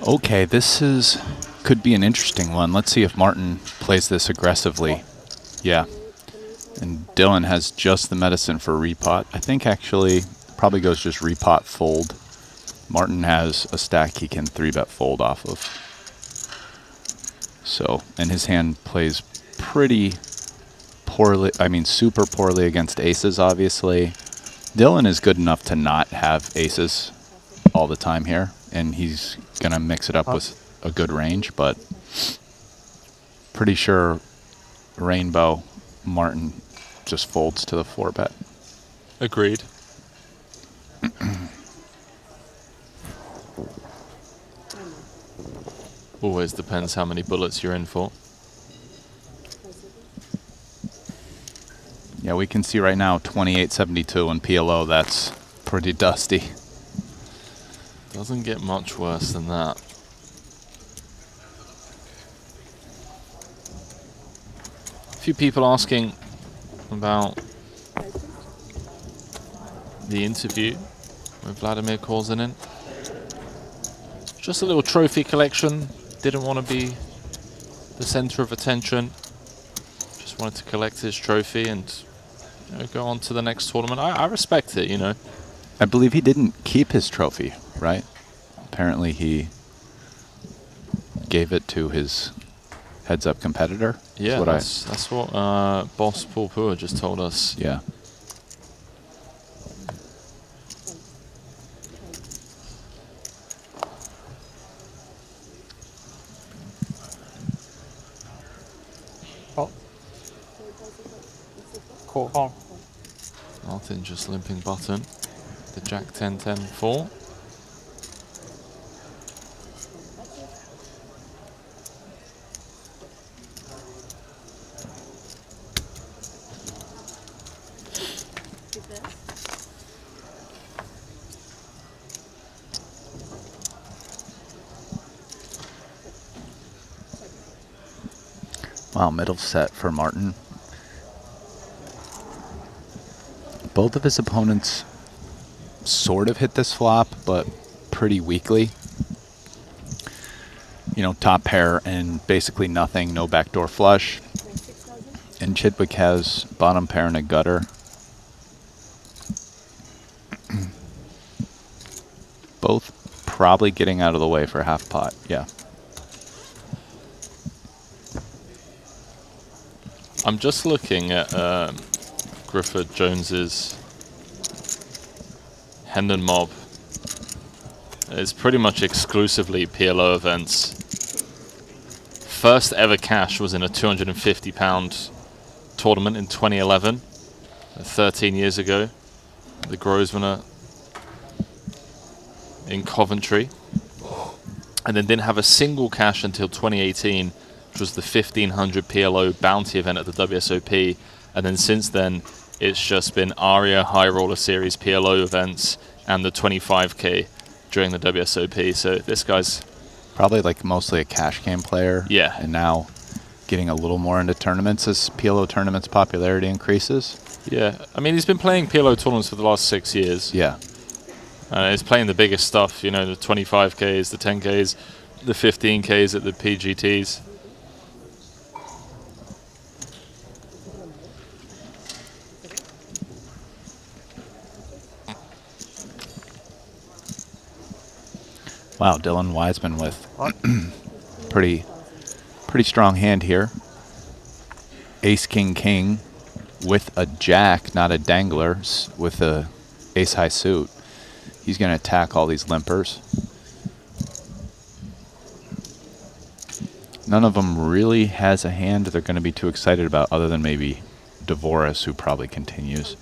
Okay, this could be an interesting one. Let's see if Martin plays this aggressively. Yeah. And Dylan has just the medicine for repot. I think actually probably goes just repot fold. Martin has a stack he can 3-bet fold off of. So, and his hand plays pretty poorly, I mean super poorly against aces obviously. Dylan is good enough to not have aces all the time here, and he's going to mix it up with a good range, but pretty sure Rainbow Martin just folds to the 4-bet. Agreed. Always depends how many bullets you're in for. Yeah, we can see right now 28.72 in PLO. That's pretty dusty. Doesn't get much worse than that. A few people asking about the interview with Vladimir Korzinin. Just a little trophy collection. Didn't want to be the center of attention. Just wanted to collect his trophy and go on to the next tournament. I respect it, you know. I believe he didn't keep his trophy, right? Apparently he gave it to his heads-up competitor. Yeah, that's what Boss Paul Pua just told us. Yeah. Cool. Martin just limping button. The Jack 10-10-4. Wow, middle set for Martin. Both of his opponents sort of hit this flop, but pretty weakly. You know, top pair and basically nothing, no backdoor flush. And Chidwick has bottom pair and a gutter. Both probably getting out of the way for half pot, yeah. I'm just looking at Griffith Jones's Hendon Mob. It's pretty much exclusively PLO events. First ever cash was in a £250 tournament in 2011, 13 years ago. The Grosvenor in Coventry. And then didn't have a single cash until 2018, which was the 1500 PLO bounty event at the WSOP. And then since then, it's just been ARIA High Roller Series PLO events and the 25K during the WSOP. So this guy's probably like mostly a cash game player. Yeah. And now getting a little more into tournaments as PLO tournaments popularity increases. Yeah. I mean, he's been playing PLO tournaments for the last 6 years. Yeah. He's playing the biggest stuff, you know, the 25Ks, the 10Ks, the 15Ks at the PGTs. Wow, Dylan Wiseman with pretty strong hand here. Ace, king, king with a jack, not a dangler, with a ace high suit. He's going to attack all these limpers. None of them really has a hand they're going to be too excited about, other than maybe Dvoris, who probably continues.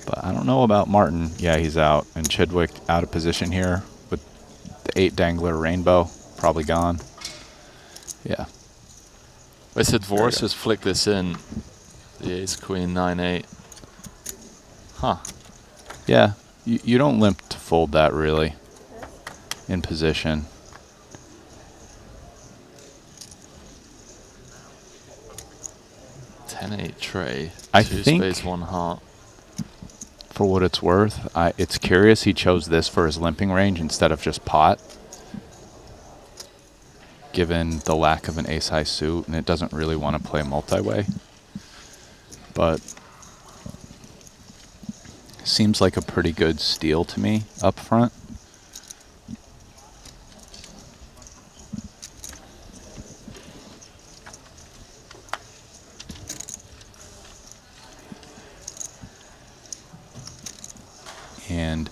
But I don't know about Martin. Yeah, he's out. And Chidwick out of position here with the 8 dangler rainbow, probably gone. Yeah. I said Dvoris just flick this in. The ace, queen, 9-8. Huh. Yeah, you don't limp to fold that really in position. $10-8 tray. I two think, spades, 1 heart. For what it's worth, it's curious he chose this for his limping range instead of just pot, given the lack of an ace high suit, and it doesn't really want to play multi-way. But seems like a pretty good steal to me up front. And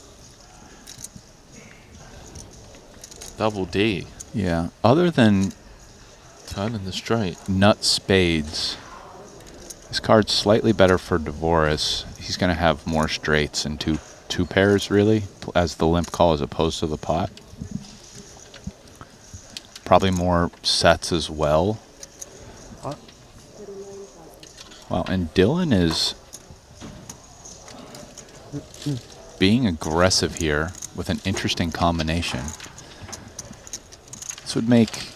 double D. Yeah, other than turning the straight, nut spades, this card's slightly better for Dvoris. He's going to have more straights and two pairs really as the limp call as opposed to the pot. Probably more sets as well. Wow, and Dylan is being aggressive here with an interesting combination. This would make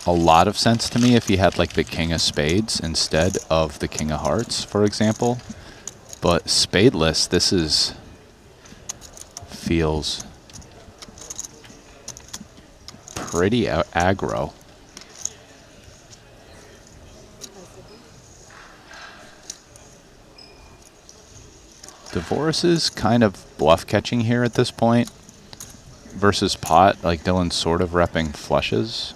a lot of sense to me if he had like the king of spades instead of the king of hearts, for example. But spadeless, this feels pretty aggro. Dvoris is kind of bluff catching here at this point versus pot. Like Dylan's sort of repping flushes.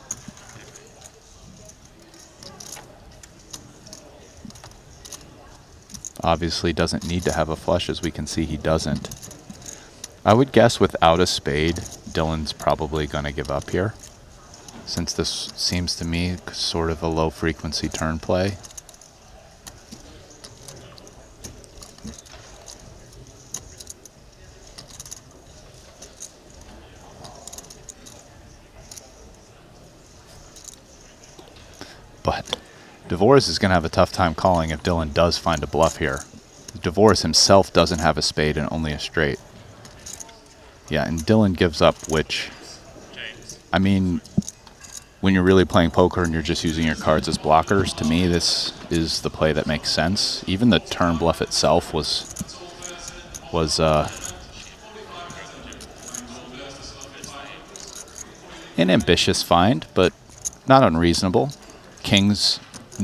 Obviously doesn't need to have a flush, as we can see he doesn't. I would guess without a spade, Dylan's probably going to give up here, since this seems to me sort of a low frequency turn play. But Dvoris is going to have a tough time calling if Dylan does find a bluff here. Dvoris himself doesn't have a spade and only a straight. Yeah, and Dylan gives up, which, I mean, when you're really playing poker and you're just using your cards as blockers, to me this is the play that makes sense. Even the turn bluff itself was an ambitious find, but not unreasonable. King's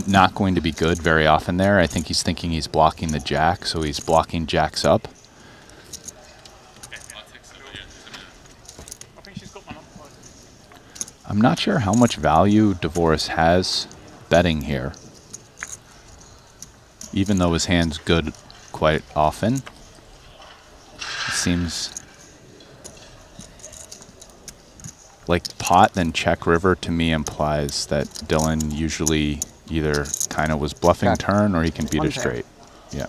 not going to be good very often there. I think he's thinking he's blocking the jack, so he's blocking jacks up. I'm not sure how much value Dvoris has betting here, even though his hand's good quite often. It seems like pot then check river to me implies that Dylan usually either kind of was bluffing turn or he can beat a straight. Yeah.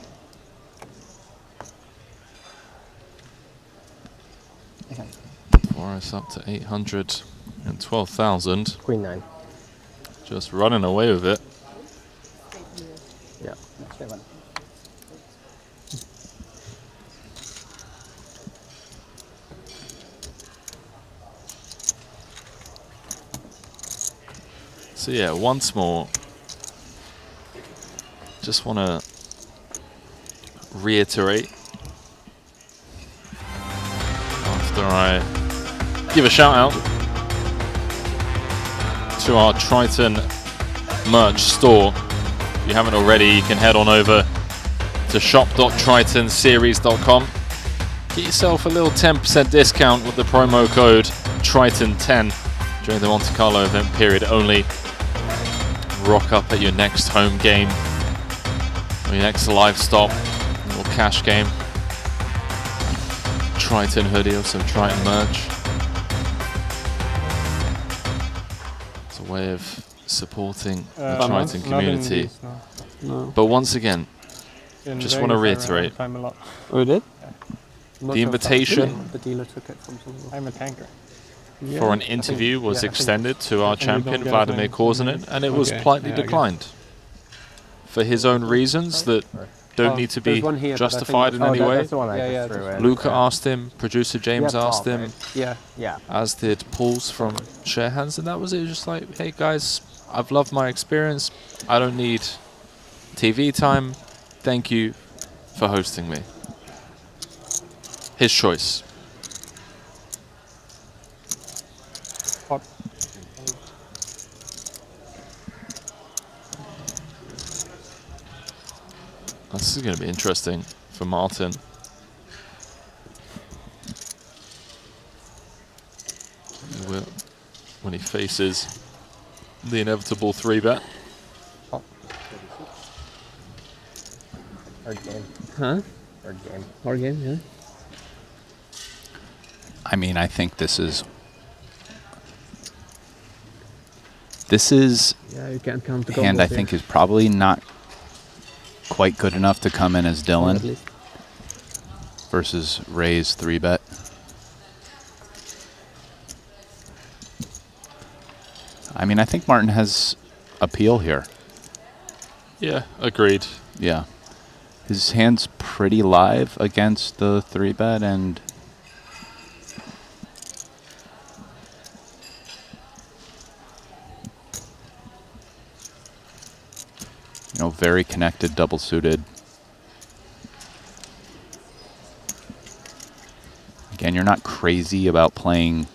Dvoris up to 812,000. Queen 9. Just running away with it. Yeah. So yeah, once more, just want to reiterate after before I give a shout out to our Triton merch store. If you haven't already, you can head on over to shop.tritonseries.com. Get yourself a little 10% discount with the promo code Triton10 during the Monte-Carlo event period only. Rock up at your next home game or your next live stop or cash game. Triton hoodie or some Triton merch. It's a way of supporting the Triton community. No. But once again, In just Vegas, want to I ran reiterate. time a lot. Oh, you did? The invitation The dealer took it from someone. I'm a tanker. for an interview was extended to our champion don't get Vladimir it. Korzunen, and it was Okay. politely Yeah, I guess. declined for his own reasons that don't need to be there's one here, but I think justified in any way. That's the one I just threw in. Luca asked him, producer James Yeah, asked Paul, him, right? Yeah. Yeah. as did Paul's from Share Hands, and that was it. It was just like, hey guys, I've loved my experience. I don't need TV time. Thank you for hosting me. His choice. This is going to be interesting for Martin. When he faces the inevitable 3-bet. Hard game. Huh? Hard game. Hard game, yeah. I mean, I think this is Yeah, you can't count the hand combos I think here. is probably not quite good enough to come in as At Dylan least. versus Ray's 3-bet. I mean, I think Martin has appeal here. Yeah, agreed. Yeah. His hand's pretty live against the 3-bet, and you know, very connected, double suited. Again, you're not crazy about playing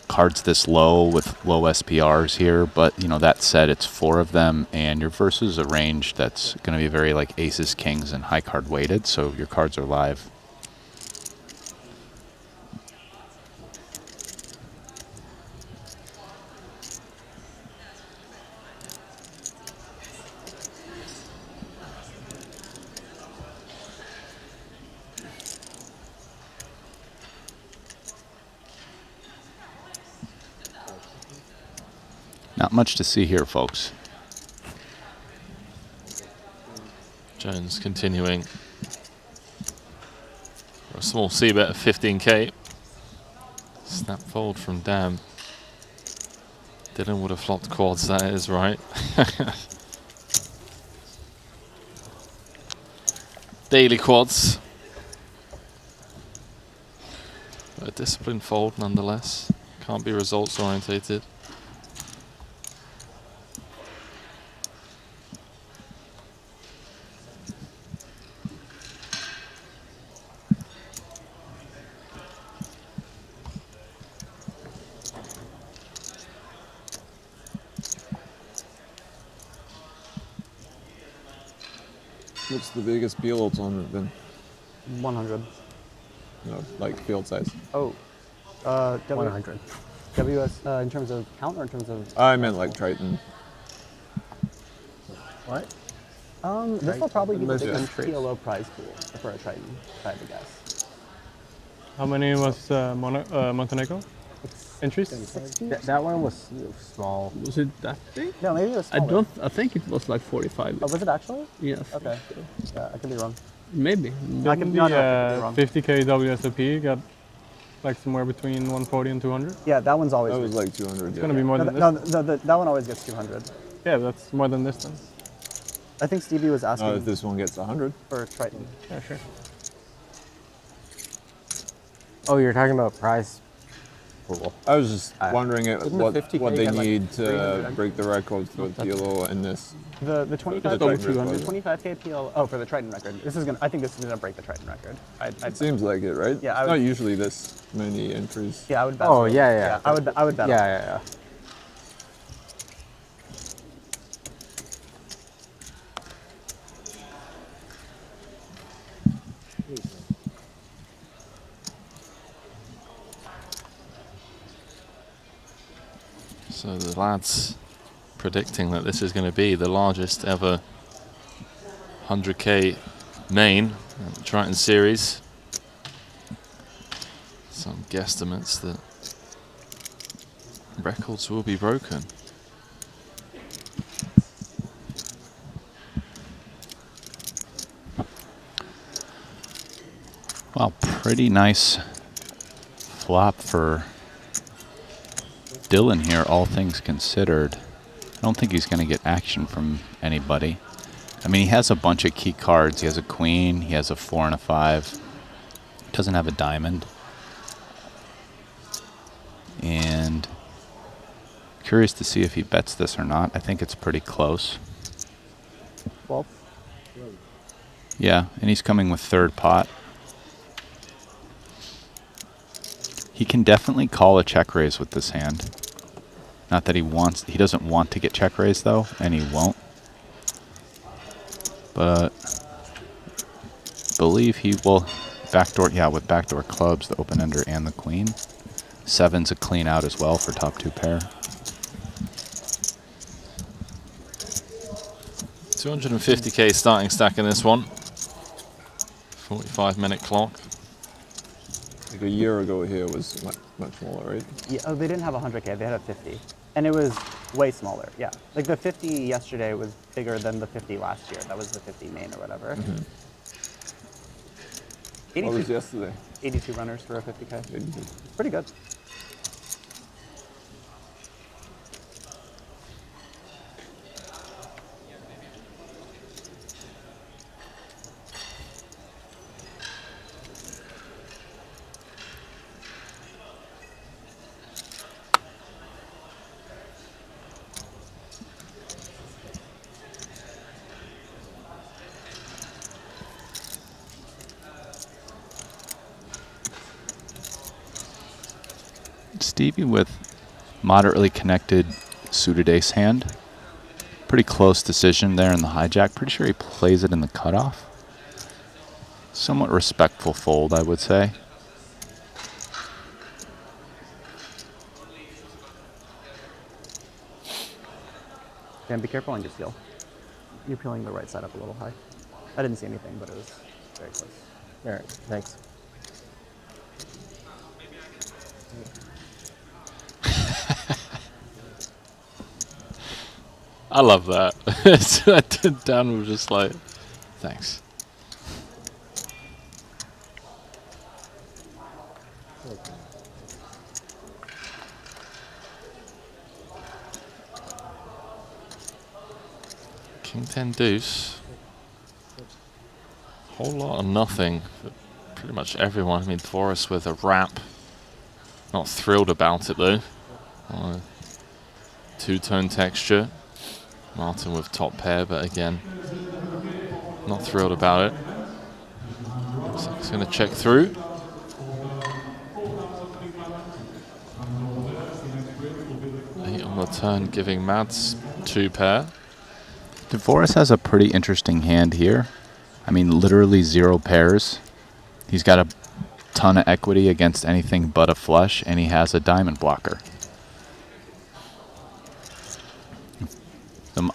cards this low with low SPRs here, but you know, that said, it's 4 of them, and you're versus a range that's going to be very like aces, kings, and high card weighted, so your cards are live. Not much to see here, folks. Jones continuing. A small C-bet of 15k. Snap fold from Dam. Dylan would have flopped quads, that is right. Daily quads. But a disciplined fold nonetheless. Can't be results orientated. What's the biggest PLO tournament been? 100. No, like field size. Oh. 100. WS in terms of count or in terms of? I meant like Triton. What? This will probably be the Yeah. biggest PLO prize pool for a Triton, if I had to guess. How many was Montenegro? Entries? That one was small. Was it that big? No, maybe it was smaller. I think it was like 45. Oh, was it actually? Yes. Okay. Yeah, I could be wrong. Maybe. I could be wrong. 50k WSOP got like somewhere between 140 and 200. Yeah, that one's always. That was like 200. It's gonna be more than this. No, that one always gets 200. Yeah, that's more than this then. I think Stevie was asking. If this one gets 100. For Triton. Yeah, sure. Oh, you're talking about prize I was just wondering Didn't the what 50K they get, like, need to 300? break the records with PLO in this. The 25 the the Triton 25K PL. Oh, for the Triton record. This is gonna. I think this is gonna break the Triton record. It seems like it, right? Yeah, It's not usually this many entries. Yeah, I would bet. Oh, so. yeah. I would bet. Yeah. So the lads predicting that this is going to be the largest ever 100K main at the Triton series. Some guesstimates that records will be broken. Well, pretty nice flop for Dylan here, all things considered. I don't think he's going to get action from anybody. I mean, he has a bunch of key cards. He has a queen, he has a 4 and a 5. Doesn't have a diamond. And curious to see if he bets this or not. I think it's pretty close. Well. Yeah, and he's coming with third pot. He can definitely call a check raise with this hand. Not that he doesn't want to get check raised though, and he won't. But believe he will backdoor, yeah, with backdoor clubs, the open ender and the queen. 7's a clean out as well for top 2 pair. 250K starting stack in this one. 45-minute clock. Like a year ago here was much smaller, right? Yeah. Oh, they didn't have 100K. They had a 50, and it was way smaller. Yeah. Like the 50 yesterday was bigger than the 50 last year. That was the 50 main or whatever. What was yesterday? 82 runners for a 50K. 82. It's pretty good. Stevie with moderately connected suited ace hand. Pretty close decision there in the hijack. Pretty sure he plays it in the cutoff. Somewhat respectful fold, I would say. Dan, be careful on your seal. You're peeling the right side up a little high. I didn't see anything, but it was very close. All right, thanks. I love that. Dan was just like, thanks. King 10 deuce. Whole lot of nothing for pretty much everyone. I mean, Forrest with a wrap. Not thrilled about it though. Two-tone texture. Martin with top pair, but again, not thrilled about it. Looks like he's going to check through. Eight on the turn, giving Mads 2 pair. DeVoris has a pretty interesting hand here. I mean, literally 0 pairs. He's got a ton of equity against anything but a flush, and he has a diamond blocker.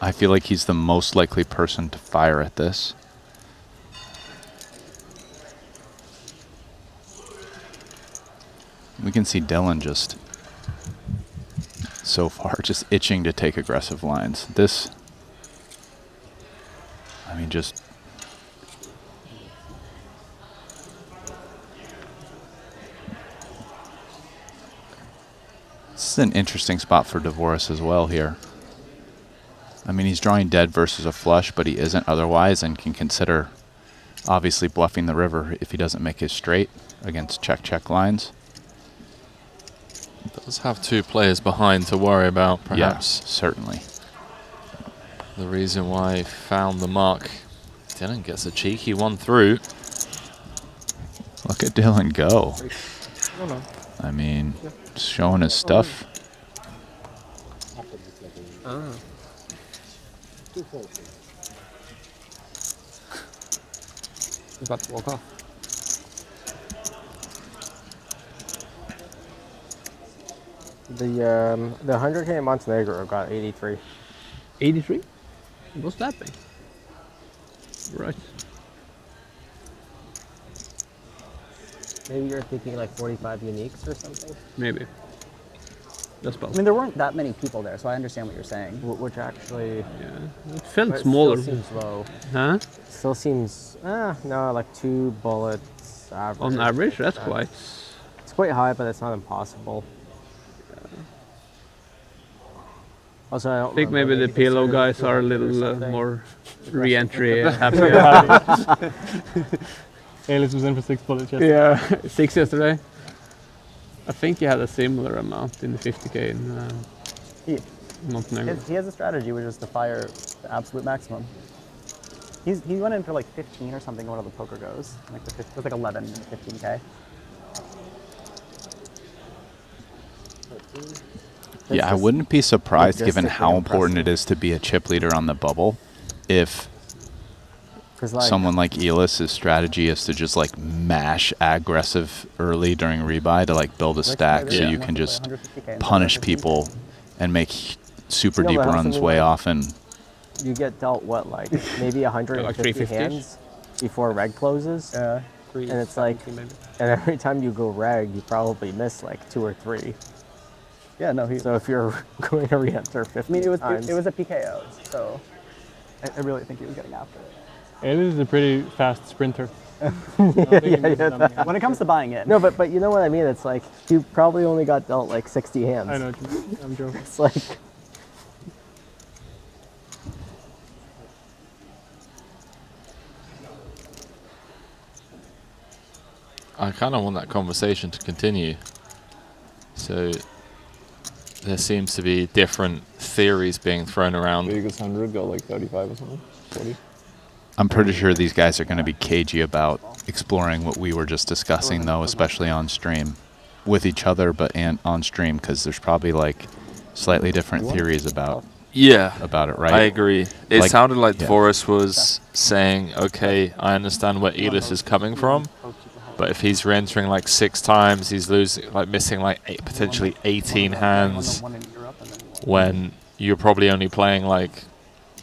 I feel like he's the most likely person to fire at this. We can see Dylan just so far just itching to take aggressive lines. This, I mean, just this is an interesting spot for DeVoris as well here. I mean, he's drawing dead versus a flush, but he isn't otherwise, and can consider obviously bluffing the river if he doesn't make his straight against check-check lines. Does have 2 players behind to worry about, perhaps. Yeah, certainly. The reason why he found the mark. Dylan gets a cheeky one through. Look at Dylan go. Oh, no. I mean, showing his stuff. Ah. He's about to walk off. The 100K in Montenegro got 83. 83? What's that thing? Right. Maybe you're thinking like 45 uniques or something? Maybe. That's I possible. mean, there weren't that many people there, so I understand what you're saying. Which actually... Yeah. It felt but smaller. Still seems low. Huh? Still seems... no, like 2 bullets average. On average, that's It's quite high, but it's not impossible. Also, I don't think maybe the PLO guys are a little more re-entry happy. Alice was in for 6 bullets yesterday. Yeah, 6 yesterday. I think he had a similar amount in the 50K in Montenegro. He has a strategy, which is to fire the absolute maximum. He went in for like 15 or something. One of the poker goes, like it was like 11 in the 15K. Yeah, I wouldn't be surprised, given how important it is to be a chip leader on the bubble, if someone like Elis's strategy is to just like mash aggressive early during rebuy to like build a stack so you can just punish people and make super deep runs way often. You get dealt what, like maybe 150 hands before reg closes? Yeah. And it's like, and every time you go reg, you probably miss like 2 or 3. Yeah, no. So if you're going to re-enter 50 times, it was a PKO, so I really think he was getting after it. Alice is a pretty fast sprinter. yeah. When it comes to buying in. No, but you know what I mean? It's like, you probably only got dealt like 60 hands. I know, I'm joking. It's like... I kind of want that conversation to continue. So there seems to be different theories being thrown around. Vegas 100 got like 35 or something, 40. I'm pretty sure these guys are going to be cagey about exploring what we were just discussing, though, especially on stream with each other, but on stream, because there's probably like slightly different theories about it, right? I agree. It like, sounded like Forrest was saying, okay, I understand where Elis is coming from, but if he's re-entering like 6 times, he's losing, like missing like potentially 18 hands, when you're probably only playing like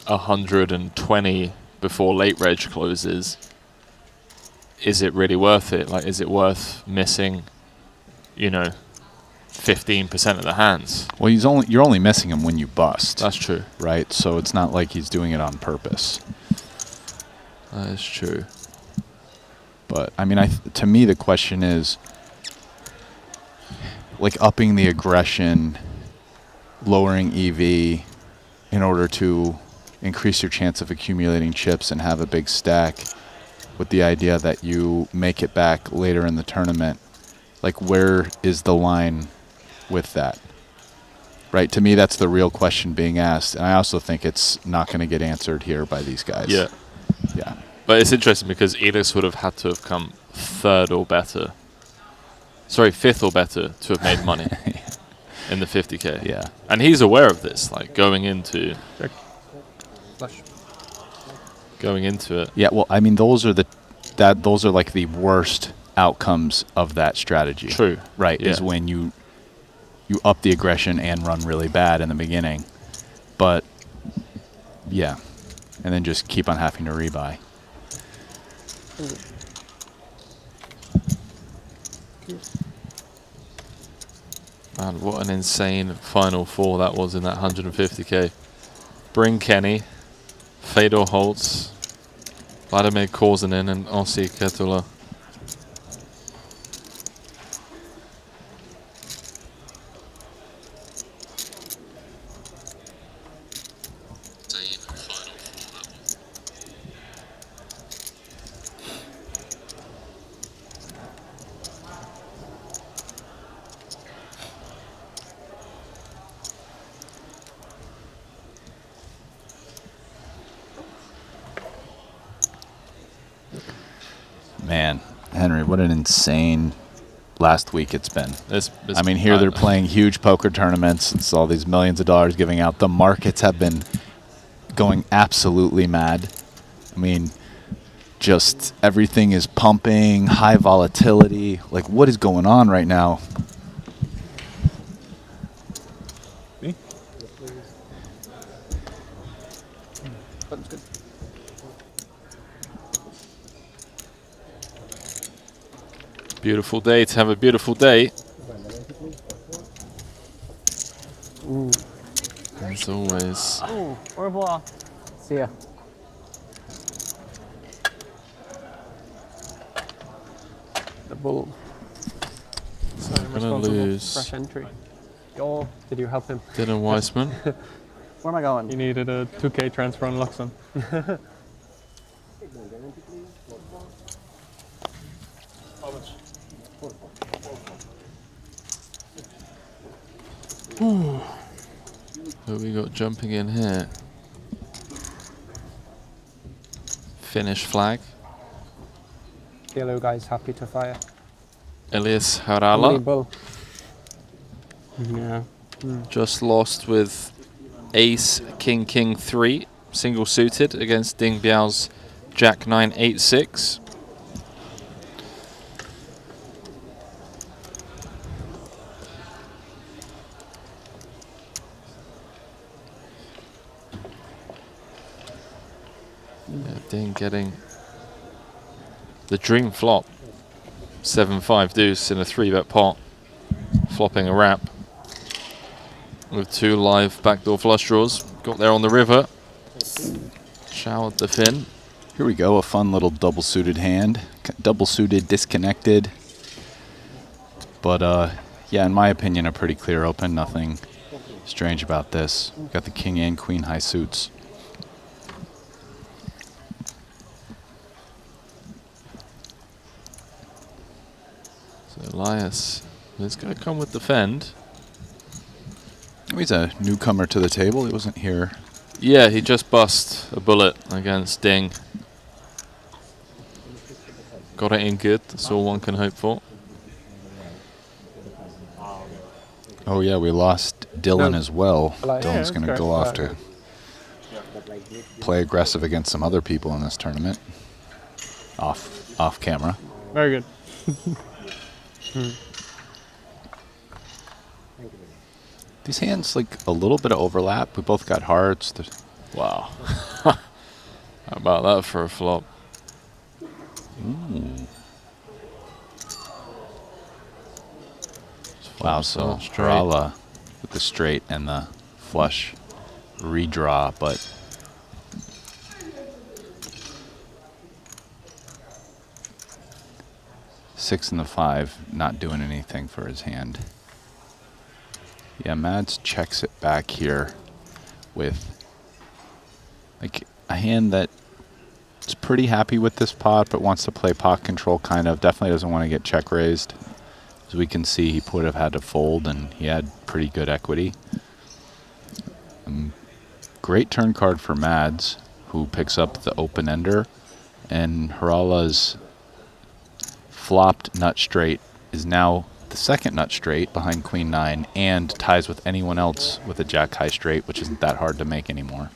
120 before late reg closes. Is it really worth it? Like, is it worth missing, 15% of the hands? Well, you're only missing him when you bust. That's true. Right? So it's not like he's doing it on purpose. That is true. But, I mean, to me, the question is, like, upping the aggression, lowering EV in order to increase your chance of accumulating chips and have a big stack with the idea that you make it back later in the tournament. Like, where is the line with that? Right? To me, that's the real question being asked. And I also think it's not going to get answered here by these guys. Yeah. Yeah. But it's interesting because Elis would have had to have come 3rd or better. Sorry, 5th or better to have made money in the 50K. Yeah. And he's aware of this, like going into it. Yeah, well, I mean, those are like the worst outcomes of that strategy. True. Right, Yeah. is when you up the aggression and run really bad in the beginning. But, yeah. And then just keep on having to rebuy. Man, what an insane Final 4 that was in that 150K. Bring Kenny, Fedor Holtz, Vladimir Korzinin, and Ossi Ketula. Man, Henry, what an insane last week it's been. I mean, here they're playing huge poker tournaments. It's all these millions of dollars giving out. The markets have been going absolutely mad. I mean, just everything is pumping, high volatility. Like, what is going on right now? Me? Beautiful day to have a beautiful day. Ooh. As always. Ooh, au revoir. See ya. The bull. So I'm Gonna responsible for lose. fresh entry. Yo, did you help him? Dylan Weissman. Where am I going? He needed a 2K transfer on Luxon. Who we got jumping in here? Finnish flag. Yellow guy's happy to fire. Elias Only Harala. bull. Yeah. Just lost with Ace King King 3 single suited against Ding Biao's Jack 9 8 6. Yeah, Ding getting the dream flop. 7-5 deuce in a 3-bet pot, flopping a wrap with 2 live backdoor flush draws. Got there on the river, showered the fin. Here we go, a fun little double suited hand. Double suited, disconnected. But yeah, in my opinion, a pretty clear open. Nothing strange about this. Got the king and queen high suits. So Elias is going to come with defend. He's a newcomer to the table. He wasn't here. Yeah, he just bust a bullet against Ding. Got it in good. That's all one can hope for. Oh yeah, we lost Dylan No. as well. Like, yeah, Dylan's going to that's go great. off to play aggressive against some other people in this tournament. Off camera. Very good. These hands, like a little bit of overlap. We both got hearts. Wow. How about that for a flop? Ooh. Wow, so Straight. Harala with the straight and the flush redraw, but six and the 5 not doing anything for his hand. Yeah, Mads checks it back here with like a hand that is pretty happy with this pot, but wants to play pot control kind of. Definitely doesn't want to get check raised. As we can see, he would have had to fold, and he had pretty good equity. Great turn card for Mads, who picks up the open ender, and Harala's flopped nut straight is now the second nut straight behind queen 9 and ties with anyone else with a jack high straight, which isn't that hard to make anymore.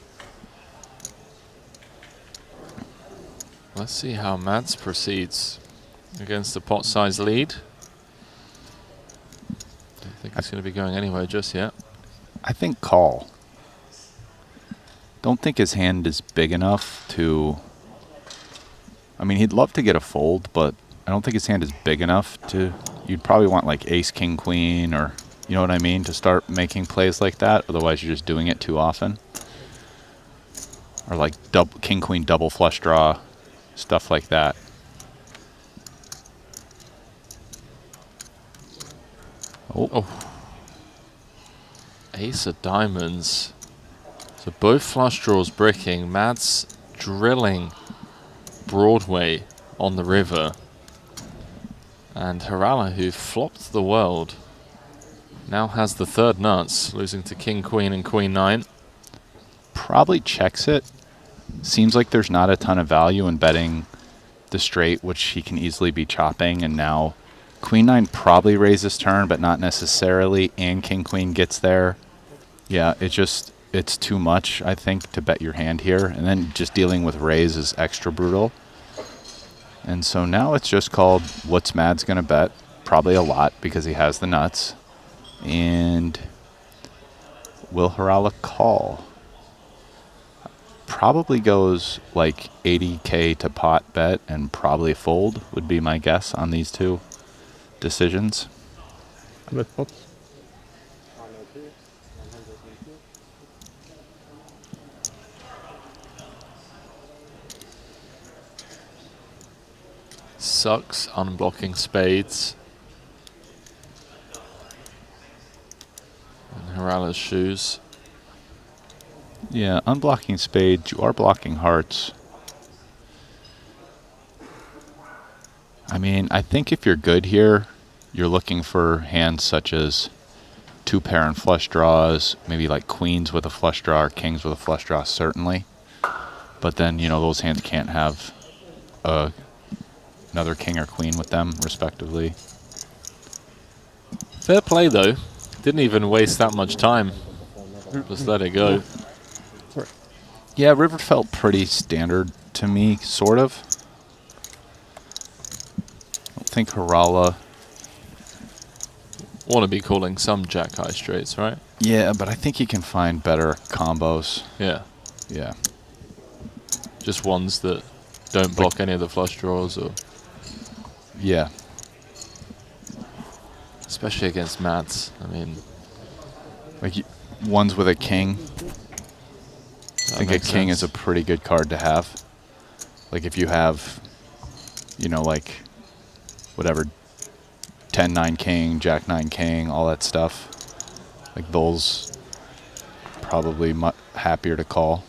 Let's see how Mads proceeds against the pot size lead. Don't think it's going to be going anywhere just yet. I think call. Don't think his hand is big enough to... I mean, he'd love to get a fold, but I don't think his hand is big enough to... You'd probably want like ace, king, queen, or you know what I mean, to start making plays like that. Otherwise, you're just doing it too often. Or like king, queen, double flush draw, stuff like that. Oh. Ace of diamonds. So both flush draws bricking. Mads drilling Broadway on the river. And Harala, who flopped the world, now has the third nuts, losing to king, queen, and queen 9. Probably checks it. Seems like there's not a ton of value in betting the straight, which he can easily be chopping, and now Queen 9 probably raises turn, but not necessarily, and King Queen gets there. Yeah, it's too much, I think, to bet your hand here, and then just dealing with raise is extra brutal. And so now it's just called, what's Mad's going to bet? Probably a lot, because he has the nuts. And will Harala call? Probably goes like 80K to pot bet and probably fold would be my guess on these two decisions. Bet pots. Sucks unblocking spades. And Harala's shoes. Yeah, unblocking spades, you are blocking hearts. I mean, I think if you're good here, you're looking for hands such as 2-pair and flush draws, maybe like queens with a flush draw or kings with a flush draw, certainly. But then, you know, those hands can't have another king or queen with them, respectively. Fair play, though. Didn't even waste that much time. Just let it go. Yeah, river felt pretty standard to me, sort of. I don't think Harala... Want to be calling some jack high straights, right? Yeah, but I think he can find better combos. Yeah. Yeah. Just ones that don't block any of the flush draws, or... Yeah. Especially against Mads. I mean... Like, ones with a king. I think a king is a pretty good card to have. Like, if you have, you know, like, whatever, 10-9 king, jack-9 king, all that stuff. Like, those probably much happier to call.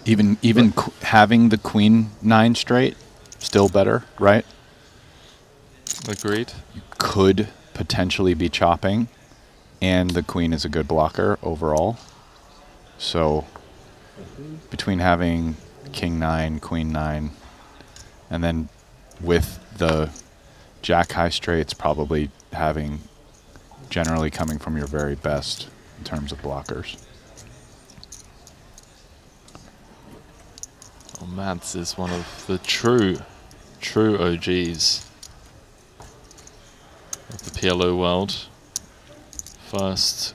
Even having the queen 9 straight, still better, right? Agreed. You could potentially be chopping, and the queen is a good blocker overall. So between having king 9, queen 9, and then with the jack high straights, probably having generally coming from your very best in terms of blockers. Well, Mads is one of the true OGs of the PLO world. First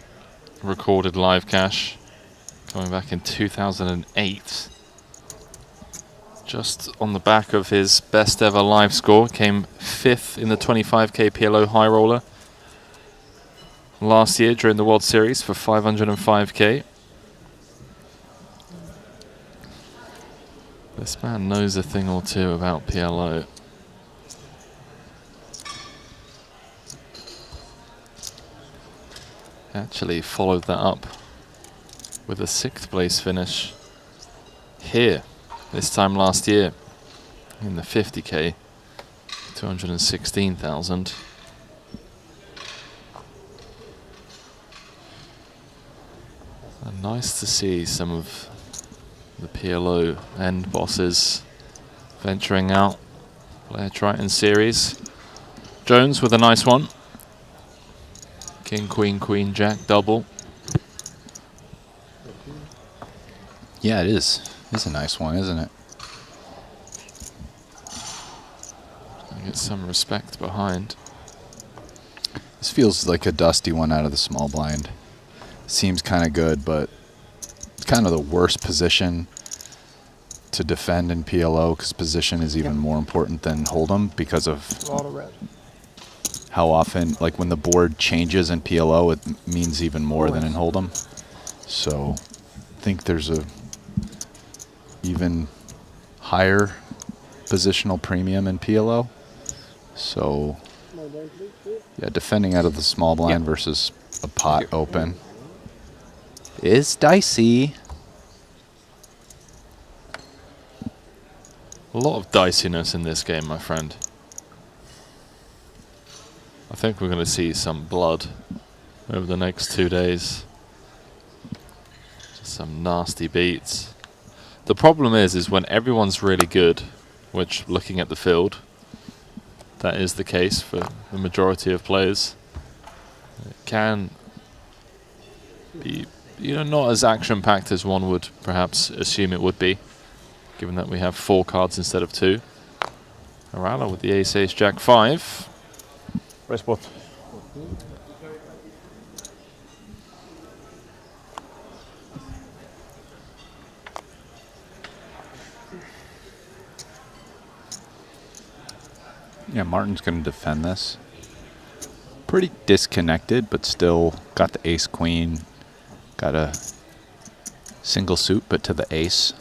recorded live cash coming back in 2008. Just on the back of his best ever live score, came 5th in the 25k PLO high roller last year during the World Series for 505k. This man knows a thing or two about PLO. Actually followed that up with a 6th place finish here this time last year in the 50k, 216,000. Nice to see some of the PLO end bosses venturing out. Player Triton series. Jones with a nice one. King, queen, queen, jack, double. Yeah, it is. It's a nice one, isn't it? Get some respect behind. This feels like a dusty one out of the small blind. Seems kind of good, but it's kind of the worst position to defend in PLO, because position is even more important than hold'em because of how often, like when the board changes in PLO, it means even more than in hold'em. So I think there's a even higher positional premium in PLO. So yeah, defending out of the small blind versus a pot open is dicey. A lot of diciness in this game, my friend. I think we're going to see some blood over the next 2 days. Just Some nasty beats. The problem is when everyone's really good, which looking at the field, that is the case for the majority of players. It can be, not as action-packed as one would perhaps assume it would be, given that we have 4 cards instead of 2. Arala with the ace, ace, jack 5. Right spot. Yeah, Martin's going to defend this. Pretty disconnected, but still got the ace queen. Got a single suit, but to the ace.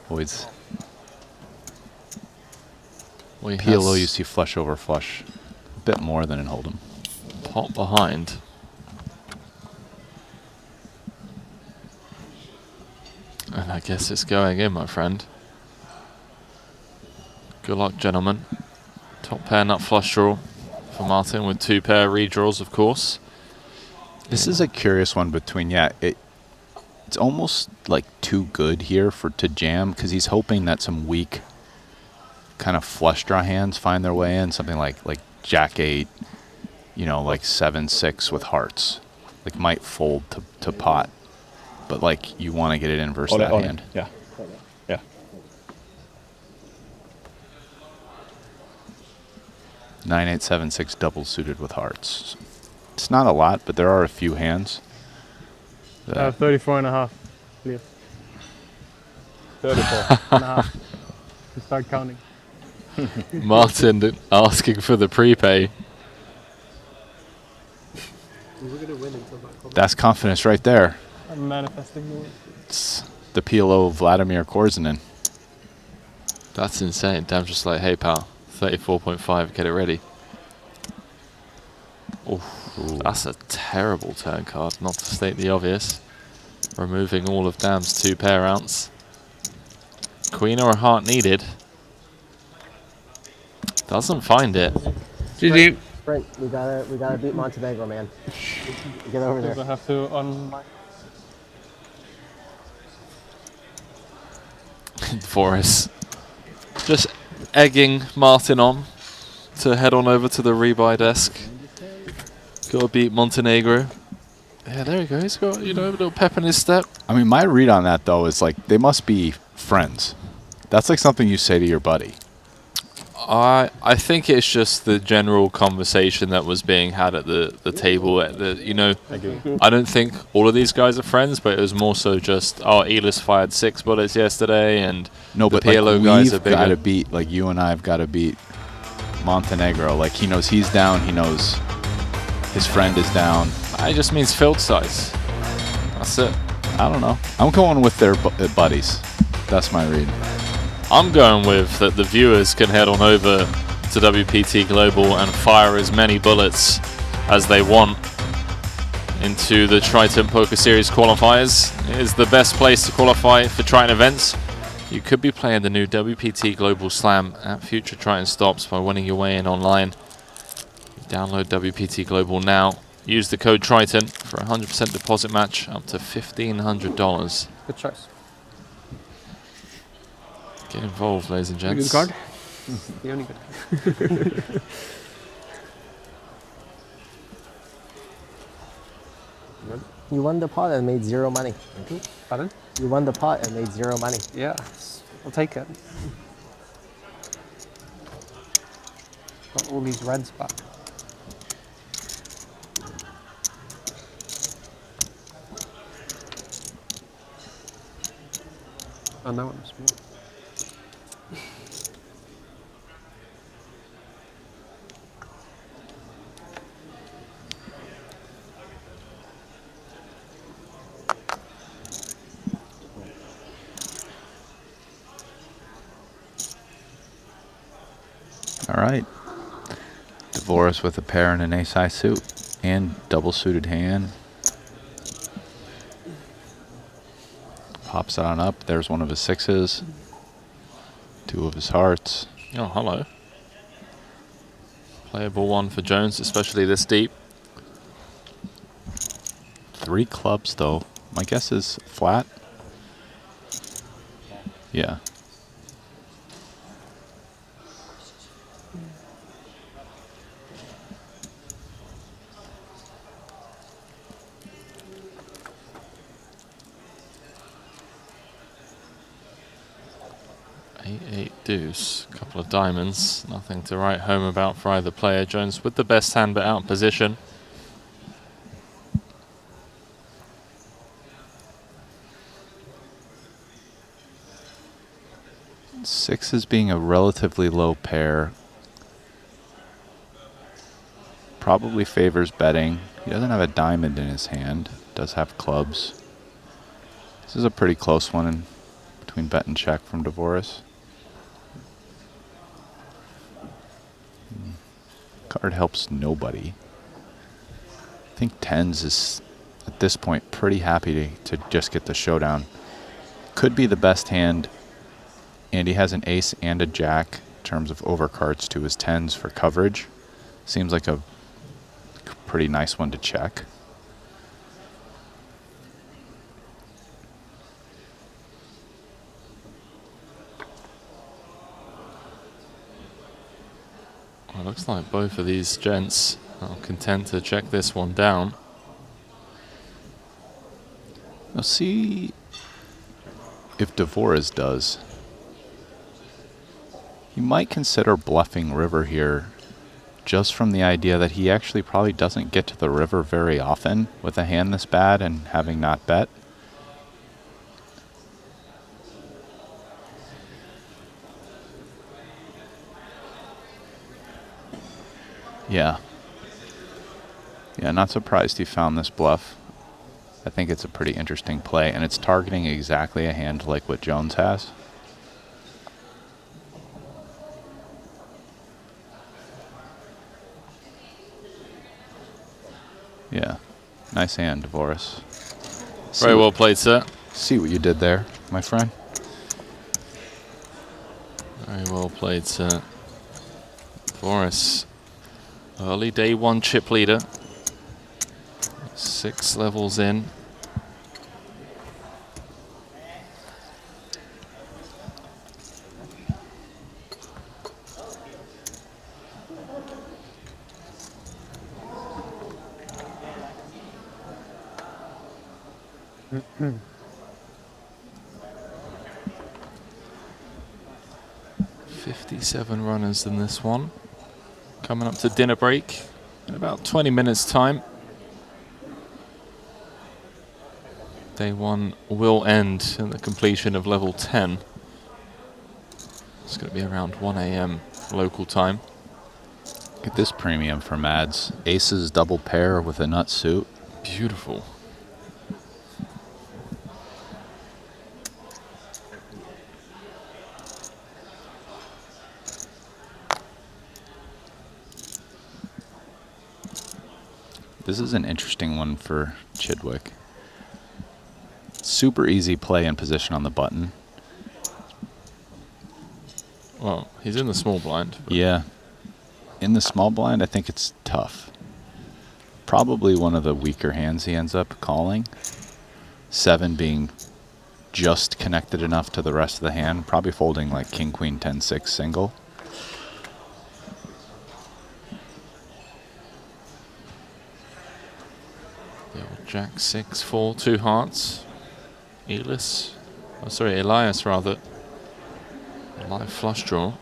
Always. PLO, you see flush over flush. A bit more than in Hold'em. Pot behind. And I guess it's going in, my friend. Good luck, gentlemen. Top pair nut flush draw for Martin with 2 pair redraws, of course. This is a curious one between, it's almost like too good here to jam, because he's hoping that some weak kind of flush draw hands find their way in, something like Jack 8, like 7-6 with hearts. Like might fold to pot, but like you want to get it in versus that hand. Yeah. Yeah. 9-8-7-6 double suited with hearts. It's not a lot, but there are a few hands. 34 and a half, please. 34 and a half. To start counting. Martin asking for the prepay. That's confidence right there. I'm manifesting the win. It's the PLO Vladimir Korzinin. That's insane. Dam's just like, hey pal, 34.5, get it ready. Oof, that's a terrible turn card, not to state the obvious. Removing all of Dam's 2 pair outs. Queen or a heart needed. Doesn't find it. GG. Sprint, we gotta beat Montenegro, man. Get over there. I have to on my Forrest just egging Martin on to head on over to the rebuy desk. Gotta beat Montenegro. Yeah, there he goes. He's got, a little pep in his step. I mean, my read on that, though, is like they must be friends. That's like something you say to your buddy. I think it's just the general conversation that was being had at the table. I don't think all of these guys are friends, but it was more so just, Elis fired 6 bullets yesterday, and no, the but PLO like, guys are we've bigger. got to beat, like you and I have got to beat Montenegro. Like he knows he's down. He knows his friend is down. It just means field size. That's it. I don't know. I'm going with their buddies. That's my read. I'm going with that the viewers can head on over to WPT Global and fire as many bullets as they want into the Triton Poker Series qualifiers. It is the best place to qualify for Triton events. You could be playing the new WPT Global Slam at future Triton stops by winning your way in online. Download WPT Global now. Use the code Triton for a 100% deposit match up to $1,500. Good choice. Get involved, ladies and gents. Good card. The only good. You won the pot and made 0 money. Pardon? You won the pot and made 0 money. Yeah, I'll take it. Got all these reds back. Oh, that one was small. All right. Divorce with a pair and an ace-high suit and double suited hand. Pops on up. There's one of his 6s. 2 of his hearts. Oh, hello. Playable one for Jones, especially this deep. 3 clubs, though. My guess is flat. Yeah. Eight deuce, couple of diamonds, nothing to write home about for either player. Jones with the best hand but out of position. Sixes being a relatively low pair probably favors betting. He doesn't have a diamond in his hand, does have clubs. This is a pretty close one between bet and check from Dvorak. Card helps nobody. I think tens is at this point pretty happy to just get the showdown. Could be the best hand, and he has an ace and a jack in terms of overcards to his tens for coverage. Seems like a pretty nice one to check. Well, it looks like both of these gents are content to check this one down. Now see if Dvorak does. You might consider bluffing river here, just from the idea that he actually probably doesn't get to the river very often with a hand this bad and having not bet. Yeah. Yeah, not surprised he found this bluff. I think it's a pretty interesting play, and it's targeting exactly a hand like what Jones has. Yeah, nice hand, Dvorak. Very well played, sir. See what you did there, my friend. Very well played, sir. Dvorak, early day one chip leader. 6 levels in. Mm-hmm. 57 runners in this one. Coming up to dinner break in about 20 minutes time. Day one will end in the completion of level 10. It's going to be around 1 a.m. local time. Get this premium for Mads. Aces double pair with a nut suit. Beautiful. This is an interesting one for Chidwick. Super easy play and position on the button. Well, he's in the small blind. Yeah. In the small blind, I think it's tough. Probably one of the weaker hands he ends up calling. 7 being just connected enough to the rest of the hand. Probably folding like king, queen, 10, 6 single. The old Jack 6, 4, 2 hearts. Elias, oh sorry, Elias rather. A live flush draw.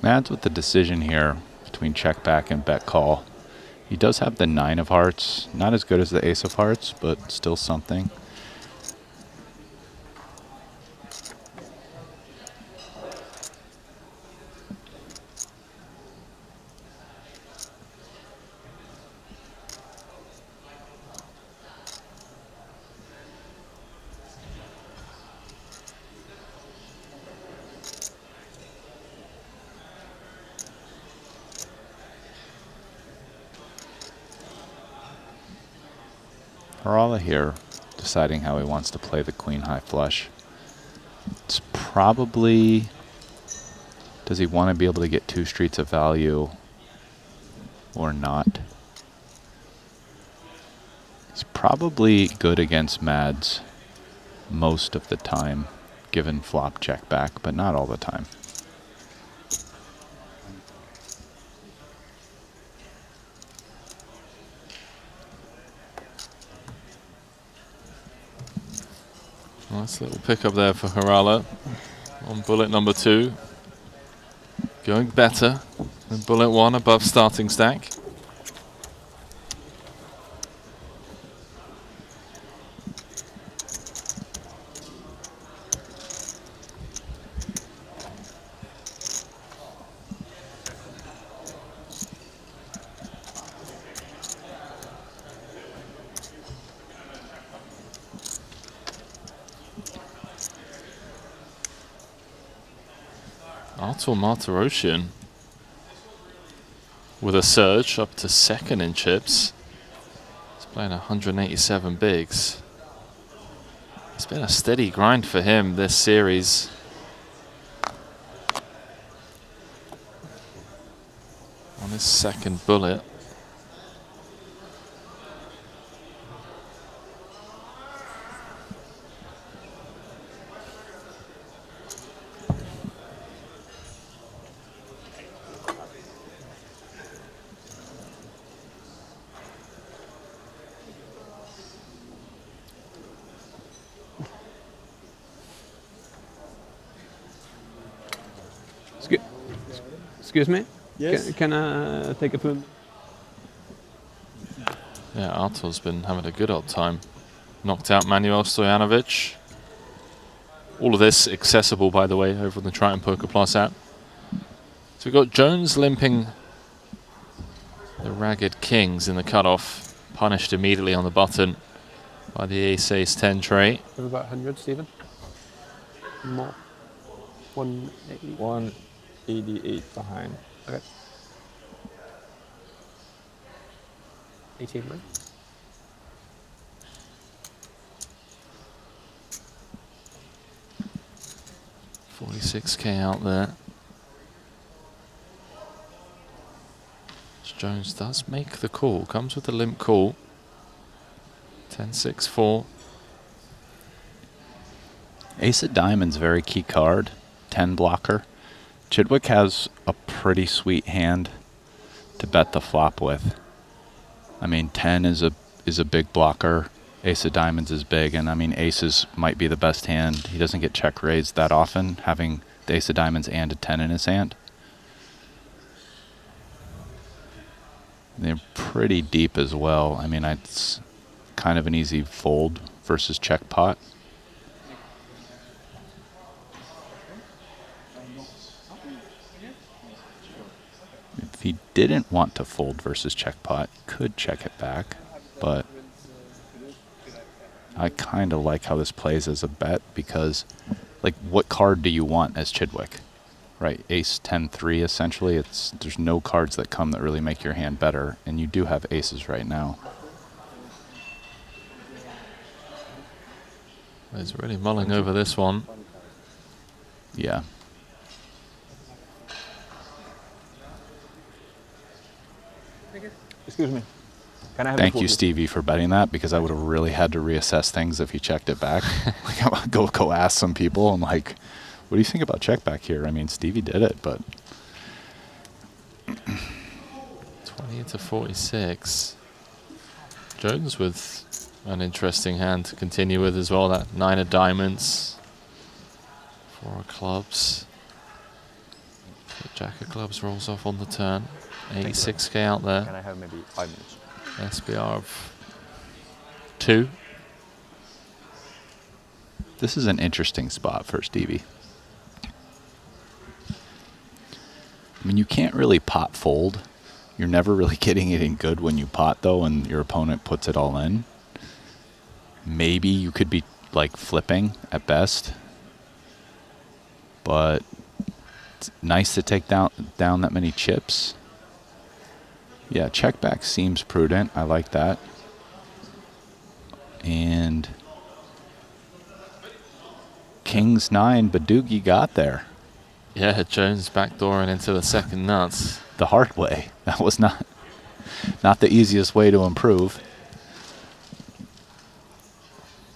Mads with the decision here between check back and bet call. He does have the 9 of hearts. Not as good as the ace of hearts, but still something. Harala here, deciding how he wants to play the queen high flush. It's probably, does he want to be able to get 2 streets of value or not? He's probably good against Mads most of the time, given flop check back, but not all the time. Nice little pickup there for Harala on bullet number 2. Going better than bullet 1 above starting stack. Artur Martirosyan with a surge up to 2nd in chips. He's playing 187 bigs. It's been a steady grind for him this series. On his 2nd bullet. Excuse me? Yes. Can I take a food? Yeah, Artur's been having a good old time. Knocked out Manuel Stojanovic. All of this accessible, by the way, over on the Triton Poker Plus app. So we've got Jones limping the Ragged Kings in the cutoff. Punished immediately on the button by the Ace-Ace-10 tray. Have about 100, Stephen? More. 180. 188 behind. Okay. 18, right? $46K out there. Jones does make the call. Comes with a limp call. 10-6-4. Ace of Diamonds, very key card. 10 blocker. Chidwick has a pretty sweet hand to bet the flop with. I mean, 10 is a big blocker. Ace of Diamonds is big, and I mean, aces might be the best hand. He doesn't get check raised that often, having the Ace of Diamonds and a 10 in his hand. They're pretty deep as well. I mean, it's kind of an easy fold versus check pot. If he didn't want to fold versus check pot, could check it back, but I kind of like how this plays as a bet because, like, what card do you want as Chidwick? Right, ace 10-3 essentially. There's no cards that come that really make your hand better, and you do have aces right now. He's really mulling over this one. Yeah. Excuse me. Can I have Thank you, Stevie, for betting that, because I would have really had to reassess things if he checked it back. Like, I would go ask some people and like, what do you think about check back here? I mean, Stevie did it, but 20-46. Jones with an interesting hand to continue with as well. That 9 of diamonds, 4 of clubs. The Jack of clubs rolls off on the turn. 86K out there. Can I have maybe 5 minutes? SBR of 2. this is an interesting spot for Stevie. I mean, you can't really pot fold. You're never really getting it in good when you pot, though, and your opponent puts it all in. Maybe you could be, like, flipping at best. But it's nice to take down that many chips. Yeah, check back seems prudent. I like that. And King's 9, Badoogie got there. Yeah, Jones backdooring into the second nuts. The hard way. That was not the easiest way to improve.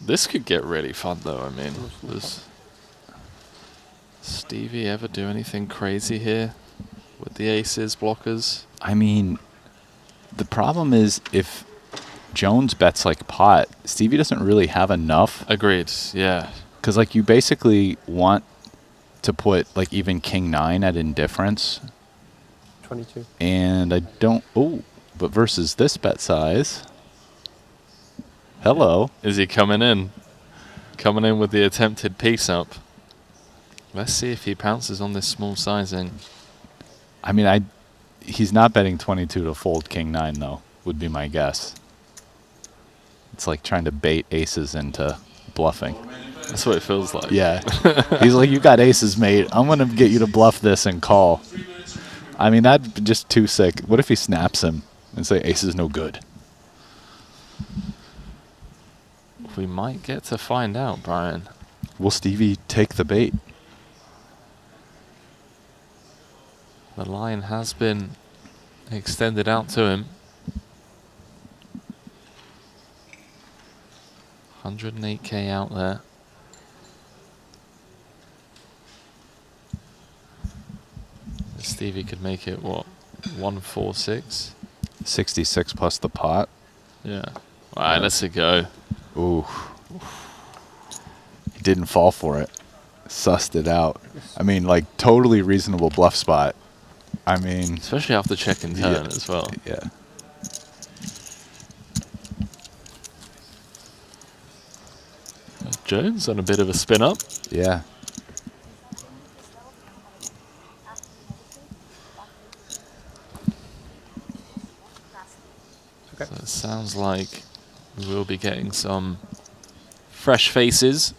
This could get really fun, though. I mean, does Stevie ever do anything crazy here with the aces, blockers? I mean, the problem is if Jones bets like pot, Stevie doesn't really have enough. Agreed, yeah. Because, like, you basically want to put, like, even king 9 at indifference. 22. And I don't... Oh, but versus this bet size... Hello. Is he coming in? Coming in with the attempted piece up. Let's see if he pounces on this small sizing. I mean, he's not betting 22 to fold king 9, though, would be my guess. It's like trying to bait aces into bluffing. That's what it feels like. Yeah. He's like, you got aces, mate. I'm going to get you to bluff this and call. I mean, that's just too sick. What if he snaps him and say ace is no good? We might get to find out, Brian. Will Stevie take the bait? The line has been extended out to him. 108K out there. Stevie could make it, what, 146? 66 plus the pot. Yeah. All right, let's go. Ooh. He didn't fall for it. Sussed it out. I mean, like, totally reasonable bluff spot. I mean... Especially after check and turn as well. Yeah. Jones on a bit of a spin up. Yeah. So it sounds like we will be getting some fresh faces.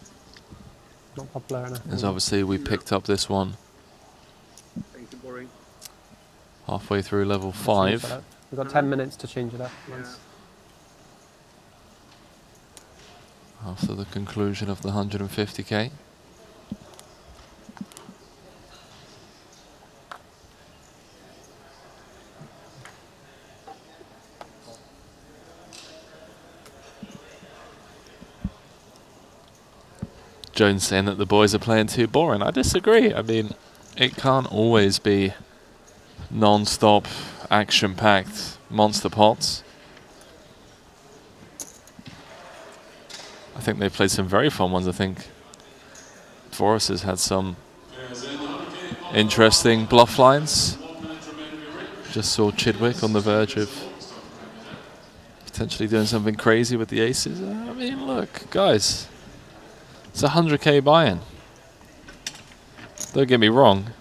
Not popular enough. As obviously we picked up this one halfway through level 5. We've got 10 minutes to change it up. After the conclusion of the 150K. Jones saying that the boys are playing too boring. I disagree. I mean, it can't always be non-stop, action-packed monster pots. I think they've played some very fun ones. I think Forrest has had some interesting bluff lines. Just saw Chidwick on the verge of potentially doing something crazy with the aces. I mean, look, guys. It's 100K buy-in. Don't get me wrong.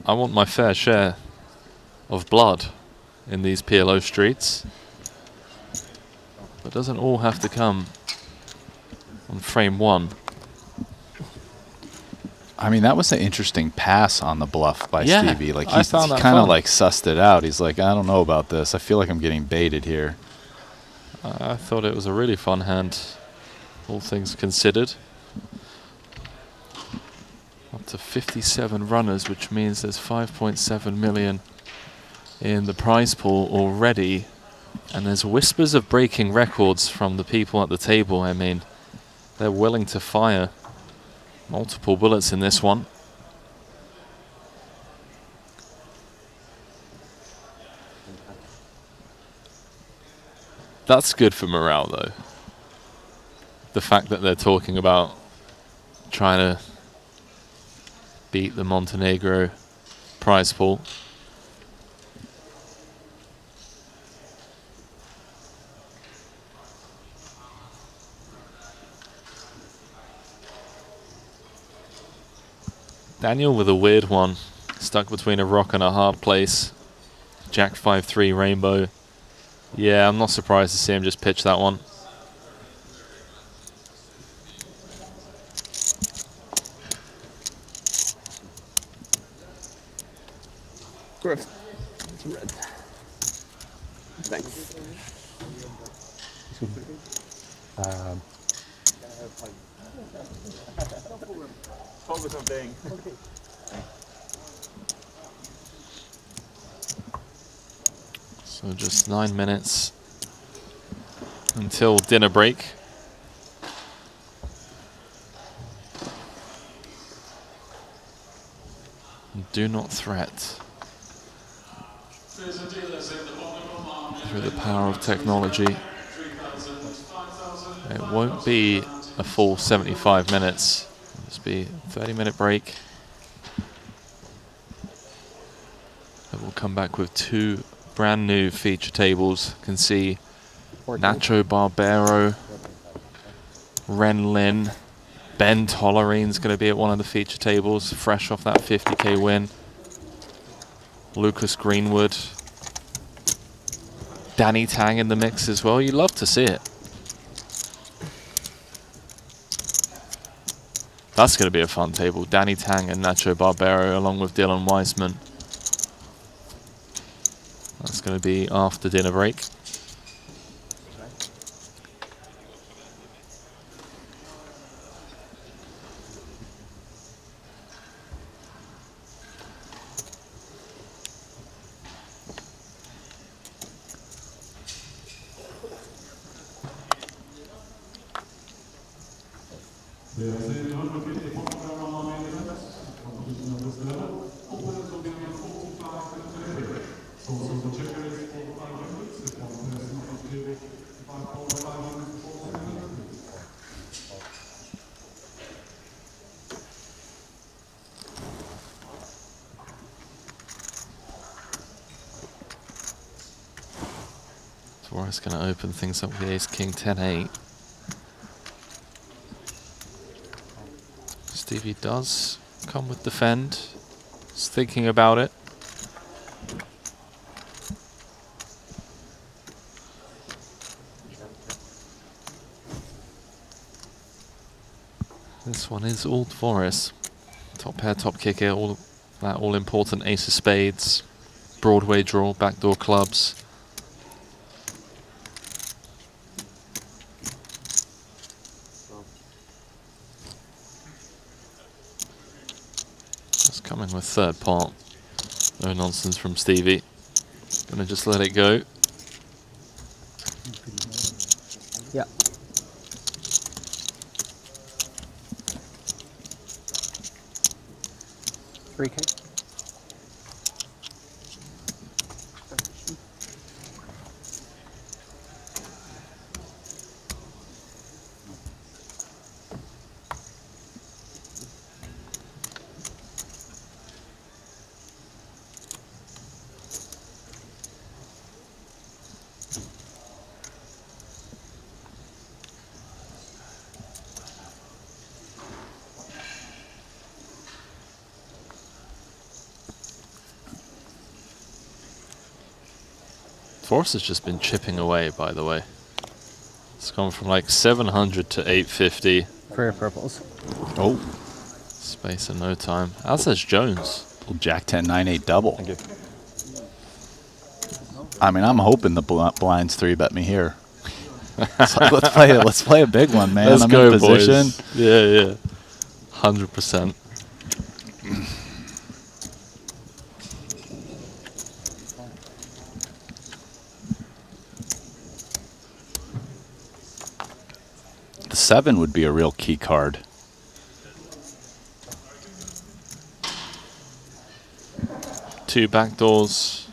I want my fair share of blood in these PLO streets. But it doesn't all have to come on frame 1. I mean, that was an interesting pass on the bluff by Stevie. Like, he kind of like sussed it out. He's like, I don't know about this. I feel like I'm getting baited here. I thought it was a really fun hand, all things considered. Up to 57 runners, which means there's 5.7 million in the prize pool already. And there's whispers of breaking records from the people at the table. I mean, they're willing to fire multiple bullets in this one. That's good for morale, though. The fact that they're talking about trying to beat the Montenegro prize pool. Daniel with a weird one, stuck between a rock and a hard place. Jack 5-3 rainbow. Yeah, I'm not surprised to see him just pitch that one. Griff. It's red. Thanks. Focus on thing. So just 9 minutes until dinner break. Do not threat. Through the power of technology. It won't be a full 75 minutes. It'll just be a 30-minute break. And we'll come back with 2 brand new feature tables. You can see 14. Nacho Barbero, Ren Lin, Ben Tollerine's going to be at one of the feature tables, fresh off that 50K win. Lucas Greenwood, Danny Tang in the mix as well. You love to see it. That's going to be a fun table. Danny Tang and Nacho Barbero along with Dylan Weissman. That's going to be after dinner break. Torres going to open things up with the ace king 10-8. Stevie does come with defend. He's thinking about it. This one is all Forest. Top pair, top kicker, all that all important ace of spades, Broadway draw, backdoor clubs. Just coming with third part. No nonsense from Stevie. Gonna just let it go. Yeah. $3K. Force has just been chipping away, by the way. It's gone from like 700 to 850. For your purples. Oh. Space in no time. As has Jones. Little Jack 10, 9, 8 double. I mean, I'm hoping the blinds 3-bet me here. So let's play a big one, man. Let's I'm go, in position. boys. Yeah. 100%. The 7 would be a real key card. Two backdoors.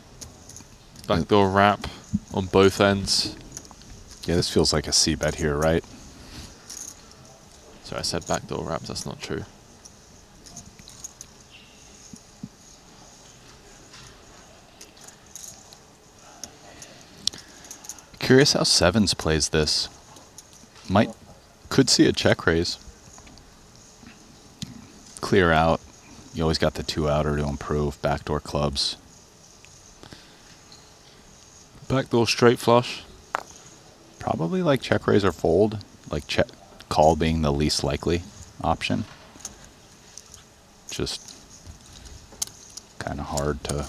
Backdoor wrap on both ends. Yeah, this feels like a C-bet here, right? Sorry, I said backdoor wrap. That's not true. Curious how sevens plays this. Could see a check raise. Clear out. You always got the 2-outer to improve. Backdoor clubs. Backdoor straight flush. Probably like check raise or fold. Like check call being the least likely option. Just kind of hard to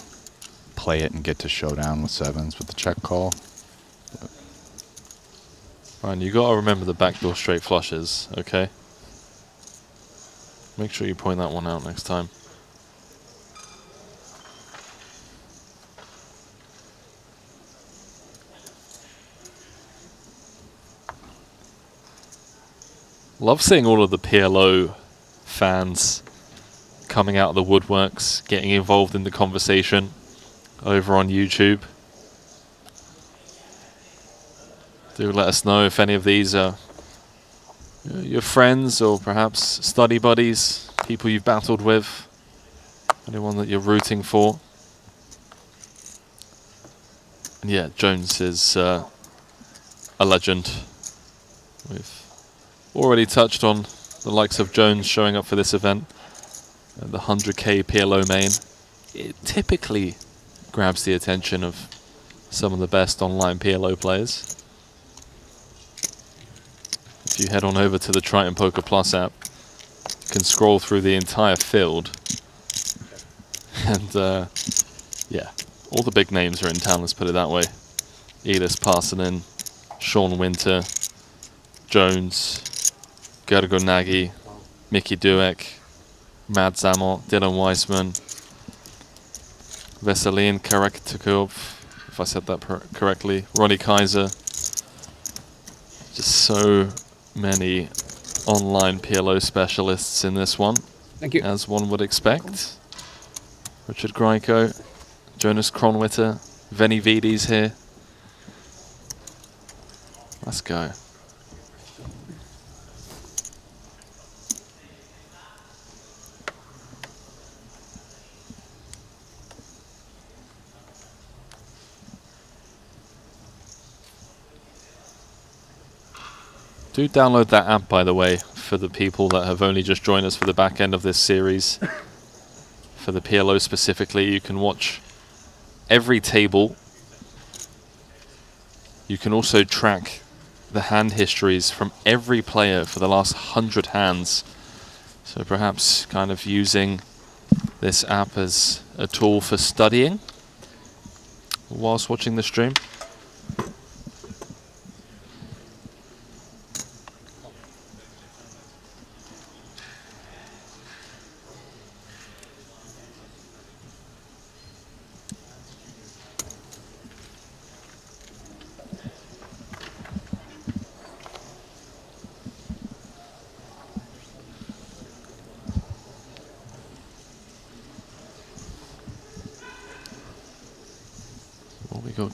play it and get to showdown with sevens with the check call. Ryan, you got to remember the backdoor straight flushes, okay? Make sure you point that one out next time. Love seeing all of the PLO fans coming out of the woodworks, getting involved in the conversation over on YouTube. Do let us know if any of these are your friends or perhaps study buddies, people you've battled with, anyone that you're rooting for. And yeah, Jones is a legend. We've already touched on the likes of Jones showing up for this event. The 100K PLO main. It typically grabs the attention of some of the best online PLO players. If you head on over to the Triton Poker Plus app, you can scroll through the entire field. And yeah, all the big names are in town, let's put it that way. Elis Parsonen, Sean Winter, Jones, Gergo Nagy, Mickey Dueck, Mad Zamot, Dylan Weissman, Veselin Karaktukov, if I said that correctly, Ronnie Kaiser. Just so many online PLO specialists in this one. Thank you. As one would expect. Richard Greiko, Jonas Kronwitter, Veni Vidi's here. Let's go. Do download that app, by the way, for the people that have only just joined us for the back end of this series. For the PLO specifically, you can watch every table. You can also track the hand histories from every player for the last 100 hands. So perhaps kind of using this app as a tool for studying whilst watching the stream.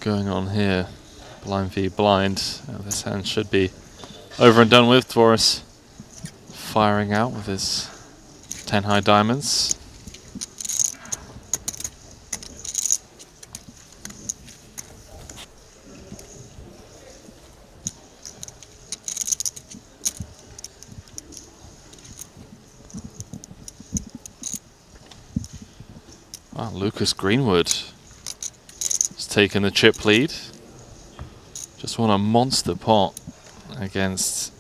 Going on here, blind v blind. This hand should be over and done with. Dvoris firing out with his 10 high diamonds. Wow, Lucas Greenwood taking the chip lead. Just won a monster pot against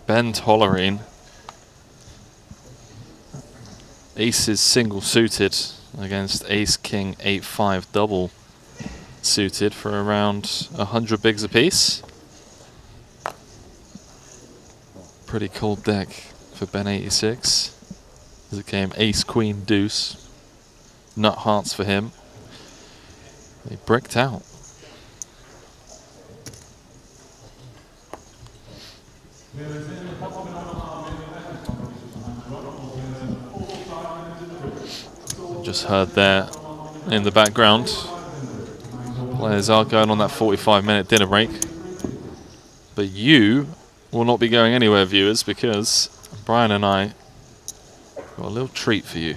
Ben Tollerine. Ace is single suited against Ace King 8-5 double suited for around 100 bigs apiece. Pretty cold deck for Ben 86. As it came Ace Queen Deuce. Nut hearts for him. They bricked out. Just heard there in the background. Players are going on that 45-minute dinner break. But you will not be going anywhere, viewers, because Brian and I got a little treat for you.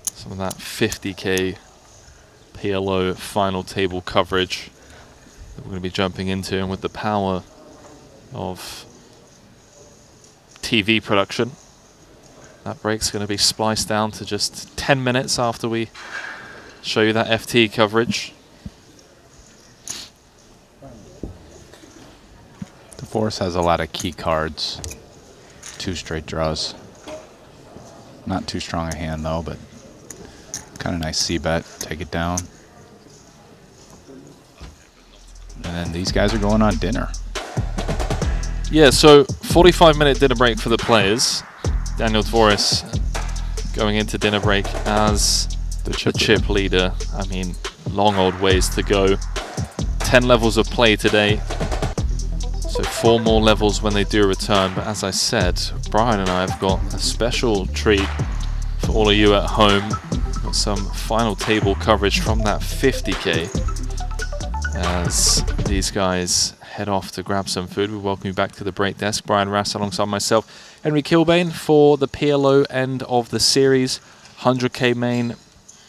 Some of that 50K PLO final table coverage that we're going to be jumping into, and with the power of TV production, that break's going to be spliced down to just 10 minutes after we show you that FT coverage. The Force has a lot of key cards, 2 straight draws. Not too strong a hand though, but kind of nice C-bet, take it down. And then these guys are going on dinner. Yeah, so 45-minute dinner break for the players. Daniel Dvoris going into dinner break as the chip leader. I mean, long old ways to go. 10 levels of play today. So 4 more levels when they do return. But as I said, Brian and I have got a special treat all of you at home. Got some final table coverage from that 50K as these guys head off to grab some food. We welcome you back to the break desk. Brian Rass alongside myself, Henry Kilbane, for the PLO end of the series. 100K main,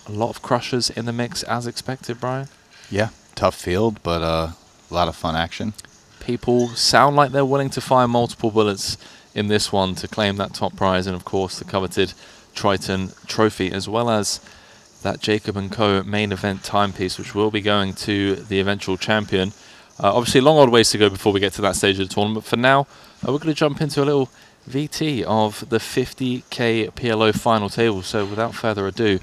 a lot of crushers in the mix as expected, Brian. Yeah, tough field, but a lot of fun action. People Sound like they're willing to fire multiple bullets in this one to claim that top prize and, of course, the coveted Triton trophy, as well as that Jacob & Co. main event timepiece, which will be going to the eventual champion. Obviously, long old ways to go before we get to that stage of the tournament. But for now, we're going to jump into a little VT of the 50K PLO final table. So without further ado,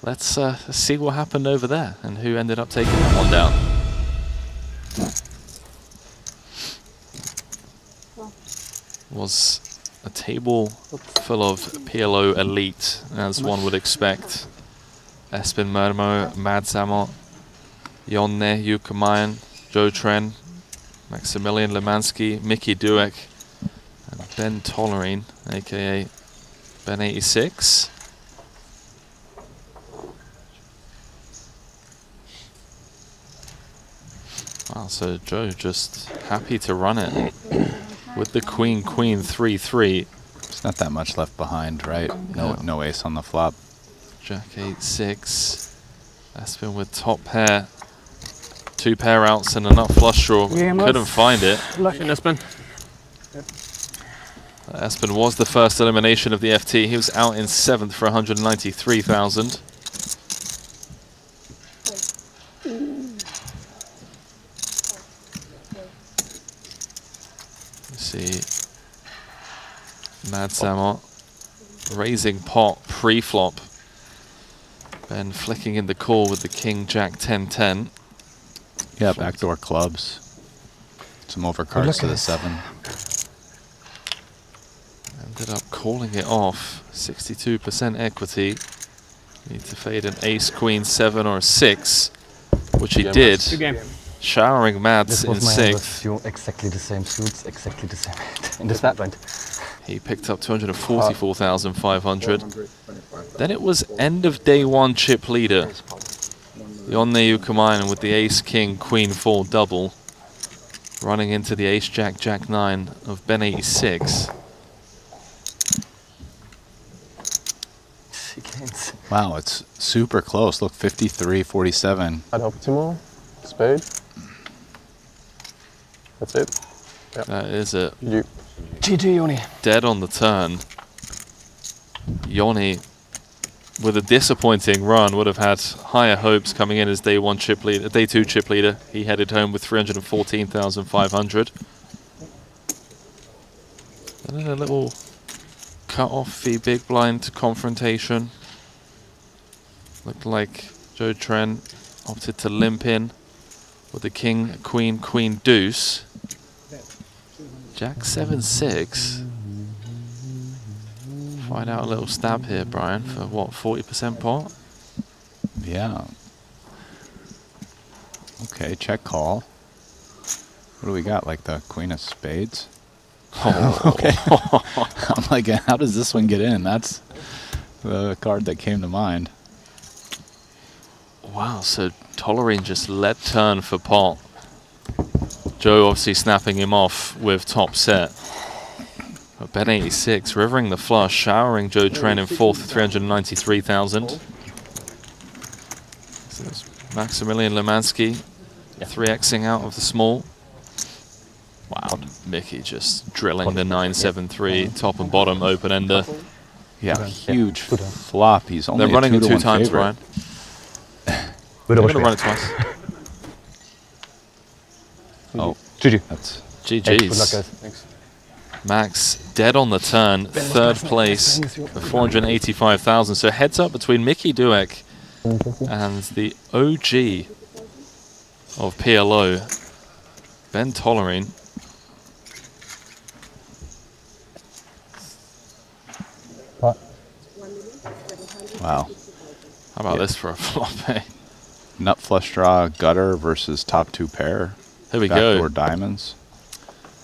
let's see what happened over there and who ended up taking that one down. Was a table full of PLO elite, as one would expect. Espen Mørmo, Mads Amot, Jonne Jukemayan, Joe Tren, Maximilian Lemansky, Mickey Dueck, and Ben Tollerine, aka Ben 86. Wow, so Joe just happy to run it with the Queen 3-3. There's not that much left behind, right? No ace on the flop. Jack 8-6. Espen with top pair. 2 pair outs and a nut flush draw. Couldn't find it. Espen. Espen was the first elimination of the FT. He was out in 7th for 193,000. See, Mad Samot raising pot pre-flop. Ben flicking in the call with the King Jack 10-10. Yeah, backdoor clubs. Some overcards to the 7. Ended up calling it off. 62% equity. Need to fade an ace, queen, 7 or a 6, which he did. Good game. Showering Mads in 6th. Exactly the same suits, exactly the same in this point. He picked up 244,500. Then it was end of day 1 chip leader. Jonne Jukemainen with the ace, king, queen, 4 double. Running into the ace, jack, jack 9 of Ben 86. Wow, it's super close. Look, 53-47. Ad optimal, spade. That's it. Yep. That is it. GG, Joni. Dead on the turn. Joni, with a disappointing run, would have had higher hopes coming in as day 1 chip leader, day 2 chip leader. He headed home with 314,500. And then a little cut-off-y big blind confrontation. Looked like Joe Tren opted to limp in with the king, queen, queen, deuce. Jack 7-6. Find out a little stab here, Brian, for what, 40% pot? Yeah. Okay, check call. What do we got? Like the queen of spades? Oh, okay. I'm like, how does this one get in? That's the card that came to mind. Wow, so Tollerine just let turn for pot. Joe obviously snapping him off with top set. But Ben 86 rivering the flush, showering Joe Tren in 4th for 393,000. So there's Maximilian Lemansky 3xing out of the small. Wow, Mickey just drilling the 9-7-3 top and bottom open ender. Yeah, huge flop. He's only They're running it 2 times, favorite. Brian. They're going to run it twice. Oh, GG. That's GG's. Hey, good luck, guys. Thanks. Max dead on the turn, 3rd place for 485,000. So heads up between Mickey Dueck and the OG of PLO, Ben Tollerine. wow. How about this for a flop, eh? Nut flush draw, gutter versus top 2 pair. Here we go. Backdoor diamonds.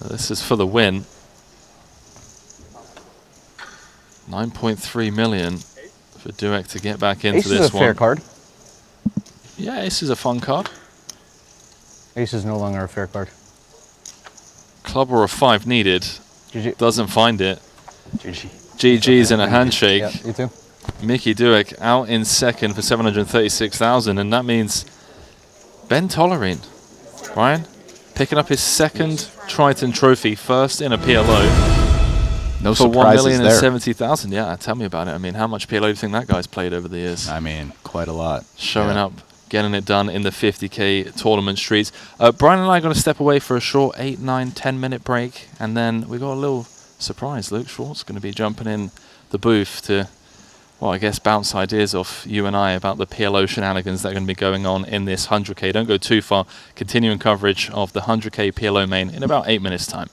This is for the win. 9.3 million for Dueck to get back into Ace this is a one. fair card. Yeah, Ace is a fun card. Ace is no longer a fair card. Club or a 5 needed. GG. Doesn't find it. GG. GG's in a handshake. Yeah, you too. Mickey Dueck out in second for 736,000, and that means Ben Tollerine, Brian, picking up his second Triton trophy, first in a PLO. No for surprises there. 1,070,000. Yeah, tell me about it. I mean, how much PLO do you think that guy's played over the years? I mean, quite a lot. Showing up, getting it done in the 50K tournament streets. Brian and I are going to step away for a short 8, 9, 10-minute break, and then we got a little surprise. Luke Schwartz going to be jumping in the booth to, well, I guess bounce ideas off you and I about the PLO shenanigans that are going to be going on in this 100K. Don't go too far. Continuing coverage of the 100K PLO main in about 8 minutes' time.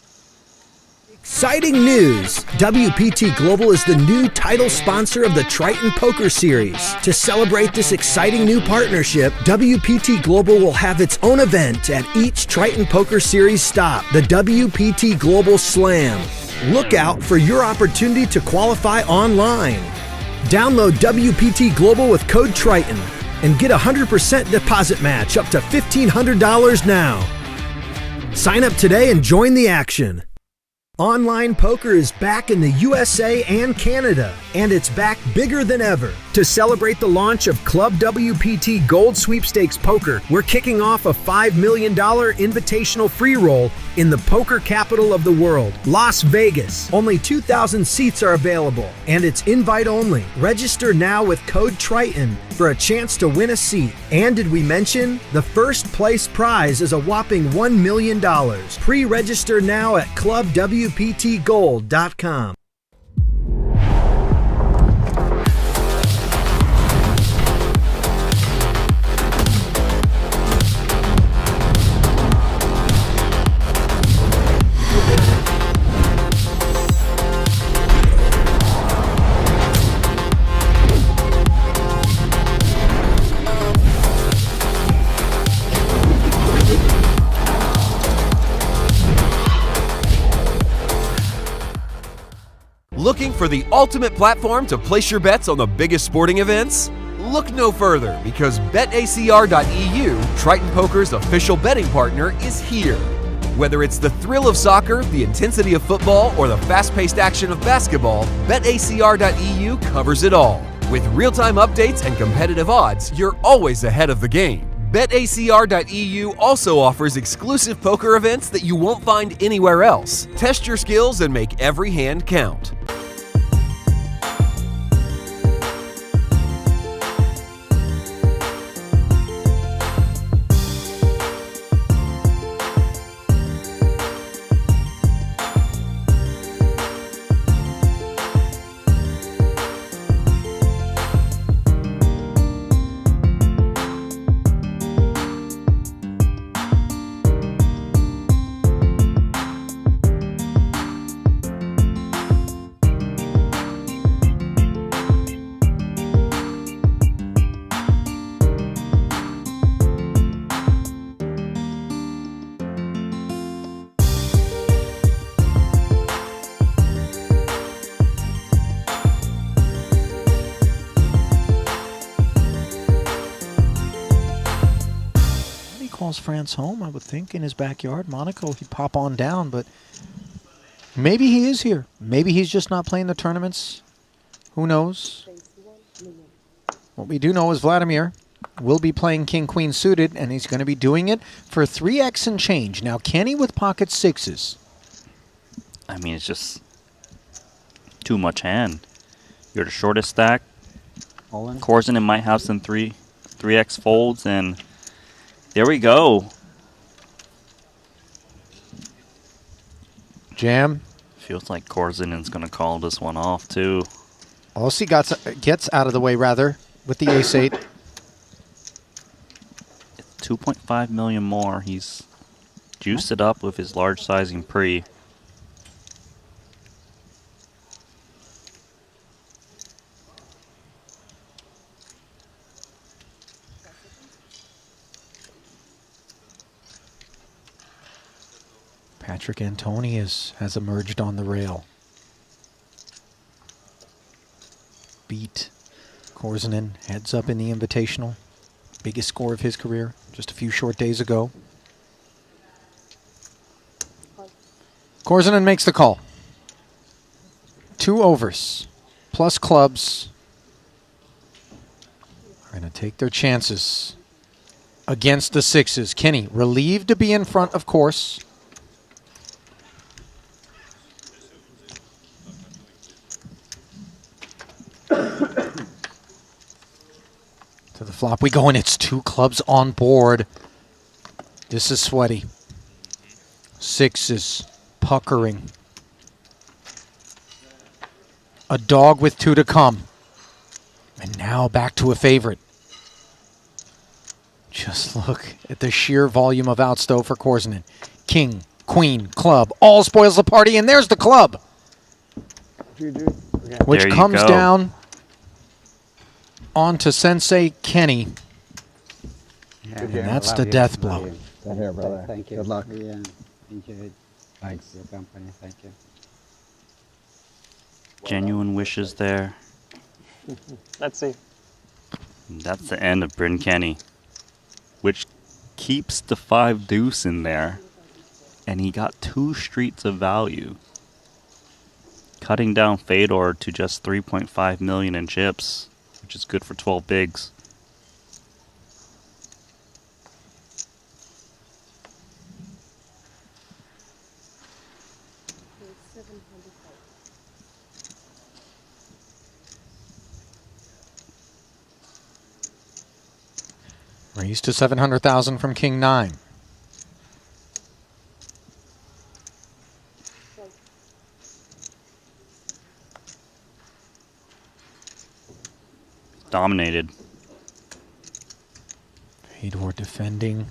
Exciting news! WPT Global is the new title sponsor of the Triton Poker Series. To celebrate this exciting new partnership, WPT Global will have its own event at each Triton Poker Series stop, the WPT Global Slam. Look out for your opportunity to qualify online. Download WPT Global with code Triton and get a 100% deposit match up to $1,500 now. Sign up today and join the action. Online poker is back in the USA and Canada, and it's back bigger than ever. To celebrate the launch of Club WPT Gold Sweepstakes Poker, we're kicking off a $5 million invitational free roll in the poker capital of the world, Las Vegas. Only 2,000 seats are available, and it's invite only. Register now with code Triton for a chance to win a seat. And did we mention the first place prize is a whopping $1 million. Pre-register now at clubwptgold.com. Looking for the ultimate platform to place your bets on the biggest sporting events? Look no further, because BetACR.eu, Triton Poker's official betting partner, is here. Whether it's the thrill of soccer, the intensity of football, or the fast-paced action of basketball, BetACR.eu covers it all. With real-time updates and competitive odds, you're always ahead of the game. BetACR.eu also offers exclusive poker events that you won't find anywhere else. Test your skills and make every hand count. France home, I would think, in his backyard. Monaco, he'd pop on down, but maybe he is here. Maybe he's just not playing the tournaments. Who knows? What we do know is Vladimir will be playing King-Queen suited, and he's going to be doing it for 3x and change. Now, Kenny with pocket sixes. I mean, it's just too much hand. You're the shortest stack. Korzen might have some 3x folds, and there we go. Jam. Feels like Korzen's going to call this one off, too. Aussie gets out of the way, rather, with the ace-8. 2.5 million more. He's juiced it up with his large sizing pre. Patrick Antoni has emerged on the rail. Beat Korsinen heads up in the Invitational. Biggest score of his career just a few short days ago. Korsinen makes the call. 2 overs plus clubs are going to take their chances against the sixes. Kenny, relieved to be in front, of course. To the flop we go, and it's 2 clubs on board. This is sweaty. Sixes, puckering. A dog with 2 to come. And now back to a favorite. Just look at the sheer volume of outs, though, for Korsinen. King, queen, club, all spoils the party, and there's the club. Which comes down onto Sensei Kenny. And that's the death blow. Stay here, brother. Thank you. Good luck. Yeah, enjoyed Thanks. your company. Thank you. Genuine wishes there. Let's see. That's the end of Bryn Kenny, which keeps the 5 deuce in there, and he got 2 streets of value, cutting down Fedor to just 3.5 million in chips, which is good for 12 bigs. Raise to 700,000 from King 9. Dominated. Fedor defending.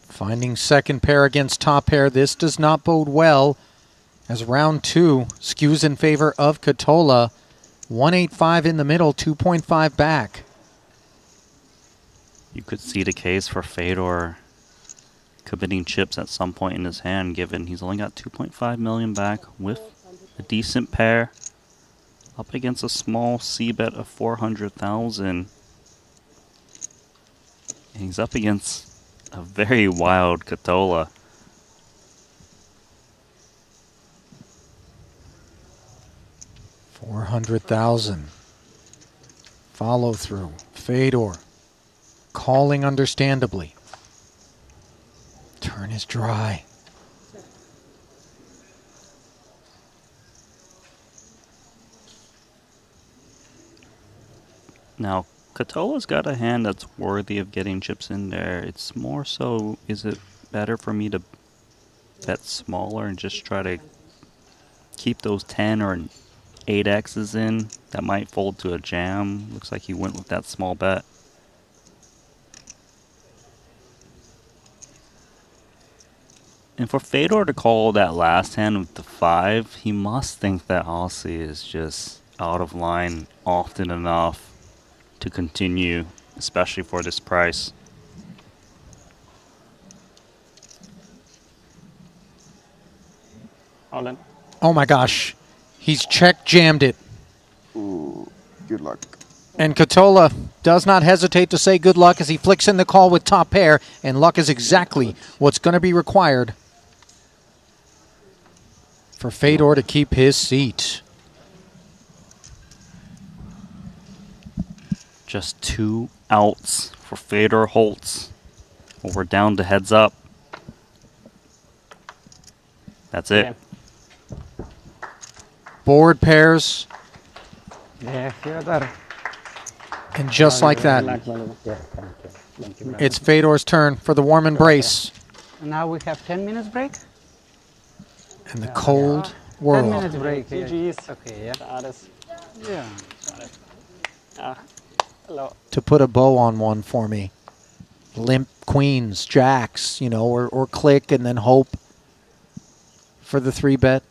Finding second pair against top pair. This does not bode well, as round 2 skews in favor of Katola. 185 in the middle, 2.5 back. You could see the case for Fedor committing chips at some point in his hand, given he's only got 2.5 million back with a decent pair up against a small C-bet of 400,000. And he's up against a very wild Katola. $400,000. Follow through. Fedor calling understandably. Turn is dry. Now, Katola's got a hand that's worthy of getting chips in there. It's more so, is it better for me to bet smaller and just try to keep those 10 or 8Xs in that might fold to a jam? Looks like he went with that small bet. And for Fedor to call that last hand with the 5, he must think that Aussie is just out of line often enough to continue, especially for this price. All in. Oh my gosh. He's check jammed it. Ooh, good luck. And Katola does not hesitate to say good luck as he flicks in the call with top pair, and luck is exactly what's going to be required for Fedor to keep his seat. Just 2 outs for Fedor Holtz. Well, we're down to heads up. That's it. Board pairs. Yeah, Fyodor. And just like that, it's Fedor's turn for the warm embrace Now we have 10 minutes break? in the cold 10 world. minutes break. GG's. Okay, yeah. That is. Yeah. Hello. To put a bow on one for me. Limp queens, jacks, you know, or click and then hope for the 3-bet.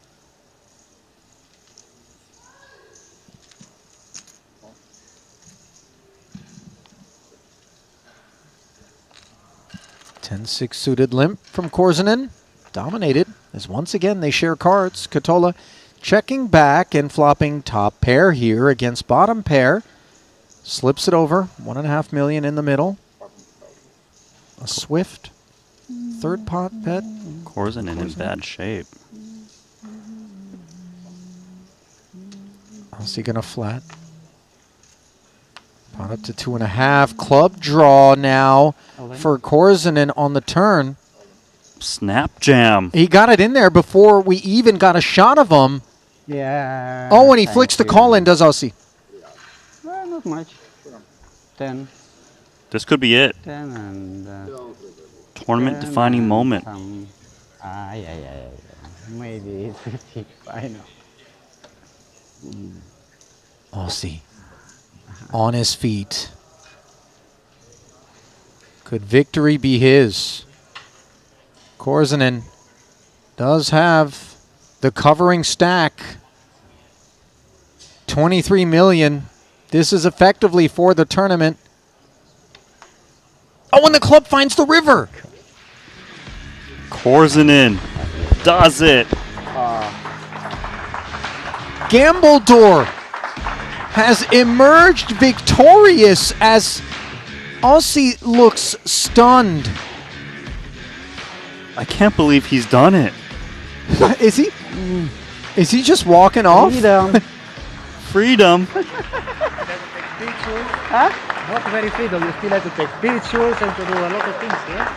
Ten-6 suited limp from Korsinen. Dominated, as once again they share cards. Katola checking back and flopping top pair here against bottom pair. Slips it over, 1.5 million in the middle. A swift third pot bet. Korzinen in bad shape. How's he gonna flat? Pot up to 2.5. Club draw now for Korzinen on the turn. Snap jam. He got it in there before we even got a shot of him. Yeah. Oh, and he flicks the call in, does Aussie? Well, not much. 10. This could be it. 10 and... Tournament defining moment. Yeah. Maybe it's 50. I know. Aussie on his feet. Could victory be his? Korzinen does have the covering stack. 23 million. This is effectively for the tournament. Oh, and the club finds the river. Korzinen does it. Gambledore has emerged victorious as Aussie looks stunned. I can't believe he's done it. Is he? Is he just walking off? Freedom. Freedom. Huh? Not very freedom. You still have to take pictures and to do a lot of things, yeah?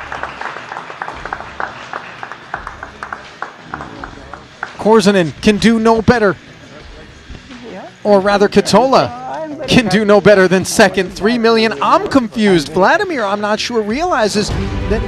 Korzinen can do no better. Or rather, Katola can do no better than second. 3 million. I'm confused. Vladimir, I'm not sure, realizes that...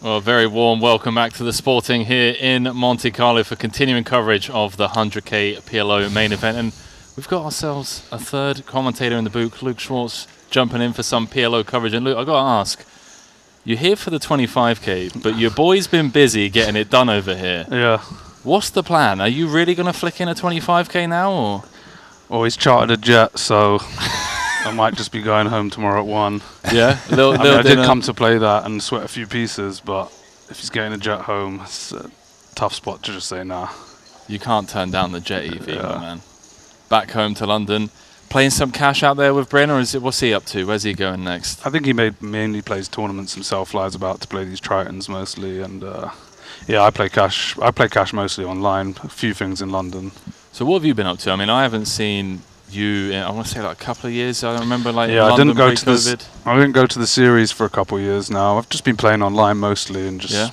Well, a very warm welcome back to the Sporting here in Monte-Carlo for continuing coverage of the 100K PLO main event. And we've got ourselves a third commentator in the booth, Luke Schwartz, jumping in for some PLO coverage. And Luke, I've got to ask, you're here for the 25K, but your boy's been busy getting it done over here. Yeah. What's the plan? Are you really going to flick in a 25K now? Or? Well, he's chartered a jet, so I might just be going home tomorrow at 1. Yeah? I did come to play that and sweat a few pieces, but if he's getting a jet home, it's a tough spot to just say nah. You can't turn down the jet EV, my man. Back home to London. Playing some cash out there with Bryn, or what's he up to? Where's he going next? I think he mainly plays tournaments himself. Flies about to play these Tritons mostly, and yeah, I play cash. I play cash mostly online. A few things in London. So what have you been up to? I mean, I haven't seen you in, I want to say, like a couple of years. I remember, like, yeah, London I didn't go to the series for a couple of years now. I've just been playing online mostly and just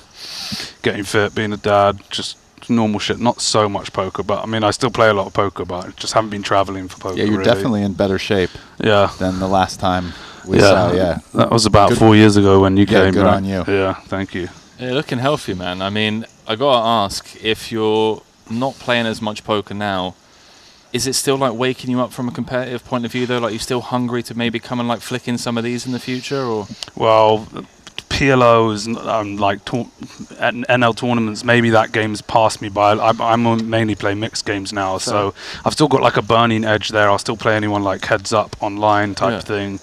getting fit, being a dad, just normal shit. Not so much poker, but I mean, I still play a lot of poker, but I just haven't been traveling for poker. Yeah, you're definitely in better shape. Than the last time we saw. Yeah, that was about 4 years ago when you came. Good on you. Yeah, thank you. Yeah, looking healthy, man. I mean, I gotta ask, if you're not playing as much poker now, is it still like waking you up from a competitive point of view though? Like, you still hungry to maybe come and like flick in some of these in the future, or? Well, PLOs, like NL tournaments, maybe that game's passed me by. I mainly play mixed games now, so I've still got like a burning edge there. I'll still play anyone like heads up online type thing,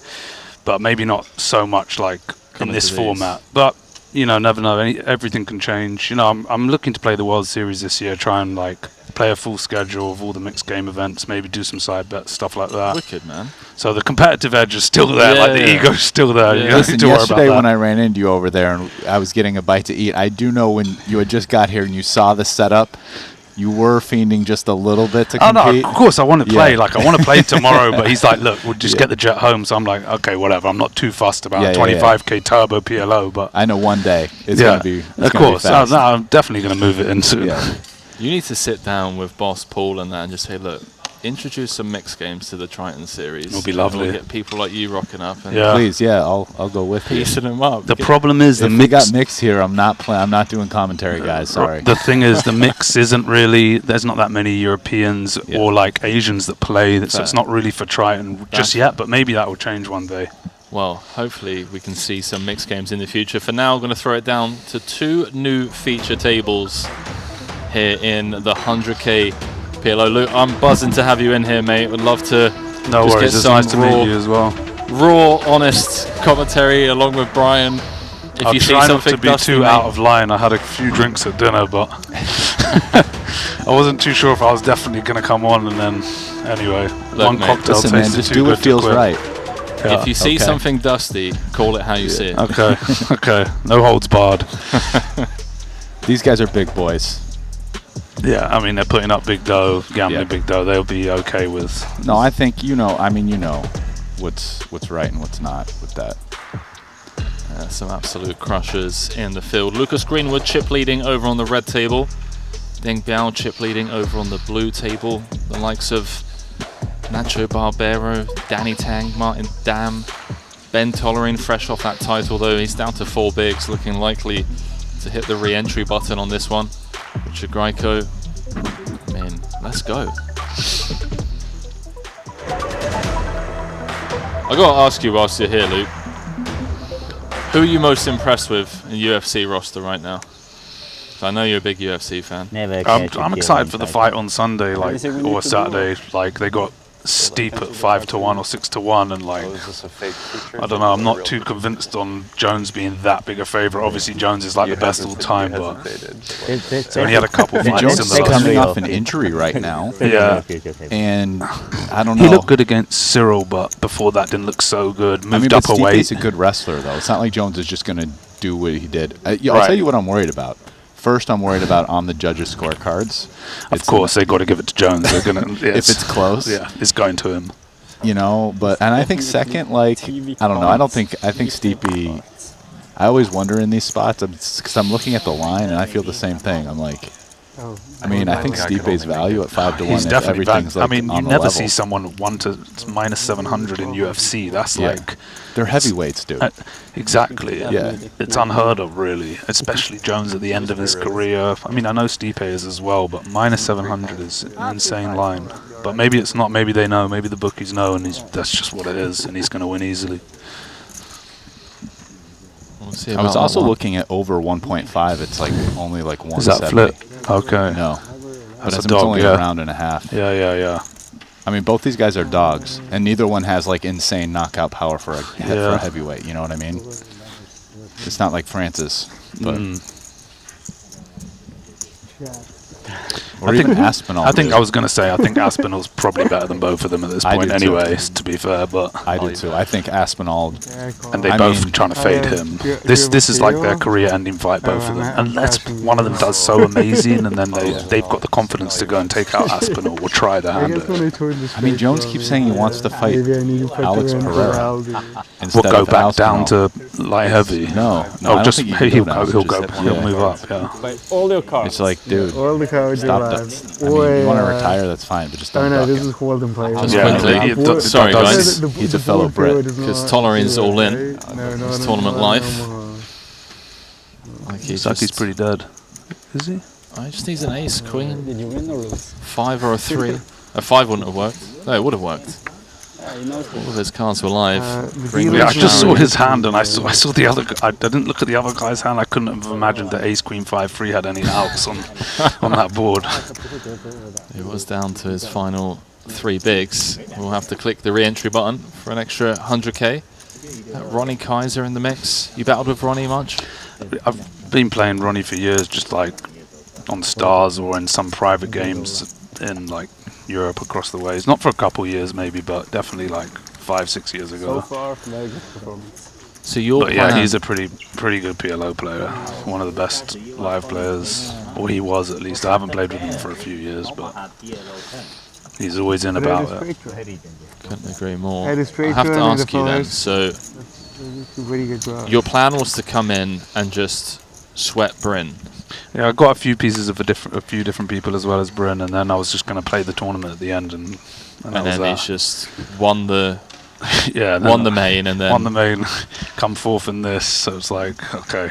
but maybe not so much like in this format. But you know, never know. Everything can change. You know, I'm looking to play the World Series this year. Try and like play a full schedule of all the mixed game events. Maybe do some side bets, stuff like that. Wicked, man. So the competitive edge is still there. Like the ego's still there. You don't Listen, need to worry about yesterday that. when I ran into you over there and I was getting a bite to eat, I do know when you had just got here and you saw the setup, you were fiending just a little bit to compete. No, of course I want to play. Like, I want to play tomorrow, but he's like, look, we'll just get the jet home. So I'm like, okay, whatever. I'm not too fussed about 25K turbo PLO, but I know one day it's going to be of course. I'm definitely going to move it in soon. You need to sit down with Boss Paul and that and just say, look, introduce some mixed games to the Triton series. It'll be lovely. We'll get people like you rocking up. And Please, I'll go with you. Piecing them up. The problem is if we got mix here, I'm not doing commentary, guys. Sorry. The thing is, the mix isn't really. There's not that many Europeans or like Asians that play. So it's not really for Triton just yet. But maybe that will change one day. Well, hopefully we can see some mixed games in the future. For now, I'm going to throw it down to 2 new feature tables here in the 100K PLO. Luke, I'm buzzing to have you in here, mate. Would love to No worries, it's nice to meet you as well. raw, honest commentary along with Brian. If I'll you see try not something to be dusty, too mate, out of line. I had a few drinks at dinner, but I wasn't too sure if I was definitely going to come on. And then, anyway, Look, one mate, cocktail listen, man, tasted just too do good what to feels quit. right. Yeah. if you see Okay. something dusty, call it how you see it. Okay, okay, no holds barred. These guys are big boys. Yeah, I mean they're putting up big dough, gambling big dough. They'll be okay with. No, I think you know what's right and what's not with that. Some absolute crushers in the field. Lucas Greenwood chip leading over on the red table. Deng Biao chip leading over on the blue table. The likes of Nacho Barbero, Danny Tang, Martin Dam, Ben Tollerin fresh off that title though. He's down to 4 bigs, looking likely to hit the re-entry button on this one. Richard Grieco, I mean, let's go. I gotta ask you whilst you're here, Luke. Who are you most impressed with in UFC roster right now? I know you're a big UFC fan. I'm excited for the fight on Sunday, or Saturday. Like they got steep at 5-1 or 6-1, and like I don't know. I'm not too convinced on Jones being that big a favorite. Obviously, Jones is like the best all time, but he's only had a couple fights Jones in is the last coming few. off an injury right now. Yeah, and I don't know. He looked good against Cyril, but before that didn't look so good. Moved up a weight. He's a good wrestler, though. It's not like Jones is just going to do what he did. I'll Right. tell you what I'm worried about. First, I'm worried about on the judges' scorecards. Of course, they got to give it to Jones. They're gonna if it's close, yeah, it's going to him. You know, and I think second, like I don't know. I think Stipe. I always wonder in these spots because I'm looking at the line and I feel the same thing. I'm like, I mean, I think Stipe's value at 5-1. He's if definitely everything's like I mean, you on the never level. see someone minus 700 in UFC. That's like they're heavyweights, dude. Exactly. Yeah. It's unheard of, really. Especially Jones at the end of his career. I mean, I know Stipe is as well, but minus 700 is an insane line. But maybe it's not. Maybe they know. Maybe the bookies know, and that's just what it is, and he's going to win easily. I was also looking at over 1.5. It's like only like 170. Is that flip? Okay. No. That's But a dog, it's only yeah. a round and a half. Yeah. I mean, both these guys are dogs, and neither one has like insane knockout power for a heavyweight. You know what I mean? It's not like Francis, but or I even think Aspinall. I think I was going to say I think Aspinall's probably better than both of them at this I point do too. anyway, to be fair, but I do too. I think Aspinall, and they both trying to fade him. This is like their career-ending fight, both of them. Unless one of them does so amazing, and then they've got the confidence to go and take out Aspinall or try their hand at it. I mean, Jones keeps saying he wants to fight Alex Pereira. We'll go back down to light heavy. No, I don't just think you can he'll go down, he'll just- he'll yeah. move up. Yeah. All your cards. It's like, dude, All the cards stop are that. live. I mean, you want to retire, that's fine, but just don't duck this it. is Holden play. Just quickly, sorry guys, He's a fellow Brit. because Tollerin's all in. It's tournament life. Like Saki's pretty dead. Is he? I just needs an ace, queen. Did you win or lose? 5 or a 3. A 5 wouldn't have worked. No, it would have worked. All of his cards were live. Yeah, I just saw his hand, and I saw the other. I didn't look at the other guy's hand. I couldn't have imagined that Ace Queen 5-3 had any outs on that board. It was down to his final 3 bigs. We'll have to click the re-entry button for an extra 100k. Ronnie Kaiser in the mix. You battled with Ronnie much? I've been playing Ronnie for years, just like on Stars or in some private games in like Europe across the ways. Not for a couple years maybe, but definitely like 5-6 years ago. So far, very good performance. So your But yeah, plan- he's a pretty good PLO player. One of the best live players, or he was at least. I haven't played with him for a few years, but he's always in about it. Couldn't agree more. Had a I straight have to run in the ask you then. first. So Very good job. your plan was to come in and just sweat Bryn. Yeah, I got a few pieces of a few different people as well as Bryn, and then I was just going to play the tournament at the end, and that was then that. he's just won the yeah, won the main, and then won the main, come fourth in this. So it's like, okay,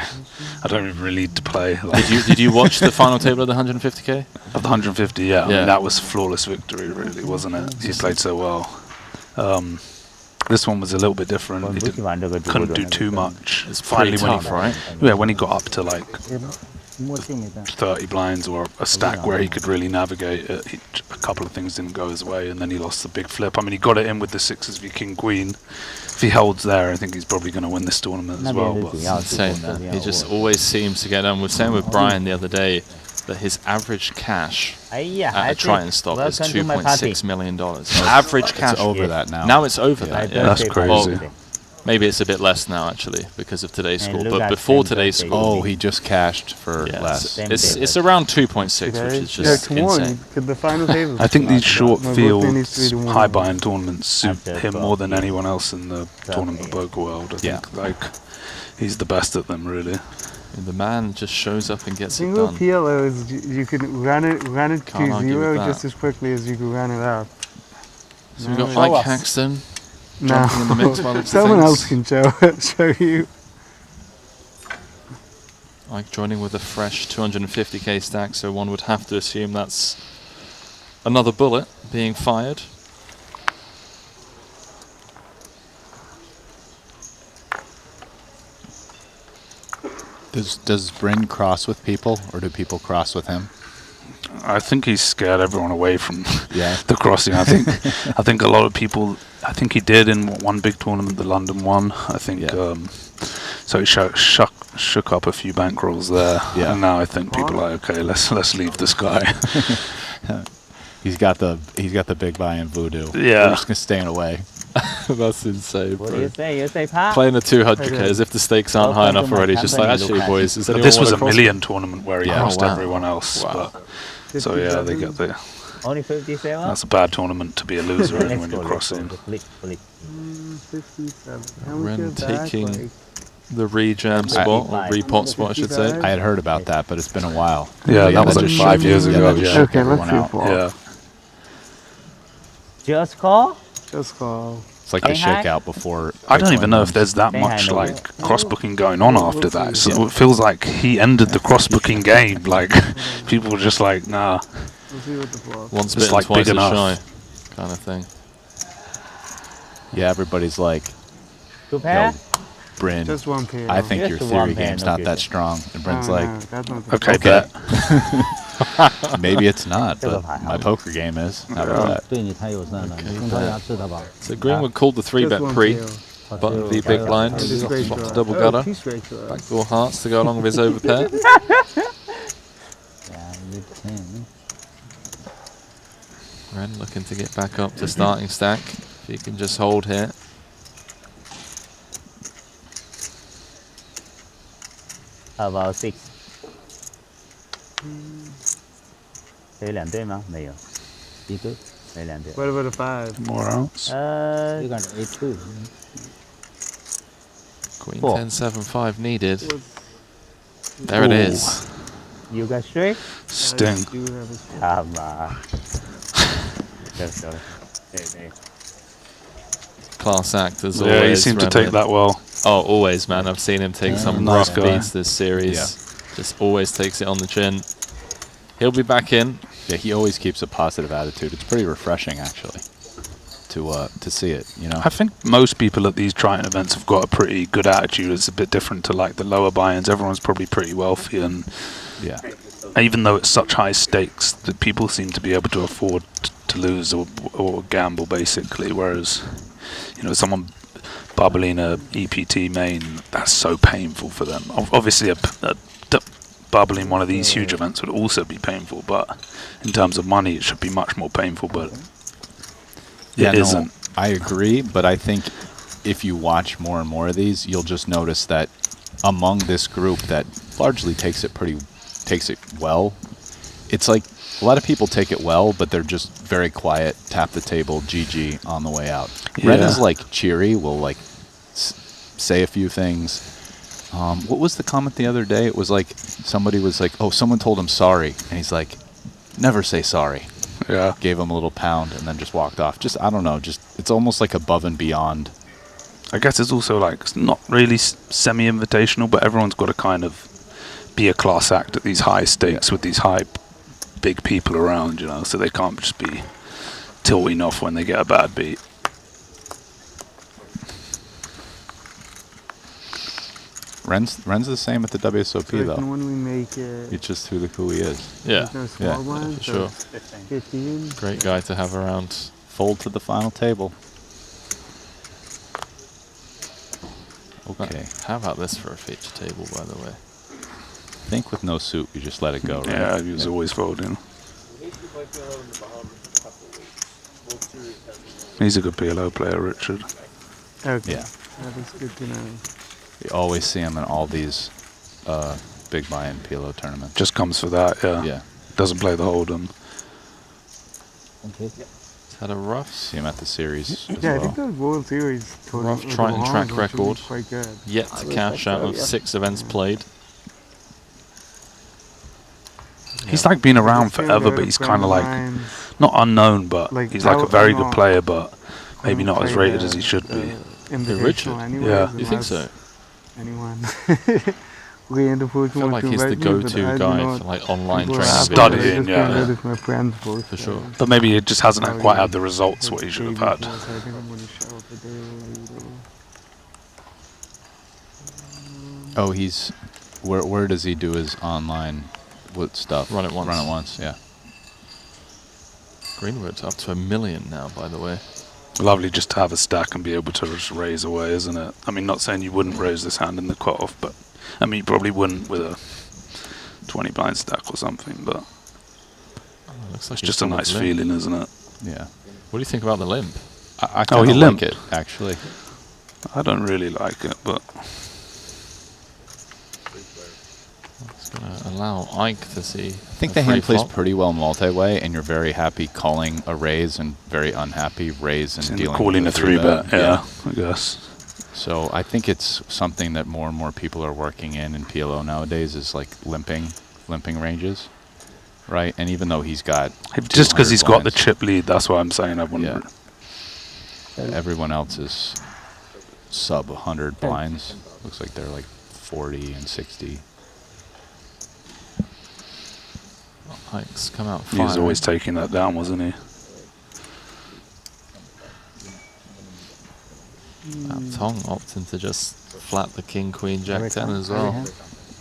I don't even really need to play. Like Did you watch the final table of the 150k? Of the 150, yeah. I Yeah. mean, that was flawless victory, really, wasn't it? He played so well. This one was a little bit different. He couldn't do too much. It's pretty tough, right? Yeah, when he got up to like 30 blinds or a stack where he could really navigate it. A couple of things didn't go his way, and then he lost the big flip. I mean, he got it in with the sixes v king queen. If he holds there, I think he's probably going to win this tournament as well. But Insane, man. He just always seems to get done. We were saying with Brian the other day that his average cash at a Triton stock is $2.6 million. Average cash. It's over that now. Now it's over that. Yeah. That's crazy. Well, maybe it's a bit less now, actually, because of today's score. But before today's score... Oh, he just cashed for less. It's around 2.6, which is just insane. I think these short fields, high buy-in tournaments suit him more than anyone else in the tournament poker world. I think, like, he's the best at them, really. And the man just shows up and gets it Single done. PLO is you can run it Can't to argue zero with just that. as quickly as you can run it out. So we've got Mike Haxton No, jumping in the mix by the looks of someone things. else can show you. Mike joining with a fresh 250k stack, so one would have to assume that's another bullet being fired. Does Bryn cross with people, or do people cross with him? I think he's scared everyone away from the crossing. I think a lot of people. I think he did in one big tournament, the London one. I think so. He shook up a few bankrolls there, and now I think people are like, okay. Let's leave this guy. He's got the big buy-in voodoo. Yeah, we're just gonna staying away. That's insane. What bro. do you say? You say Pat? Playing the 200k as if the stakes aren't high enough already. It's just like, actually, boys, is anyone this was wanna a cross million me? tournament where he Yeah. crossed Oh, wow. everyone else. Wow. But, so yeah, they get the. Only 57? That's a bad tournament to be a loser in when you're crossing. 57. Ren taking the rejam spot, or repot spot, I should say. I had heard about that, but it's been a while. Yeah, that was like 5 years ago. Yeah. Okay, let's see for. Yeah. Just call? Just call. It's like the Shanghai? shakeout before. I don't even know if there's that Shanghai, much no. like cross booking going on after that. So it feels like he ended the cross booking game. Like people were just like, nah. Let's see what the flop. Once It's bitten, like twice big as enough. shy, kind of thing. Yeah, everybody's like, Two pair? yo, Bryn, Just one pair. I think your Just one theory pair, game's no not good. that strong. And Bryn's No, like, no, that's not the Okay, bet. maybe it's not, but my poker game is. How about that? So Greenwood called the 3-bet Just one pre, pair. button v big blind, Just straight flops draw. double Oh, gutter, two straight draws. backdoor hearts to go along with his overpair. Ren looking to get back up to starting stack. If he can just hold here. How about 6? 这有两对吗？没有，一对，没两对。 What about a 5? More outs. Queen 4. 10-7-5 needed. There it is. You got straight? Sting. Come on. Let's go. Hey. Class act as always. Yeah, he seemed to take that well. Oh, always, man. I've seen him take some Nice rough guy. beats this series. Just always takes it on the chin. He'll be back in. Yeah, he always keeps a positive attitude. It's pretty refreshing, actually, to see it. You know. I think most people at these Triton events have got a pretty good attitude. It's a bit different to like the lower buy-ins. Everyone's probably pretty wealthy, and even though it's such high stakes, that people seem to be able to afford to lose or gamble basically. Whereas, you know, someone bubbling a EPT main, that's so painful for them. Obviously, bubbling one of these huge events would also be painful, but in terms of money, it should be much more painful. But it isn't. I agree, but I think if you watch more and more of these, you'll just notice that among this group that largely takes it well, it's like a lot of people take it well, but they're just very quiet, tap the table, GG on the way out. Ren is like cheery, will like say a few things. What was the comment the other day? It was like somebody was like, "Oh, someone told him sorry," and he's like, "Never say sorry." Yeah. Gave him a little pound and then just walked off. Just I don't know. Just it's almost like above and beyond. I guess it's also like it's not really semi-invitational, but everyone's got to kind of be a class act at these high stakes with these high, big people around, you know, so they can't just be tilting off when they get a bad beat. Ren's the same at the WSOP So though. when we make it, It's just who he is. Yeah, no small yeah, one, for so sure. 15. Great guy to have around. Fold to the final table. Okay. How about this for a feature table, by the way? I think with no suit, you just let it go, right? Yeah, he was always folding. He's a good PLO player, Richard. Okay. Yeah. That is good to know. You always see him in all these big buy-in PLO tournaments. Just comes for that, yeah. Yeah. Doesn't play the hold'em. He's had a rough. See him at the series as Yeah, I well. think the World Series Rough Triton track record. Quite good. Yet to cash out of 6 events played. He's like been around forever, but he's kind of like not unknown, but he's like a very good player, but maybe not as rated as he should be. Richard? Yeah. You think so? Anyone. I feel like he's the go-to guy for like online training. Studying, yeah. For sure. But maybe it just hasn't quite had the results what he should have had. Oh, he's where does he do his online stuff? Run it once. Run it once, yeah. Greenwood's up to 1 million now, by the way. Lovely just to have a stack and be able to just raise away, isn't it? I mean, not saying you wouldn't raise this hand in the cutoff, but I mean, you probably wouldn't with a 20 blind stack or something, but looks like it's just a nice feeling, isn't it? Yeah. What do you think about the limp? I kind of like it, actually. I don't really like it, but it's going to allow Ike to see. I think the hand plays pretty well multi-way, and you're very happy calling a raise and very unhappy raise and dealing calling with a 3-bet, yeah, I guess. So I think it's something that more and more people are working in PLO nowadays is like limping ranges, right? And even though he's got just because he's got the blinds, chip lead, that's why I'm saying I wouldn't. everyone else is sub 100 blinds. Looks like they're like 40 and 60. Ike's come out He was firing. always taking that down, wasn't he? Tong opting to just flat the king, queen, jack 10 as well.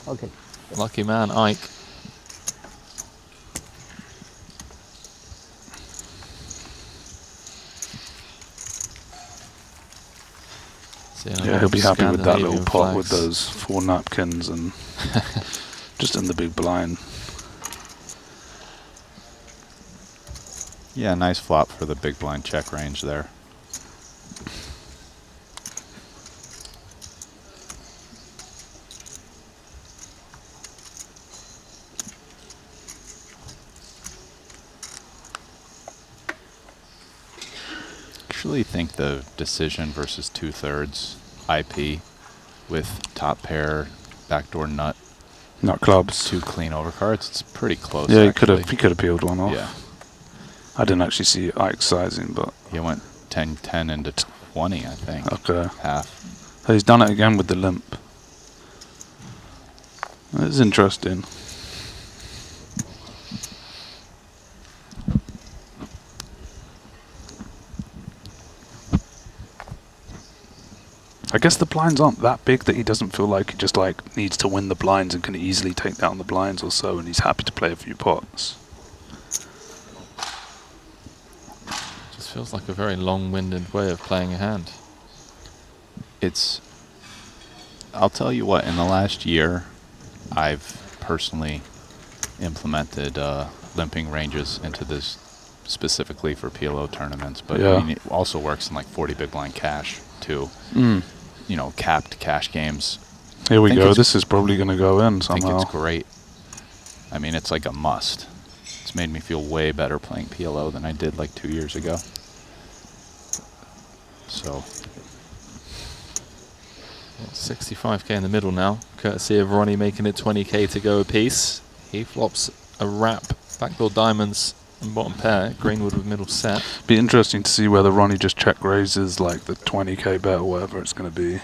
Okay. Lucky man, Ike. Yeah, he'll be happy with that little Scandinavian pot with flags. those 4 napkins and just in the big blind. Yeah, nice flop for the big blind check range there. Actually think the decision versus 2/3 IP with top pair, backdoor nut, clubs, 2 clean overcards, it's pretty close. Yeah, actually. he could have peeled one off. Yeah. I didn't actually see Ike sizing, but he went 10 into 20, I think. Okay. Half. So he's done it again with the limp. It's interesting. I guess the blinds aren't that big that he doesn't feel like he just like needs to win the blinds and can easily take down the blinds or so, and he's happy to play a few pots. Just feels like a very long-winded way of playing a hand. I'll tell you what, in the last year, I've personally implemented limping ranges into this specifically for PLO tournaments, but Yeah. I mean, it also works in like 40 big blind cash too. You know, capped cash games. Here we go. This is probably going to go in somehow. I think it's great. I mean, it's like a must. It's made me feel way better playing PLO than I did like 2 years ago. So 65k in the middle now, courtesy of Ronnie making it 20k to go apiece. He flops a wrap, backdoor diamonds and bottom pair, Greenwood with middle set. Be interesting to see whether Ronnie just check raises like the 20k bet or whatever it's going to be.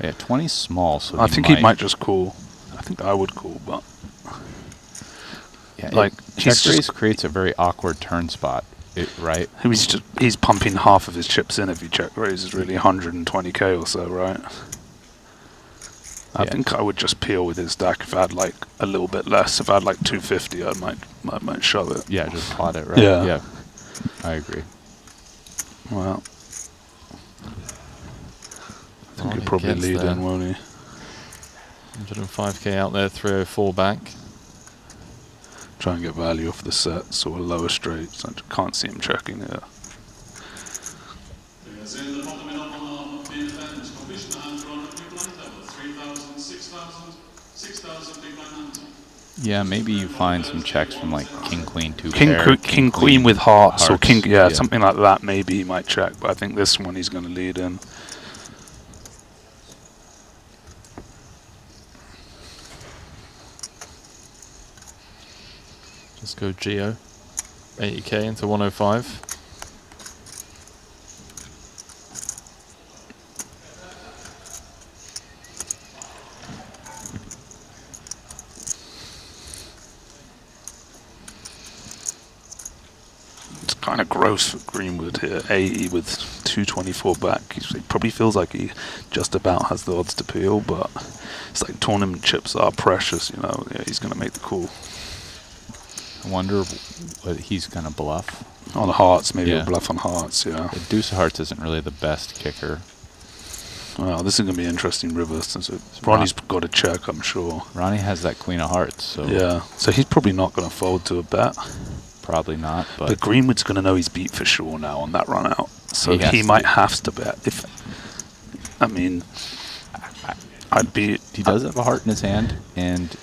Yeah, 20's small, so I think he might just call. I think I would call, but yeah, like check he's raise just creates a very awkward turn spot, right? he's pumping half of his chips in if he check raises really 120k or so, right? I think I would just peel with his stack if I had like a little bit less. If I had like 250, I might shove it. Yeah, just pot it, right? Yeah. I agree. Well, I think he'll probably lead in, won't he? 105k out there, 304 back. Try and get value off the sets or lower straights. I can't see him checking here. Yeah, maybe you find some checks from like King Queen 2 King Queen with hearts or King, yeah, something like that. Maybe he might check, but I think this one he's going to lead in. Just go Geo, 80k into 105. It's kind of gross for Greenwood here, 80 with 224 back. He probably feels like he just about has the odds to peel, but it's like tournament chips are precious, you know. Yeah, he's going to make the call. I wonder what he's going to bluff. On hearts, maybe a bluff on hearts, yeah. The deuce of hearts isn't really the best kicker. Well, this is going to be an interesting river, since Ronnie's got a check, I'm sure. Ronnie has that queen of hearts, so... Yeah, so he's probably not going to fold to a bet. Probably not, but Greenwood's going to know he's beat for sure now on that run out. So he might have to bet. I'd be... He does have a heart in his hand, and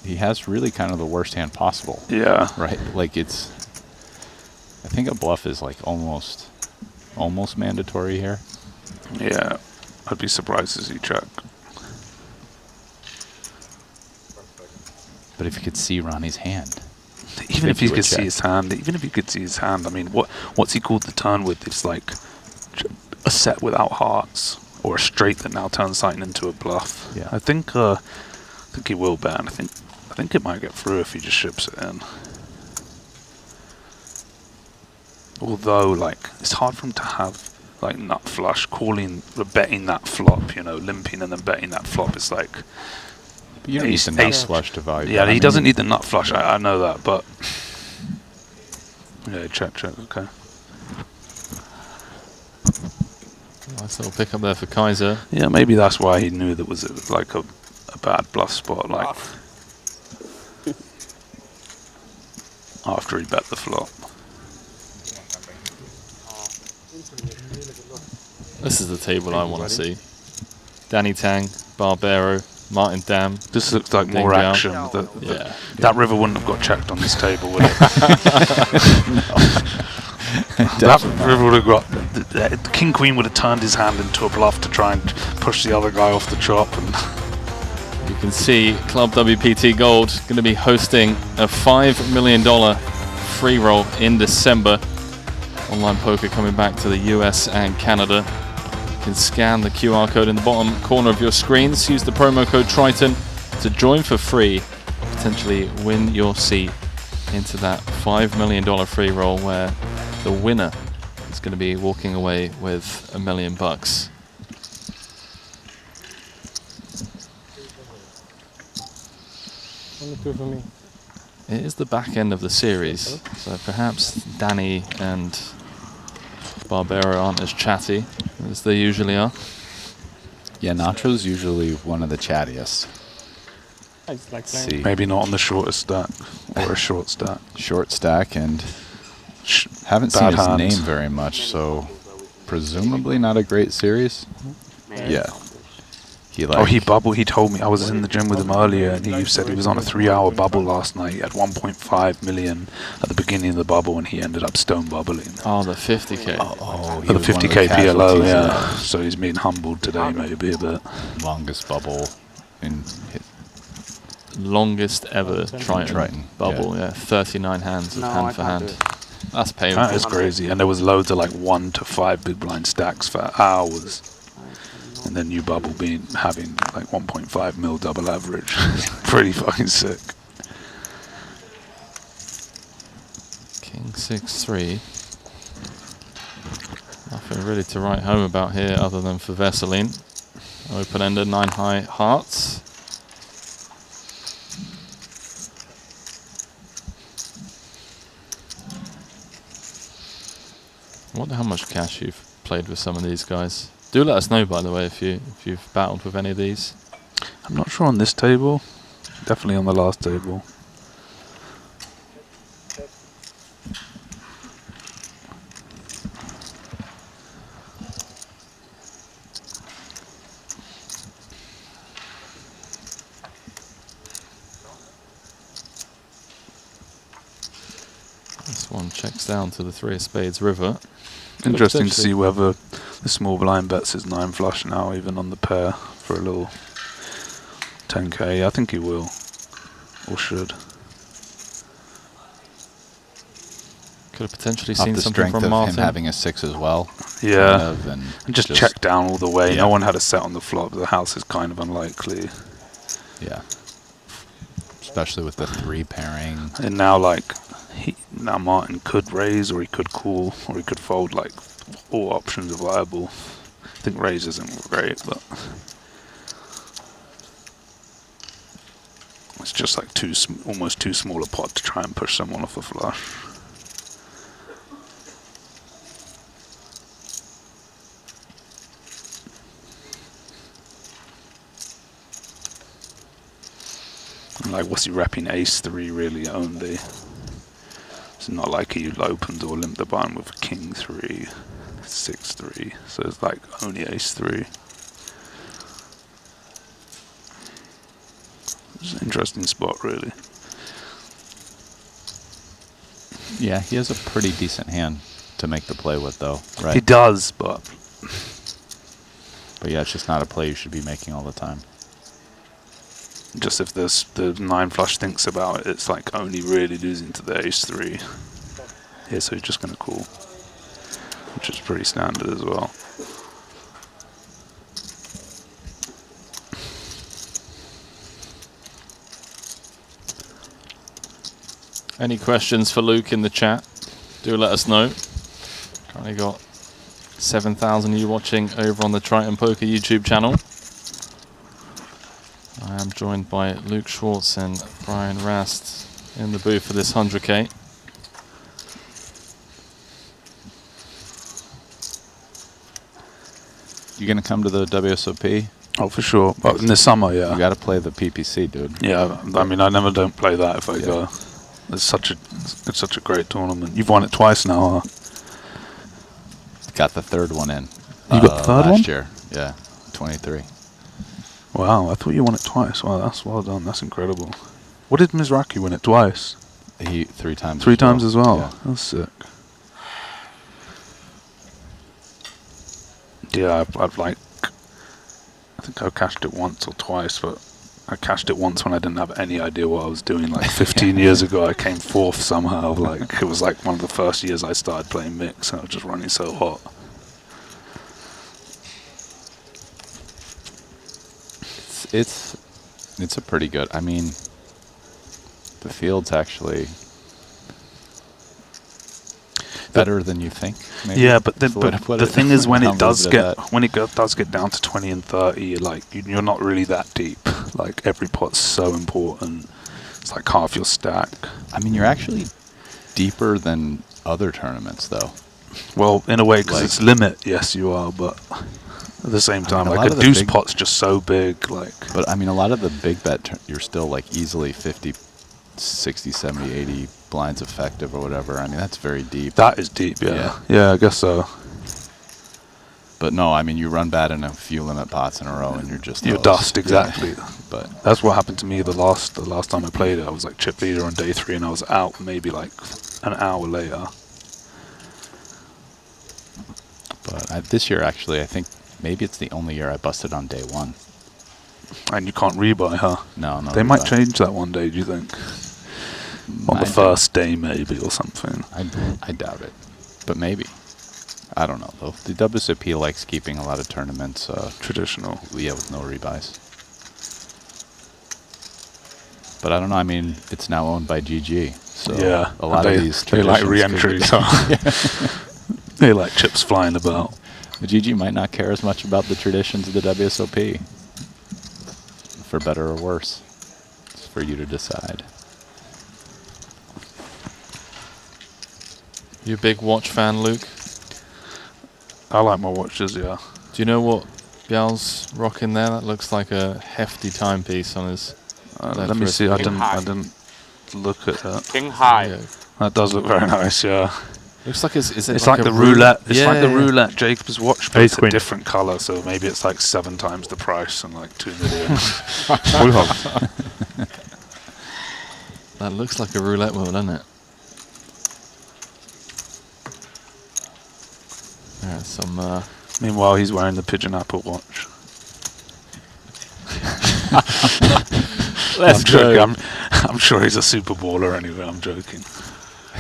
he has really kind of the worst hand possible. Yeah. Right? Like, it's... I think a bluff is like almost mandatory here. Yeah. I'd be surprised to see check. But if you could see Ronnie's hand... Even if you could see his hand, I mean, what's he called the turn with? It's like a set without hearts, or a straight that now turns something into a bluff. Yeah. I think he will bet. I think it might get through if he just ships it in. Although, like, it's hard for him to have like nut flush, betting that flop, you know, limping and then betting that flop. It's like. You don't need the nut flush to value. Yeah, he doesn't need the nut flush. I know that, but yeah, check. Okay. Nice little pick up there for Kaiser. Yeah, maybe that's why he knew that was like a bad bluff spot. Like after he bet the flop. This is the table I want to see. Danny Tang, Barbero, Martin Dam. This looks like more action. That river wouldn't have got checked on this table, would it? That river would have got... The King Queen would have turned his hand into a bluff to try and push the other guy off the chop. And you can see Club WPT Gold going to be hosting a $5 million free roll in December. Online poker coming back to the US and Canada. You can scan the QR code in the bottom corner of your screens. Use the promo code Triton to join for free. Potentially win your seat into that $5 million free roll, where the winner is going to be walking away with $1 million. Only two for me. It is the back end of the series, so perhaps Danny and Barbero aren't as chatty as they usually are. Yeah, Nacho's usually one of the chattiest. I just like playing. Maybe not on the shortest stack, or a short stack. Short stack, and haven't seen his hands. name very much, so presumably not a great series. Yeah. He bubbled. He told me, I was in the gym with him earlier, and he said he was on a 3-hour bubble last night. He had 1.5 million at the beginning of the bubble, and he ended up stone bubbling. Oh, the 50k. The 50k PLO, yeah. So he's being humbled today, maybe a bit. Longest bubble in longest ever Triton bubble. Yeah, 39 hands of hand for hand. That's painful. That is crazy. And there was loads of like 1 to 5 big blind stacks for hours. And then you bubble having like 1.5 mil double average. Pretty fucking sick. King 6-3. Nothing really to write home about here other than for Vesseline. Open-ended 9 high hearts. I wonder how much cash you've played with some of these guys. Do let us know, by the way, if you've battled with any of these. I'm not sure on this table. Definitely on the last table. This one checks down to the 3 of spades river. Interesting to see whether the small blind bets his 9 flush now, even on the pair, for a little 10k. I think he will, or should. Could have potentially Off seen the something strength from of Martin. him having a 6 as well. Yeah, kind of, and just check down all the way. Yeah. No one had a set on the flop. The house is kind of unlikely. Yeah. Especially with the 3 pairing. And now, like, now Martin could raise, or he could call, or he could fold. Like, all options are viable. I think raise isn't great, but it's just like almost too small a pot to try and push someone off a flush. And like, what's he repping? Ace 3 really only. It's not like he opens or limp the button with king 3, 6 3. So it's like only ace 3. It's an interesting spot, really. Yeah, he has a pretty decent hand to make the play with, though, right? He does, but yeah, it's just not a play you should be making all the time. just if the 9 flush thinks about it, it's like only really losing to the ace 3. Yeah, so he's just going to call, which is pretty standard as well. Any questions for Luke in the chat? Do let us know. Currently got 7,000 of you watching over on the Triton Poker YouTube channel. I am joined by Luke Schwartz and Brian Rast in the booth for this 100k. You gonna come to the WSOP? Oh, for sure. But in the summer, yeah. You gotta play the PPC, dude. Yeah, I mean, I never don't play that if I go. It's such a great tournament. You've won it twice now, huh? Got the 3rd one in. You got the 3rd one? last year, yeah, 23. Wow, I thought you won it twice. Wow, that's well done. That's incredible. What did Mizraki win it twice? He 3 times. 3 times as well. Yeah. That's sick. Yeah, I've like, I think I cashed it once or twice, but I cashed it once when I didn't have any idea what I was doing. Like 15 years ago, I came 4th somehow. Like it was like one of the first years I started playing mix, and I was just running so hot. It's a pretty good. I mean, the field's actually better than you think. Maybe. Yeah, but the thing is, when it does get down to 20 and 30, like you're not really that deep. Like every pot's so important. It's like half your stack. I mean, you're actually deeper than other tournaments, though. Well, in a way, because it's limit. Yes, you are, but at the same time, like a deuce pot's just so big. Like, but I mean, a lot of the big bet, you're still like easily 50, 60, 70, 80 blinds effective or whatever. I mean, that's very deep. That is deep, yeah. Yeah, I guess so. But no, I mean, you run bad in a few limit pots in a row, and you're just you're dust, exactly. Yeah. But that's what happened to me the last time I played it. I was like chip leader on day 3, and I was out maybe like an hour later. But this year, actually, I think maybe it's the only year I busted on day 1. And you can't rebuy, huh? No. They might change that one day, do you think? On the first day, maybe, or something. I doubt it. But maybe. I don't know, though. The WSOP likes keeping a lot of tournaments traditional. Yeah, with no rebuys. But I don't know. I mean, it's now owned by GG. So yeah, a lot of these they like traditions re-entries. Huh? They like chips flying about. Gigi might not care as much about the traditions of the WSOP. For better or worse. It's for you to decide. You a big watch fan, Luke? I like my watches, yeah. Do you know what Bial's rocking there? That looks like a hefty timepiece on his. Let me see. I didn't look at that. King high. Yeah. That does look very nice, yeah. Looks like it's like the roulette. It's like the roulette Jacob's watch, but it's a Queen. different color. So maybe it's like 7 times the price and like 2 million. That looks like a roulette wheel, doesn't it? There's some. Meanwhile, he's wearing the Pigeon Apple watch. Let's joke. I'm sure he's a super baller anyway. I'm joking.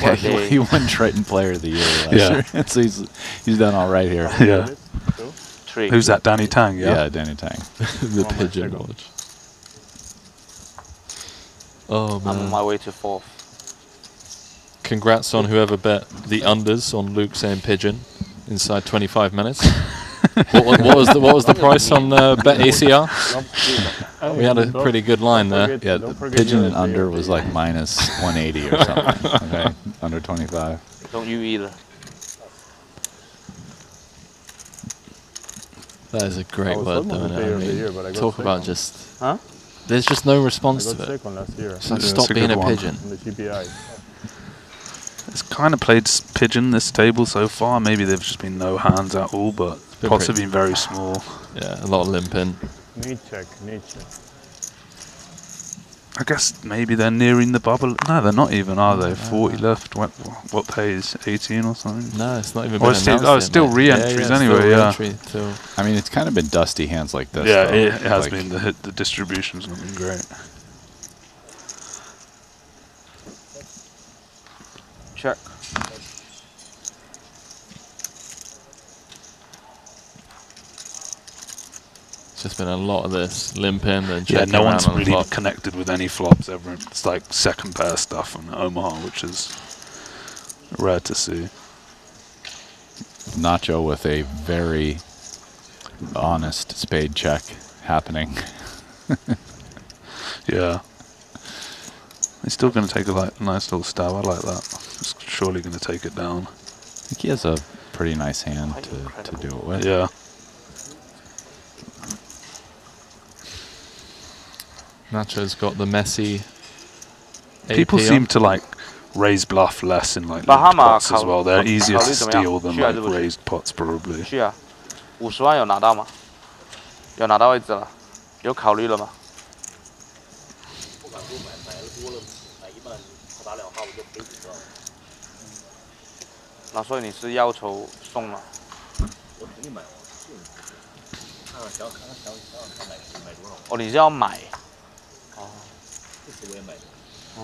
Yeah, he won Triton Player of the Year last year. So he's done all right here. Yeah. 3. Who's that? Danny Tang, yeah? Yeah, Danny Tang. The Pigeon watch. Oh, man. I'm on my way to 4th. Congrats on whoever bet the unders on Luke saying pigeon inside 25 minutes. what was the price on bet ACR? We had a pretty good line there. Yeah, the pigeon and under was like minus 180 or something. Okay, under 25. Don't you either. That is a great word, though. Talk about just. Huh? There's just no response to it. Second last year. It's like, stop being a pigeon. On the GPI. It's kind of played pigeon this table so far. Maybe there's just been no hands at all, but pots have been very small. Yeah, a lot of limping. Need check. I guess maybe they're nearing the bubble. No, they're not even, are they? 40 left. What pays? 18 or something? No, it's not even been announced it's still re-entries anyway, I mean, it's kind of been dusty hands like this. Yeah, though. it has been. The distribution's not been great. Check. It's just been a lot of this limping and Yeah, checking no around one's on the really flop. connected with any flops ever. It's like second pair stuff on Omaha, which is rare to see. Nacho with a very honest spade check happening. Yeah. He's still going to take a nice little stab. I like that. He's surely going to take it down. I think he has a pretty nice hand to do it with. Yeah. Nacho's got the messy. People AP seem on. to like raise bluff less in like Bahama linked pots as well. They're easier to steal than like raised pots probably. 去啊，50万有拿到吗？有拿到位置了，有考虑了吗？那所以你是要求送吗？哦，你是要买？哦，哦，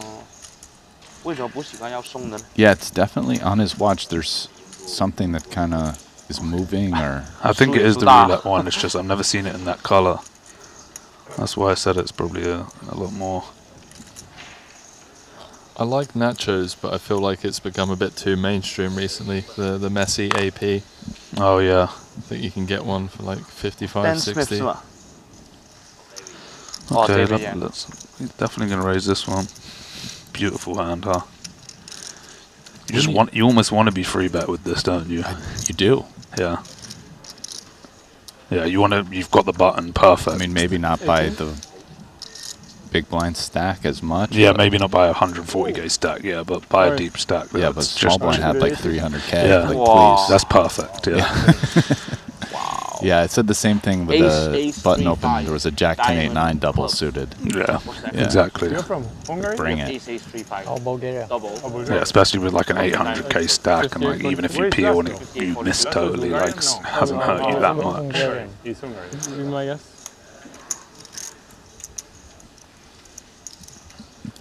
为什么不喜欢要送的呢？ Yeah, it's definitely on his watch. There's something that kind of is moving, or I think it is the roulette one. It's just I've never seen it in that color. That's why I said it's probably a lot more. I like Nacho's, but I feel like it's become a bit too mainstream recently. The messy AP. Oh yeah. I think you can get one for like 55, Dan 60. Smith是吗？ Okay, David Yang. let's he's definitely gonna raise this one. Beautiful hand, huh? You almost want to be free bet with this, don't you? You do. Yeah. Yeah, you've got the button perfect. I mean, maybe not by the big blind stack as much. Yeah, maybe not by a 140k stack, yeah, but by a deep stack. Yeah, but small blind had like 300k. Yeah, like, please. That's perfect. Yeah. Yeah, it said the same thing with the button open. There was a Jack 10-8-9 double suited. Yeah, exactly. You're from Hungary? Bring it. Oh, Bulgaria. Yeah, especially with like an 800k stack, and like even if you peel and you miss totally, like hasn't hurt you that much. He's Hungarian. My guess.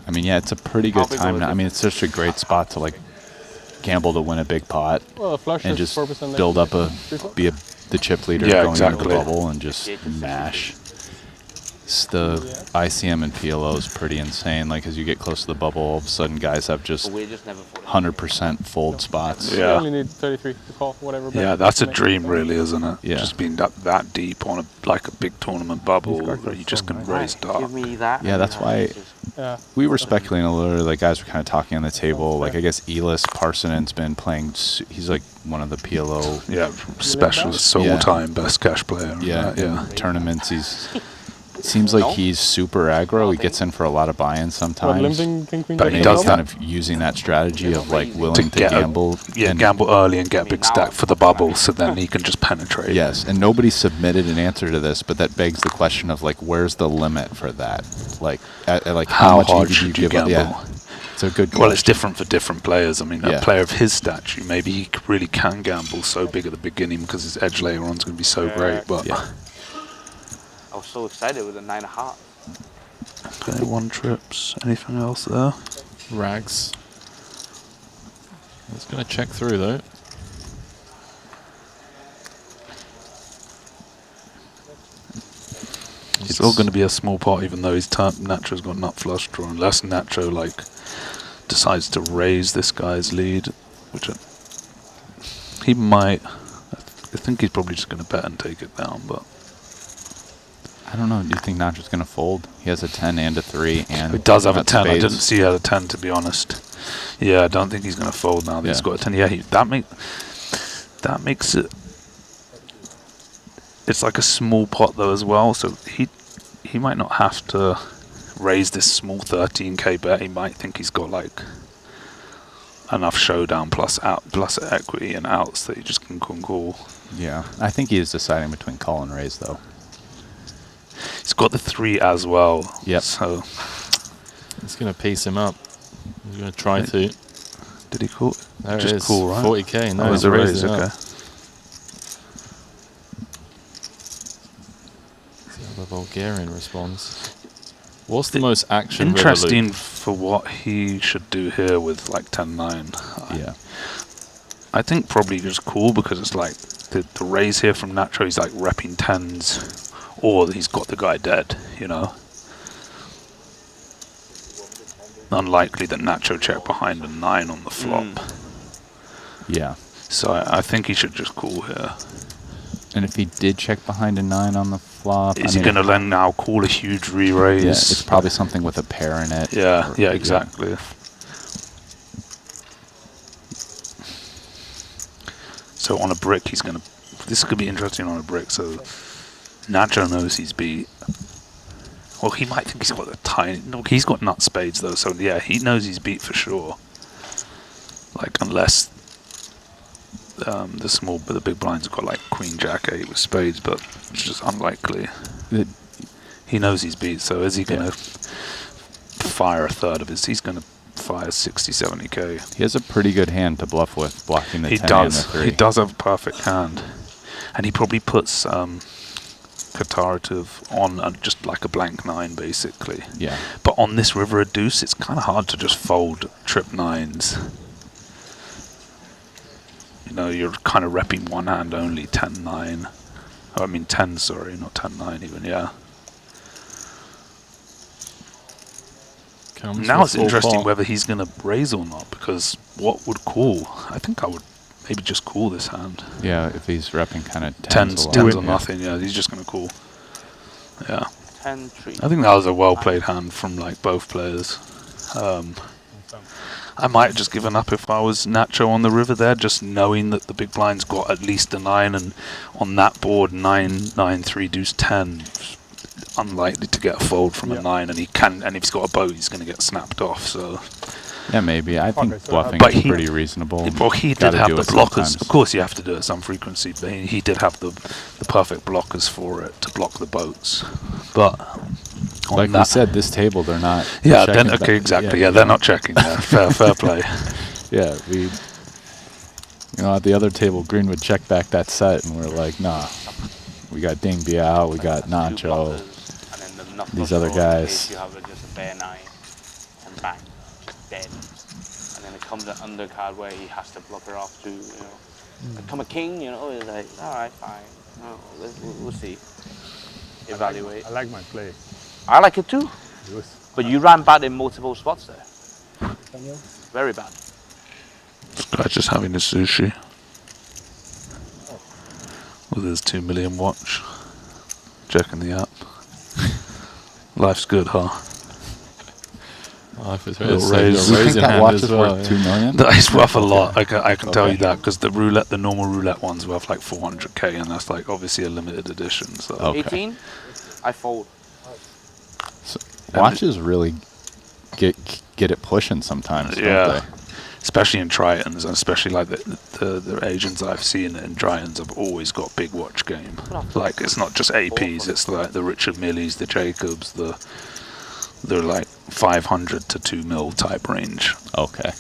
I mean, yeah, it's a pretty good time now. I mean, it's such a great spot to like gamble to win a big pot Well, a flush and is just 4% build up the chip leader going into the exactly. bubble and just mash. The ICM and PLO is pretty insane. Like as you get close to the bubble, all of a sudden guys have just 100% fold spots. You only need 33 to call whatever. Yeah, that's a dream, really, isn't it? Yeah. Just being that deep on a big tournament bubble where you just can raise dark. Give me that. Yeah, that's why we were speculating a little. Like guys were kind of talking on the table. Like I guess Elis Parsonen's been playing. He's like one of the PLO specialist, sole time best cash player. Yeah. Tournaments. It seems like he's super aggro. He gets in for a lot of buy-ins sometimes. But he does kind of using that strategy of like willing to gamble. Gamble early and get a big stack for the bubble, so then he can just penetrate. Yes, and nobody submitted an answer to this, but that begs the question of like, where's the limit for that? Like, how much hard should should you give gamble? up? Yeah. It's a good question. Well, it's different for different players. I mean, a player of his stature, maybe he really can gamble so big at the beginning because his edge later on is going to be so great. But I was so excited with the 9 of hearts. Okay, 1 trips. Anything else there? Rags. It's going to check through though. It's still going to be a small pot, even though his Nacho's got nut flush draw, unless Nacho decides to raise this guy's lead, which he might. I think he's probably just going to bet and take it down, but. I don't know. Do you think Nacho's going to fold? He has a 10 and a 3. And he does have a 10. Spades. I didn't see he had a 10, to be honest. Yeah, I don't think he's going to fold now that he's got a 10. Yeah, that makes it. It's like a small pot though as well, so he might not have to raise this small 13k bet. He might think he's got like enough showdown plus equity and outs that he just can call. Yeah, I think he is deciding between call and raise though. He's got the 3 as well. Yep. So it's going to piece him up. He's going to try to. Did he call? There just it is. Cool, right? 40k. No, it's a raise. Okay. See how the Bulgarian responds. What's the most action? Interesting for what he should do here with like 10-9. Yeah. I think probably just cool because it's like the raise here from Nacho. He's like repping 10s. Or he's got the guy dead, you know. Unlikely that Nacho check behind a 9 on the flop. Yeah. So I think he should just call here. And if he did check behind a 9 on the flop, is he going to then now call a huge re-raise? Yeah, it's probably something with a pair in it. Yeah, exactly. So on a brick, he's going to. This could be interesting on a brick. So. Nacho knows he's beat. Well, he might think he's got a tiny. No, he's got nut spades though, so yeah, he knows he's beat for sure. Like unless the big blind's got like Queen Jack 8 with spades, but it's just unlikely. He knows he's beat, so is he gonna fire a third of his? He's gonna fire 60, 70k. He has a pretty good hand to bluff with, blocking the 10 and the 3. He does have a perfect hand, and he probably puts. Katarative on just like a blank 9 basically. Yeah. But on this river of deuce, it's kind of hard to just fold trip 9s. You know, you're kind of repping one hand only 10-9. Oh, I mean 10, sorry, not 10-9 even. Yeah. Now it's interesting whether he's going to raise or not, because what would call? I think I would. Maybe just call this hand. Yeah, if he's repping kind of 10s or nothing. Yeah, he's just going to call. Yeah. 10-3. I think that was a well played hand from like both players. I might have just given up if I was Nacho on the river there, just knowing that the big blind's got at least a 9, and on that board 9-9-3 deuce 10, unlikely to get a fold from a 9, and he can. And if he's got a boat, he's going to get snapped off. So. Yeah, maybe. I think bluffing is pretty reasonable. Well, he did have the blockers. Of course, you have to do it at some frequency, but he did have the perfect blockers for it to block the boats. But like we said, this table, they're not. Yeah, then, okay, exactly. Yeah, they're not checking. Yeah, fair play. Yeah, at the other table, Green would check back that set, and we're like, nah. We got Ding Biao, we got Nacho, these other guys. You have just a bare 9 and bang. Dead. And then it comes an undercard where he has to block her off to, become a king, it's like, all right, fine. No, we'll see. Evaluate. I like my play. I like it too. But you ran bad in multiple spots there. Very bad. This guy's just having his sushi with his 2 million watch. Checking the app. Life's good, huh? Life is Little good. raise. You think that watch is worth 2 million? It's worth a lot. I can tell you that because the normal roulette one's worth like 400k, and that's like obviously a limited edition. So 18, I fold. So watches really get it pushing sometimes, don't they? Especially in Tritons, and especially like the Asians I've seen in Tritons have always got big watch game. Like it's not just APs, it's like the Richard Milles, the Jacobs, they're like 500 to 2 mil type range. Okay.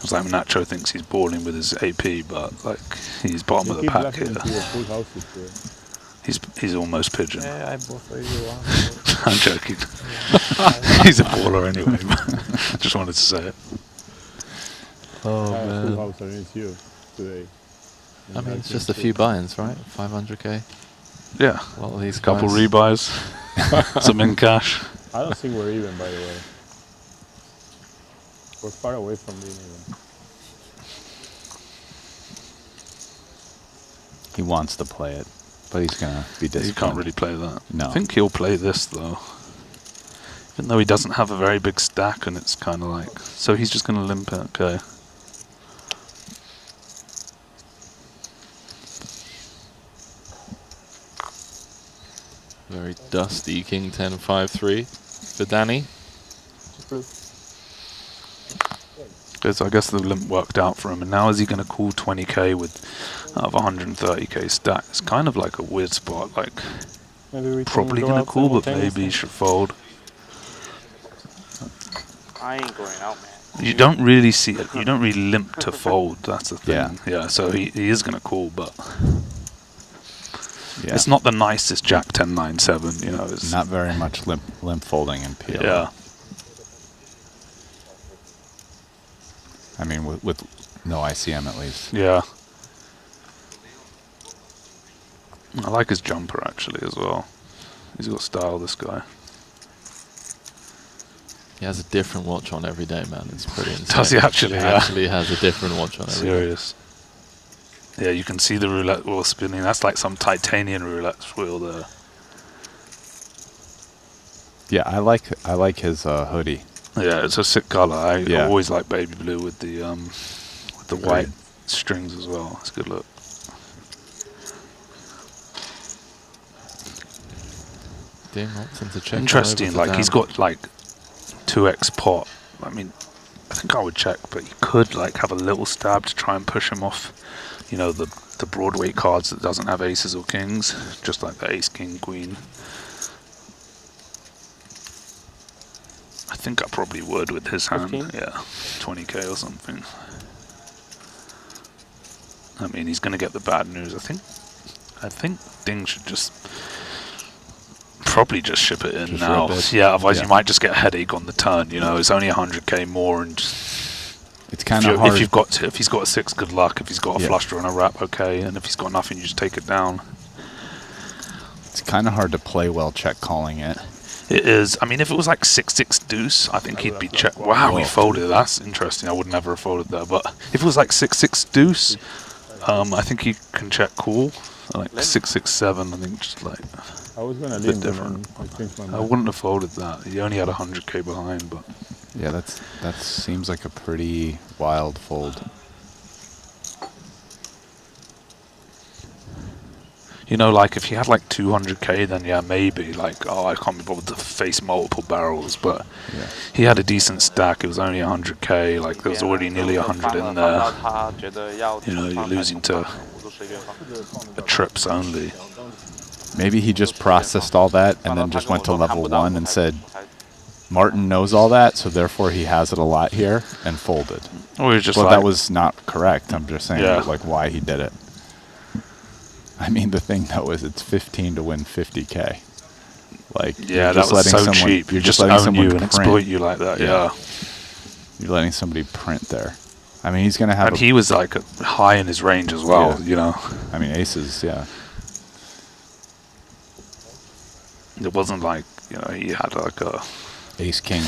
It's like Nacho thinks he's balling with his AP, but like he's bottom of the pack here. He's almost pigeon. Yeah, I both of you are. I'm joking. He's a baller anyway. Just wanted to say it. Oh man. Full house against you today. I mean, it's just a few buy-ins, right? 500k. Yeah. A lot of these couple guys. rebuys, some in cash. I don't think we're even, by the way. We're far away from being even. He wants to play it, but he's gonna be disappointed. You can't really play that. No. I think he'll play this though. Even though he doesn't have a very big stack, and it's kind of like, so he's just gonna limp it. Okay. Very dusty King 10-5-3 for Danny. So I guess the limp worked out for him, and now is he going to call 20k with out of 130k stack? It's kind of like a weird spot. Like probably going to call, but maybe he should fold. I ain't going out, man. You don't really see it. You don't really limp to fold. That's the thing. Yeah. So he is going to call, but it's not the nicest Jack 10-9-7. You know, it's not very much limp folding in PL. Yeah. I mean, with no ICM at least. Yeah. I like his jumper actually as well. He's got style, this guy. He has a different watch on every day, man. It's pretty insane. Does he actually? He actually has a different watch on every day. Serious. Yeah, you can see the roulette wheel spinning. That's like some titanium roulette wheel there. Yeah, I like his hoodie. Yeah, it's a sick color. I always like baby blue with the white strings as well. It's a good look. To check. Interesting. Like he's got like 2x pot. I mean, I think I would check, but you could like have a little stab to try and push him off. You know, the Broadway cards that doesn't have aces or kings, just like the ace, king, queen. I think I probably would with his hand. 15? Yeah, 20k or something. I mean, he's going to get the bad news. I think Ding should just probably just ship it in Just now. rip it. Yeah, otherwise Yeah. you might just get a headache on the turn. You know, it's only 100k more, and it's kind of hard. If he's got a 6, good luck. If he's got a flush draw and a wrap, okay. And if he's got nothing, you just take it down. It's kind of hard to play well check calling it. It is. I mean, if it was like 6-6 deuce, I think he'd be check. Wow, he folded. That's interesting. I would never have folded there. But if it was like 6-6 deuce, I think he can check call. Like 6-6-7, I think just like I was gonna a leave bit different. I changed my I mind. wouldn't have folded that. He only had 100k behind, but yeah, that seems like a pretty wild fold. you know, like if he had like 200k, then yeah, maybe like, oh, I can't be bothered to face multiple barrels. But he had a decent stack. It was only 100k. Like there was already nearly 100 in there. You know, you're losing to trips only. Maybe he just processed all that and then just went to level 1 and said, Martin knows all that, so therefore he has it a lot here, and folded. Or he just well, like, that was not correct. I'm just saying like why he did it. I mean, the thing though is it's 15 to win 50k. Like yeah, that was so cheap. You're just letting own someone you and exploit you like that. Yeah. You're letting somebody print there. I mean, he's gonna have. And he was like high in his range as well. Yeah. You know. I mean, aces. Yeah. It wasn't like, you know, he had like a ace king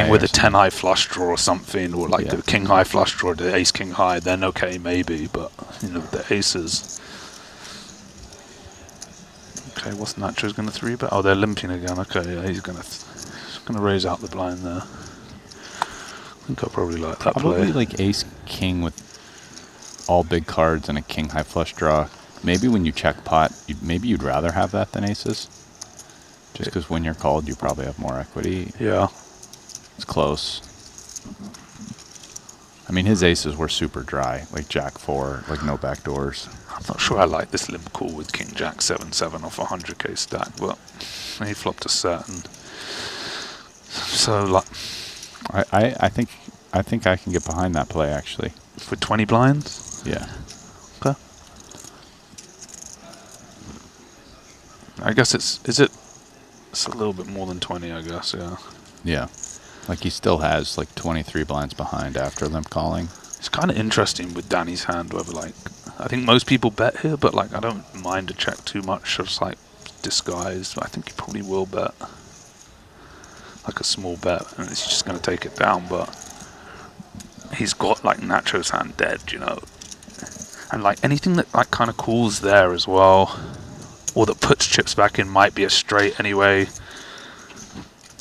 with a 10 high flush draw or something, or like the king high flush draw, the ace king high. Then okay, maybe, but you know, the aces. Okay, what's Nacho's going to 3-bet? Oh, they're limping again. Okay, yeah, he's going to raise out the blind there. I think I probably like that play. Probably like ace king with all big cards and a king high flush draw. Maybe when you check pot, maybe you'd rather have that than aces. Just because when you're called, you probably have more equity. Yeah. It's close. I mean, his aces were super dry, like jack 4, like no backdoors. I'm not sure I like this limp call with king jack 7-7 off a 100k stack, but he flopped a set, and so like I think I can get behind that play actually. For 20 blinds? Yeah. Okay. I guess it's a little bit more than 20, I guess, yeah. Yeah. Like he still has like 23 blinds behind after limp calling. It's kind of interesting with Danny's hand, whether like, I think most people bet here, but like I don't mind to check too much, just like disguise. I think he probably will bet. Like a small bet, and he's just going to take it down, but he's got like Nacho's hand dead, you know. And like anything that like kind of calls there as well, or that puts chips back in, might be a straight anyway.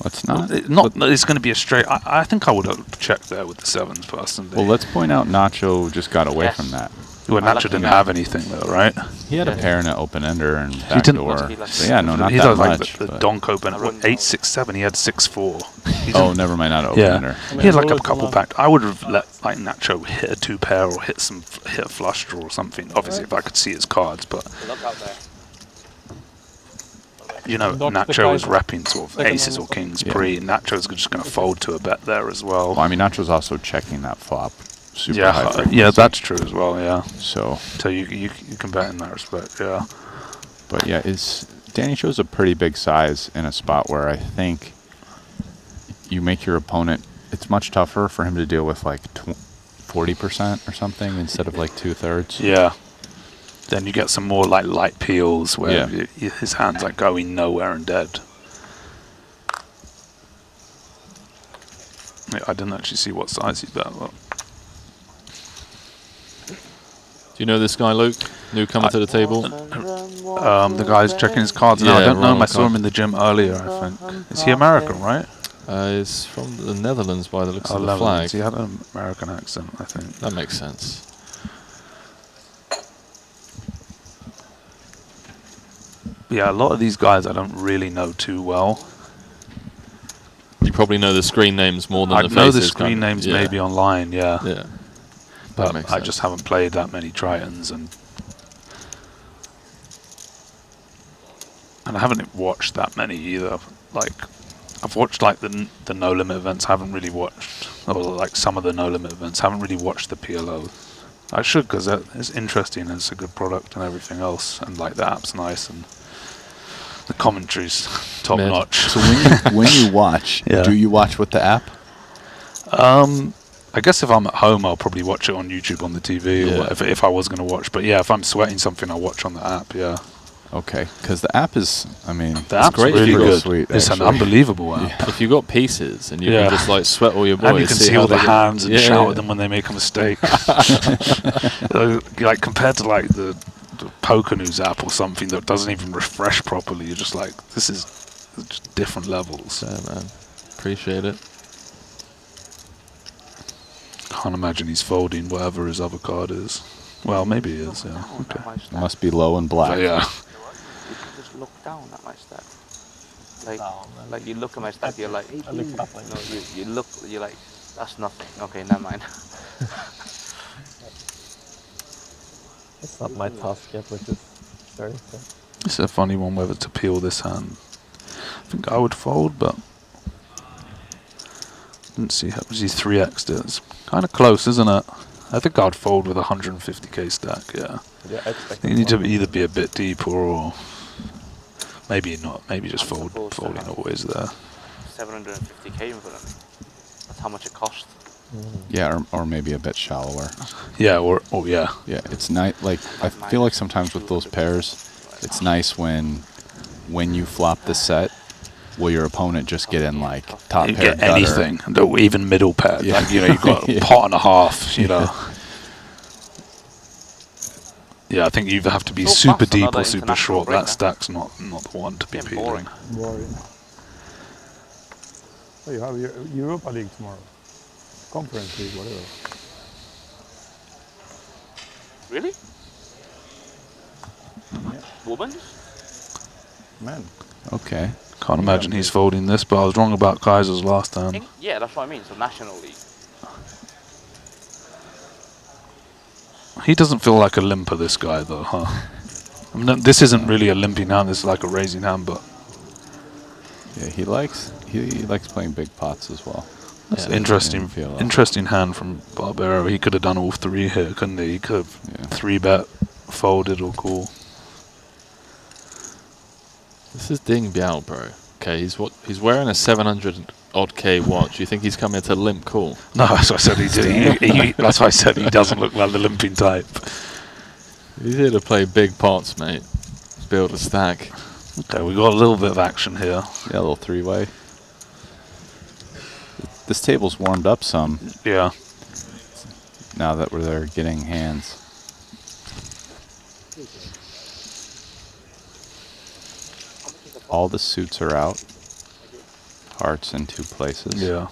It's not. It's going to be a straight. I think I would have checked there with the 7s personally. Well, let's point out Nacho just got away from that. Well, Nacho didn't have anything though, right? He had a pair and an open ender and backdoor. So yeah, no, not he that does much. Like the donk open. What, 8-6-7? He had 6-4. Oh, never mind, not an open ender. He had like a couple back. I would have let like Nacho hit a 2-pair or hit a flush draw or something. Obviously, if I could see his cards, but. You know, Nacho is repping sort of aces or kings pre, and Nacho's just going to fold to a bet there as well. I mean, Nacho's also checking that flop super yeah, high. Yeah, that's true as well, yeah. So you can bet in that respect, yeah. But yeah, Danny shows a pretty big size in a spot where I think you make your opponent, it's much tougher for him to deal with like 40% or something instead of like 2/3. Yeah. Then you get some more like light peels where his hand's like going nowhere and dead. Yeah, I didn't actually see what size he bet. But. Do you know this guy, Luke? Newcomer to the table? The guy's checking his cards now. I don't know him. I saw him in the gym earlier, I think. Is he American, right? He's from the Netherlands by the looks of the Netherlands. flag. He had an American accent, I think. That makes sense. Yeah, a lot of these guys I don't really know too well. You probably know the screen names more than the faces. I know the screen names maybe online, yeah. Yeah. But I just haven't played that many Tritons, and I haven't watched that many either. Like, I've watched like the No Limit events, haven't really watched, or like some of the No Limit events, haven't really watched the PLO. I should, because it's interesting and it's a good product and everything else, and like the app's nice and the commentary's top notch. So when you watch, do you watch with the app? I guess if I'm at home, I'll probably watch it on YouTube on the TV, or if I was going to watch. But yeah, if I'm sweating something, I'll watch on the app. Yeah. Okay, because the app is, I mean, the app's great. Really good. Sweet, it's an unbelievable app. Yeah. If you've got pieces and you can just like sweat all your boys, and you can see all the hands and shout at them when they make a mistake. Like compared to like the Poker News app or something that doesn't even refresh properly, you're just like, this is just different levels. Yeah, man. Appreciate it. Can't imagine he's folding whatever his other card is. Well, maybe he is, yeah. Okay. It must be low and black. But yeah. You can just look down at my stack. Like you look at my stack, you're like, no, you look, you're like, that's nothing. Okay, never mind. It's not my task yet, which is starting to. It's a funny one whether to peel this hand. I think I would fold, but didn't see how he 3x'd it. It's kind of close, isn't it? I think I'd fold with a 150k stack, yeah. Yeah, I expect you need to either be a bit deeper or maybe not. Maybe just folding always there. 750k in front of me. That's how much it cost. Yeah, or maybe a bit shallower. Yeah, or yeah. Yeah, it's nice. Like I feel like sometimes with those pairs, it's nice when when you flop the set, will your opponent just get in like top You pair get gutter? anything, even middle pair. Yeah. Like, you've got a pot and a half, Yeah, I think you either have to be super deep or super short. That stack's not the one to be peeling. Boring. Oh, you have your Europa League tomorrow. Conference League, whatever. Really? Yeah. Women's? Man. Okay. Can't imagine he's folding this, but I was wrong about Kaiser's last time. Yeah, that's what I mean. So National League. He doesn't feel like a limper, this guy, though, huh? I mean, this isn't really a limping hand. This is like a raising hand, but Yeah, he likes playing big pots as well. that's Yeah, interesting. feel that. Interesting hand from Barbero. He could have done all three here, couldn't he? He could have 3-bet, folded, or call. This is Ding Biao, bro. Okay, he's wearing a 700-odd-K watch. You think he's coming to limp call? No, that's what I said he did. That's why I said he doesn't look like the limping type. He's here to play big pots, mate. Build a stack. Okay, we got a little bit of action here. Yeah, a little three-way. This table's warmed up some. Yeah. Now that they're getting hands. All the suits are out. Hearts in 2 places. Yeah.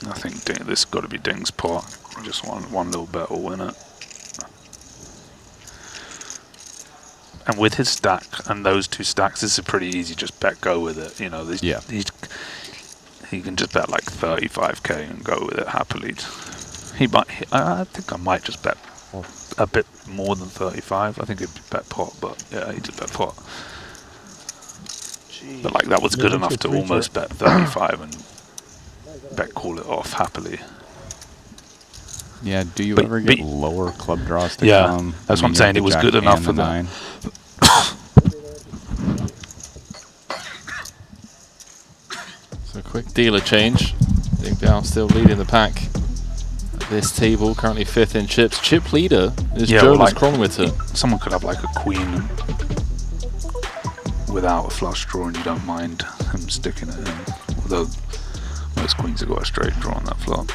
I think this has got to be Ding's pot. Just one little bet will win it. And with his stack and those 2 stacks, this is pretty easy. Just bet go with it. He can just bet like 35k and go with it happily. I think I might just bet a bit more than 35. I think it'd be bet pot, but yeah, he did bet pot. Jeez. But like that was good enough to almost bet 35 and bet call it off happily. Yeah, do you ever get lower club draws to come? That's what I'm saying. It was good enough for that. So quick dealer change. Ding Biao still leading the pack. This table currently 5th in chips. Chip leader is Jonas Chronometer. Someone could have like a queen without a flush draw and you don't mind him sticking it in. Although most queens have got a straight draw on that flop.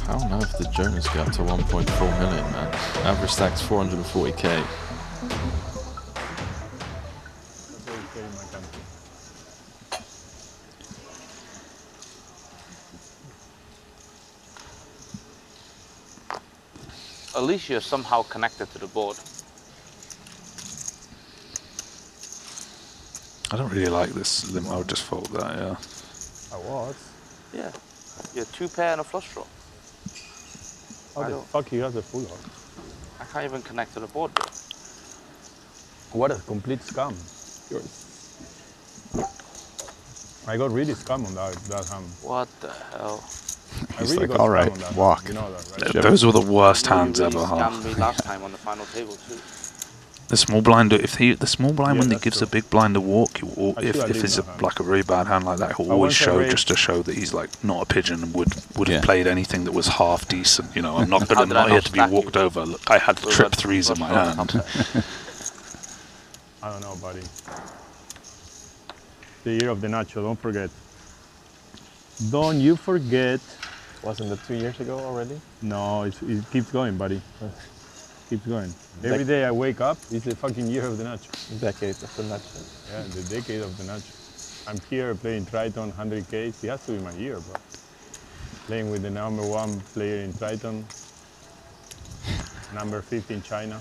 I don't know if the Jonas got to 1.4 million, man. Average stack's 440k. At least you're somehow connected to the board. I don't really like this limp. I would just fold that, yeah. I was. Yeah. You're 2 pair and a flush draw. How the fuck he has a full out? I can't even connect to the board, bro. What a complete scam. I got really scam on that hand. What the hell? He's like, all right, walk. You know that, right? Those were the worst hands ever, huh? Scammed me last time on the final table too. The small blind, the small blind when he gives a big blind a walk, if it's like a really bad hand like that, he'll always show just to show that he's like not a pigeon and would have played anything that was half decent. I'm not here to be walked over. Look, I had trip 3s in my hand. I don't know, buddy. The year of the Nacho, don't forget. Don't you forget. Wasn't it 2 years ago already? No, it keeps going, buddy. Keeps going. Every day I wake up, it's the fucking year of the Nacho. Decade of the Nacho. Yeah, the decade of the Nacho. I'm here playing Triton, 100K. It has to be my year, bro. Playing with the #1 player in Triton, number 50 in China.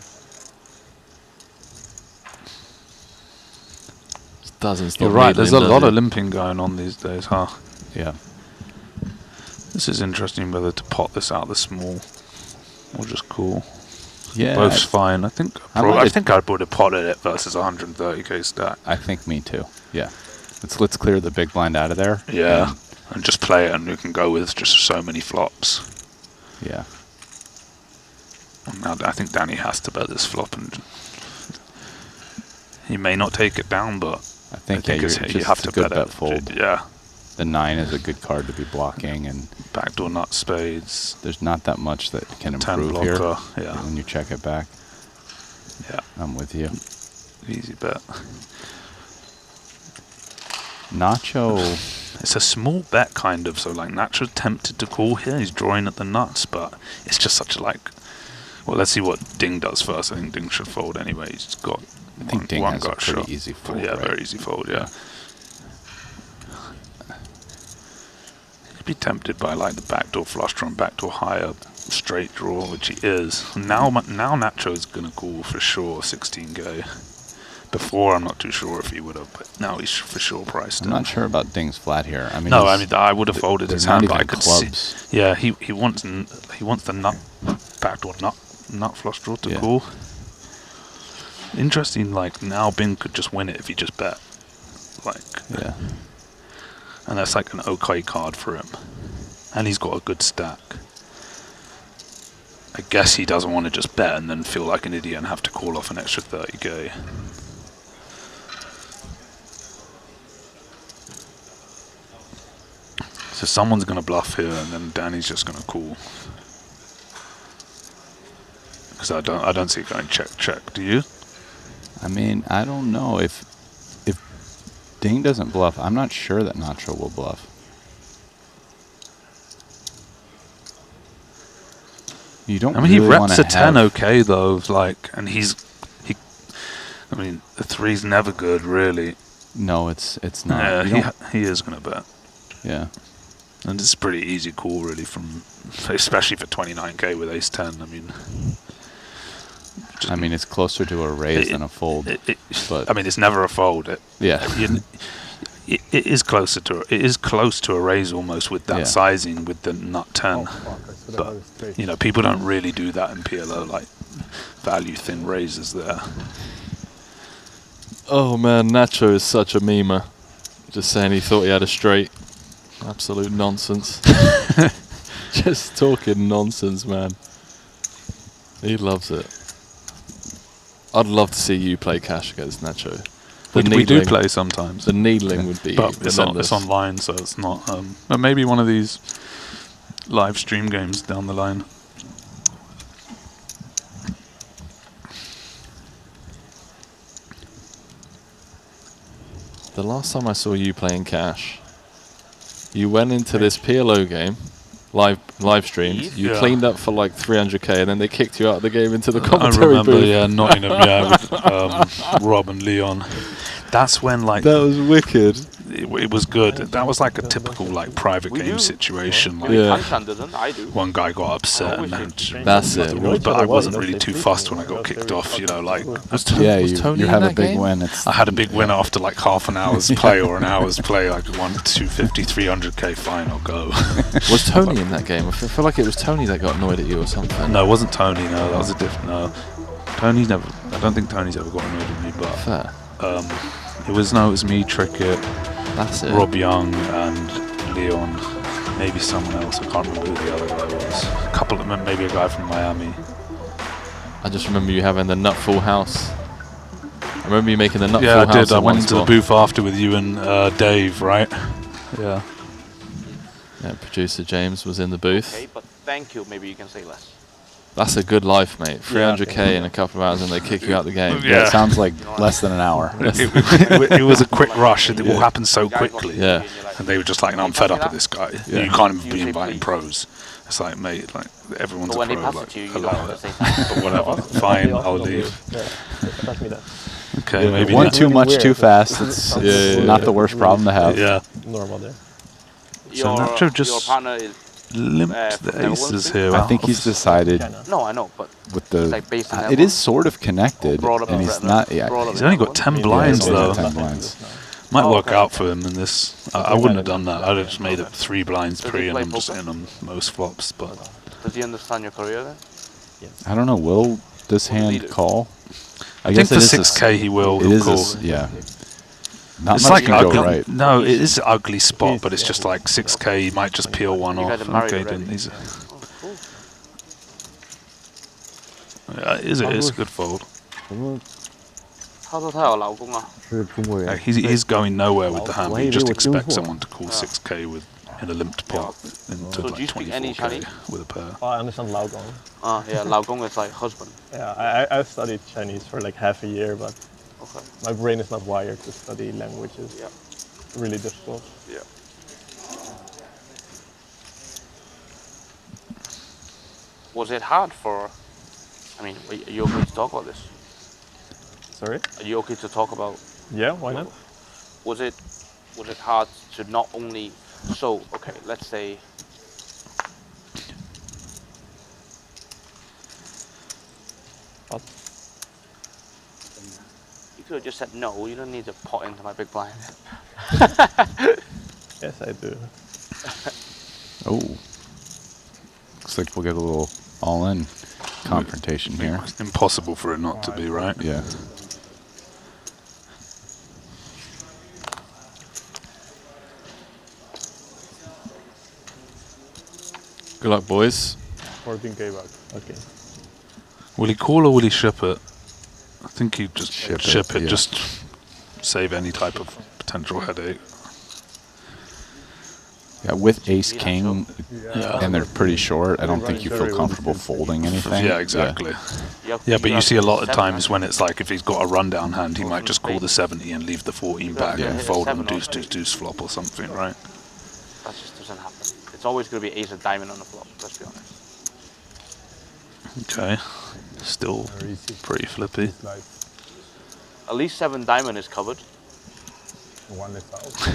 Doesn't stop. You're right, there's a lot of limping going on these days, huh? Yeah. This is interesting whether to pot this out the small or just call. Yeah. Both's fine. I think I would have potted it versus 130k stack. I think me too. Yeah. Let's clear the big blind out of there. Yeah. And just play it and we can go with just so many flops. Yeah. Now I think Danny has to bet this flop and he may not take it down, but I think you have to bet it. Fold. Yeah. The 9 is a good card to be blocking, and backdoor nut spades. There's not that much that can 10 improve here. blocker, yeah. When you check it back. Yeah. I'm with you. Easy bet. Nacho. It's a small bet, kind of. So, like, Nacho's tempted to call here. He's drawing at the nuts, but it's just such a, like... Well, let's see what Ding does first. I think Ding should fold anyway. He's got I think Ding one has a gut pretty shot. easy fold, Yeah, right? very easy fold, yeah. He'd be tempted by, like, the backdoor flush draw and backdoor higher straight draw, which he is. Now Nacho's going to call for sure 16K. Before, I'm not too sure if he would have, but now he's for sure priced I'm in. not sure about Ding's flat here. I mean, No, I mean I would have folded his hand, but I could clubs. see. Yeah, he wants the nut backdoor nut flush draw to call. Interesting, like now Bing could just win it if he just bet. Like yeah, and that's like an okay card for him, and he's got a good stack. I guess he doesn't want to just bet and then feel like an idiot and have to call off an extra 30k. So someone's going to bluff here, and then Danny's just going to call. Because I don't see it going check. Do you? I mean, I don't know if Ding doesn't bluff. I'm not sure that Nacho will bluff. You don't. I mean, really he reps a 10 have, okay though, like, and he. I mean, the 3's never good, really. No, it's not. Yeah, he is going to bet. Yeah. And it's a pretty easy call, really, especially for 29k with ace 10. I mean, it's closer to a raise than a fold. But I mean, it's never a fold. It is closer to close to a raise almost with that sizing with the nut 10. But you know, people don't really do that in PLO, like value thin raises there. Oh man, Nacho is such a memer. Just saying he thought he had a straight. Absolute nonsense. Just talking nonsense, man. He loves it. I'd love to see you play cash against Nacho. We do play sometimes. The needling would be but it's relentless. online, so it's not. But maybe one of these live stream games down the line. The last time I saw you playing cash, you went into this PLO game, live streamed. You cleaned up for like 300k, and then they kicked you out of the game into the commentary I remember, booth. yeah, Nottingham, yeah, with Rob and Leon. That's when, like, that was wicked. It was good. That was like a typical like private game situation. Like, one guy got upset, and then that's it. But I wasn't really too fussed when I got kicked off. You know, like you have a big win. I had a big win after like half an hour's play or an hour's play. Like 250, 300k fine. I'll go. Was Tony in that game? I feel like it was Tony that got annoyed at you or something. No, it wasn't Tony. No, that was a different. No, Tony's never. I don't think Tony's ever got annoyed at me. But fair. It was me, Trickett, that's it. Rob Young, and Leon. Maybe someone else. I can't remember who the other guy was. A couple of them, maybe a guy from Miami. I just remember you having the nut full house. I remember you making the nut full house. Yeah, I did. I went into the booth after with you and Dave, right? Yeah. Yeah, producer James was in the booth. Okay, but thank you. Maybe you can say less. That's a good life, mate. 300k in a couple of hours and they kick you out the game. Yeah, it sounds like less than an hour. It was a quick rush. It all happened so quickly. Yeah. And they were just like, no, I'm fed up with this guy. Yeah. You can't even be inviting pros. It's like, mate, like everyone's a pro. Like, allow it. But whatever. Fine, I'll leave. Okay, maybe one too much too fast. It's not the worst problem to have. Yeah. Normal there. So Nacho just limped the aces here. I think he's decided. No, I know, but with the like based on it is sort of connected, and he's not. Yeah, he's only got 10 blinds though. 10 blinds. Might work out for him in this. I wouldn't have done that. I'd have just made it 3 blinds pre, and I'm just in on most flops. But does he understand your career then? I don't know. Will this hand call? I think for 6k he will. It is call. Yeah. Not it's much like can ugly. go right. No, it is an ugly spot, but it's just like 6k. He might just peel one off. Okay, didn't he? Yeah, it is a good fold. 偷偷睇我老公啊。 He's going nowhere with the hand. But you just expect someone to call 6K with in a limped pot into So do like you speak any 24K Chinese? with a pair. I understand 老公. Yeah, 老公 is like husband. Yeah, I've studied Chinese for like half a year, but Okay. my brain is not wired to study languages. Yeah. Really difficult. Yeah. Was it hard for? I mean, are you okay to talk about this? Sorry? Are you okay to talk about? Yeah, why not? Was it hard to not only okay, let's say you could have just said no, you don't need to pot into my big blind. Yes, I do. Oh. Looks like we'll get a little all-in confrontation here. It's impossible for it not to be, right? Yeah. Good luck, boys. 14K back. Okay. Will he call or will he ship it? I think he'd just ship it, yeah. just save any type of potential headache. Yeah, with ace king, and they're pretty short, I don't think you feel comfortable folding anything. Yeah, exactly. Yeah, but you see a lot of times when it's like if he's got a rundown hand, he might just call the 70 and leave the 14 back and fold on deuce, deuce, deuce flop or something, right? That just doesn't happen. It's always going to be ace of diamond on the flop, let's be honest. Okay. Still pretty flippy. At least 7 diamond is covered. One is out.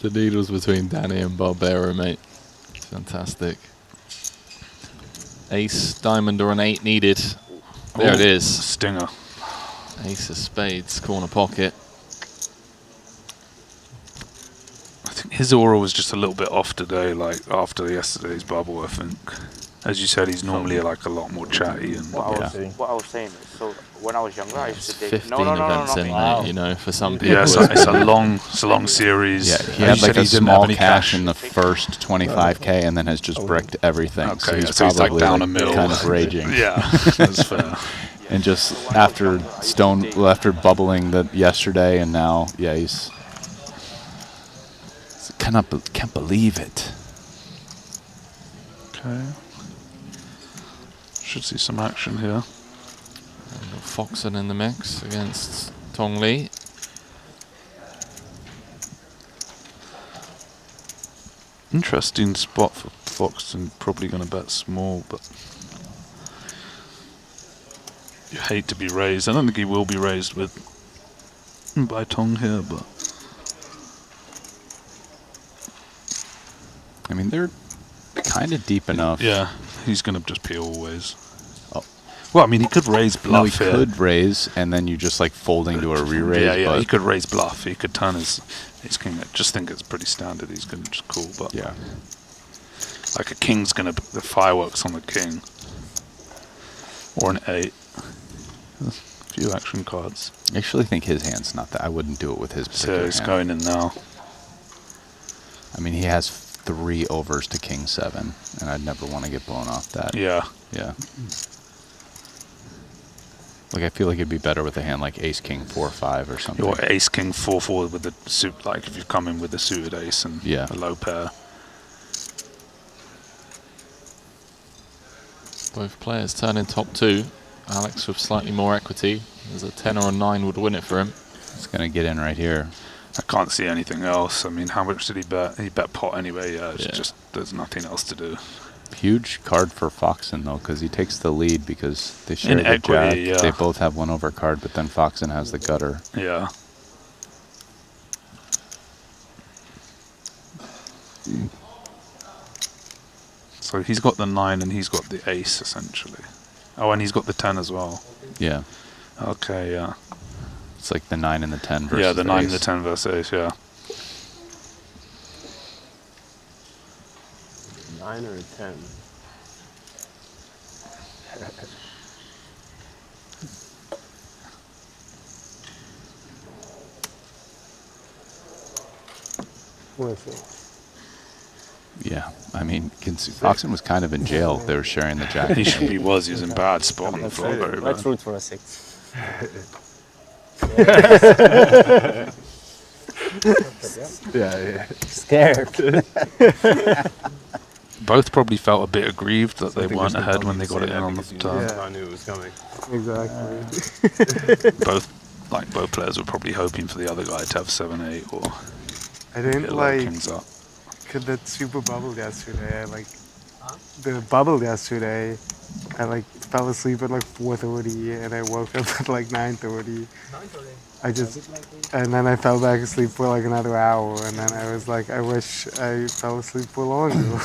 The needles between Danny and Barbera, mate. Fantastic. Ace, diamond, or an 8 needed. There it is. Stinger. Ace of spades, corner pocket. I think his aura was just a little bit off today, like after yesterday's bubble, I think. As you said, he's normally like a lot more chatty. And What I was saying is, so when I was younger, I used to dig. 15 events in there, you know, for some people. Yeah, it's a long series. Yeah, he had like a small cash in the first 25K and then has just bricked everything. Okay, so he's so he's like probably down a mil. kind of raging. Yeah, that's fair. And just after bubbling yesterday, and now, yeah, he's can't believe it. Okay. Should see some action here. Foxen in the mix against Tong Lee. Interesting spot for Foxen. Probably going to bet small, but you hate to be raised. I don't think he will be raised by Tong here, but I mean, they're kind of deep enough. yeah, he's going to just peel always. Oh. Well, I mean, he could raise bluff. No, he here. could raise, and then you just like folding to a re-raise. Yeah, but he could raise bluff. He could turn his king. I just think it's pretty standard. He's going to just call, but yeah, like a king's going to the fireworks on the king, or an 8. A few action cards. I actually think his hand's not that. I wouldn't do it with his particular So he's hand. going in now. I mean, he has 3 overs to king 7, and I'd never want to get blown off that. Yeah. Yeah. Like, I feel like it'd be better with a hand like ace king 4-5 or something. Or ace king 4-4 with the suit, like if you come in with a suited ace and yeah. a low pair. Both players turn in top 2. Alex with slightly more equity. There's a 10 or a 9 would win it for him. It's going to get in right here. I can't see anything else. I mean, how much did he bet? He bet pot anyway. Yeah, it's just there's nothing else to do. Huge card for Foxen, though, because he takes the lead because they share In the equity, jack. yeah. They both have 1 over card, but then Foxen has the gutter. Yeah. So he's got the 9 and he's got the ace, essentially. Oh, and he's got the 10 as well. Yeah. Okay, yeah. It's like the 9 and the 10 versus yeah, the 9 ace. and the 10 versus ace, yeah. 9 or a 10. We'll see. Yeah, I mean, Foxen was kind of in jail. They were sharing the jack. He was. He was in bad spot on the floor. Very Let's bad. root for a 6. Yeah. Scared. Both probably felt a bit aggrieved that I they think weren't there's no ahead point when in they got saying it in that on the because turn. I knew it was coming. Exactly. Both players were probably hoping for the other guy to have 7-8 or I didn't hit low like kings up. that super bubble yesterday. The bubble yesterday. I fell asleep at 4:30 and I woke up at 9:30. 9:30. And then I fell back asleep for another hour, and then I was like, I wish I fell asleep for longer.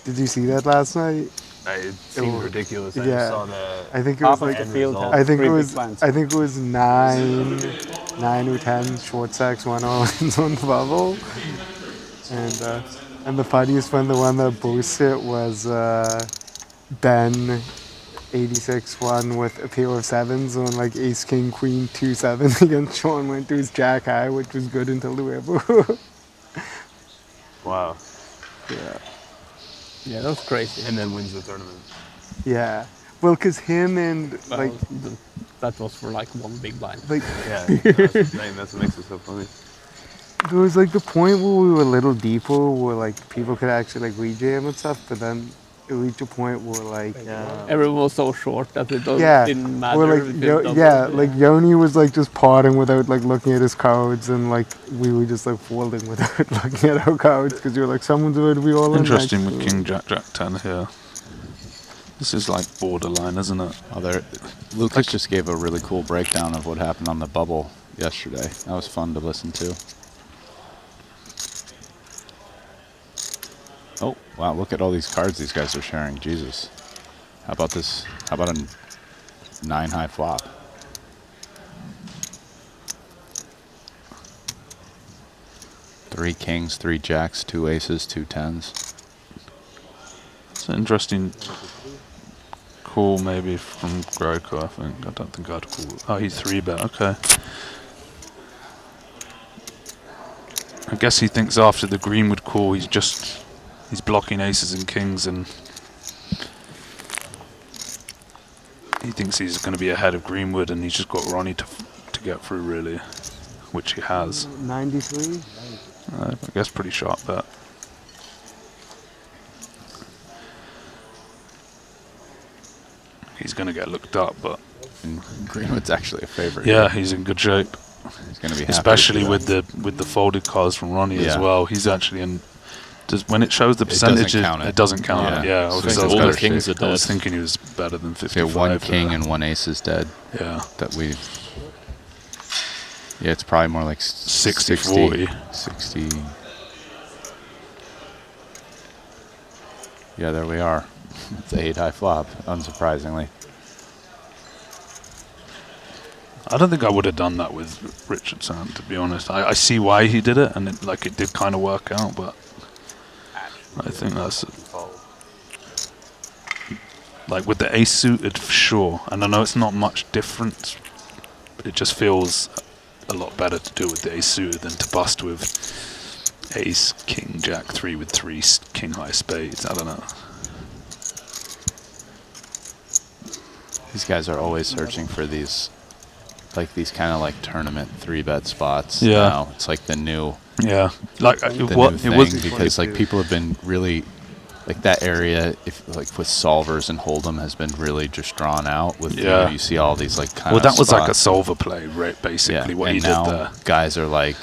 Did you see that last night? It seemed ridiculous. I Yeah, just saw the I think it was half of the field had I think three it big was plants. I think it was nine or 10 short stacks, 1 all-ins on the bubble, and the funniest one, the one that boosted it was Ben 86-1 with a pair of 7s on ace king queen 2-7 against Sean. Went to his jack high, which was good until the river. Wow. Yeah. Yeah, that was crazy. And then wins the tournament. Yeah. Well, because him and that was for one big blind. Yeah, that's insane. That's what makes it so funny. There was the point where we were a little deeper, where people could actually rejam and stuff, but then it reached a point where everyone was so short that it didn't matter. Or Yoni was just potting without looking at his cards, and we were just folding without looking at our cards because you were someone's about to be all in. Interesting with King Jack Jack 10 here. This is borderline, isn't it? Lucas just gave a really cool breakdown of what happened on the bubble yesterday. That was fun to listen to. Oh, wow, look at all these cards these guys are sharing. Jesus. How about this? How about a 9 high flop? Three kings, 3 jacks, 2 aces, 2 10s. It's an interesting call maybe from Groko, I think. I don't think I'd call it. Oh, he's 3-bet, okay. I guess he thinks after the Greenwood call he's blocking aces and kings, and he thinks he's going to be ahead of Greenwood, and he's just got Ronnie to get through, really, which he has. 93? I guess pretty sharp bet. He's going to get looked up, but Greenwood's actually a favorite. Yeah, he's in good shape. He's going to be happy, especially with the folded cards from Ronnie as well. He's actually in. When it shows the percentages, it doesn't count it. Yeah, all the kings are dead. I was thinking he was better than 55. 1 king and 1 ace is dead. Yeah. Yeah, it's probably more like 60-40. 60. Yeah, there we are. It's a 8 high flop, unsurprisingly. I don't think I would have done that with Richardson, to be honest. I see why he did it, and it did kind of work out, but I think that's with the ace suited, for sure. And I know it's not much different, but it just feels a lot better to do it with the ace suited than to bust with ace, king, jack 3 with 3 king high spades. I don't know. These guys are always searching for these kind of tournament 3-bet spots. Yeah. Now. It's the new. Yeah. New thing because people have been really that area with solvers and Hold'em has been really just drawn out with you see all these kind of that was spots. a solver play, right? Basically what he did there. Guys are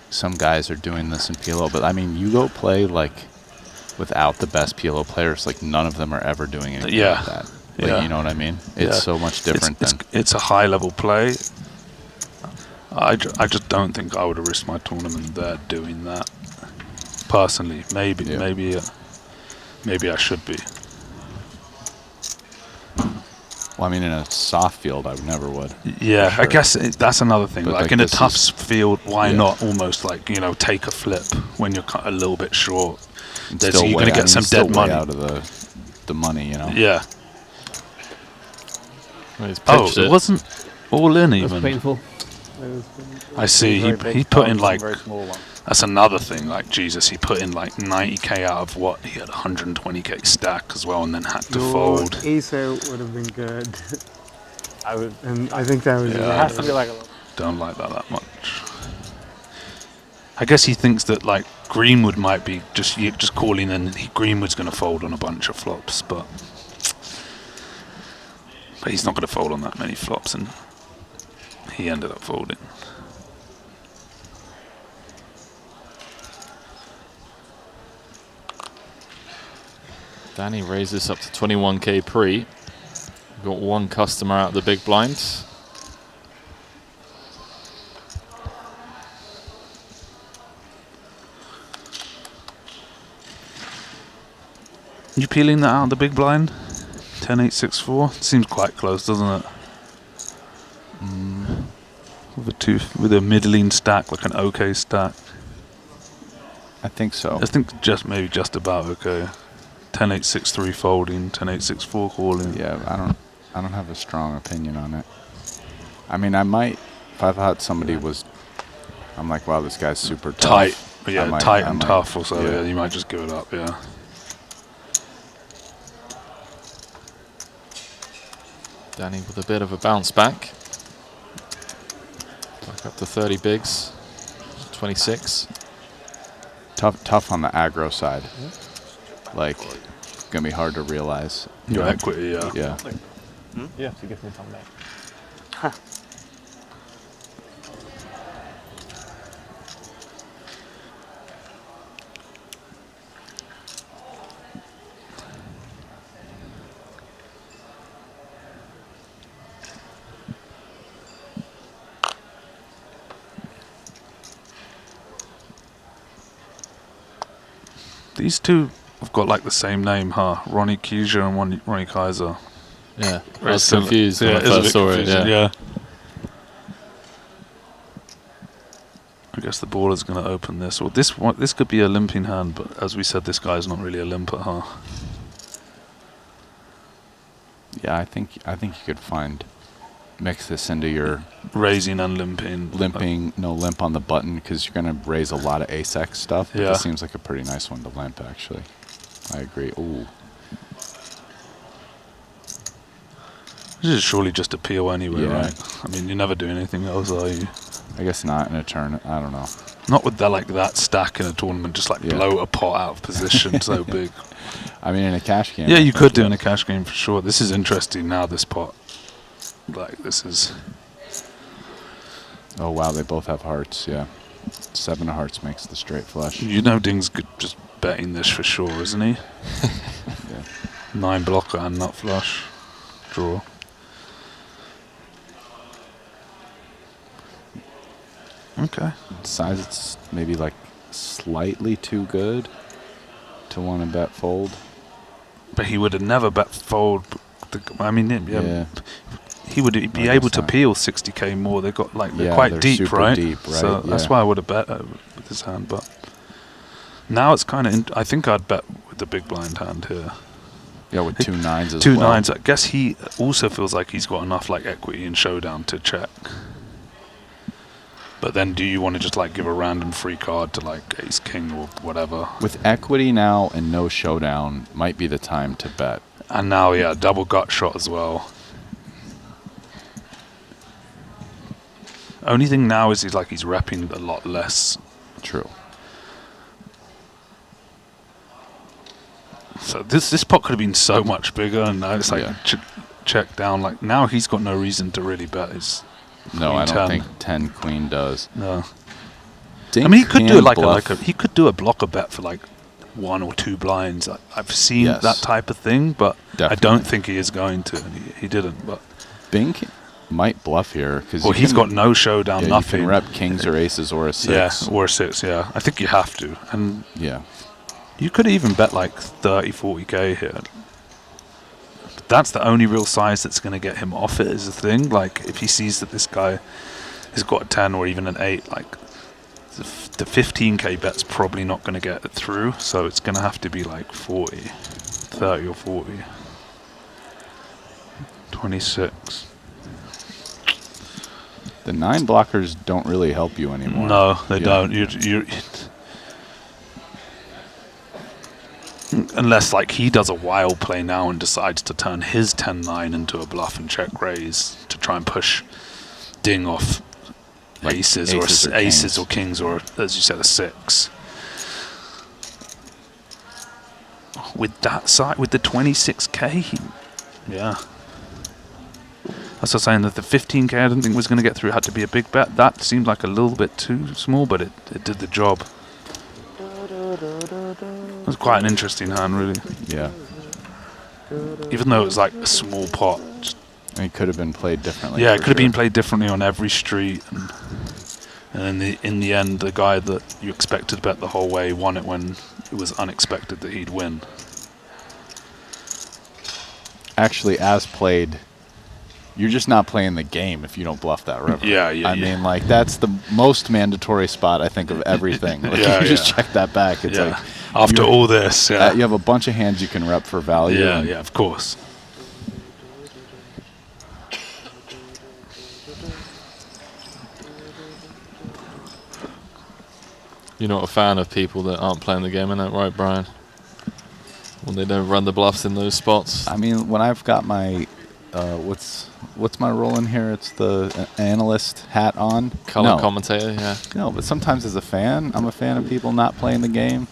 some guys are doing this in PLO, but I mean you go play without the best PLO players, none of them are ever doing anything like that. You know what I mean? It's so much different it's a high level play. I just don't think I would have risked my tournament there doing that. Personally, maybe I should be. Well, I mean, in a soft field, I never would. Yeah, sure. I guess that's another thing. But In a tough field, why not almost take a flip when you're a little bit short? You're going to get some dead money out of the money, you know. Yeah. Well, it wasn't all in even. It was painful. I see. He put in That's another thing. Like, Jesus, he put in like 90k out of what? He had 120k stack as well, and then had to fold. Ace out would have been good. I would. And I think that was. It has to be like a. Don't like that much. I guess he thinks that like Greenwood might be just calling in. Greenwood's going to fold on a bunch of flops, but he's not going to fold on that many flops, and he ended up folding. Danny raises up to 21k pre. We've got one customer out of the big blind. You peeling that out of the big blind? 10-8-6-4? Seems quite close, doesn't it? With a middling stack, like an okay stack. I think so. I think maybe just about okay. 10-8-6-3 folding, 10-8-6-4 calling. Yeah, I don't have a strong opinion on it. I mean, I might, if I thought somebody was, I'm like, wow, this guy's super tough. Tight, yeah, tight and tough or so. Yeah, you might just give it up. Yeah. Danny with a bit of a bounce back. Back up to 30 bigs. 26. Tough on the aggro side. Like, gonna be hard to realize. Your equity, yeah. Yeah. Yeah, she gives me some back. These two have got like the same name, huh? Ronnie Keiser and Ronnie Kaiser. Yeah, I was confused when I first saw it. Yeah. I guess the baller's going to open this. Well, this could be a limping hand, but as we said, this guy's not really a limper, huh? Yeah, I think you could mix this into your raising and limping. No limp on the button because you're gonna raise a lot of ace-X stuff. But Yeah. this seems like a pretty nice one to limp, actually. I agree. Ooh. This is surely just a PO anyway, Yeah. right? I mean, you never do anything else, are you? I guess not in a tournament. I don't know. Not with that stack in a tournament, just like blow a pot out of position so big. I mean, in a cash game. Yeah, you could do in a cash game for sure. This is interesting now, this pot. Like, this is... Oh, wow, they both have hearts, yeah. 7 of hearts makes the straight flush. You know Ding's good just betting this for sure, isn't he? Yeah. 9 blocker and nut flush. Draw. Okay. Size, it's maybe like slightly too good to want to bet fold. But he would have never bet fold. I mean, Yeah. he would be able to peel 60k more. They're Yeah, quite they're deep, super right? deep, right? So that's why I would have bet with this hand. But now it's kind of. I think I'd bet with the big blind hand here. Yeah, with 2 nines as Two well. nines. I guess he also feels like he's got enough like equity in showdown to check. But then, do you want to just like give a random free card to like ace king or whatever? With equity now and no showdown, might be the time to bet. And now, yeah, double gut shot as well. Only thing now is he's repping a lot less. True. So this pot could have been so much bigger, and now it's like check down. Like now he's got no reason to really bet his. No, I don't 10. think 10 queen does. No. Dink I mean, he could do can he could do a blocker bet for like 1 or 2 blinds. I've seen that type of thing, but I don't think he is going to. And he didn't. But Bink might bluff here because he's got no showdown, nothing. You can rep kings or aces or a 6. Yeah, or a 6. Yeah, I think you have to. And yeah, you could even bet like 30, 40k here. But that's the only real size that's going to get him off it. Is the thing. Like if he sees that this guy has got a 10 or even an 8, like the 15k bet's probably not going to get it through. So it's going to have to be like 40, 30 or 40, 26. The 9 blockers don't really help you anymore. No, they don't. You unless like he does a wild play now and decides to turn his 10-9 into a bluff and check raise to try and push Ding off Like aces or kings or, as you said, a 6. With that side, with the 26k, yeah. That's what I'm saying, that the 15k I didn't think was going to get through, had to be a big bet. That seemed like a little bit too small, but it did the job. It was quite an interesting hand, really. Yeah. Even though it was like a small pot. It could have been played differently. Yeah, it could have been played differently on every street. And in the end, the guy that you expected to bet the whole way won it when it was unexpected that he'd win. Actually, as played, you're just not playing the game if you don't bluff that river. I mean, like, that's the most mandatory spot, I think, of everything. Like, you just check that back. It's like, after all this, you have a bunch of hands you can rep for value. Yeah, of course. You're not a fan of people that aren't playing the game, isn't that right, Brian? When they don't run the bluffs in those spots. I mean, when I've got my what's my role in here? It's the analyst hat on. Color commentator, yeah. No, but sometimes as a fan, I'm a fan of people not playing the game.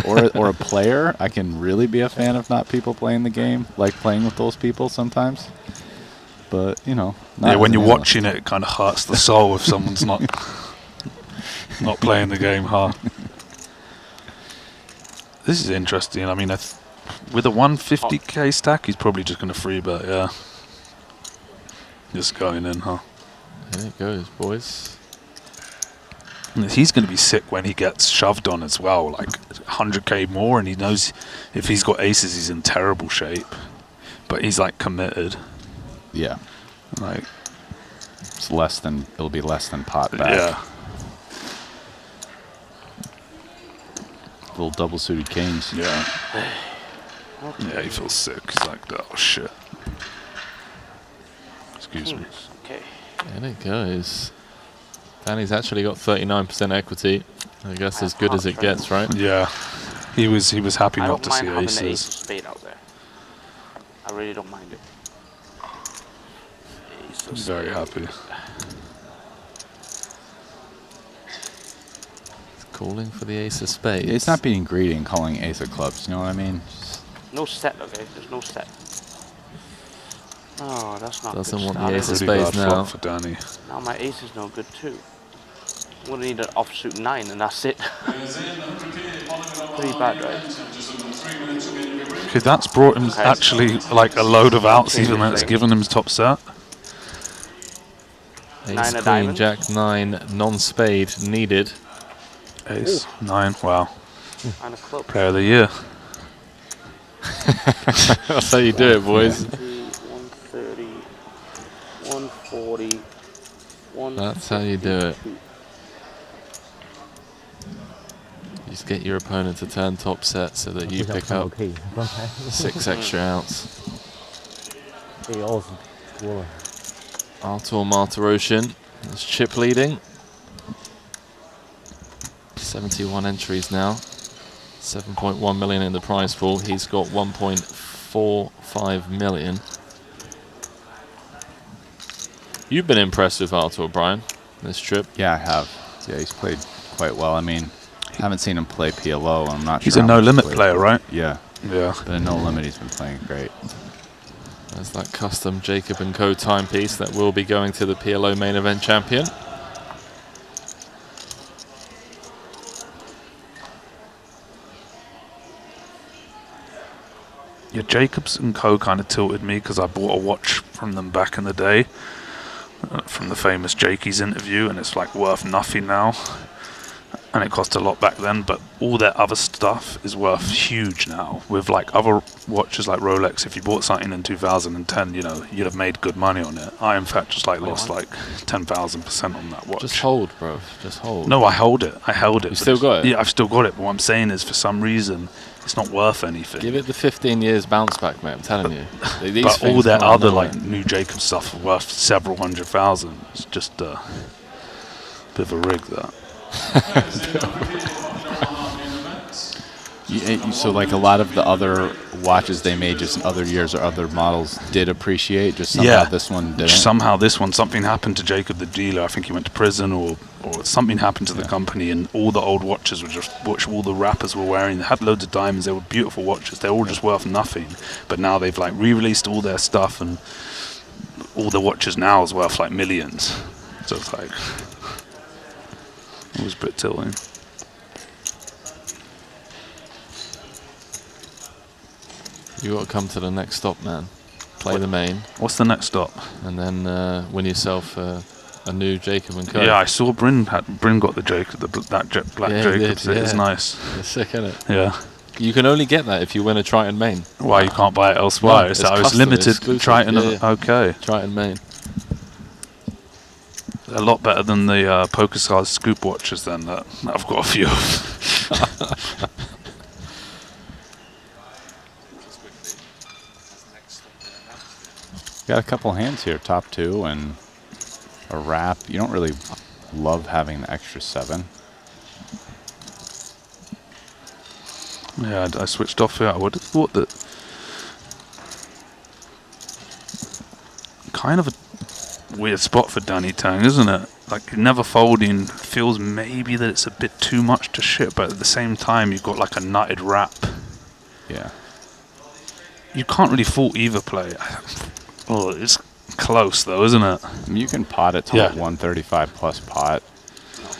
or a player, I can really be a fan of not people playing the game, like playing with those people sometimes. But, you know. Not when you're watching it, it kind of hurts the soul if someone's not playing the game hard. This is interesting. I mean, with a 150k stack, he's probably just going to free bet, yeah. Just going in, huh? There it goes, boys. And he's going to be sick when he gets shoved on as well, like 100k more, and he knows if he's got aces, he's in terrible shape. But he's like committed. Yeah. Like, it'll be less than pot back. Yeah. Little double suited kings. Yeah. Yeah, he feels sick. He's like, oh shit. Excuse me. Okay. There it goes. Danny's actually got 39% equity. I guess as good as it gets, right? Yeah. He was happy not to see I don't mind having aces. the ace of spade out there. I really don't mind it. He's very happy. Calling for the ace of spades. It's not being greedy and calling ace of clubs, you know what I mean? No set, okay? There's no set. Oh, that's not Doesn't good want start, the ace of is it? spades now. For Danny. Now my ace is no good too. I'm gonna need an offsuit 9 and that's it. Pretty bad, right? Okay, that's brought him actually like a load of outs, even though it's given him his top set. Ace, queen, jack, 9, non-spade needed. Ace, 9, wow. And a club. Player of the year. That's how you do it, boys. 130, 140, That's how you do it. You just get your opponent to turn top set so that you pick up 6 extra outs. Artur Martirosyan is chip leading. 71 entries now. 7.1 million in the prize pool. He's got 1.45 million. You've been impressed with Artur, Brian, this trip? Yeah, I have. Yeah, he's played quite well. I mean, I haven't seen him play PLO. I'm not He's sure. a no-limit player, right? Yeah. Yeah. But in no limit, he's been playing great. There's that custom Jacob & Co timepiece that will be going to the PLO main event champion. Yeah, Jacobs & Co kind of tilted me because I bought a watch from them back in the day, from the famous Jakey's interview, and it's like worth nothing now. and it cost a lot back then, but all their other stuff is worth huge now. With like other watches like Rolex, if you bought something in 2010, you know, you'd have made good money on it. I in fact just like lost like 10,000% on that watch. Just hold, bro. Just hold. No, I held it. You still got it? Yeah, I've still got it. But what I'm saying is, for some reason, it's not worth anything. Give it the 15 years bounce back, mate. I'm telling you. These But all things their come out other nowhere. like new Jacob stuff are worth several 100,000. It's just a bit of a rig, that. So like a lot of the other watches they made just in other years or other models did appreciate, just somehow this one didn't. Somehow this one, something happened to Jacob the dealer. I think he went to prison or something happened to the company, and all the old watches were just, which all the rappers were wearing, they had loads of diamonds, they were beautiful watches, they're all just worth nothing. But now they've like re-released all their stuff, and all the watches now is worth like millions. So it's like, it was a bit tilting. You got to come to the next stop, man. Play the main. What's the next stop? And then win yourself a new Jacob and Co. Yeah, I saw Bryn got the Jacob, black Jacobs. Did, It's nice. It's sick, isn't it? Yeah. You can only get that if you win a Triton main. Why, you can't buy it elsewhere? No, it's custom, limited exclusive. Triton. Yeah. Okay. Triton main. A lot better than the PokerStars scoop watches then that I've got a few of. Got a couple hands here, top 2 and a wrap. You don't really love having the extra 7. Yeah, I switched off here. I would have thought that kind of a weird spot for Danny Tang, isn't it? Like, never folding feels maybe that it's a bit too much to ship, but at the same time you've got like a nutted wrap. Yeah. You can't really fault either play. Oh, it's close though, isn't it? I mean, you can pot it to 135 plus pot.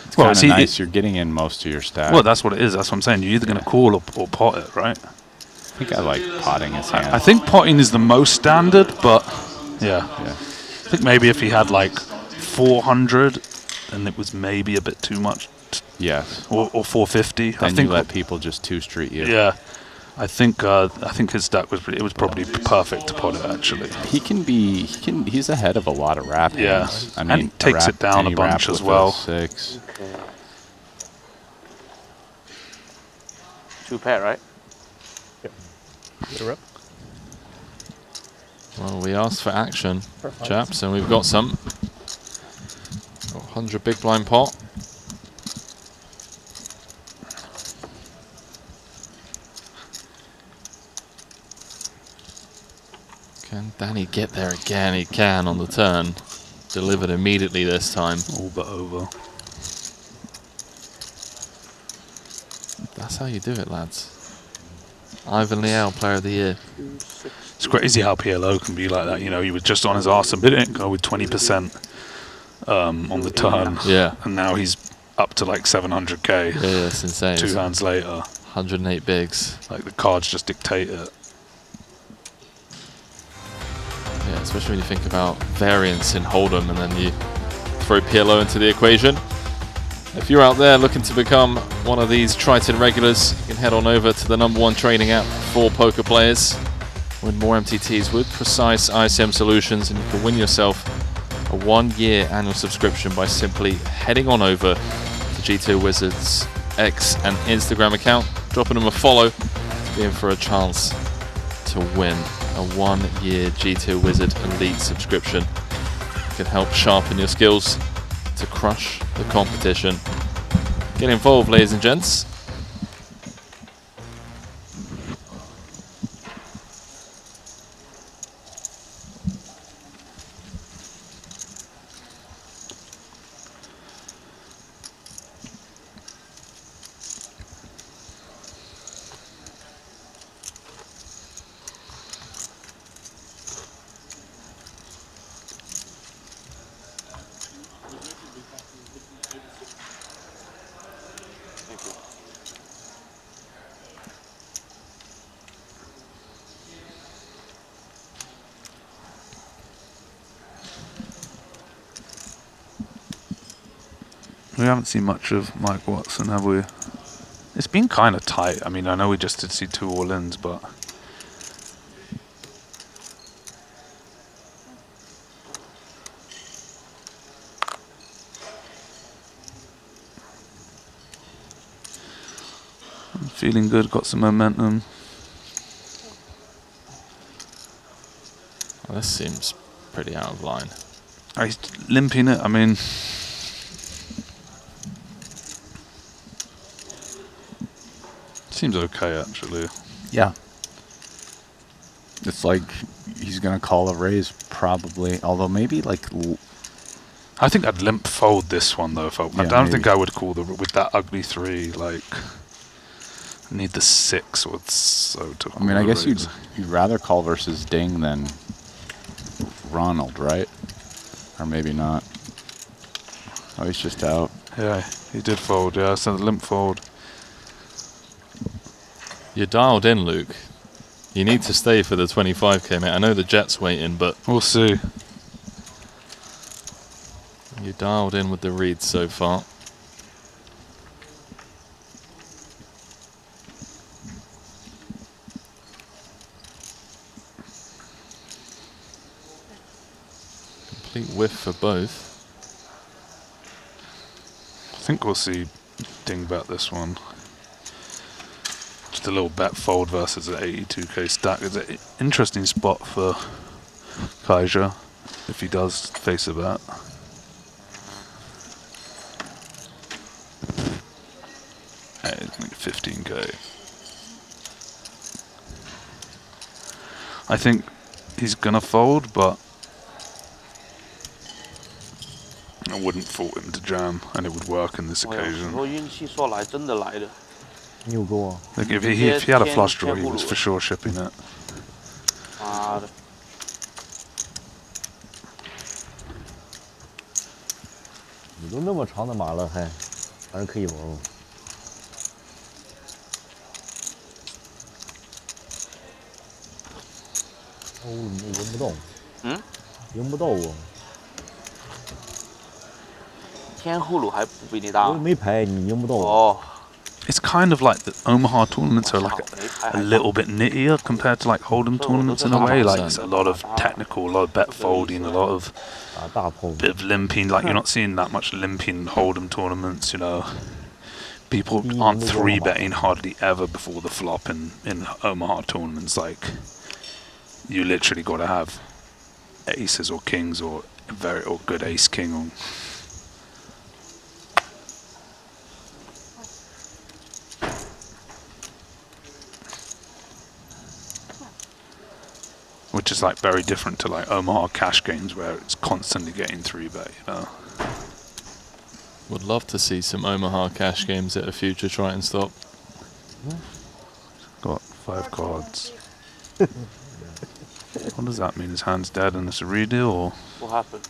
It's Well, kind of nice. You're getting in most of your stack. Well, that's what it is. That's what I'm saying. You're either going to call or pot it, right? I think I like potting his hand. I think potting is the most standard, but yeah. I think maybe if he had like 400, then it was maybe a bit too much. Yes. Or 450. Then I think you let people just two-street you. Yeah. I think his stack was probably perfect to pot it actually. He's ahead of a lot of wrap hands. Yeah. I mean, and he takes it down a bunch as well. 6. Okay. 2 pair, right? Yep. You're up. Well, we asked for action, chaps, and we've got some. Got 100 big blind pot. Can Danny get there again? He can on the turn. Delivered immediately this time. All but over. That's how you do it, lads. Ivan Liao, Player of the Year. It's crazy how PLO can be like that. You know, he was just on his arse and didn't go with 20% on the turn. Yeah. And now he's up to like 700k. Yeah, it's insane. 2 hands later. 108 bigs. Like the cards just dictate it. Yeah, especially when you think about variance in Hold'em and then you throw PLO into the equation. If you're out there looking to become one of these Triton regulars, you can head on over to the #1 trading app for poker players. Win more MTTs with precise ISM solutions, and you can win yourself a 1-year annual subscription by simply heading on over to G2 Wizards X and Instagram account, dropping them a follow, being for a chance to win a 1-year G2 Wizard Elite subscription. It can help sharpen your skills to crush the competition. Get involved, ladies and gents. haven't seen much of Mike Watson, have we? It's been kind of tight. I mean, I know we just did see 2 all-ins, but... I'm feeling good, got some momentum. Well, this seems pretty out of line. Oh, he's limping it, I mean... Seems okay, actually. Yeah. It's like he's going to call a raise, probably. Although maybe, like... I think I'd limp fold this one, though. If I don't maybe. think I would call with that ugly 3, like... Need the 6 or so to I mean, I guess raise. you'd rather call versus Ding than Ronald, right? Or maybe not. Oh, he's just out. Yeah, he did fold, yeah. So the limp fold. You're dialed in, Luke. You need to stay for the 25k, mate. I know the jet's waiting, but... We'll see. You're dialed in with the reads so far. Complete whiff for both. I think we'll see Ding bet this one. Just a little bet fold versus an 82k stack. It's an interesting spot for Kaiser if he does face a bet. It's like 15k. I think he's gonna fold, but I wouldn't fault him to jam, and it would work in this occasion. 我运气说来真的来的。 Like if he had a flush draw, he was for sure shipping it. 妈的！你都那么长的马了，还是可以玩哦。哦，你赢不动。嗯？赢不到我。天呼噜还不比你大。我没牌，你赢不到我。哦。 It's kind of like the Omaha tournaments are like a little bit nittier compared to like Hold'em tournaments in a way. Like it's a lot of technical, a lot of bet folding, a lot of bit of limping. Like you're not seeing that much limping in Hold'em tournaments. You know, people aren't 3-betting hardly ever before the flop in Omaha tournaments. Like you literally got to have aces or kings or good ace king or. Which is like very different to like Omaha cash games where it's constantly getting 3-bet, you know. Would love to see some Omaha cash games at a future Triton stop. Got 5 cards. What does that mean? His hand's dead and it's a redeal, or? What happened?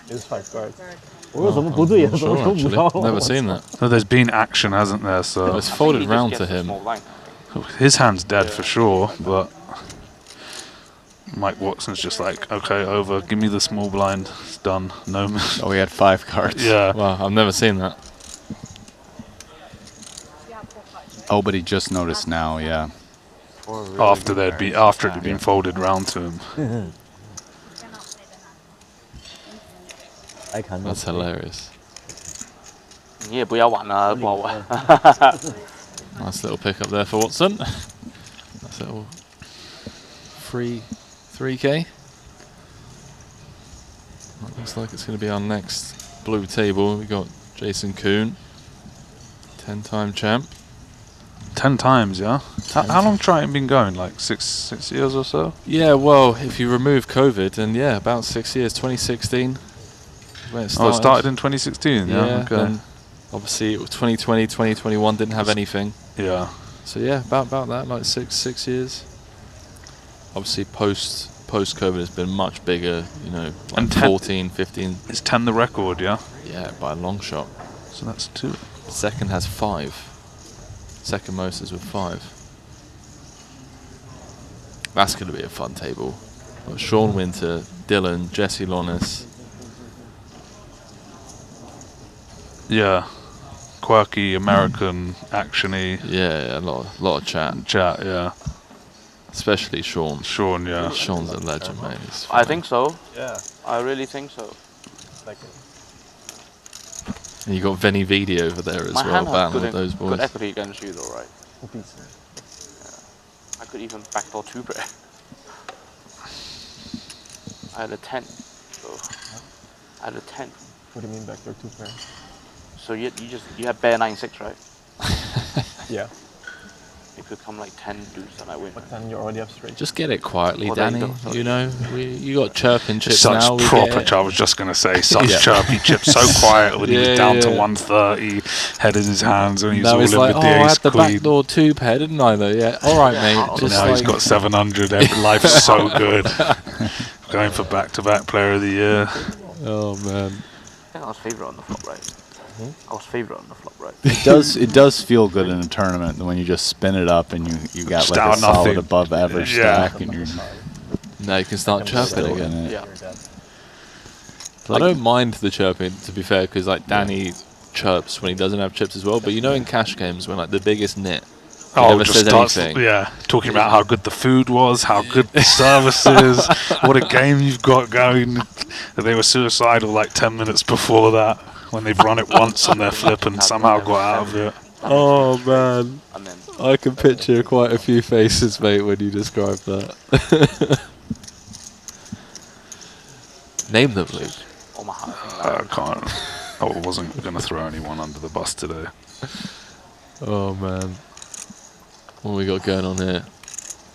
It's 5 cards. Never seen that. No, there's been action, hasn't there? So it's folded round to him. His hand's dead for sure, but Mike Watson's just like, okay, over. Give me the small blind. It's done. No. Oh, he had 5 cards. Yeah. Wow, I've never seen that. Oh, but he just noticed now. Yeah. After it had been folded round to him. That's hilarious. 你也不要玩了，不好玩。 Nice little pickup there for Watson. Nice little 3k. Looks like it's going to be our next blue table. We got Jason Kuhn, 10-time champ. 10 times, yeah. How long Triton been going? Like six years or so? Yeah, well, if you remove COVID, then yeah, about 6 years. 2016. When it started. Oh, it started in 2016. Yeah. Okay. Then obviously, it was 2020, 2021 didn't have anything. Yeah. So yeah, about that, like six years. Obviously, post COVID has been much bigger. You know, like and 14, 15. Is 10 the record? Yeah. Yeah, by a long shot. So that's 2. Second has 5. Second most is with 5. That's going to be a fun table. Got Sean Winter, Dylan, Jesse Lonis. Yeah. quirky American actiony. Yeah, a lot of chat. Chat, yeah. Especially Sean. Sean, yeah. Sean's a legend, mate. I think so. Yeah. I really think so. Like And you got Vinny Vidi over there as My well, hand has battling good, with those boys. good equity against you, though, right? Yeah. I could even backdoor 2-pair. I had a 10. So I had a 10. What do you mean backdoor 2-pair? So you had bare 9-6, right? Yeah. If you come like 10 deuce, then I win. But then you already have straight. Just get it quietly, Well, there you Danny. go, You know, you got chirping chips Such now. proper, I was just going to say, such Yeah. chirpy chips, so quiet when he was down to 130, head in his hands when he was Now all he's in like, with the I ace had the queen. backdoor 2-pair, didn't I though? Yeah. All right, mate. Just Now he's got 700. Life's so good. Going for back-to-back player of the year. Oh man. I think I was favourite on the flop, right? I was favourite on the flop, right? It does feel good in a tournament when you just spin it up and you got Just like a down solid nothing. above average Yeah. stack and you're Now you can start chirping still again. in it. Yeah. I don't mind the chirping, to be fair, because like Danny chirps when he doesn't have chips as well. But you know, in cash games, when like the biggest nit, he never just says starts, anything. yeah, talking about how good the food was, how good the service is, what a game you've got going. They were suicidal like 10 minutes before that when they've run it once on their flip and somehow got out of it. Oh man, I can picture quite a few faces, mate, when you describe that. Name them, Luke. I can't. I wasn't going to throw anyone under the bus today. Oh man, what we got going on here?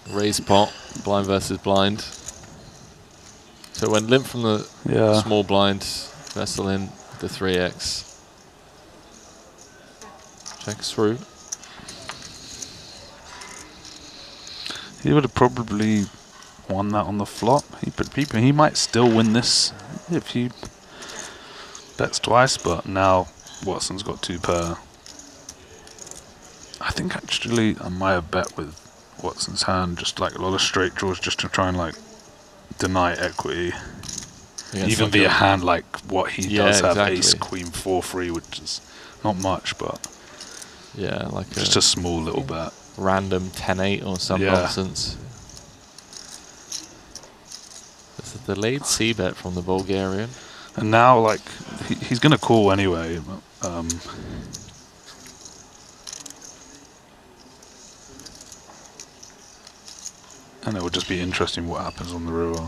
Raise pot, blind versus blind. So it went limp from the small blind, vessel in the 3x. Checks through. He would have probably won that on the flop. He might still win this if he bets twice, but now Watson's got 2-pair. I think actually I might have bet with Watson's hand, just like a lot of straight draws, just to try and like deny equity. Even via a hand like what he does have, ace, queen, 4-3, which is not much, but yeah, like just a small little bet. Random 10-8 or some nonsense. This is the delayed c-bet from the Bulgarian. And now, like, he's going to call anyway. And it would just be interesting what happens on the river.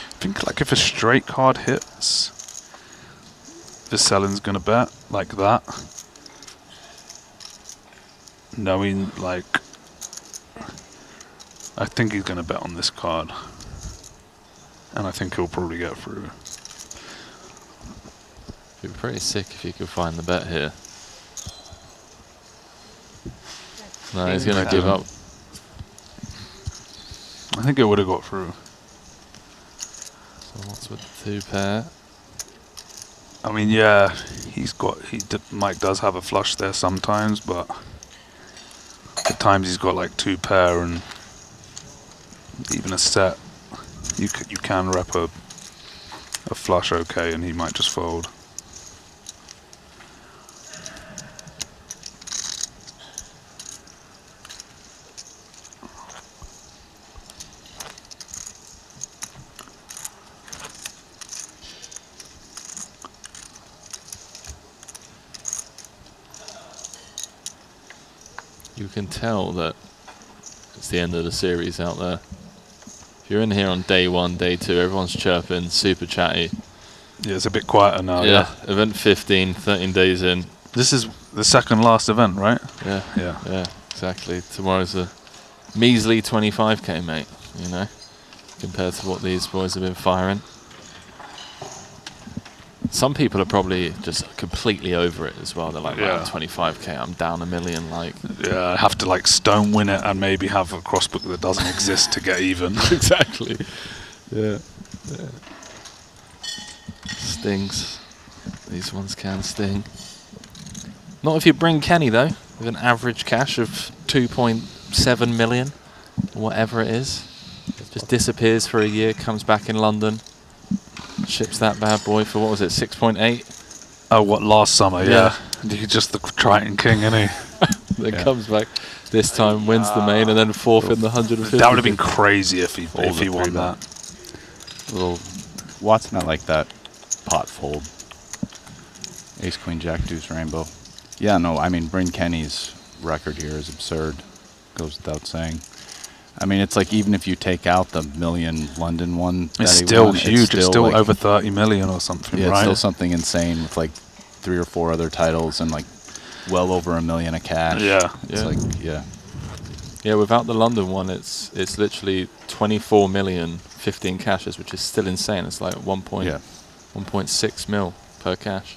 I think, like, if a straight card hits, Veselin's going to bet like that. Knowing, like, I think he's going to bet on this card. And I think he'll probably get through. It'd be pretty sick if you could find the bet here. No, he's going to give up. I think it would have got through. So what's with the 2-pair? I mean, yeah, Mike does have a flush there sometimes, but at times he's got like 2-pair and even a set. You can rep a flush okay, and he might just fold. You can tell that it's the end of the series out there. If you're in here on day 1, day 2, everyone's chirping, super chatty. Yeah, it's a bit quieter now. Yeah, event 15, 13 days in. This is the second last event, right? Yeah, exactly. Tomorrow's a measly 25k, mate, you know, compared to what these boys have been firing. Some people are probably just completely over it as well. They're like, wow, 25k, I'm down $1 million. Like, yeah, I have to like stone win it and maybe have a crossbook that doesn't exist to get even. Exactly. Yeah. Stings. These ones can sting. Not if you bring Kenny though, with an average cash of 2.7 million, whatever it is. Just disappears for a year, comes back in London, ships that bad boy for, what was it, 6.8? Oh, what, last summer, yeah. He's just the Triton king, isn't he? Then comes back this time, wins the main, and then fourth in the 150. That would have been crazy if he won that. Little Watson, I like that pot fold. Ace, Queen, Jack, Deuce, Rainbow. Yeah, no, I mean, Bryn Kenny's record here is absurd. Goes without saying. I mean, it's like even if you take out the million London one, it's still huge. It's still like over 30 million or something, yeah, right? It's still something insane with like 3 or 4 other titles and like well over $1 million of cash. Yeah. It's like, Yeah, without the London one, it's literally 24 million, 15 cashes, which is still insane. It's like 1.6 mil per cash.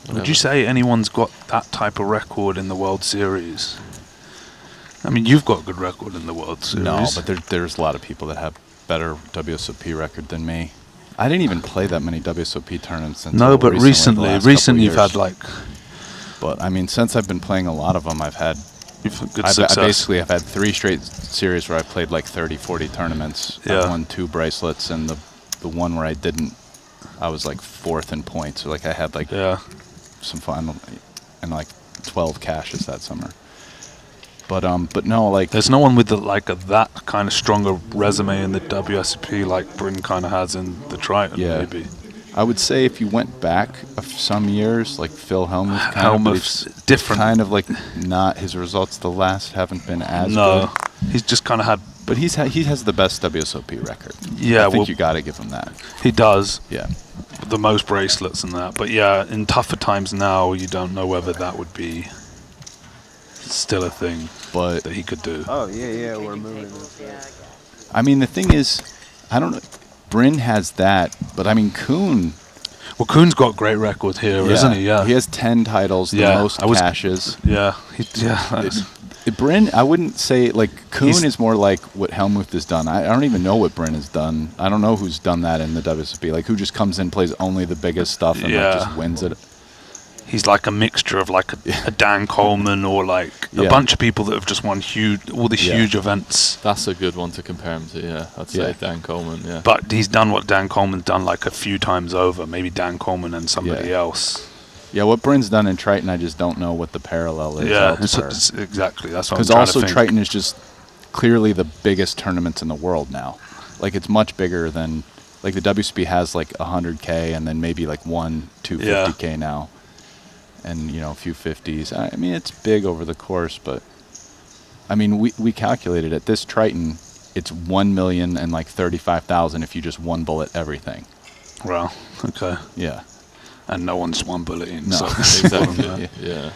Whatever. Would you say anyone's got that type of record in the World Series? I mean, you've got a good record in the World Series. No, but there's a lot of people that have better WSOP record than me. I didn't even play that many WSOP tournaments. No, but recently you've had like. But I mean, since I've been playing a lot of them, I've had. You've had good success. I've had 3 straight series where I played like 30, 40 tournaments. Yeah. I won 2 bracelets, and the one where I didn't, I was like 4th in points. So like I had like some fun and like 12 cashes that summer. But no, like there's no one with that kind of stronger resume in the WSOP like Bryn kind of has in the Triton. Maybe. I would say if you went back some years, like Phil Hellmuth, Hellmuth's different. Kind of like not his results. The last haven't been as good. No, he's just kind of had. But he has the best WSOP record. Yeah, I think you got to give him that. He does. Yeah, the most bracelets and that. But yeah, in tougher times now, you don't know whether that would be still a thing, but that he could do. Oh yeah, we're moving. I mean, the thing is, I don't know. Bryn has that, but I mean, Kuhn. Well, Kuhn's got a great record here, isn't he? Yeah. He has 10 titles, the most cashes. Yeah. Bryn, I wouldn't say, like, Kuhn is more like what Hellmuth has done. I don't even know what Bryn has done. I don't know who's done that in the WSOP. Like, who just comes in, plays only the biggest stuff, and like, just wins it. He's like a mixture of like a Dan Coleman or like a bunch of people that have just won all the huge events. That's a good one to compare him to, yeah. I'd say Dan Coleman, yeah. But he's done what Dan Coleman's done like a few times over. Maybe Dan Coleman and somebody else. Yeah, what Bryn's done in Triton, I just don't know what the parallel is. Yeah, it's exactly. That's what I'm trying to think. Because also Triton is just clearly the biggest tournament in the world now. Like, it's much bigger than, like, the WSP has like 100K and then maybe like 250K now. And, you know, a few 50s. I mean, it's big over the course, but I mean, we calculated it. This Triton, it's 1,000,000 and like 35,000 if you just one bullet everything. Well, okay. Yeah. And no one's one bullet in. No, so exactly. Yeah.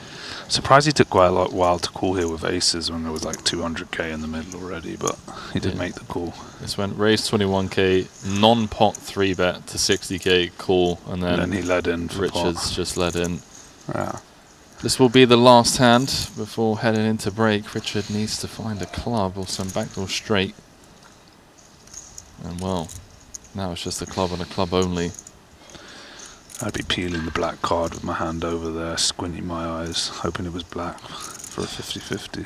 Surprised he took quite a while to call here with aces when there was like 200K in the middle already, but he did make the call. This went raise 21K, non-pot 3-bet to 60K call, and then he led in. Richards just led in. Yeah. This will be the last hand before heading into break. Richard needs to find a club or some backdoor straight. And well, now it's just a club and a club only. I'd be peeling the black card with my hand over there, squinting my eyes, hoping it was black for a 50-50.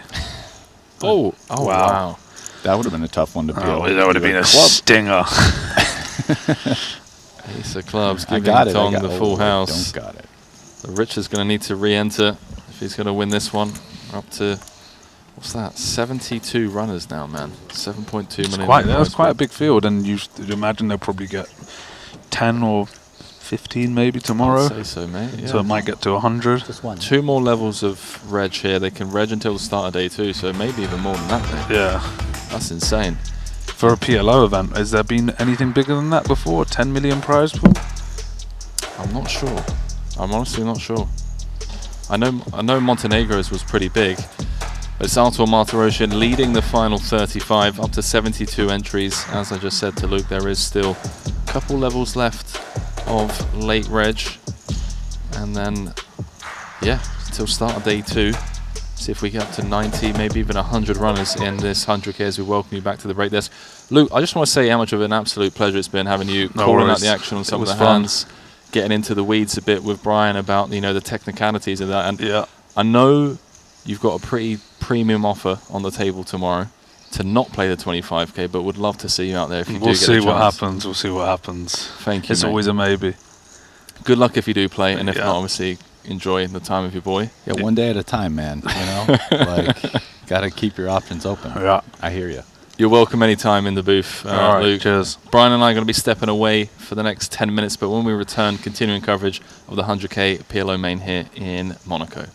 Oh, wow. That would have been a tough one to peel. Oh, that would have been a stinger. Ace of clubs, giving Tong the full house. Don't got it. So Richard's going to need to re-enter if he's going to win this one. We're up to, what's that, 72 runners now, man. 7.2 million. That was quite a big field, and you'd imagine they'll probably get 10 or 15 maybe tomorrow. I'd say so, mate. Yeah. So it might get to 100. Just one. 2 more levels of reg here. They can reg until the start of day 2, so maybe even more than that. Mate. Yeah. That's insane. For a PLO event, has there been anything bigger than that before? 10 million prize pool? I'm not sure. I'm honestly not sure. I know Montenegro's was pretty big, but it's Artur Martirosyan leading the final 35 up to 72 entries. As I just said to Luke, there is still a couple levels left of late reg, and then till start of day 2. See if we get up to 90, maybe even 100 runners in this 100K as we welcome you back to the break desk. Luke, I just want to say how much of an absolute pleasure it's been having you calling out the action on some of the hands, getting into the weeds a bit with Brian about, you know, the technicalities of that. And I know you've got a pretty premium offer on the table tomorrow. to not play the 25K, but would love to see you out there if you do We'll get see the what chance. happens. We'll see what happens. Thank you, It's mate. always a maybe. Good luck if you do play, and if Yeah. not, obviously enjoy the time with your boy. Yeah, one day at a time, man. You know, like gotta keep your options open. Yeah, I hear you. You're welcome anytime in the booth, All right, Luke. cheers. Brian and I are going to be stepping away for the next 10 minutes, but when we return, continuing coverage of the 100K PLO main here in Monaco.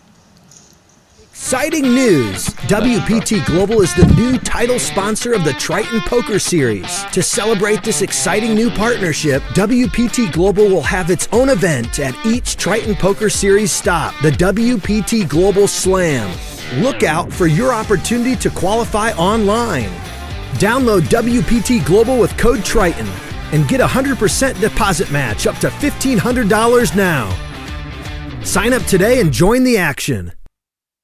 Exciting news! WPT Global is the new title sponsor of the Triton Poker Series. To celebrate this exciting new partnership, WPT Global will have its own event at each Triton Poker Series stop, the WPT Global Slam. Look out for your opportunity to qualify online. Download WPT Global with code Triton and get a 100% deposit match up to $1,500 now. Sign up today and join the action.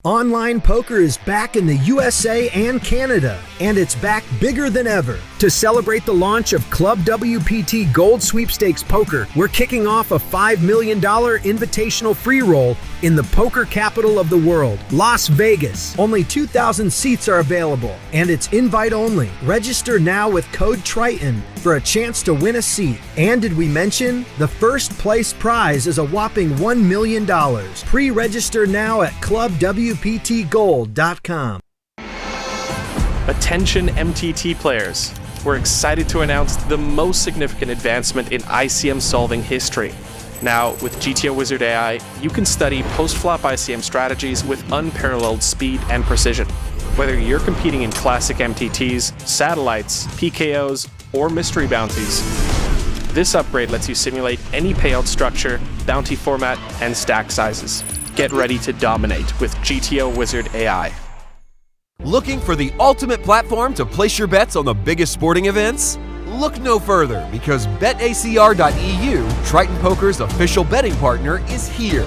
Online poker is back in the USA and Canada, and it's back bigger than ever. To celebrate the launch of Club WPT Gold Sweepstakes Poker, we're kicking off a $5 million invitational free roll in the poker capital of the world, Las Vegas. Only 2,000 seats are available, and it's invite only. Register now with code Triton for a chance to win a seat. And did we mention the first place prize is a whopping $1 million. Pre-register now at clubwptgold.com. Attention MTT players. We're excited to announce the most significant advancement in ICM solving history. Now, with GTO Wizard AI, you can study post-flop ICM strategies with unparalleled speed and precision. Whether you're competing in classic MTTs, satellites, PKOs, or mystery bounties, this upgrade lets you simulate any payout structure, bounty format, and stack sizes. Get ready to dominate with GTO Wizard AI. Looking for the ultimate platform to place your bets on the biggest sporting events? Look no further, because BetACR.eu, Triton Poker's official betting partner, is here.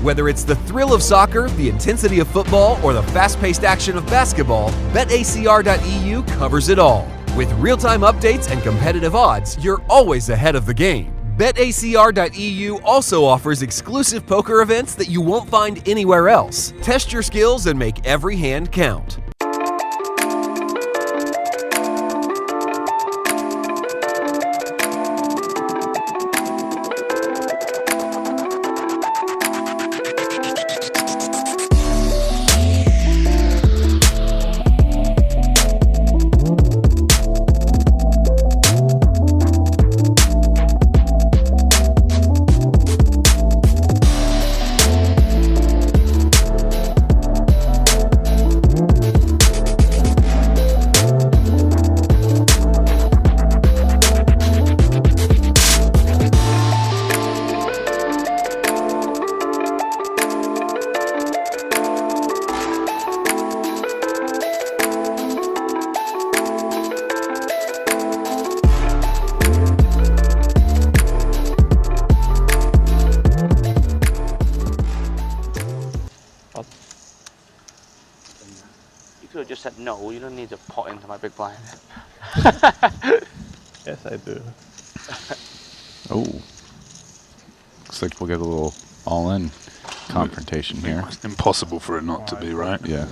Whether it's the thrill of soccer, the intensity of football, or the fast-paced action of basketball, BetACR.eu covers it all. With real-time updates and competitive odds, you're always ahead of the game. BetACR.eu also offers exclusive poker events that you won't find anywhere else. Test your skills and make every hand count. Just said no, you don't need to pot into my big blind. Yes, I do. Oh. Looks like we'll get a little all-in confrontation here. It's impossible for it not to be, right? Yeah.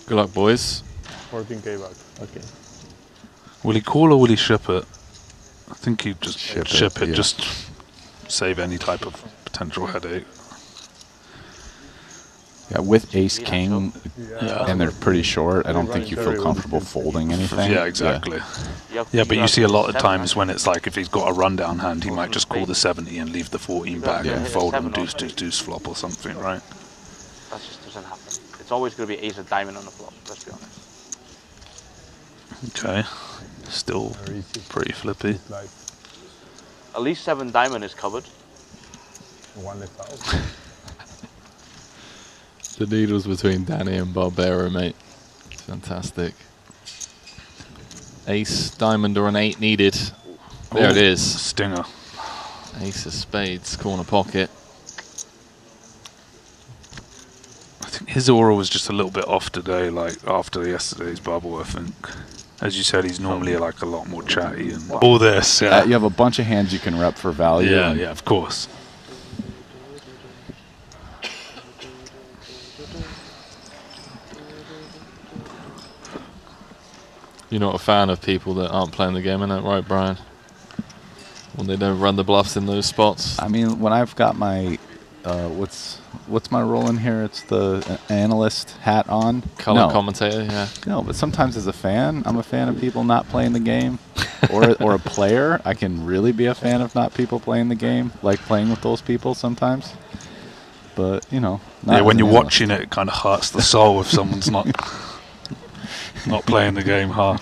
Good luck, boys. 14K back. Okay. Will he call or will he ship it? I think he'd just ship it, yeah. just save any type of potential headache. Yeah, with Ace King, and they're pretty short, I don't think you feel comfortable folding anything. Yeah, exactly. Yeah, but you see a lot of times when it's like if he's got a rundown hand, he might just call the 70 and leave the 14 back and fold him deuce, deuce, deuce flop or something, right? That just doesn't happen. It's always going to be ace of diamond on the flop, let's be honest. Okay. Still pretty flippy. At least 7 diamond is covered. One left out. The needles between Danny and Barbera, mate. Fantastic. Ace, diamond, or an 8 needed. There it is. Stinger. Ace of spades, corner pocket. I think his aura was just a little bit off today, like after yesterday's bubble, I think. As you said, he's normally like a lot more chatty and all this. Yeah, You have a bunch of hands you can rep for value. Yeah, yeah, of course. You're not a fan of people that aren't playing the game, isn't that right, Brian? When they don't run the bluffs in those spots. I mean, when I've got my what's my role in here? It's the analyst hat on. Color commentator, yeah. No, but sometimes as a fan, I'm a fan of people not playing the game, or a player. I can really be a fan of not people playing the game, like playing with those people sometimes. But you know, yeah, when you're watching it, it kind of hurts the soul if someone's not playing the game hard.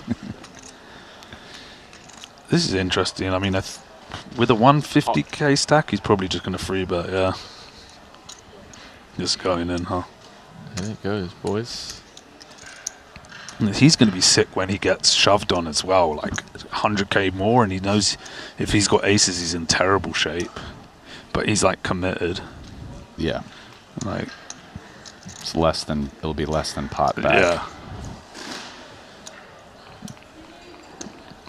This is interesting. I mean, with a 150k stack, he's probably just going to free bet, yeah. Just going in, huh? There it goes, boys. And he's going to be sick when he gets shoved on as well, like 100k more, and he knows if he's got aces, he's in terrible shape. But he's like committed. Yeah. Like it'll be less than pot back. Yeah.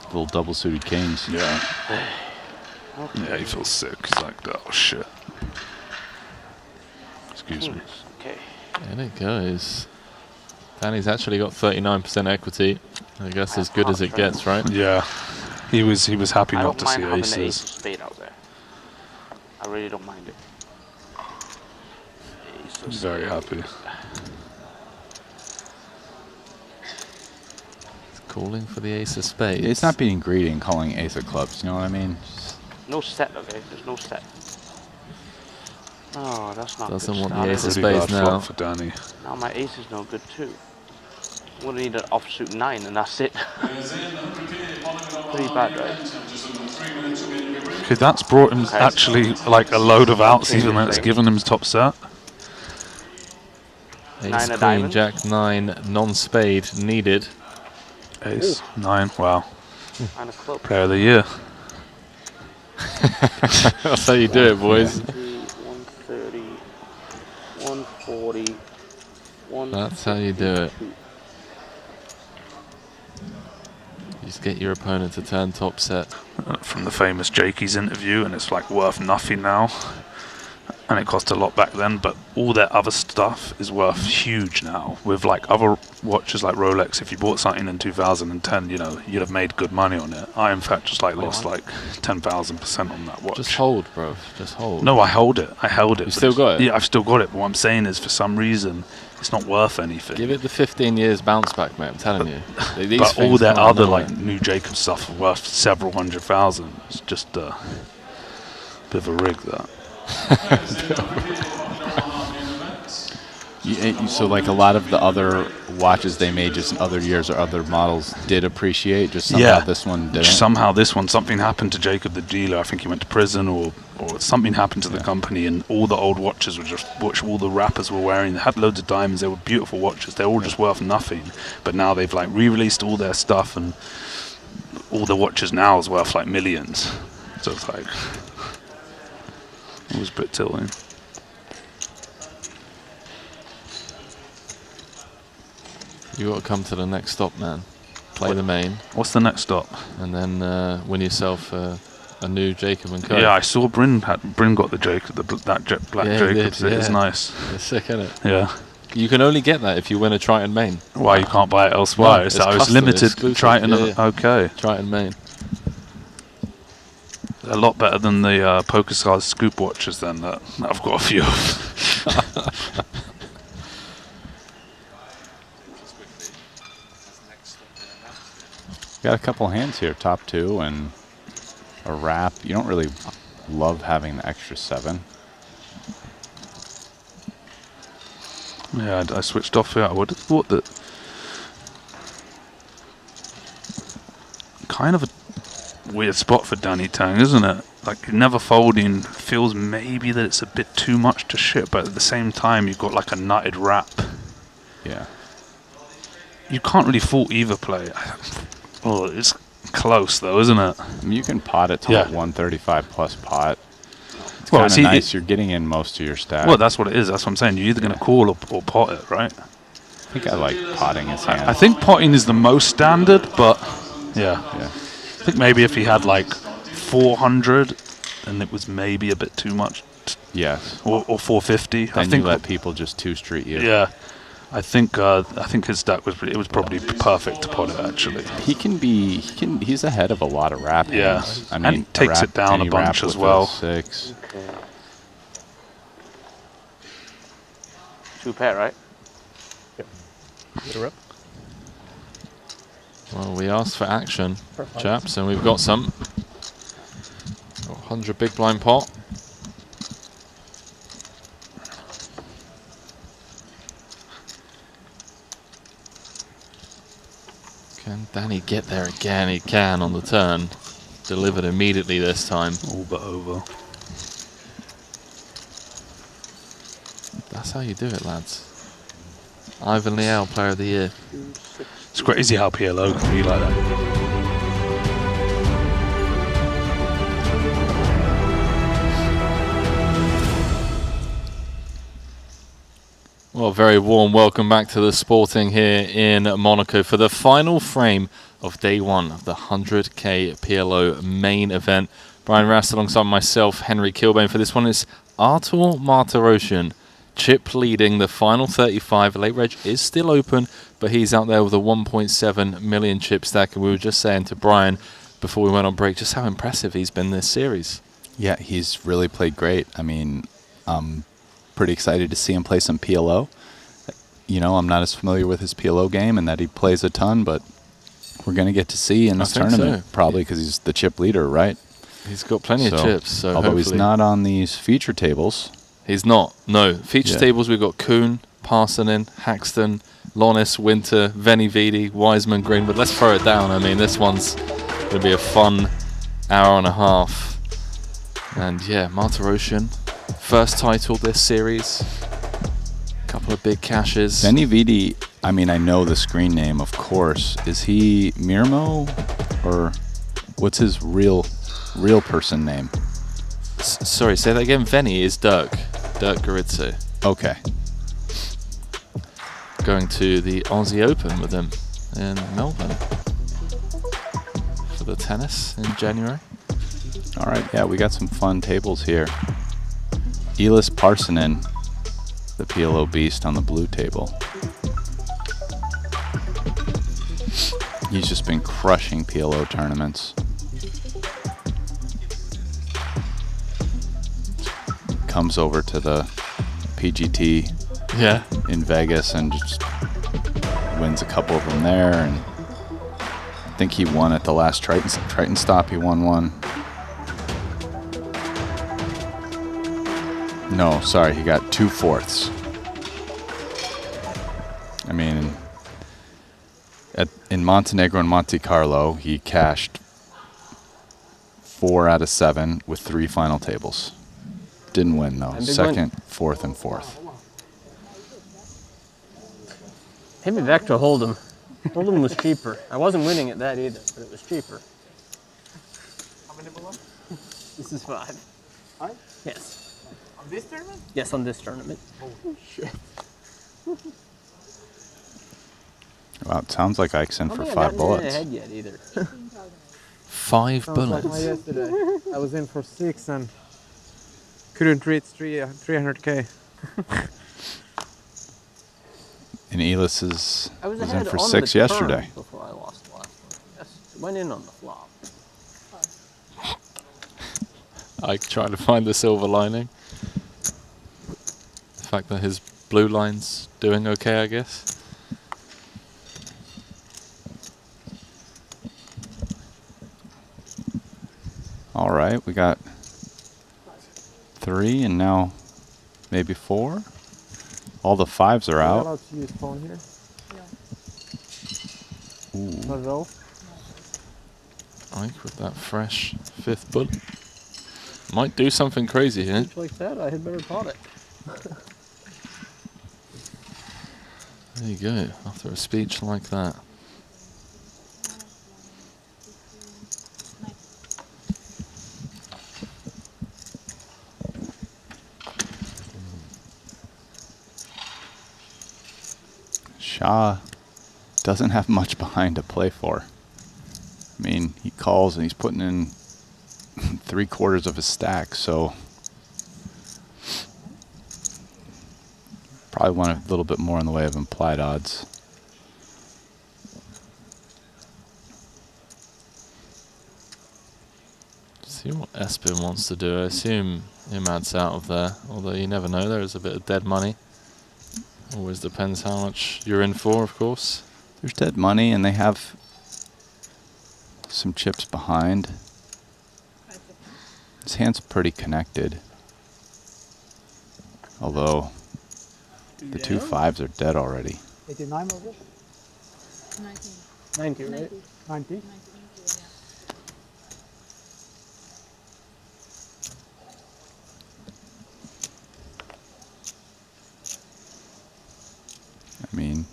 Little double suited kings. Yeah. Yeah, he feels sick. He's like, oh shit. Excuse me. Okay. And it goes. Danny's actually got 39% equity. I guess as good as it gets, right? Yeah. He was happy not to see I don't mind having aces. the ace of spade out there. I really don't mind it. He's very happy. Calling for the ace of spades. It's not being greedy and calling ace of clubs. You know what I mean? No set, okay? There's no set. Oh, that's not Doesn't good want start, the ace of is it? spades now. For Danny. Now my ace is no good too. I'm gonna need an offsuit 9 and that's it. Pretty bad, right? Okay, that's brought him actually like a load of outs, even though it's given him his top set. Ace, queen, jack, 9, non-spade needed. Ace, 9, wow. And a club. Player of the year. That's how you do it, boys. 130, 140, That's how you do it. You just get your opponent to turn top set. From the famous Jakey's interview, and it's like worth nothing now. And it cost a lot back then, but all their other stuff is worth huge now. With like other watches like Rolex, if you bought something in 2010, you know, you'd have made good money on it. I in fact just like lost like 10,000% on that watch. Just hold, bro. Just hold. No, I hold it. I held it. You still got it? Yeah, I've still got it. But what I'm saying is, for some reason, it's not worth anything. Give it the 15 years bounce back, mate. I'm telling you. These But all things their come other nowhere. like new Jacob stuff are worth several 100,000. It's just a bit of a rig, that. So like a lot of the other watches they made just in other years or other models did appreciate, just somehow this one didn't. Somehow this one, something happened to Jacob the dealer. I think he went to prison or something happened to the company, and all the old watches were just, which all the rappers were wearing, they had loads of diamonds, they were beautiful watches, they're all just worth nothing. But now they've like re-released all their stuff, and all the watches now is worth like millions. So it's like, it was a bit tilting. You got to come to the next stop, man. Play the main. What's the next stop? And then win yourself a new Jacob and Co. Yeah, I saw Bryn got the Jacob, black Jacobs. Did, It is nice. It's sick, isn't it? Yeah. You can only get that if you win a Triton main. Why you can't buy it elsewhere? No, it's custom, limited. exclusive. Triton. Yeah. Okay. Triton main. A lot better than the Poker Stars scoop watches. Then that I've got a few of. Got a couple hands here, top 2 and a wrap. You don't really love having the extra 7. Yeah, I switched off here. I would have thought that kind of a weird spot for Danny Tang, isn't it? Like, never folding feels maybe that it's a bit too much to ship, but at the same time you've got like a nutted wrap. Yeah. You can't really fault either play. Oh, it's close though, isn't it? I mean, you can pot it to 135 plus pot. It's Well, kind of see, nice. You're getting in most of your stack. Well, that's what it is. That's what I'm saying. You're either going to call or pot it, right? I think I like potting his hand. I think potting is the most standard, but yeah. I think maybe if he had like 400, then it was maybe a bit too much Yes. Or 450. Then I think you let people just two-street you. Yeah. I think his deck was probably perfect to pot it actually. He's ahead of a lot of rap Yeah. hands. I And mean, he takes it down a bunch as well. 6. Okay. 2 pair, right? Yep. You're up. Well, we asked for action, Perfect. chaps, and we've got some. 100 big blind pot. Can Danny get there again? He can on the turn. Delivered immediately this time. All but over. That's how you do it, lads. Ivan Liao, Player of the Year. It's crazy how PLO can be like that. Well, very warm welcome back to the Sporting here in Monaco for the final frame of day 1 of the 100K PLO main event. Brian Rast alongside myself, Henry Kilbane. For this one, it's Artur Martirosyan, chip leading the final 35. Late reg is still open, but he's out there with a 1.7 million chip stack. And we were just saying to Brian before we went on break just how impressive he's been this series. Yeah, he's really played great. I mean, pretty excited to see him play some PLO. You know, I'm not as familiar with his PLO game and that he plays a ton, but we're going to get to see in this tournament, probably because he's the chip leader, right? He's got plenty of chips. So although he's not on these feature tables. He's not. No. Feature tables, we've got Kuhn, Parsonen, Haxton, Lonis, Winter, Veni Vidi, Wiseman, Greenwood. Let's throw it down. I mean, this one's going to be a fun hour and a half. And yeah, Martirosyan, first title this series. Couple of big cashes. Veni Vidi, I mean, I know the screen name, of course. Is he Mirmo, or what's his real person name? Sorry, say that again. Veni is Dirk Goritze. Okay. Going to the Aussie Open with him in Melbourne for the tennis in January. All right, yeah, we got some fun tables here. Elis Parsonen, the PLO beast on the blue table. He's just been crushing PLO tournaments. Comes over to the PGT in Vegas and just wins a couple of them there. And I think he won at the last Triton stop. He won one. No, sorry, he got 2 fourths. I mean, in Montenegro and Monte-Carlo, he cashed 4 out of 7 with 3 final tables. Didn't win though. Second, fourth, and fourth. Hit me back to Hold'em. Hold'em was cheaper. I wasn't winning at that either, but it was cheaper. How many below? This is 5. 5? Yes. On this tournament? Yes, on this tournament. Oh shit. Well, it sounds like Ike's in for 5 I don't bullets. think I got in ahead yet either. 5 Sounds bullets. like my yesterday. I was in for 6 and couldn't reach 300K. And Elis was in ahead for on 6 the yesterday. turn before I lost the last one. Yes, it went in on the flop. I trying to find the silver lining. The fact that his blue line's doing okay, I guess. All right, we got 3 and now maybe 4. All the 5s are Are you out. allowed to use phone here? Ooh. Not at all? Ike with that fresh 5th bullet. Might do something crazy here. Like that, I had better pot it. There you go, after a speech like that. Shah doesn't have much behind to play for. I mean, he calls and he's putting in 3/4 of his stack, so Probably want a little bit more in the way of implied odds. See what Espen wants to do. I assume Imad's out of there, although you never know. There is a bit of dead money. Always depends how much you're in for, of course. There's dead money, and they have some chips behind. His hand's pretty connected. Although the 2 5s are dead already. 89 was it? 90, right? 90? I mean,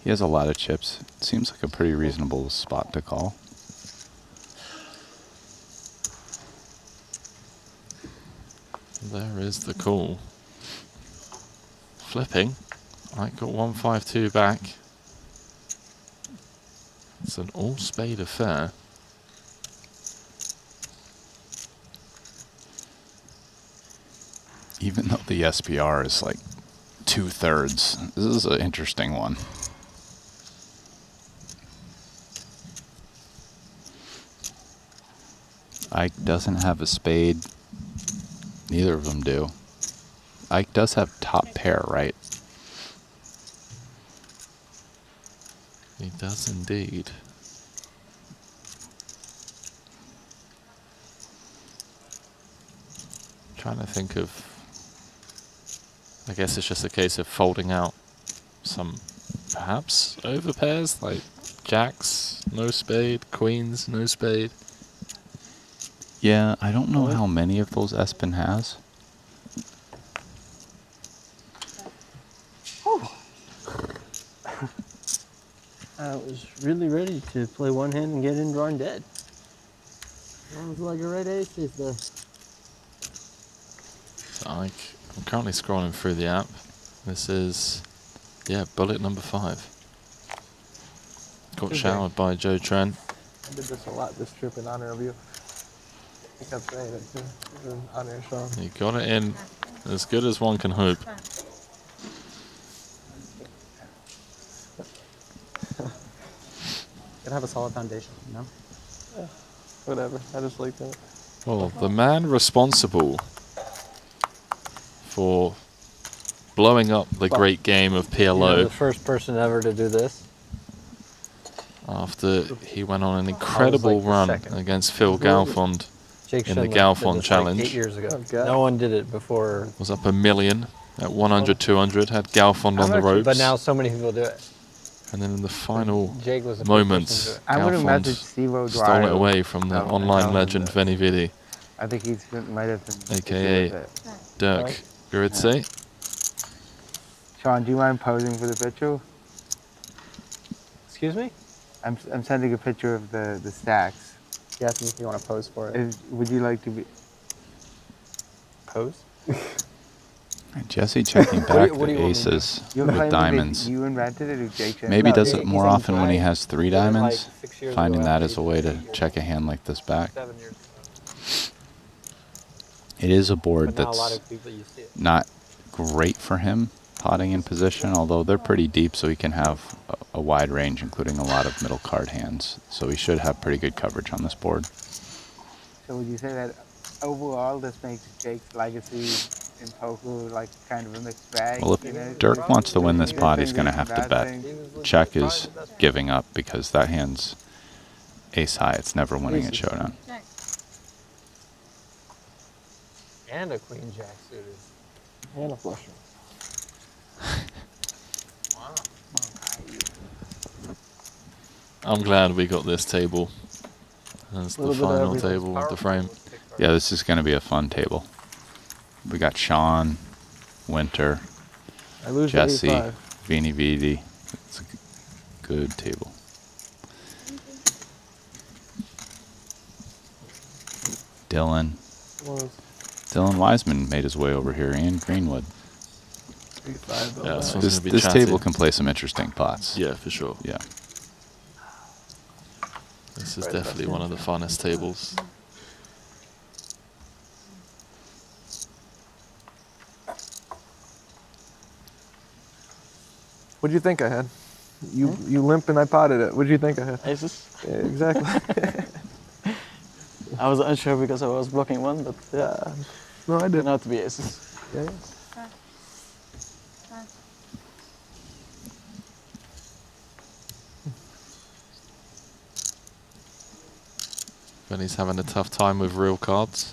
he has a lot of chips. It seems like a pretty reasonable spot to call. There is the call. Flipping. I got 152 back. It's an all spade affair. Even though the SPR is like 2/3, this is an interesting one. Ike doesn't have a spade. Neither of them do. Ike does have top pair, right? He does indeed. Trying to think of, I guess it's just a case of folding out some perhaps over pairs, like jacks, no spade, queens, no spade. Yeah, I don't know how many of those Espen has. I was really ready to play one hand and get in drawing dead. Sounds like a red ace is the. So I'm currently scrolling through the app. This is, yeah, bullet number 5. Got Okay. showered by Joe Trent. I did this a lot this trip in honor of you. I kept saying it too. It was in honor of Sean. He got it in as good as one can hope. Gotta have a solid foundation, you know? Yeah, whatever. I just like that. Well, the man responsible for blowing up the great game of PLO. You're the first person ever to do this. After he went on an incredible run against Phil Galfond Jake in the Schindler did Galfond this challenge. Like 8 years ago. No one did it before. Was up $1 million at 100, 200, had Galfond on the ropes. But now so many people do it. And then in the final Jake was the first moments, person to I would've Galfond messaged Steve-O stole Dwyer. it away from the online legend Veni Vidi, I think he might have been. aka Dirk Guritse. Sean, do you mind posing for the picture? Excuse me? I'm sending a picture of the stacks. You asked me if you want to pose for it. Would you like to be pose? Jesse checking back the aces with diamonds. You invented it, or Jake? Maybe does it more often when he has 3 diamonds, finding that as a way to check a hand like this back. It is a board that's not great for him potting in position, although they're pretty deep, so he can have a wide range, including a lot of middle card hands. So he should have pretty good coverage on this board. So would you say that overall this makes Jake's legacy in poker like kind of a mixed bag? Well, if Dirk wants to win this pot, he's going to have to bet. Check is giving up because that hand's ace high. It's never winning at showdown. And a queen jack suited. And a flusher. I'm glad we got this table as the final table of the frame. Yeah, this is going to be a fun table. We got Sean, Winter, Jesse, Vini Vidi. It's a good table. Dylan. Dylan Wiseman made his way over here, and Greenwood. Yeah, this table can play some interesting pots. Yeah, for sure. Yeah. This is definitely one of the funnest tables. What'd you think I had? You limp and I potted it. What'd you think I had? Aces. Yeah, exactly. I was unsure because I was blocking one, but yeah. No, I did. Turned out to be aces. Yeah. Benny's having a tough time with real cards.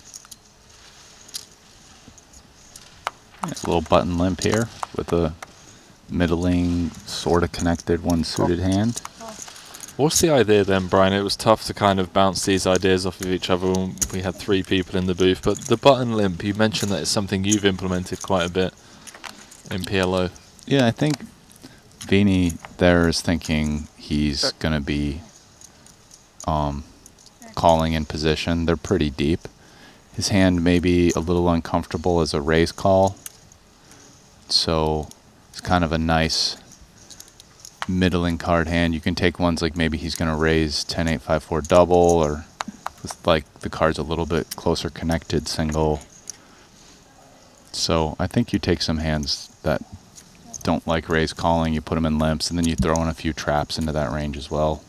A little button limp here with a middling, sort of connected one suited hand. What's the idea then, Brian? It was tough to kind of bounce these ideas off of each other when we had 3 people in the booth, but the button limp, you mentioned that it's something you've implemented quite a bit in PLO. Yeah, I think Vini there is thinking he's going to be calling in position. They're pretty deep. His hand may be a little uncomfortable as a raise call, so it's kind of a nice middling card hand. You can take ones like maybe he's going to raise 10-8-5-4 double, or with like the card's a little bit closer connected single. So I think you take some hands that don't like raise calling, you put them in limps, and then you throw in a few traps into that range as well.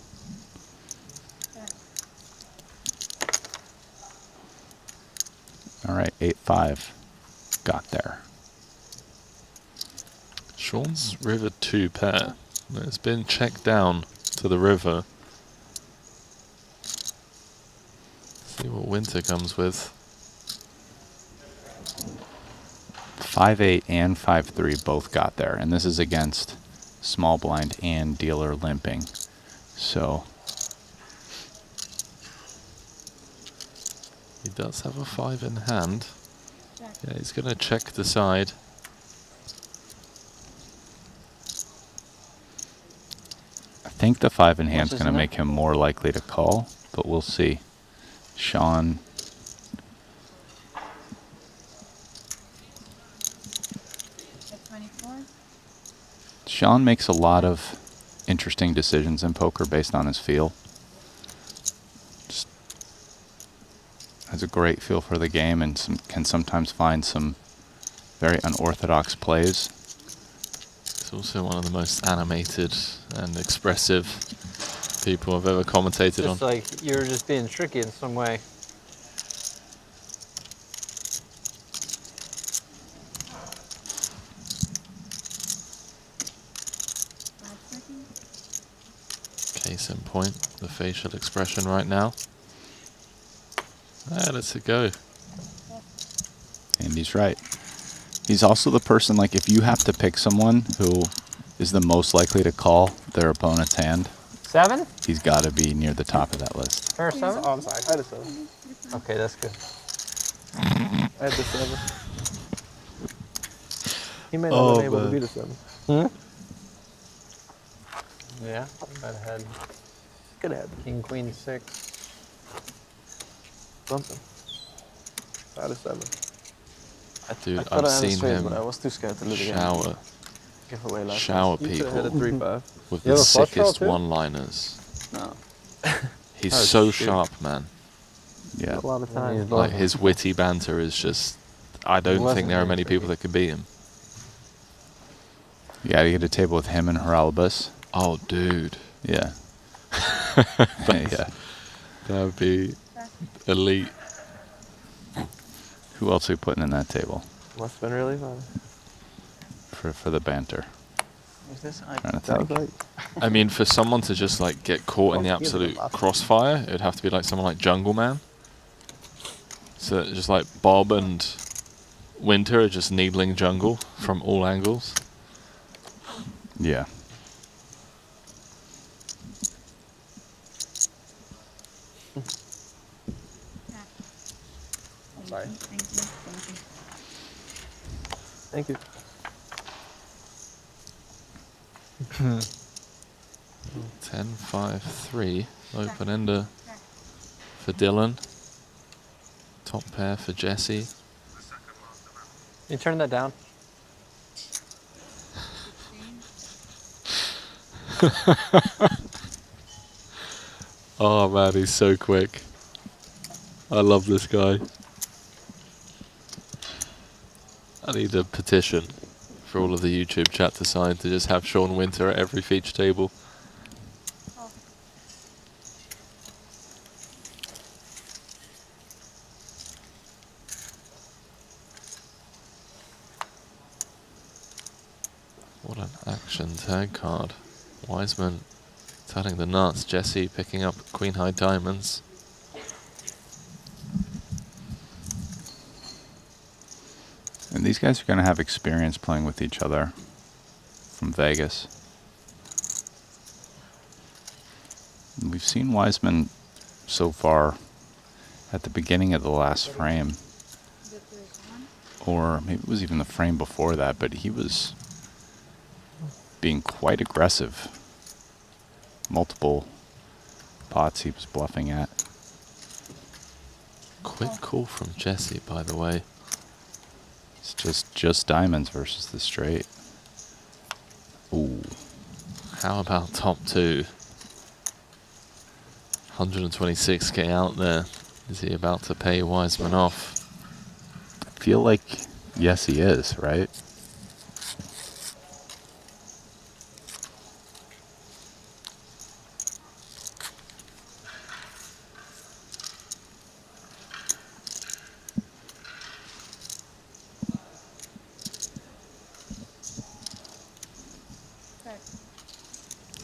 All right, 8-5 got there. Sean's river 2 pair. It's been checked down to the river. See what Winter comes with. 5-8 and 5-3 both got there, and this is against small blind and dealer limping. So He does have a 5 in hand. Yeah, he's going to check the side. I think the 5 in hand's going to make him more likely to call, but we'll see. Sean. Sean makes a lot of interesting decisions in poker based on his feel. Just has a great feel for the game and can sometimes find some very unorthodox plays. He's also one of the most animated and expressive people I've ever commentated on. It's like you're just being tricky in some way. Case in point, the facial expression right now. Let's it go. And he's right. He's also the person, like, if you have to pick someone who is the most likely to call their opponent's hand, 7? he's got to be near the top of that list. Fair 7? Oh, I'm sorry. I had a 7. Okay, that's good. I had the 7. He may not have been able to beat a 7. Yeah, I'd had. Could have had King, Queen, 6. Something. I had a 7. Dude, I've seen him but I was too scared to lose again. shower You people could've had a 3-5. with You the have a flush draw sickest too? one-liners. No. He's Oh, so shoot. sharp, man. Yeah. A lot of time. Like, his witty banter is just... I don't think wasn't there are very many people that can beat him. You got to get a table with him and Haralabus. Oh, dude. Yeah. Yeah. That would be elite. Who else are we putting in that table Must have been really fun. for the banter? Who's this? Trying to think. I mean, for someone to just, like, get caught in the absolute crossfire, it would have to be like someone like Jungle Man. So just like Bob and Winter are just needling Jungle from all angles. Yeah. Sorry. Thank you. 10-5-3 open ender for Dylan. Top pair for Jesse. You turn that down. Oh man, he's so quick. I love this guy. I need a petition for all of the YouTube chat decide to just have Sean Winter at every feature table. What an action tag card. Wiseman telling the nuts. Jesse picking up Queen High Diamonds. And these guys are going to have experience playing with each other from Vegas. And we've seen Wiseman so far at the beginning of the last frame, or maybe it was even the frame before that, but he was being quite aggressive. Multiple pots he was bluffing at. Quick call from Jesse, by the way. It's just diamonds versus the straight. Ooh. How about top two? 126k out there. Is he about to pay Wiseman off? I feel like, yes, he is, right?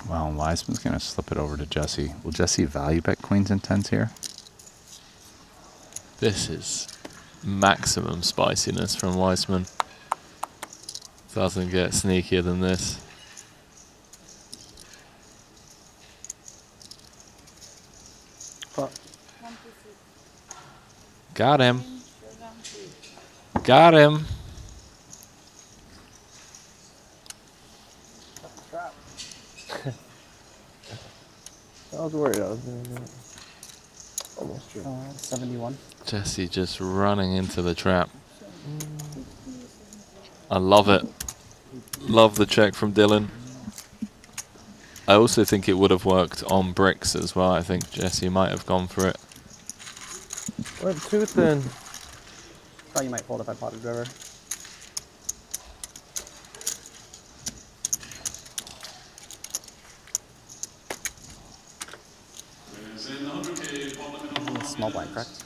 Well, Wiseman's going to slip it over to Jesse. Will Jesse value bet queens and tens here? This is maximum spiciness from Wiseman. Doesn't get sneakier than this. Got him. Got him. I was worried I was going to do it. Almost true. 71. Jesse just running into the trap. I love it. Love the check from Dylan. I also think it would have worked on bricks as well. I think Jesse might have gone for it. What too thin? Thought you might fold if I potted river. Small blind, correct?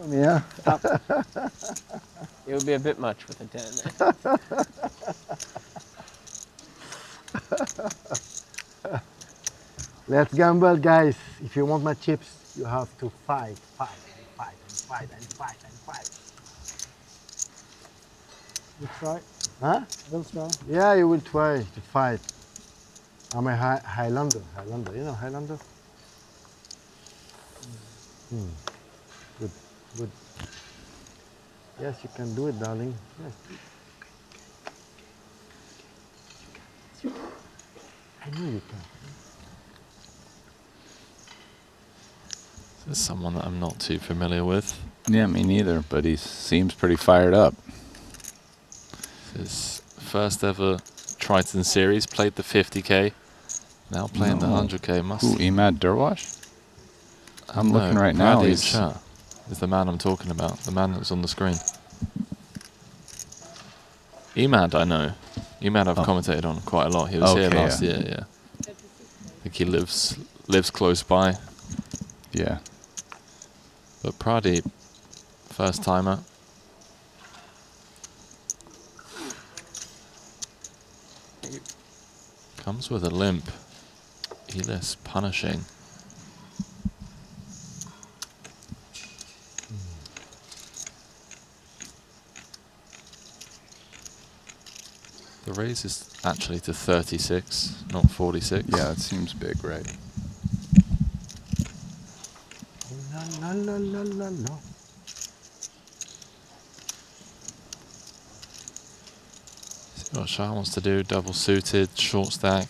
Yeah. It would be a bit much with a 10. Let's gamble, guys. If you want my chips, you have to fight, fight, and fight, and fight, and fight, and fight. You try? Huh? We'll try. Yeah, you will try to fight. I'm a Highlander. Highlander. You know Highlander? Good, good. Yes, you can do it, darling. Yes. I know you can. This is someone that I'm not too familiar with. Yeah, me neither, but he seems pretty fired up. His first ever Triton series, played the 50k, now playing the 100k. Ooh, Emad Durwash? I'm looking right now. Bradley Shah is the man I'm talking about, the man that's on the screen. Emad, I know. Emad I've commentated on quite a lot. He was here last year, yeah. I think he lives close by. Yeah. But Pradeep, first timer. Comes with a limp. Elis punishing. The raise is actually to 36, not 46. Yeah, it seems big, right? La, la, la, la, la. See what Shah wants to do. Double suited, short stack.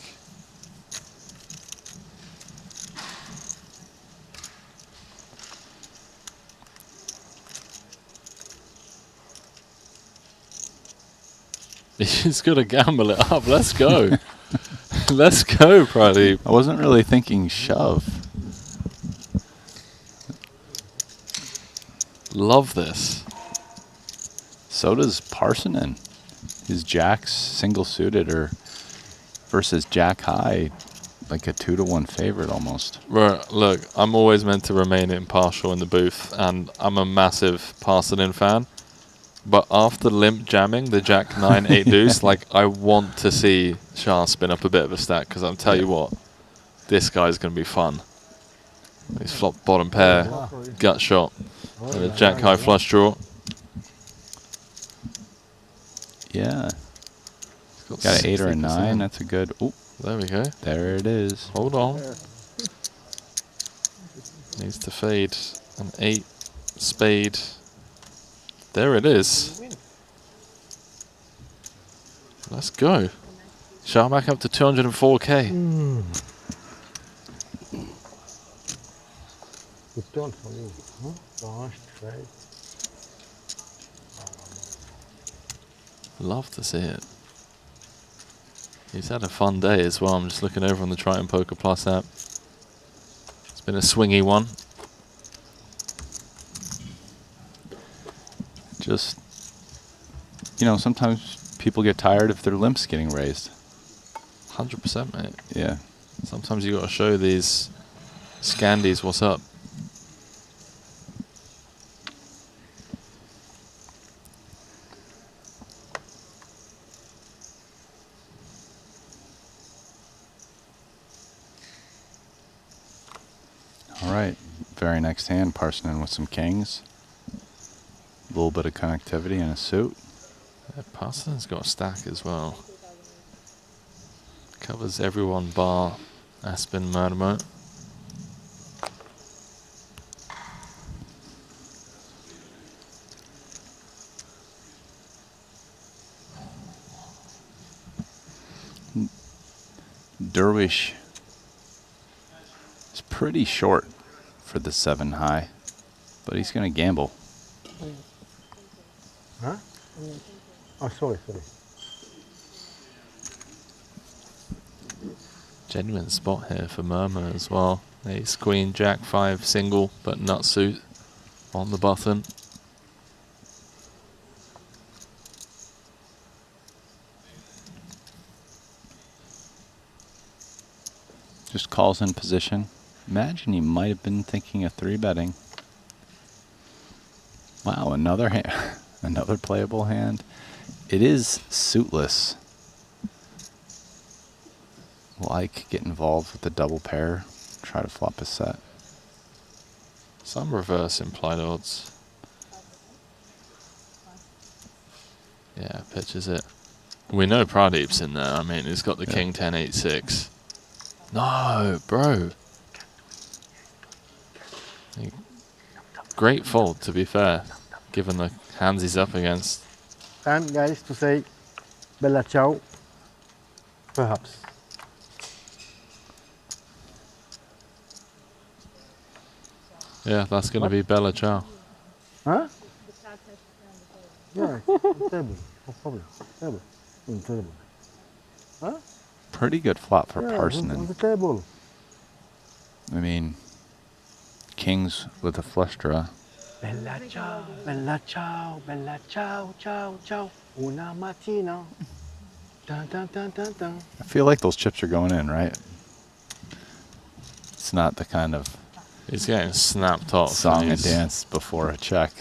He's got to gamble it up. Let's go. Let's go, Pradeep. I wasn't really thinking shove. Love this. So does Parsonen. His jacks single suited or versus jack high, like a 2-to-1 favorite almost. Right, look, I'm always meant to remain impartial in the booth, and I'm a massive Parsonen fan. But after limp jamming the jack 9-8 deuce, like I want to see Shah spin up a bit of a stack because I'll tell you what, this guy's going to be fun. He's flopped bottom pair, gut shot, and a jack high flush draw. Yeah. Got an 8 or a 9. That's a good. Oh, there we go. There it is. Hold on. Needs to fade an 8 spade. There it is. Let's go. Shah back up to 204k. Good turn for you. Huh? Right. Love to see it. He's had a fun day as well. I'm just looking over on the Triton Poker Plus app. It's been a swingy one. Just, you know, sometimes people get tired if their limp's getting raised. 100%, mate. Yeah. Sometimes you got to show these Scandies what's up. All right. Very next hand, Parsonen with some kings. A little bit of connectivity and a suit. Yeah, Parsonen's got a stack as well. Covers everyone bar Aspen Murdermo. Dervish is pretty short for the 7 high, but he's going to gamble. Huh? Oh, sorry. Genuine spot here for Murmur as well. Ace, Queen, Jack 5 single, but nut suit on the button. Just calls in position. Imagine he might have been thinking of 3-betting. Wow, another hand, another playable hand. It is suitless. Like, get involved with the double pair. Try to flop a set. Some reverse implied odds. Yeah, pitches it. We know Pradeep's in there. I mean, he's got the King 10 8 6. No, bro. Great fold, to be fair, given the hands he's up against. Time, guys, to say Bella Ciao. Perhaps. Yeah, that's going to be Bella Ciao. Huh? Yeah, table. No problem. Table. Huh? Pretty good flop for Parsonen. On the table. I mean, kings with a flush draw. Bella ciao, bella ciao, bella ciao, ciao, ciao. Una mattina. Dun, dun, dun, dun, dun. I feel like those chips are going in, right? It's not the kind of... He's getting snapped off. Song and dance before a check.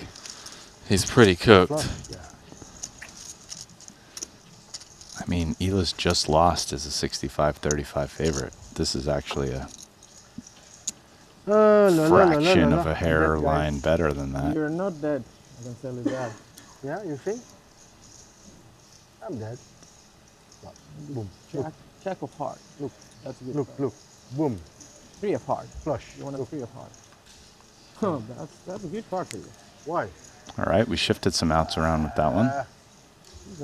He's pretty cooked. I mean, Ila's just lost as a 65-35 favorite. This is actually a fraction of a hairline better than that. You're not dead. I can tell you that. Yeah, you think? I'm dead. Boom. Check of heart. Look, that's a good card. Look. Boom. 3 of heart. Flush. You want a 3 of heart. Huh, that's a good card for you. Why? All right, we shifted some outs around with that one.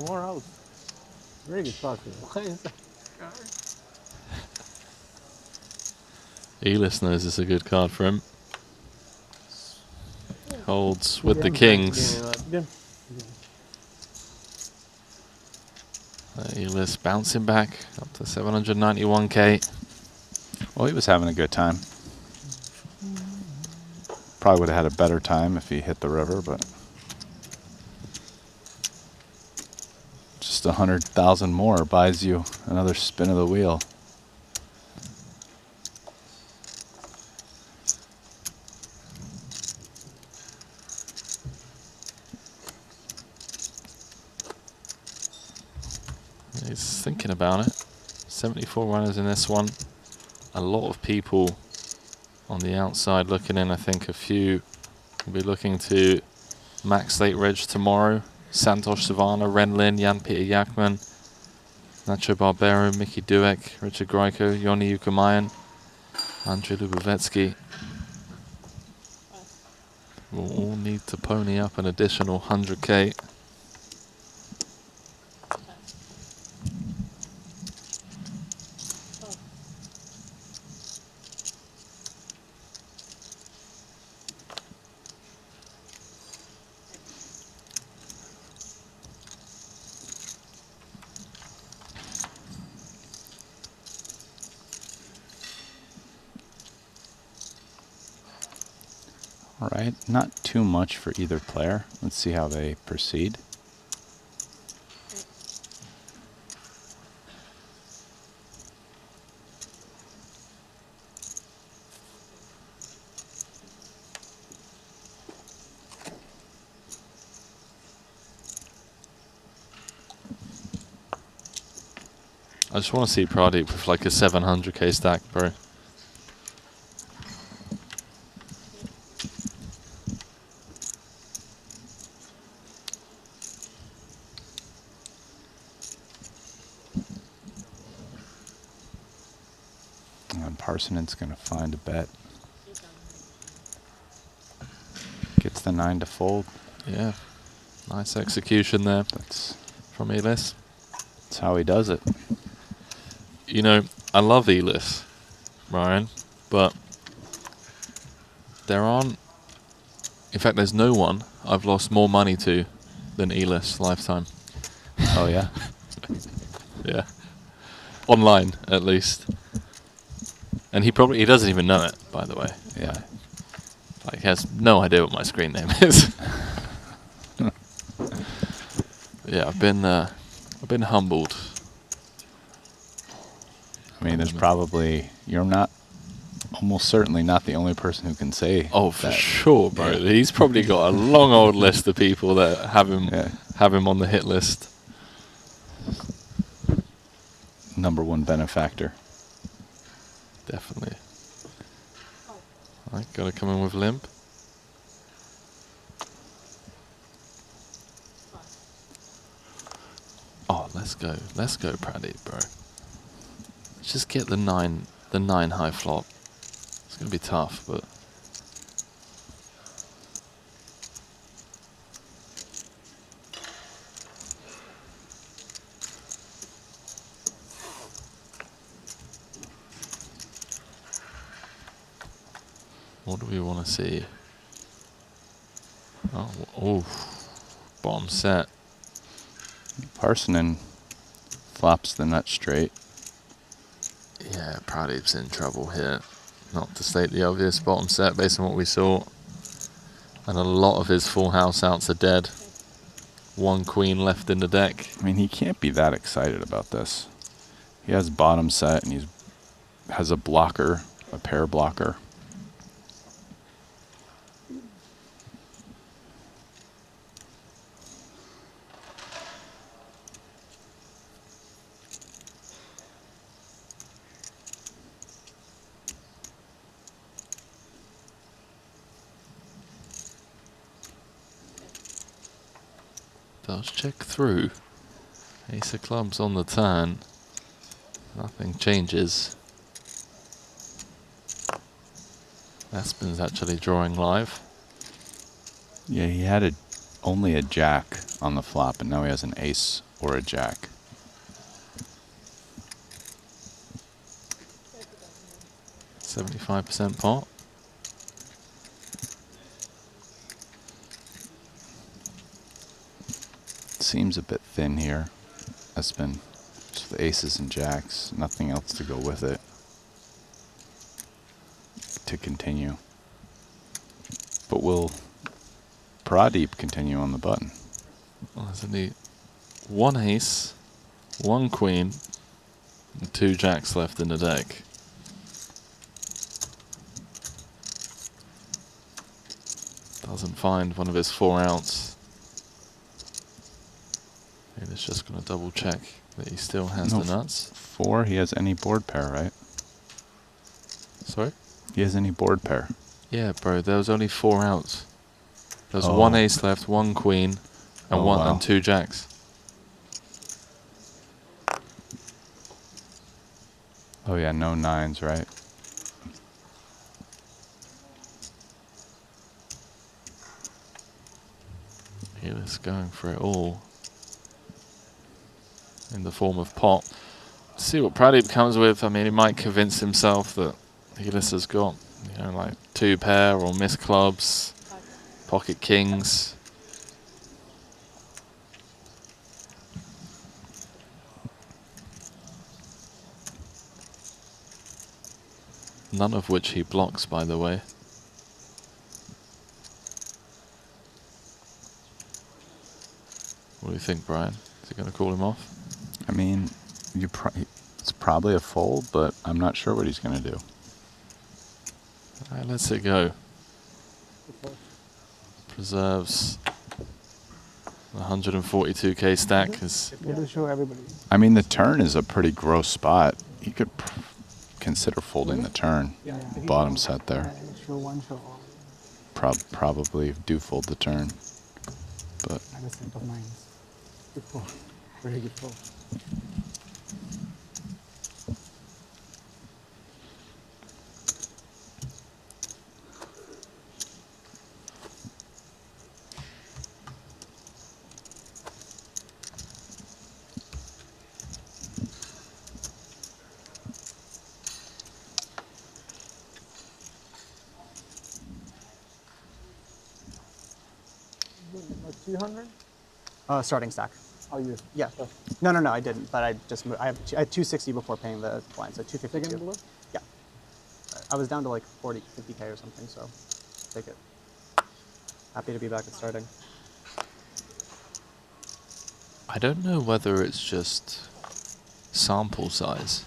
More out. Very good card for you. Why is that Elis knows it's a good card for him. Holds with the kings. Elis bouncing back up to 791k. Well, he was having a good time. Probably would have had a better time if he hit the river, but just 100,000 more buys you another spin of the wheel. He's thinking about it. 74 runners in this one. A lot of people on the outside looking in. I think a few will be looking to Max Late Reg tomorrow. Santosh Savannah, Ren Lin, Jan-Peter Jakman, Nacho Barbero, Mickey Dueck, Richard Grieco, Yoni Ukamayan, Andrei Lubovetsky. We'll all need to pony up an additional 100k. All right, not too much for either player. Let's see how they proceed. I just want to see Pradeep with like a 700k stack, bro. And Parsonen's going to find a bet. Gets the 9 to fold. Yeah, nice execution there. That's from Elis. That's how he does it. You know, I love Elis, Ryan, but there aren't. In fact, there's no one I've lost more money to than Elis lifetime. Oh yeah. Yeah. Online, at least. And he doesn't even know it, by the way. Yeah. Like, he has no idea what my screen name is. Yeah, I've been humbled. I mean, there's probably, you're not, almost certainly not the only person who can say. Oh, for sure, bro. Yeah. He's probably got a long old list of people that have him on the hit list. #1 benefactor. Definitely. Alright, gotta come in with limp. Oh, let's go, Pradeep, bro. Let's just get the 9 high flop. It's gonna be tough, but what do we want to see? Oh, bottom set. Parsonen flops the nut straight. Yeah, Pradeep's in trouble here. Not to state the obvious, bottom set based on what we saw. And a lot of his full house outs are dead. 1 queen left in the deck. I mean, he can't be that excited about this. He has bottom set and he has a blocker, a pair blocker. Does check through. Ace of clubs on the turn. Nothing changes. Aspen's actually drawing live. Yeah, he had only a jack on the flop, and now he has an ace or a jack. %75% pot. Seems a bit thin here. S-spin. Just the aces and jacks, nothing else to go with it. To continue. But will Pradeep continue on the button? Well, there's only one ace, one queen, and 2 jacks left in the deck. Doesn't find one of his 4 outs. And it's just going to double check that he still has No, the nuts. 4, he has any board pair, right? Sorry? He has any board pair. Yeah, bro, there was only 4 outs. There's Oh. 1 ace left, 1 queen, and Oh, one wow. and 2 jacks. Oh yeah, no 9s, right? He was going for it all in the form of pot. See what Pradeep comes with. I mean, he might convince himself that Helis has got, you know, like 2 pair or missed clubs, pocket kings. None of which he blocks, by the way. What do you think, Brian? Is he going to call him off? I mean, it's probably a fold, but I'm not sure what he's going to do. All right, let's it go. Preserves 142k stack. It'll show everybody. I mean, the turn is a pretty gross spot. You could consider folding the turn. Yeah. Bottom set there. Show one, show all. Probably do fold the turn. But And a set of 9s. Good fold. Very good fold. Like 200? Starting stack. Oh, you? Yeah. No, I didn't. But I just I had 260 before paying the blind, so 252. Second blue? Yeah. I was down to like 50k or something, so take it. Happy to be back at starting. I don't know whether it's just sample size,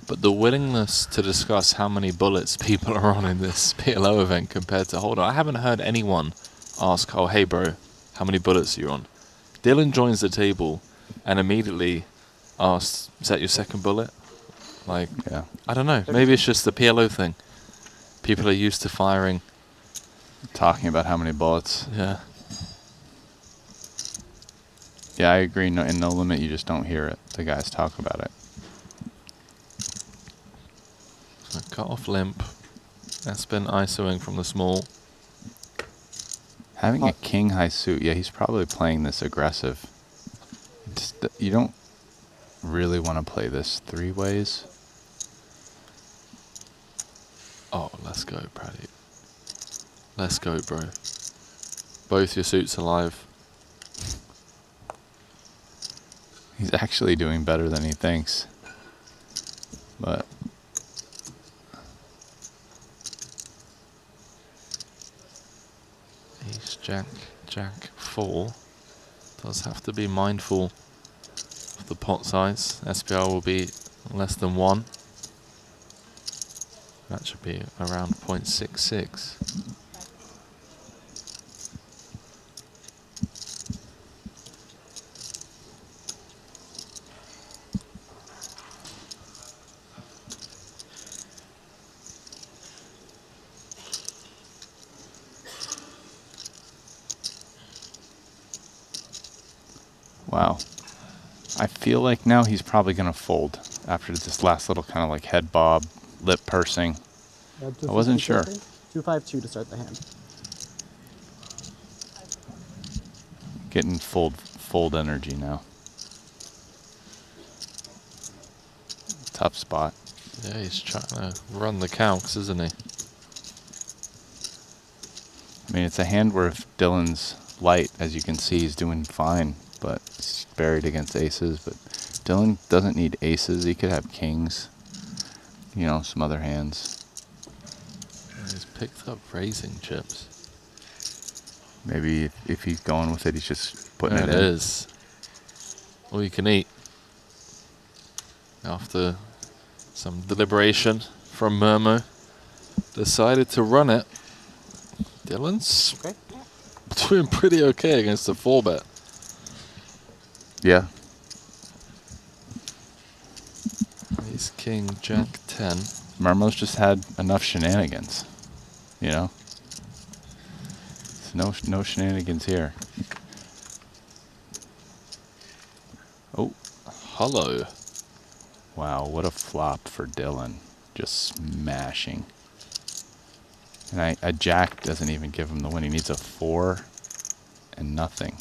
but the willingness to discuss how many bullets people are on in this PLO event compared to, hold on, I haven't heard anyone ask, oh, hey bro, how many bullets are you on? Dylan joins the table and immediately asks, is that your second bullet? Like, yeah. I don't know, maybe it's just the PLO thing. People are used to firing. Talking about how many bullets. Yeah. Yeah, I agree. No, in No Limit, you just don't hear it. The guys talk about it. So cut off limp. That's been ISOing from the small. Having a king high suit, yeah, he's probably playing this aggressive. You don't really want to play this 3 ways. Oh, let's go, Pradeep. Let's go, bro. Both your suits alive. He's actually doing better than he thinks. But Ace, Jack, Jack, 4. Does have to be mindful of the pot size. SPR will be less than 1. That should be around 0.66. wow. I feel like now he's probably going to fold after this last little kind of like head bob, lip pursing. I wasn't sure. 252 to start the hand. Getting fold energy now. Tough spot. Yeah, he's trying to run the calcs, isn't he? I mean, it's a hand where if Dylan's light, as you can see, he's doing fine. but he's buried against aces. But Dylan doesn't need aces. He could have kings. You know, some other hands. He's picked up raising chips. Maybe if he's going with it, he's just putting There it it in. is. All you can eat. After some deliberation from Murmo, decided to run it. Dylan's doing pretty okay against the 4-bet. Yeah. Ace, king, jack, 10. Murmo's just had enough shenanigans, you know? There's no shenanigans here. Oh, hello. Wow, what a flop for Dylan. Just smashing. And a jack doesn't even give him the win. He needs a 4 and nothing.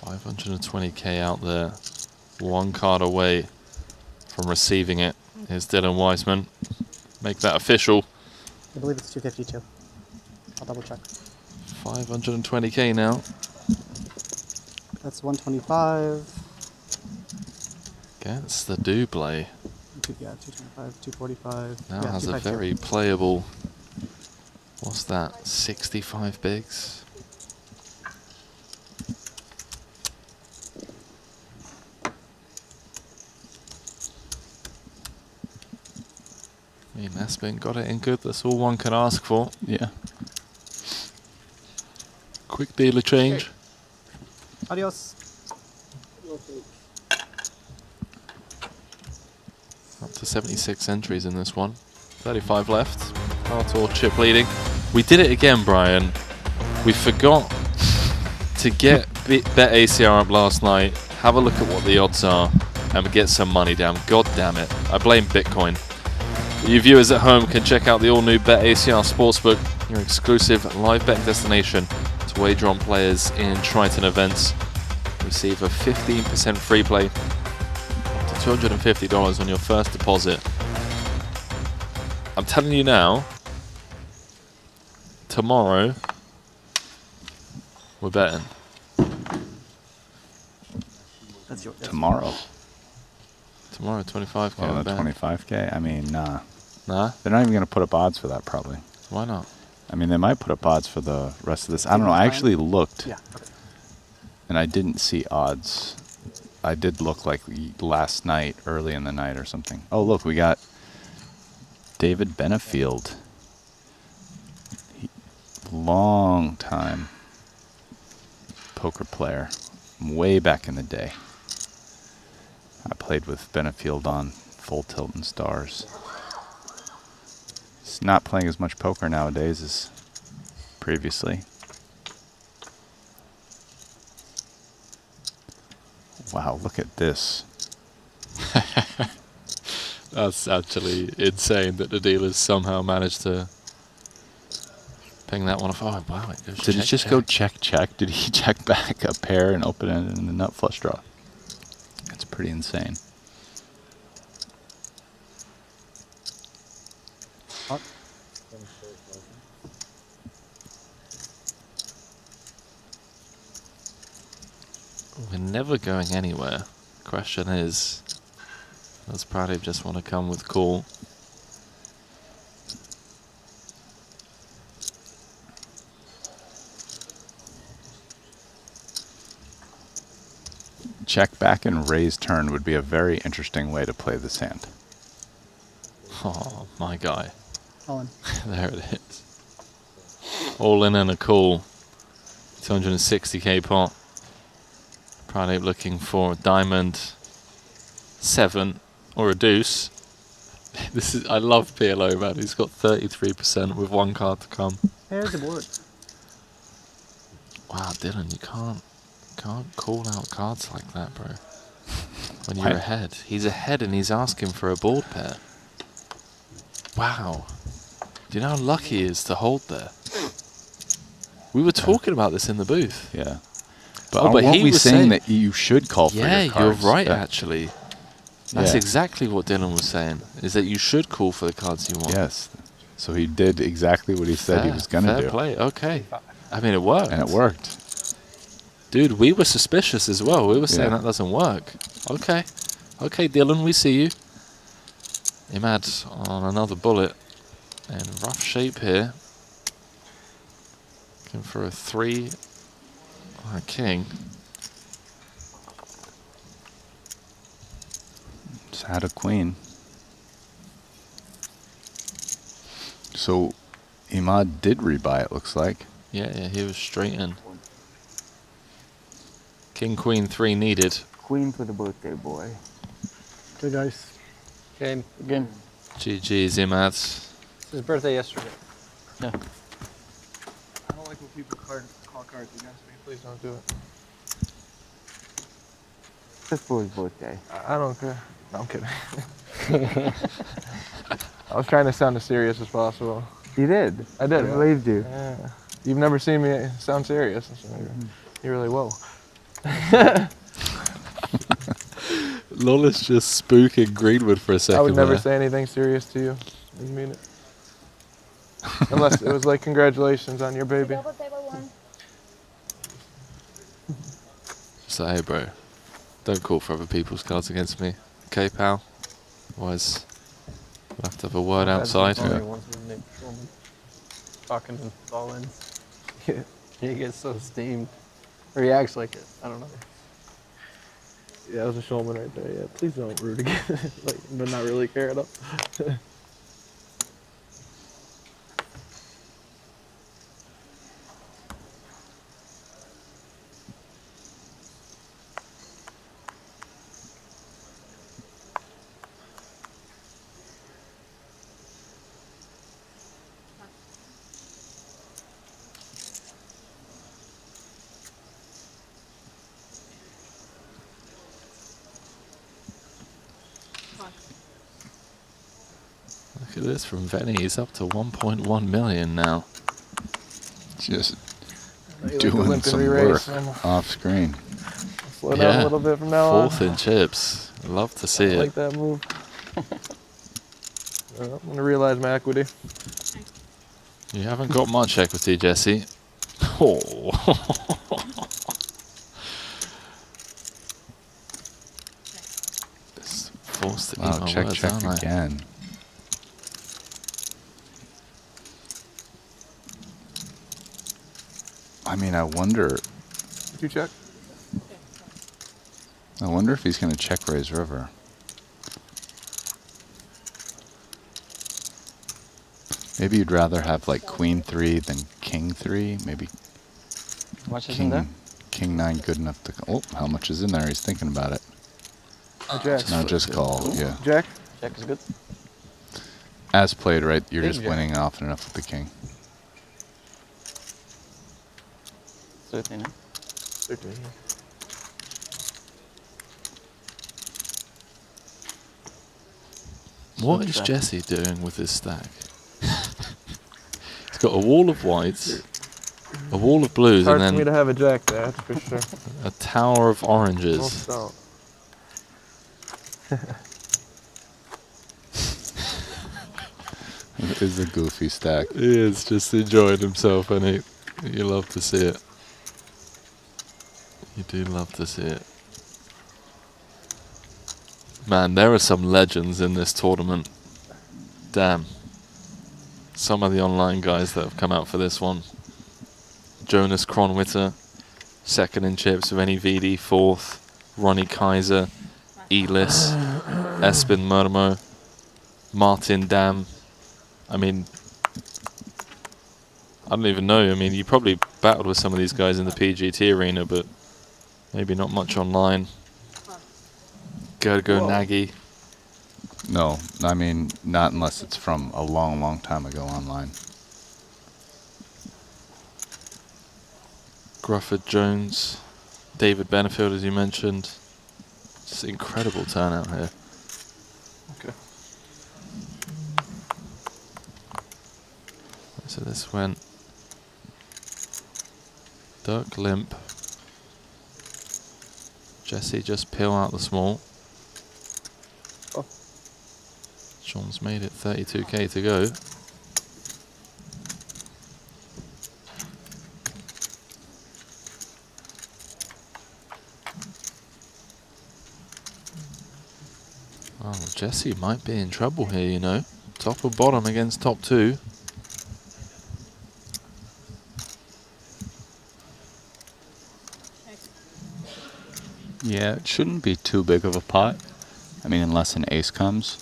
520k out there. One card away from receiving it. Here's Dylan Wiseman. Make that official. I believe it's 252. I'll double check. 520k now. That's 125. Gets the double. Yeah, 225, 245. Now yeah, has a 252. very playable. What's that? 65 bigs. I mean, Aspen got it in good. That's all one can ask for. Yeah. Quick dealer change. Adios. Up to 76 entries in this one. 35 left. Artur chip leading. We did it again, Brian. We forgot to get bet ACR up last night. Have a look at what the odds are and get some money down. God damn it. I blame Bitcoin. You viewers at home can check out the all-new Bet ACR Sportsbook, your exclusive live betting destination to wager on players in Triton events. Receive a 15% free play up to $250 on your first deposit. I'm telling you now, tomorrow we're betting. That's your Tomorrow. Tomorrow, 25k. Well, I'm betting. 25k? I mean, nah. Nah? They're not even going to put up odds for that, probably. Why not? I mean, they might put up odds for the rest of this. I don't know. I actually looked. Yeah. Okay. And I didn't see odds. I did look like last night, early in the night or something. Oh, look, we got David Benefield. Long time poker player. Way back in the day. I played with Benefield on Full Tilt and Stars. He's not playing as much poker nowadays as previously. Wow, look at this. That's actually insane that the dealers somehow managed to ping that one off. Oh, wow. It goes Did it just go check? Did he check back a pair and open it in the nut flush draw? That's pretty insane. We're never going anywhere. Question is, does Pradeep just want to come with call? Check back and raise turn would be a very interesting way to play this hand. Oh, my guy. All in. There it is. All in and a call. 260k pot. Pradeep looking for a diamond 7 or a deuce. This is, I love PLO, man. He's got 33% with one card to come. Here's the board. Wow, Dylan, you can't call out cards like that, bro. When you're What? ahead. He's ahead and he's asking for a board pair. Wow. Do you know how lucky he is to hold there? We were talking about this in the booth. Yeah. But, Oh, but weren't he we was saying that you should call for yeah, your cards? you're right, Yeah. actually. That's Yeah. exactly what Dylan was saying, is that you should call for the cards you want. Yes. So he did exactly what he said he was going to Fair do. play, okay. I mean, it worked. And it worked. Dude, we were suspicious as well. We were saying Yeah. that doesn't work. Okay. Okay, Dylan, we see you. Imad on another bullet. In rough shape here. Looking for a 3 or a king. Just had a queen. So Imad did rebuy, it looks like. Yeah, he was straight in. King, queen, 3 needed. Queen for the birthday boy. Okay, guys. Game. Game. GG's, Imad. It's his birthday yesterday. Yeah. I don't like when people call cards against me. Please don't do it. Just for his birthday. I don't care. No, I'm kidding. I was trying to sound as serious as possible. You did? I did. I believed you. Yeah. You've never seen me sound serious. So you're really whoa. Lola's just spooking Greenwood for a second. I would never there. say anything serious to you. I didn't mean it. Unless it was like, congratulations on your baby. So, hey, bro. Don't call for other people's cards against me. Okay, pal? Otherwise, we'll have to have a word outside. Talking to Rollins. Yeah. He gets so steamed. Or he acts like it. I don't know. Yeah, that was a showman right there. Yeah, please don't root again. Like, but not really care at all. Look at this from Venny. He's up to 1.1 million now. Just Like doing some work off screen. Slow down a little bit from now on. 4th in chips. Love to see I it. like that move. I'm going to realize my equity. You haven't got much equity, Jesse. Oh. Just forced to eat Wow, my check, words, check aren't I? again. I mean, I wonder. Did you check? I wonder if he's going to check raise river. Maybe you'd rather have like queen 3 than king 3. Maybe How much is in there? king 9 good enough to. Oh, how much is in there? He's thinking about it. Jack. No, just call. Yeah. Jack? Jack is good. As played, right? You're Big just jack. winning often enough with the king. 13, yeah. 13. What is Jesse doing with his stack? He's got a wall of whites, a wall of blues, It's hard and for me to then have a jack there, that's for sure. a tower of oranges. Most don't. It is a goofy stack. He is just enjoying himself, and you love to see it. You do love to see it. Man, there are some legends in this tournament. Damn. Some of the online guys that have come out for this one. Jonas Kronwitter, 2nd in chips, Venny VD 4th, Ronnie Kaiser, Elis, Espen Murmo, Martin Dam. I mean, I don't even know. I mean, you probably battled with some of these guys in the PGT arena, but maybe not much online. Gergo Nagy. No, I mean, not unless it's from a long, long time ago online. Grufford Jones, David Benefield, as you mentioned. Just incredible turnout here. Okay. So this went Dirk limp. Jesse just peel out the small. Oh. Sean's made it 32k to go. Oh, Jesse might be in trouble here, you know. Top or bottom against top two. Yeah, it shouldn't be too big of a pot. I mean, unless an ace comes.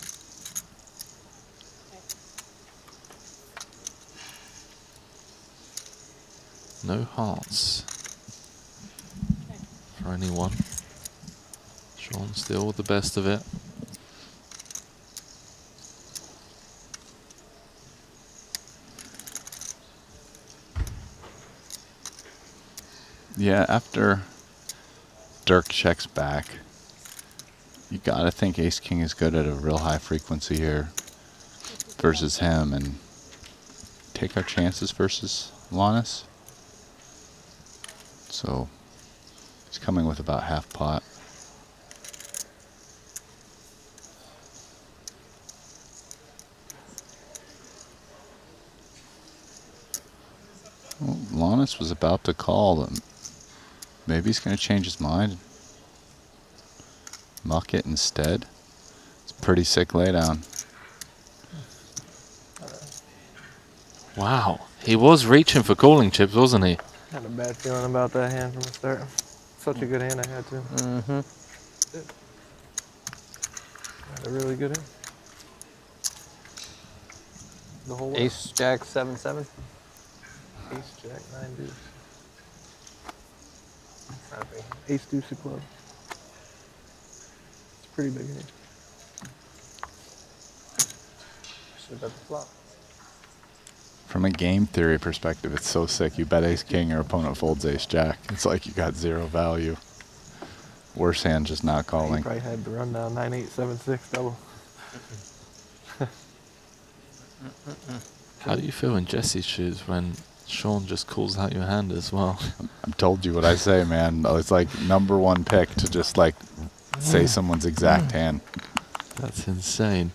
No hearts for anyone. Sean still with the best of it. Yeah, after Dirk checks back, you gotta think Ace King is good at a real high frequency here versus him, and take our chances versus Lannis. So he's coming with about half pot. Well, Lannis was about to call them. Maybe he's going to change his mind. Muck it instead. It's a pretty sick laydown. Wow. He was reaching for calling chips, wasn't he? Had a bad feeling about that hand from the start. Such a good hand I had to. Mm-hmm. Had a really good hand. The whole way. Ace, Jack, 7-7. Ace, Jack, 9 deuce. Ace deuce of club. It's a pretty big hand. Should bet the flop. From a game theory perspective, it's so sick. You bet Ace King, your opponent folds Ace Jack. It's like you got zero value. Worse hand just not He calling. probably had the rundown 9-8-7-6 double. How do you feel in Jesse's shoes when Sean just calls out your hand as well? I've told you what I say, man. It's like #1 pick to just like say someone's exact hand. That's insane.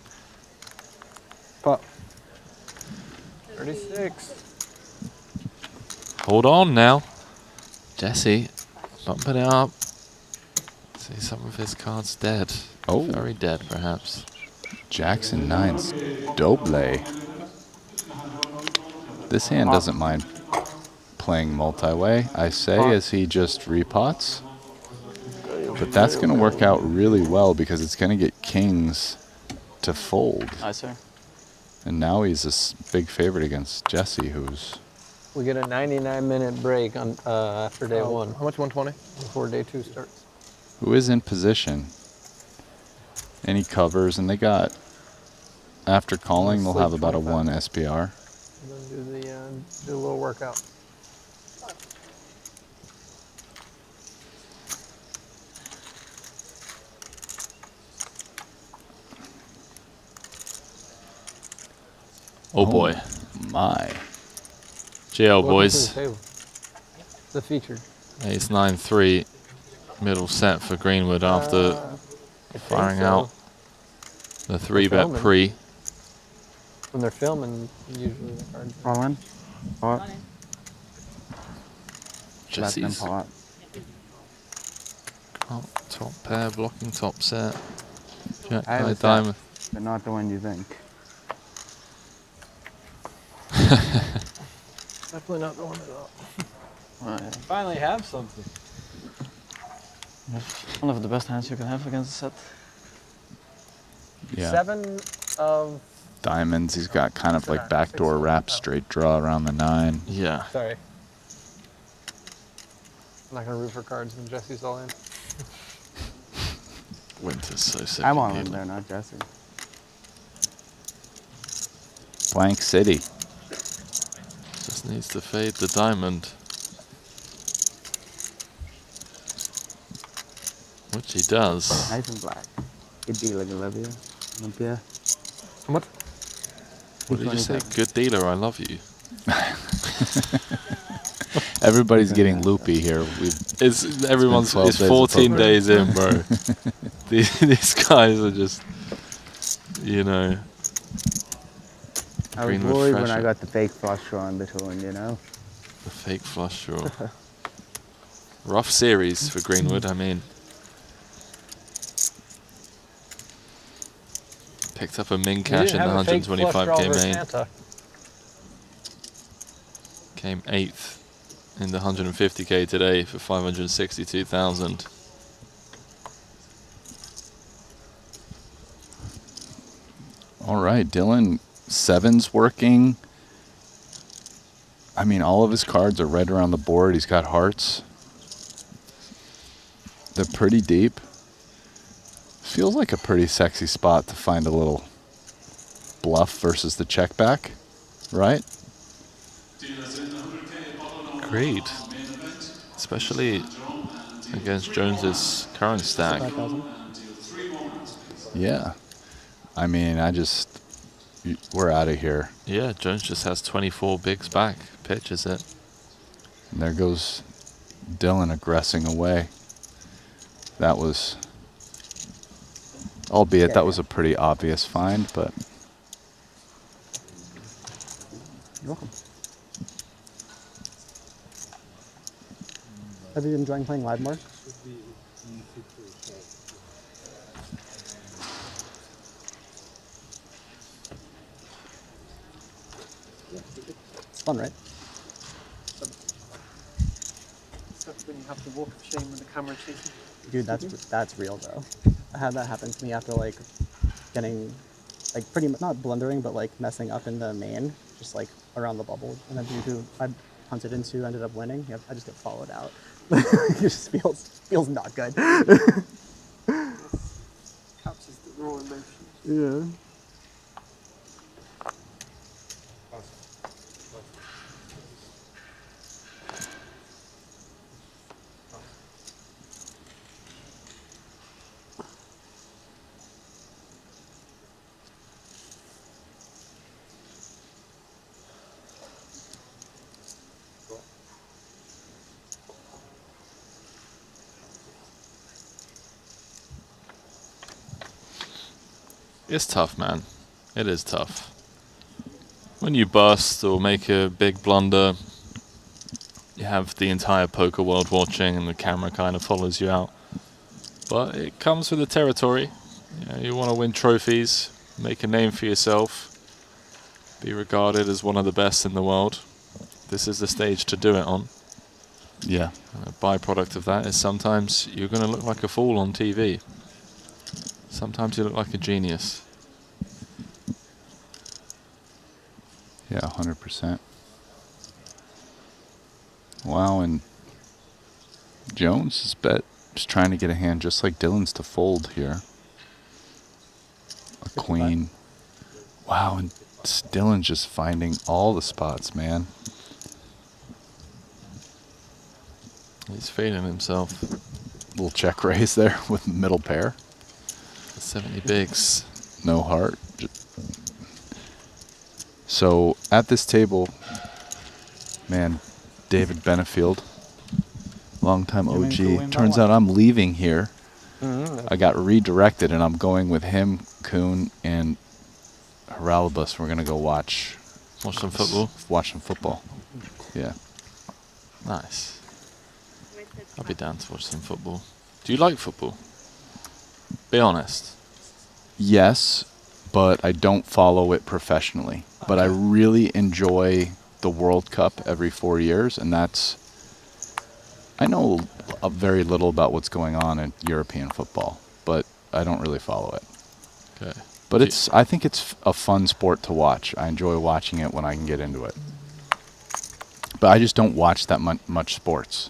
Pop. 36. Hold on now. Jesse, bumping it up. See, some of his cards dead. Oh. Very dead, perhaps. Jackson 9's doble. This hand doesn't mind playing multi-way, I say, as he just repots. But that's going to work out really well because it's going to get kings to fold. Aye, sir. And now he's a big favorite against Jesse, who's... We get a 99-minute break on after day one. How much, 120? Before day two starts. Who is in position. And he covers, and they got... After calling, they'll have about a 1 SPR. And then do a little workout. Oh boy. My. JL Welcome boys. to the table. The featured. Ace 9-3. Middle set for Greenwood after firing so. out the 3-bet filming. pre. When they're filming, usually the cards. Rolling. Pot. Jesse's pot. top pair, blocking top set. Jack I have high a set, diamond. but not the one you think. Definitely not the one at all. Finally have something. One of the best hands you can have against a set. Yeah. 7 of... Diamonds, he's got kind of like backdoor wrap, straight draw around the 9. Yeah. Sorry. I'm not going to root for cards when Jesse's all in. Winter's so sick. I'm all in there, not Jesse. Blank City. Just needs to fade the diamond. Which he does. Nice and black. Good deal, I love you. Olympia. How much? What did you say? Good dealer, I love you. Everybody's getting loopy here. It's 14 days in, bro. These guys are just, you know. I was Greenwood worried when fresher. I got the fake flush draw in between, you know? The fake flush draw. Rough series for Greenwood, I mean. Picked up a min cash in the 125k main. Santa. Came 8th in the 150k today for 562,000. All right, Dylan, 7's working. I mean, all of his cards are right around the board. He's got hearts. They're pretty deep. Feels like a pretty sexy spot to find a little bluff versus the check back, right? Agreed. Especially against Jones's current stack. Yeah. I mean, we're out of here. Yeah, Jones just has 24 bigs back. Pitches it. And there goes Dylan aggressing away. That was, albeit that was a pretty obvious find, but. You're welcome. Have you been enjoying playing live more? It's fun, right? Except when you have to walk of shame when the camera chases. Dude, that's real though. I had that happen to me after like getting like pretty much not blundering, but like messing up in the main, just like around the bubble, and then who I punted into ended up winning. Yeah, I just get followed out. It just feels not good. Captures the raw emotions. Yeah. It's tough, man. It is tough. When you bust or make a big blunder, you have the entire poker world watching and the camera kind of follows you out. But it comes with the territory. You want to win trophies, make a name for yourself, be regarded as one of the best in the world. This is the stage to do it on. Yeah. And a byproduct of that is sometimes you're going to look like a fool on TV. Sometimes you look like a genius. Yeah, 100%. Wow, and Jones is trying to get a hand just like Dylan's to fold here. A queen. Wow, and Dylan's just finding all the spots, man. He's feeling himself. Little check raise there with middle pair. 70 bigs. No heart. So at this table, man, David Benefield, longtime OG. Turns out I'm leaving here. I got redirected and I'm going with him, Kuhn, and Haralabus. We're going to go watch some football? Watch some football. Yeah. Nice. I'll be down to watch some football. Do you like football? Be honest. Yes, but I don't follow it professionally. But I really enjoy the World Cup every 4 years, and I know very little about what's going on in European football, but I don't really follow it. Okay. But I think it's a fun sport to watch. I enjoy watching it when I can get into it. But I just don't watch that much sports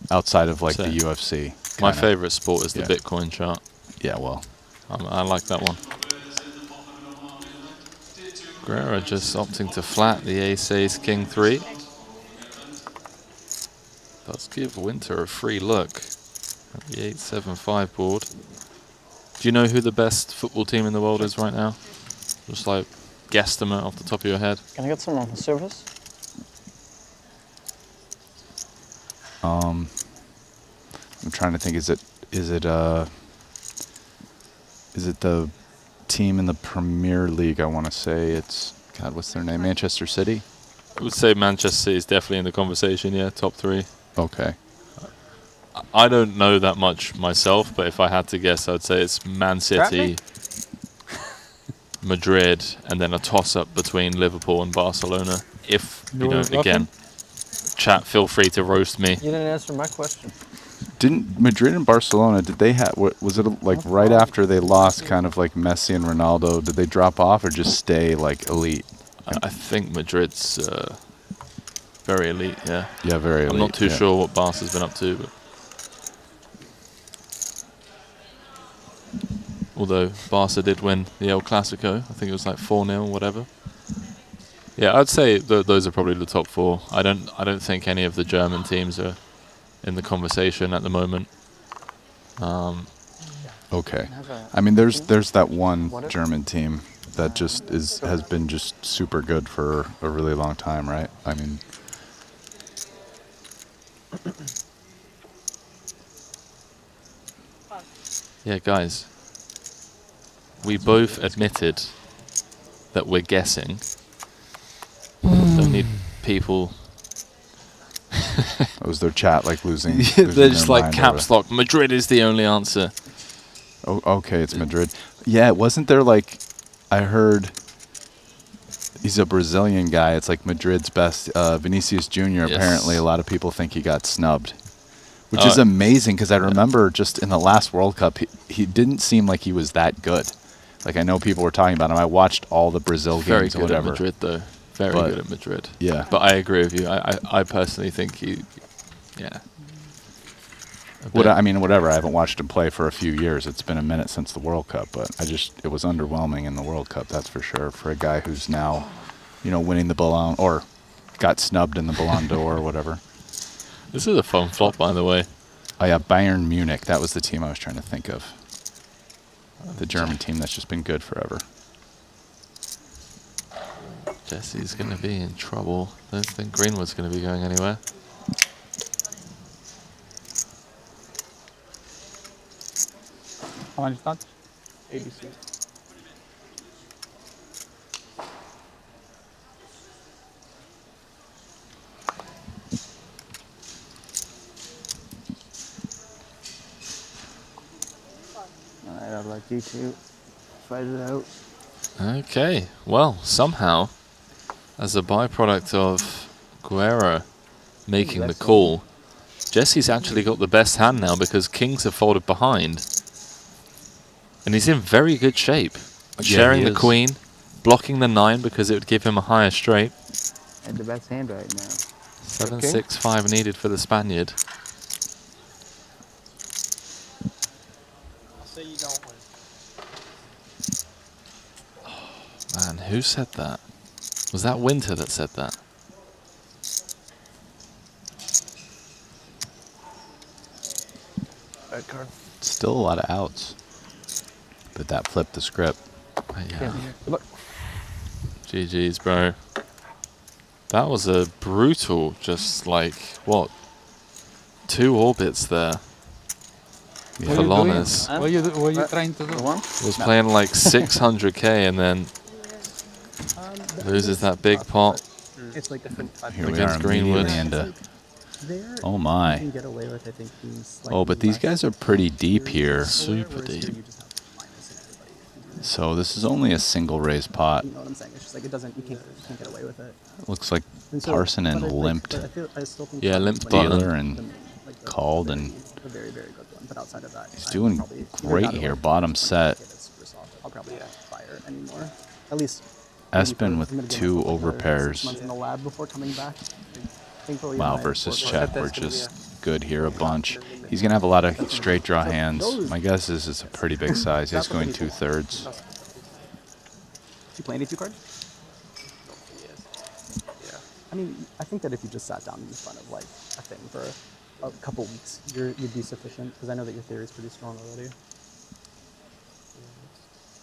outside of like the UFC. My favorite sport is the Bitcoin chart. Yeah, well. I like that one. Guerrero just opting to flat the ace-ace king-3. Does give Winter a free look at the 8-7-5 board. Do you know who the best football team in the world is right now? Just like guesstimate off the top of your head. Can I get some on the service? I'm trying to think. Is it the team in the Premier League? I want to say it's what's their name? Manchester City. I would say Manchester City is definitely in the conversation. Yeah, top 3. Okay. I don't know that much myself, but if I had to guess, I'd say it's Man City. Madrid, and then a toss-up between Liverpool and Barcelona. If, you know, again, chat, feel free to roast me. You didn't answer my question. Didn't Madrid and Barcelona, did they have, was it like right after they lost kind of like Messi and Ronaldo, did they drop off or just stay like elite? I think Madrid's very elite, yeah. Yeah, very elite. I'm not too sure what Barca's been up to, but although Barca did win the El Clasico, I think it was like 4-0 or whatever. Yeah, I'd say those are probably the top four. I don't think any of the German teams are in the conversation at the moment. Okay. I mean, there's that one German team that just has been just super good for a really long time, right? I mean, yeah, guys, we both admitted that we're guessing. Don't need people. That was their chat like losing. They're just like caps lock. Madrid is the only answer. Oh, okay, it's Madrid. Yeah, wasn't there like, I heard he's a Brazilian guy. It's like Madrid's best. Vinicius Jr. Yes. Apparently, a lot of people think he got snubbed, which is amazing because I remember just in the last World Cup, he didn't seem like he was that good. Like I know people were talking about him. I watched all the Brazil games or whatever. Very good at Madrid, though. Very good at Madrid. Yeah. But I agree with you. I personally think he, yeah. I mean, whatever. I haven't watched him play for a few years. It's been a minute since the World Cup, but it was underwhelming in the World Cup, that's for sure, for a guy who's now, you know, winning the Ballon, or got snubbed in the Ballon d'Or or whatever. This is a fun flop, by the way. Oh, yeah, Bayern Munich. That was the team I was trying to think of. The German team that's just been good forever. Jesse's going to be in trouble. I don't think Greenwood's going to be going anywhere. How much is that? 86. Alright, I'd like you to fight it out. Okay, well, somehow, as a byproduct of Guerra making the call, Jesse's actually got the best hand now because Kings have folded behind. And he's in very good shape. Sharing the queen, blocking the 9 because it would give him a higher straight. And the best hand right now. 7-6-5 needed for the Spaniard. I'll say you don't win. Man, who said that? Was that Winter that said that? Red card. Still a lot of outs. But that flipped the script. Yeah. GG's, bro. That was a brutal, just like, what? 2 orbits there. Yeah. For Lones. What are you trying to do? Was playing like 600k and then loses that big pot. It's like a Here we against are Greenwood. immediately into. Oh my. can get away with, I think, being Oh, but these guys are pretty deep here. Super deep. So this is only a single raise pot. You know what I'm saying? It's just like it doesn't. You can't get away with it. Looks like And so- Parson and but I- limped but I feel- I still think Yeah, Parson limped is Butler like and the called and a very, very good one. But outside of that, he's I'm doing probably either great that or here. like, Bottom set. I'll probably not fire anymore. At least. Espen with 2 overpairs. 6 months in the lab before coming back. Thankfully, Wow, my versus board Chet, we're just good here a bunch. He's going to have a lot of straight draw hands. My guess is it's a pretty big size. He's going 2/3. Do you play any 2 cards? Yeah. I mean, I think that if you just sat down in front of like a thing for a couple weeks, you'd be sufficient. Because I know that your theory is pretty strong already.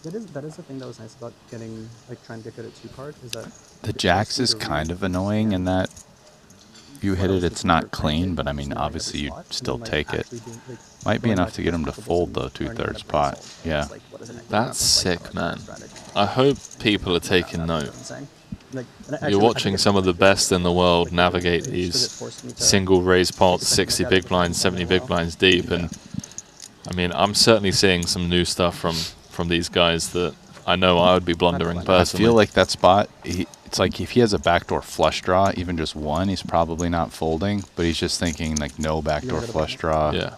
That is the thing that was nice about getting trying to get good at 2 cards is that The jacks is kind of annoying in that you hit it, it's not clean, but I mean, obviously you'd still take it. Might be enough to get him to fold though, 2/3 pot. Yeah. That's sick, man. I hope people are taking note. You're watching some of the best in the world navigate these single raise pots, 60 big blinds, 70 big blinds deep, and I mean, I'm certainly seeing some new stuff from these guys that I know I would be blundering personally. I feel like that spot, it's like if he has a backdoor flush draw, even just one, he's probably not folding, but he's just thinking like no backdoor flush draw. Yeah.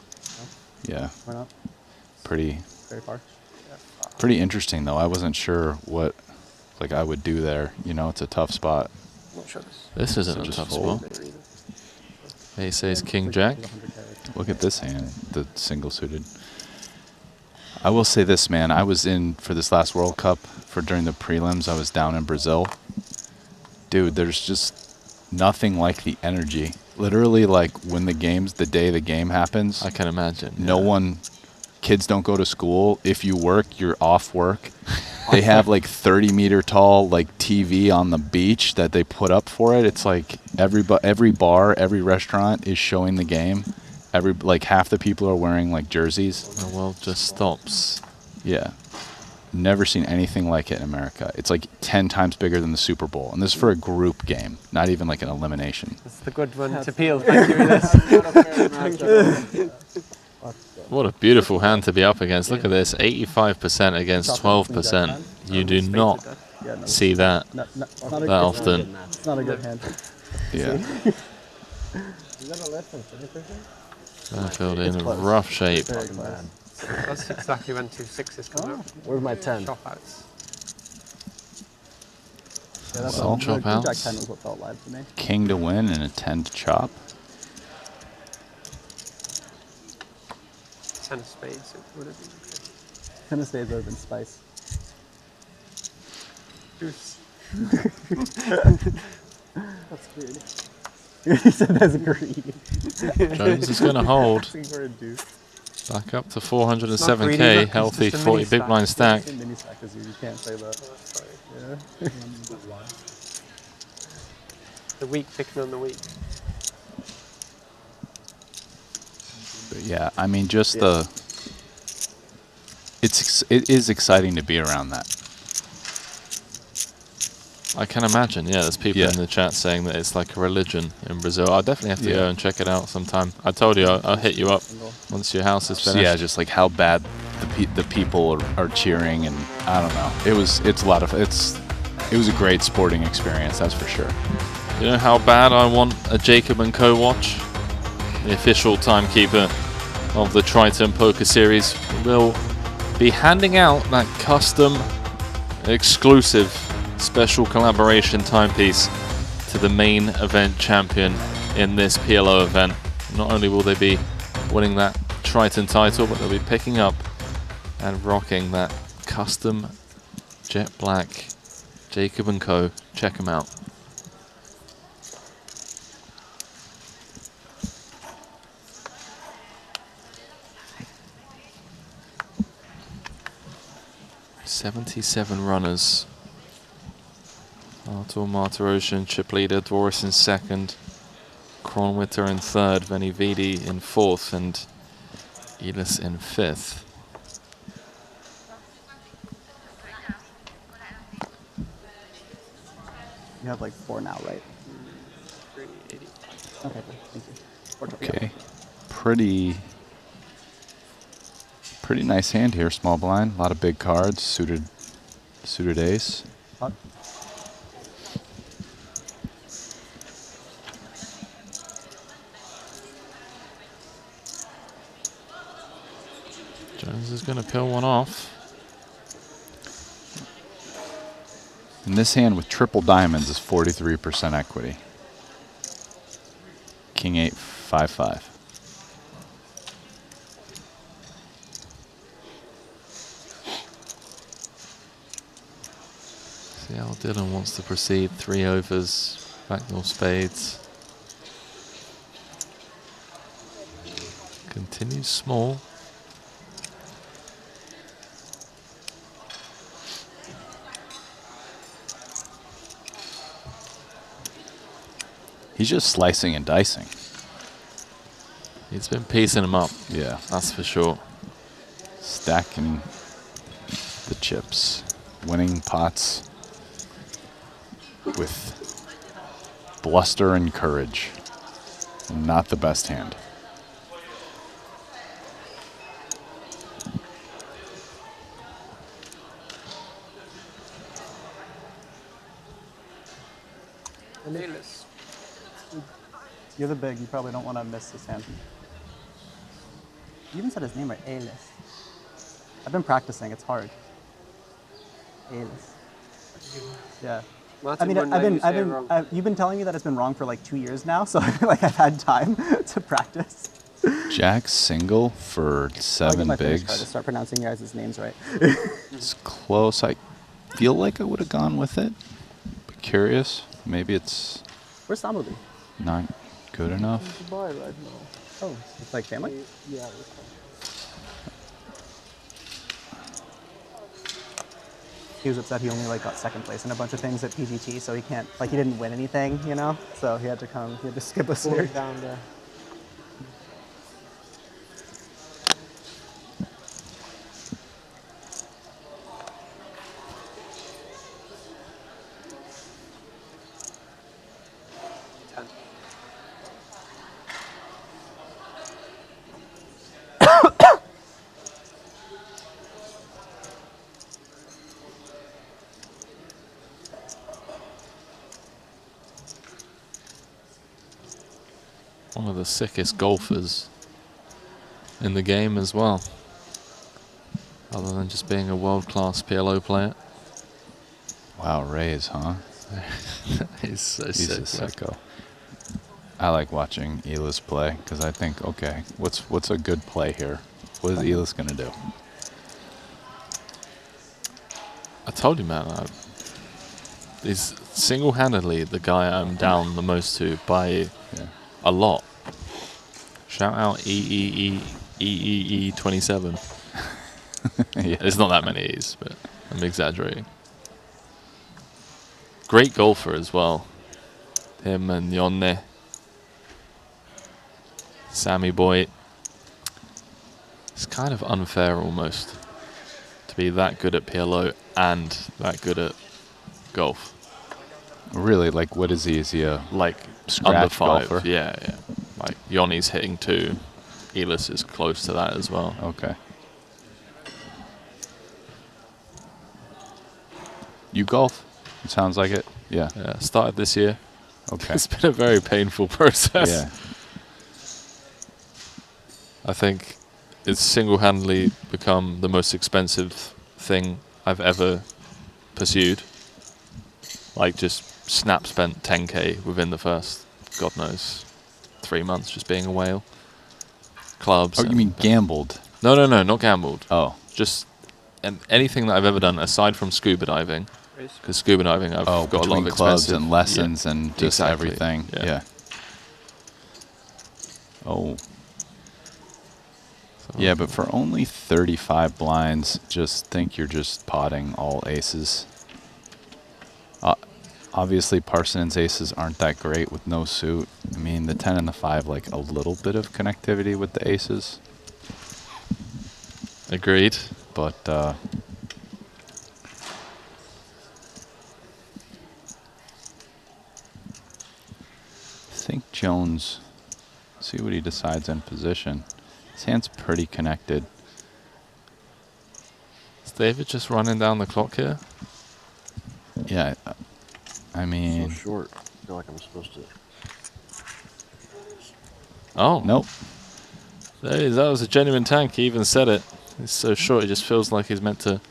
Yeah. Why not? Pretty Very far. pretty interesting though. I wasn't sure what like I would do there. You know, it's a tough spot. This isn't a tough spot. Ace Ace King Jack. Look at this hand, the single suited. I will say this, man. I was in for this last World Cup during the prelims. I was down in Brazil. Dude, there's just nothing like the energy. Literally, like when the day the game happens. I can imagine. No one, kids don't go to school. If you work, you're off work. They have like 30-meter tall like TV on the beach that they put up for it. It's like every bar, every restaurant is showing the game. Like half the people are wearing like jerseys. The world just stops. Yeah. Never seen anything like it in America. It's like 10 times bigger than the Super Bowl. And this is for a group game, not even like an elimination. That's the good one to peel. Thank you. What a beautiful hand to be up against. Look at this, 85% against 12%. You do not see that that often. It's not a good hand. Yeah. Fairfield in rough shape. That's exactly when 2 6s come up. Where's my 10? Chop outs. Yeah, that's Some chop Jack 10 outs. was what felt live to me. King to win and a 10 to chop. 10 of spades, it would have been okay. 10 of spades would have been spice. Deuce. That's greedy. He said that's greedy. Jones is going to hold. For a deuce. Back up to It's not greedy, 407k, look, healthy it's just a 40 mini big stack. blind stack. It's a mini stack, 'cause you can't say that. Yeah. The weak picking on the weak. But yeah, I mean, just it is exciting to be around that. I can imagine, yeah, there's people in the chat saying that it's like a religion in Brazil. I'll definitely have to go and check it out sometime. I told you I'll hit you up once your house is finished. Yeah, just like how bad the people are cheering, and I don't know. It was a great sporting experience, that's for sure. You know how bad I want a Jacob & Co watch? The official timekeeper of the Triton Poker Series will be handing out that custom exclusive special collaboration timepiece to the main event champion in this PLO event. Not only will they be winning that Triton title, but they'll be picking up and rocking that custom jet black Jacob & Co. Check them out. "77 runners. Artur Martirosyan, chip leader, Doris in second, Kronwitter in third, Veni Vidi in fourth, and Elis in fifth. You have like 4 now, right? Okay, thank you. Okay, pretty nice hand here, small blind. A lot of big cards, suited ace. Jones is going to peel one off. And this hand with triple diamonds is 43% equity. King 8, 5, 5. See how Dylan wants to proceed. 3 overs, backdoor spades. Continues small. He's just slicing and dicing. He's been piecing them up. Yeah. That's for sure. Stacking the chips. Winning pots with bluster and courage. Not the best hand. A-list. You're the big. You probably don't want to miss his hand. You even said his name right. A-list. I've been practicing. It's hard. A-list. Yeah. You've been telling me that it's been wrong for like 2 years now, so I feel like I've had time to practice. Jack single for 7 bigs. Try to start pronouncing your guys' names right. It's close. I feel like I would have gone with it. But curious. Maybe it's Where's Samu? not good enough. Dubai right now. Oh, it's like family? Yeah. He was upset he only like got second place in a bunch of things at PGT, so he can't, like he didn't win anything, you know? So he had to skip us here. Down there. One of the sickest golfers in the game as well, other than just being a world-class PLO player. Wow, Rays, huh? He's so He's sick. a sicko. I like watching Elis play because I think, okay, what's a good play here? What is Elis gonna do? I told you, man. He's single-handedly the guy I'm down the most to by a lot. Shout out EEE27. Yeah. There's not that many E's, but I'm exaggerating. Great golfer as well. Him and Yonne. Sammy boy. It's kind of unfair almost to be that good at PLO and that good at golf. Really, like what is he? Is he a like scratch under 5? golfer? Yeah. Like Yonne's hitting 2. Elis is close to that as well. Okay. You golf? It sounds like it. Yeah. Started this year. Okay. It's been a very painful process. Yeah. I think it's single-handedly become the most expensive thing I've ever pursued. Like just snap spent 10k within the first, God knows, 3 months just being a whale. Clubs. Oh, you mean gambled? No, not gambled. Oh. Just anything that I've ever done aside from scuba diving. Because scuba diving, I've got a lot of clubs expensive and lessons and just everything. Yeah. Oh. Yeah, but for only 35 blinds, just think you're just potting all aces. Obviously, Parsons' aces aren't that great with no suit. I mean, the 10 and the 5, like a little bit of connectivity with the aces. Agreed. But, I think Jones, see what he decides in position. His hand's pretty connected. Is David just running down the clock here? Yeah, I mean... So short. I feel like I'm supposed to... Oh. Nope. That was a genuine tank. He even said it. It's so short, it just feels like he's meant to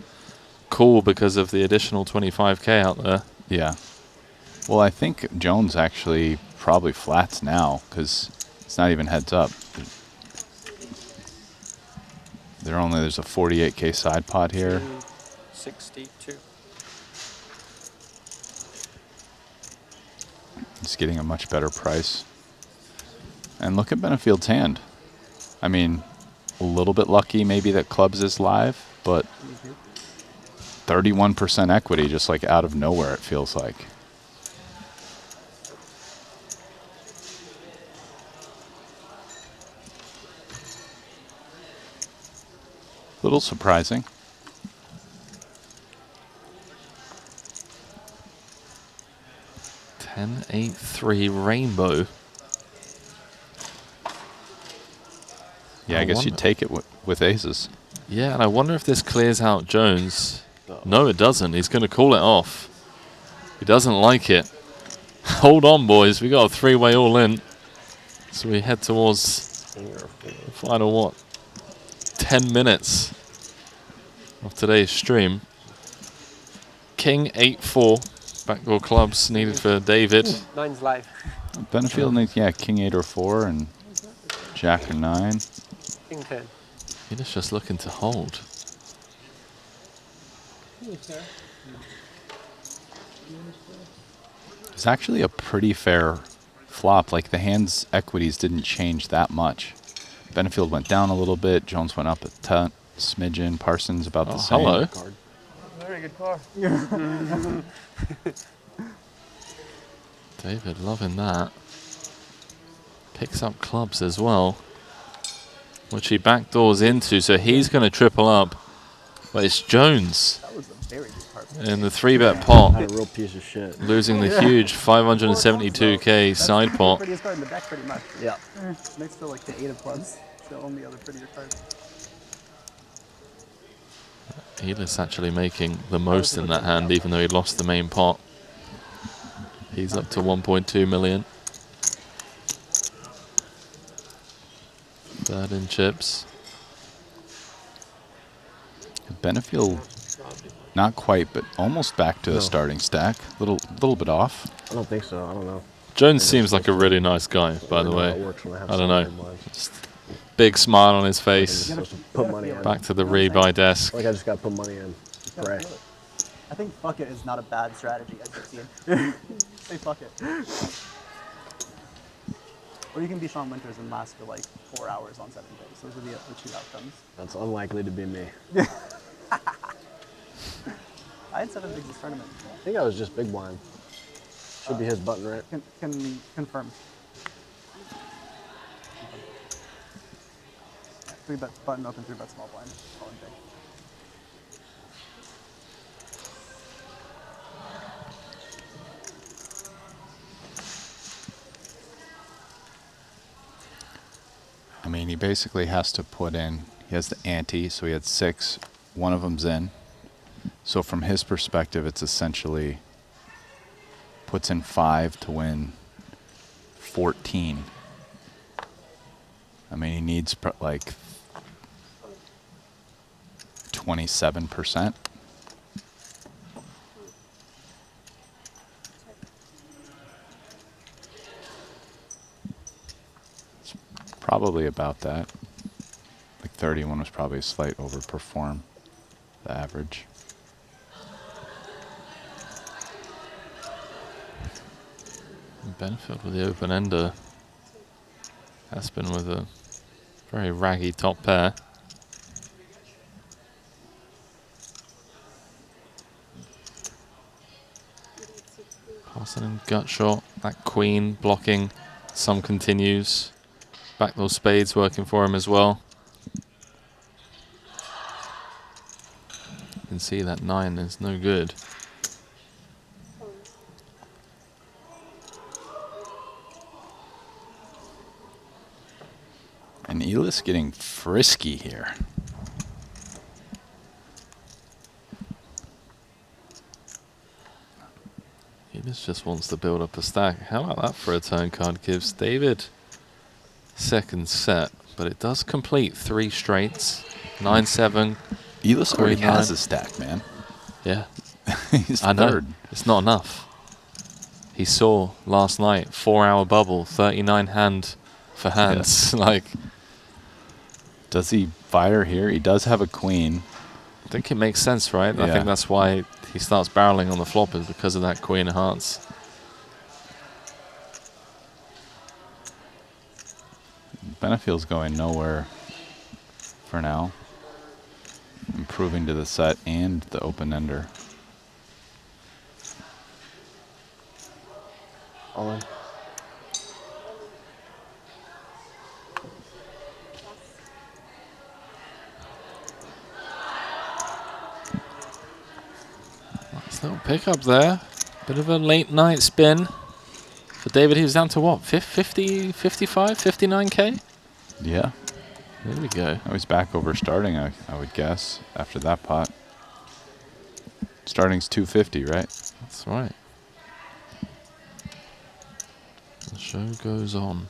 call because of the additional 25k out there. Yeah. Well, I think Jones actually probably flats now because it's not even heads up. There's a 48k side pot here. 62. He's getting a much better price. And look at Benefield's hand. I mean, a little bit lucky maybe that clubs is live, but 31% equity just like out of nowhere it feels like. Little surprising. $10.83 rainbow. Yeah, I guess you'd take it with aces. Yeah, and I wonder if this clears out Jones. No, it doesn't. He's going to call it off. He doesn't like it. Hold on, boys. We got a three-way all in. So we head towards the final, what, 10 minutes of today's stream. King 8-4. Backdoor clubs needed for David. 9's live. Benefield needs, yeah, King 8 or 4 and Jack or 9. King 10. He's just looking to hold. It's actually a pretty fair flop. Like the hand's equities didn't change that much. Benefield went down a little bit. Jones went up a smidgen. Parsons about the same. Hello. Very good car. David loving that. Picks up clubs as well, which he backdoors into, so he's going to triple up. But it's Jones in the 3-bet pot, Had a real piece of shit. losing the huge 572k side pot. Prettiest card in the deck, pretty much. Yeah. Next to like the 8 of clubs. It's the only other prettier card. Helis actually making the most in that hand, even though he lost the main pot. He's up to 1.2 million. Third in chips. Benefield, not quite, but almost back to a starting stack. Little bit off. I don't think so. I don't know. Jones seems like a really nice guy, by the way. I don't know. Just big smile on his face. Put money in. Back to the rebuy desk. Like I just got to put money in. Pray. I think fuck it is not a bad strategy, as you've seen. Say fuck it. Or you can be Sean Winters and last for like 4 hours on 7 days. Those are the 2 outcomes. That's unlikely to be me. I had 7 bigs this tournament. I think I was just big blind. Should be his button, right? Can confirm. 3-bet button open, 3-bet small blind. All in big. I mean, he basically has to put in, he has the ante, so he had 6, one of them's in. So from his perspective, it's essentially puts in 5 to win 14. I mean, he needs like 27%. Probably about that. Like 31 was probably a slight overperform the average. Benefield with the open ender. Aspen with a very raggy top pair. Passing in gut shot. That queen blocking. Some continues. Backdoor spades working for him as well. You can see that 9 is no good. And Elis getting frisky here. Elis just wants to build up a stack. How about that for a turn card? Gives David second set, but it does complete 3 straights. 9-7. Elis already has a stack, man. Yeah. He's I know. third. It's not enough. He saw last night 4-hour bubble, 39 hand for hands. Yeah. Like, does he fire here? He does have a queen. I think it makes sense, right? I Yeah. think that's why he starts barreling on the flop, is because of that queen of hearts. Benefield's going nowhere for now. Improving to the set and the open ender. All in. Nice little pickup there. Bit of a late night spin for David. He was down to what? 50, 55, 59k? Yeah. There we go. Oh, he's back over starting, I would guess, after that pot. Starting's 250, right? That's right. Show goes on.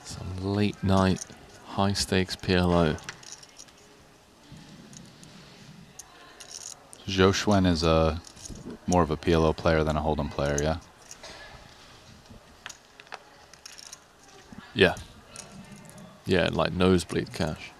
Some late night, high stakes PLO. Zhou Xuan is more of a PLO player than a Hold'em player, yeah? Yeah. Yeah, like nosebleed cash.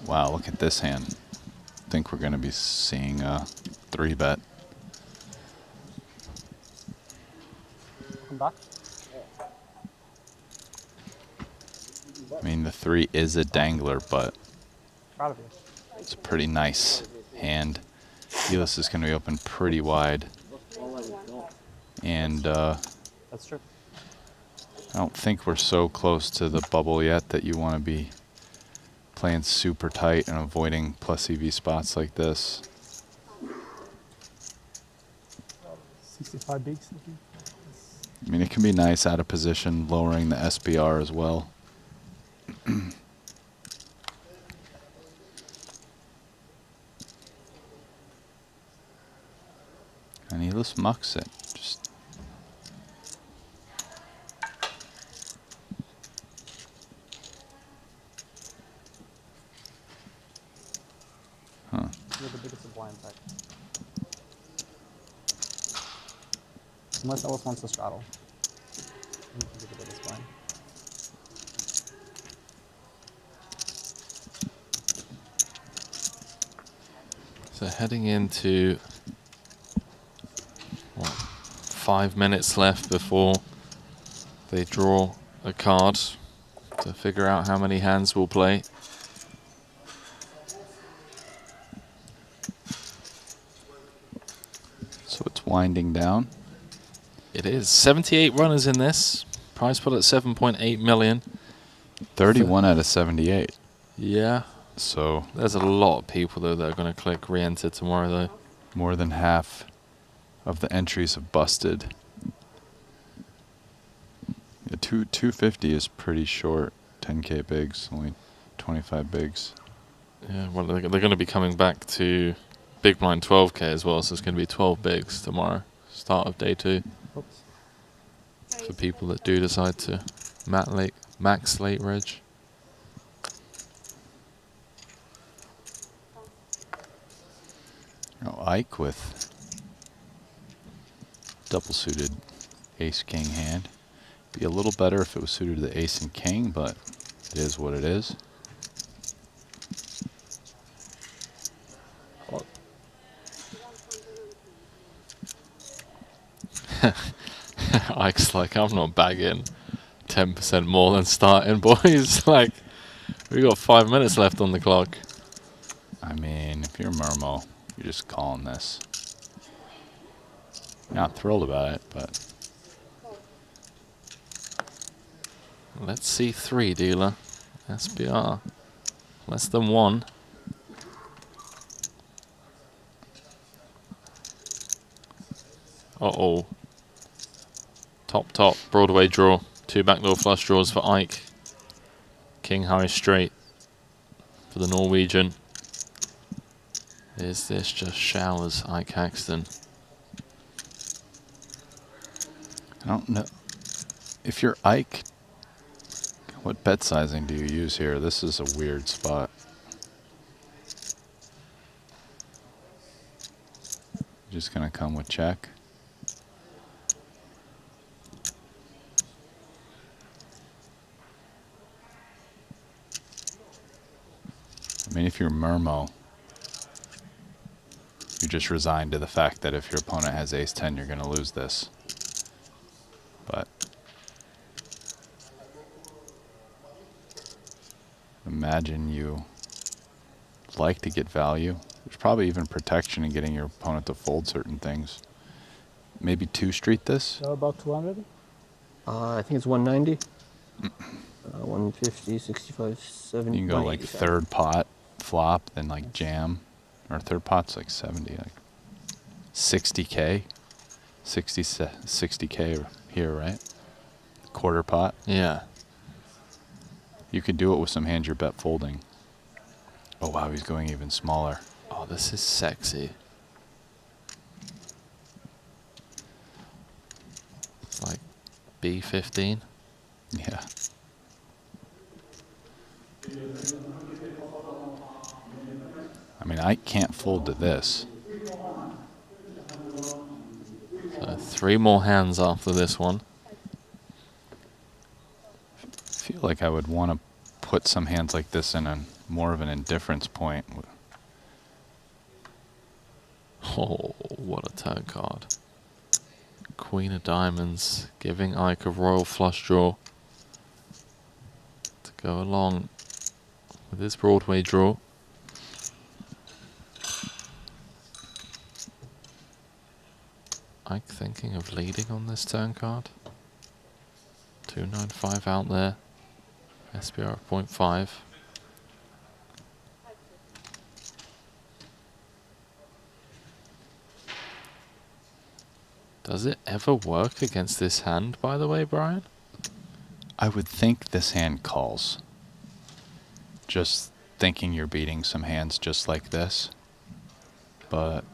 Wow, look at this hand. I think we're going to be seeing a 3-bet. Come back. I mean, the 3 is a dangler, but Proud of you. it's a pretty nice hand. Helix is going to be open pretty wide. And That's true. I don't think we're so close to the bubble yet that you want to be playing super tight and avoiding plus EV spots like this. 65 bigs. I mean, it can be nice out of position, lowering the SBR as well. And he just mucks it. Just You're the biggest of blind tech. Unless Ellis wants to straddle. You can be the biggest blind. So heading into, what, 5 minutes left before they draw a card to figure out how many hands we'll play. so it's winding down. It is 78 runners in this. Prize pool at 7.8 million. 31 out of 78. Yeah. So there's a lot of people though that are going to click re-enter tomorrow though. More than half of the entries have busted. Yeah, 250 is pretty short. 10K bigs, only 25 bigs. Yeah, well they're going to be coming back to big blind 12K as well, so it's going to be 12 bigs tomorrow, start of day 2. Oops. For people that do decide to max late reg. Oh, Ike with double suited ace king hand. Be a little better if it was suited to the ace and king, but it is what it is. Ike's like, I'm not bagging 10% more than starting, boys. Like, we got 5 minutes left on the clock. I mean, if you're Murmo, you're just calling this. Not thrilled about it, but Let's see 3, dealer. SBR. Less than 1. Uh-oh. Top, Broadway draw. 2 backdoor flush draws for Ike. King high straight for the Norwegian. Is this just showers, Ike Haxton? I don't know. If you're Ike, what bet sizing do you use here? This is a weird spot. Just gonna come with check. I mean, if you're Murmo, you're just resigned to the fact that if your opponent has ace-10, you're gonna lose this. But imagine you like to get value. There's probably even protection in getting your opponent to fold certain things. Maybe 2 street this. So about 200? I think it's 190. 150, 65, 70. You can go like 185. third pot flop, then like jam, or third pot's like 70, like 60K, 60K here, right? Quarter pot. Yeah. You could do it with some hands your bet folding. Oh wow, he's going even smaller. Oh, this is sexy. It's like B15. Yeah. I mean, I can't fold to this. So 3 more hands after this one. I feel like I would want to put some hands like this in a more of an indifference point. Oh, what a turn card. Queen of diamonds, giving Ike a royal flush draw to go along with his Broadway draw. Ike thinking of leading on this turn card. 295 out there. SPR of 0.5. Does it ever work against this hand, by the way, Brian? I would think this hand calls. Just thinking you're beating some hands just like this. But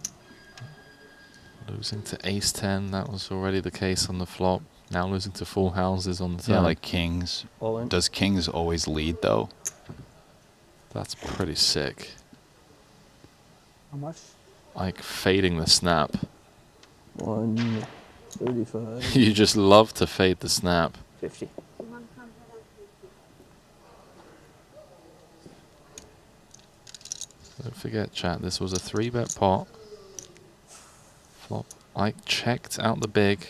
losing to ace 10, that was already the case on the flop. Now losing to full houses on the turn. yeah, like kings. Does kings always lead though? That's pretty sick. How much? Like fading the snap. 135. You just love to fade the snap. 50. Don't forget, chat, this was a 3-bet pot. Flop. Ike checked out the big.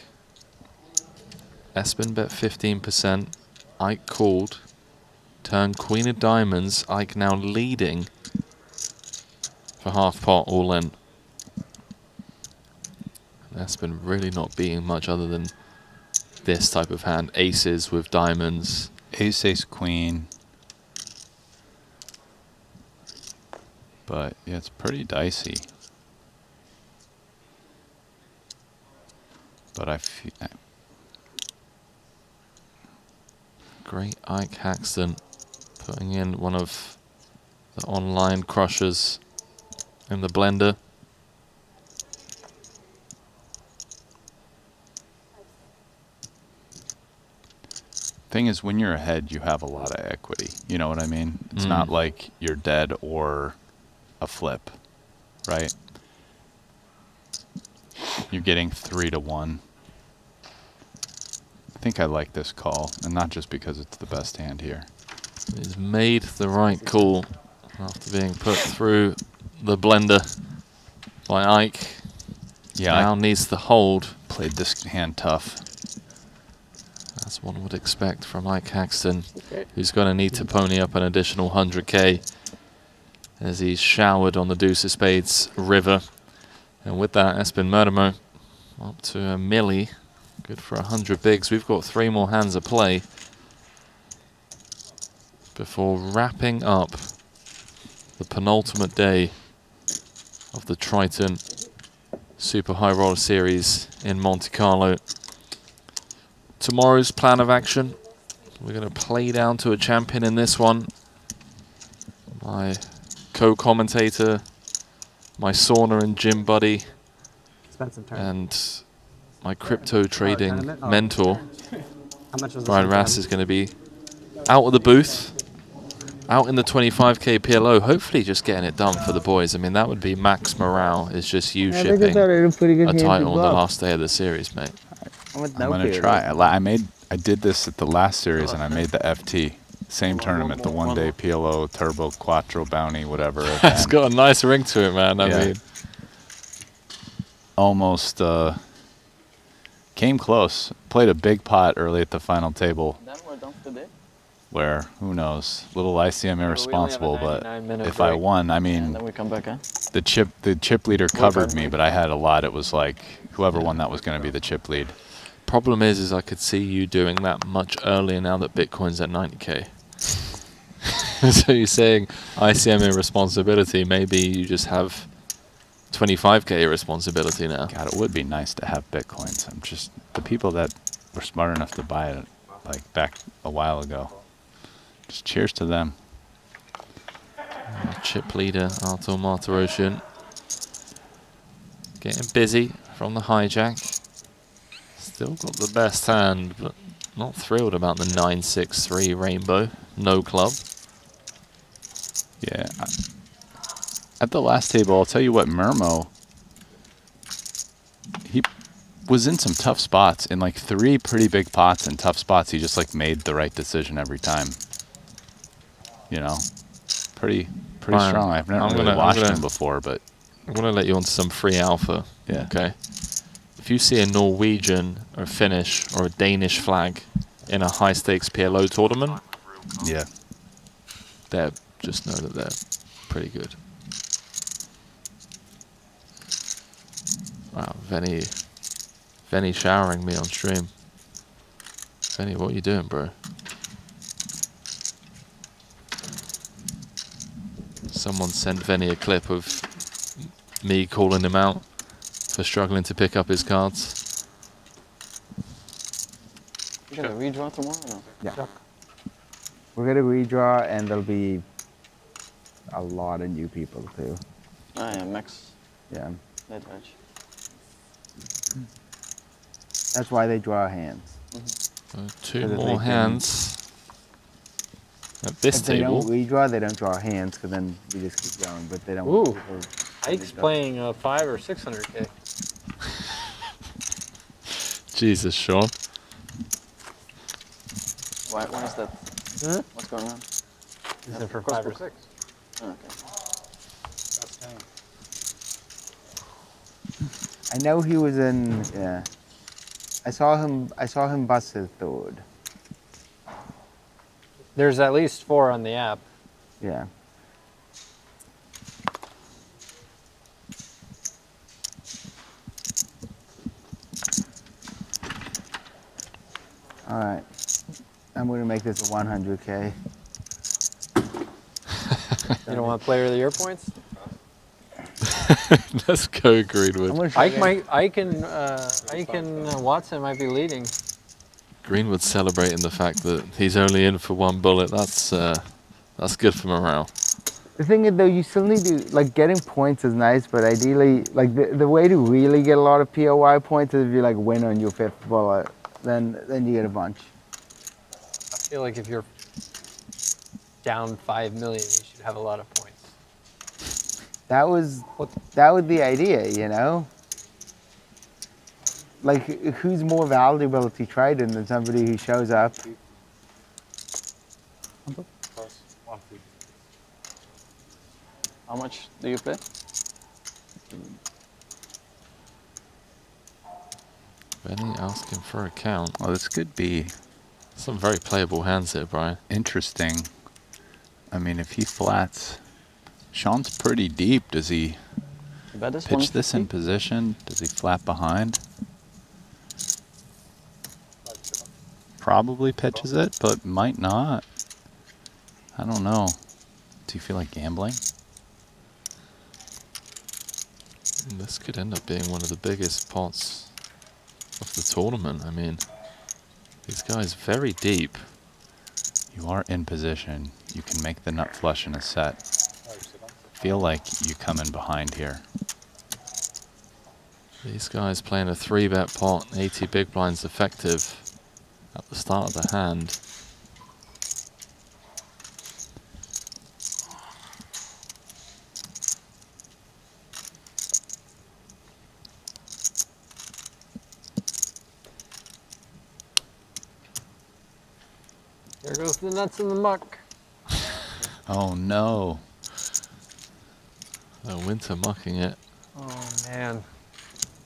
Espen bet 15%. Ike called. Turn queen of diamonds. Ike now leading for half pot all in. And Espen really not beating much other than this type of hand. Aces with diamonds. Ace, ace, queen. But yeah, it's pretty dicey. But I feel Great Ike Haxton putting in one of the online crushers in the blender. thing is, when you're ahead, you have a lot of equity. You know what I mean? It's not like you're dead or a flip, right? You're getting 3 to 1. I think I like this call, and not just because it's the best hand here. He's made the right call after being put through the blender by Ike. Yeah, now needs the hold. Played this hand tough. As one would expect from Ike Haxton, who's going to need to pony up an additional 100k as he's showered on the deuce of spades river. And with that, Espen Murdermo up to a milli. Good for 100 bigs. We've got 3 more hands of play before wrapping up the penultimate day of the Triton Super High Roller Series in Monte-Carlo. Tomorrow's plan of action, we're going to play down to a champion in this one. My co-commentator, my sauna and gym buddy, and my crypto trading mentor, Brian Rass, is going to be out of the booth, out in the 25k PLO, hopefully just getting it done for the boys. I mean, that would be max morale, is just you shipping a title on the last day of the series, mate. I'm gonna try. I did this at the last series, and I made the FT. Same tournament, the 1-day PLO Turbo Quattro Bounty, whatever. It's got a nice ring to it, man. I mean, almost came close. Played a big pot early at the final table. Where, who knows, little ICM irresponsible, but if I won, I mean, the chip leader covered me, but I had a lot. It was like whoever won that was going to be the chip lead. Problem is I could see you doing that much earlier now that Bitcoin's at 90K. So you're saying ICM irresponsibility, maybe you just have 25K irresponsibility now. God, it would be nice to have Bitcoins. I'm just, the people that were smart enough to buy it, like, back a while ago, just cheers to them. Chip leader, Artur Martirosyan. Getting busy from the hijack. Still got the best hand, but not thrilled about the 9-6-3 rainbow. No club. Yeah. At the last table, I'll tell you what, Murmo, he was in some tough spots. In like 3 pretty big pots and tough spots, he just like made the right decision every time. You know? Pretty strong. I've never really watched him before, but I'm going to let you onto some free alpha. Yeah. Okay. If you see a Norwegian or a Finnish or a Danish flag in a high stakes PLO tournament, yeah, just know that they're pretty good. Wow, Venny showering me on stream. Venny, what are you doing, bro? Someone sent Venny a clip of me calling him out for struggling to pick up his cards. You gonna redraw tomorrow? No? Yeah. We're gonna redraw, and there'll be a lot of new people too. Oh yeah, Max. Yeah. Net edge. That's why they draw hands. Two more hands. At this table. If they don't redraw, they don't draw hands, because then we just keep going. But they don't. Ooh, Ike's playing 5 or 600K. Jesus, Sean. Why is that? Huh? What's going on? He's in for 5 or 6. Oh, okay. I know he was in. Yeah. I saw him bust his third. There's at least 4 on the app. Yeah. All right. I'm going to make this a 100K. You don't want player of the year points? Let's go, Greenwood. Ike and Watson might be leading. Greenwood celebrating the fact that he's only in for 1 bullet. That's good for morale. The thing is, though, you still need to, like, getting points is nice, but ideally, like, the way to really get a lot of POI points is if you, like, win on your 5th bullet. Then you get a bunch. I feel like if you're down 5 million, you should have a lot of points. That was the idea, you know? Like, who's more valuable to Triton than somebody who shows up? How much do you play? Benny asking for a count. Well, this could be some very playable hands here, Brian. Interesting. I mean, if he flats, Sean's pretty deep. Does he pitch this in position? Does he flat behind? Probably pitches it, but might not. I don't know. Do you feel like gambling? This could end up being one of the biggest pots of the tournament. I mean, this guy's very deep. You are in position. You can make the nut flush in a set. Feel like you come in behind here. These guys playing a 3-bet pot, 80 big blinds effective at the start of the hand. There goes the nuts in the muck. Oh no. Winter mucking it. Oh man.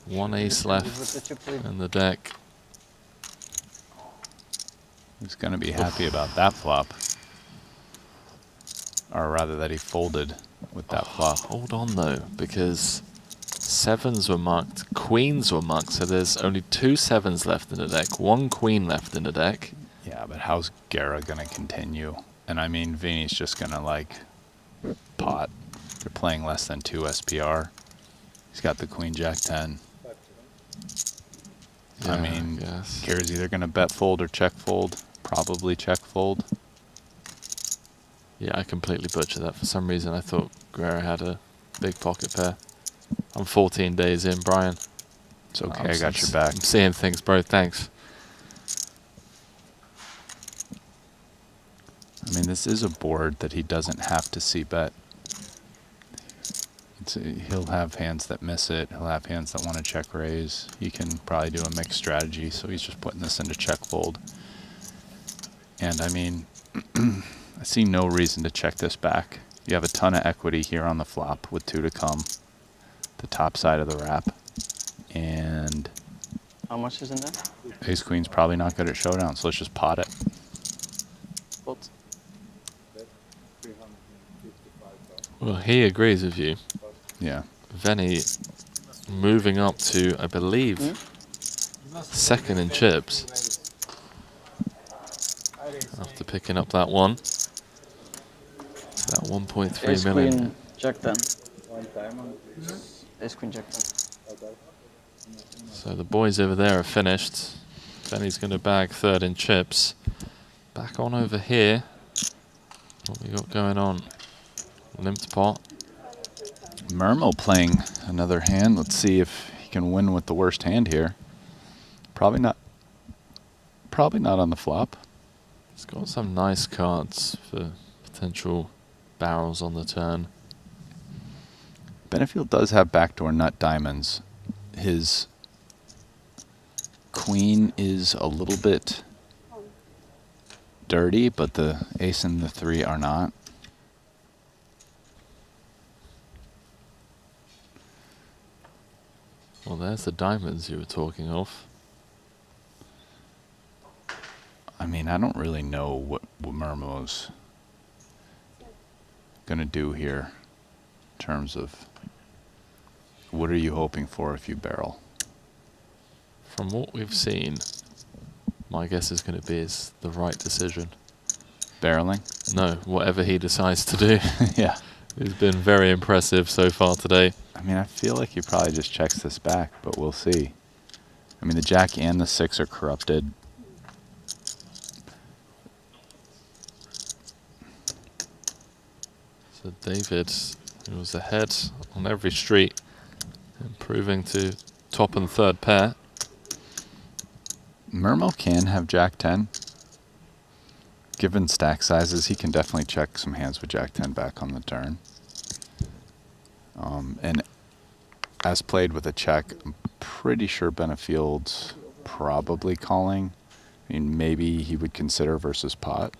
1 ace left in the deck. He's going to be happy about that flop. Or rather that he folded with that flop. Hold on though, because sevens were mucked, queens were mucked, so there's only 2 sevens left in the deck, 1 queen left in the deck. Yeah, but how's Guerra going to continue? And I mean, Vini's just going to, like, pot. They're playing less than 2 SPR. He's got the queen jack 10. Yeah, I mean, Guerra's either going to bet fold or check fold. Probably check fold. Yeah, I completely butchered that. For some reason, I thought Guerra had a big pocket pair. I'm 14 days in, Brian. It's okay, I got your back. I'm seeing things, bro. Thanks. I mean, this is a board that he doesn't have to see bet. He'll have hands that miss it. He'll have hands that want to check raise. He can probably do a mixed strategy, so he's just putting this into check fold. And I mean, I see no reason to check this back. You have a ton of equity here on the flop with 2 to come. The top side of the wrap. And How much is in there? ace queen's probably not good at showdown, so let's just pot it. What? Well, he agrees with you. Yeah. Veni moving up to, I believe, second in chips. After picking up that one. That 1.3 million. Queen, Jack 10. Ace Queen, Jack 10. So the boys over there are finished. Veni's going to bag third in chips. Back on over here. What we got going on? Limped pot. Mermo playing another hand. Let's see if he can win with the worst hand here. Probably not on the flop. He's got some nice cards for potential barrels on the turn. Benefield does have backdoor nut diamonds. His queen is a little bit dirty, but the ace and the 3 are not. Well, there's the diamonds you were talking of. I mean, I don't really know what Mermo's going to do here in terms of what are you hoping for if you barrel? From what we've seen, my guess is going to be is the right decision. Barreling? No, whatever he decides to do. Yeah. It's been very impressive so far today. I mean, I feel like he probably just checks this back, but we'll see. I mean, the jack and the 6 are corrupted. So David, who was ahead on every street, improving to top and third pair. Mermo can have jack 10. Given stack sizes, he can definitely check some hands with jack 10 back on the turn. And as played with a check, I'm pretty sure Benefield's probably calling. I mean, maybe he would consider versus pot,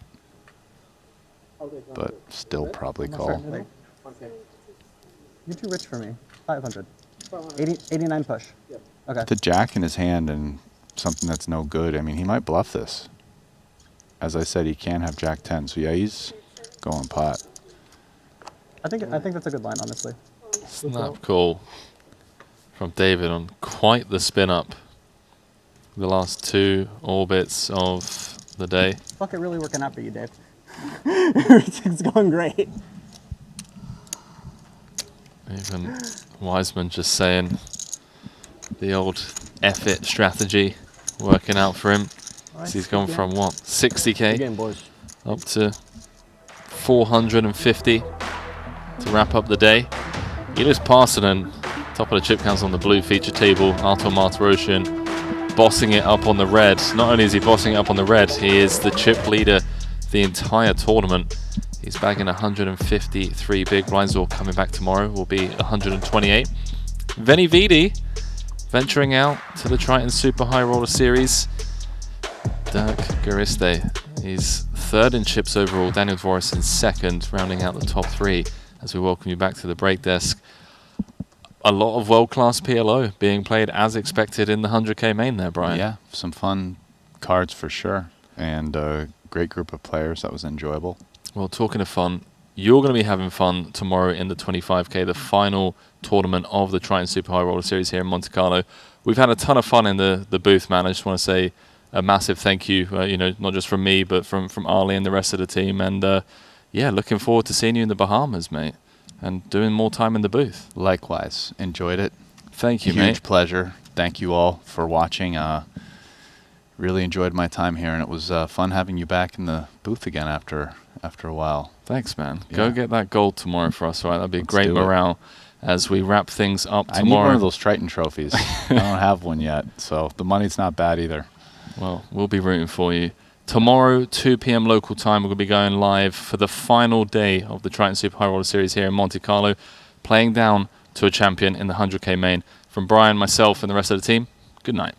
but still probably call. You're too rich for me. 500. 89 push. Okay. With a jack in his hand and something that's no good, I mean, he might bluff this. As I said, he can have jack 10, so yeah, he's going pot. I think that's a good line, honestly. Snap call from David on quite the spin up. The last 2 orbits of the day. Fuck it, really working out for you, Dave. Everything's going great. Even Wiseman just saying the old F it strategy working out for him. Right, So he's gone good from game. what, 60k Good game, boys. up to 450 to wrap up the day. Elias Parsonen, top of the chip counts on the blue feature table. Artur Martirosyan bossing it up on the red. Not only is he bossing it up on the red, he is the chip leader the entire tournament. He's bagging 153 big blinds, or coming back tomorrow will be 128. Veni Vidi venturing out to the Triton Super High Roller Series. Dirk Gariste, he's third in chips overall. Daniel Dvoris in second, rounding out the top 3 as we welcome you back to the break desk. A lot of world-class PLO being played as expected in the 100k main there, Brian. Yeah, some fun cards for sure, and a great group of players. That was enjoyable. Well, talking of fun, you're going to be having fun tomorrow in the 25K, the final tournament of the Triton Super High Roller Series here in Monte-Carlo. We've had a ton of fun in the booth, man. I just want to say a massive thank you, not just from me, but from Ali and the rest of the team. And yeah, looking forward to seeing you in the Bahamas, mate, and doing more time in the booth. Likewise. Enjoyed it. Thank you, mate. Huge pleasure. Thank you all for watching. Really enjoyed my time here, and it was fun having you back in the booth again after a while. Thanks, man. Yeah. Go get that gold tomorrow for us, all right? That'd be great morale as we wrap things up tomorrow. I need one of those Triton trophies. I don't have one yet, so the money's not bad either. Well, we'll be rooting for you. Tomorrow, 2 p.m. local time, we're going to be going live for the final day of the Triton Super High Roller Series here in Monte-Carlo, playing down to a champion in the 100K main. From Brian, myself, and the rest of the team, good night.